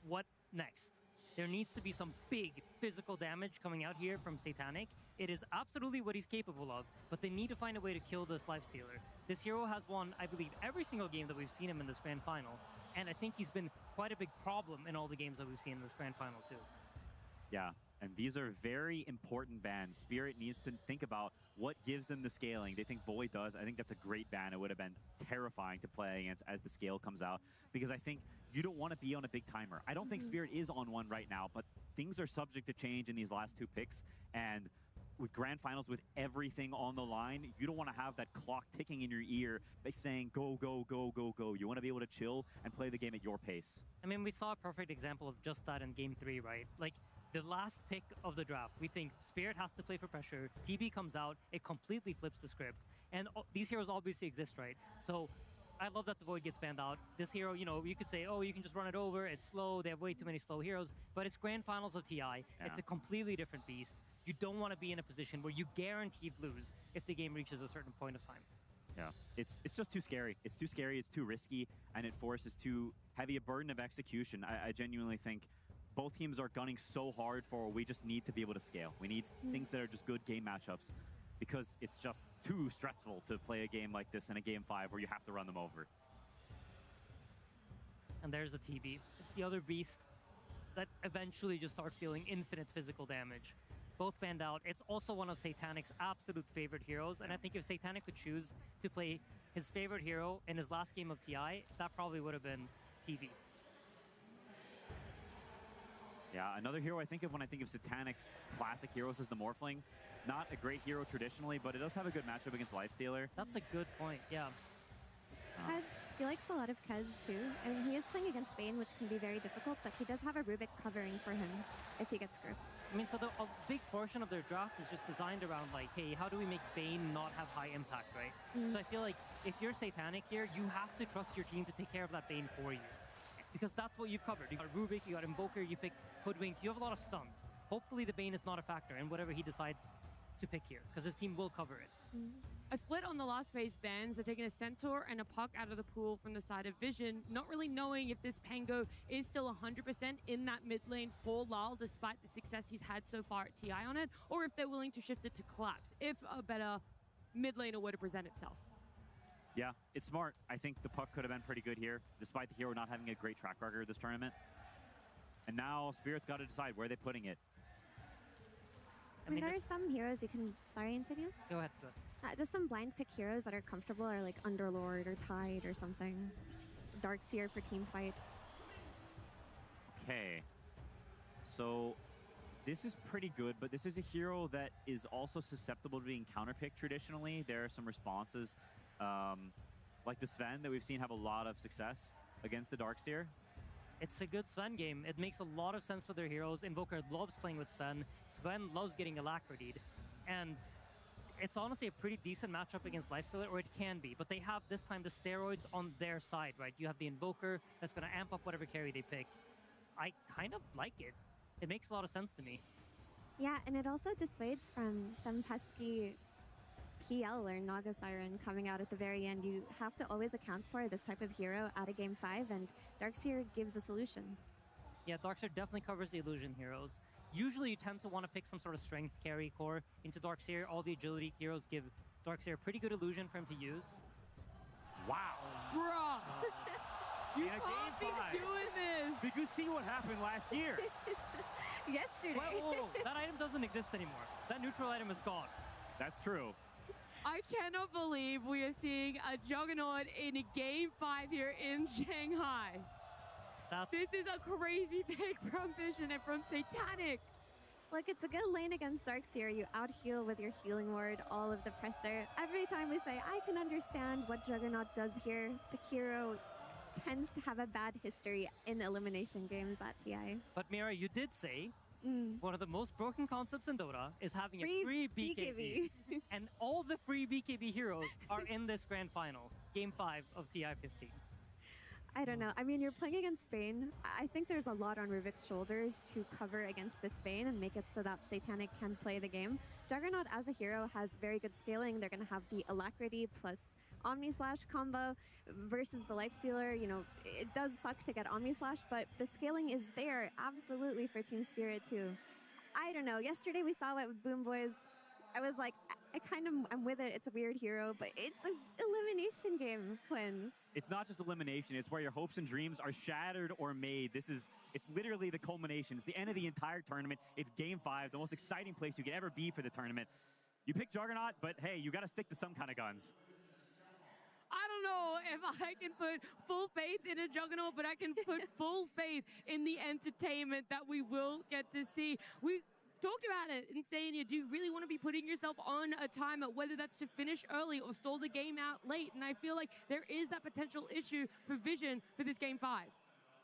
what next? There needs to be some big physical damage coming out here from Satanic. It is absolutely what he's capable of, but they need to find a way to kill this Lifestealer. This hero has won, I believe, every single game that we've seen him in this Grand Final, and I think he's been quite a big problem in all the games that we've seen in this Grand Final too. Yeah, and these are very important bans. Spirit needs to think about what gives them the scaling. They think Void does. I think that's a great ban. It would have been terrifying to play against as the scale comes out, because I think you don't want to be on a big timer. I don't think Spirit is on one right now, but things are subject to change in these last two picks, and with Grand Finals, with everything on the line, you don't want to have that clock ticking in your ear saying, go, go, go, go, go. You want to be able to chill and play the game at your pace. I mean, we saw a perfect example of just that in Game 3, right? Like, the last pick of the draft, we think Spirit has to play for pressure. TB comes out, it completely flips the script. And these heroes obviously exist, right? So I love that the Void gets banned out. This hero, you know, you could say, oh, you can just run it over. It's slow. They have way too many slow heroes. But it's Grand Finals of TI. Yeah. It's a completely different beast. You don't want to be in a position where you guaranteed lose if the game reaches a certain point of time. Yeah, it's just too scary. It's too scary, it's too risky, and it forces too heavy a burden of execution. I genuinely think both teams are gunning so hard for, we just need to be able to scale. We need things that are just good game matchups, because it's just too stressful to play a game like this in a Game 5 where you have to run them over. And there's the TB. It's the other beast that eventually just starts dealing infinite physical damage. both banned out. It's also one of Satanic's absolute favorite heroes, and I think if Satanic could choose to play his favorite hero in his last game of TI, that probably would have been TV. Yeah, another hero I think of when I think of Satanic classic heroes is the Morphling. Not a great hero traditionally, but it does have a good matchup against Lifestealer. That's a good point, yeah. Kez, he likes a lot of Kez too. I mean, he is playing against Bane, which can be very difficult, but he does have a Rubik covering for him if he gets gripped. I mean, so a big portion of their draft is just designed around like, hey, how do we make Bane not have high impact, right? So I feel like if you're Satanic here, you have to trust your team to take care of that Bane for you. Because that's what you've covered. You got Rubik, you got Invoker, you pick Hoodwink, you have a lot of stuns. Hopefully the Bane is not a factor in whatever he decides to pick here, because his team will cover it. A split on the last phase bans. They're taking a Centaur and a Puck out of the pool from the side of Vision, not really knowing if this Pango is still 100% in that mid lane for Lal, despite the success he's had so far at TI on it, or if they're willing to shift it to Collapse, if a better mid laner were to present itself. Yeah, it's smart. I think the Puck could have been pretty good here, despite the hero not having a great track record this tournament. And now Spirit's got to decide where they're putting it. I mean, there are some heroes you can... Sorry, Insidio? Go ahead. Just some blind pick heroes that are comfortable are like Underlord or Tide or something. Darkseer for team fight. Okay. So this is pretty good, but this is a hero that is also susceptible to being counterpicked traditionally. There are some responses, like the Sven that we've seen have a lot of success against the Darkseer. It's a good Sven game. It makes a lot of sense for their heroes. Invoker loves playing with Sven. Sven loves getting alacritied. And it's honestly a pretty decent matchup against Lifestealer, or it can be. But they have this time the steroids on their side, right? You have the Invoker that's going to amp up whatever carry they pick. I kind of like it. It makes a lot of sense to me. Yeah, and it also dissuades from some pesky PL or Naga Siren coming out at the very end. You have to always account for this type of hero at a game 5, and Darkseer gives a solution. Yeah, Darkseer definitely covers the illusion heroes. Usually you tend to want to pick some sort of strength carry core into Darkseer. All the agility heroes give Darkseer a pretty good illusion for him to use. Wow. Bruh! You can't be doing this! Did you see what happened last year? Yesterday. Whoa. That item doesn't exist anymore. That neutral item is gone. That's true. I cannot believe we are seeing a Juggernaut in a game 5 here in Shanghai. This is a crazy pick from Vision and from Satanic. Look, it's a good lane against Darkseer. You out-heal with your healing ward, all of the pressure. Every time we say, I can understand what Juggernaut does here, the hero tends to have a bad history in elimination games at TI. But Mira, you did say one of the most broken concepts in Dota is having a free BKB. And all the free BKB heroes are in this grand final, game 5 of TI 15. I don't know. I mean, you're playing against Bane. I think there's a lot on Rubik's shoulders to cover against this Bane and make it so that Satanic can play the game. Juggernaut as a hero has very good scaling. They're going to have the Alacrity plus Omni Slash combo versus the Lifestealer. You know, it does suck to get Omni Slash, but the scaling is there absolutely for Team Spirit too. I don't know. Yesterday we saw it with Boom Boys. I was like, I'm with it. It's a weird hero, but it's an elimination game, Quinn. It's not just elimination. It's where your hopes and dreams are shattered or made. It's literally the culmination. It's the end of the entire tournament. It's game 5, the most exciting place you could ever be for the tournament. You pick Juggernaut, but hey, you got to stick to some kind of guns. I don't know if I can put full faith in a Juggernaut, but I can put full faith in the entertainment that we will get to see. We talked about it and saying, do you really want to be putting yourself on a timer, whether that's to finish early or stall the game out late? And I feel like there is that potential issue for Vision for this game 5.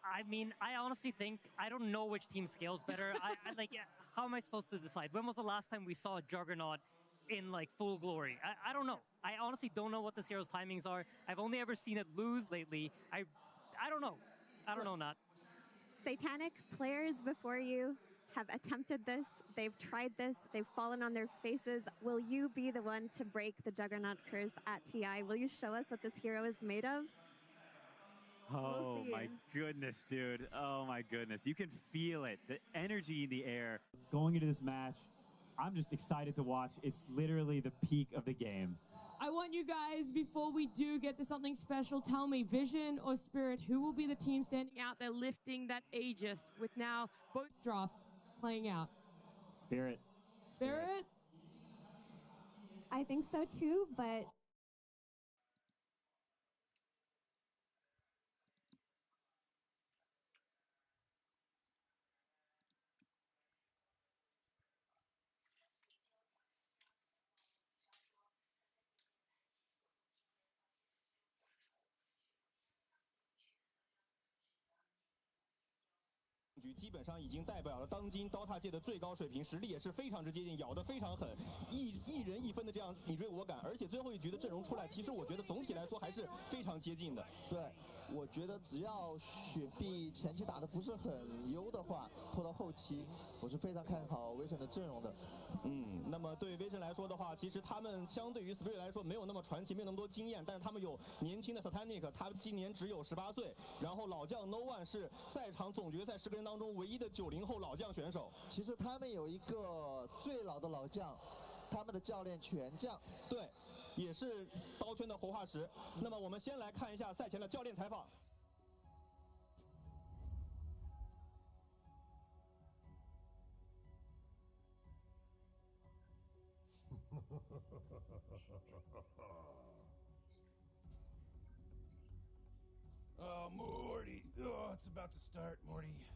I mean, I honestly think, I don't know which team scales better. How am I supposed to decide? When was the last time we saw a Juggernaut in like full glory? I don't know. I honestly don't know what this hero's timings are. I've only ever seen it lose lately. I don't know. I don't know, Nat. Satanic players before you have attempted this. They've tried this. They've fallen on their faces. Will you be the one to break the Juggernaut curse at TI? Will you show us what this hero is made of? Oh my goodness, dude. Oh my goodness. You can feel it. The energy in the air. Going into this match, I'm just excited to watch. It's literally the peak of the game. I want you guys, before we do get to something special, tell me, Vision or Spirit, who will be the team standing out there lifting that Aegis with now both drafts playing out? Spirit. Spirit? I think so too, but局基本上已经代表了当今 Dota 界的最高水平，实力也是非常之接近，咬得非常狠，一人一分的这样你追我赶，而且最后一局的阵容出来，其实我觉得总体来说还是非常接近的。对，我觉得只要雪碧前期打得不是很优的话，拖到后期，我是非常看好 Vision 的阵容的。那么对 Vision 来说的话，其实他们相对于 Spirit 来说没有那么传奇，没有那么多经验，但是他们有年轻的 Satanic， 他今年只有18岁，然后老将 No One 是在场总决赛10个人当中唯一的90后老将选手。其实他们有一个最老的老将，他们的教练全将，对，也是刀圈的活化石。那么我们先来看一下赛前的教练采访。Oh, Morty. Oh, it's about to start, Morty.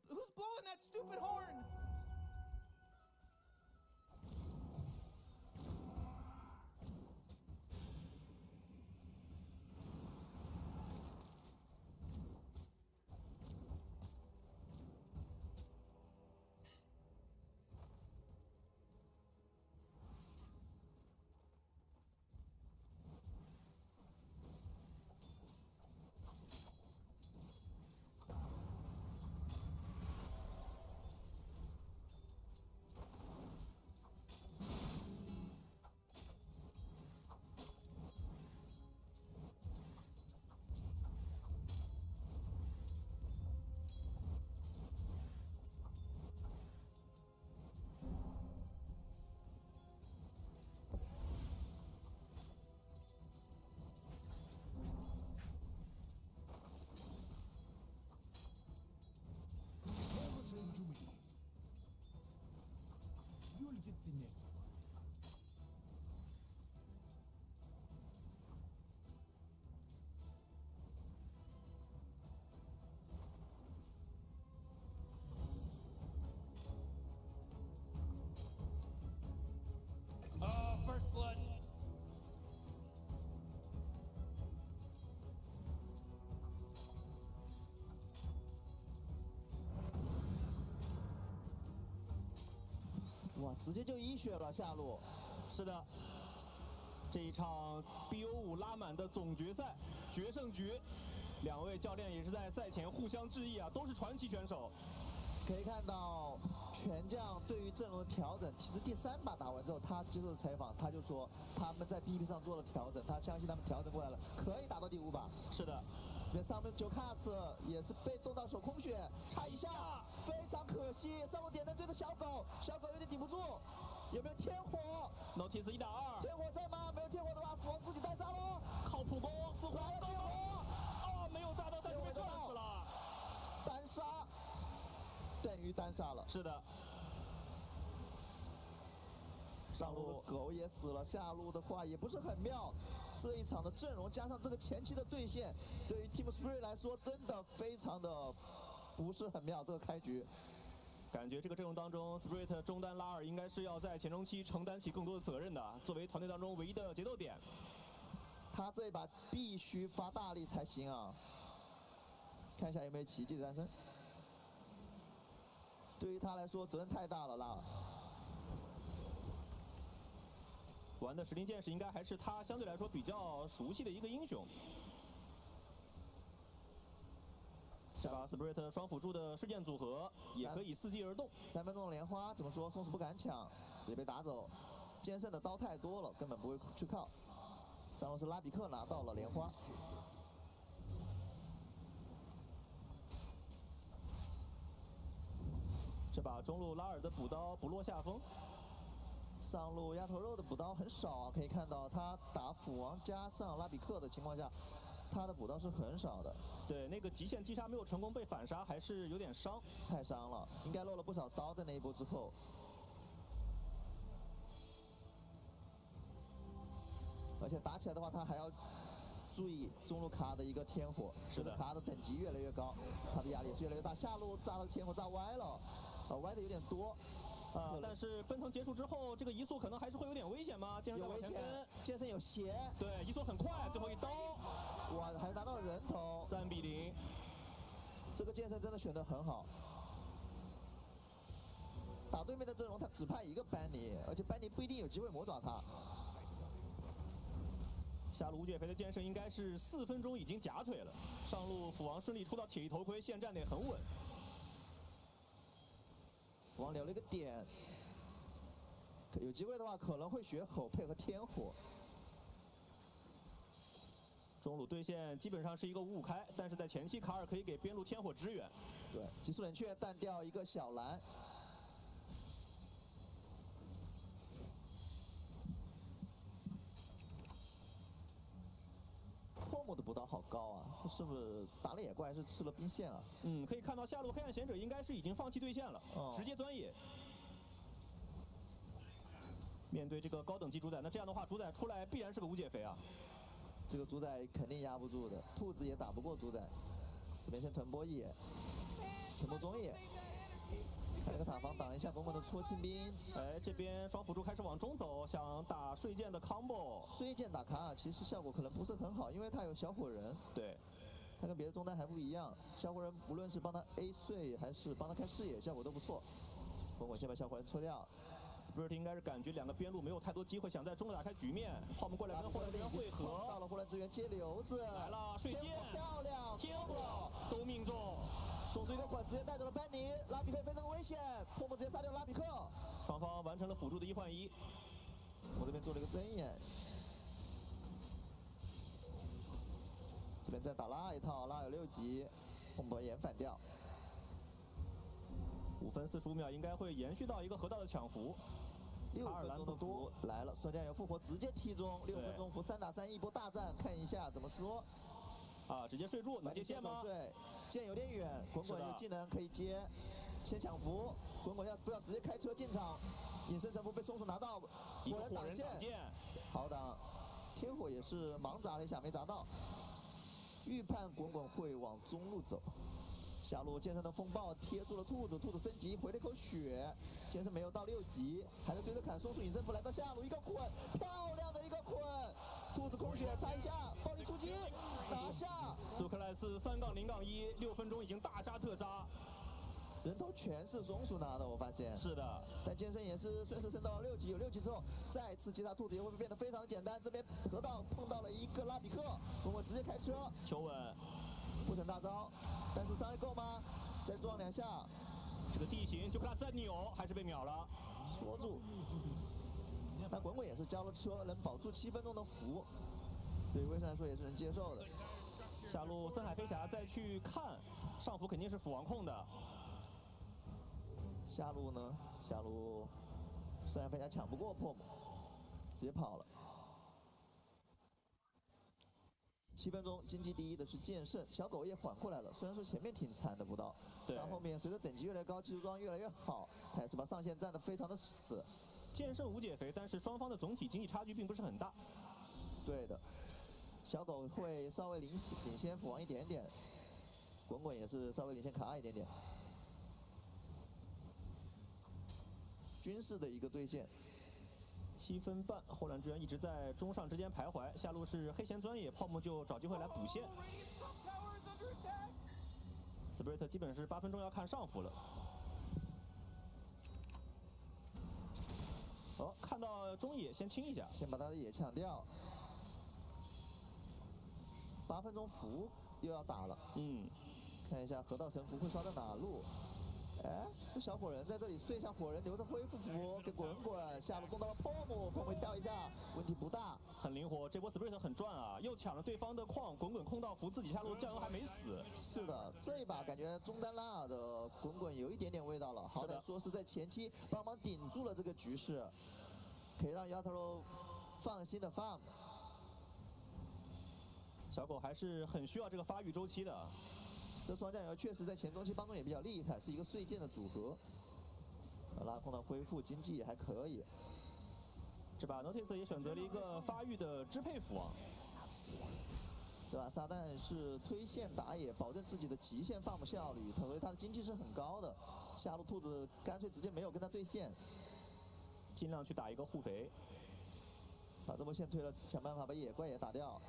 Who's blowing that stupid horn? Listen to me. You'll get the next one. Oh, first blood. 哇，直接就1血了下路。是的，这一场 BO5 拉满的总决赛决胜局，两位教练也是在赛前互相致意啊，都是传奇选手。可以看到全将对于阵容的调整，其实第3把打完之后，他接受采访，他就说他们在 BP 上做了调整，他相信他们调整过来了，可以打到第5把。是的，这边上面9卡斯也是被冻到手空血，差一下，非常可惜。上路点灯追着小狗，小狗有点顶不住，有没有天火 ？Notice 1打2，天火在吗？没有天火的话，斧王自己带杀喽，靠普攻，似乎还有天火，哦，没有炸到，但是被撞死了，单杀。等于单杀了。是的，上路的狗也死了，下路的话也不是很妙。这一场的阵容加上这个前期的对线，对于 Team Spirit 来说真的非常的不是很妙。这个开局，感觉这个阵容当中 ，Spirit 中单拉尔应该是要在前中期承担起更多的责任的，作为团队当中唯一的节奏点。他这一把必须发大力才行啊！看一下有没有奇迹的诞生。对于他来说，责任太大了啦。玩的时灵剑士应该还是他相对来说比较熟悉的一个英雄。下把 Spirit 双辅助的事件组合也可以伺机而动。3分钟的莲花怎么说？松鼠不敢抢，直接被打走。剑圣的刀太多了，根本不会去靠。上路是拉比克拿到了莲花。这把中路拉尔的补刀不落下风。上路鸭头肉的补刀很少啊，可以看到他打斧王加上拉比克的情况下，他的补刀是很少的。对，那个极限击杀没有成功被反杀，还是有点伤，太伤了，应该漏了不少刀在那一波之后。而且打起来的话，他还要注意中路卡的一个天火，是的，卡的等级越来越高，他的压力也是越来越大。下路炸了天火炸歪了，歪的有点多。但是奔腾结束之后，这个移速可能还是会有点危险吗？剑圣有危险，剑圣有斜，对，移速很快，最后一刀，哇，还拿到了人头，3比0。这个剑圣真的选得很好。打对面的阵容，他只派一个班尼，而且班尼不一定有机会魔爪他。下路无解肥的剑圣应该是4分钟已经夹腿了。上路斧王顺利出到铁翼头盔，现站得很稳。斧王留了一个点，有机会的话可能会学吼配合天火。中路对线基本上是一个5-5开，但是在前期卡尔可以给边路天火支援。对，急速冷却弹掉一个小蓝。破木的补刀好高啊，这是不是打了野怪是吃了兵线啊？可以看到下路黑暗贤者应该是已经放弃对线了，直接钻野。面对这个高等级主宰，那这样的话主宰出来必然是个无解肥啊。这个主宰肯定压不住的，兔子也打不过主宰。这边先囤波野，囤波中野。开了个塔防挡一下滚滚的戳清兵。哎，这边双辅助开始往中走，想打睡剑的 combo。睡剑打卡尔其实效果可能不是很好，因为他有小火人。对，他跟别的中单还不一样，小火人无论是帮他 A 睡还是帮他开视野，效果都不错。滚滚先把小火人搓掉。Spirit 应该是感觉2个边路没有太多机会，想在中路打开局面。炮们过来跟霍兰支援汇合。到了霍兰支援接瘤子。来了，睡剑，漂亮，天火都命中。送出一个管，直接带走了班尼，拉比克非常的危险，破木直接杀掉拉比克。双方完成了辅助的1换1。我这边做了一个睁眼，这边再打拉一套，拉有6级，碰波眼反掉。5分45秒应该会延续到一个河道的抢符。 6分钟的符来了，酸酱油复活直接踢中，6分钟符3打3一波大战，看一下怎么说。啊，直接睡住，能接剑吗？对，剑有点远，滚滚有技能可以接，先抢符，滚滚不要直接开车进场，隐身神符被松鼠拿到，一个火人挡剑，好挡，天火也是盲砸了一下没砸到，预判滚滚会往中路走。 下路剑圣的风暴贴住了兔子，兔子升级回了一口血，剑圣没有到6级，还在追着砍。松鼠隐身符来到下路，一个捆，漂亮的一个捆，兔子空血擦一下，暴力出击，拿下。杜克莱斯3-0-1，6分钟已经大杀特杀，人头全是松鼠拿的，我发现。是的，但剑圣也是顺势升到了6级，有6级之后再次击杀兔子也会变得非常简单。这边河道碰到了一个拉比克，我直接开车求稳。 不成大招，但是伤害够吗？再撞2下，这个地形就看他再扭，还是被秒了，戳住。那滚滚也是交了车，能保住7分钟的符，对于威神来说也是能接受的。下路森海飞侠再去看，上辅肯定是辅王控的。下路呢？下路森海飞侠抢不过破木，直接跑了。 7分钟，经济第一的是剑圣，小狗也缓过来了。虽然说前面挺惨的不到，但后面随着等级越来越高，技术装越来越好，他也是把上线站得非常的死。剑圣无解肥，但是双方的总体经济差距并不是很大。对的，小狗会稍微领先辅王一点点，滚滚也是稍微领先卡尔一点点。军事的一个对线。 7分半，后来支援一直在中上之间徘徊，下路是黑弦钻野，泡沫就找机会来补线。Spirit 基本是8分钟要看上辅了。哦，看到中野先清一下，先把他的野抢掉。8分钟符又要打了，看一下河道神符会刷到哪路。哎，这小火人在这里睡一下火人，留着恢复符给滚滚，下路攻到了POM跳一下，问题不大，很灵活。这波 Spirit 很赚啊，又抢了对方的矿，滚滚空到符，自己下路酱油还没死。是的，这一把感觉中单拉尔的滚滚有一点点味道了，好歹说是在前期帮忙顶住了这个局势，可以让 Yatoro 放心的farm。小狗还是很需要这个发育周期的。这双酱油确实在前中期帮中也比较厉害，是一个碎剑的组合。拉空的恢复经济也还可以。这把 Notice 也选择了一个发育的支配符王。这把撒旦是推线打野，保证自己的极限farm效率，所以他的经济是很高的。下路兔子干脆直接没有跟他对线，尽量去打一个护肥，把这波线推了，想办法把野怪也打掉。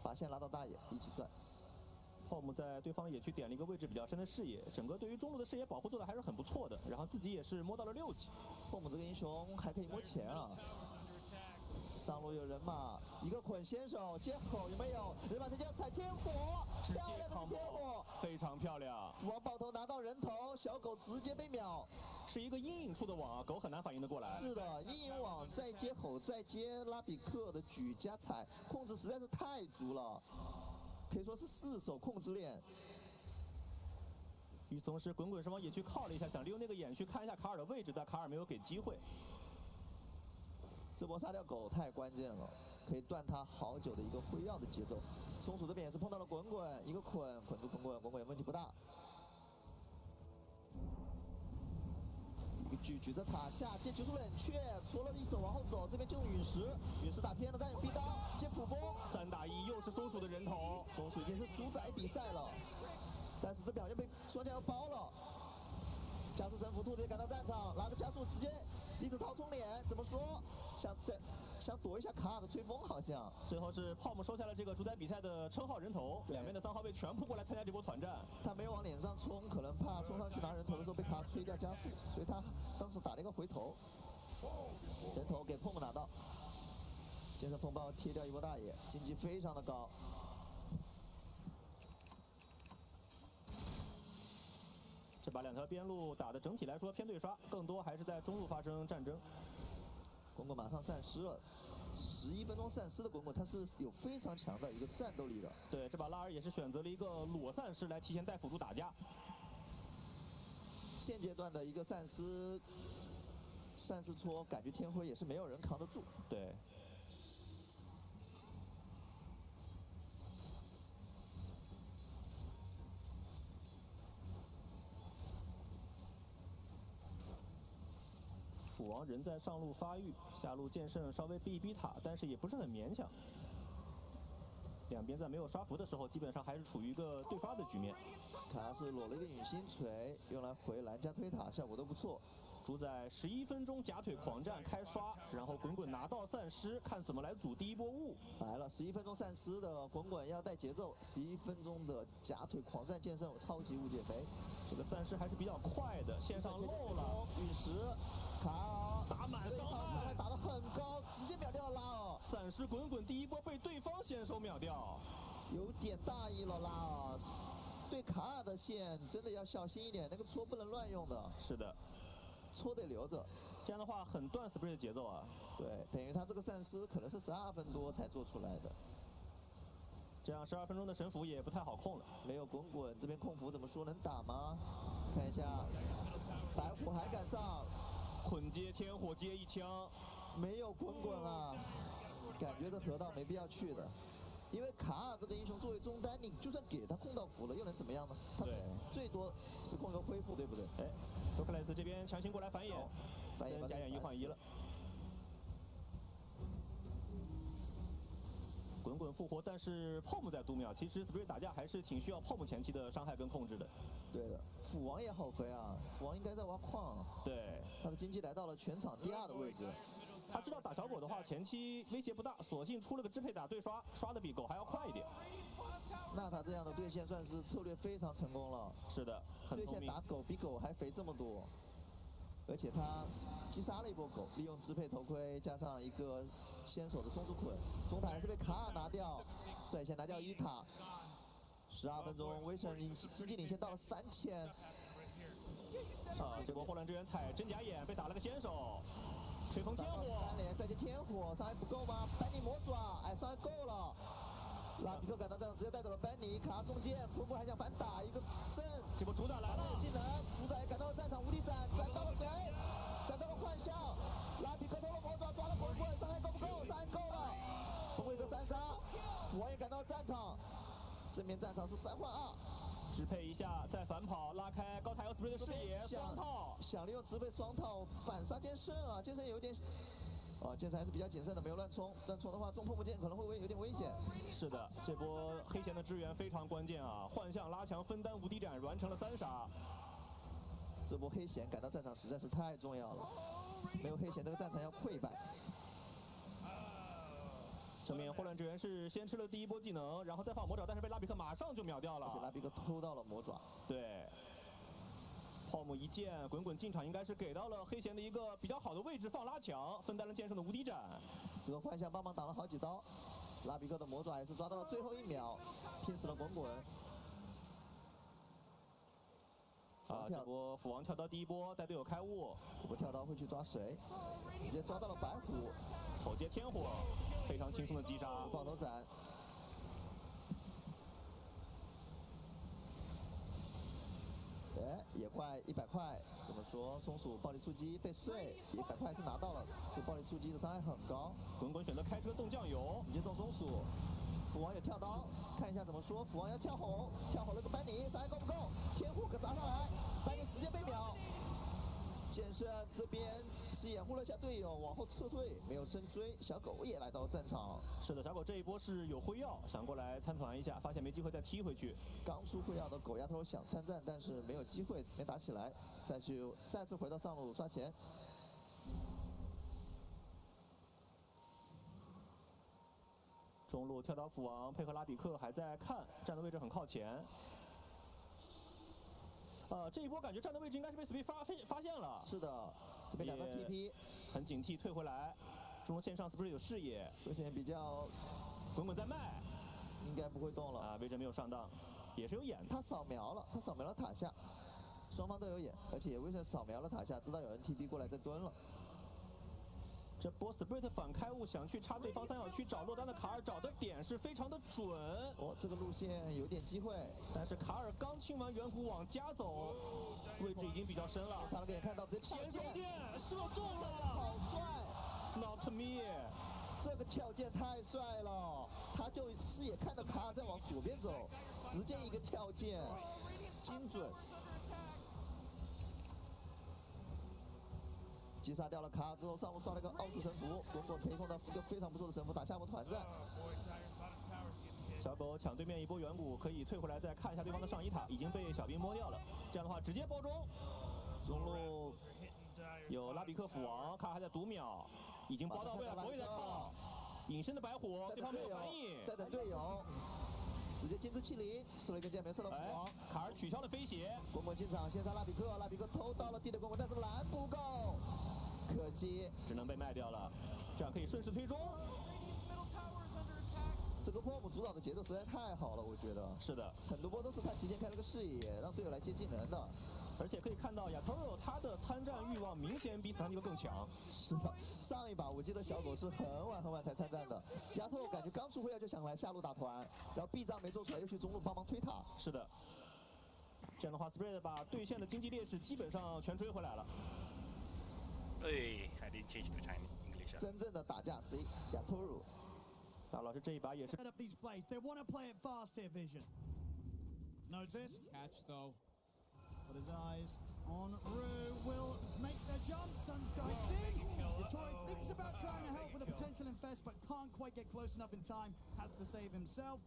把线拉到大野，一起转。POM 在对方野区点了一个位置比较深的视野，整个对于中路的视野保护做的还是很不错的，然后自己也是摸到了6级。POM 这个英雄还可以摸钱啊！上路有人马，一个捆先手接口有没有？人马直接踩天火，漂亮的天火，非常漂亮。斧王爆头拿到人头，小狗直接被秒。是一个阴影处的网啊，狗很难反应得过来。是的，阴影网再接吼，再接拉比克的举加踩，控制实在是太足了，可以说是4手控制链。与此同时，滚滚是往野区靠了一下，想利用那个眼去看一下卡尔的位置，但卡尔没有给机会。这波杀掉狗太关键了，可以断他好久的一个辉耀的节奏。松鼠这边也是碰到了滚滚，一个捆住滚滚，滚滚也问题不大。一个举着塔下接结束冷却，搓了一手往后走，这边就用陨石，陨石打偏了，但有逼刀接普攻，3打1又是松鼠的人头，松鼠已经是主宰比赛了，但是这表现被双酱油包了。加速神符，兔子也赶到战场，拿个加速直接一直掏冲脸，怎么说？想躲一下卡尔的吹风，好像。最后是POM收下了这个主宰比赛的称号人头，两边的3号位全扑过来参加这波团战。他没有往脸上冲，可能怕冲上去拿人头的时候被卡尔吹掉加速，所以他当时打了一个回头，人头给POM拿到。剑圣风暴贴掉一波大野，经济非常的高。这把2条边路打的整体来说偏对刷，更多还是在中路发生战争。滚滚马上散失了，11分钟散失的滚滚，他是有非常强的一个战斗力的。对，这把拉尔也是选择了一个裸散失来提前带辅助打架。现阶段的一个散失戳，感觉天辉也是没有人扛得住。对。斧王人在上路发育，下路剑圣稍微逼一逼塔，但是也不是很勉强。两边在没有刷符的时候，基本上还是处于一个对刷的局面。卡是裸了一个陨星锤，用来回蓝加推塔，效果都不错。主宰11分钟假腿狂战开刷，然后滚滚拿到散失，看怎么来组第一波雾。来了，11分钟散失的滚滚要带节奏，11分钟的假腿狂战剑圣超级误解肥。这个散失还是比较快的，线上漏了陨石。卡尔打满伤害，打得很高，直接秒掉了拉尔。散失滚滚第一波被对方先手秒掉，有点大意了拉尔。对卡尔的线真的要小心一点，那个戳不能乱用的。是的，戳得留着，这样的话很断 Spray 的节奏啊。对，等于他这个散失可能是12分多才做出来的。这样12分钟的神符也不太好控了。没有滚滚这边控符怎么说能打吗？看一下，白虎还敢上。捆接天火接一枪，没有滚滚啊，感觉这河道没必要去的，因为卡尔这个英雄作为中单，你就算给他控到符了，又能怎么样呢？他最多是控个恢复，对不对？哎，多克莱斯这边强行过来反野，反野假眼1换1了。滚滚复活，但是 POM 在读秒，其实 Spray 打架还是挺需要 POM 前期的伤害跟控制的。对的，斧王也好肥啊，斧王应该在挖矿。对，他的经济来到了全场第2的位置。他知道打小狗的话前期威胁不大，索性出了个支配打对刷，刷的比狗还要快一点。那他这样的对线算是策略非常成功了。是的，很对聪明。线打狗比狗还肥这么多。而且他击杀了一波狗，利用支配头盔加上一个先手的松鼠捆，中塔还是被卡尔拿掉，率先拿掉1塔， 12分钟，威神经济领先到了3000。这波霍乱支援踩真假眼被打了个先手，吹风天火3连，再接天火，伤害不够吗？班尼魔爪，哎，伤害够了。拉比克赶到战场，直接带走了班尼，卡中间，滚滚还想反打一个阵，这波主宰来了，技能，主宰赶到了战场，无敌斩，斩到了谁？斩到了幻象，拉比克偷了魔爪，抓了滚滚，伤害够不够？伤害够了，崩溃哥3杀，斧王也赶到了战场，正面战场是3换2。支配一下，再反跑，拉开高台和 Spray 的视野，双套，想利用支配双套反杀剑圣啊，剑圣有点。剑圣还是比较谨慎的，没有乱冲。乱冲的话，中破木剑可能会有点危险。是的，这波黑弦的支援非常关键啊！幻象拉墙分担无敌斩，完成了3杀。这波黑弦赶到战场实在是太重要了，没有黑弦这个战场要溃败。正面霍乱支援是先吃了第一波技能，然后再放魔爪，但是被拉比克马上就秒掉了。而且拉比克偷到了魔爪。对。泡沫一剑，滚滚进场应该是给到了黑弦的一个比较好的位置放拉墙，分担了剑圣的无敌斩。这个幻象帮忙挡了好几刀，拉比克的魔爪也是抓到了最后1秒，拼死了滚滚。这波斧王跳刀第一波带队友开悟，这波跳刀会去抓谁？直接抓到了白虎，后接天火，非常轻松的击杀，爆头斩。哎，野怪100块，怎么说？松鼠暴力出击被碎，100块是拿到了，这暴力出击的伤害很高。滚滚选择开车动酱油，直接动松鼠。斧王也跳刀，看一下怎么说。斧王要跳吼，跳吼了个班尼，伤害够不够？天护可砸上来，班尼直接被秒。剑圣这边是掩护了一下队友，往后撤退，没有深追。小狗也来到了战场。是的，小狗这一波是有辉耀，想过来参团一下，发现没机会再踢回去。刚出辉耀的狗丫头想参战，但是没有机会，没打起来，再次回到上路刷钱。中路跳刀斧王配合拉比克还在看，站的位置很靠前。这一波感觉站的位置应该是被 Speed 发现了。是的，这边2段 TP， 很警惕，退回来。中路线上 Speed 有视野，危险比较。滚滚在卖，应该不会动了。威震没有上当，也是有眼。他扫描了塔下，双方都有眼，而且威震扫描了塔下，知道有人 TP 过来在蹲了。这波 Sprit 反开悟想去插对方3角区找落单的卡尔，找的点是非常的准。这个路线有点机会，但是卡尔刚清完远古往家走，位置已经比较深了。差了边看到直接前手剑射中了，好帅 ！Not me， 这个跳剑太帅了，他就视野看到卡尔在往左边走，直接一个跳剑，精准。击杀掉了卡尔之后，上路刷了个奥数神符，滚滚可以碰到一个非常不错的神符，打下波团战。小狗抢对面一波远古，可以退回来再看一下对方的上1塔，已经被小兵摸掉了。这样的话直接包中，中路有拉比克斧王，卡尔还在读秒，已经包到位了，狗也在靠，隐身的白虎，对方没有反应，在等队友。直接金之气灵，射了一根箭没射到斧王。卡尔取消了飞鞋，滚滚进场先杀拉比克，拉比克偷到了地的滚滚，但是蓝不够，可惜只能被卖掉了。这样可以顺势推中。这个波姆主导的节奏实在太好了，我觉得。是的，很多波都是他提前开了个视野，让队友来接技能的。而且可以看到亚托肉他的参战欲望明显比斯坦尼克更强。是的，上一把我记得小狗是很晚才参战的，亚托肉感觉刚出辉耀就想来下路打团，然后 B 站没做出来又去中路帮忙推塔。是的，这样的话 Spread 把对线的经济劣势基本上全追回来了。I didn't change to Chinese English. 真正的打架 C 亚托肉。大老师这一把也是。Set up these plays. They want to play it fast here, Vision. Knows this. Catch though. But his eyes on Rue will make their jump. Sunstrike's in. Detroit thinks about trying to help with a potential infest, but can't quite get close enough in time. Has to save himself.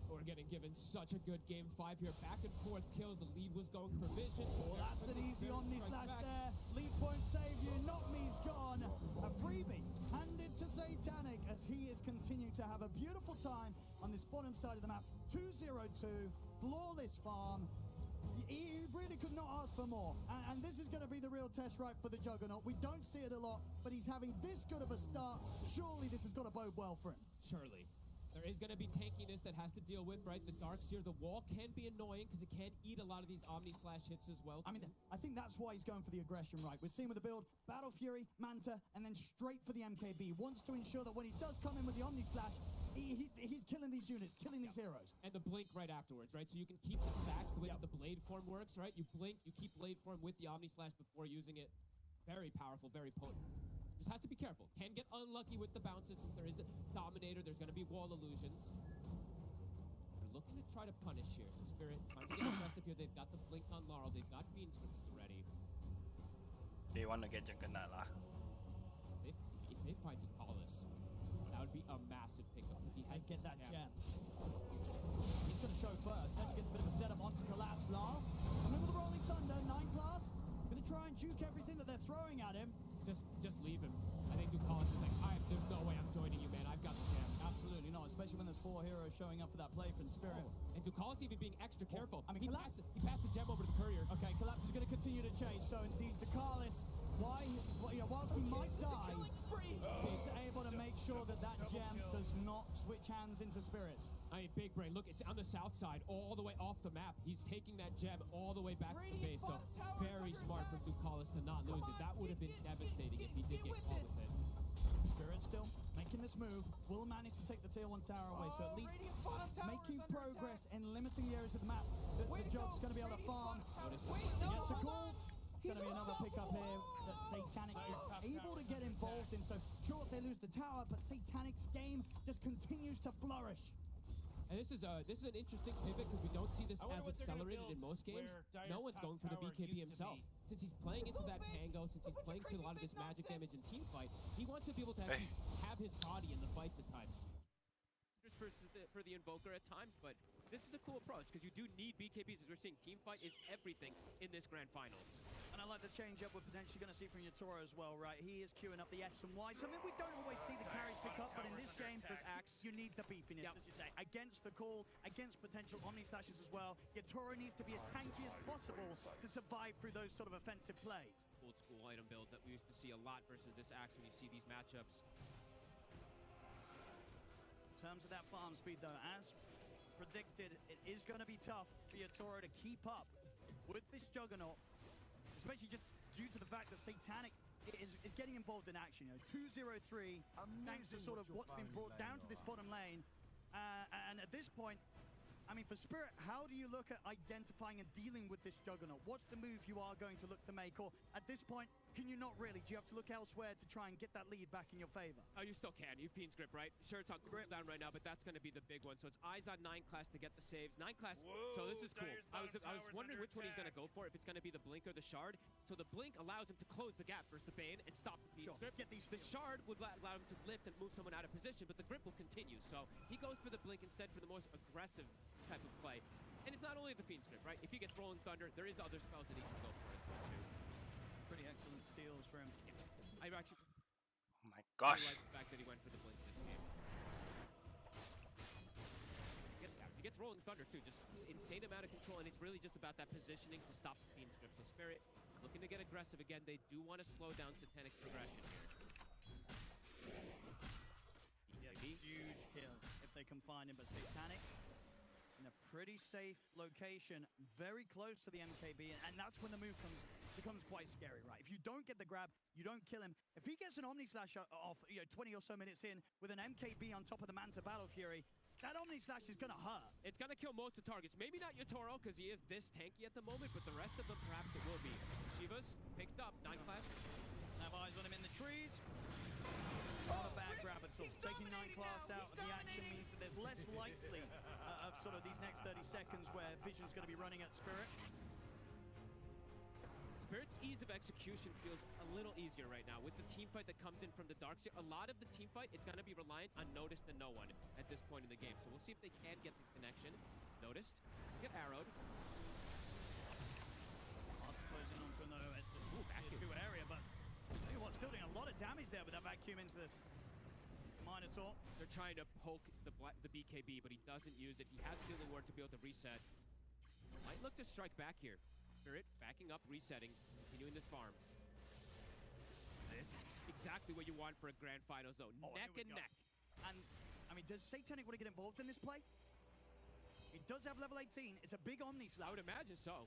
We're getting given such a good game 5 here. Back and forth kills. The lead was going for Vision. Well, that's an easy Omni slash there. Lead won't save you. Not me's gone. A freebie handed to Satanic as he is continuing to have a beautiful time on this bottom side of the map. 2-0-2. Flawless farm. He really could not ask for more. And this is going to be the real test, right, for the Juggernaut. We don't see it a lot, but he's having this good of a start. Surely this has got to bode well for him. Surely. There is going to be tankiness that has to deal with, right? The Darkseer, the wall can be annoying because it can eat a lot of these Omni Slash hits as well. I mean, I think that's why he's going for the aggression, right? We're seeing with the build, Battle Fury, Manta, and then straight for the MKB. Wants to ensure that when he does come in with the Omni Slash, he's killing these units, killing these heroes. And the blink right afterwards, right? So you can keep the stacks the way that the blade form works, right? You blink, you keep blade form with the Omni Slash before using it. Very powerful, very potent. Just has to be careful. Can get unlucky with the bounces since there is a Dominator. There's going to be wall illusions. They're looking to try to punish here. So Spirit trying to get aggressive here. They've got the blink on Laurel. They've got Fiend Scripts ready. They want to get Juggernaut lah. If they find Ducalis, that would be a massive pickup because he has get that gem. He's going to show first. Nesh gets a bit of a setup onto Collapse. Laurel coming with the Rolling Thunder, 9 class. Going to try and juke everything that they're throwing at him. Just leave him. I think Ducalis is like, there's no way I'm joining you, man. I've got the gem. Absolutely not, especially when there's 4 heroes showing up for that play from Spirit. And Ducalis even being extra careful. I mean, he passed the gem over to the Courier. Okay, Collapse is going to continue to chase. So indeed, Ducalis, whilst he might die, he's able to make sure that gem does not switch hands into Spirits. I mean, Big Brain, look, it's on the south side, all the way off the map. He's taking that gem all the way back to the base. So very smart from Ducalis to not lose it. That would have been devastating if he did get caught with it. Spirit still making this move, will manage to take the tier 1 tower away, so at least making progress and limiting the areas of the map that the Jog's going to be able to farm. He gets a call. Going to be another pickup here that Satanic is able to get involved in. So sure, they lose the tower, but Satanic's game just continues to flourish. And this is an interesting pivot because we don't see this as accelerated in most games. No one's going for the BKB himself. Since he's playing into that Pango, since he's playing to a lot of this magic damage in team fight, he wants to be able to actually have his body in the fights at times. For the Invoker at times, but this is a cool approach because you do need BKBs as we're seeing team fight is everything in this grand finals. And I like the change up we're potentially going to see from Yatoro as well, right? He is queuing up the S and Y, something we don't always see the carries pick up, but in this game, you need the beefiness, as you say, against the call, against potential Omni Slashes as well. Yatoro needs to be as tanky as possible to survive through those sort of offensive plays. Old school item builds that we used to see a lot versus this Axe when you see these matchups. In terms of that farm speed, though, as predicted, it is going to be tough for Yatoro to keep up with this Juggernaut, especially just due to the fact that Satanic is getting involved in action. 2-0-3, thanks to sort of what's been brought down to this bottom lane. And at this point, I mean, for Spirit, how do you look at identifying and dealing with this Juggernaut? What's the move you are going to look to make? Or at this point, can you not really? Do you have to look elsewhere to try and get that lead back in your favor? Oh, you still can. You Fiend's Grip, right? Sure, it's on cooldown right now, but that's going to be the big one. So it's eyes on 9 class to get the saves. 9 class, so this is cool. I was wondering which one he's going to go for, if it's going to be the Blink or the Shard. So the Blink allows him to close the gap versus the Bane and stop the Fiend's Grip. The Shard would allow him to lift and move someone out of position, but the Grip will continue. So he goes for the Blink instead for the most aggressive type of play. And it's not only the Fiend's Grip, right? If he gets Rolling Thunder, there is other spells that he can go for as well, too. Pretty excellent steals for him. I actually... Oh my gosh. I like the fact that he went for the Blink this game. He gets Rolling Thunder, too. Just insane amount of control, and it's really just about that positioning to stop the Fiend's Grip. So Spirit, looking to get aggressive again. They do want to slow down Satanic's progression here. Huge kill if they can find him, but Satanic in a pretty safe location, very close to the MKB, and that's when the move becomes quite scary, right? If you don't get the grab, you don't kill him. If he gets an Omni Slash off, 20 or so minutes in with an MKB on top of the Manta Battle Fury, that Omni Slash is gonna hurt. It's gonna kill most of the targets. Maybe not Yatoro, because he is this tanky at the moment, but the rest of them, perhaps it will be. Shivas picked up, 9 class. Have eyes on him in the trees. Not a bad grab at all. Taking 9 class out of the action means that there's less likely of sort of these next 30 seconds where Vision's going to be running at Spirit. Spirit's ease of execution feels a little easier right now with the team fight that comes in from the Darkseer. A lot of the team fight, it's going to be reliant on Noticed and No One at this point in the game. So we'll see if they can get this connection. Noticed, get arrowed. Hard to close in onto another vacuum area, but still doing a lot of damage there with that vacuum into this Minotaur. They're trying to poke the BKB, but he doesn't use it. He has Healing Word to be able to reset. Might look to strike back here. Spirit backing up, resetting, continuing this farm. This is exactly what you want for a grand finals, though. Neck and neck. And, I mean, does Satanic want to get involved in this play? It does have level 18. It's a big Omni Slash. I would imagine so.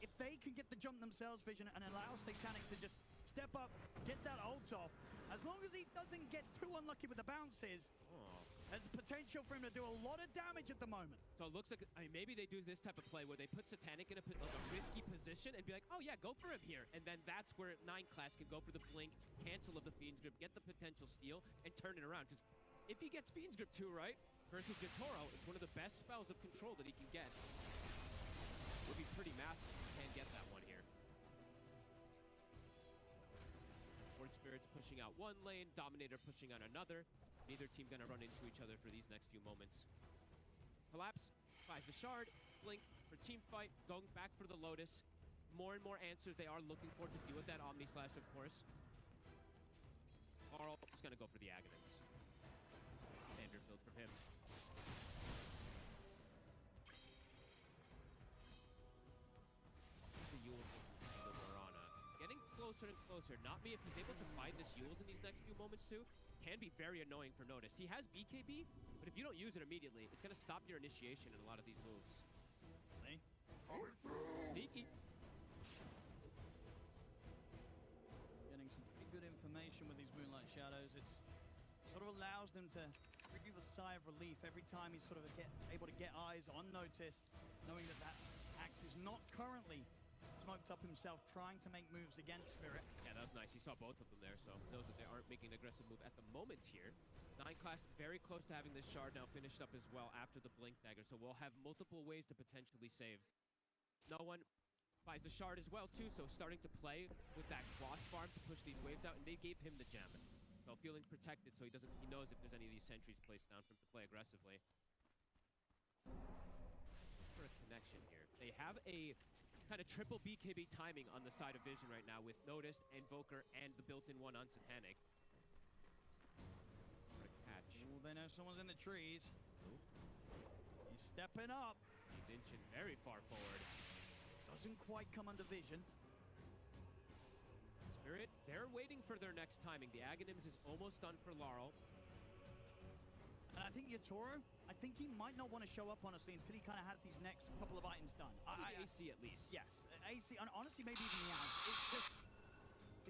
If they can get the jump themselves, Vision, and allow Satanic to just step up, get that ult off, as long as he doesn't get too unlucky with the bounces, there's potential for him to do a lot of damage at the moment. So it looks like, I mean, maybe they do this type of play where they put Satanic in a risky position and be like, oh yeah, go for him here. And then that's where 9 class can go for the blink, cancel of the Fiend's Grip, get the potential steal, and turn it around. Because if he gets Fiend's Grip too, right, versus Jotaro, it's one of the best spells of control that he can get. Would be pretty massive if he can get that one here. Horde Spirits pushing out one lane, Dominator pushing on another. Neither team gonna run into each other for these next few moments. Collapse buys the shard, blink for team fight, going back for the Lotus. More and more answers they are looking for to deal with that Omni Slash, of course. Carl is gonna go for the Aghanims. Standard build for him. The Yules the Morana. Getting closer and closer. Not me if he's able to find this Yules in these next few moments too. Can be very annoying for Notice. He has BKB, but if you don't use it immediately, it's going to stop your initiation in a lot of these moves. Sneaky. Getting some pretty good information with these Moonlight Shadows. It sort of allows them to breathe a sigh of relief every time he's sort of able to get eyes on Notice, knowing that that Axe is not currently smoked up himself, trying to make moves against Spirit. Yeah, that was nice. He saw both of them there, so knows that they aren't making an aggressive move at the moment here. 9 class very close to having this shard now finished up as well after the Blink Dagger, so we'll have multiple ways to potentially save. No one buys the shard as well, too, so starting to play with that boss farm to push these waves out, and they gave him the gem. So feeling protected, so he knows if there's any of these sentries placed down for him to play aggressively. For a connection here. They have a kind of triple BKB timing on the side of Vision right now with Noticed, Invoker, and the built-in one on Satanic. For a catch. Ooh, they know someone's in the trees. He's stepping up. He's inching very far forward. Doesn't quite come under vision. Spirit, they're waiting for their next timing. The Aghanims is almost done for Laurel. And I think Yatoro, I think he might not want to show up, honestly, until he kind of has these next couple of items done. AC at least. Yes, AC, and honestly, maybe even the Axe.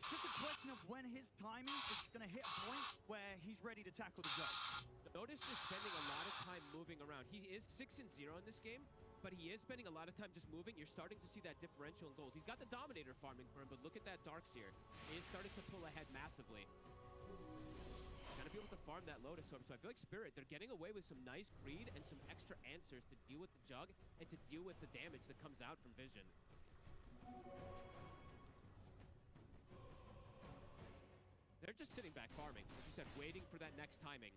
It's just a question of when his timing is going to hit a point where he's ready to tackle the job. Notice is spending a lot of time moving around. He is 6-0 in this game, but he is spending a lot of time just moving. You're starting to see that differential in gold. He's got the Dominator farming for him, but look at that Darks here. He is starting to pull ahead massively. Gotta be able to farm that Lotus Orb, so I feel like Spirit, they're getting away with some nice greed and some extra answers to deal with the Jug and to deal with the damage that comes out from Vision. They're just sitting back farming, as you said, waiting for that next timing.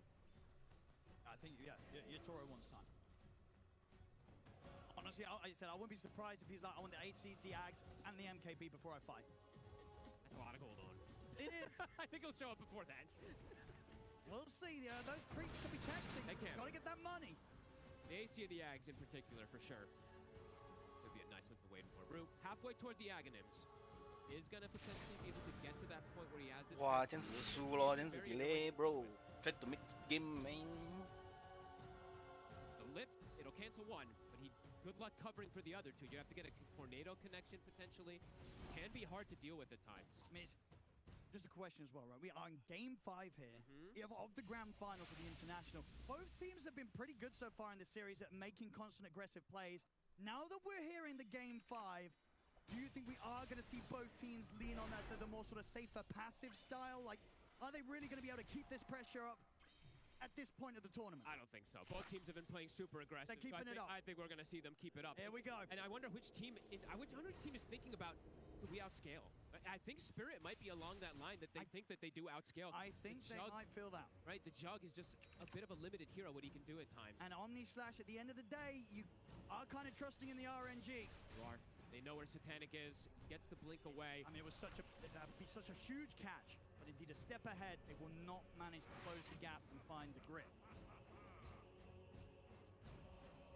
I think, yeah, Yatoro wants time. Honestly, I said, I wouldn't be surprised if he's like, I want the AC, the Ags, and the MKB before I fight. That's a lot of gold on. It is. I think he'll show up before that. We'll see. Those creeps can be tempting. They can. Gotta get that money. The AC and the Ags in particular, for sure. Could be a nice one to wait for. Rue, halfway toward the Aghanims, is gonna potentially be able to get to that point where he has this. 哇，这样子输咯，这样子 delay, bro. Try to make game, man. The lift, it'll cancel one, but good luck covering for the other two. You have to get a tornado connection potentially. Can be hard to deal with at times. I mean, just a question as well, right? We are in game 5 here of the grand finals of the International. Both teams have been pretty good so far in this series at making constant aggressive plays. Now that we're here in the game 5, do you think we are going to see both teams lean on that, the more sort of safer passive style? Like, are they really going to be able to keep this pressure up at this point of the tournament? I don't think so. Both teams have been playing super aggressive. They're keeping it up. I think we're going to see them keep it up. Here we go. And I wonder which team is thinking about, do we outscale? I think Spirit might be along that line that they think that they do outscale. I think they might feel that. Right, the Jug is just a bit of a limited hero, what he can do at times. And Omni Slash, at the end of the day, you are kind of trusting in the RNG. You are. They know where Satanic is. He gets the blink away. I mean, that would be such a huge catch. But indeed, a step ahead, they will not manage to close the gap and find the grip.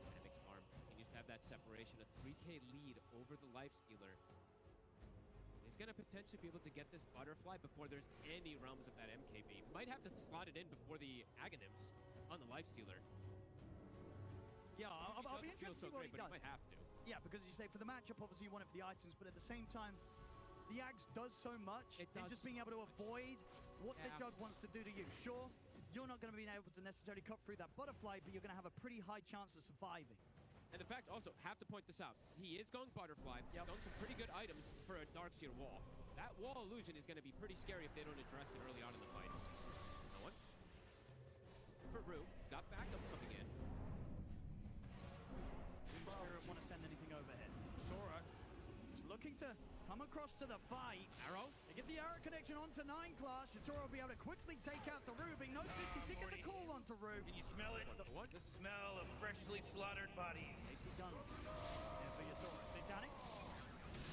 Dynamics Farm continues to have that separation, a 3K lead over the Lifestealer. Is he's going to potentially be able to get this butterfly before there's any realms of that MKB. Might have to slot it in before the Aghanims on the Lifestealer. Yeah, I'll be interested to see what he does. He might have to. Yeah, because you say for the matchup, obviously you want it for the items, but at the same time, the Aghs does so much in just being able to avoid what the Jug wants to do to you. Sure, you're not going to be able to necessarily cut through that butterfly, but you're going to have a pretty high chance of surviving. And in fact, also, have to point this out. He is going butterfly. He's going some pretty good items for a Darkseer wall. That wall illusion is going to be pretty scary if they don't address it early on in the fights. No one. For Rue, he's got backup coming in. Spirit want to send anything overhead. Tora is looking to come across to the fight. Arrow. They get the arrow connection onto 9 class. Yatora will be able to quickly take out the Ruby. Notice he did get the call onto Rube. Can you smell it? What? The smell of freshly slaughtered bodies. Nicely done. There for Yatora. Satanic.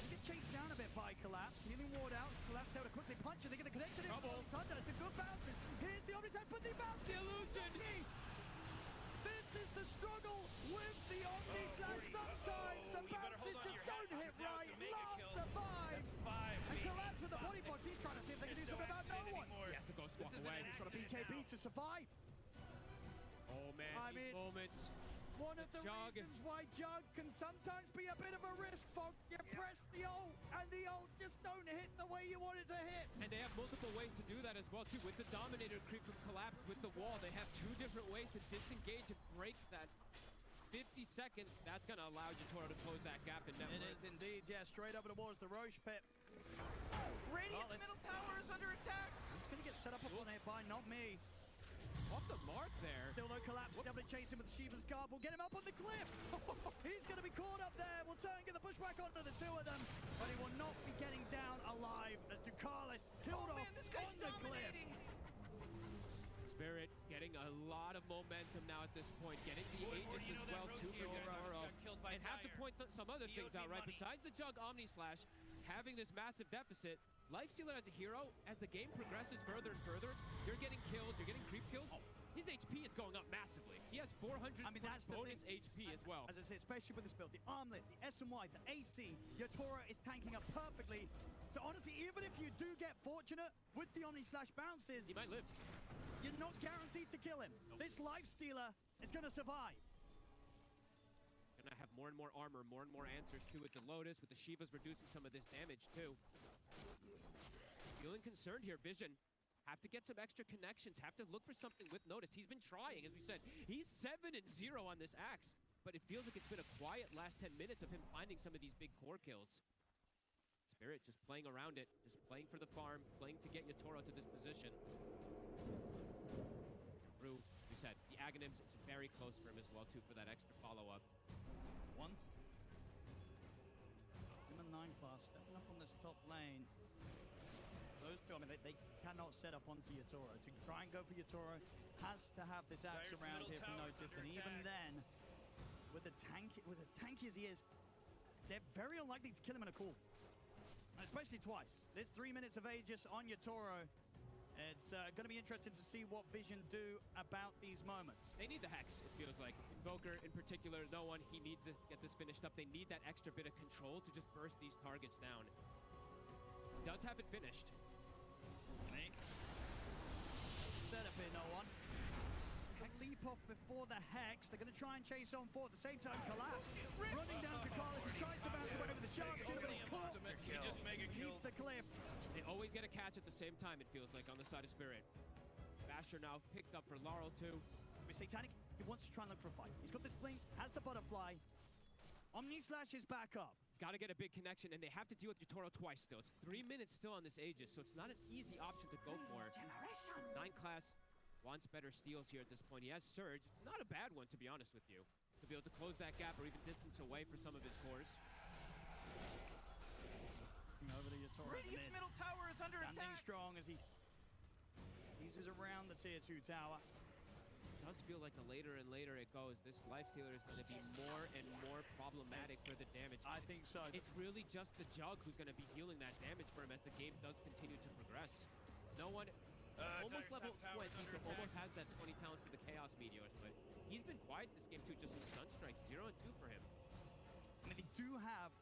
He get chased down a bit by Collapse. Healing ward out. Collapse able to quickly punch and they get the connection. Thunder, it's a good bounces. Here's the Omni's head, but the bounce. The illusion. This is the struggle with the Omni Slash. Sometimes the bounces just don't hit right. Lance survives. And Collapse with the body box. He's trying to see if they can do something about no one. He has to go squawk away. He's got a BKB to survive. Oh man, these moments. One of the reasons why Jug can sometimes be a bit of a risk, Fog. You press the ult, and the ult just don't hit the way you want it to hit. And they have multiple ways to do that as well, too. With the Dominator creep from Collapse with the wall, they have 2 different ways to disengage and break that 50 seconds. That's going to allow Yatora to close that gap in net worth. It is indeed, yeah. Straight over towards the Roche pit. Radiant's middle tower is under attack. He's going to get set up on it by not me. Off the mark there. Still no Collapse. Definitely chasing with Shiva's guard. We'll get him up on the cliff. He's going to be caught up there. We'll turn and get the pushback onto the 2 of them. But he will not be getting down alive as Ducalis killed off on the cliff. Spirit getting a lot of momentum now at this point. Getting the Aegis as well, too, for Yotaro. And have to point some other things out, right? Besides the Jug Omni Slash, having this massive deficit, Lifestealer as a hero, as the game progresses further and further, you're getting killed, you're getting creep kills. His HP is going up massively. He has 400 bonus HP as well. As I say, especially with this build, the armlet, the SMY, the AC, Yatora is tanking up perfectly. So honestly, even if you do get fortunate with the Omni Slash bounces, he might live. You're not guaranteed to kill him. This Lifestealer is going to survive. Gonna have more and more armor, more and more answers too with the Lotus, with the Shivas reducing some of this damage too. Feeling concerned here, Vision. Have to get some extra connections, have to look for something with Notice. He's been trying, as we said. He's 7-0 on this Axe, but it feels like it's been a quiet last 10 minutes of him finding some of these big core kills. Spirit just playing around it, just playing for the farm, playing to get Yotaro to this position. Rue, we said, the Aghanims, it's very close for him as well, too, for that extra follow-up. Him and 9 class stepping up on this top lane. Those 2, I mean, they cannot set up onto Yotaro. To try and go for Yotaro has to have this Axe around here for Notice, and even then, with as tanky as he is, they're very unlikely to kill him in a call. Especially twice. There's 3 minutes of Aegis on Yotaro. It's going to be interesting to see what Vision do about these moments. They need the Hex, it feels like. Invoker in particular, no one, he needs to get this finished up. They need that extra bit of control to just burst these targets down. Does have it finished. Set up here, no one. Leap off before the Hex. They're going to try and chase on for at the same time. Collapse. Running down to Carlos. He tries to bounce away with the sharpshooter, but he's caught. Leaves the cliff. They always get a catch at the same time, it feels like, on the side of Spirit. Basher now picked up for Laurel, too. Satanic, he wants to try and look for a fight. He's got this blink, has the butterfly. Omni Slash is back up. He's got to get a big connection, and they have to deal with Yotaro twice still. It's 3 minutes still on this Aegis, so it's not an easy option to go for. 9 class wants better steals here at this point. He has Surge. It's not a bad one, to be honest with you, to be able to close that gap or even distance away for some of his cores. Over to Yotaro. Radiant's middle tower is under attack. Standing strong as he eases around the tier 2 tower. It does feel like the later and later it goes, this Lifestealer is going to be more and more problematic for the damage. I think so. It's really just the Jug who's going to be dealing that damage for him as the game does continue to progress. No one... almost level 20, so almost has that 20 talent for the Chaos Meteors, but he's been quiet in this game too, just in Sunstrikes. 0-2 for him. I mean, they do have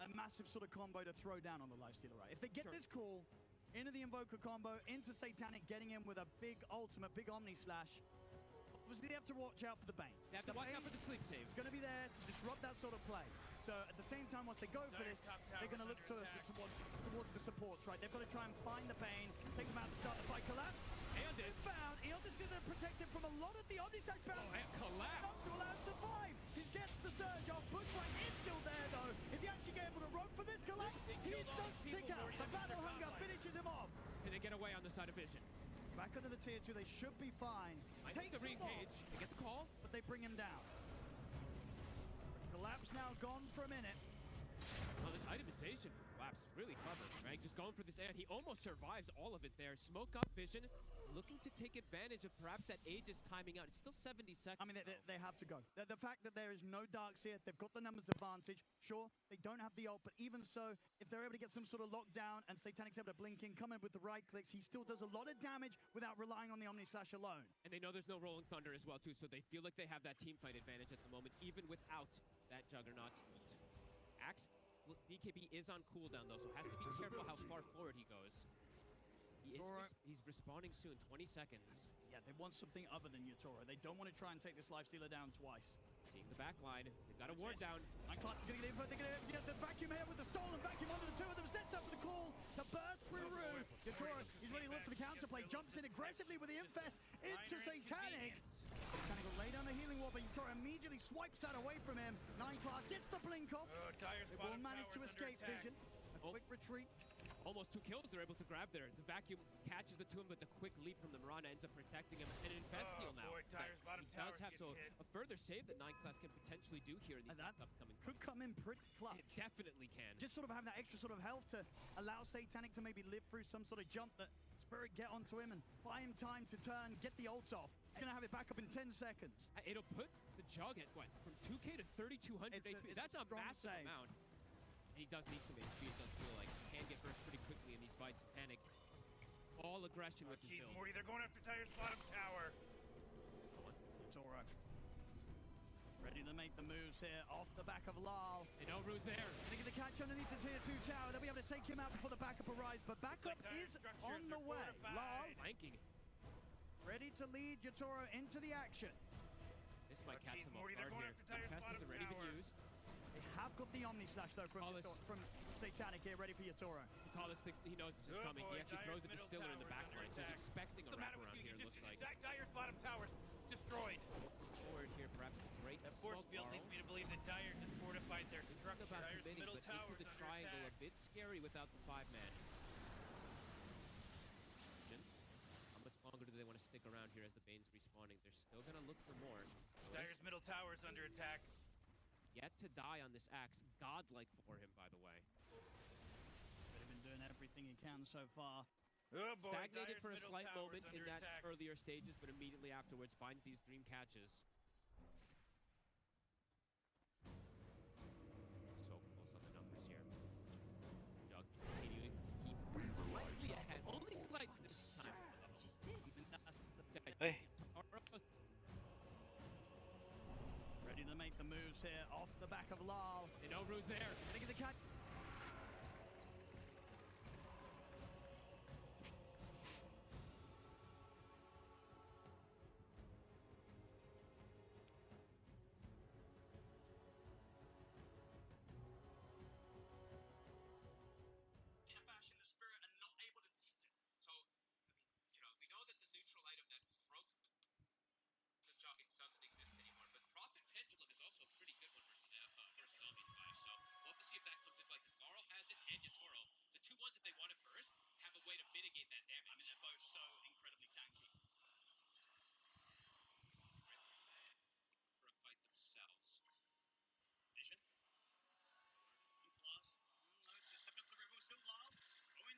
a massive sort of combo to throw down on the Lifestealer, right? If they get this call into the Invoker combo, into Satanic, getting in with a big ultimate, big Omni Slash, obviously they have to watch out for the Bane. They have to watch out for the sleep save. It's going to be there to disrupt that sort of play. So at the same time, once they go for this, they're going to look towards the supports, right? They've got to try and find the Bane, take them out to start the fight. Collapse. Eondis is found. Eondis is going to protect him from a lot of the Omnisac bounce. And Collapse. Not to allow him to survive. He gets the surge off. Bushwhack is still there, though. Is he actually able to rope for this Collapse? He does tick out. The Battle Hunger finishes him off. Can they get away on the side of Vision? Back under the tier 2, they should be fine. I think the re-engage. They get the call. But they bring him down. Collapse now gone for a minute. Oh, this itemization for Collapse is really clever, right? Just going for this ad. He almost survives all of it there. Smoke up Vision, looking to take advantage of perhaps that Aegis timing out. It's still 70 seconds. I mean, they have to go. The fact that there is no darks here, they've got the numbers advantage. Sure, they don't have the ult, but even so, if they're able to get some sort of lockdown and Satanic's able to blink in, come in with the right clicks, he still does a lot of damage without relying on the Omni Slash alone. And they know there's no Rolling Thunder as well, too, so they feel like they have that team fight advantage at the moment, even without that Juggernaut's ult. Axe, DKB is on cooldown, though, so has to be careful how far forward he goes. He's respawning soon, 20 seconds. Yeah, they want something other than Yatoro. They don't want to try and take this Lifestealer down twice. Seeing the back line, they've got a ward down. Class is going to get info. They're going to get the vacuum here with the stolen vacuum under the two of them. Sets up for the call to burst through Rune. Yatoro, he's ready to look for the counterplay. Jumps in aggressively with the Infest into Satanic. Satanic will lay down the healing wall, but Yatoro immediately swipes that away from him. 9-class gets the blink off. They will manage to escape Vision. A quick retreat. Almost 2 kills they're able to grab there. The vacuum catches the 2, but the quick leap from the Mirana ends up protecting him. And an Infestial now. Boy, Tyre's bottom he does have a further save that 9-class can potentially do here in these next upcoming. Could come in pretty clutch. It definitely can. Just sort of have that extra sort of health to allow Satanic to maybe live through some sort of jump that Spirit get onto him and buy him time to turn, get the ults off. He's gonna have it back up in 10 seconds. It'll put the Jug at what? From 2k to 3200 HP. That's a massive amount. And he does need some HP, it does feel like. He can get burst pretty quickly in these fights. Panic. All aggression with his build. Morty, they're going after Tyre's bottom tower. Toro. Ready to make the moves here off the back of Lal. They know Rue's there. They get the catch underneath the tier 2 tower. They'll be able to take him out before the backup arrives, but backup is on the way. Lal flanking. Ready to lead Yatoro into the action. This might catch him off guard here. Infest has already been used. They have got the Omni Slash though from Satanic here, ready for Yatoro. Collis thinks he knows this is coming. He actually throws the Distiller in the backline, so he's expecting a wraparound here, it looks like. Dyer's bottom tower's destroyed. Forward here, perhaps great. The force field leads me to believe that Dyer just fortified their structure. About Dyer's committing, middle but tower into the triangle, a bit scary without the 5-man. How much longer do they want to stick around here as the Bane's respawning? They're still going to look for more. Dyer's middle tower is under attack. Yet to die on this axe. Godlike for him, by the way. They've been doing everything he can so far. Oh boy, stagnated for a slight moment in that attack. earlier stages, but immediately afterwards finds these dream catches. So close on the numbers here. Jug continuing to keep slightly ahead. Only slightly this time. Hey. Ready to make the moves here off the back of Lal. They know Rue's there. They get the catch.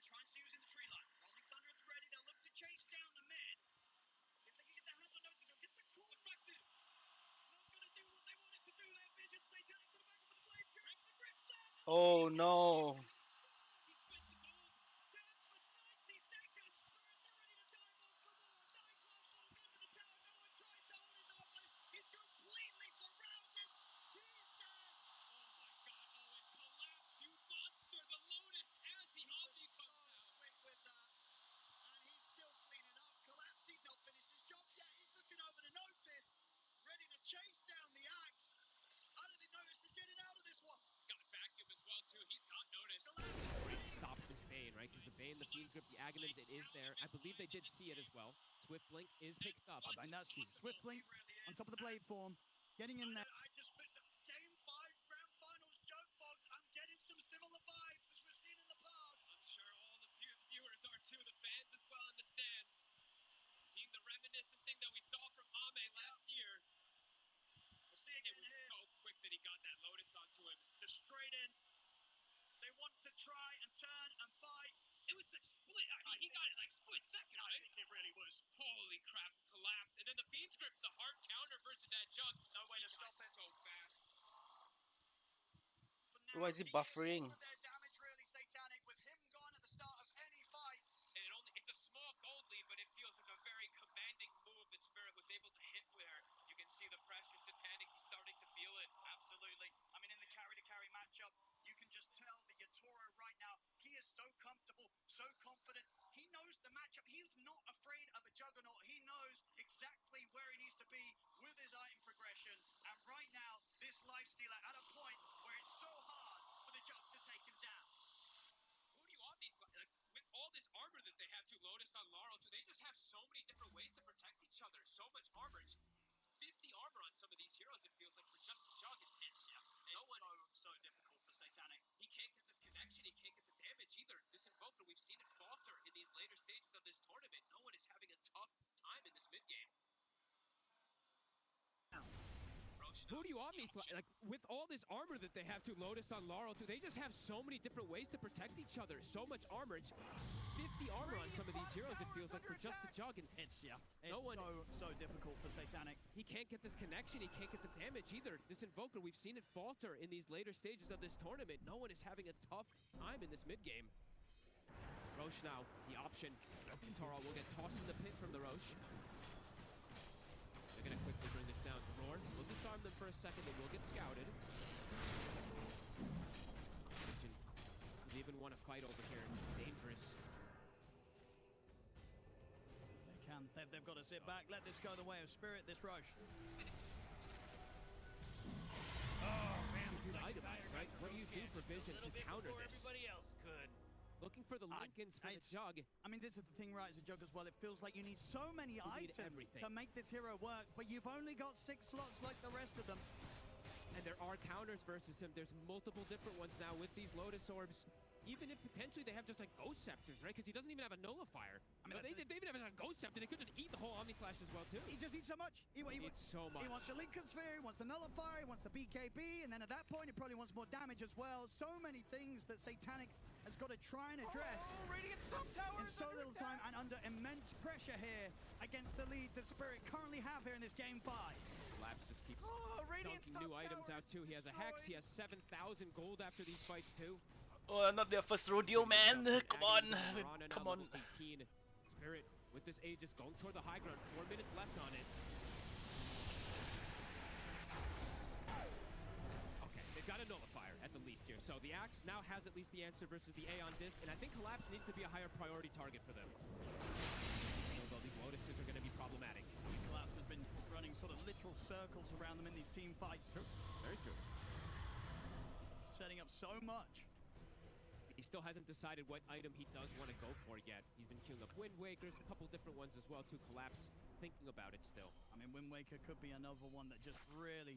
Tries to use in the tree line. Rolling Thunder at the ready. They'll look to chase down the mid. See if they can get their hands on notice or get the core affected. Not going to do what they wanted to do there. Vision Satanic to the back of the blade. Carrying the grips there. Oh no. He spits the gold. Down for 90 seconds. They're ready to dive on for more. 9-class falls into the tower. No one tries to hold his off. He's completely surrounded. He's dead. Oh my god. Oh, it collapsed. You grip the Agamemnons, it is there. I believe they did see it as well. Swift Blink is picked up. And that's Swift Blink on top of the blade form, getting in there. I just think the Game 5 Grand Finals joke fog, I'm getting some similar vibes as we've seen in the past. I'm sure all the viewers are too, the fans as well in the stands. Seeing the reminiscent thing that we saw from Ame last year. We'll see again. It was so quick that he got that Lotus onto him. Just straight in. They want to try and turn and fight. It was like split. He got it like split second, right? I think it really was. Holy crap, collapse. And then the Fiend script, the hard counter versus that Jug. No way to stop it. So fast. Why is he buffering? Their damage really satanic with him gone at the start of any fight. And it's a small gold lead, but it feels like a very commanding move that Spirit was able to hit where you can see the pressure. Satanic, he's starting to feel it. Absolutely. I mean, in the carry-to-carry matchup, you can just tell that Yatoro right now, he is so comfortable, so confident. He knows the matchup. He's not afraid of a Juggernaut. He knows exactly where he needs to be with his item progression. And right now, this lifestealer at a point where it's so hard for the Jug to take him down. Who do you want these, like, with all this armor that they have to Lotus on Laurel, do they just have so many different ways to protect each other? So much armor. It's 50 armor on some of these heroes, it feels like, for just the Jug. It's so difficult for Satanic. He can't get this connection, he can't get the damage either. This Invoker, we've seen it falter in these later stages of this tournament. No one is having a tough time in this mid-game. Who do you Omni like with all this armor that they have to Lotus on Laurel too, they just have so many different ways to protect each other. So much armor. It's 50 armor on some of these heroes, it feels like, for just the Jug. And it's so difficult for Satanic. He can't get this connection, he can't get the damage either. This Invoker, we've seen it falter in these later stages of this tournament. No one is having a tough time in this mid-game. Roche now, the option. Taro will get tossed in the pit from the Roche. They're gonna quickly bring this down. Roar will disarm them for a second, they will get scouted. They even want to fight over here. Dangerous. They can. They've got to sit back, let this go the way of Spirit, this Roche. Oh man, itemize, right? What do you do for Vision to counter this? Everybody else could. Looking for the Lincolns for the Jug. I mean, this is the thing, right, as a Jug as well. It feels like you need so many items to make this hero work, but you've only got 6 slots like the rest of them. And there are counters versus him. There's multiple different ones now with these Lotus Orbs. Even if potentially they have just like Ghost Scepters, right? Because he doesn't even have a Nullifier. I mean, if they even have a Ghost Scepter, they could just eat the whole Omni Slash as well, too. He just needs so much. He needs so much. He wants a Lincoln Sphere, he wants a Nullifier, he wants a BKB, and then at that point, he probably wants more damage as well. So many things that Satanic has got to try and address in so little time and under immense pressure here against the lead that Spirit currently have here in this Game 5. Labs just keeps dunking new items out, too. He has a Hex, he has 7,000 gold after these fights, too. Oh, not their first rodeo, man. Come on. Come on. 18. Spirit with this Aegis going toward the high ground. 4 minutes left on it. Okay, they've got a Nullifier at the least here. So the Axe now has at least the answer versus the Aeon Disc, and I think Collapse needs to be a higher priority target for them. Although these Lotuses are going to be problematic. Collapse has been running sort of literal circles around them in these team fights. True. Very true. Setting up so much. He still hasn't decided what item he does want to go for yet. He's been queuing up Wind Wakers, a couple different ones as well to Collapse, thinking about it still. I mean, Wind Waker could be another one that just really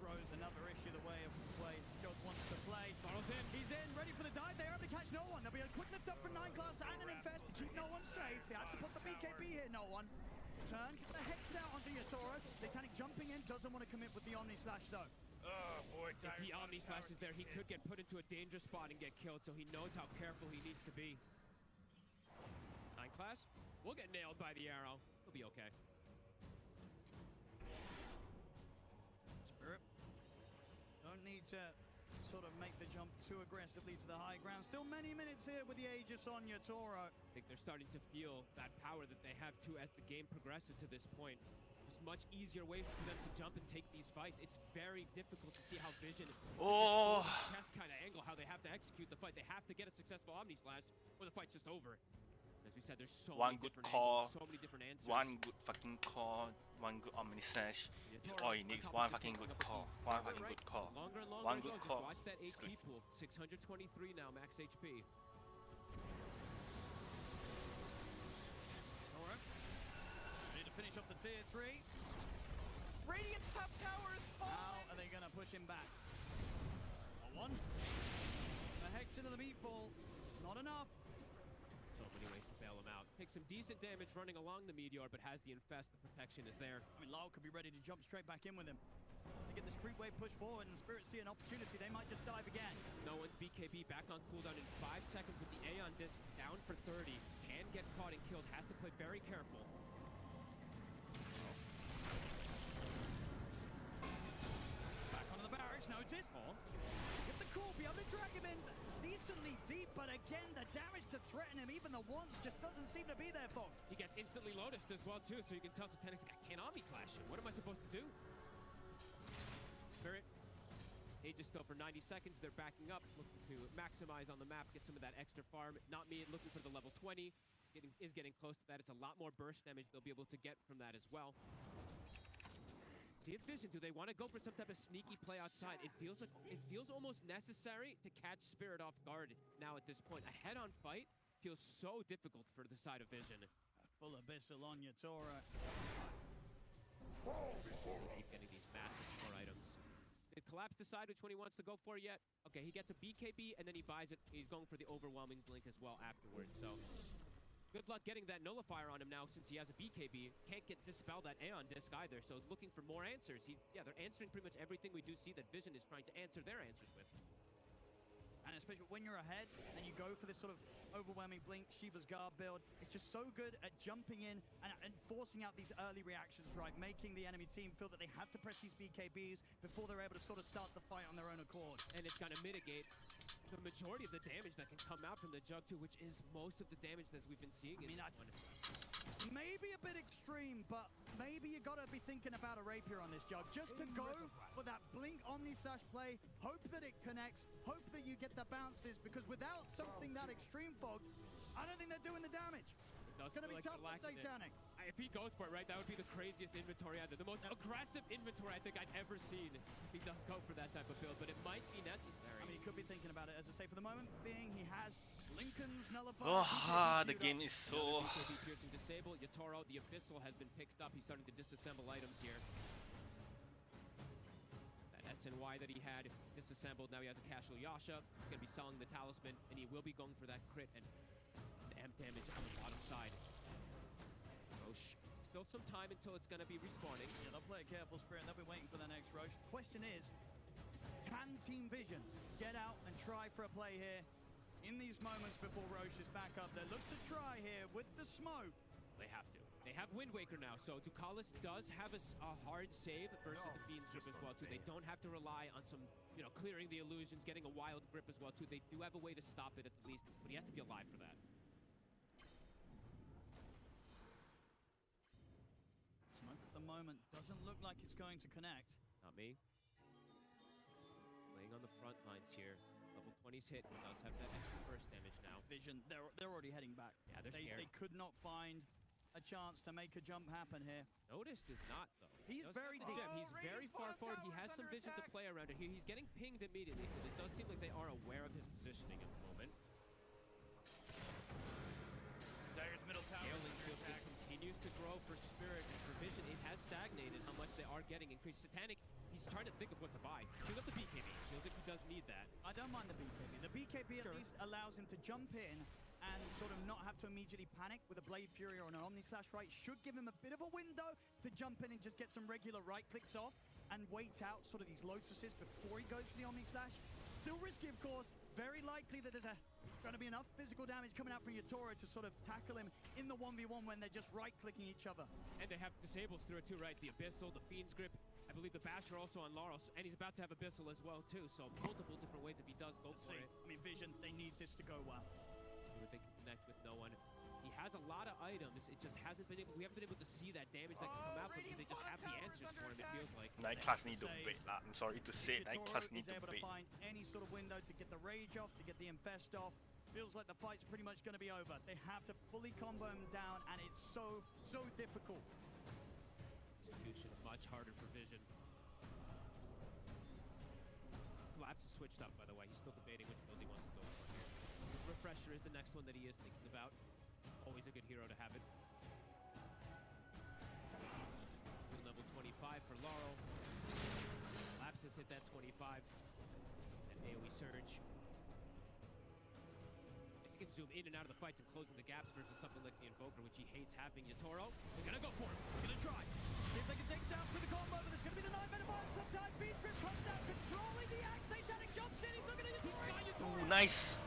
throws another issue the way of the way God wants to play. Bottle's in. He's in, ready for the dive. They're able to catch no one. There'll be a quick lift up from 9 class and an Infest to keep no one safe. He had to put the BKB here, no one. Turn, get the Hex out onto Yatoro. Satanic jumping in, doesn't want to commit with the Omni Slash though. Oh boy, if the Omni Slash is there, he could get put into a dangerous spot and get killed, so he knows how careful he needs to be. 9 class will get nailed by the arrow. He'll be okay. Spirit don't need to sort of make the jump too aggressively to the high ground. Still many minutes here with the Aegis on Yatoro. I think they're starting to feel that power that they have too as the game progresses to this point. Just much easier ways for them to jump and take these fights. It's very difficult to see how Vision, chess kind of angle, how they have to execute the fight. They have to get a successful Omni Slash or the fight's just over. As we said, there's so many different angles, so many different answers. One good fucking call, one good Omni Slash. It's all he needs. One fucking good call. One fucking good call. Longer and longer one good call. Watch that HP pool. 623 now, max HP. tier 3. Radiant's top tower is falling. How are they going to push him back? A 1. The Hex into the meatball. Not enough. So many ways to bail him out. Takes some decent damage running along the Meteor, but has the Infest. The protection is there. I mean, Lyle could be ready to jump straight back in with him. They get this creep wave push forward, and Spirit see an opportunity. They might just dive again. No one's BKB back on cooldown in 5 seconds with the Aeon Disc down for 30. Can get caught and killed. Has to play very careful. Back onto the barracks, notice. Get the call, be able to drag him in decently deep, but again, the damage to threaten him, even the once, just doesn't seem to be there, folks. He gets instantly lotused as well, too, so you can tell Satanix, I can't Omni Slash him. What am I supposed to do? Spirit. Age is still for 90 seconds. They're backing up, looking to maximize on the map, get some of that extra farm. Not me, looking for the level 20. Getting close to that. It's a lot more burst damage they'll be able to get from that as well. See if Vision, do they want to go for some type of sneaky play outside? It feels almost necessary to catch Spirit off guard now at this point. A head-on fight feels so difficult for the side of Vision. Full Abyssal on Yatora. Keep getting these massive core items. Did Collapse decide which one he wants to go for yet? Okay, he gets a BKB and then he buys it. He's going for the overwhelming blink as well afterwards. So good luck getting that nullifier on him now since he has a BKB. Can't dispel that Aeon Disc either. So looking for more answers. They're answering pretty much everything we do see that Vision is trying to answer their answers with. And especially when you're ahead and you go for this sort of overwhelming blink Shiva's Guard build, it's just so good at jumping in and forcing out these early reactions, right? Making the enemy team feel that they have to press these BKBs before they're able to sort of start the fight on their own accord. And it's going to mitigate the majority of the damage that can come out from the Jug 2, which is most of the damage that we've been seeing. Maybe a bit extreme, but maybe you gotta be thinking about a Rapier on this Jug. Just to go for that blink Omni Slash play, hope that it connects, hope that you get the bounces, because without something that extreme, folks, I don't think they're doing the damage. It's gonna be tough for Satanic. If he goes for it, right, that would be the craziest inventory either. The most aggressive inventory I think I'd ever seen if he does go for that type of build, but it might be necessary. I mean, he could be thinking about it. As I say, for the moment being, he has Lincoln's nullifier. Oh, the game is so... BKB piercing disable. Yatoro, the Abyssal has been picked up. He's starting to disassemble items here. That SNY that he had disassembled. Now he has a casual Yasha. He's going to be selling the Talisman, and he will be going for that crit and the amp damage on the bottom side. Roche, still some time until it's going to be respawning. Yeah, they'll play a careful Spirit. They'll be waiting for the next Roche. Question is, can Team Vision get out and try for a play here in these moments before Roche is back up? They look to try here with the smoke. They have to. They have Wind Waker now, so Ducalis does have a hard save versus the Fiend's Grip as well, too. They don't have to rely on some, clearing the illusions, getting a wild grip as well, too. They do have a way to stop it at least, but he has to be alive for that. Smoke at the moment doesn't look like it's going to connect. Not me. Playing on the front lines here. Level 20's hit. He does have that extra burst damage now. Vision, they're already heading back. Yeah, they're scared. They could not find a chance to make a jump happen here. Noticed is not, though. He's very deep. He's very far forward. He has some vision to play around it here. He's getting pinged immediately, so it does seem like they are aware of his positioning at the moment. Dire's middle tower. Scaling field continues to grow for Spirit and for Vision. It has stagnated how much they are getting increased. Satanic, he's trying to think of what to buy. He's got the BKB. Feels like he does need that. I don't mind the BKB. The BKB at least allows him to jump in and sort of not have to immediately panic with a Blade Fury or an Omni Slash, right? Should give him a bit of a window to jump in and just get some regular right clicks off and wait out sort of these Lotuses before he goes for the Omni Slash. Still risky, of course. Very likely that there's going to be enough physical damage coming out from Yatoro to sort of tackle him in the 1v1 when they're just right-clicking each other. And they have disables through it too, right? The Abyssal, the Fiend's Grip. I believe the Basher also on Laurel, and he's about to have Abyssal as well too, so multiple different ways if he does go for it. I mean, Vision, they need this to go well. They can connect with no one. He has a lot of items. It just hasn't been able. We haven't been able to see that damage that can come out from him. They just have the answers for him. It feels like. Night class need to wait. I'm sorry to say, Night class need to able wait. to find any sort of window to get the rage off, to get the infest off. Feels like the fight's pretty much going to be over. They have to fully combo him down, and it's so difficult. Execution much harder for Vision. Collapse is switched up, by the way. He's still debating which build he wants to go for here. Refresher is the next one that he is thinking about. Always a good hero to have it. Does hit that 25. That AoE surge. He can zoom in and out of the fights and closing the gaps versus something like the Invoker, which he hates having. Yatoro, they're gonna go for it. They're gonna try. See if they can take him down for the combo, but it's gonna be the 9-minute bomb sometime. Feed Script comes out, controlling the axe. Satanic jumps in, he's looking at Yatoro. Ooh, nice.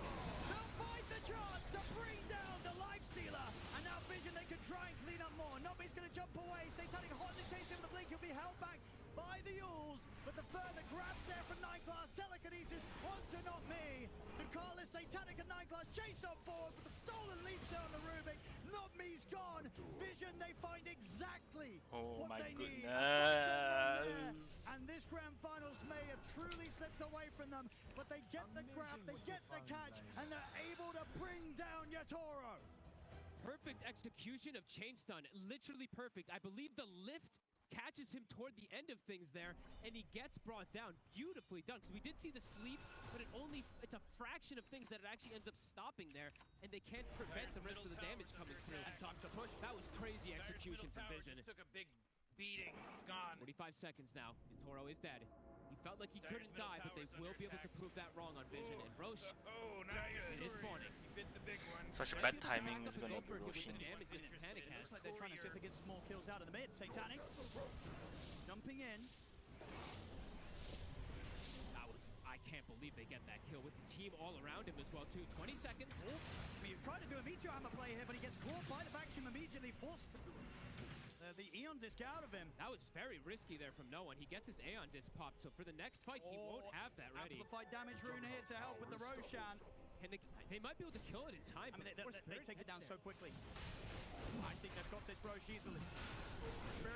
They'll find the chance to bring down the Life Stealer. And now Vision, they can try and clean up more. Nobby's gonna jump away. Satanic hotly chasing with the blink. He'll be held back by the Yules, but the further grabs there from 9 class. Telekinesis onto Not Me. Ducalis, Satanic and 9 class chase on forward, but the stolen leaps there on the Rubik. Not Me's gone. Vision, they find exactly what they need. And this grand finals may have truly slipped away from them, but they get the grab, they get the catch, and they're able to bring down Yatoro. Perfect execution of chain stun, literally perfect. I believe the lift catches him toward the end of things there, and he gets brought down. Beautifully done, because we did see the sleep, but it's a fraction of things that it actually ends up stopping there, and they can't prevent the rest of the damage coming through. Time to push. That was crazy execution from Vision. Took a big beating. It's gone. 45 seconds now. Yatoro is dead. He felt like he couldn't die, but they will be able to prove that wrong on Vision. And Roche is spawning. Such a bad timing is gonna be Roshin. Looks like they're trying to see if they get some more kills out of the mid. Satanic jumping in. I can't believe they get that kill with the team all around him as well too. 20 seconds. He's trying to do a Meteor Hammer play here, but he gets caught by the vacuum immediately, forced the Aeon Disc out of him. That was very risky there from no one. He gets his Aeon Disc popped, so for the next fight, he won't have that ready. Amplified damage rune here to help with the Roshan. And they might be able to kill it in time. I mean, they take it down so quickly. I think they've got this Roche easily.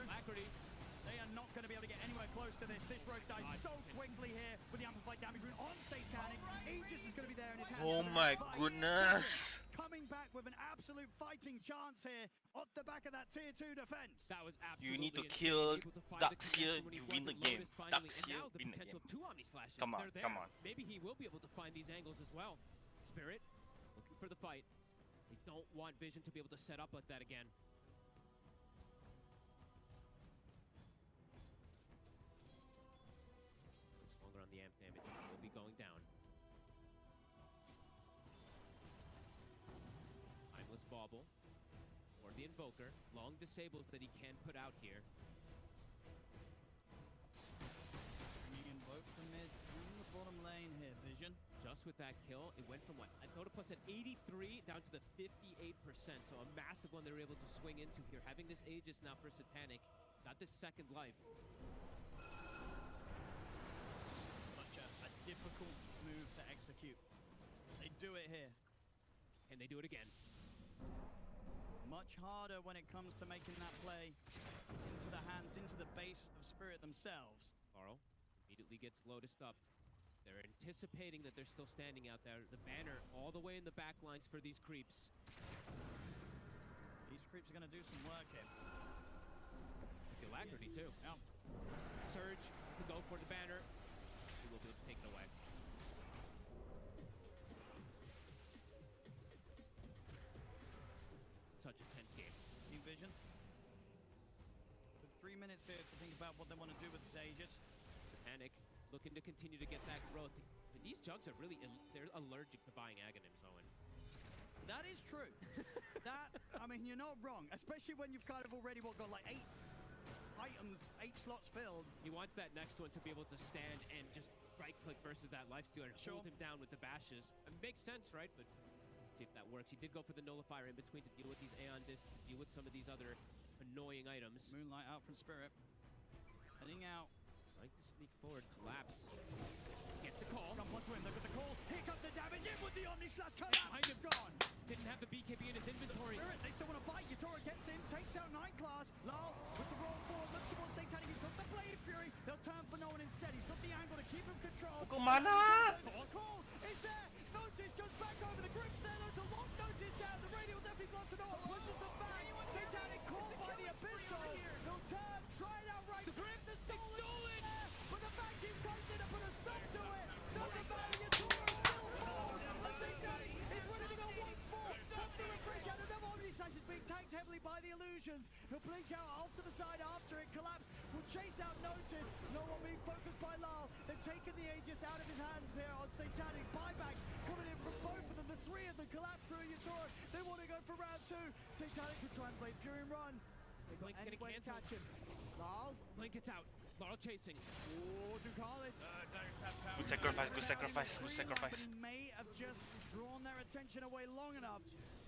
Alacrity. They are not going to be able to get anywhere close to this. This Roche dies so quickly here with the Amplified damage rune on Satanic. Aegis is going to be there in his hands. Oh my goodness. Coming back with an absolute fighting chance here off the back of that tier 2 defense. That was absolutely You need to kill Darkseer, you win the game. Darkseer, win the game. Come on, come on. Maybe he will be able to find these angles as well. Spirit, looking for the fight. They don't want Vision to be able to set up like that again. It's longer on the amp damage. Will be going down. Timeless Bauble. Or the Invoker. Long disables that he can put out here. Bringing in both the mid and the bottom lane here, Vision. Just with that kill, it went from what? Dota Plus at 83 down to the 58%. So a massive one they were able to swing into here. Having this Aegis now for Satanic. Got this second life. Such a difficult move to execute. They do it here. And they do it again. Much harder when it comes to making that play into the hands, into the base of Spirit themselves. Carl immediately gets Lotused up. They're anticipating that they're still standing out there. The banner all the way in the back lines for these creeps. These creeps are going to do some work here. With Alacrity too. Yeah. Surge to go for the banner. He will be able to take it away. Such a tense game. Team Vision. With 3 minutes here to think about what they want to do with this Aegis. Satanic looking to continue to get that growth. These jugs are really, they're allergic to buying Aghanims, Owen. That is true. I mean, you're not wrong. Especially when you've kind of already, got like 8 items, 8 slots filled. He wants that next one to be able to stand and just right-click versus that Lifestealer and hold him down with the bashes. It makes sense, right? But see if that works. He did go for the Nullifier in between to deal with these Aeon Discs, to deal with some of these other annoying items. Moonlight out from Spirit. Heading out. Trying to sneak forward, collapse. Gets the call. Come onto him, look at the call. Here comes the damage in with the Omni Slash. Collapse, gone. Didn't have the BKB in his inventory. Spirit, they still want to fight. Yatoro gets in, takes out 9 class. Lal with the roll forward, looks towards Satanic. He's got the Blade Fury. They'll turn for no one instead. He's got the angle to keep him controlled. Kemana? Call is there. Notice just back over the grips there. Though to lock Notice down. The radial definitely blocks it off. Pushes them back. Satanic caught by the Abyssal. They'll turn, try it out right. The grip, the stolen. But the vacuum comes in to put a stop to it. Doesn't matter. Yatoro still falls. Satanic is ready to go once more. After a fresh out of them, Omni Slash is being tanked heavily by the illusions. He'll blink out off to the side after it collapsed. Will chase out Notice. No one being focused by Lyle. They've taken the Aegis out of his hands here on Satanic. Buyback coming in from both of them. The three of them collapse through Yatoro. They want to go for round two. Satanic can try and Blade Fury and run. They've got any way to catch him. Lyle. Blink gets out. Laurel chasing. Oh, Ducalis. Good sacrifice, good sacrifice, good sacrifice. He may have just drawn their attention away long enough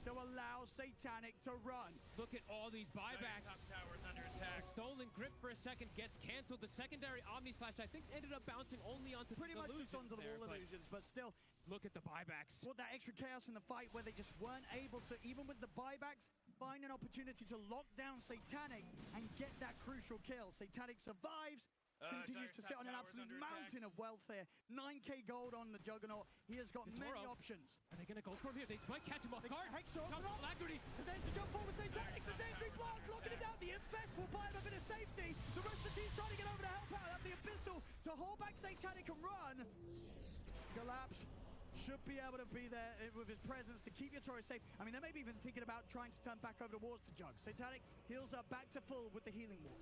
to allow Satanic to run. Look at all these buybacks. The stolen grip for a second gets canceled. The secondary Omni Slash, I think, ended up bouncing only onto Pretty much just onto the wall illusions, but still. Look at the buybacks. Well, that extra chaos in the fight where they just weren't able to, even with the buybacks, find an opportunity to lock down Satanic and get that crucial kill. Satanic survives. Continues to sit on an absolute mountain of wealth here. 9k gold on the Juggernaut. He has got many options. Are they going to go for him here? They might catch him off guard. Hexor, Alacrity. And then to jump forward, Satanic, the Daydream Blast, locking it down. The Infest will buy him a bit of safety. The rest of the team's trying to get over to help out. At the Abyssal to hold back Satanic and run. Collapse. Should be able to be there with his presence to keep Yatoro safe. I mean, they may be even thinking about trying to turn back over towards the Jug. Satanic heals up back to full with the healing wall.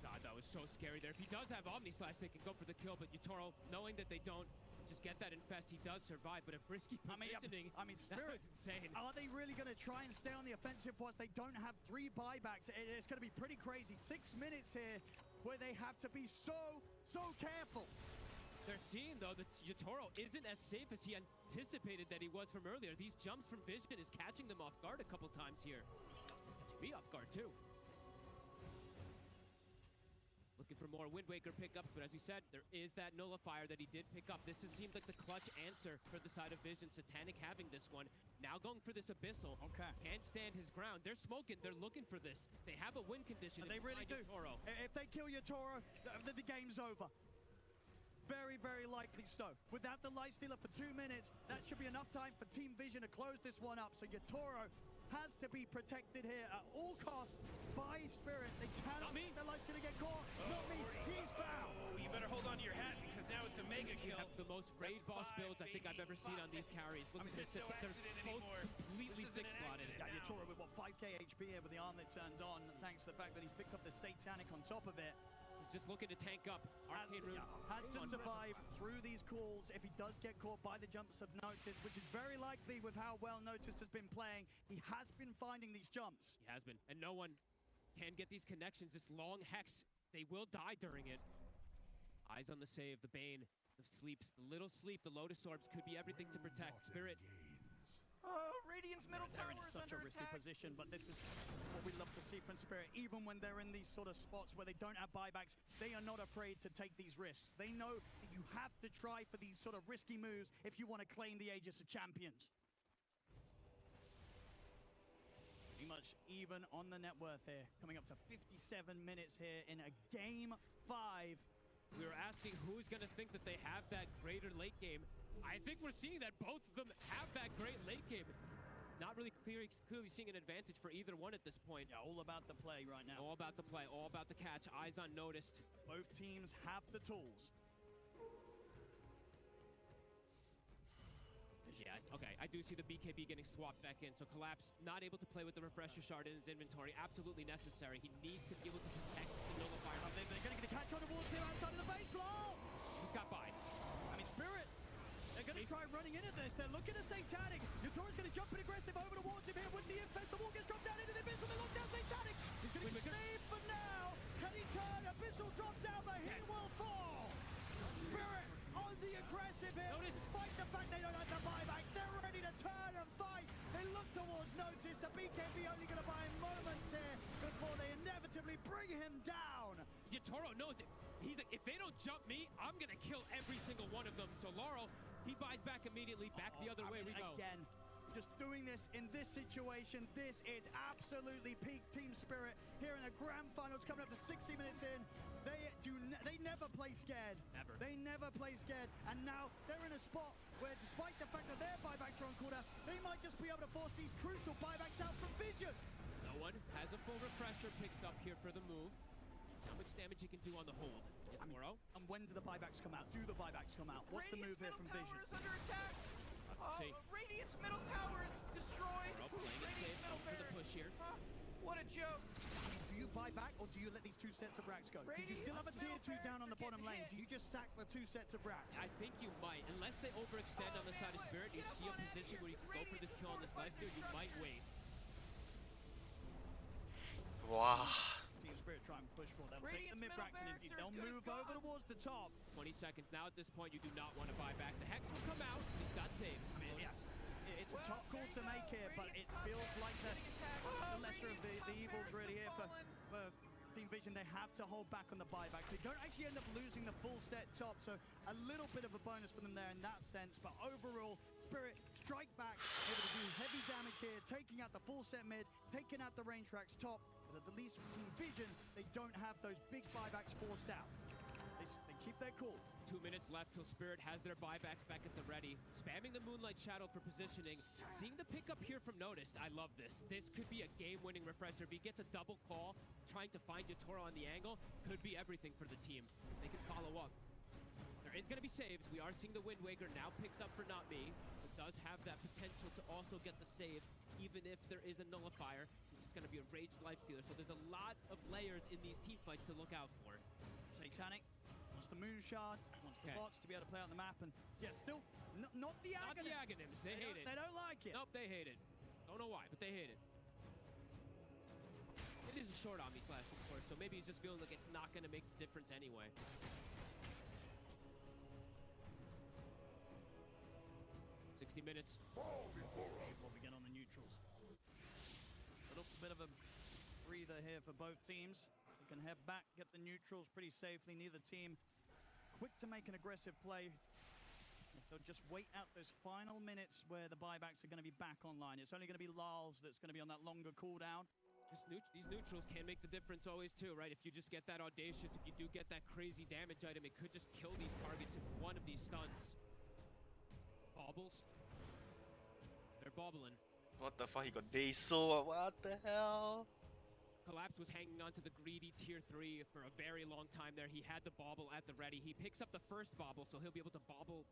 God, that was so scary there. If he does have Omni Slash, they can go for the kill, but Yatoro, knowing that they don't just get that infest, he does survive, but a risky positioning. I mean, Spirit, that was insane. Are they really going to try and stay on the offensive whilst they don't have 3 buybacks? It's going to be pretty crazy. 6 minutes here where they have to be so careful. They're seeing, though, that Yatoro isn't as safe as he anticipated that he was from earlier. These jumps from Vision is catching them off guard a couple times here. Catching me off guard, too. Looking for more Wind Waker pickups, but as we said, there is that nullifier that he did pick up. This has seemed like the clutch answer for the side of Vision. Satanic having this one. Now going for this Abyssal. Okay. Can't stand his ground. They're smoking. They're looking for this. They have a win condition. And they really do. Yatoro. If they kill Yatoro, the game's over. Very, very likely so. Without the Lifestealer for 2 minutes, that should be enough time for Team Vision to close this one up. So Yatoro has to be protected here at all costs by Spirit. They cannot let the Lifestealer get caught. Not me. He's foul. Oh, you better hold on to your hat because now it's a mega kill. Have the most raid boss builds I think I've ever seen on these carries. Look at this. They're both completely 6-slotted. Yeah, Yatoro with what, 5k HP here with the arm that turned on, thanks to the fact that he's picked up the Satanic on top of it. He's just looking to tank up. Arcane Rune has to survive through these calls if he does get caught by the jumps of Notice, which is very likely with how well Notice has been playing. He has been finding these jumps. He has been, and no one can get these connections. This long hex, they will die during it. Eyes on the save, the Bane, the sleeps, the little sleep, the Lotus Orbs could be everything to protect. Spirit. Radiant's middle tower is such a risky position, but this is what we love to see from Spirit. Even when they're in these sort of spots where they don't have buybacks, they are not afraid to take these risks. They know that you have to try for these sort of risky moves if you want to claim the Aegis of Champions. Pretty much even on the net worth here, coming up to 57 minutes here in a game 5. We were asking who's going to think that they have that greater late game. I think we're seeing that both of them have that great late game. Not really clearly seeing an advantage for either one at this point. Yeah, all about the play right now. All about the play, all about the catch. Eyes on Noticed. Both teams have the tools. Yeah, okay, I do see the BKB getting swapped back in, so Collapse not able to play with the Refresher Shard in his inventory. Absolutely necessary. He needs to be able to protect the nullifier. They're going to get a catch on the walls here outside of the base. Lol! He's got by. I mean, Spirit, they're going to try running into this. They're looking at Satanic. Yatoro's going to jump in aggressive over towards him here with the Infest. The wall gets dropped down into the Abyssal. They lock down Satanic. He's going to be saved for now. Can he turn? Abyssal drop down, but he will fall. Spirit on the aggressive here. Despite the fact they don't have the buybacks, they're ready to turn and fight. They look towards Notice. The BKB only going to buy moments here before they inevitably bring him down. Yatoro knows it. He's like, if they don't jump me, I'm going to kill every single one of them. So Laurel, he buys back immediately. Back the other way we go. Again, just doing this in this situation, this is absolutely peak Team Spirit here in the grand finals coming up to 60 minutes in. They never play scared. Never. They never play scared. And now they're in a spot where despite the fact that their buybacks are on cooldown, they might just be able to force these crucial buybacks out from Vision. No one has a full refresher picked up here for the move. How much damage he can do on the hold. And when do the buybacks come out? Do the buybacks come out? What's the move here from Vision? Is under attack. See. Radiant's middle tower is destroyed. Playing it safe, going for the push here. What a joke! Do you buy back or do you let these 2 sets of racks go? Because you still have a tier 2 down on the bottom lane. Do you just sack the 2 sets of racks? I think you might. Unless they overextend on the side of Spirit, you see a position where you can go for this kill on this lifesteal, you might wait. Wow. Team Spirit try and push for them. Take the mid racks and indeed they'll move over towards the top. 20 seconds now. At this point, you do not want to buy back. The Hex will come out. He's got saves. It's a tough call to make here, but it feels like the lesser of the evils really here for Team Vision. They have to hold back on the buyback. They don't actually end up losing the full set top, so a little bit of a bonus for them there in that sense. But overall, Spirit strike back, able to do heavy damage here, taking out the full set mid, taking out the range racks top. But at the least for Team Vision, they don't have those big buybacks forced out. They keep their cool. 2 minutes left till Spirit has their buybacks back at the ready. Spamming the Moonlight Shadow for positioning. Seeing the pickup here from Noticed, I love this. This could be a game-winning refresher. If he gets a double call, trying to find Yatoro on the angle, could be everything for the team. They can follow up. There is going to be saves. We are seeing the Wind Waker now picked up for Not Me. It does have that potential to also get the save, even if there is a nullifier, since it's going to be a raged lifestealer. So there's a lot of layers in these team fights to look out for. Satanic wants the Moon Shard, wants the bots to be able to play out the map, and yeah, still not the Aghanims. Not the Aghanims. They hate it. They don't like it. Nope, they hate it. Don't know why, but they hate it. It is a short Omni Slash, of course, so maybe he's just feeling like it's not going to make the difference anyway. Minutes. What we get on the neutrals. A little bit of a breather here for both teams. We can head back, get the neutrals pretty safely. Neither team quick to make an aggressive play. They'll just wait out those final minutes where the buybacks are going to be back online. It's only going to be Lals that's going to be on that longer cooldown. These neutrals can make the difference always too, right? If you just get that Audacious, if you do get that crazy damage item, it could just kill these targets in one of these stuns. Baubles. They're bobbling. What the fuck? He got Daso. What the hell? Collapse was hanging on to the greedy tier 3 for a very long time there. He had the bauble at the ready. He picks up the first bauble, so he'll be able to bauble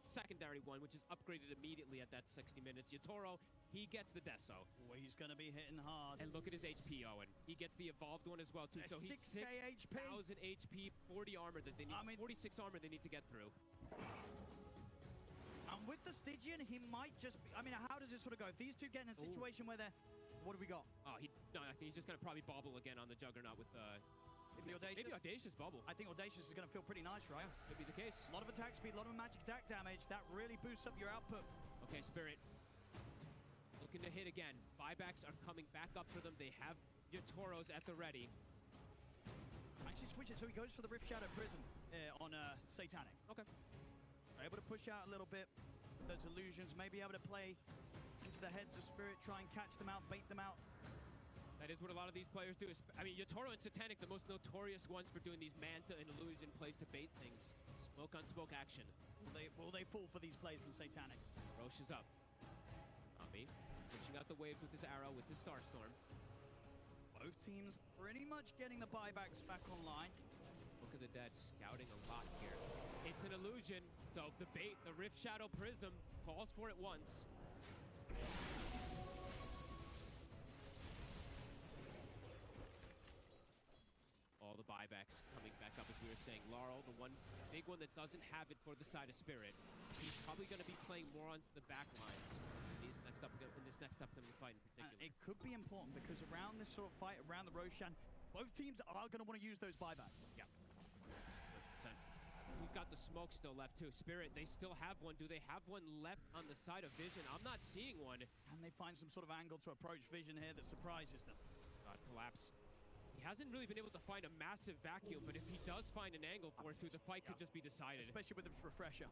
secondary one, which is upgraded immediately at that 60 minutes. Yatoro, he gets the Deso. Oh, he's going to be hitting hard. And look at his HP, Owen. He gets the evolved one as well, too. So he's 6,000 HP, 40 armor that they need. 46 armor they need to get through. And with the Stygian, he might just be, I mean, how does this sort of go? If these two get in a situation where they're, what do we got? Oh, no, I think he's just going to probably bobble again on the Juggernaut with maybe Audacious bubble. I think Audacious is going to feel pretty nice, right? Yeah, could be the case. A lot of attack speed, a lot of magic attack damage. That really boosts up your output. Okay, Spirit. Looking to hit again. Buybacks are coming back up for them. They have Yatoros at the ready. Actually switch it, so he goes for the Rift Shadow Prism on Satanic. Okay. Able to push out a little bit. Those illusions, maybe able to play into the heads of Spirit, try and catch them out, bait them out. That is what a lot of these players do. I mean, Yatoro and Satanic, the most notorious ones for doing these Manta and Illusion plays to bait things. Smoke on smoke action. Will they fall for these plays from Satanic? Roche is up. Nami pushing out the waves with his arrow, with his Starstorm. Both teams pretty much getting the buybacks back online. Look at the Dead scouting a lot here. It's an illusion, so the bait, the Rift Shadow Prism, falls for it once. All the buybacks coming back up, as we were saying. Laurel, the one big one that doesn't have it for the side of Spirit. He's probably going to be playing more onto the back lines in this next upcoming fight in particular. It could be important because around this sort of fight, around the Roshan, both teams are going to want to use those buybacks. Yeah. 100%. He's got the smoke still left too. Spirit, they still have one. Do they have one left on the side of Vision? I'm not seeing one. Can they find some sort of angle to approach Vision here that surprises them? Collapse. He hasn't really been able to find a massive vacuum, but if he does find an angle for it too, the fight could just be decided. Especially with the refresher.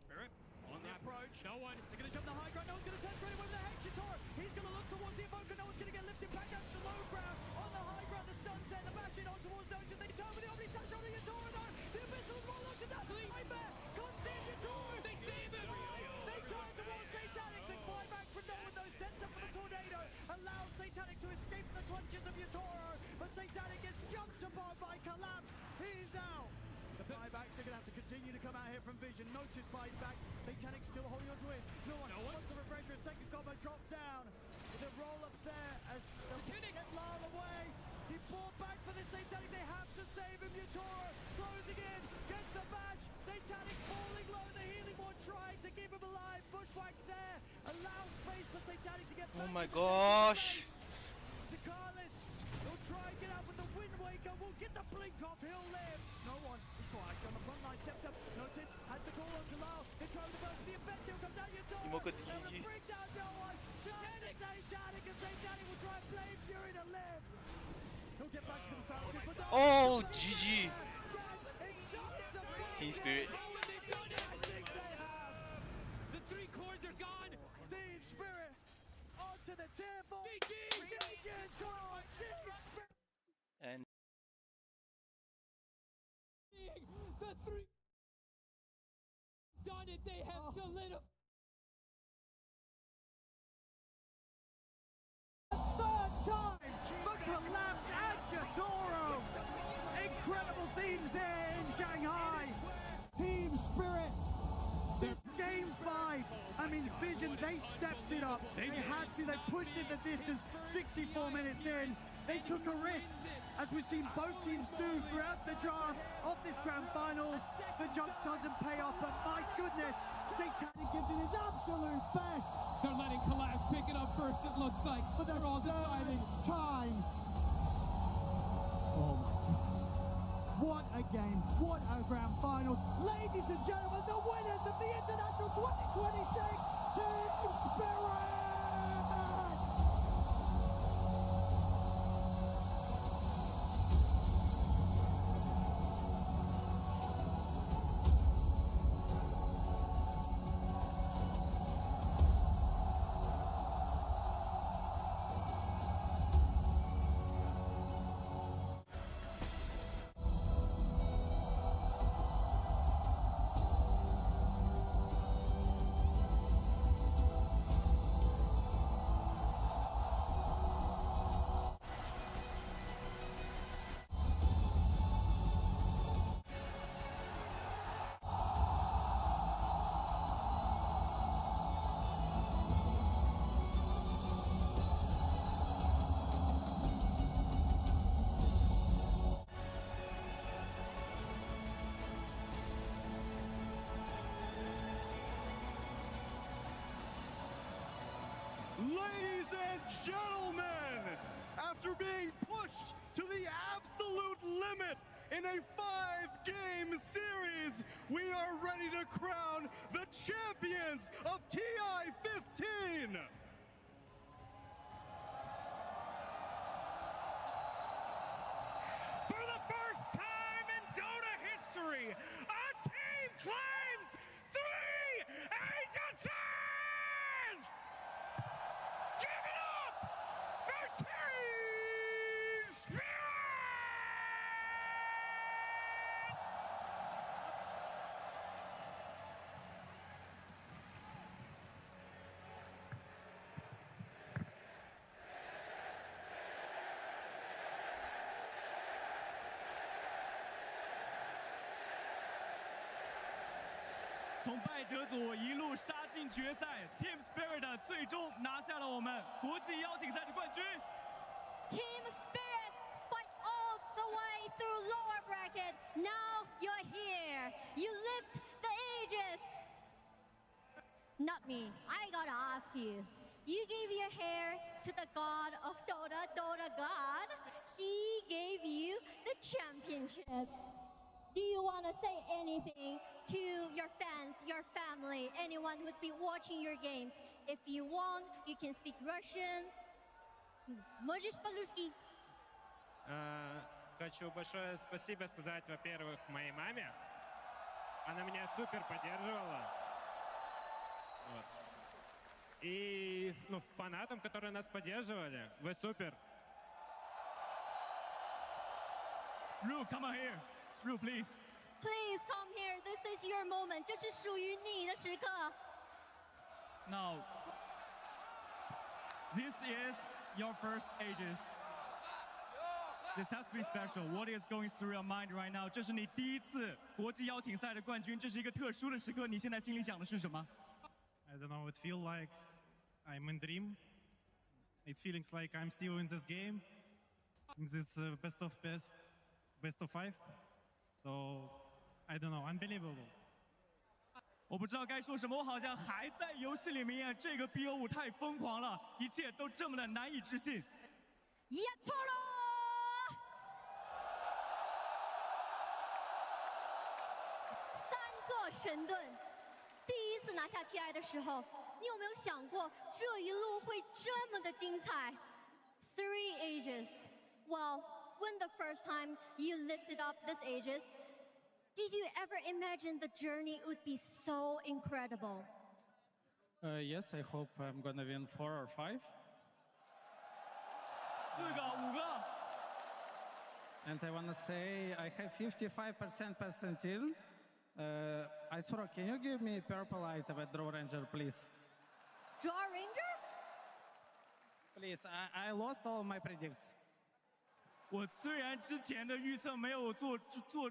Spirit on the approach. No one. They're going to jump the high ground. No one's going to turn straight away with the Hex Yatoro. He's going to look towards the Evoker. No one's going to get lifted back down to the low ground. On the high ground, the stun's there. The bash in on towards Notion. They turn with the Omni Slash on the Yatoro though. The Abyssal is more launching down to the nightmare. Can't see Yatoro. They save him. They turn towards Satanic. The buyback from no one though sets up for the tornado. Allows Satanic to escape the clutches of Yatoro. But Satanic gets jumped upon by Collapse. He's out. The buybacks, they're going to have to continue to come out here from Vision. Notice buys back. Satanic still holding on to it. No one wants to refresh her. Second combo drops down. The roll-ups there as they'll get back for this Satanic. They have to save him. Yatoro closing in, gets the bash. Satanic falling low. The healing ward trying to keep him alive. Bushwhack's there. Allows space for Satanic to get back. Oh my gosh. Carlos will try and get out with the Wind Waker. Will get the blink off. He'll live. No one is quiet on the front line. Steps up. Notice has the call on Jalal. They try with the burst. The effective comes out. Yatoro. Imoka They're DG. gonna bring down no one. Satanic and Satanic will try Flame Fury to live. He'll get back to the fountain. But the Oh, GG. Team Spirit. The 3 cores are gone. Team Spirit onto the table. GG is gone. Team Spirit. And the 3 done it. They have solidified. Third time for Collapse and Yatoro. Incredible scenes here in Shanghai. Team Spirit. Game 5. I mean, Vision, they stepped it up. They had to. They pushed it the distance. 64 minutes in. They took a risk, as we've seen both teams do throughout the draft of this grand finals. The jump doesn't pay off, but my goodness, Satanic gives it his absolute best. They're letting Collapse pick it up first, it looks like, but they're all deciding. Time. Oh my God. What a game. What a grand final. Ladies and gentlemen, the winners of the International 2026 Team Spirit! Ladies and gentlemen, after being pushed to the absolute limit in a 5-game series, we are ready to crown the champions of TI-15. For the first time in Dota history, a team claims 3 agencies! Give it up for Team Spirit! 从败者组一路杀进决赛 ，Team Spirit 最终拿下了我们国际邀请赛的冠军。Team Spirit fight all the way through lower bracket. Now you're here. You lift the aegis. Not me. I gotta ask you. You gave your hair to the god of Dota, Dota god. He gave you the championship. Do you want to say anything to your fans, your family, anyone who's been watching your games? If you want, you can speak Russian. Можешь по-русски? Хочу большое спасибо сказать, во-первых, моей маме. Она меня супер поддерживала. Вот. И фанатам, которые нас поддерживали. Вы супер. Ru, come on here. Ru, please. Please come here. This is your moment. 这是属于你的时刻。 Now, this is your first Aegis. This has to be special. What is going through your mind right now? 这是你第一次国际邀请赛的冠军，这是一个特殊的时刻。你现在心里想的是什么？ I don't know. It feels like I'm in dream. It feels like I'm still in this game. This best of 5. So I don't know, unbelievable. 我不知道该说什么，我好像还在游戏里面。这个 BO5太疯狂了，一切都这么的难以置信。Yatoro！ 3座神盾，第一次拿下 TI 的时候，你有没有想过这一路会这么的精彩 ？3 Aegis. Well, when the first time you lifted up this Aegis, did you ever imagine the journey would be so incredible? Yes, I hope I'm gonna win 4 or 5. 4个、5个。And I wanna say I have 55% percentile. Isoro, can you give me purple item at Draw Ranger, please? Draw Ranger? Please, I lost all my predicts. 我虽然之前的预测没有做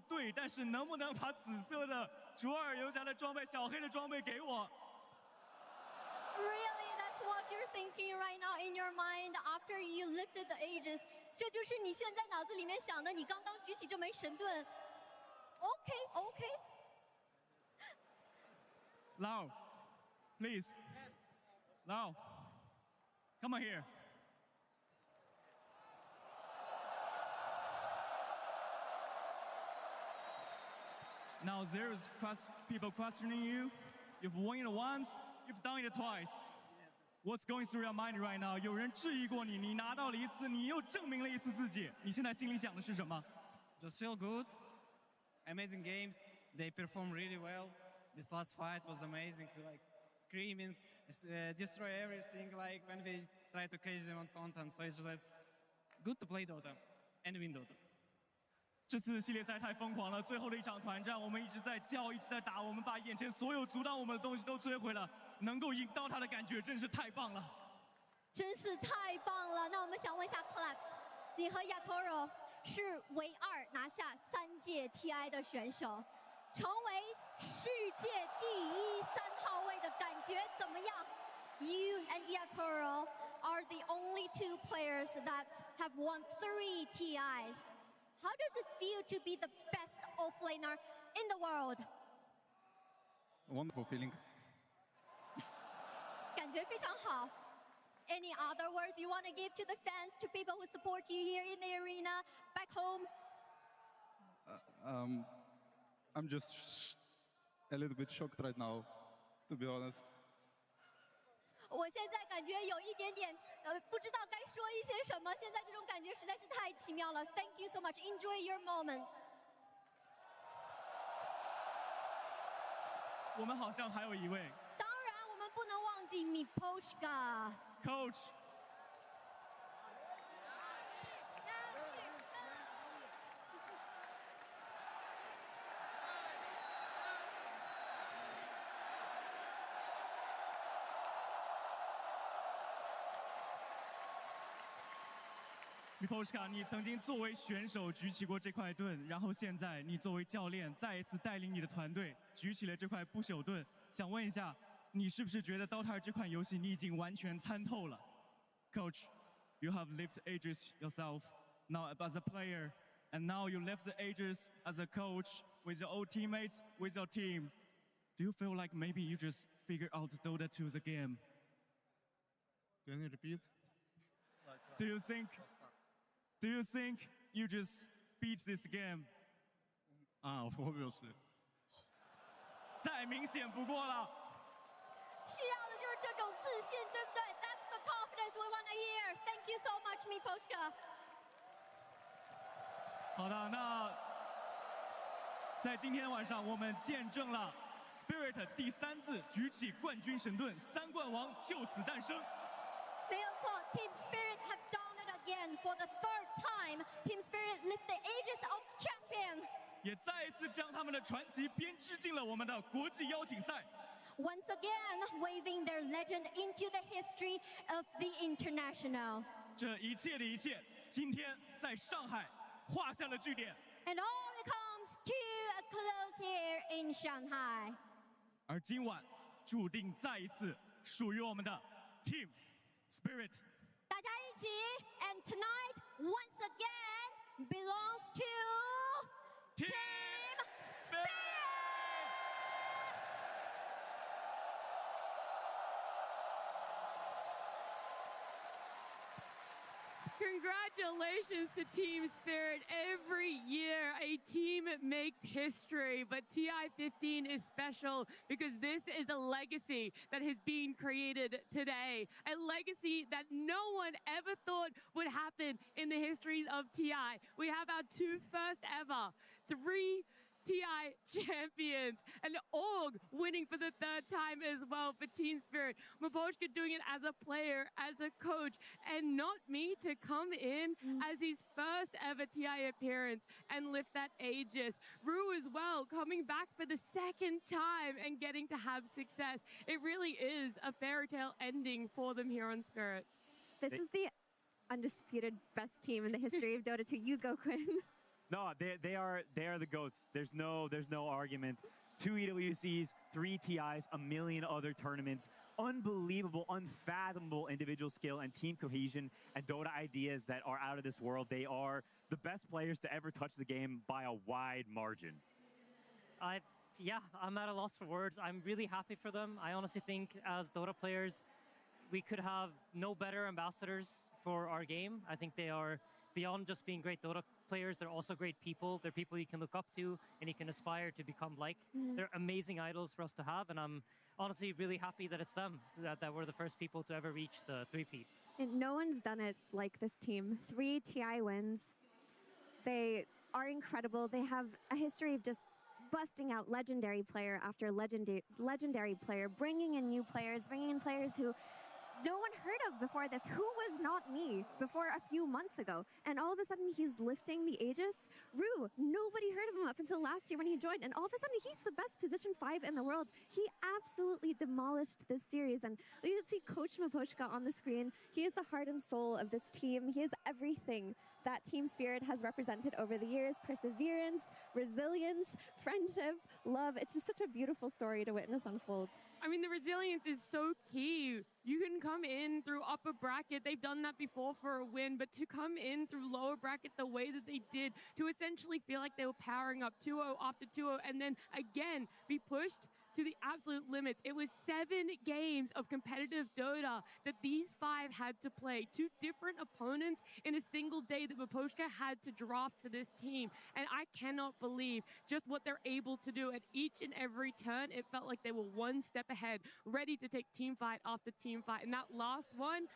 对，但是能不能把紫色的卓尔游侠的装备、小黑的装备给我 ？Really, that's what you're thinking right now in your mind after you lifted the Aegis. 这就是你现在脑子里面想的，你刚刚举起这枚神盾。OK. Lau, please. Lau, come on here. Now there's people questioning you. You've won it once, you've done it twice. What's going through your mind right now? 有人质疑过你，你拿到了一次，你又证明了一次自己。你现在心里想的是什么 ？Just feel good. Amazing games. They perform really well. This last fight was amazing. Like screaming, destroy everything. Like when we try to catch them on fountain. So it's just good to play Dota and win Dota. 这次系列赛太疯狂了，最后的一场团战，我们一直在叫，一直在打，我们把眼前所有阻挡我们的东西都摧毁了。能够赢到他的感觉真是太棒了，真是太棒了。那我们想问一下 Collapse， 你和 Yatoro 是唯2拿下3届 TI 的选手，成为世界第1 3号位的感觉怎么样 ？You and Yatoro are the only 2 players that have won 3 TIs. How does it feel to be the best offlaner in the world? Wonderful feeling. 感觉非常好。Any other words you want to give to the fans, to people who support you here in the arena, back home? I'm just a little bit shocked right now, to be honest. 我现在感觉有一点点不知道该说一些什么。现在这种感觉实在是太奇妙了。Thank you so much. Enjoy your moment. 我们好像还有一位。当然，我们不能忘记 Miposhka Coach。Miposhka， 你曾经作为选手举起过这块盾，然后现在你作为教练，再一次带领你的团队举起了这块不朽盾。想问一下，你是不是觉得 Dota 这款游戏你已经完全参透了 ？Coach, you have lived ages yourself now as a player, and now you left the ages as a coach with your old teammates, with your team. Do you feel like maybe you just figured out Dota 2 the game? Can you repeat? Do you think you just beat this game? Obviously. 再明显不过了。需要的就是这种自信，对不对 ？That's the confidence we want to hear. Thank you so much, Miposhka. 好的，那在今天晚上，我们见证了 Spirit 第3次举起冠军神盾，3冠王就此诞生。没有错 ，Team Spirit have done it again for the 3rd time. Team Spirit lift the aegis of champion. 也再一次将他们的传奇编织进了我们的国际邀请赛。Once again, waving their legend into the history of the international. 这一切的一切，今天在上海画下了句点。And all it comes to a close here in Shanghai. 而今晚注定再一次属于我们的 Team Spirit。大家一起 ，and tonight once again belongs to Team Spirit! Congratulations to Team Spirit. Every year, a team makes history, but TI-15 is special because this is a legacy that has been created today. A legacy that no one ever thought would happen in the history of TI. We have our first ever 3 TI champions, and Org winning for the 3rd time as well for Team Spirit. Miposhka doing it as a player, as a coach, and not me to come in as his first ever TI appearance and lift that Aegis. Rue as well, coming back for the 2nd time and getting to have success. It really is a fairy tale ending for them here on Spirit. This is the undisputed best team in the history of Dota 2. You go, Quinn. No, they are the GOATs. There's no argument. 2 EWCs, 3 TIs, a million other tournaments. Unbelievable, unfathomable individual skill and team cohesion and Dota ideas that are out of this world. They are the best players to ever touch the game by a wide margin. Yeah, I'm at a loss for words. I'm really happy for them. I honestly think as Dota players, we could have no better ambassadors for our game. I think they are beyond just being great Dota players, they're also great people. They're people you can look up to and you can aspire to become like. They're amazing idols for us to have, and I'm honestly really happy that it's them, that we're the first people to ever reach the 3-peat. And no one's done it like this team. 3 TI wins. They are incredible. They have a history of just busting out legendary player after legendary player, bringing in new players, bringing in players who no one heard of before this, who was not me before a few months ago. And all of a sudden, he's lifting the Aegis. Rue, nobody heard of him up until last year when he joined. And all of a sudden, he's the best position 5 in the world. He absolutely demolished this series. And you can see Coach Miposhka on the screen. He is the heart and soul of this team. He is everything that Team Spirit has represented over the years. Perseverance, resilience, friendship, love. It's just such a beautiful story to witness unfold. I mean, the resilience is so key. You can come in through upper bracket. They've done that before for a win, but to come in through lower bracket the way that they did, to essentially feel like they were powering up 2-0 after 2-0, and then again be pushed to the absolute limits. It was 7 games of competitive Dota that these 5 had to play. 2 different opponents in a single day that Miposhka had to draft for this team. And I cannot believe just what they're able to do at each and every turn. It felt like they were 1 step ahead, ready to take team fight after team fight. And that last one,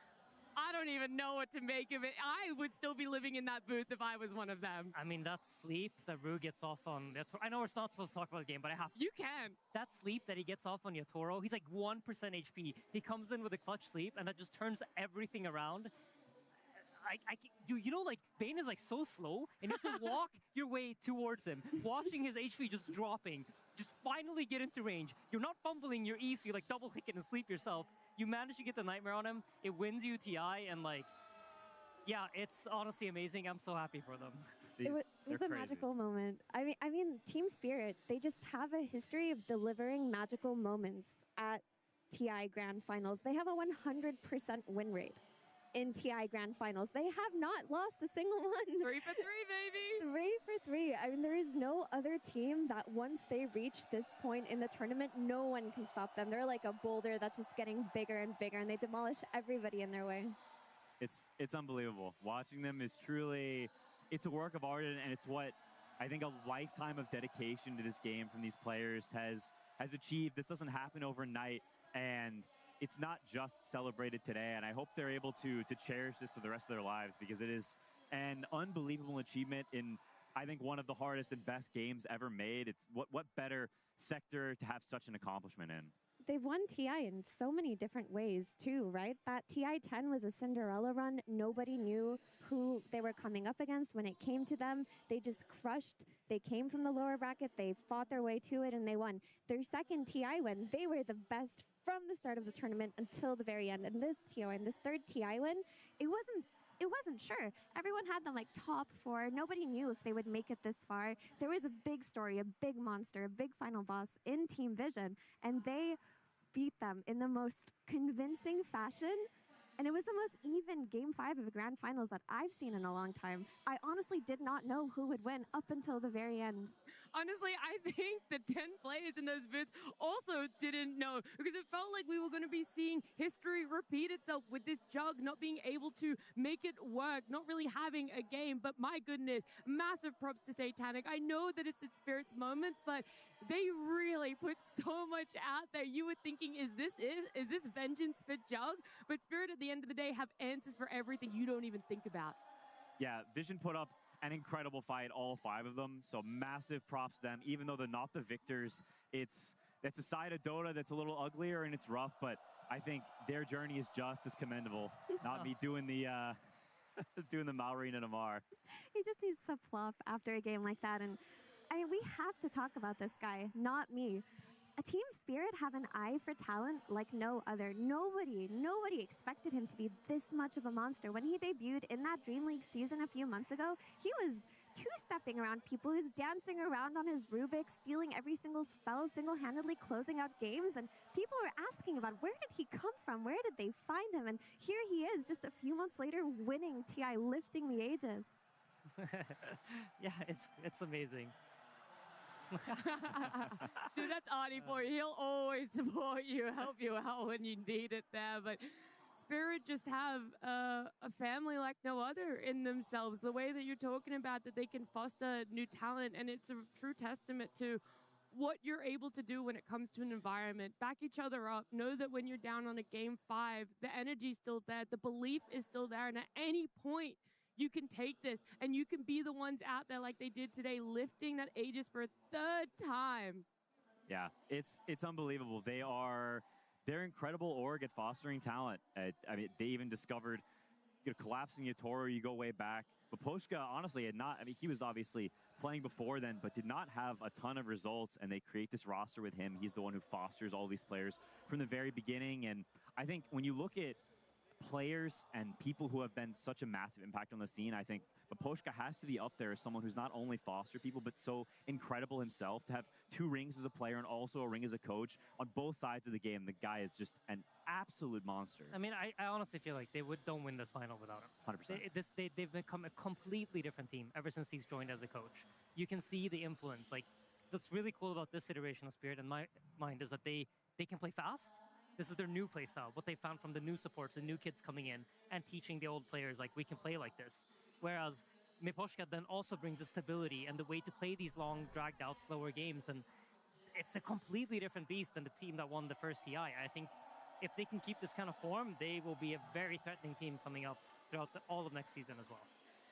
I don't even know what to make of it. I would still be living in that booth if I was one of them. I mean, that sleep that Rue gets off on... I know we're not supposed to talk about the game, but I have to. You can. That sleep that he gets off on Yatoro, he's like 1% HP. He comes in with a clutch sleep, and that just turns everything around. You know, like, Bane is like so slow, and you have to walk your way towards him, watching his HP just dropping. Just finally get into range. You're not fumbling your E, so you like double click it and sleep yourself. You manage to get the Nightmare on him. It wins you TI, and like, yeah, it's honestly amazing. I'm so happy for them. It was a magical moment. I mean, Team Spirit, they just have a history of delivering magical moments at TI Grand Finals. They have a 100% win rate in TI Grand Finals. They have not lost a single one. 3 for 3, baby. 3 for 3. I mean, there is no other team that once they reach this point in the tournament, no one can stop them. They're like a boulder that's just getting bigger and bigger, and they demolish everybody in their way. It's unbelievable. Watching them is truly, it's a work of art, and it's what I think a lifetime of dedication to this game from these players has achieved. This doesn't happen overnight, and it's not just celebrated today, and I hope they're able to cherish this for the rest of their lives, because it is an unbelievable achievement in, I think, one of the hardest and best games ever made. It's what better sector to have such an accomplishment in? They've won TI in so many different ways too, right? That TI-10 was a Cinderella run. Nobody knew who they were coming up against when it came to them. They just crushed. They came from the lower bracket. They fought their way to it, and they won. Their second TI win, they were the best from the start of the tournament until the very end. And this TI win, this third TI win, it wasn't sure. Everyone had them like top 4. Nobody knew if they would make it this far. There was a big story, a big monster, a big final boss in Team Vision, and they beat them in the most convincing fashion And it was the most even Game 5 of a Grand Finals that I've seen in a long time. I honestly did not know who would win up until the very end. Honestly, I think the 10 players in those booths also didn't know, because it felt like we were going to be seeing history repeat itself with this Jug not being able to make it work, not really having a game. But my goodness, massive props to Satanic. I know that it's its Spirit's moment, but they really put so much out there. You were thinking, is this vengeance for Jug? But Spirit at the end of the day have answers for everything you don't even think about. Yeah, Vision put up an incredible fight, all 5 of them. So massive props to them. Even though they're not the victors, it's a side of Dota that's a little uglier and it's rough, but I think their journey is just as commendable. Not me doing the doing the Malrine and Amar. He just needs to fluff after a game like that. And I mean, we have to talk about this guy, not me. A Team Spirit have an eye for talent like no other. Nobody expected him to be this much of a monster. When he debuted in that Dream League season a few months ago, he was two-stepping around people. He was dancing around on his Rubik, stealing every single spell, single-handedly closing out games. And people were asking about, where did he come from? Where did they find him? And here he is, just a few months later, winning TI, lifting the ages. Yeah, it's amazing. Dude, that's Audi for you. He'll always support you, help you out when you need it there. But Spirit just have a family like no other in themselves. The way that you're talking about that they can foster new talent, and it's a true testament to what you're able to do when it comes to an environment. Back each other up. Know that when you're down on a Game 5, the energy's still there, the belief is still there, and at any point, you can take this, and you can be the ones out there like they did today, lifting that Aegis for a 3rd time. Yeah, it's unbelievable. They're incredible org at fostering talent. I mean, they even discovered, collapsing Yatoro, you go way back. But Poshka, honestly, he was obviously playing before then, but did not have a ton of results, and they create this roster with him. He's the one who fosters all these players from the very beginning. And I think when you look at players and people who have been such a massive impact on the scene, I think Poshka has to be up there as someone who's not only fostered people, but so incredible himself to have 2 rings as a player and also a ring as a coach on both sides of the game. The guy is just an absolute monster. I mean, I honestly feel like they don't win this final without him. 100%. They've become a completely different team ever since he's joined as a coach. You can see the influence. Like, what's really cool about this iteration of Spirit in my mind is that they can play fast. This is their new play style, what they found from the new supports, the new kids coming in and teaching the old players, like, we can play like this. Whereas Miposhka then also brings the stability and the way to play these long, dragged-out, slower games. And it's a completely different beast than the team that won the first TI. I think if they can keep this kind of form, they will be a very threatening team coming up throughout all of next season as well.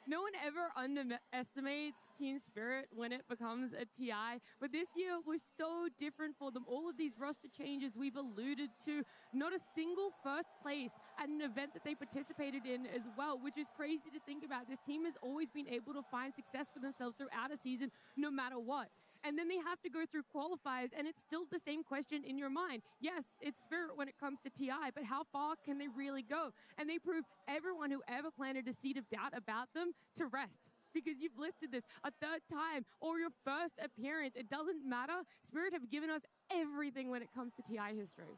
No one ever underestimates Team Spirit when it becomes a TI, but this year was so different for them. All of these roster changes we've alluded to, not a single first place at an event that they participated in as well, which is crazy to think about. This team has always been able to find success for themselves throughout a season, no matter what. And then they have to go through qualifiers, and it's still the same question in your mind. Yes, it's Spirit when it comes to TI, but how far can they really go? And they prove everyone who ever planted a seed of doubt about them to rest. Because you've lifted this a 3rd time or your first appearance. It doesn't matter. Spirit have given us everything when it comes to TI history.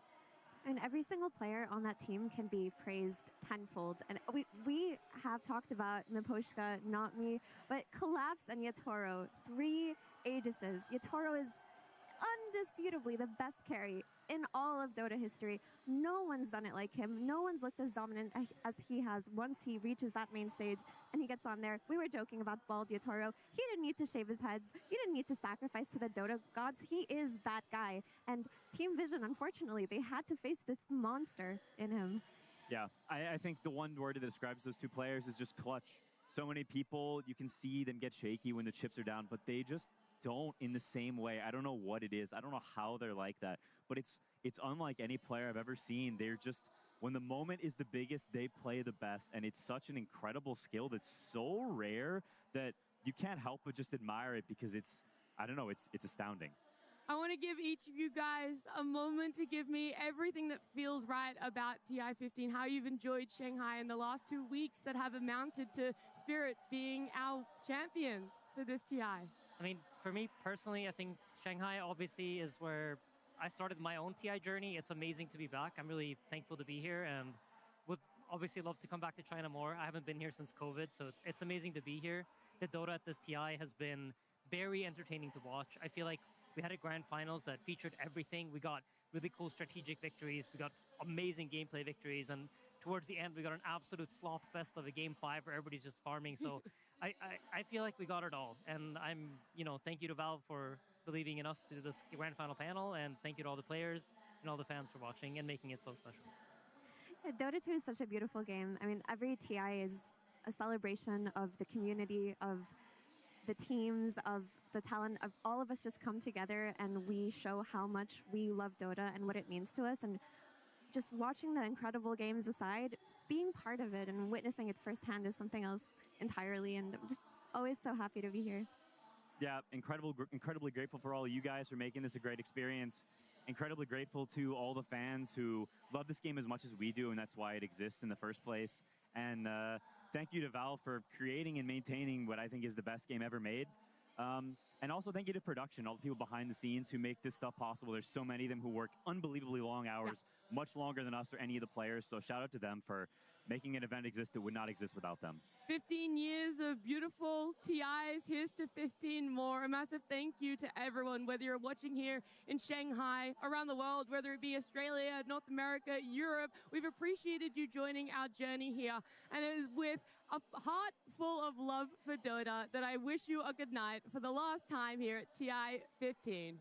And every single player on that team can be praised tenfold. And we have talked about Miposhka, not me, but Collapse and Yatoro, 3 Aegises. Yatoro is undisputably the best carry in all of Dota history. No one's done it like him. No one's looked as dominant as he has once he reaches that main stage and he gets on there. We were joking about bald Yatoro. He didn't need to shave his head. He didn't need to sacrifice to the Dota gods. He is that guy. And Team Vision, unfortunately, they had to face this monster in him. Yeah, I think the one word that describes those 2 players is just clutch. So many people, you can see them get shaky when the chips are down, but they just don't in the same way. I don't know what it is. I don't know how they're like that, but it's unlike any player I've ever seen. They're just, when the moment is the biggest, they play the best, and it's such an incredible skill that's so rare that you can't help but just admire it because it's, I don't know, it's astounding. I want to give each of you guys a moment to give me everything that feels right about TI-15, how you've enjoyed Shanghai in the last 2 weeks that have amounted to Spirit being our champions for this TI. I mean, for me personally, I think Shanghai obviously is where I started my own TI journey. It's amazing to be back. I'm really thankful to be here. And with obviously love to come back to China more. I haven't been here since COVID, so it's amazing to be here. The Dota at this TI has been very entertaining to watch. I feel like we had a grand finals that featured everything. We got really cool strategic victories. We got amazing gameplay victories. And towards the end, we got an absolute slop fest of a game 5 where everybody's just farming. So I feel like we got it all. And I'm, thank you to Valve for believing in us through this grand final panel. And thank you to all the players and all the fans for watching and making it so special. Dota 2 is such a beautiful game. I mean, every TI is a celebration of the community, of the teams, of the talent, of all of us just come together and we show how much we love Dota and what it means to us. And just watching the incredible games aside, being part of it and witnessing it firsthand is something else entirely. And I'm just always so happy to be here. Yeah, incredibly grateful for all of you guys for making this a great experience. Incredibly grateful to all the fans who love this game as much as we do, and that's why it exists in the first place. And thank you to Valve for creating and maintaining what I think is the best game ever made. And also thank you to production, all the people behind the scenes who make this stuff possible. There's so many of them who work unbelievably long hours, much longer than us or any of the players. So shout out to them for making an event exist that would not exist without them. 15 years of beautiful TIs. Here's to 15 more. A massive thank you to everyone, whether you're watching here in Shanghai, around the world, whether it be Australia, North America, Europe. We've appreciated you joining our journey here. And it is with a heart full of love for Dota that I wish you a good night for the last time here at TI 15.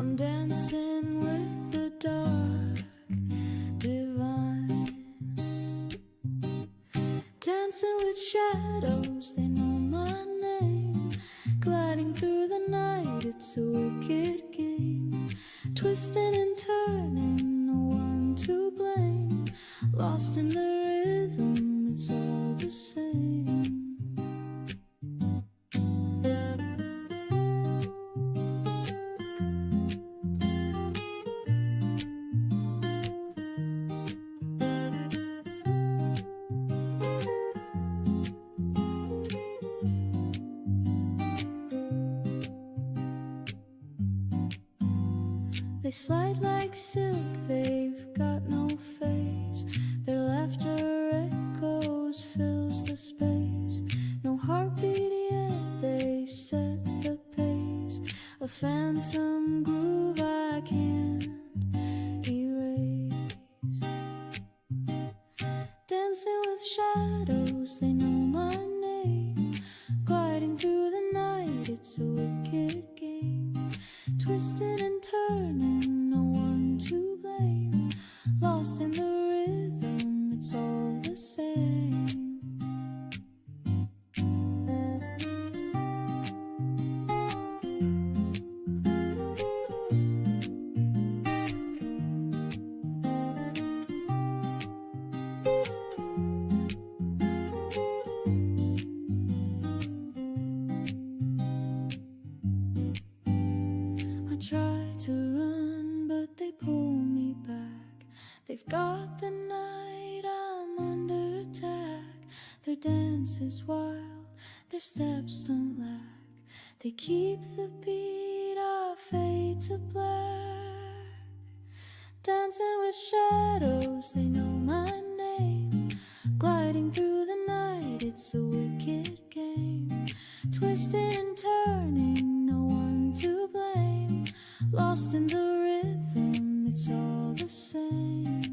I'm dancing with the dark divine, dancing with shadows, they know my name, gliding through the night, it's a wicked game, twisting and turning, no one to blame, lost in the rhythm, it's all the same. They slide like silk, they've got no face, their laughter echoes, fills the space, no heartbeat yet, they set the pace, a phantom groove I can't erase, dancing with shadows, they know my name, gliding through the night, it's a wicked game, twisting and turning, no one to blame, lost in the rhythm, it's all the same. I try to run, but they pull me back. They've got the night, I'm under attack. Their dance is wild, their steps don't lack. They keep the beat, I fade to black. Dancing with shadows, they know my name. Gliding through the night, it's a wicked game. Twisting and turning, no one to blame. Lost in the rhythm, it's all the same.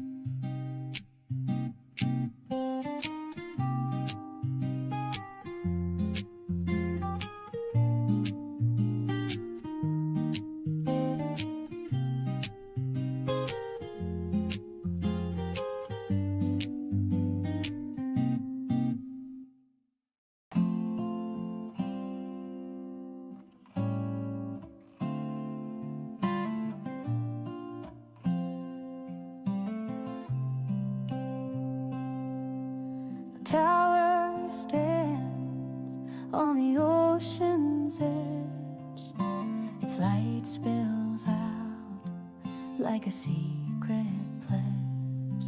Tower stands on the ocean's edge. Its light spills out like a secret pledge.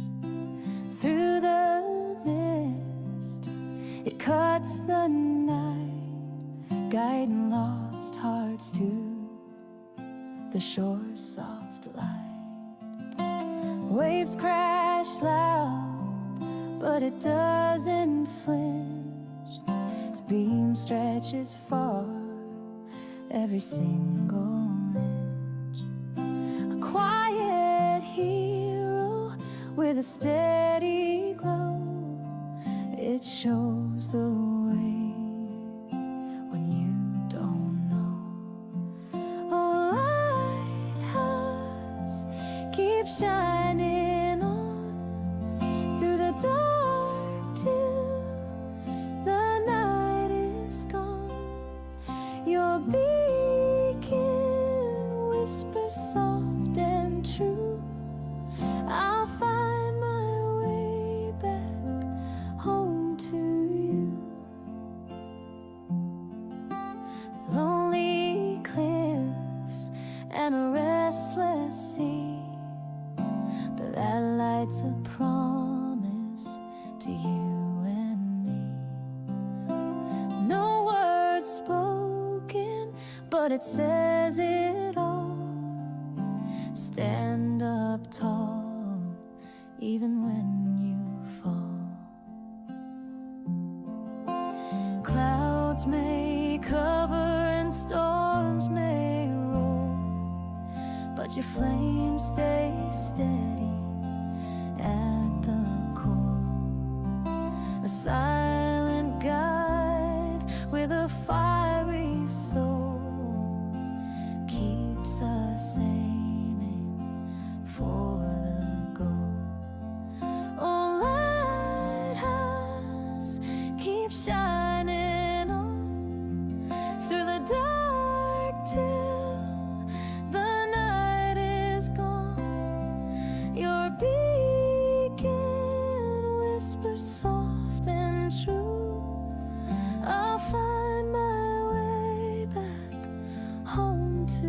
Through the mist, it cuts the night, guiding lost hearts to the shore's soft light. Waves crash loud, but it doesn't flinch. Its beam stretches far, every single inch. A quiet hero with a steady glow. It shows the way when you don't know. Oh, lighthouse, keep shining on through the dark till the night is gone. Your beacon whispers soft and true. I'll find my way back home to you. Lonely cliffs and a restless sea, but that light's a promise to you and me. No words spoken, but it says it all. Stand up tall, even when you fall. Clouds may cover and storms may roll, but your flame stays steady at the core. A silent guide with a fiery soul keeps us same aim for the goal. Oh, lighthouse, keep shining on through the dark till the night is gone. Your beacon whispers soft and true. I'll find my way back home to you.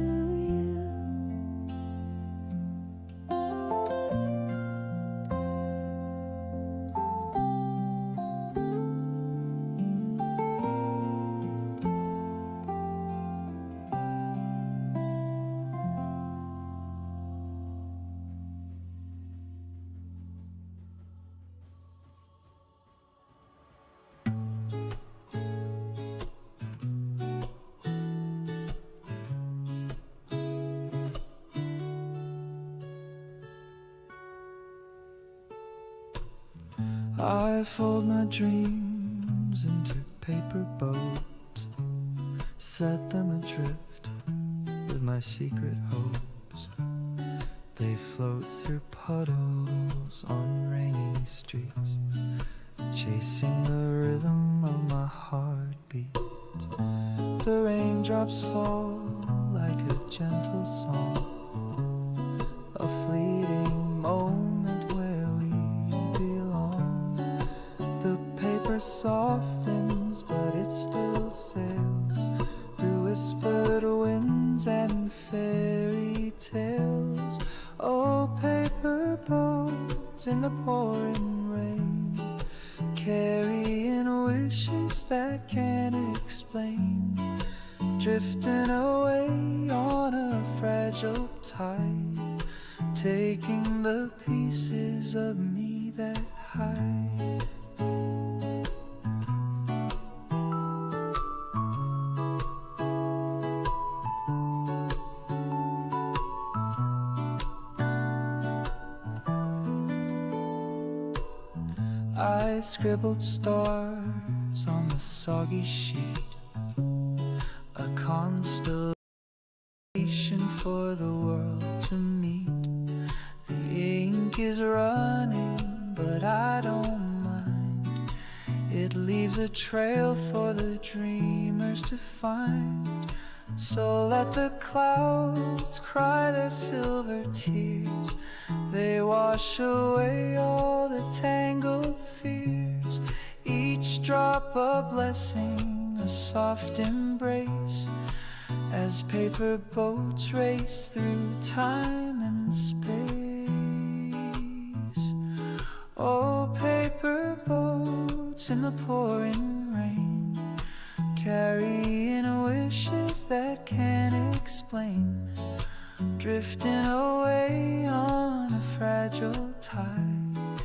I fold my dreams into paper boats, set them adrift with my secret hopes. They float through puddles on rainy streets, chasing the rhythm of my heartbeat. The raindrops fall like a gentle song, a fleeting moment where we belong. The paper softens, but it still sails through whispered winds and fairy tales. Oh, paper boats in the pouring rain, carrying wishes that can't explain, drifting away on a fragile tide, taking the pieces of me that hide. I scribbled stars on the soggy sheet, a constellation for the world to meet. The ink is running, but I don't mind. It leaves a trail for the dreamers to find. So let the clouds cry their silver tears. They wash away all the tangled fears. Each drop a blessing, a soft embrace, as paper boats race through time and space. Oh, paper boats in the pouring rain, carrying wishes that can't explain, drifting away on a fragile tide,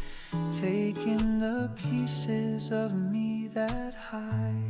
taking the pieces of me that hide.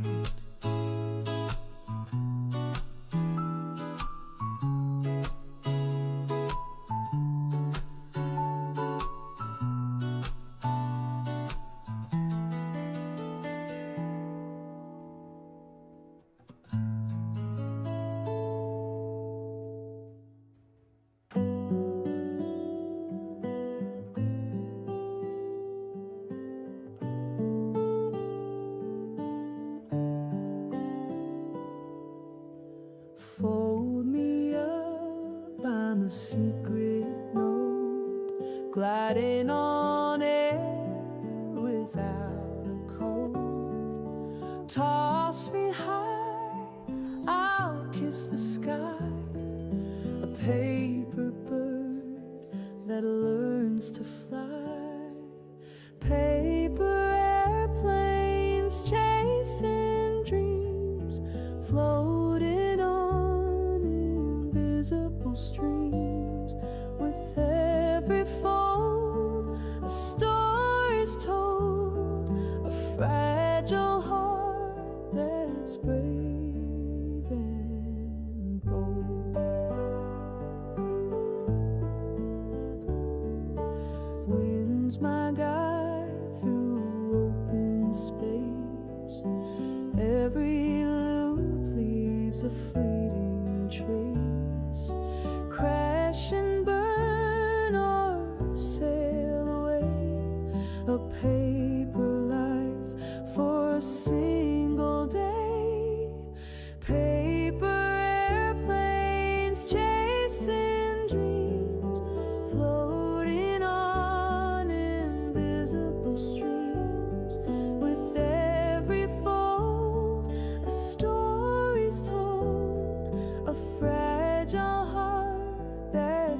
Fold me up, I'm a secret note, gliding on air without a code. Toss me high, I'll kiss the sky, a paper bird that learns to fly. Paper airplanes chasing dreams, floating on invisible streams. With every fold, a story's told, a fragile heart that's brave and bold. Wind's my guide through open space. Every loop leaves a fleeting trace.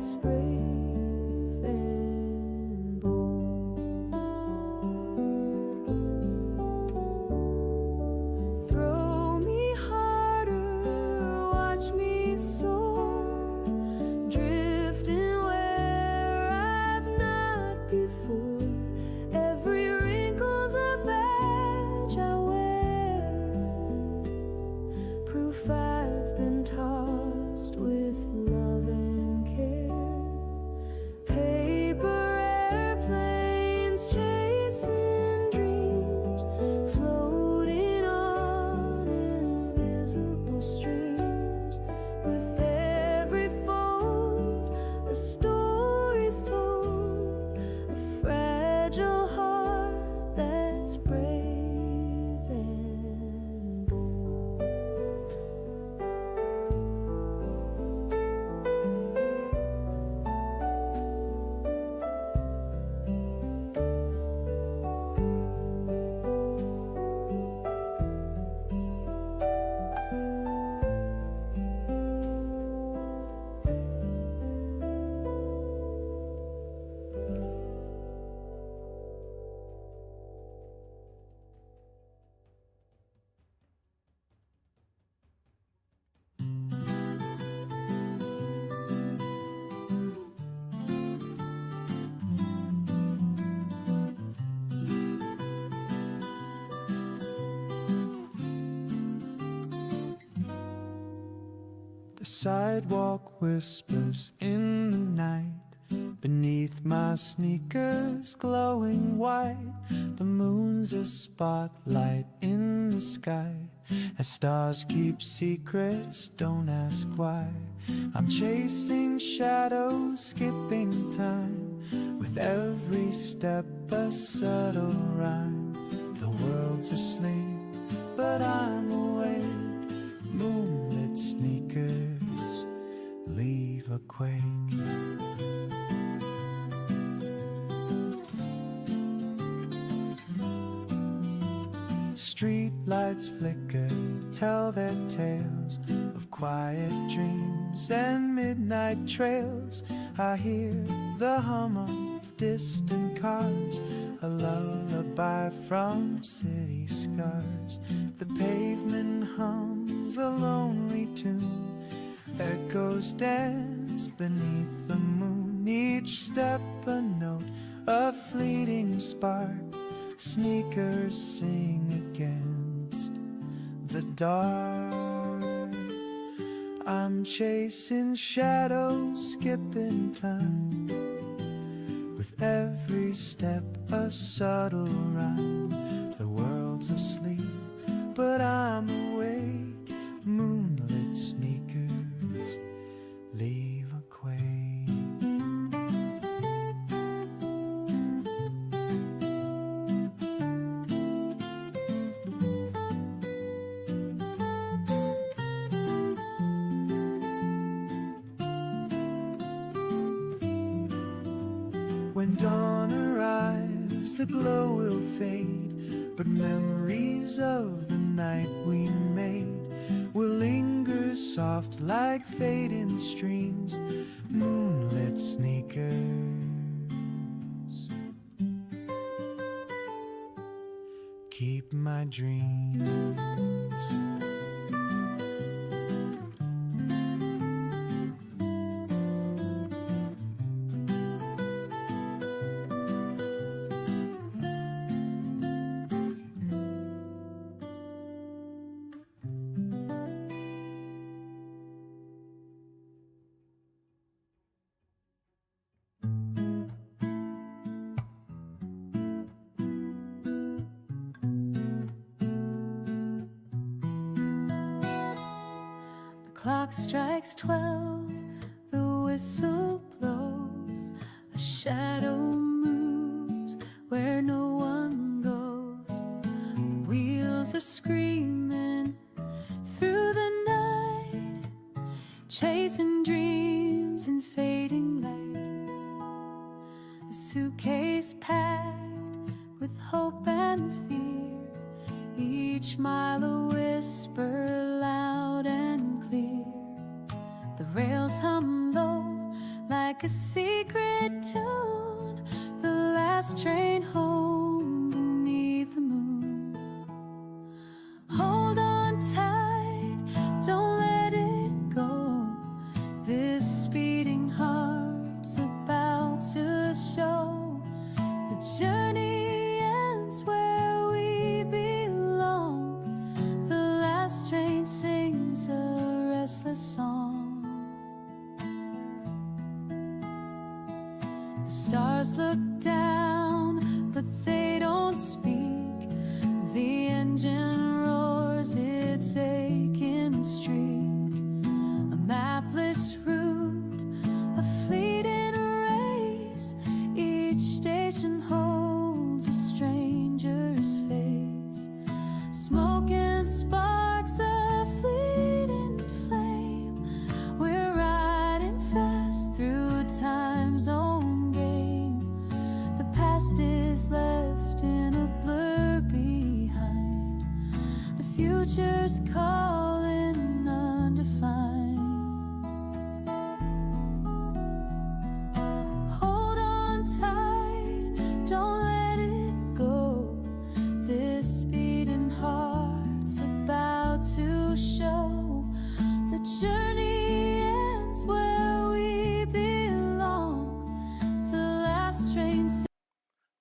that's brave and bold. Throw me harder, watch me soar, drifting where I've not before. Every wrinkle's a badge I wear, proof I've been tossed with love and care. Paper airplanes chasing dreams, floating on invisible streams. With every fold, a story's told, a fragile heart that's brave and bold. The sidewalk whispers in the night, beneath my sneakers glowing white. The moon's a spotlight in the sky, as stars keep secrets, don't ask why. I'm chasing shadows, skipping time, with every step a subtle rhyme. The world's asleep, but I'm awake. Moonlit sneakers leave a quake. Street lights flicker, tell their tales of quiet dreams and midnight trails. I hear the hum of distant cars, a lullaby from city scars. The pavement hums a lonely tune, echoes dance beneath the moon. Each step a note, a fleeting spark. Sneakers sing against the dark. I'm chasing shadows, skipping time, with every step a subtle rhyme. The world's asleep, but I'm awake. Moonlit sneakers leave a quake. When dawn arrives, the glow will fade, but memories of the night we made will linger soft like fading streams. Moonlit sneakers keep my dreams. Clock strikes 12, the whistle blows, a shadow moves where no one goes. The wheels are screaming through the night, chasing dreams in fading light. A suitcase packed with hope and fear, each mile a whisper loud and clear. The rails hum low like like a secret tune, the last train home beneath the moon. Hold on tight, don't let it go. This beating heart's about to show. The journey ends where we belong. The last train sings a restless song. The stars look down, but they don't speak. The engine roars its aching streak. A mapless route, a fleeting race. Each station holds a stranger's face. Smoke and sparks, a fleeting flame. We're riding fast through time's own game. The past is left in a blur behind. The future's calling undefined. Hold on tight, don't let it go. This beating heart's about to show. The journey ends where we belong. The last train.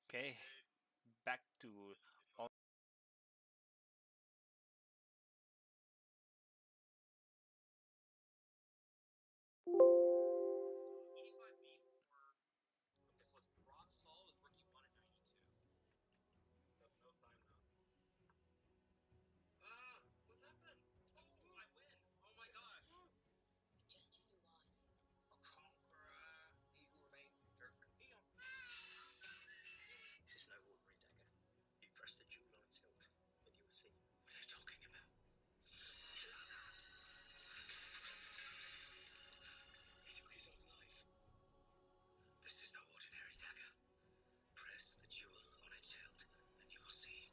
Okay, back to on. This is no ordinary dagger. You press the jewel on its hilt, and you will see what you're talking about. He took his own life. This is no ordinary dagger. Press the jewel on its hilt, and you will see.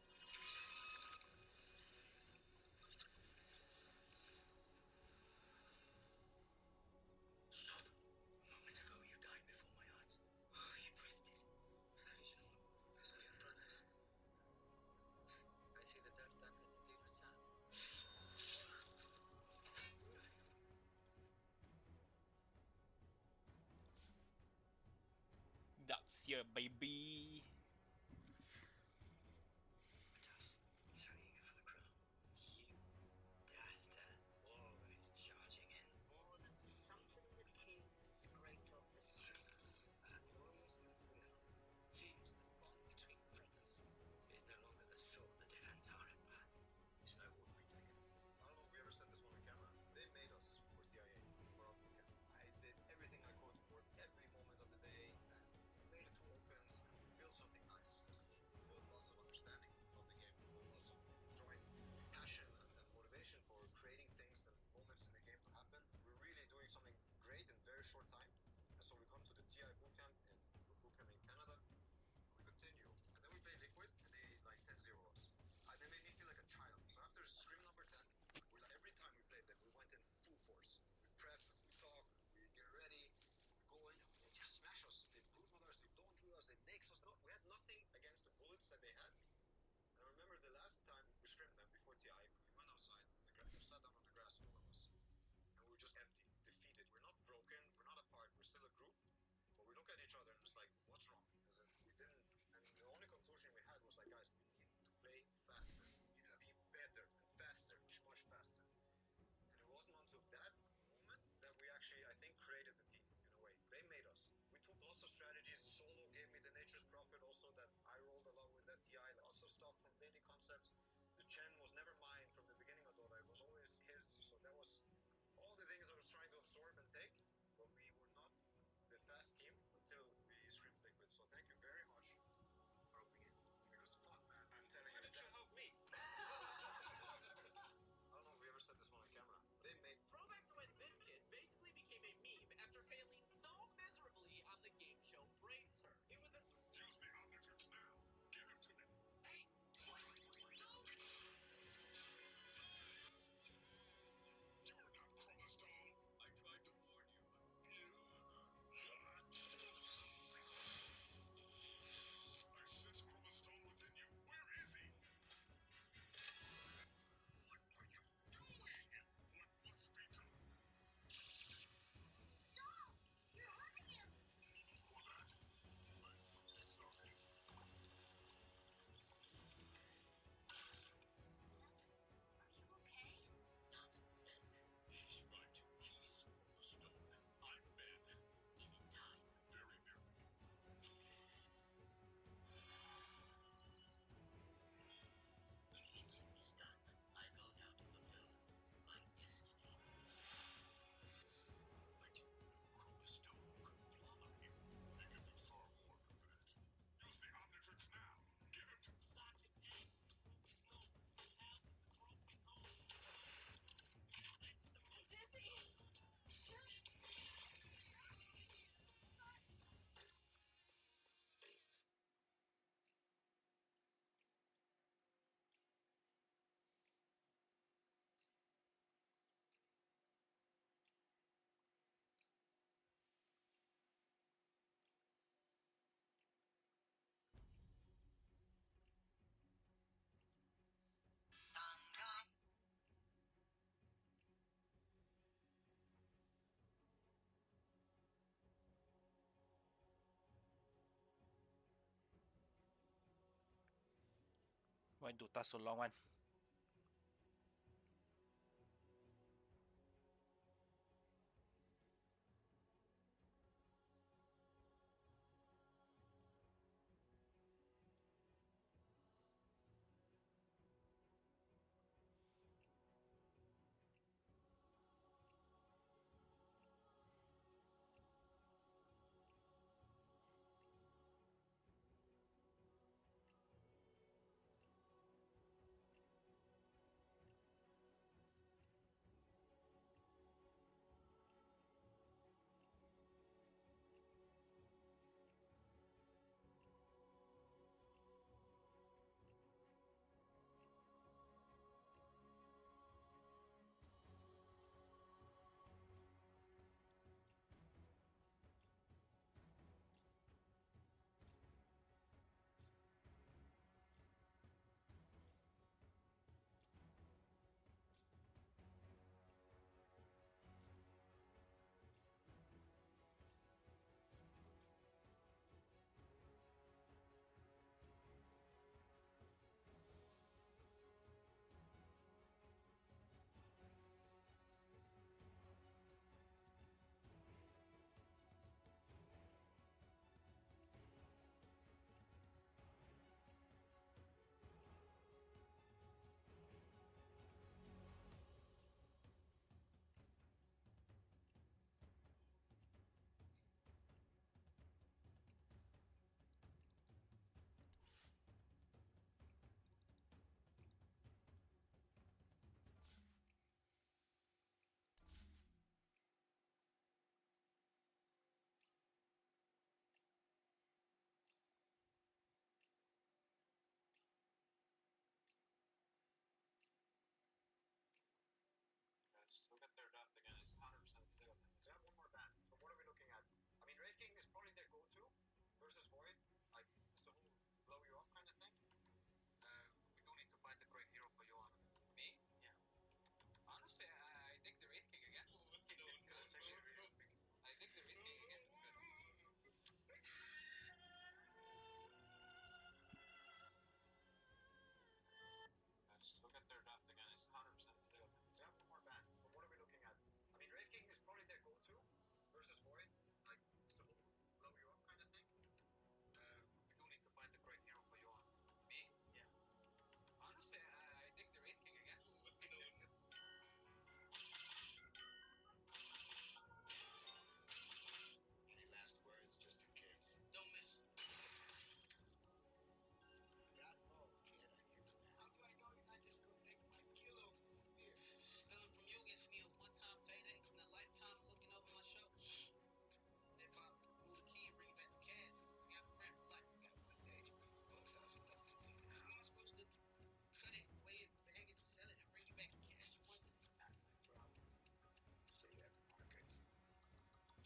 Stop! A moment ago, you died before my eyes. Oh, you pressed it. How did you know? Because we are brothers. I see that that's done as indeed return. That's your baby. So eager for the crown. You dastard. Always charging in. More than something the king scraped off the streets. Glorious as we are. Seems the bond between brothers is no longer the sword that defends our empire. It's no ordinary dagger. I don't know if we ever said this one on camera. They made us for CIA, for our bootcamp. I did everything I could for every moment of the day and made it through opens and we built something nice as a team. We built lots of understanding of the game. We built lots of joint passion and motivation for creating things and moments in the game to happen. We're really doing something great in very short time. And so we come to the TI bootcamp in Canada. We continue. And then we play Liquid and they like 10-0 us. They made me feel like a child. So after scrim number 10, we like every time we played them, we went in full force. We prep, we talk, we get ready, we go in and they just smash us. They brute with us, they don't shoot us, they nakes us. We had nothing against the bullets that they had. And I remember the last time we scrimmed them before TI, we went outside, we sat down on the grass, all of us. And we were just empty, defeated. We're not broken, we're not apart, we're still a group. But we look at each other and it's like, what's wrong? We didn't, and the only conclusion we had was like, guys, we need to play faster. We need to be better and faster, much faster. And it wasn't until that moment that we actually, I think, created the team in a way. They made us. We took lots of strategies. Solo gave me the Nature's Prophet also that I rolled a lot with that TI. Lots of stuff from daily concepts. The Chen was never mine from the beginning of Dota. It was always his. So that was all the things I was trying to absorb and take. But we were not the fast team until we scrimmed Liquid. So thank you very much for helping it. Because fuck, man, I'm telling you. Why didn't you help me? I don't know if we ever said this one on camera. They made Throwback to when this kid basically became a meme after failing so miserably on the game show Brain Surf. It was a Use the omnifix now. Give him to me. Hey, what? Don't. You're not Chromastone. I tried to warn you. Why Dota so long one? Let's look at their depth again. It's 100% clear. They have one more ban. So what are we looking at? I mean, Wraith King is probably their go-to versus Void, like just to blow you off kind of thing. We do need to find a great hero for you, Anna. Me? Yeah. Honestly, I think the Wraith King again. No, that's actually a very good pick. I think the Wraith King again is good. Let's look at their depth again. It's 100% clear. They have one more ban. So what are we looking at? I mean, Wraith King is probably their go-to versus Void, like just to blow you up kind of thing. We do need to find a great hero for you, Anna. Me? Yeah. Honestly, I think the Wraith King again. No. Any last words, just in case? Don't miss. Got balls, kid. I give you that. How do I know you're not just gonna take my kilo for some beer? Stealing from you gets me a one-time payday and a lifetime of looking over my shoulder. If I move the key and bring it back to cash, I got a friend for life. Got one day to bring the $12,000 to you. How am I supposed to cut it, weigh it, bag it, sell it, and bring it back in cash in one day? Not my problem. Say you have the market.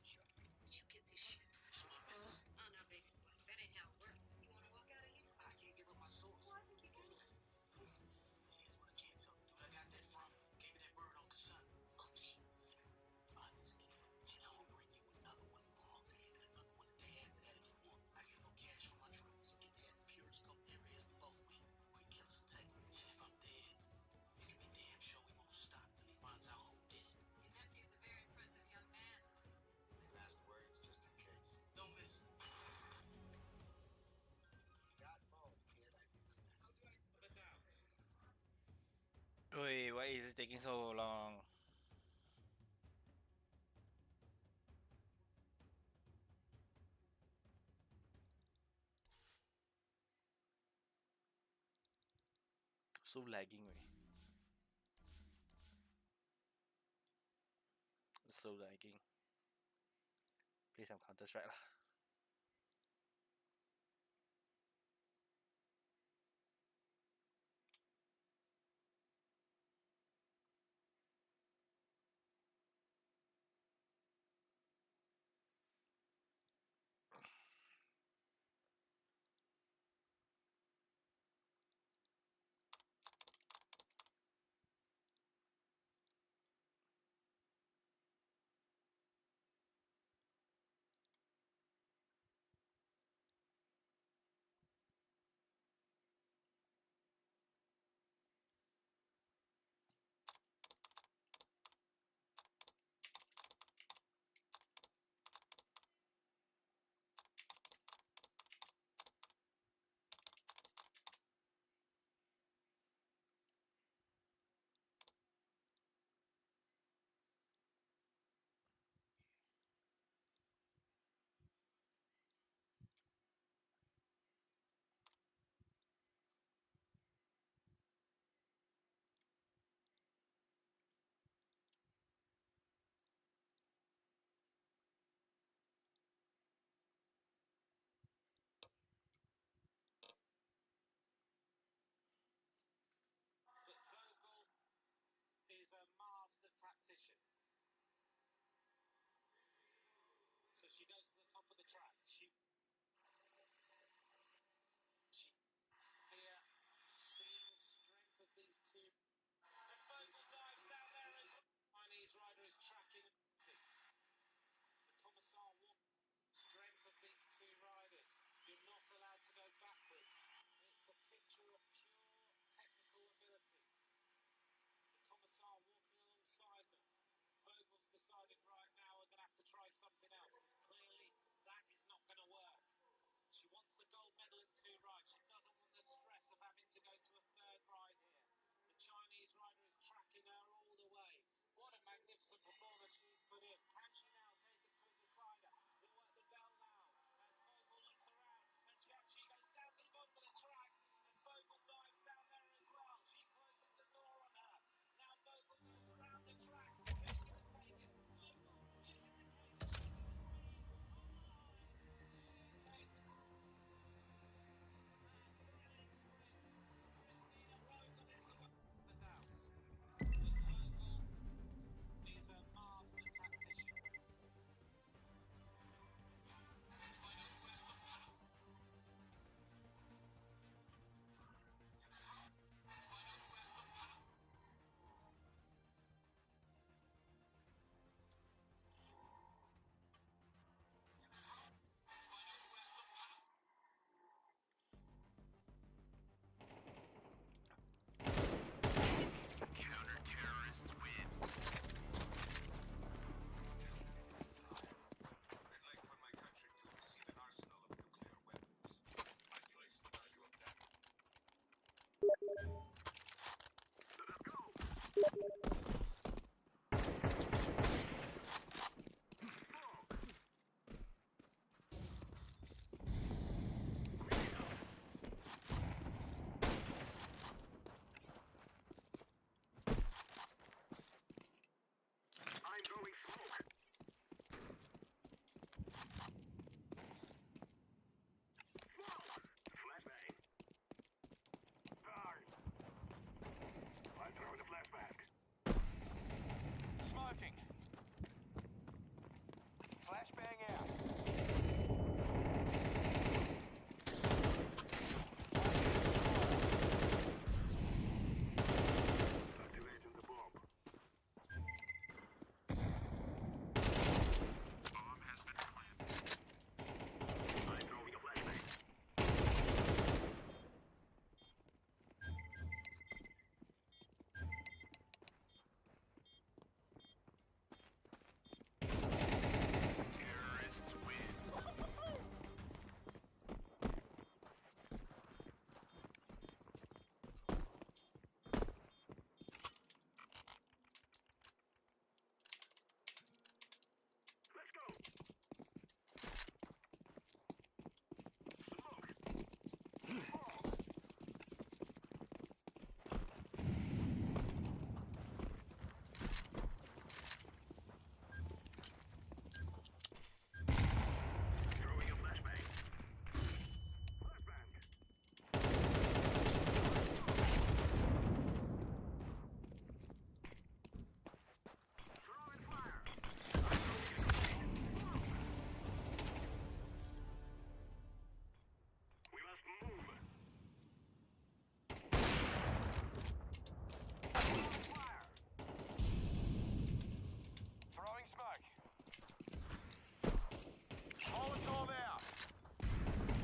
Sure. Did you get this shit? It's my business. Oh, no, baby boy. That ain't how it works. You want to walk out of here? I can't give up my source. Well, I think you can. Here's what I can't tell. Dude, I got that from. Gave me that bird on Kassan. Oh, shit. That's true. Find this kid. And I'm gonna bring you another one tomorrow. And another one the day after that if you want. I get no cash for my trip. So get that purest scope there is. We both win. Quick kill us and take him. And if I'm dead, you can be damn sure we won't stop till he finds out who did it. Your nephew's a very impressive young man. Any last words, just in case? Don't miss. Got balls, kid. I give you that. How do I put it out? Wait, why is it taking so long? So lagging, way. So lagging. Play some Counter Strike lah. master tactician. So she goes to the top of the track. She here seeing the strength of these two. And Vogel dives down there as well. Chinese rider is tracking the Commissar walk. Strength of these two riders. You're not allowed to go backwards. It's a picture of pure technical ability. The Commissar walking alongside them. Vogel's decided right now we're going to have to try something else because clearly that is not going to work. She wants the gold medal in 2 rides. She doesn't want the stress of having to go to a 3rd ride here. The Chinese rider is tracking her all the way. What a magnificent performance she's put in. Can she now take it to a decider? He'll work the bell now as Vogel looks around and she goes down to the bottom of the track and Vogel dives down there as well. She closes the door on her. Now Vogel moves around the track. Who's going to take it? Vogel is indicating she's in the speed. She takes a thrilling sprint. Christina Vogel is the one without a doubt. But Vogel is a master tactician. Let's find out where's the power. Let's find out where's the power. Counter-terrorists win. I'd like for my country to receive an arsenal of nuclear weapons. I place the value of that. Let's go! I'm throwing smoke. Smoke! Flashbang. Darn. I'm throwing the flashbang. Smoking. Flashbang out. Activating the bomb. Bomb has been planted. I'm throwing a flashbang. Terrorists win. Let's go. Smoke. Bomb. Throwing a flashbang. Flashbang. Throwing fire. We must move. Throwing fire. Throwing smoke. Molotov out.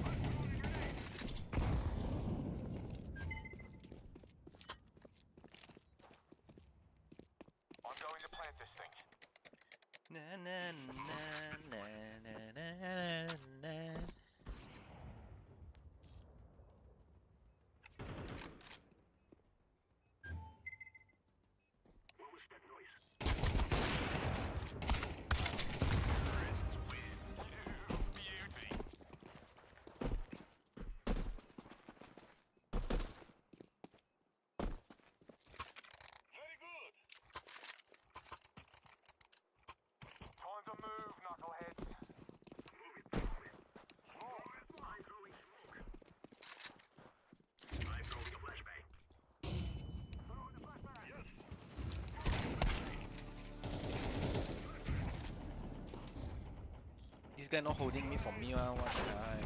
I'm throwing a grenade. I'm going to plant this thing. Na na na na na na na. What was that noise? Terrorists win. You beauty. Very good. Time to move, knuckleheads. guy not holding me for me, what the heck?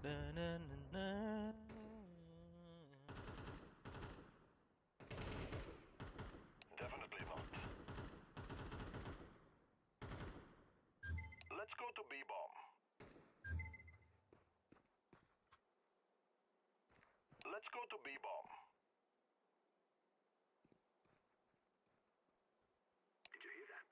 Definitely not. Let's go to B-bomb. Let's go to B-bomb. Did you hear that?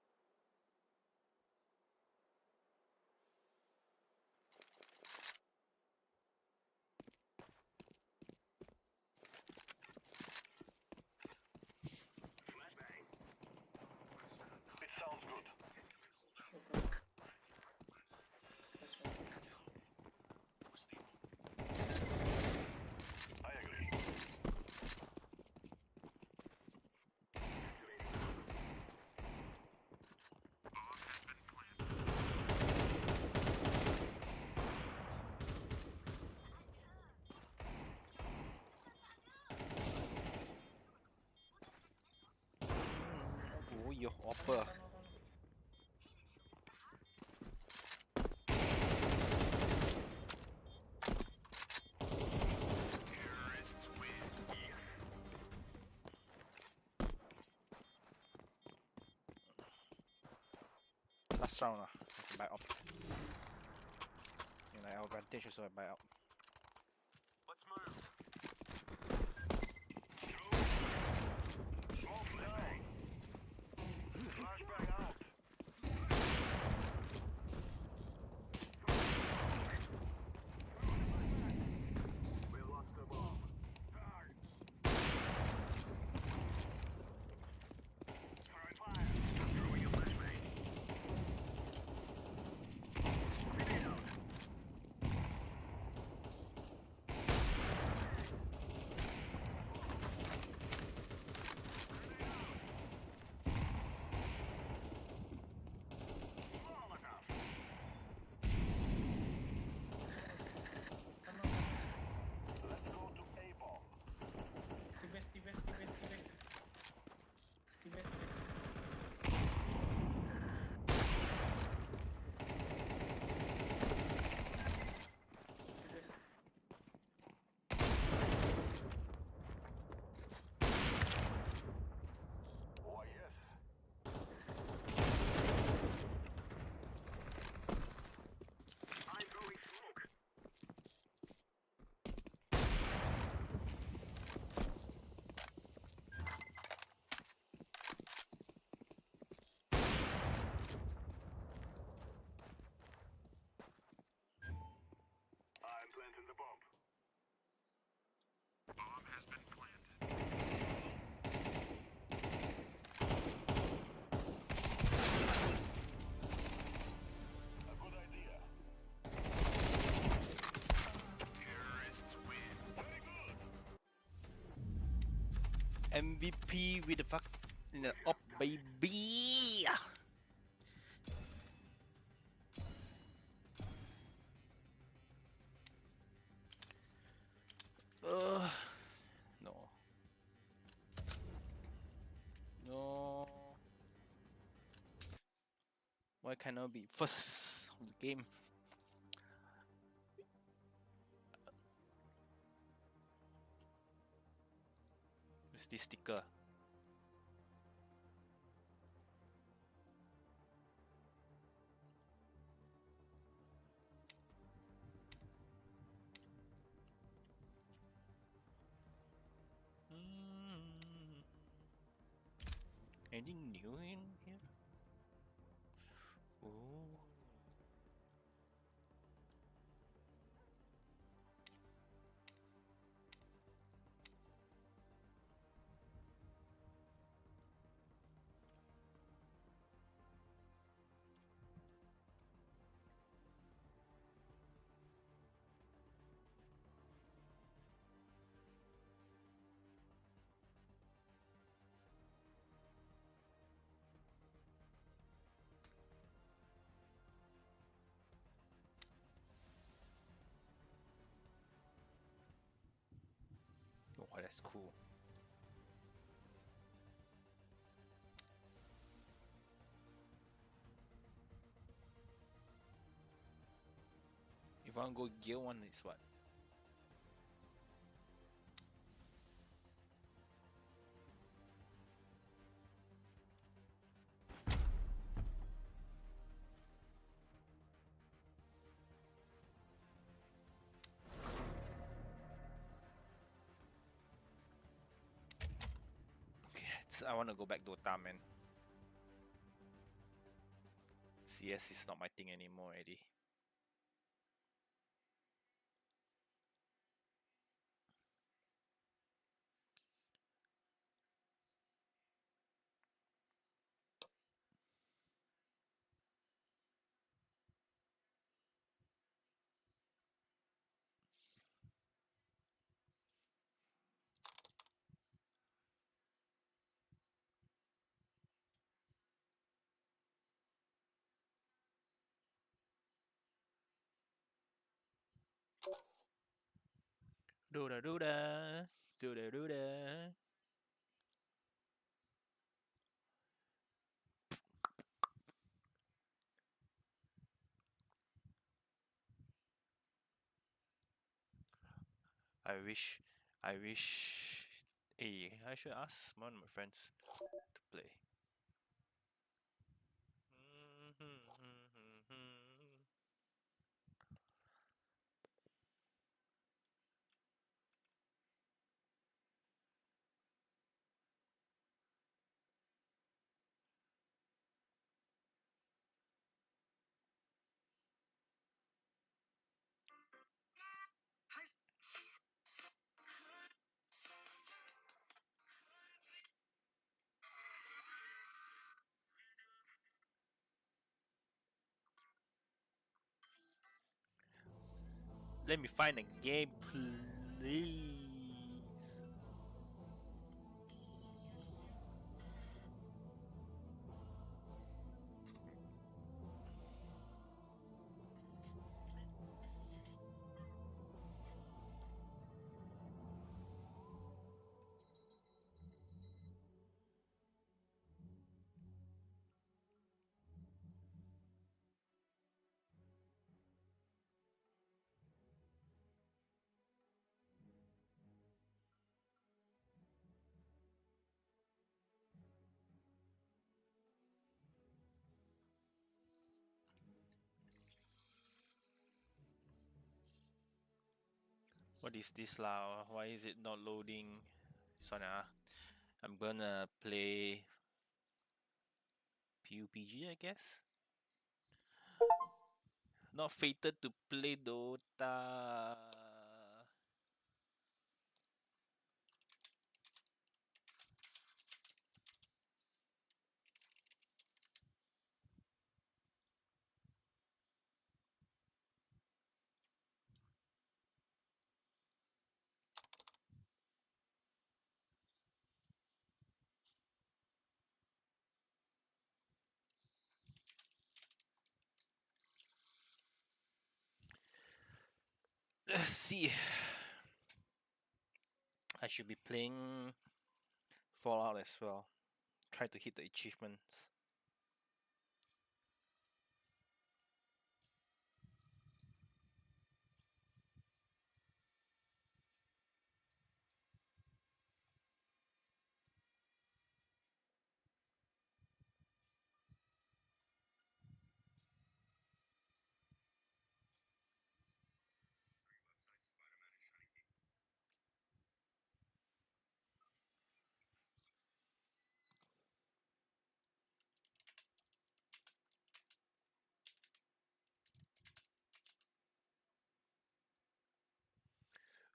Flashbang. It sounds good. I agree. Oh, your hopper. Last round, I can buy up. You know, our advantage also I buy up. Let's move. Smoke flashbang. Flashbang out. We lost the bomb. Throwing fire. Throwing a flashbang. Grenade out. Let's go to A-bomb. Why, yes. I'm throwing smoke. I'm planting the bomb. Bomb has been planted. A good idea. Terrorists win. Very good. MVP with the fuck in the up, baby. No. No. Why can't I be first of the game? What's this sticker? Anything new in here? Oh, that's cool. If I want to go gear 1, it's what? I want to go back to Dota, man. CS is not my thing anymore already. Dota, Dota, Dota, Dota. I wish. Hey, I should ask one of my friends to play. Let me find a game, please. What is this lah? Why is it not loading? Sorry, I'm gonna play PUBG, I guess. Not fated to play Dota. Let's see. I should be playing Fallout as well. Try to hit the achievements.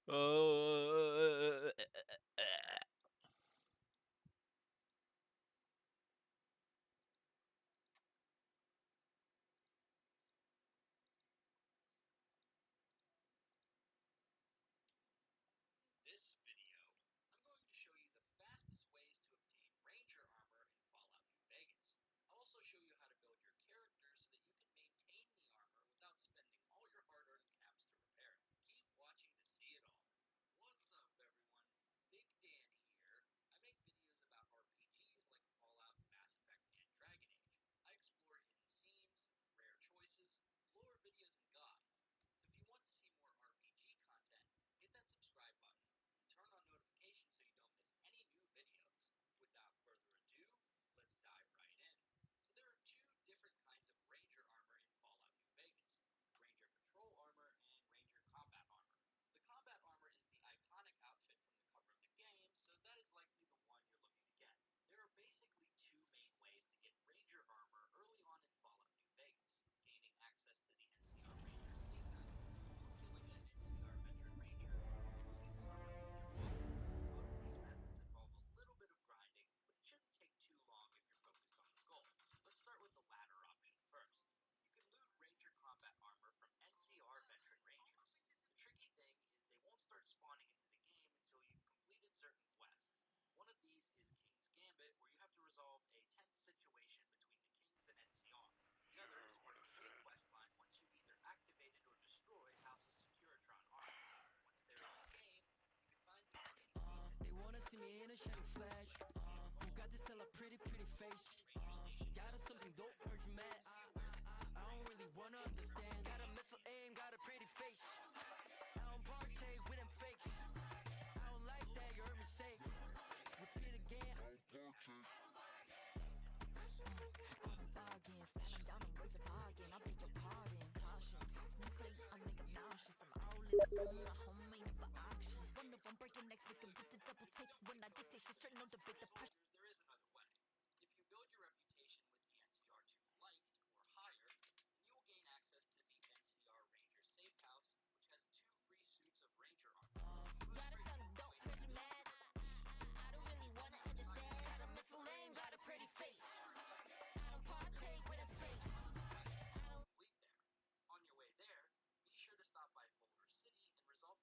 This video, I'm going to show you the fastest ways to obtain Ranger armor in Fallout New Vegas. I'll also show you how to build your character so that you can maintain the armor without spending all your hard-earned caps to repair it. Keep watching to see it all. What's up, everyone? Big start spawning into the game until you've completed certain quests. One of these is King's Gambit, where you have to resolve a tense situation between the Kings and NCR. The other is part of the main quest line once you've either activated or destroyed House's Securitron armor. Once they're in the game, you can find these NPCs. They wanna see me in a shiny flash. Who got this hella pretty face? Got us something dope or dramatic. I don't really wanna understand. Got a missile aim, got a pretty face. I don't partake with them fakes. I don't like that, you heard me say. Repeat again. I don't partake. Bargain, I'm down and raise a bargain. I'll beg your pardon, caution. No flame, I make them nauseous. I'm all in the zone, my home ain't never auction. One of them break your necks, we can put the double take. When I dictate, sister, no debate the pressure. There is another way. If you build your reputation with the NCR to liked or higher, then you will gain access to the NCR Ranger Safe House, which has 2 free suits of Ranger armor. Got a son, don't hurt you mad. I don't really wanna understand. Got a missile aim, got a pretty face. I don't partake with a face. Complete there. On your way there, be sure to stop by Boulder City and resolve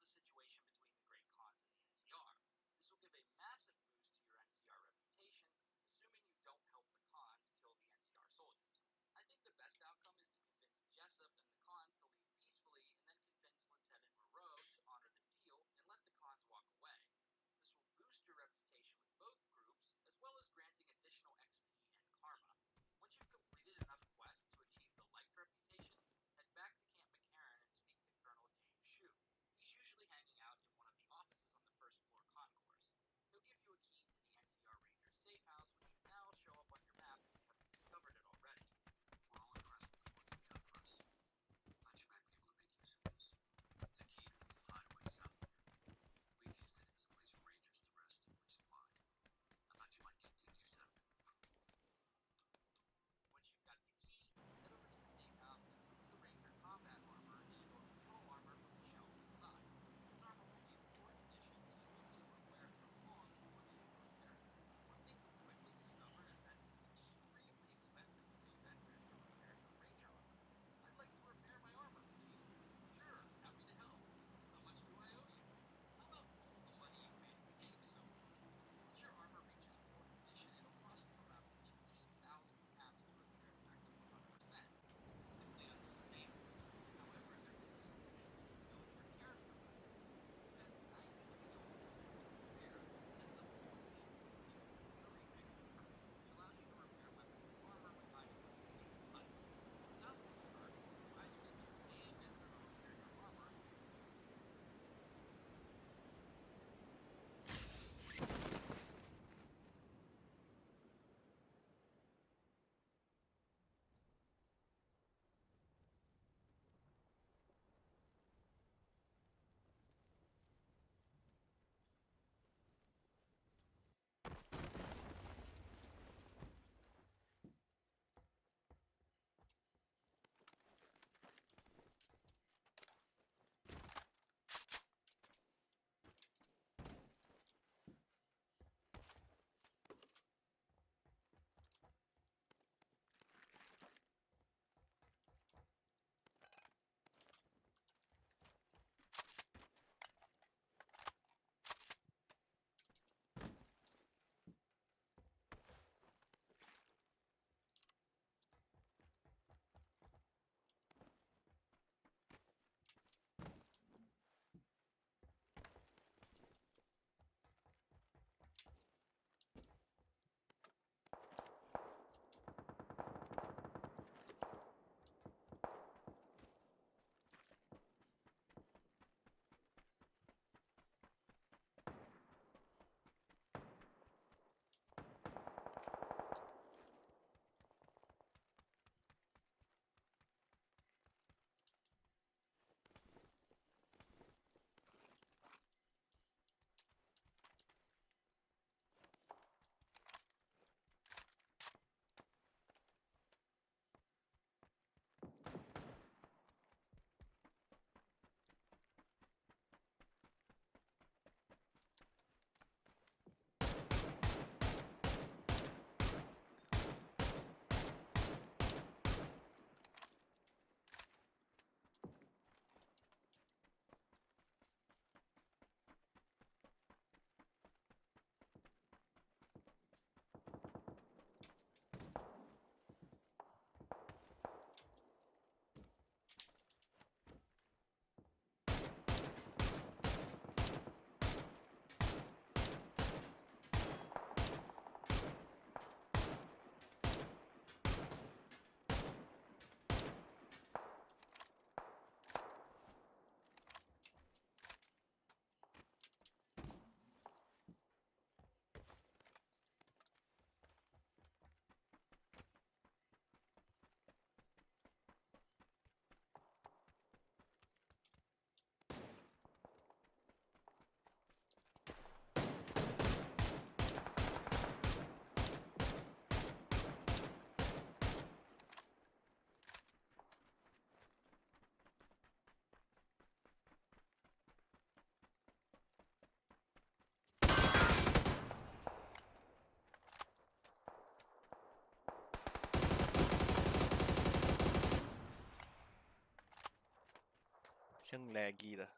ยังแลกี้เหรอ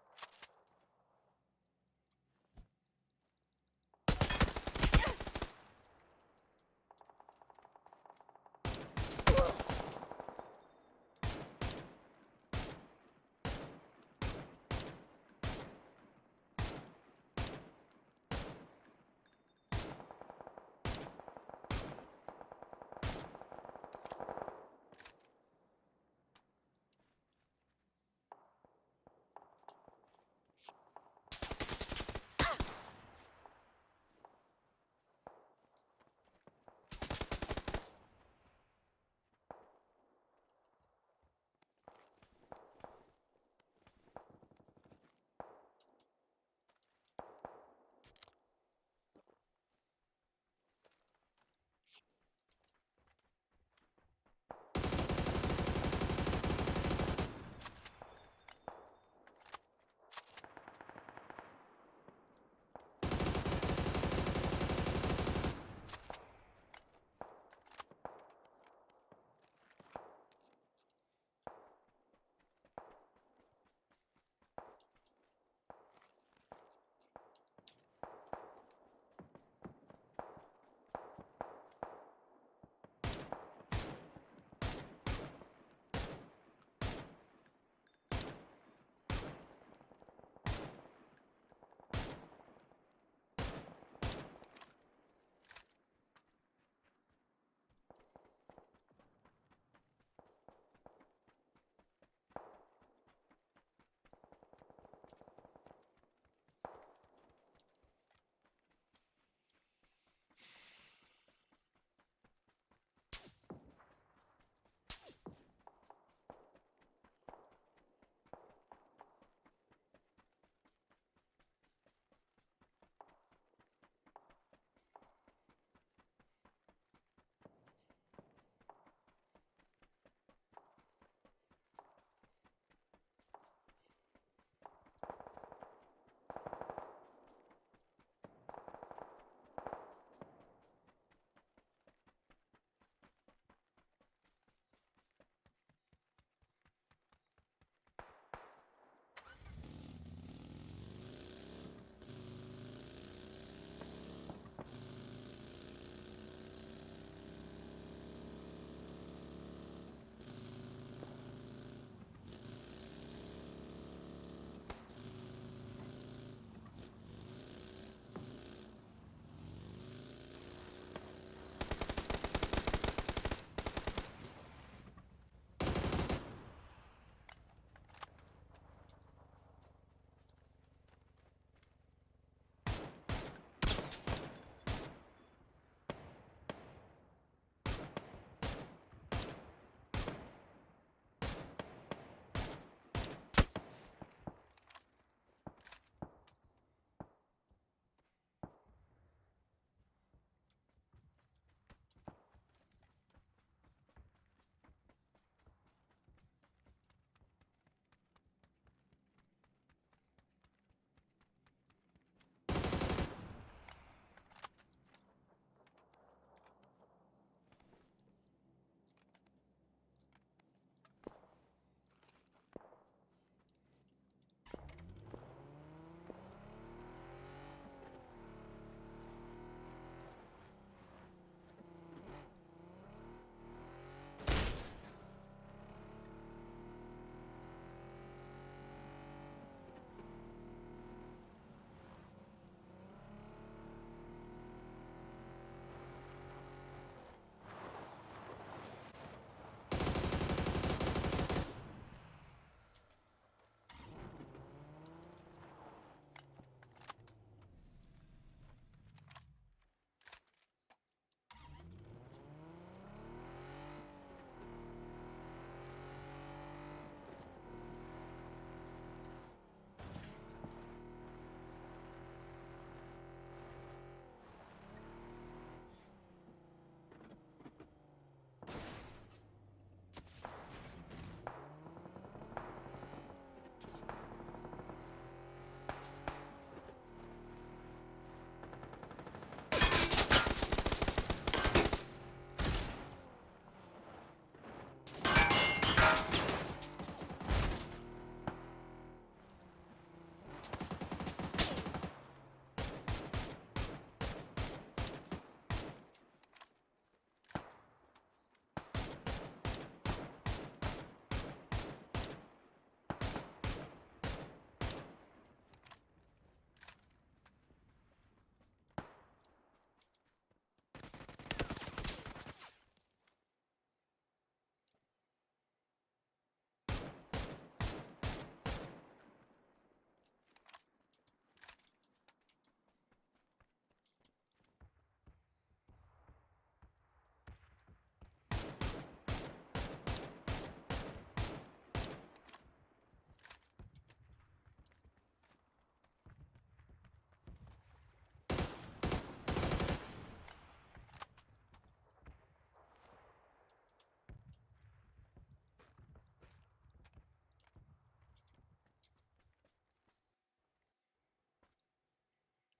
One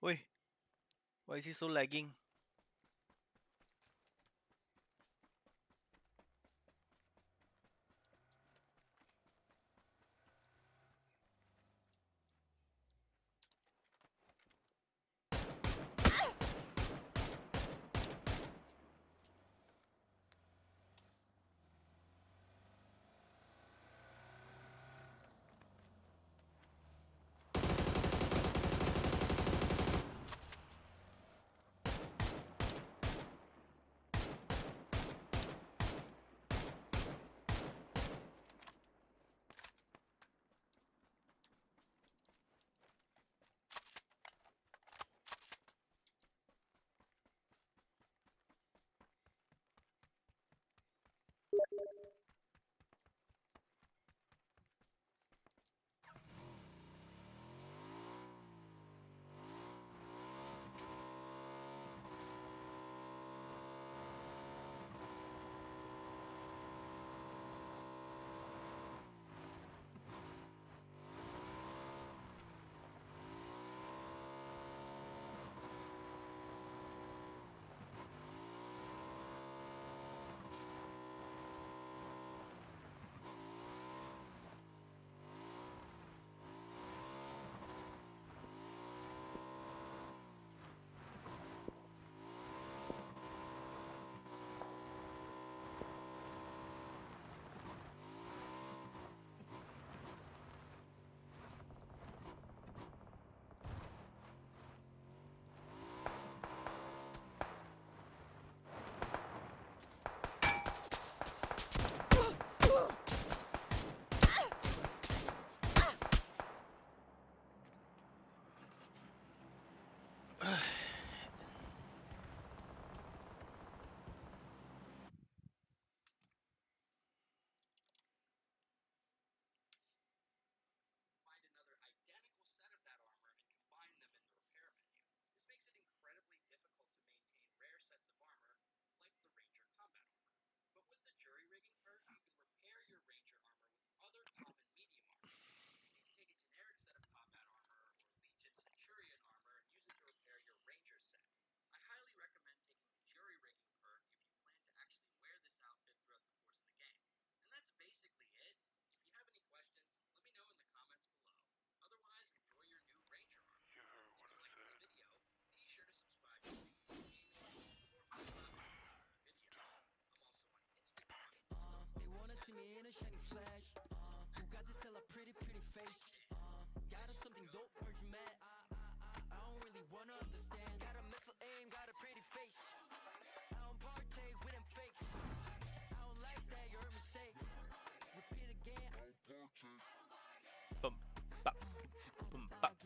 Wait, why is he so lagging? Find another identical set of that armor and combine them in the repair menu. This makes it incredibly difficult to maintain rare sets of armor, like the Ranger combat armor. But with the jury rigging perk, you can repair your Ranger armor with other common medium armor. You can take a generic set of combat armor or Legion Centurion armor and use it to repair your Ranger set. I highly recommend taking the jury rigging perk if you plan to actually wear this outfit throughout the course of the game. And that's basically it. If you have any questions, let me know in the comments below. Otherwise, enjoy your new Ranger armor. If you like this video, be sure to subscribe to Gaming or follow up on videos. I'm also on Instagram. They wanna see me in a shiny flash. Who got this hella pretty face? Got us something dope, heard you mad. I don't really wanna understand. Got a missile aim, got a pretty face. I don't partake with them fakes. I don't like that, you heard me say. Repeat again. Boom, bop, boom, bop.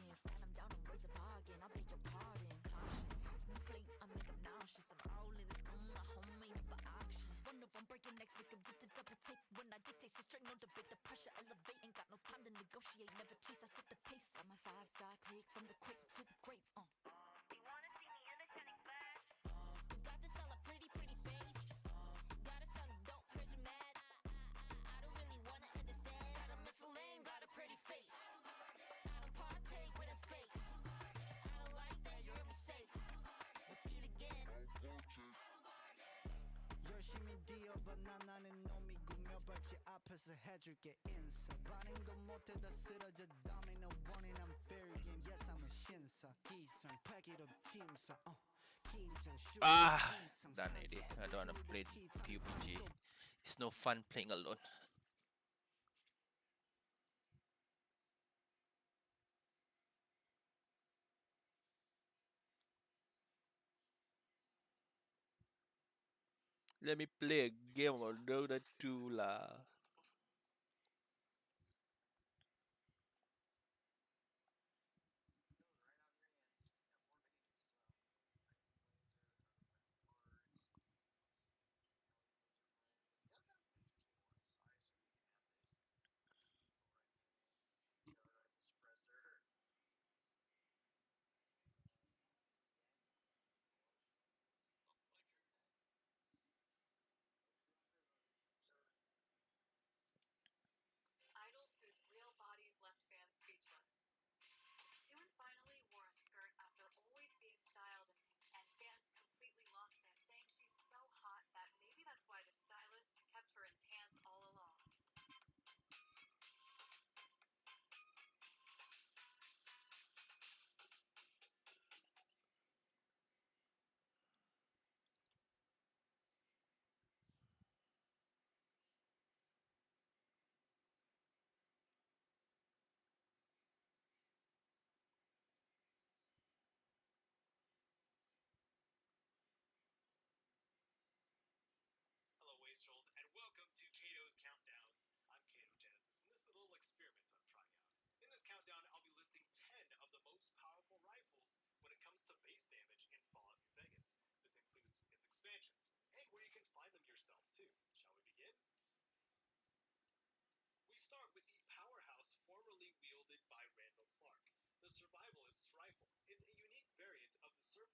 When I dictate, so straight, no debate. The pressure elevate, ain't got no time to negotiate. Never chase, I set the pace. Got my 5-star click from the cradle to the grave. You wanna see me in a shining flash? You got this hella pretty face. Got a son dope, heard you mad. I don't really wanna understand. Got a missile aim, got a pretty face. I don't partake with a face. I don't like that, you heard me say. Repeat again. 열심히 뛰어봐 나는 놈이 꾸며봤지 앞에서 해줄게 인사 반응도 못해 다 쓰러져 dominant one and I'm fair game yes I'm a 신사 기상 pack it up 팀사 긴장 shoot Done already. I don't wanna play PUBG. It's no fun playing alone. Let me play a game of Dota 2 lah. itself too. Shall we begin? We start with the powerhouse formerly wielded by Randall Clark, the Survivalist's Rifle. It's a unique variant of the camp.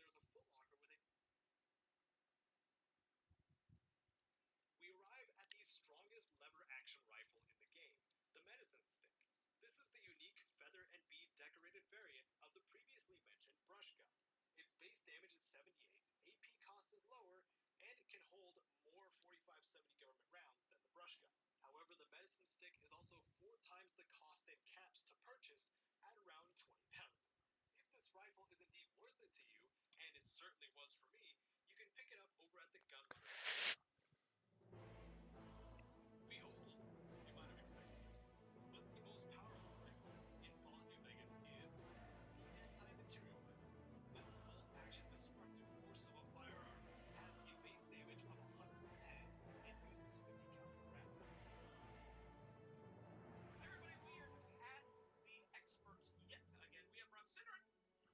There's a footlocker with a... We arrive at the strongest lever-action rifle in the game, the Medicine Stick. This is the unique feather and bead decorated variant of the previously mentioned brush gun. Its base damage is 78, AP cost is lower, and it can hold more 45-70 government rounds than the brush gun. However, the Medicine Stick is also 4 times the cost and caps to purchase at around 20,000. If this rifle is indeed worth it to you, and it certainly was for me, you can pick it up over at the Gun Runner. Behold, you might have expected this one, but the most powerful rifle in Fallout New Vegas is the anti-material weapon. This bolt-action destructive force of a firearm has a base damage of 110 and uses 50 caliber rounds. Everybody, we are past the experts yet again. We have brought Cindric,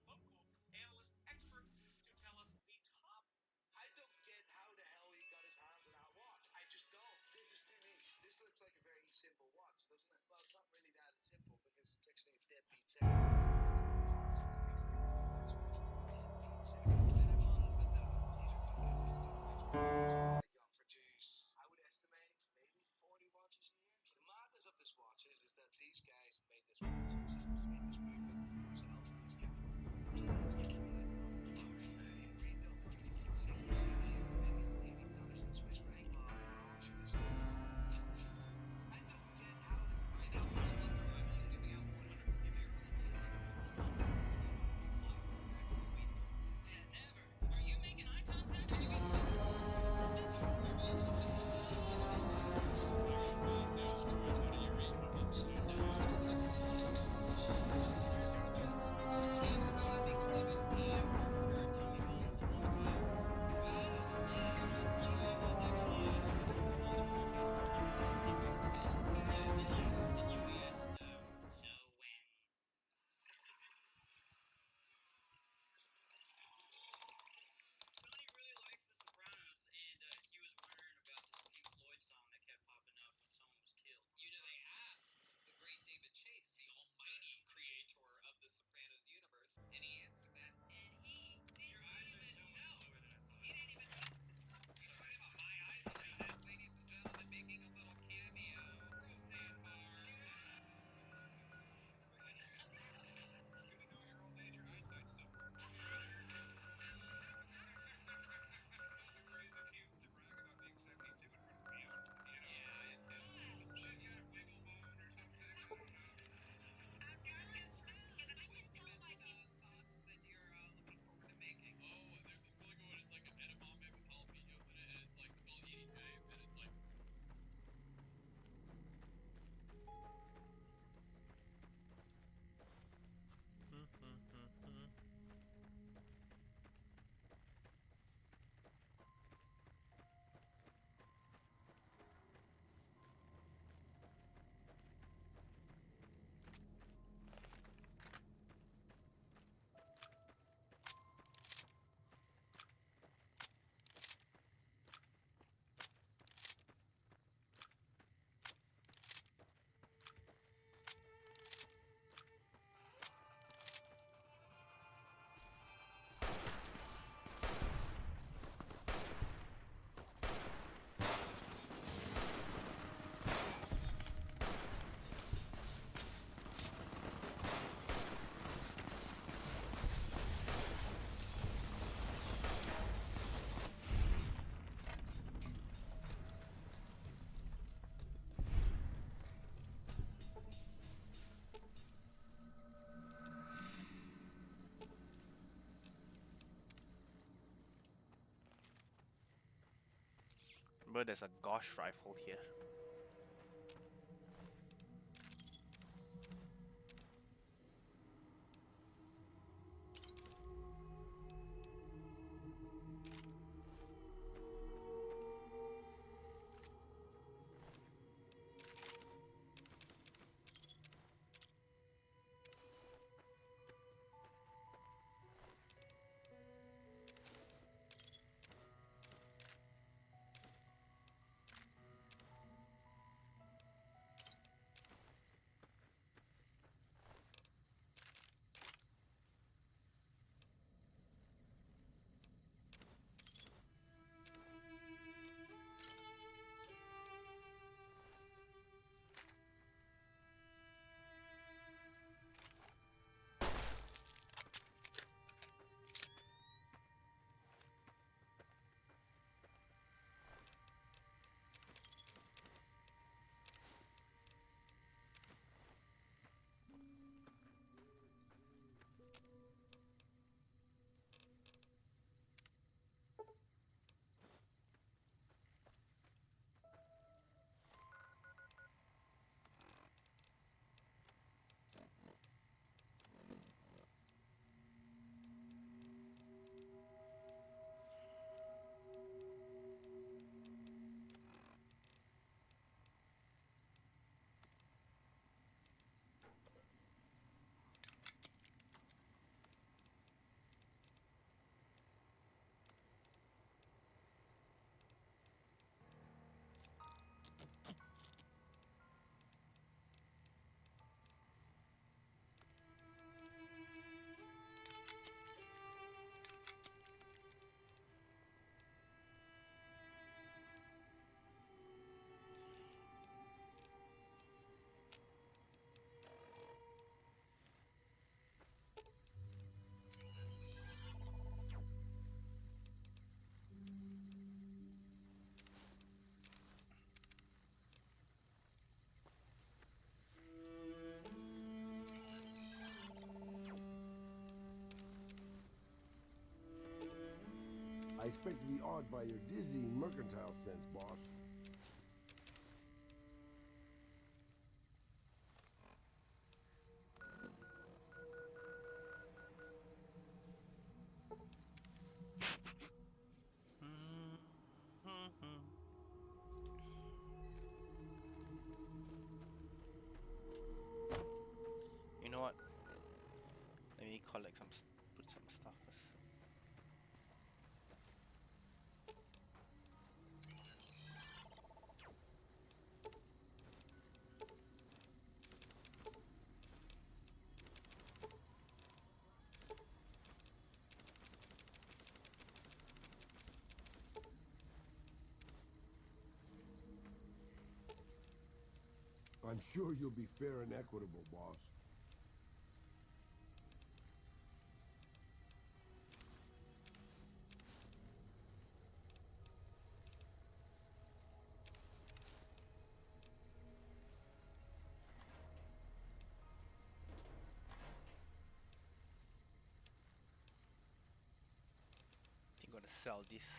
local analyst expert, to tell us the top. I don't get how the hell he got his hands on that watch. I just don't. This is too niche. This looks like a very simple watch, doesn't it? Well, it's not really that simple because it's actually a deadbeat set. Produce, I would estimate, maybe 40 watches a year. The madness of this watch is that these guys made this watch themselves, made this movement themselves, this capital in retail price, 60, 70, maybe 80,000 Swiss franc. I don't get how. Right now, all the survival is giving out 100. If you're on TC conversation, eye contact with me. Yeah, never. Are you making eye contact when you eat? That's horrible. Song that kept popping up when someone was killed. You know, they asked the great David Chase, the almighty creator of the Sopranos universe, and he answered that, and he didn't Your eyes even are so much bluer than I thought. He didn't even know. You're talking about my eyes right now, ladies and gentlemen, making a little cameo. Roseanne Barr. It's good to know your old age, your eyesight still works. Those are crazy cute to brag about being 72 in front of Fiona. You know? Yeah, it's she's got wiggle bone or something. I don't know. I've got this. I can tell by sauce that you're looking forward to making. Oh, there's this really good one. It's like an edamame with jalapenos in it, and it's like called EDJ, and it's like. But there's a Gosh rifle here. I expect to be awed by your dizzying mercantile sense, boss. You know what? Let me collect put some stuff first. I'm sure you'll be fair and equitable, boss. I think I'm gonna sell this.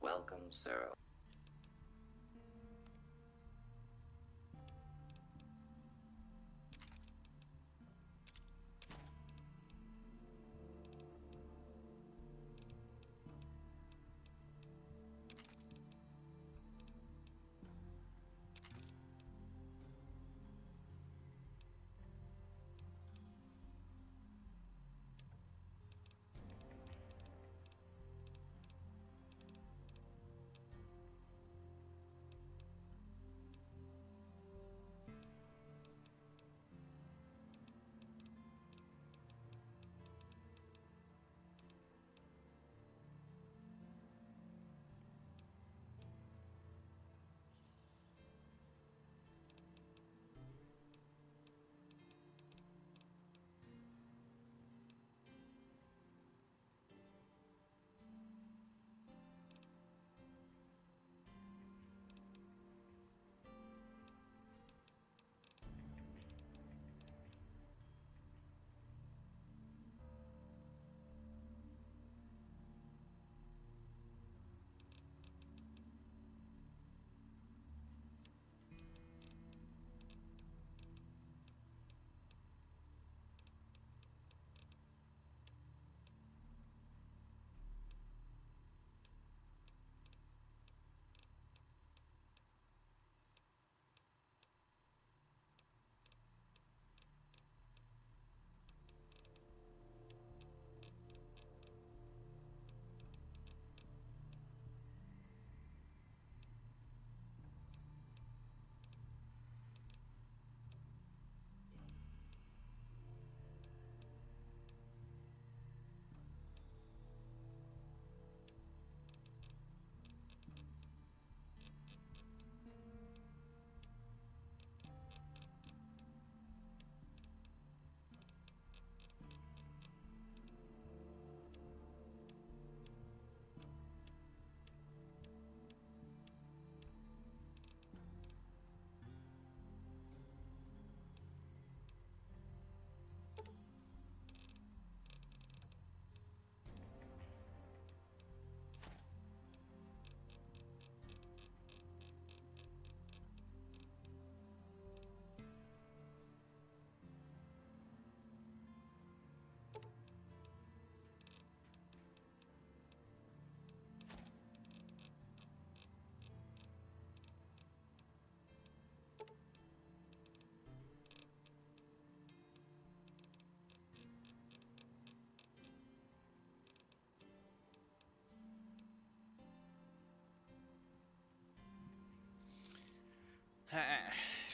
Welcome, sir.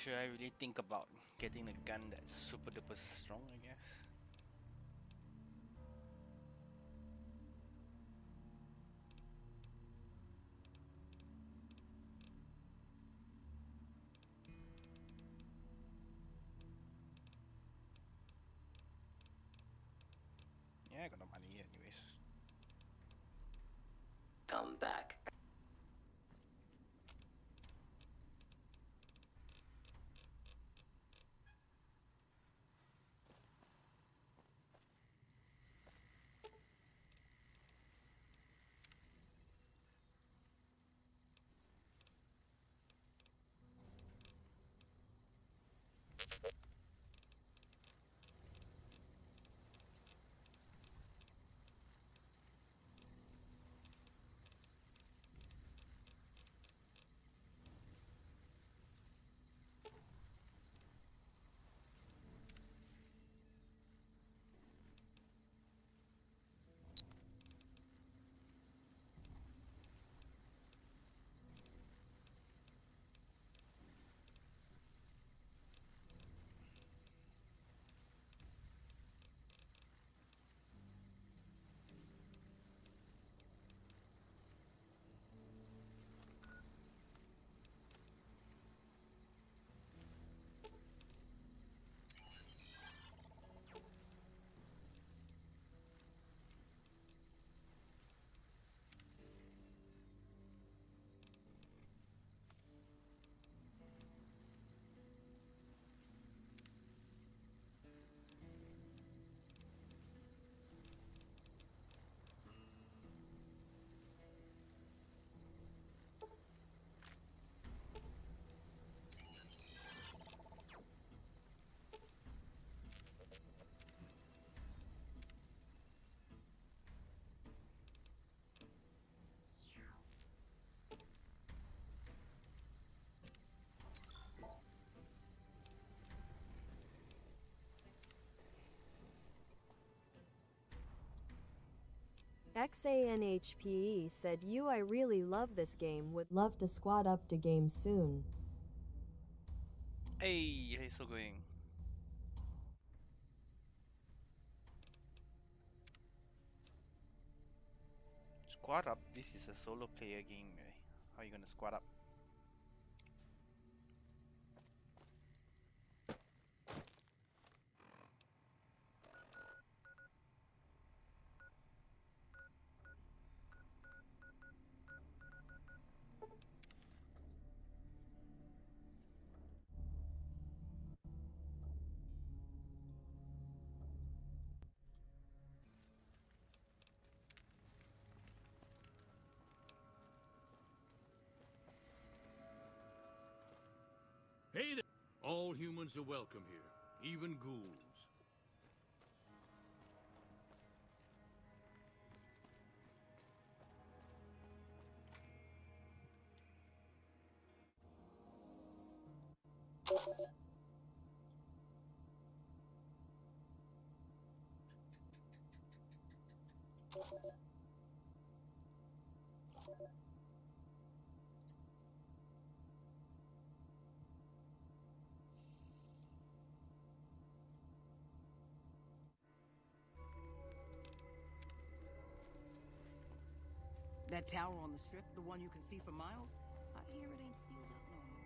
Should I really think about getting a gun that's super duper strong, I guess? Yeah, I got no money anyways. Come back. XANHPE said I really love this game, would love to squad up to game soon. Hey, hey, so going. Squad up. This is a solo player game. How are you gonna squad up? Hey there! All humans are welcome here, even ghouls. That tower on the strip, the one you can see for miles, I hear it ain't sealed up no more.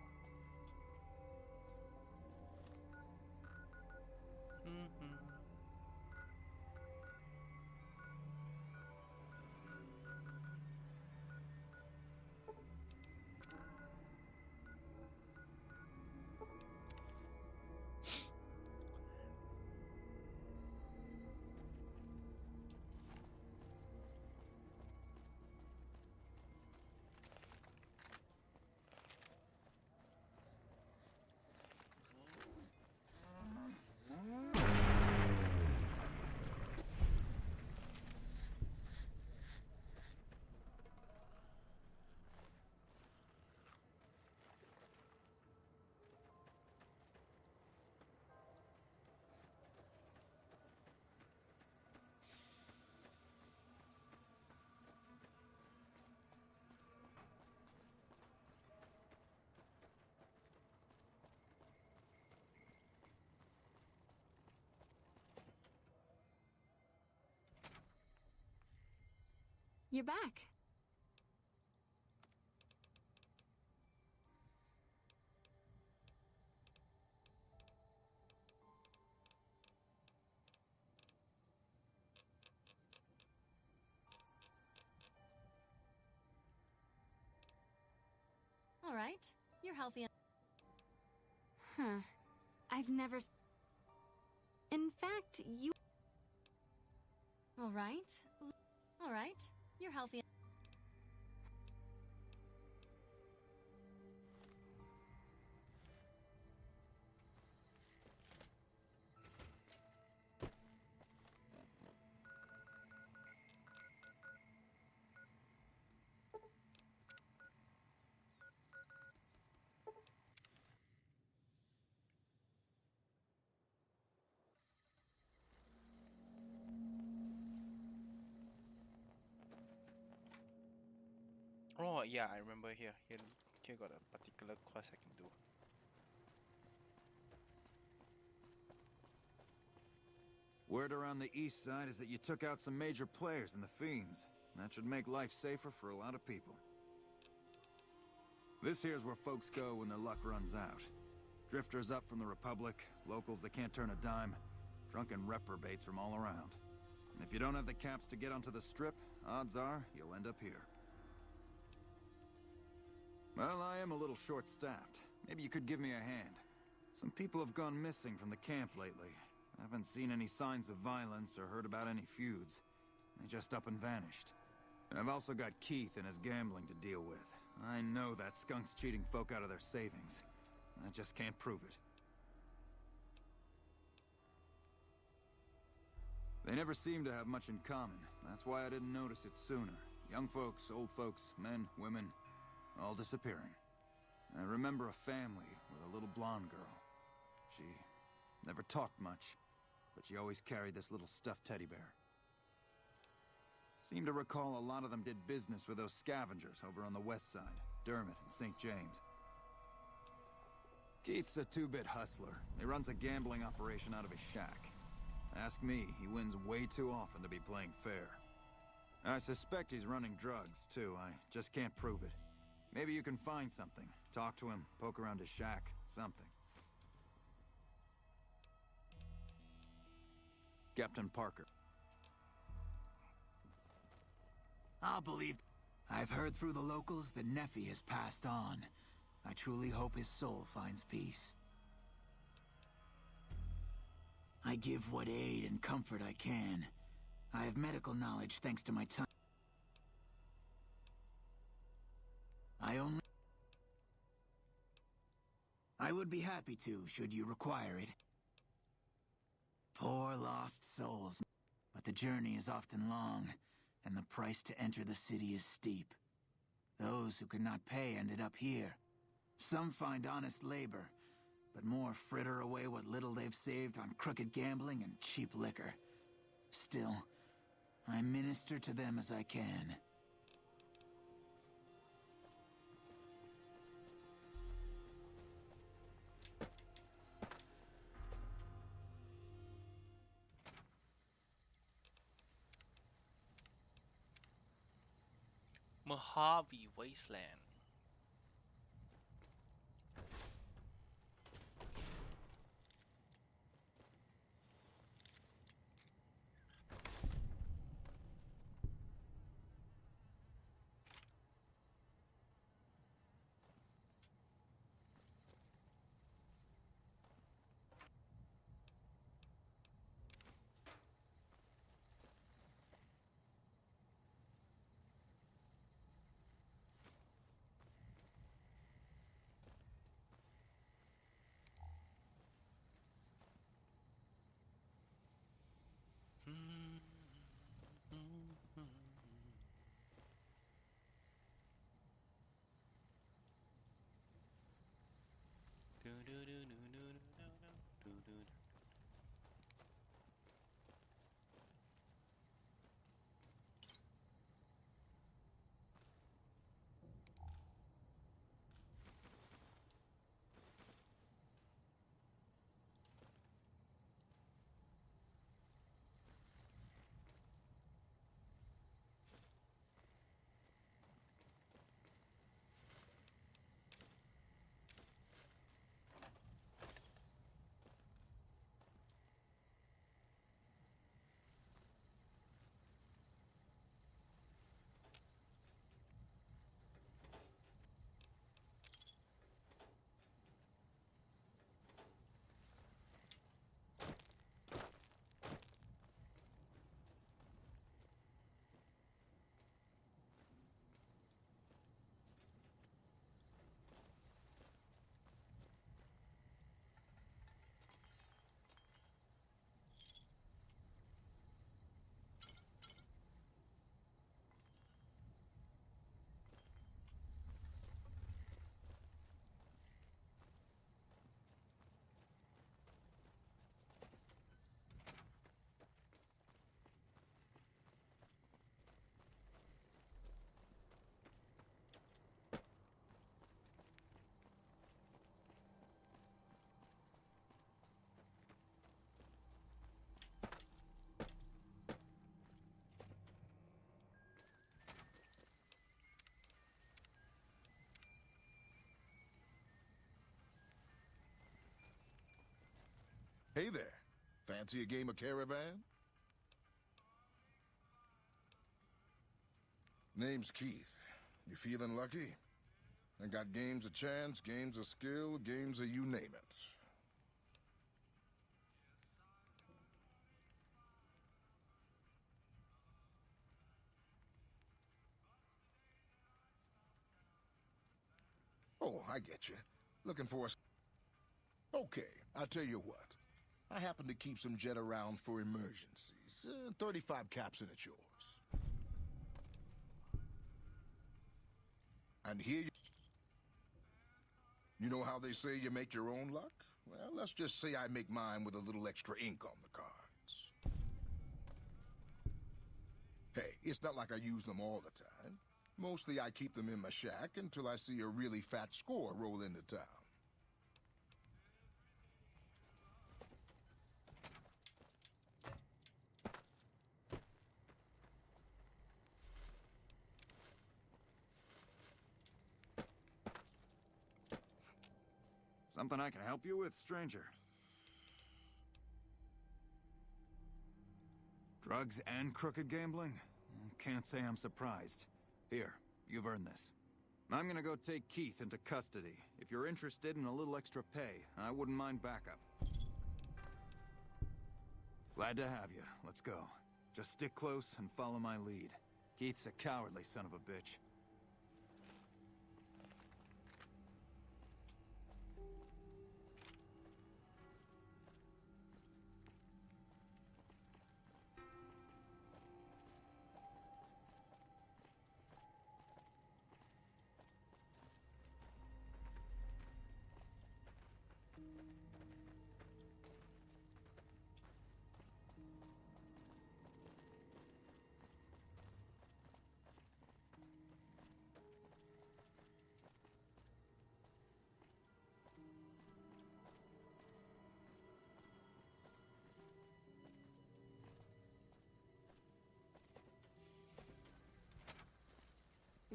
you're back. All right. You're healthy. Huh. I've never... In fact, you... All right. All right. You're healthy. Oh yeah, I remember here. Here got a particular quest I can do. Word around the east side is that you took out some major players in the Fiends. That should make life safer for a lot of people. This here's where folks go when their luck runs out. Drifters up from the Republic, locals that can't turn a dime, drunken reprobates from all around. And if you don't have the caps to get onto the Strip, odds are you'll end up here. Well, I am a little short-staffed. Maybe you could give me a hand. Some people have gone missing from the camp lately. I haven't seen any signs of violence or heard about any feuds. They just up and vanished. And I've also got Keith and his gambling to deal with. I know that skunk's cheating folk out of their savings. I just can't prove it. They never seem to have much in common. That's why I didn't notice it sooner. Young folks, old folks, men, women, all disappearing. I remember a family with a little blonde girl. She never talked much, but she always carried this little stuffed teddy bear. Seem to recall a lot of them did business with those scavengers over on the west side, Dermot and St. James. Keith's a two-bit hustler. He runs a gambling operation out of his shack. Ask me, he wins way too often to be playing fair. I suspect he's running drugs, too. I just can't prove it. Maybe you can find something. Talk to him, poke around his shack, something. Captain Parker. I'll believe. I've heard through the locals that Nephi has passed on. I truly hope his soul finds peace. I give what aid and comfort I can. I have medical knowledge thanks to my time. I would be happy to, should you require it. Poor lost souls. But the journey is often long, and the price to enter the city is steep. Those who could not pay ended up here. Some find honest labor, but more fritter away what little they've saved on crooked gambling and cheap liquor. Still, I minister to them as I can. Mojave Wasteland. Hey there. Fancy a game of Caravan? Name's Keith. You feeling lucky? I got games of chance, games of skill, games of you name it. Oh, I get you. Looking for a... Okay, I'll tell you what. I happen to keep some jet around for emergencies. 35 caps and it's yours. And here you know how they say you make your own luck? Well, let's just say I make mine with a little extra ink on the cards. Hey, it's not like I use them all the time. Mostly I keep them in my shack until I see a really fat score roll into town. Something I can help you with, stranger? Drugs and crooked gambling? Can't say I'm surprised. Here, you've earned this. I'm gonna go take Keith into custody. If you're interested in a little extra pay, I wouldn't mind backup. Glad to have you. Let's go. Just stick close and follow my lead. Keith's a cowardly son of a bitch.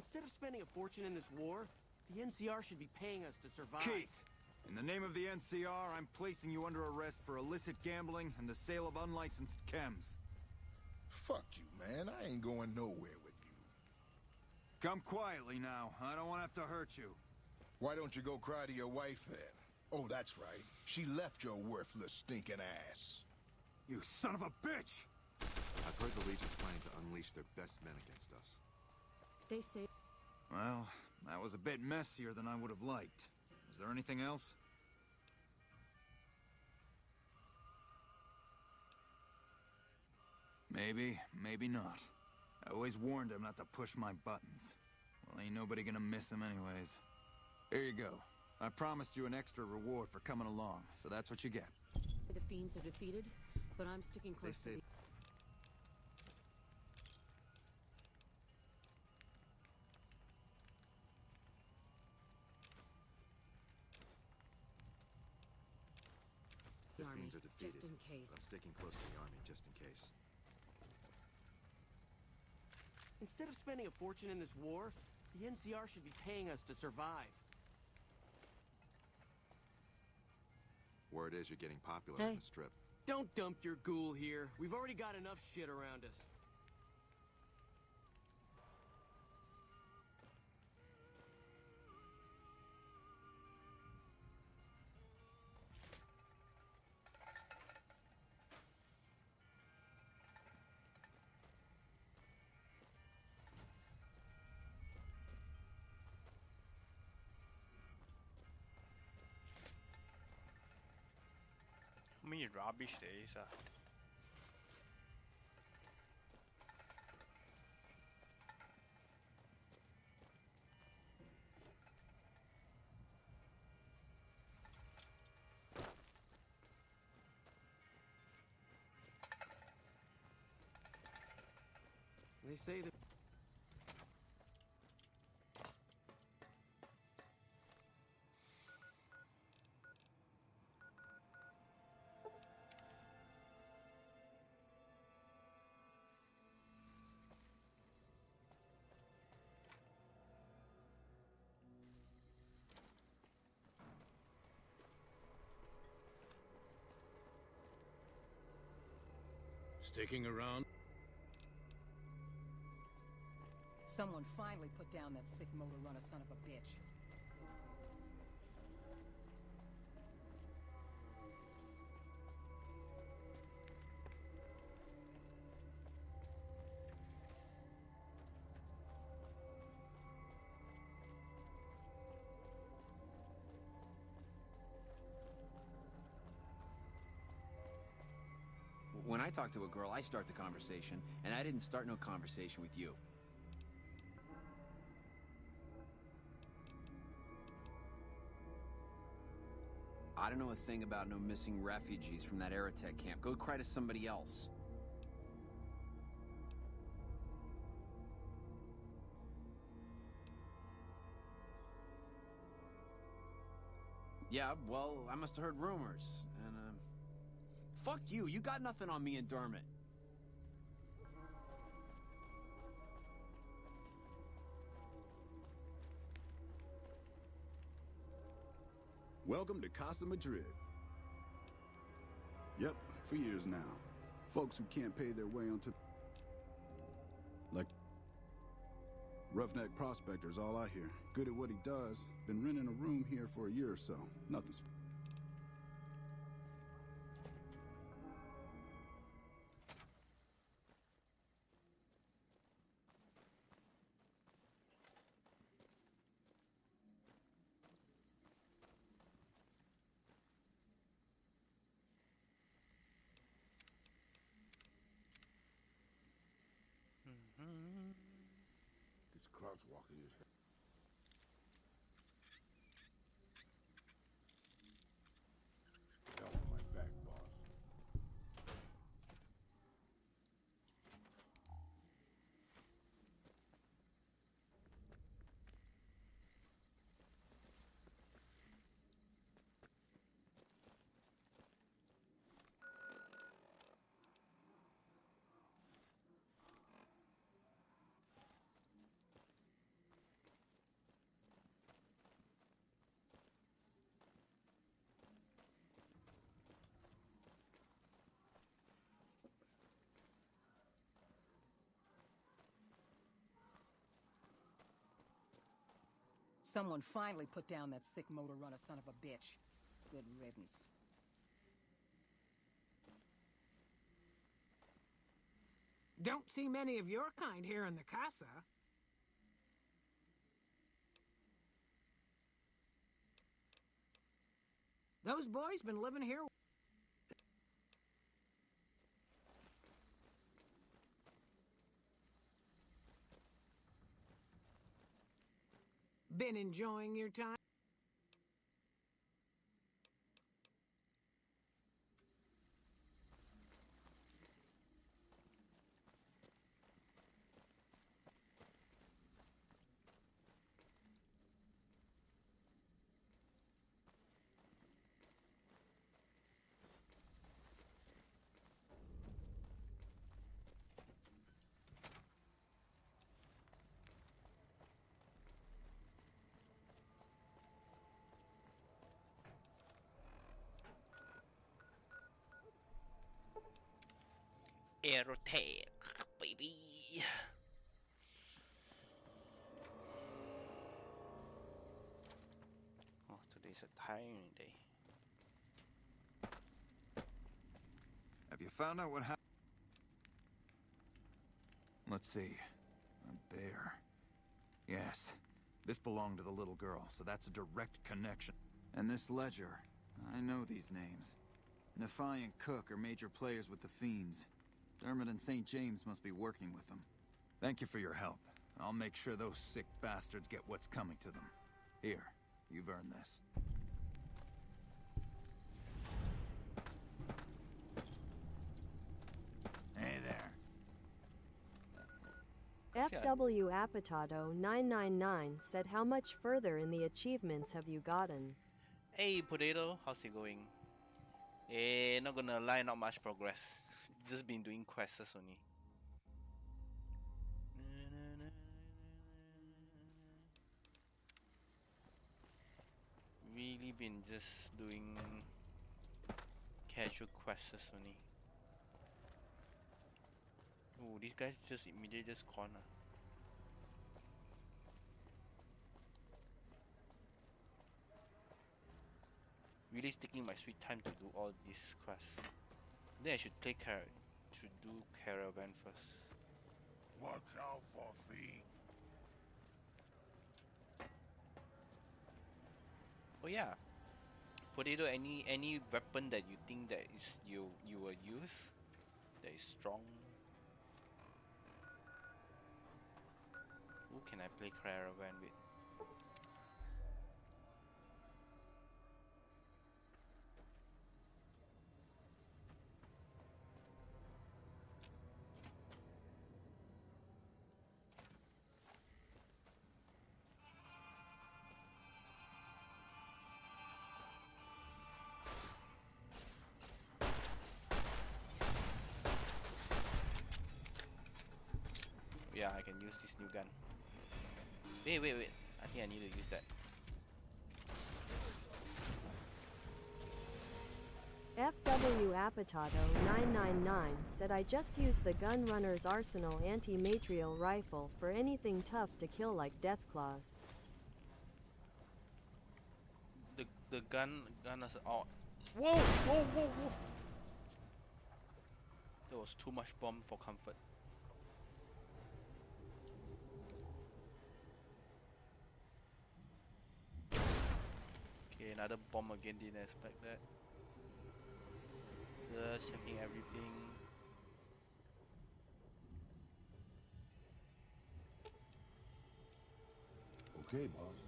Instead of spending a fortune in this war, the NCR should be paying us to survive. Keith, in the name of the NCR, I'm placing you under arrest for illicit gambling and the sale of unlicensed chems. Fuck you, man. I ain't going nowhere with you. Come quietly now. I don't want to have to hurt you. Why don't you go cry to your wife then? Oh, that's right. She left your worthless stinking ass. You son of a bitch! I've heard the Legion's planning to unleash their best men against us. They say... Well, that was a bit messier than I would have liked. Is there anything else? Maybe, maybe not. I always warned him not to push my buttons. Well, ain't nobody gonna miss him anyways. Here you go. I promised you an extra reward for coming along, so that's what you get. The fiends are defeated, but I'm sticking close to the... The army, fiends are defeated, just in case. but I'm sticking close to the army just in case. Instead of spending a fortune in this war, the NCR should be paying us to survive. Word is you're getting popular Hey. on the strip. Don't dump your ghoul here. We've already got enough shit around us. How many rubbish there is? They say that... Sticking around? Someone finally put down that sick motor runner son of a bitch. When I talk to a girl, I start the conversation, and I didn't start no conversation with you. I don't know a thing about no missing refugees from that Aerotech camp. Go cry to somebody else. Yeah, well, I must have heard rumors, and, fuck you, you got nothing on me and Dermot. Welcome to Casa Madrid. Yep, for years now. Folks who can't pay their way onto... Like... Roughneck prospector's all I hear. Good at what he does. Been renting a room here for a year or so. Nothing... This crouch walking is... Hell on my back, boss. Someone finally put down that sick motor runner son of a bitch. Good riddance. Don't see many of your kind here in the casa. Those boys been living here. Been enjoying your time? Aerotech, baby. Oh, today's a tiring day. Have you found out what happened? Let's see. A bear. Yes. This belonged to the little girl, so that's a direct connection. And this ledger. I know these names. Nephi and Cook are major players with the Fiends. Dermot and St. James must be working with them. Thank you for your help. I'll make sure those sick bastards get what's coming to them. Here, you've earned this. Hey there. FW Apatato 999 said, how much further in the achievements have you gotten? Hey, Potato, how's it going? Not gonna lie, not much progress. Just been doing quests only. Really been just doing casual quests only. Oh, these guys just immediately just corner. Really taking my sweet time to do all these quests. Then I should play should do caravan first. Watch out for feet. Oh yeah. Potato, any weapon that you think that is you will use that is strong? Who can I play caravan with? Yeah, I can use this new gun. Wait. I think I need to use that. FW Apatoto 999 said I just used the Gunrunner's Arsenal anti-material rifle for anything tough to kill like Deathclaws. The gun is out. Whoa! There was too much bomb for comfort. Okay, another bomb again, didn't expect that. Just checking everything. Okay, boss.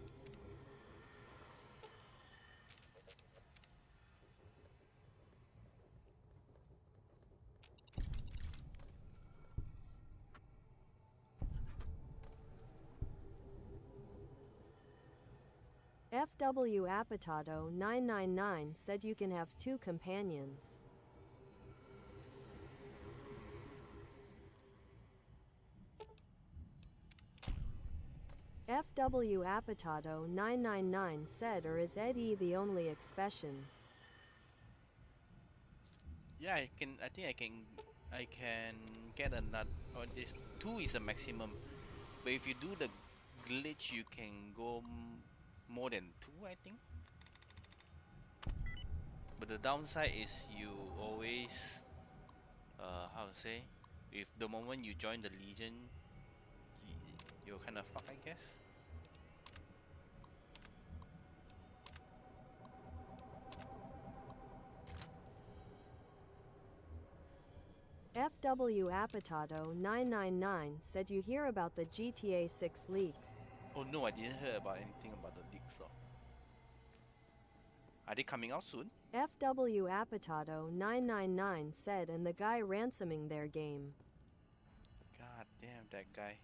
FW Apatoto 999 said you can have 2 companions. FW Apatoto 999 said, or is Eddie the only exceptions? Yeah, I think I can get another. Or this 2 is a maximum. But if you do the glitch, you can go more than 2, I think. But the downside is you always, how to say, if the moment you join the Legion, you're kind of fucked, I guess. FW Apatoto 999 said you hear about the GTA 6 leaks. Oh no, I didn't hear about anything about the leaks. So. Are they coming out soon? FW Apatoto 999 said, and the guy ransoming their game. God damn that guy.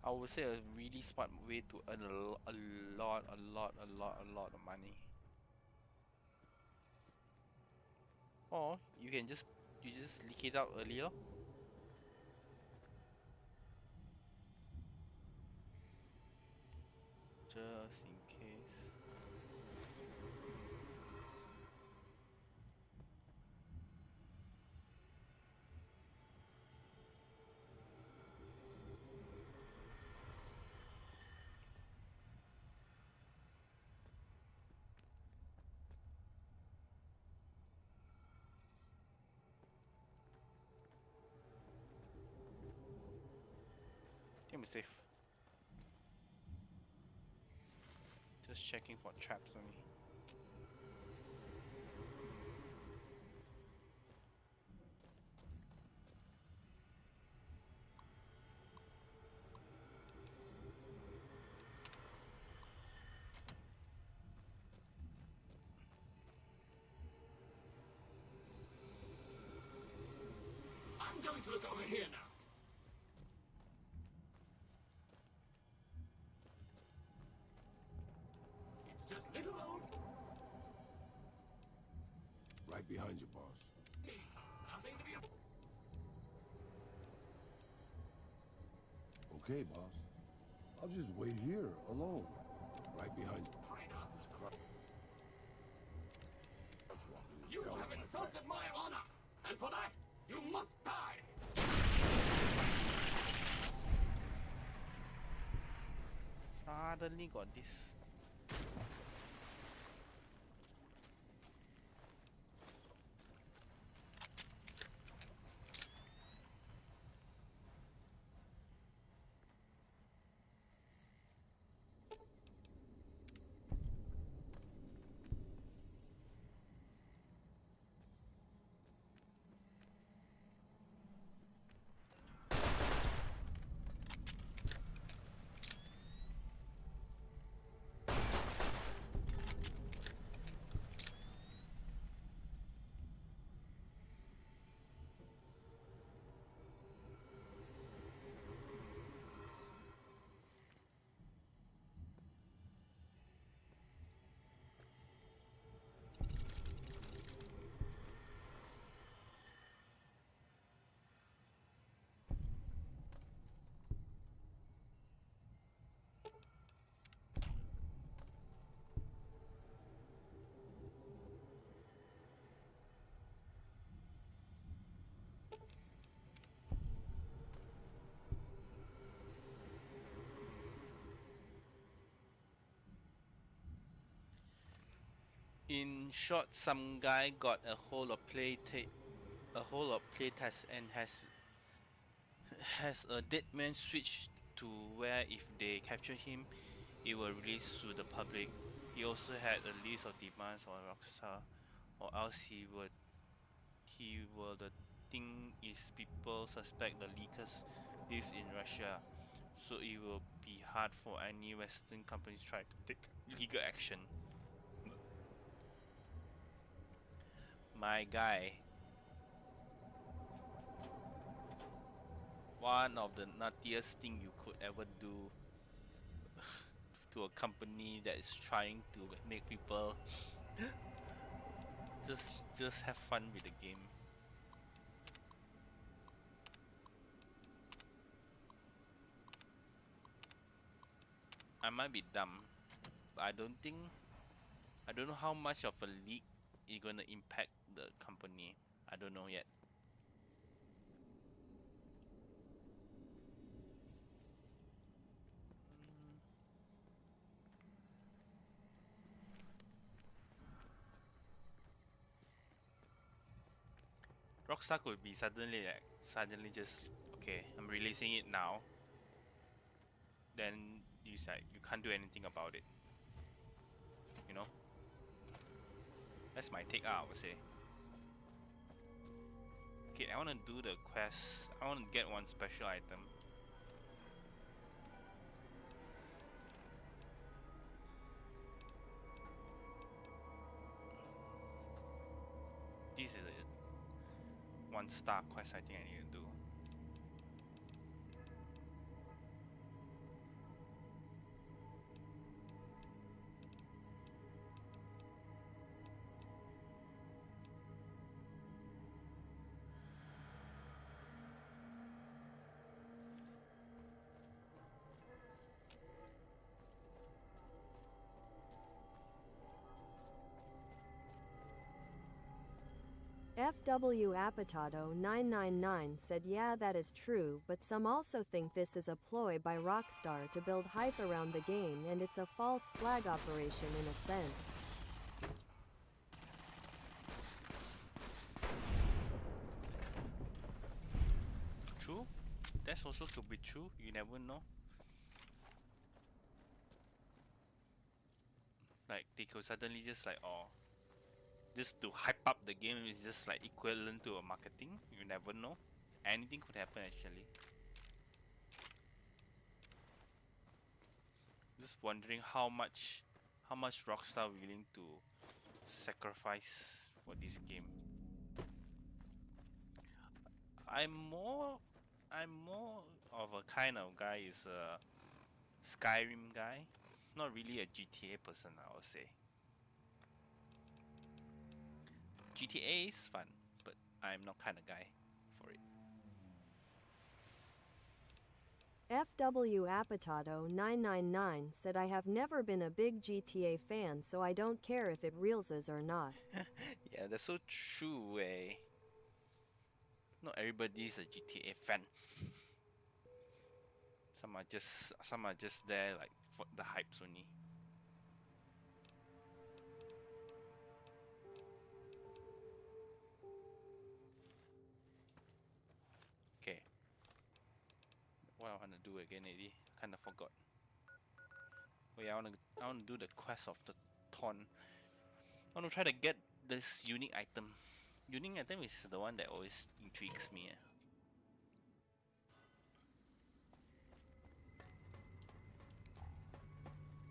I would say a really smart way to earn a lot of money. Or you can just leak it out earlier. Just in case. Think we're safe. Just checking for traps only. I'm going to look over here now. It's just little old Right behind you, boss. me. Nothing to be. Okay, boss. I'll just wait here, alone. Right behind this car. You have insulted my honor, and for that, you must die! Suddenly got this. In short, some guy got a hold of playtest and has a dead man switch to where if they capture him, it will release to the public. He also had a list of demands on Rockstar, or else he will the thing is people suspect the leakers lives in Russia, so it will be hard for any Western companies try to take legal action. My guy, one of the nuttiest thing you could ever do to a company that is trying to make people just have fun with the game. I might be dumb, but I don't know how much of a leak is gonna impact the company. I don't know yet. Rockstar could be suddenly just okay, I'm releasing it now. Then you say you can't do anything about it. You know? That's my take out, I would say. Okay, I wanna do the quest. I wanna get one special item. This is a 1-star quest I think I need to do. FW Apatato 999 said yeah that is true, but some also think this is a ploy by Rockstar to build hype around the game and it's a false flag operation in a sense. True? That's also could be true, you never know. Like they could suddenly just like, oh, just to hype up the game is just like equivalent to a marketing. You never know. Anything could happen actually. Just wondering how much Rockstar willing to sacrifice for this game. I'm more of a kind of guy is a Skyrim guy, not really a GTA person, I would say. GTA is fun, but I'm not kind of guy for it. FW Apatato 999 said I have never been a big GTA fan, so I don't care if it reelses or not. Yeah, that's so true, eh? Not everybody is a GTA fan. Some are just there like for the hypes only. Okay. What I wanna do again, Eddie? Kinda forgot. Wait, I wanna do the quest of the Thorn. I wanna try to get this unique item. Unique item is the one that always intrigues me.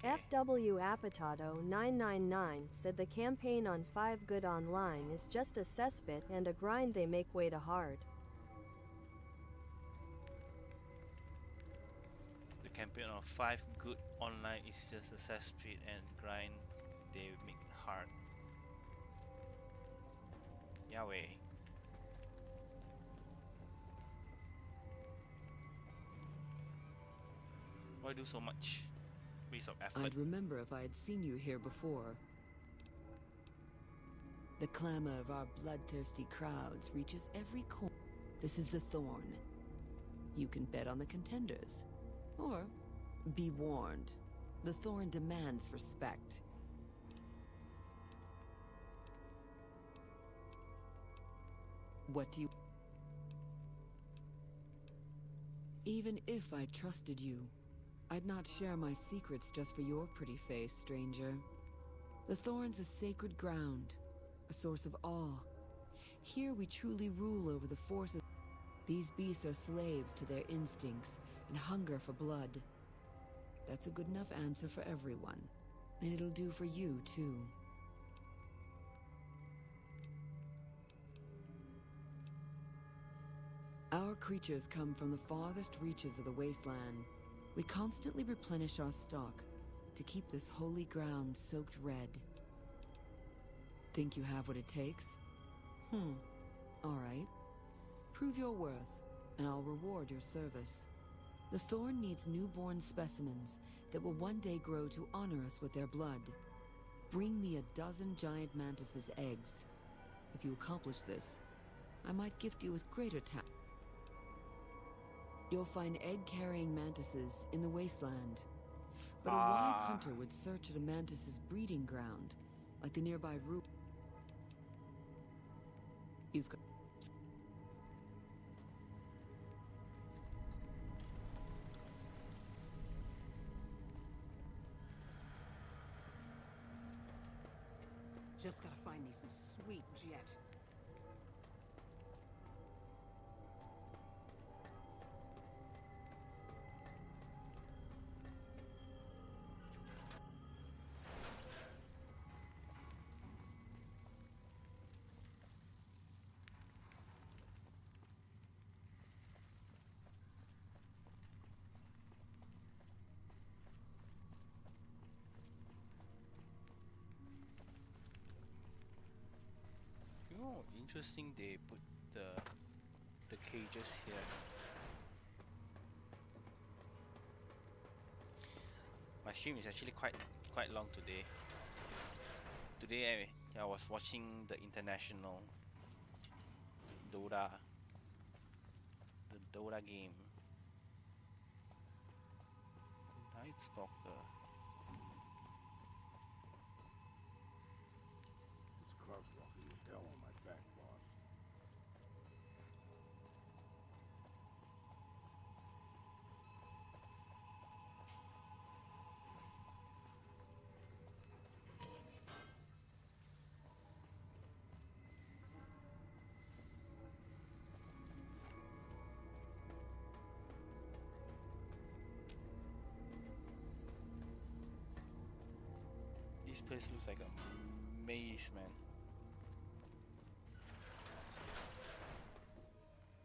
FW Apatato 999 said the campaign on 5 Good Online is just a cesspit and a grind they make way to hard. The campaign of 5 Good Online is just a cesspit and grind they make hard. Yahweh. Why do so much? Waste of effort. I'd remember if I had seen you here before. The clamor of our bloodthirsty crowds reaches every corner. This is the Thorn. You can bet on the contenders. Or, be warned, the Thorn demands respect. What do you... Even if I trusted you, I'd not share my secrets just for your pretty face, stranger. The Thorn's a sacred ground, a source of awe. Here we truly rule over the forces. These beasts are slaves to their instincts and hunger for blood. That's a good enough answer for everyone, and it'll do for you, too. Our creatures come from the farthest reaches of the wasteland. We constantly replenish our stock to keep this holy ground soaked red. Think you have what it takes? All right. Prove your worth, and I'll reward your service. The Thorn needs newborn specimens that will one day grow to honor us with their blood. Bring me a dozen giant mantises' eggs. If you accomplish this, I might gift you with greater talent. You'll find egg-carrying mantises in the wasteland. But a wise hunter would search at a mantis's breeding ground, like the nearby root. You've got... Just gotta find me some sweet jet. Oh, interesting. They put the cages here. My stream is actually quite long today. Today I was watching the international Dota, the Dota game. Night Stalker. This crouch walking is hell on my back, boss. This place looks like a maze, man.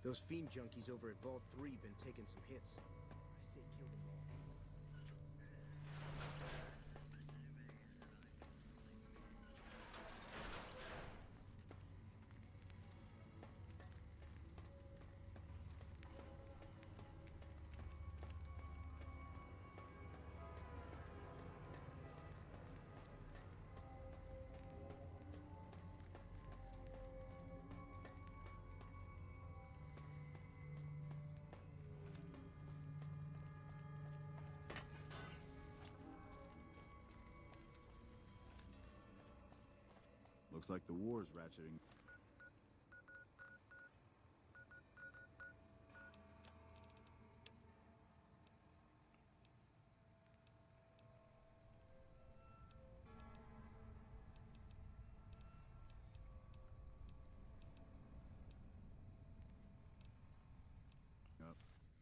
Those fiend junkies over at Vault 3 been taking some hits. I say kill them all. Looks like the war's ratcheting. Up.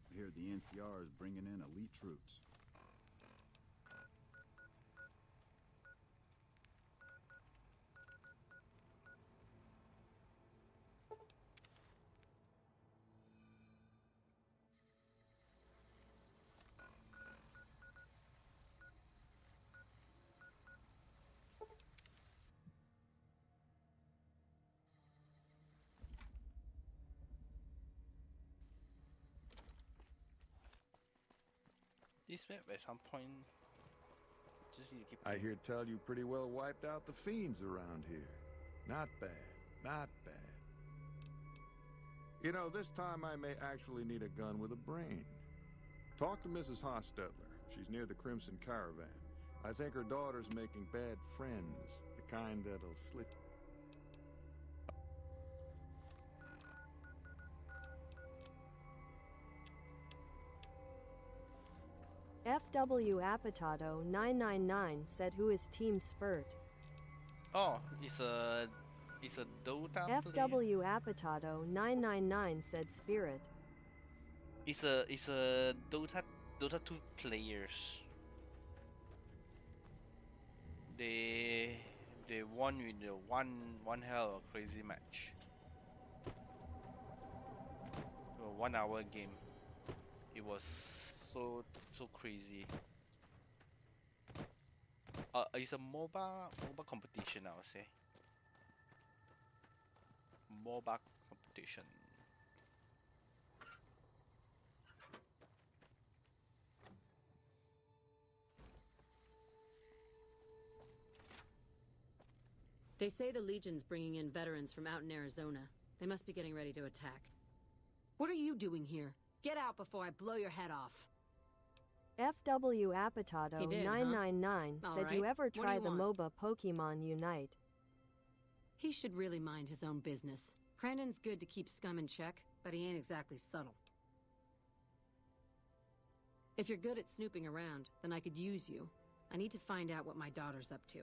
I hear the NCR is bringing in elite troops. This map at some point just need to keep. I hear tell you pretty well wiped out the fiends around here. Not bad, not bad. You know, this time I may actually need a gun with a brain. Talk to Mrs. Hostetler. She's near the Crimson Caravan. I think her daughter's making bad friends, the kind that'll slip. FW Apatato 999 said who is Team Spurt. Oh, it's a Dota player. FW Apatato 999 said Spirit. It's a Dota 2 players. They won with the one hell of a crazy match. A 1 hour game. It was so crazy. It's a MOBA competition, I would say. MOBA competition. They say the Legion's bringing in veterans from out in Arizona. They must be getting ready to attack. What are you doing here? Get out before I blow your head off. FW Apatato He did, 999 huh? said All you right. ever What do try you the want? MOBA Pokemon Unite? He should really mind his own business. Crandon's good to keep scum in check, but he ain't exactly subtle. If you're good at snooping around, then I could use you. I need to find out what my daughter's up to.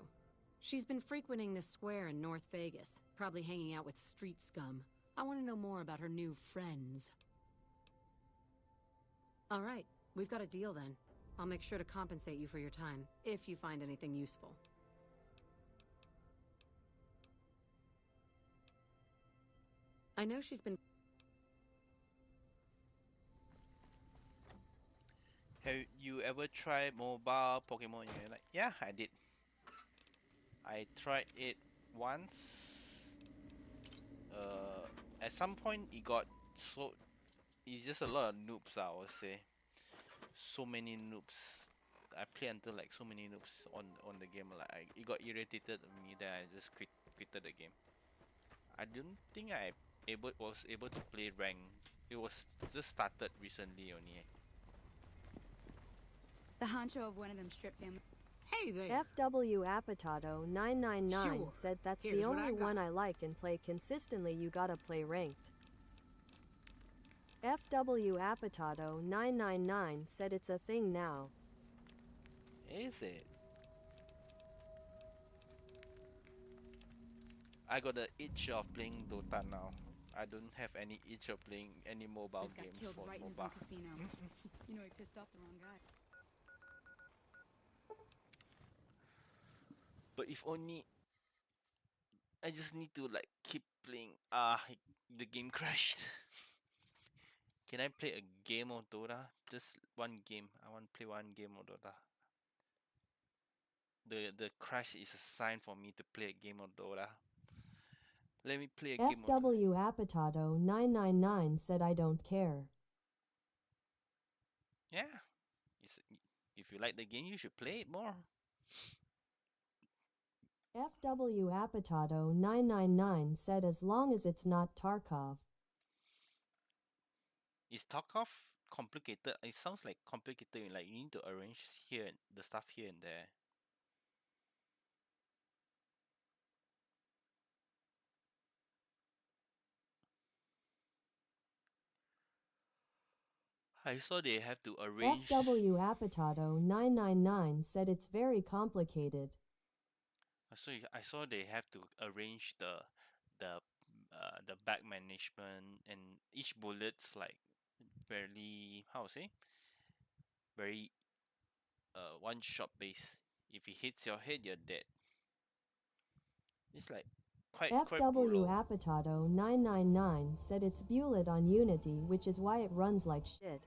She's been frequenting this square in North Vegas, probably hanging out with street scum. I want to know more about her new friends. All right, we've got a deal then. I'll make sure to compensate you for your time, if you find anything useful. I know she's been... Have you ever tried mobile Pokemon Unite? Yeah, I did. I tried it once. At some point it got so... It's just a lot of noobs, I would say. So many noobs. I play until like so many noobs on the game. Like it got irritated at me. Then I just quitted the game. I don't think I was able to play rank. It was just started recently only. The honcho of one of them strip family. Hey there. FW Apatato 999 Sure. said that's Here's the what I only got. one I like and play consistently. You gotta play ranked. FW Apatato 999 said it's a thing now. Is it? I got the itch of playing Dota now. I don't have any itch of playing any mobile This got games killed for right in his MOBA. own casino. You know he pissed off the wrong guy. But if only I just need to like keep playing. The game crashed. Can I play a game of Dota? Just one game. I want to play one game of Dota. The crash is a sign for me to play a game of Dota. Let me play a game of Dota. FW Apatato 999 said I don't care. Yeah. If you like the game, you should play it more. FW Apatato 999 said as long as it's not Tarkov. Is Tarkov complicated? It sounds like complicated. Like you need to arrange the stuff here and there. I saw they have to arrange. FW Apatato 999 said it's very complicated. I saw they have to arrange the the back management, and each bullet's like fairly, how to say, very one shot base. If it hits your head, you're dead. It's like quite FW brutal. Apatato 999 said it's bullet on Unity, which is why it runs like shit.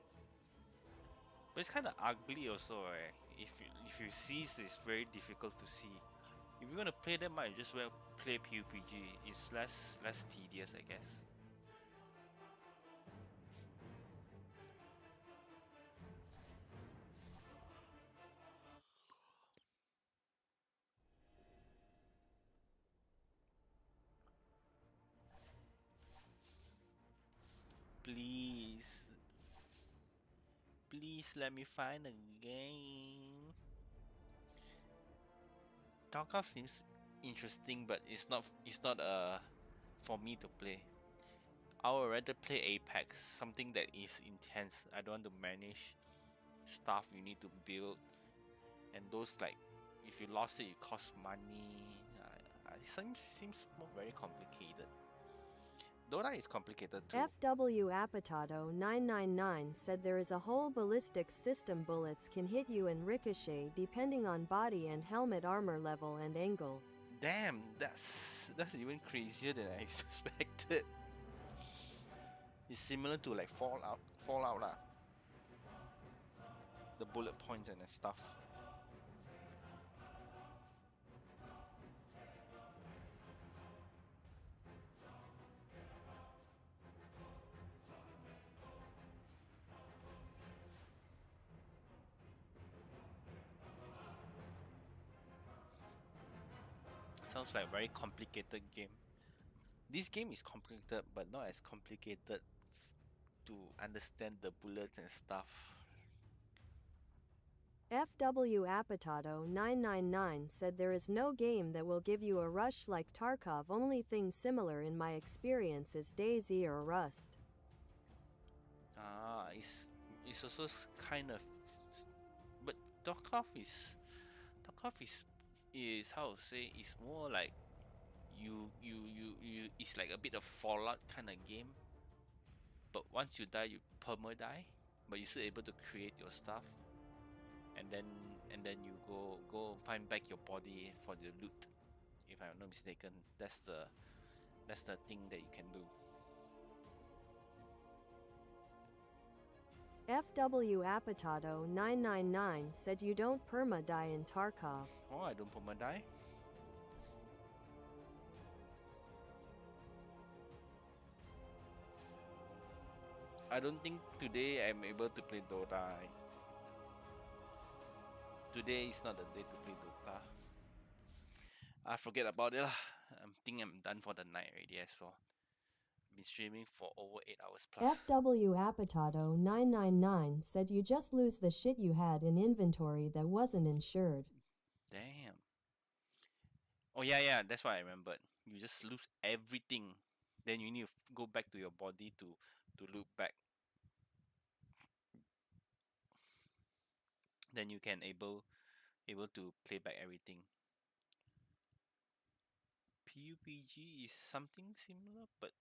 But it's kind of ugly also, right? If you see, it's very difficult to see. If you're gonna play that, might just well play PUBG. It's less tedious, I guess. Please, please let me find a game. Tarkov seems interesting, but it's not for me to play. I would rather play Apex, something that is intense. I don't want to manage stuff you need to build, and those, like, if you lost it, it costs money. It seems more very complicated. Dota is complicated too. FW Apatato 999 said there is a whole ballistic system. Bullets can hit you and ricochet depending on body and helmet armor level and angle. Damn, that's even crazier than I expected. It's similar to like Fallout lah. The bullet points and stuff. Sounds like a very complicated game. This game is complicated, but not as complicated to understand the bullets and stuff. FW Apatato 999 said there is no game that will give you a rush like Tarkov. Only thing similar in my experience is DayZ or Rust. It's also kind of, but Tarkov is how to say, is more like you it's like a bit of Fallout kind of game. But once you die, you perma die, but you're still able to create your stuff, and then you go find back your body for the loot. If I'm not mistaken, that's the thing that you can do. FW Apatato 999 said you don't perma die in Tarkov. Oh, I don't perma die. I don't think today I'm able to play Dota. Today is not the day to play Dota. I forget about it lah. I think I'm done for the night already as well. Been streaming for over 8 hours plus. FW Apatato 999 said you just lose the shit you had in inventory that wasn't insured. Damn. Oh yeah, that's what I remembered. You just lose everything. Then you need to go back to your body to loop back. Then you can able to play back everything. PUBG is something similar, but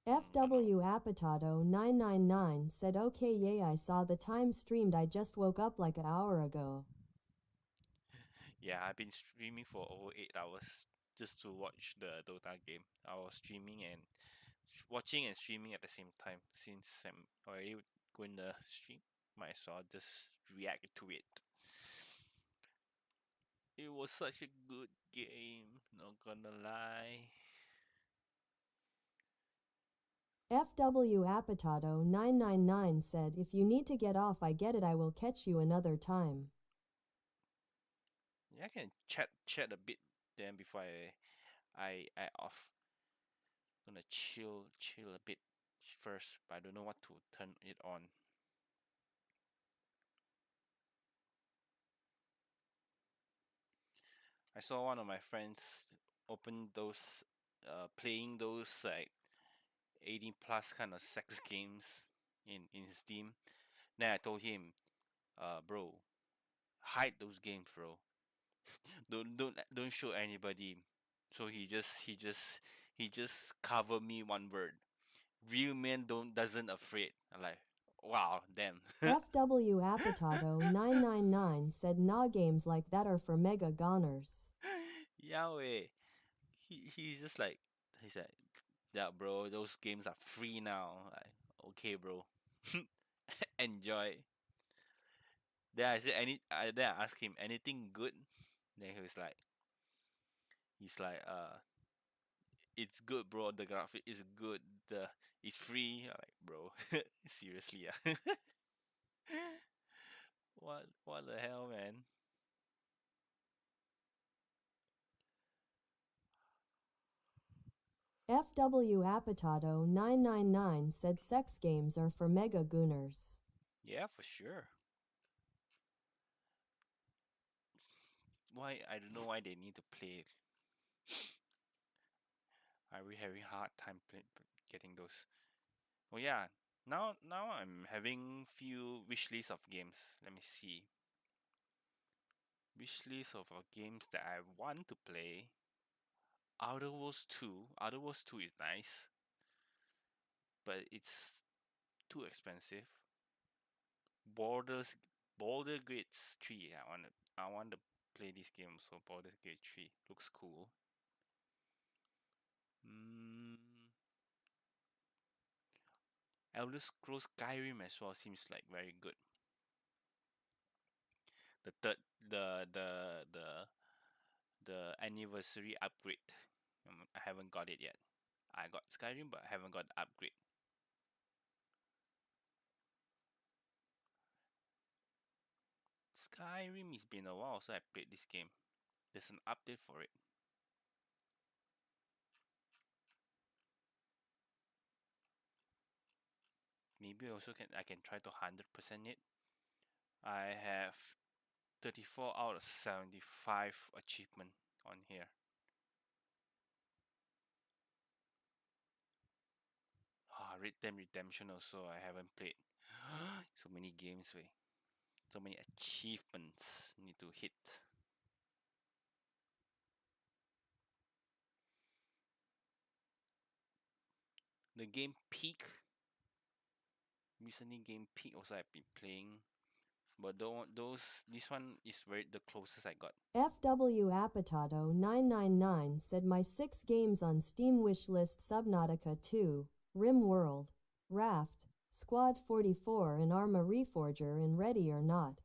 FW Apatato 999 said okay, yay, I saw the time streamed. I just woke up like an hour ago. yeah, I've been streaming for over 8 hours just to watch the Dota game. I was streaming and watching and streaming at the same time. Since I'm already going to stream, might as well just react to it. It was such a good game, not gonna lie. FW Apatato 999 said if you need to get off, I get it, I will catch you another time. Yeah, I can chat a bit then before I off. Gonna chill a bit first, but I don't know what to turn it on. I saw one of my friends open those playing those like 18 plus kind of sex games. in Steam. Then I told him, bro, hide those games, bro. Don't show anybody. So he just covered me one word. Real men doesn't afraid. I'm like, wow, damn. FW Apatoto 999 said nah, games like that are for mega goners. Yahweh. He's just like, he said, yeah, bro, those games are free now. Like, okay, bro. Enjoy. Then then I asked him anything good. Then he's like, it's good, bro. The graphic is good. It's free. I'm like, bro, seriously, yeah. What the hell, man? FW Apatoto 999 said sex games are for mega gooners. Yeah, for sure. Why I don't know why they need to play. I really having hard time getting those. Oh yeah, now I'm having few wish lists of games. Let me see. Wish list of games that I want to play. Outer Worlds 2. Outer Worlds 2 is nice, but it's too expensive. Borders Border Gates 3. I want to play this game. So Border Gate 3 looks cool. Mm, Elder Scrolls Skyrim as well seems like very good. The third the anniversary upgrade. I haven't got it yet. I got Skyrim, but I haven't got the upgrade. Skyrim, it's been a while so I played this game. There's an update for it. Maybe I can try to 100% it. I have 34 out of 75 achievement on here. Red Dead Redemption also I haven't played. So many games, so many achievements need to hit. The game Peak. Recently game Peak also I've been playing. But this one is the closest I got. FW Apatoto 999 said my 6 games on Steam wishlist: Subnautica 2, Rim World, Raft, Squad 44 and Arma Reforger in Ready or Not.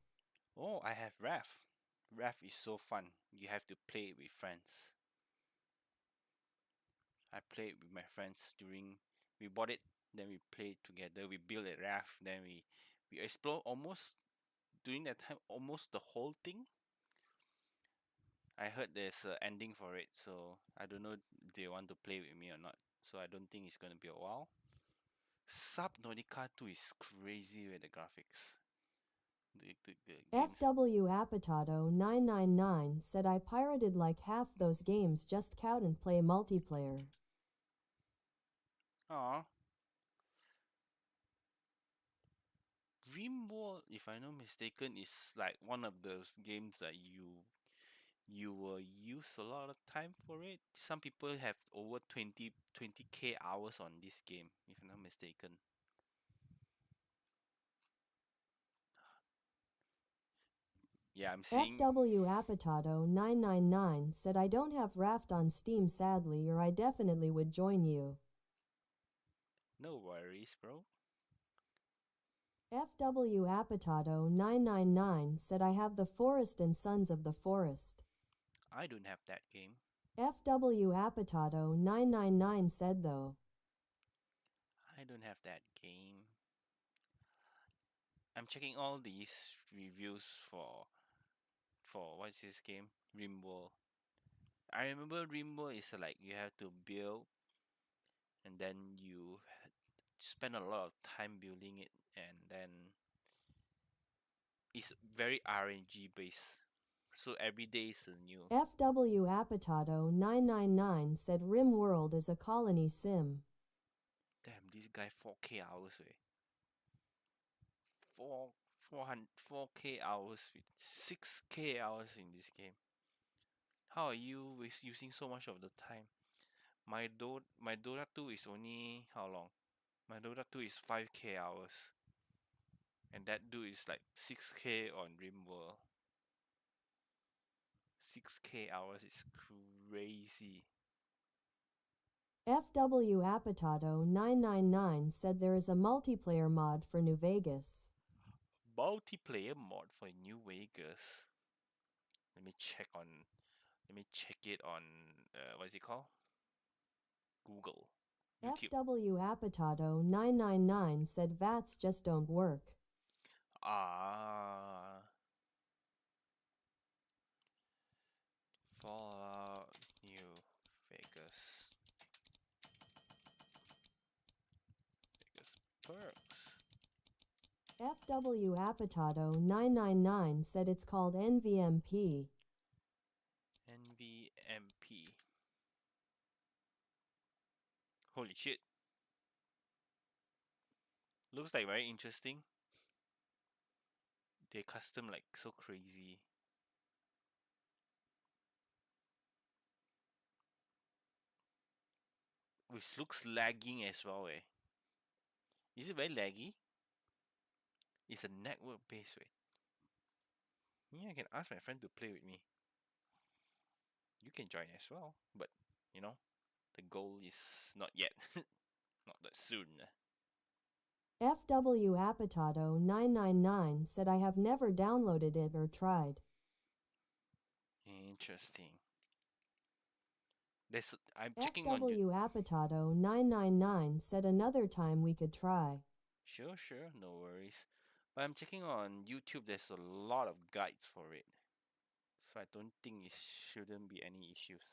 Oh, I have Raft. Raft is so fun. You have to play it with friends. I played with my friends we bought it, then we played together. We built a raft, then we explore almost during that time almost the whole thing. I heard there's an ending for it, so I don't know if they want to play with me or not. So I don't think it's gonna be a while. Subnautica 2 is crazy with the graphics. The FW Apatoto 999 said I pirated like half those games just count and play multiplayer. Aww. Rimworld, if I'm not mistaken, is like one of those games that you will use a lot of time for it. Some people have over 20k hours on this game, if I'm not mistaken. Yeah, I'm seeing. FW Apatoto 999 said I don't have Raft on Steam sadly, or I definitely would join you. No worries, bro. FW Apatoto 999 said I have The Forest and Sons of the Forest. I don't have that game. FW Apatoto 999 said though. I don't have that game. I'm checking all these reviews for what's this game? Rimworld. I remember Rimworld is like you have to build and then you spend a lot of time building it, and then it's very RNG based. So every day is a new. FW Apatoto 999 said RimWorld is a colony sim. Damn, this guy 4k hours. 4K hours with 6K hours in this game. How are you using so much of the time? My Dota 2 is only how long? My Dota 2 is 5K hours. And that dude is like 6K on RimWorld. 6K hours is crazy. FW Apatato 999 said there is a multiplayer mod for New Vegas. Multiplayer mod for New Vegas. Let me check it on what is it called? Google. YouTube. FW Apatato 999 said VATs just don't work. Fallout New Vegas. Vegas perks. FW Apatato 999 said it's called NVMP. NVMP. Holy shit. Looks like very interesting. They custom like so crazy. Which looks lagging as well, eh? Is it very laggy? It's a network based way. Yeah, I can ask my friend to play with me. You can join as well, but you know, the goal is not yet. Not that soon. FW Apatato 999 said I have never downloaded it or tried. Interesting. I'm checking on FW Apatato 999 said another time we could try. Sure, no worries. But I'm checking on YouTube, there's a lot of guides for it. So I don't think it shouldn't be any issues.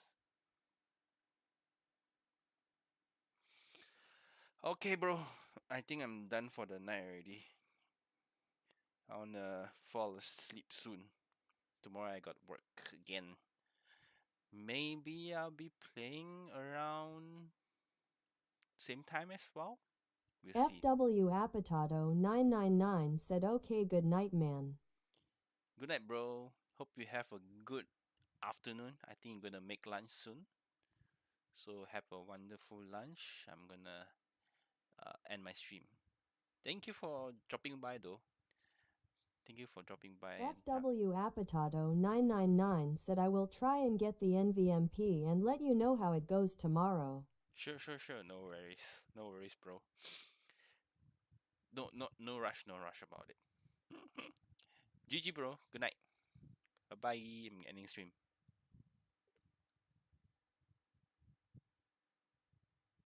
Okay, bro. I think I'm done for the night already. I wanna fall asleep soon. Tomorrow I got work again. Maybe I'll be playing around same time as well. We'll see. FW Apatato 999 said okay, good night, man. Good night, bro. Hope you have a good afternoon. I think you're gonna make lunch soon. So have a wonderful lunch. I'm gonna end my stream. Thank you for dropping by, though. Thank you for dropping by. FW Apatato 999 said I will try and get the NVMP and let you know how it goes tomorrow. Sure. No worries, bro. No rush about it. GG, bro. Good night. Bye bye. I'm ending stream.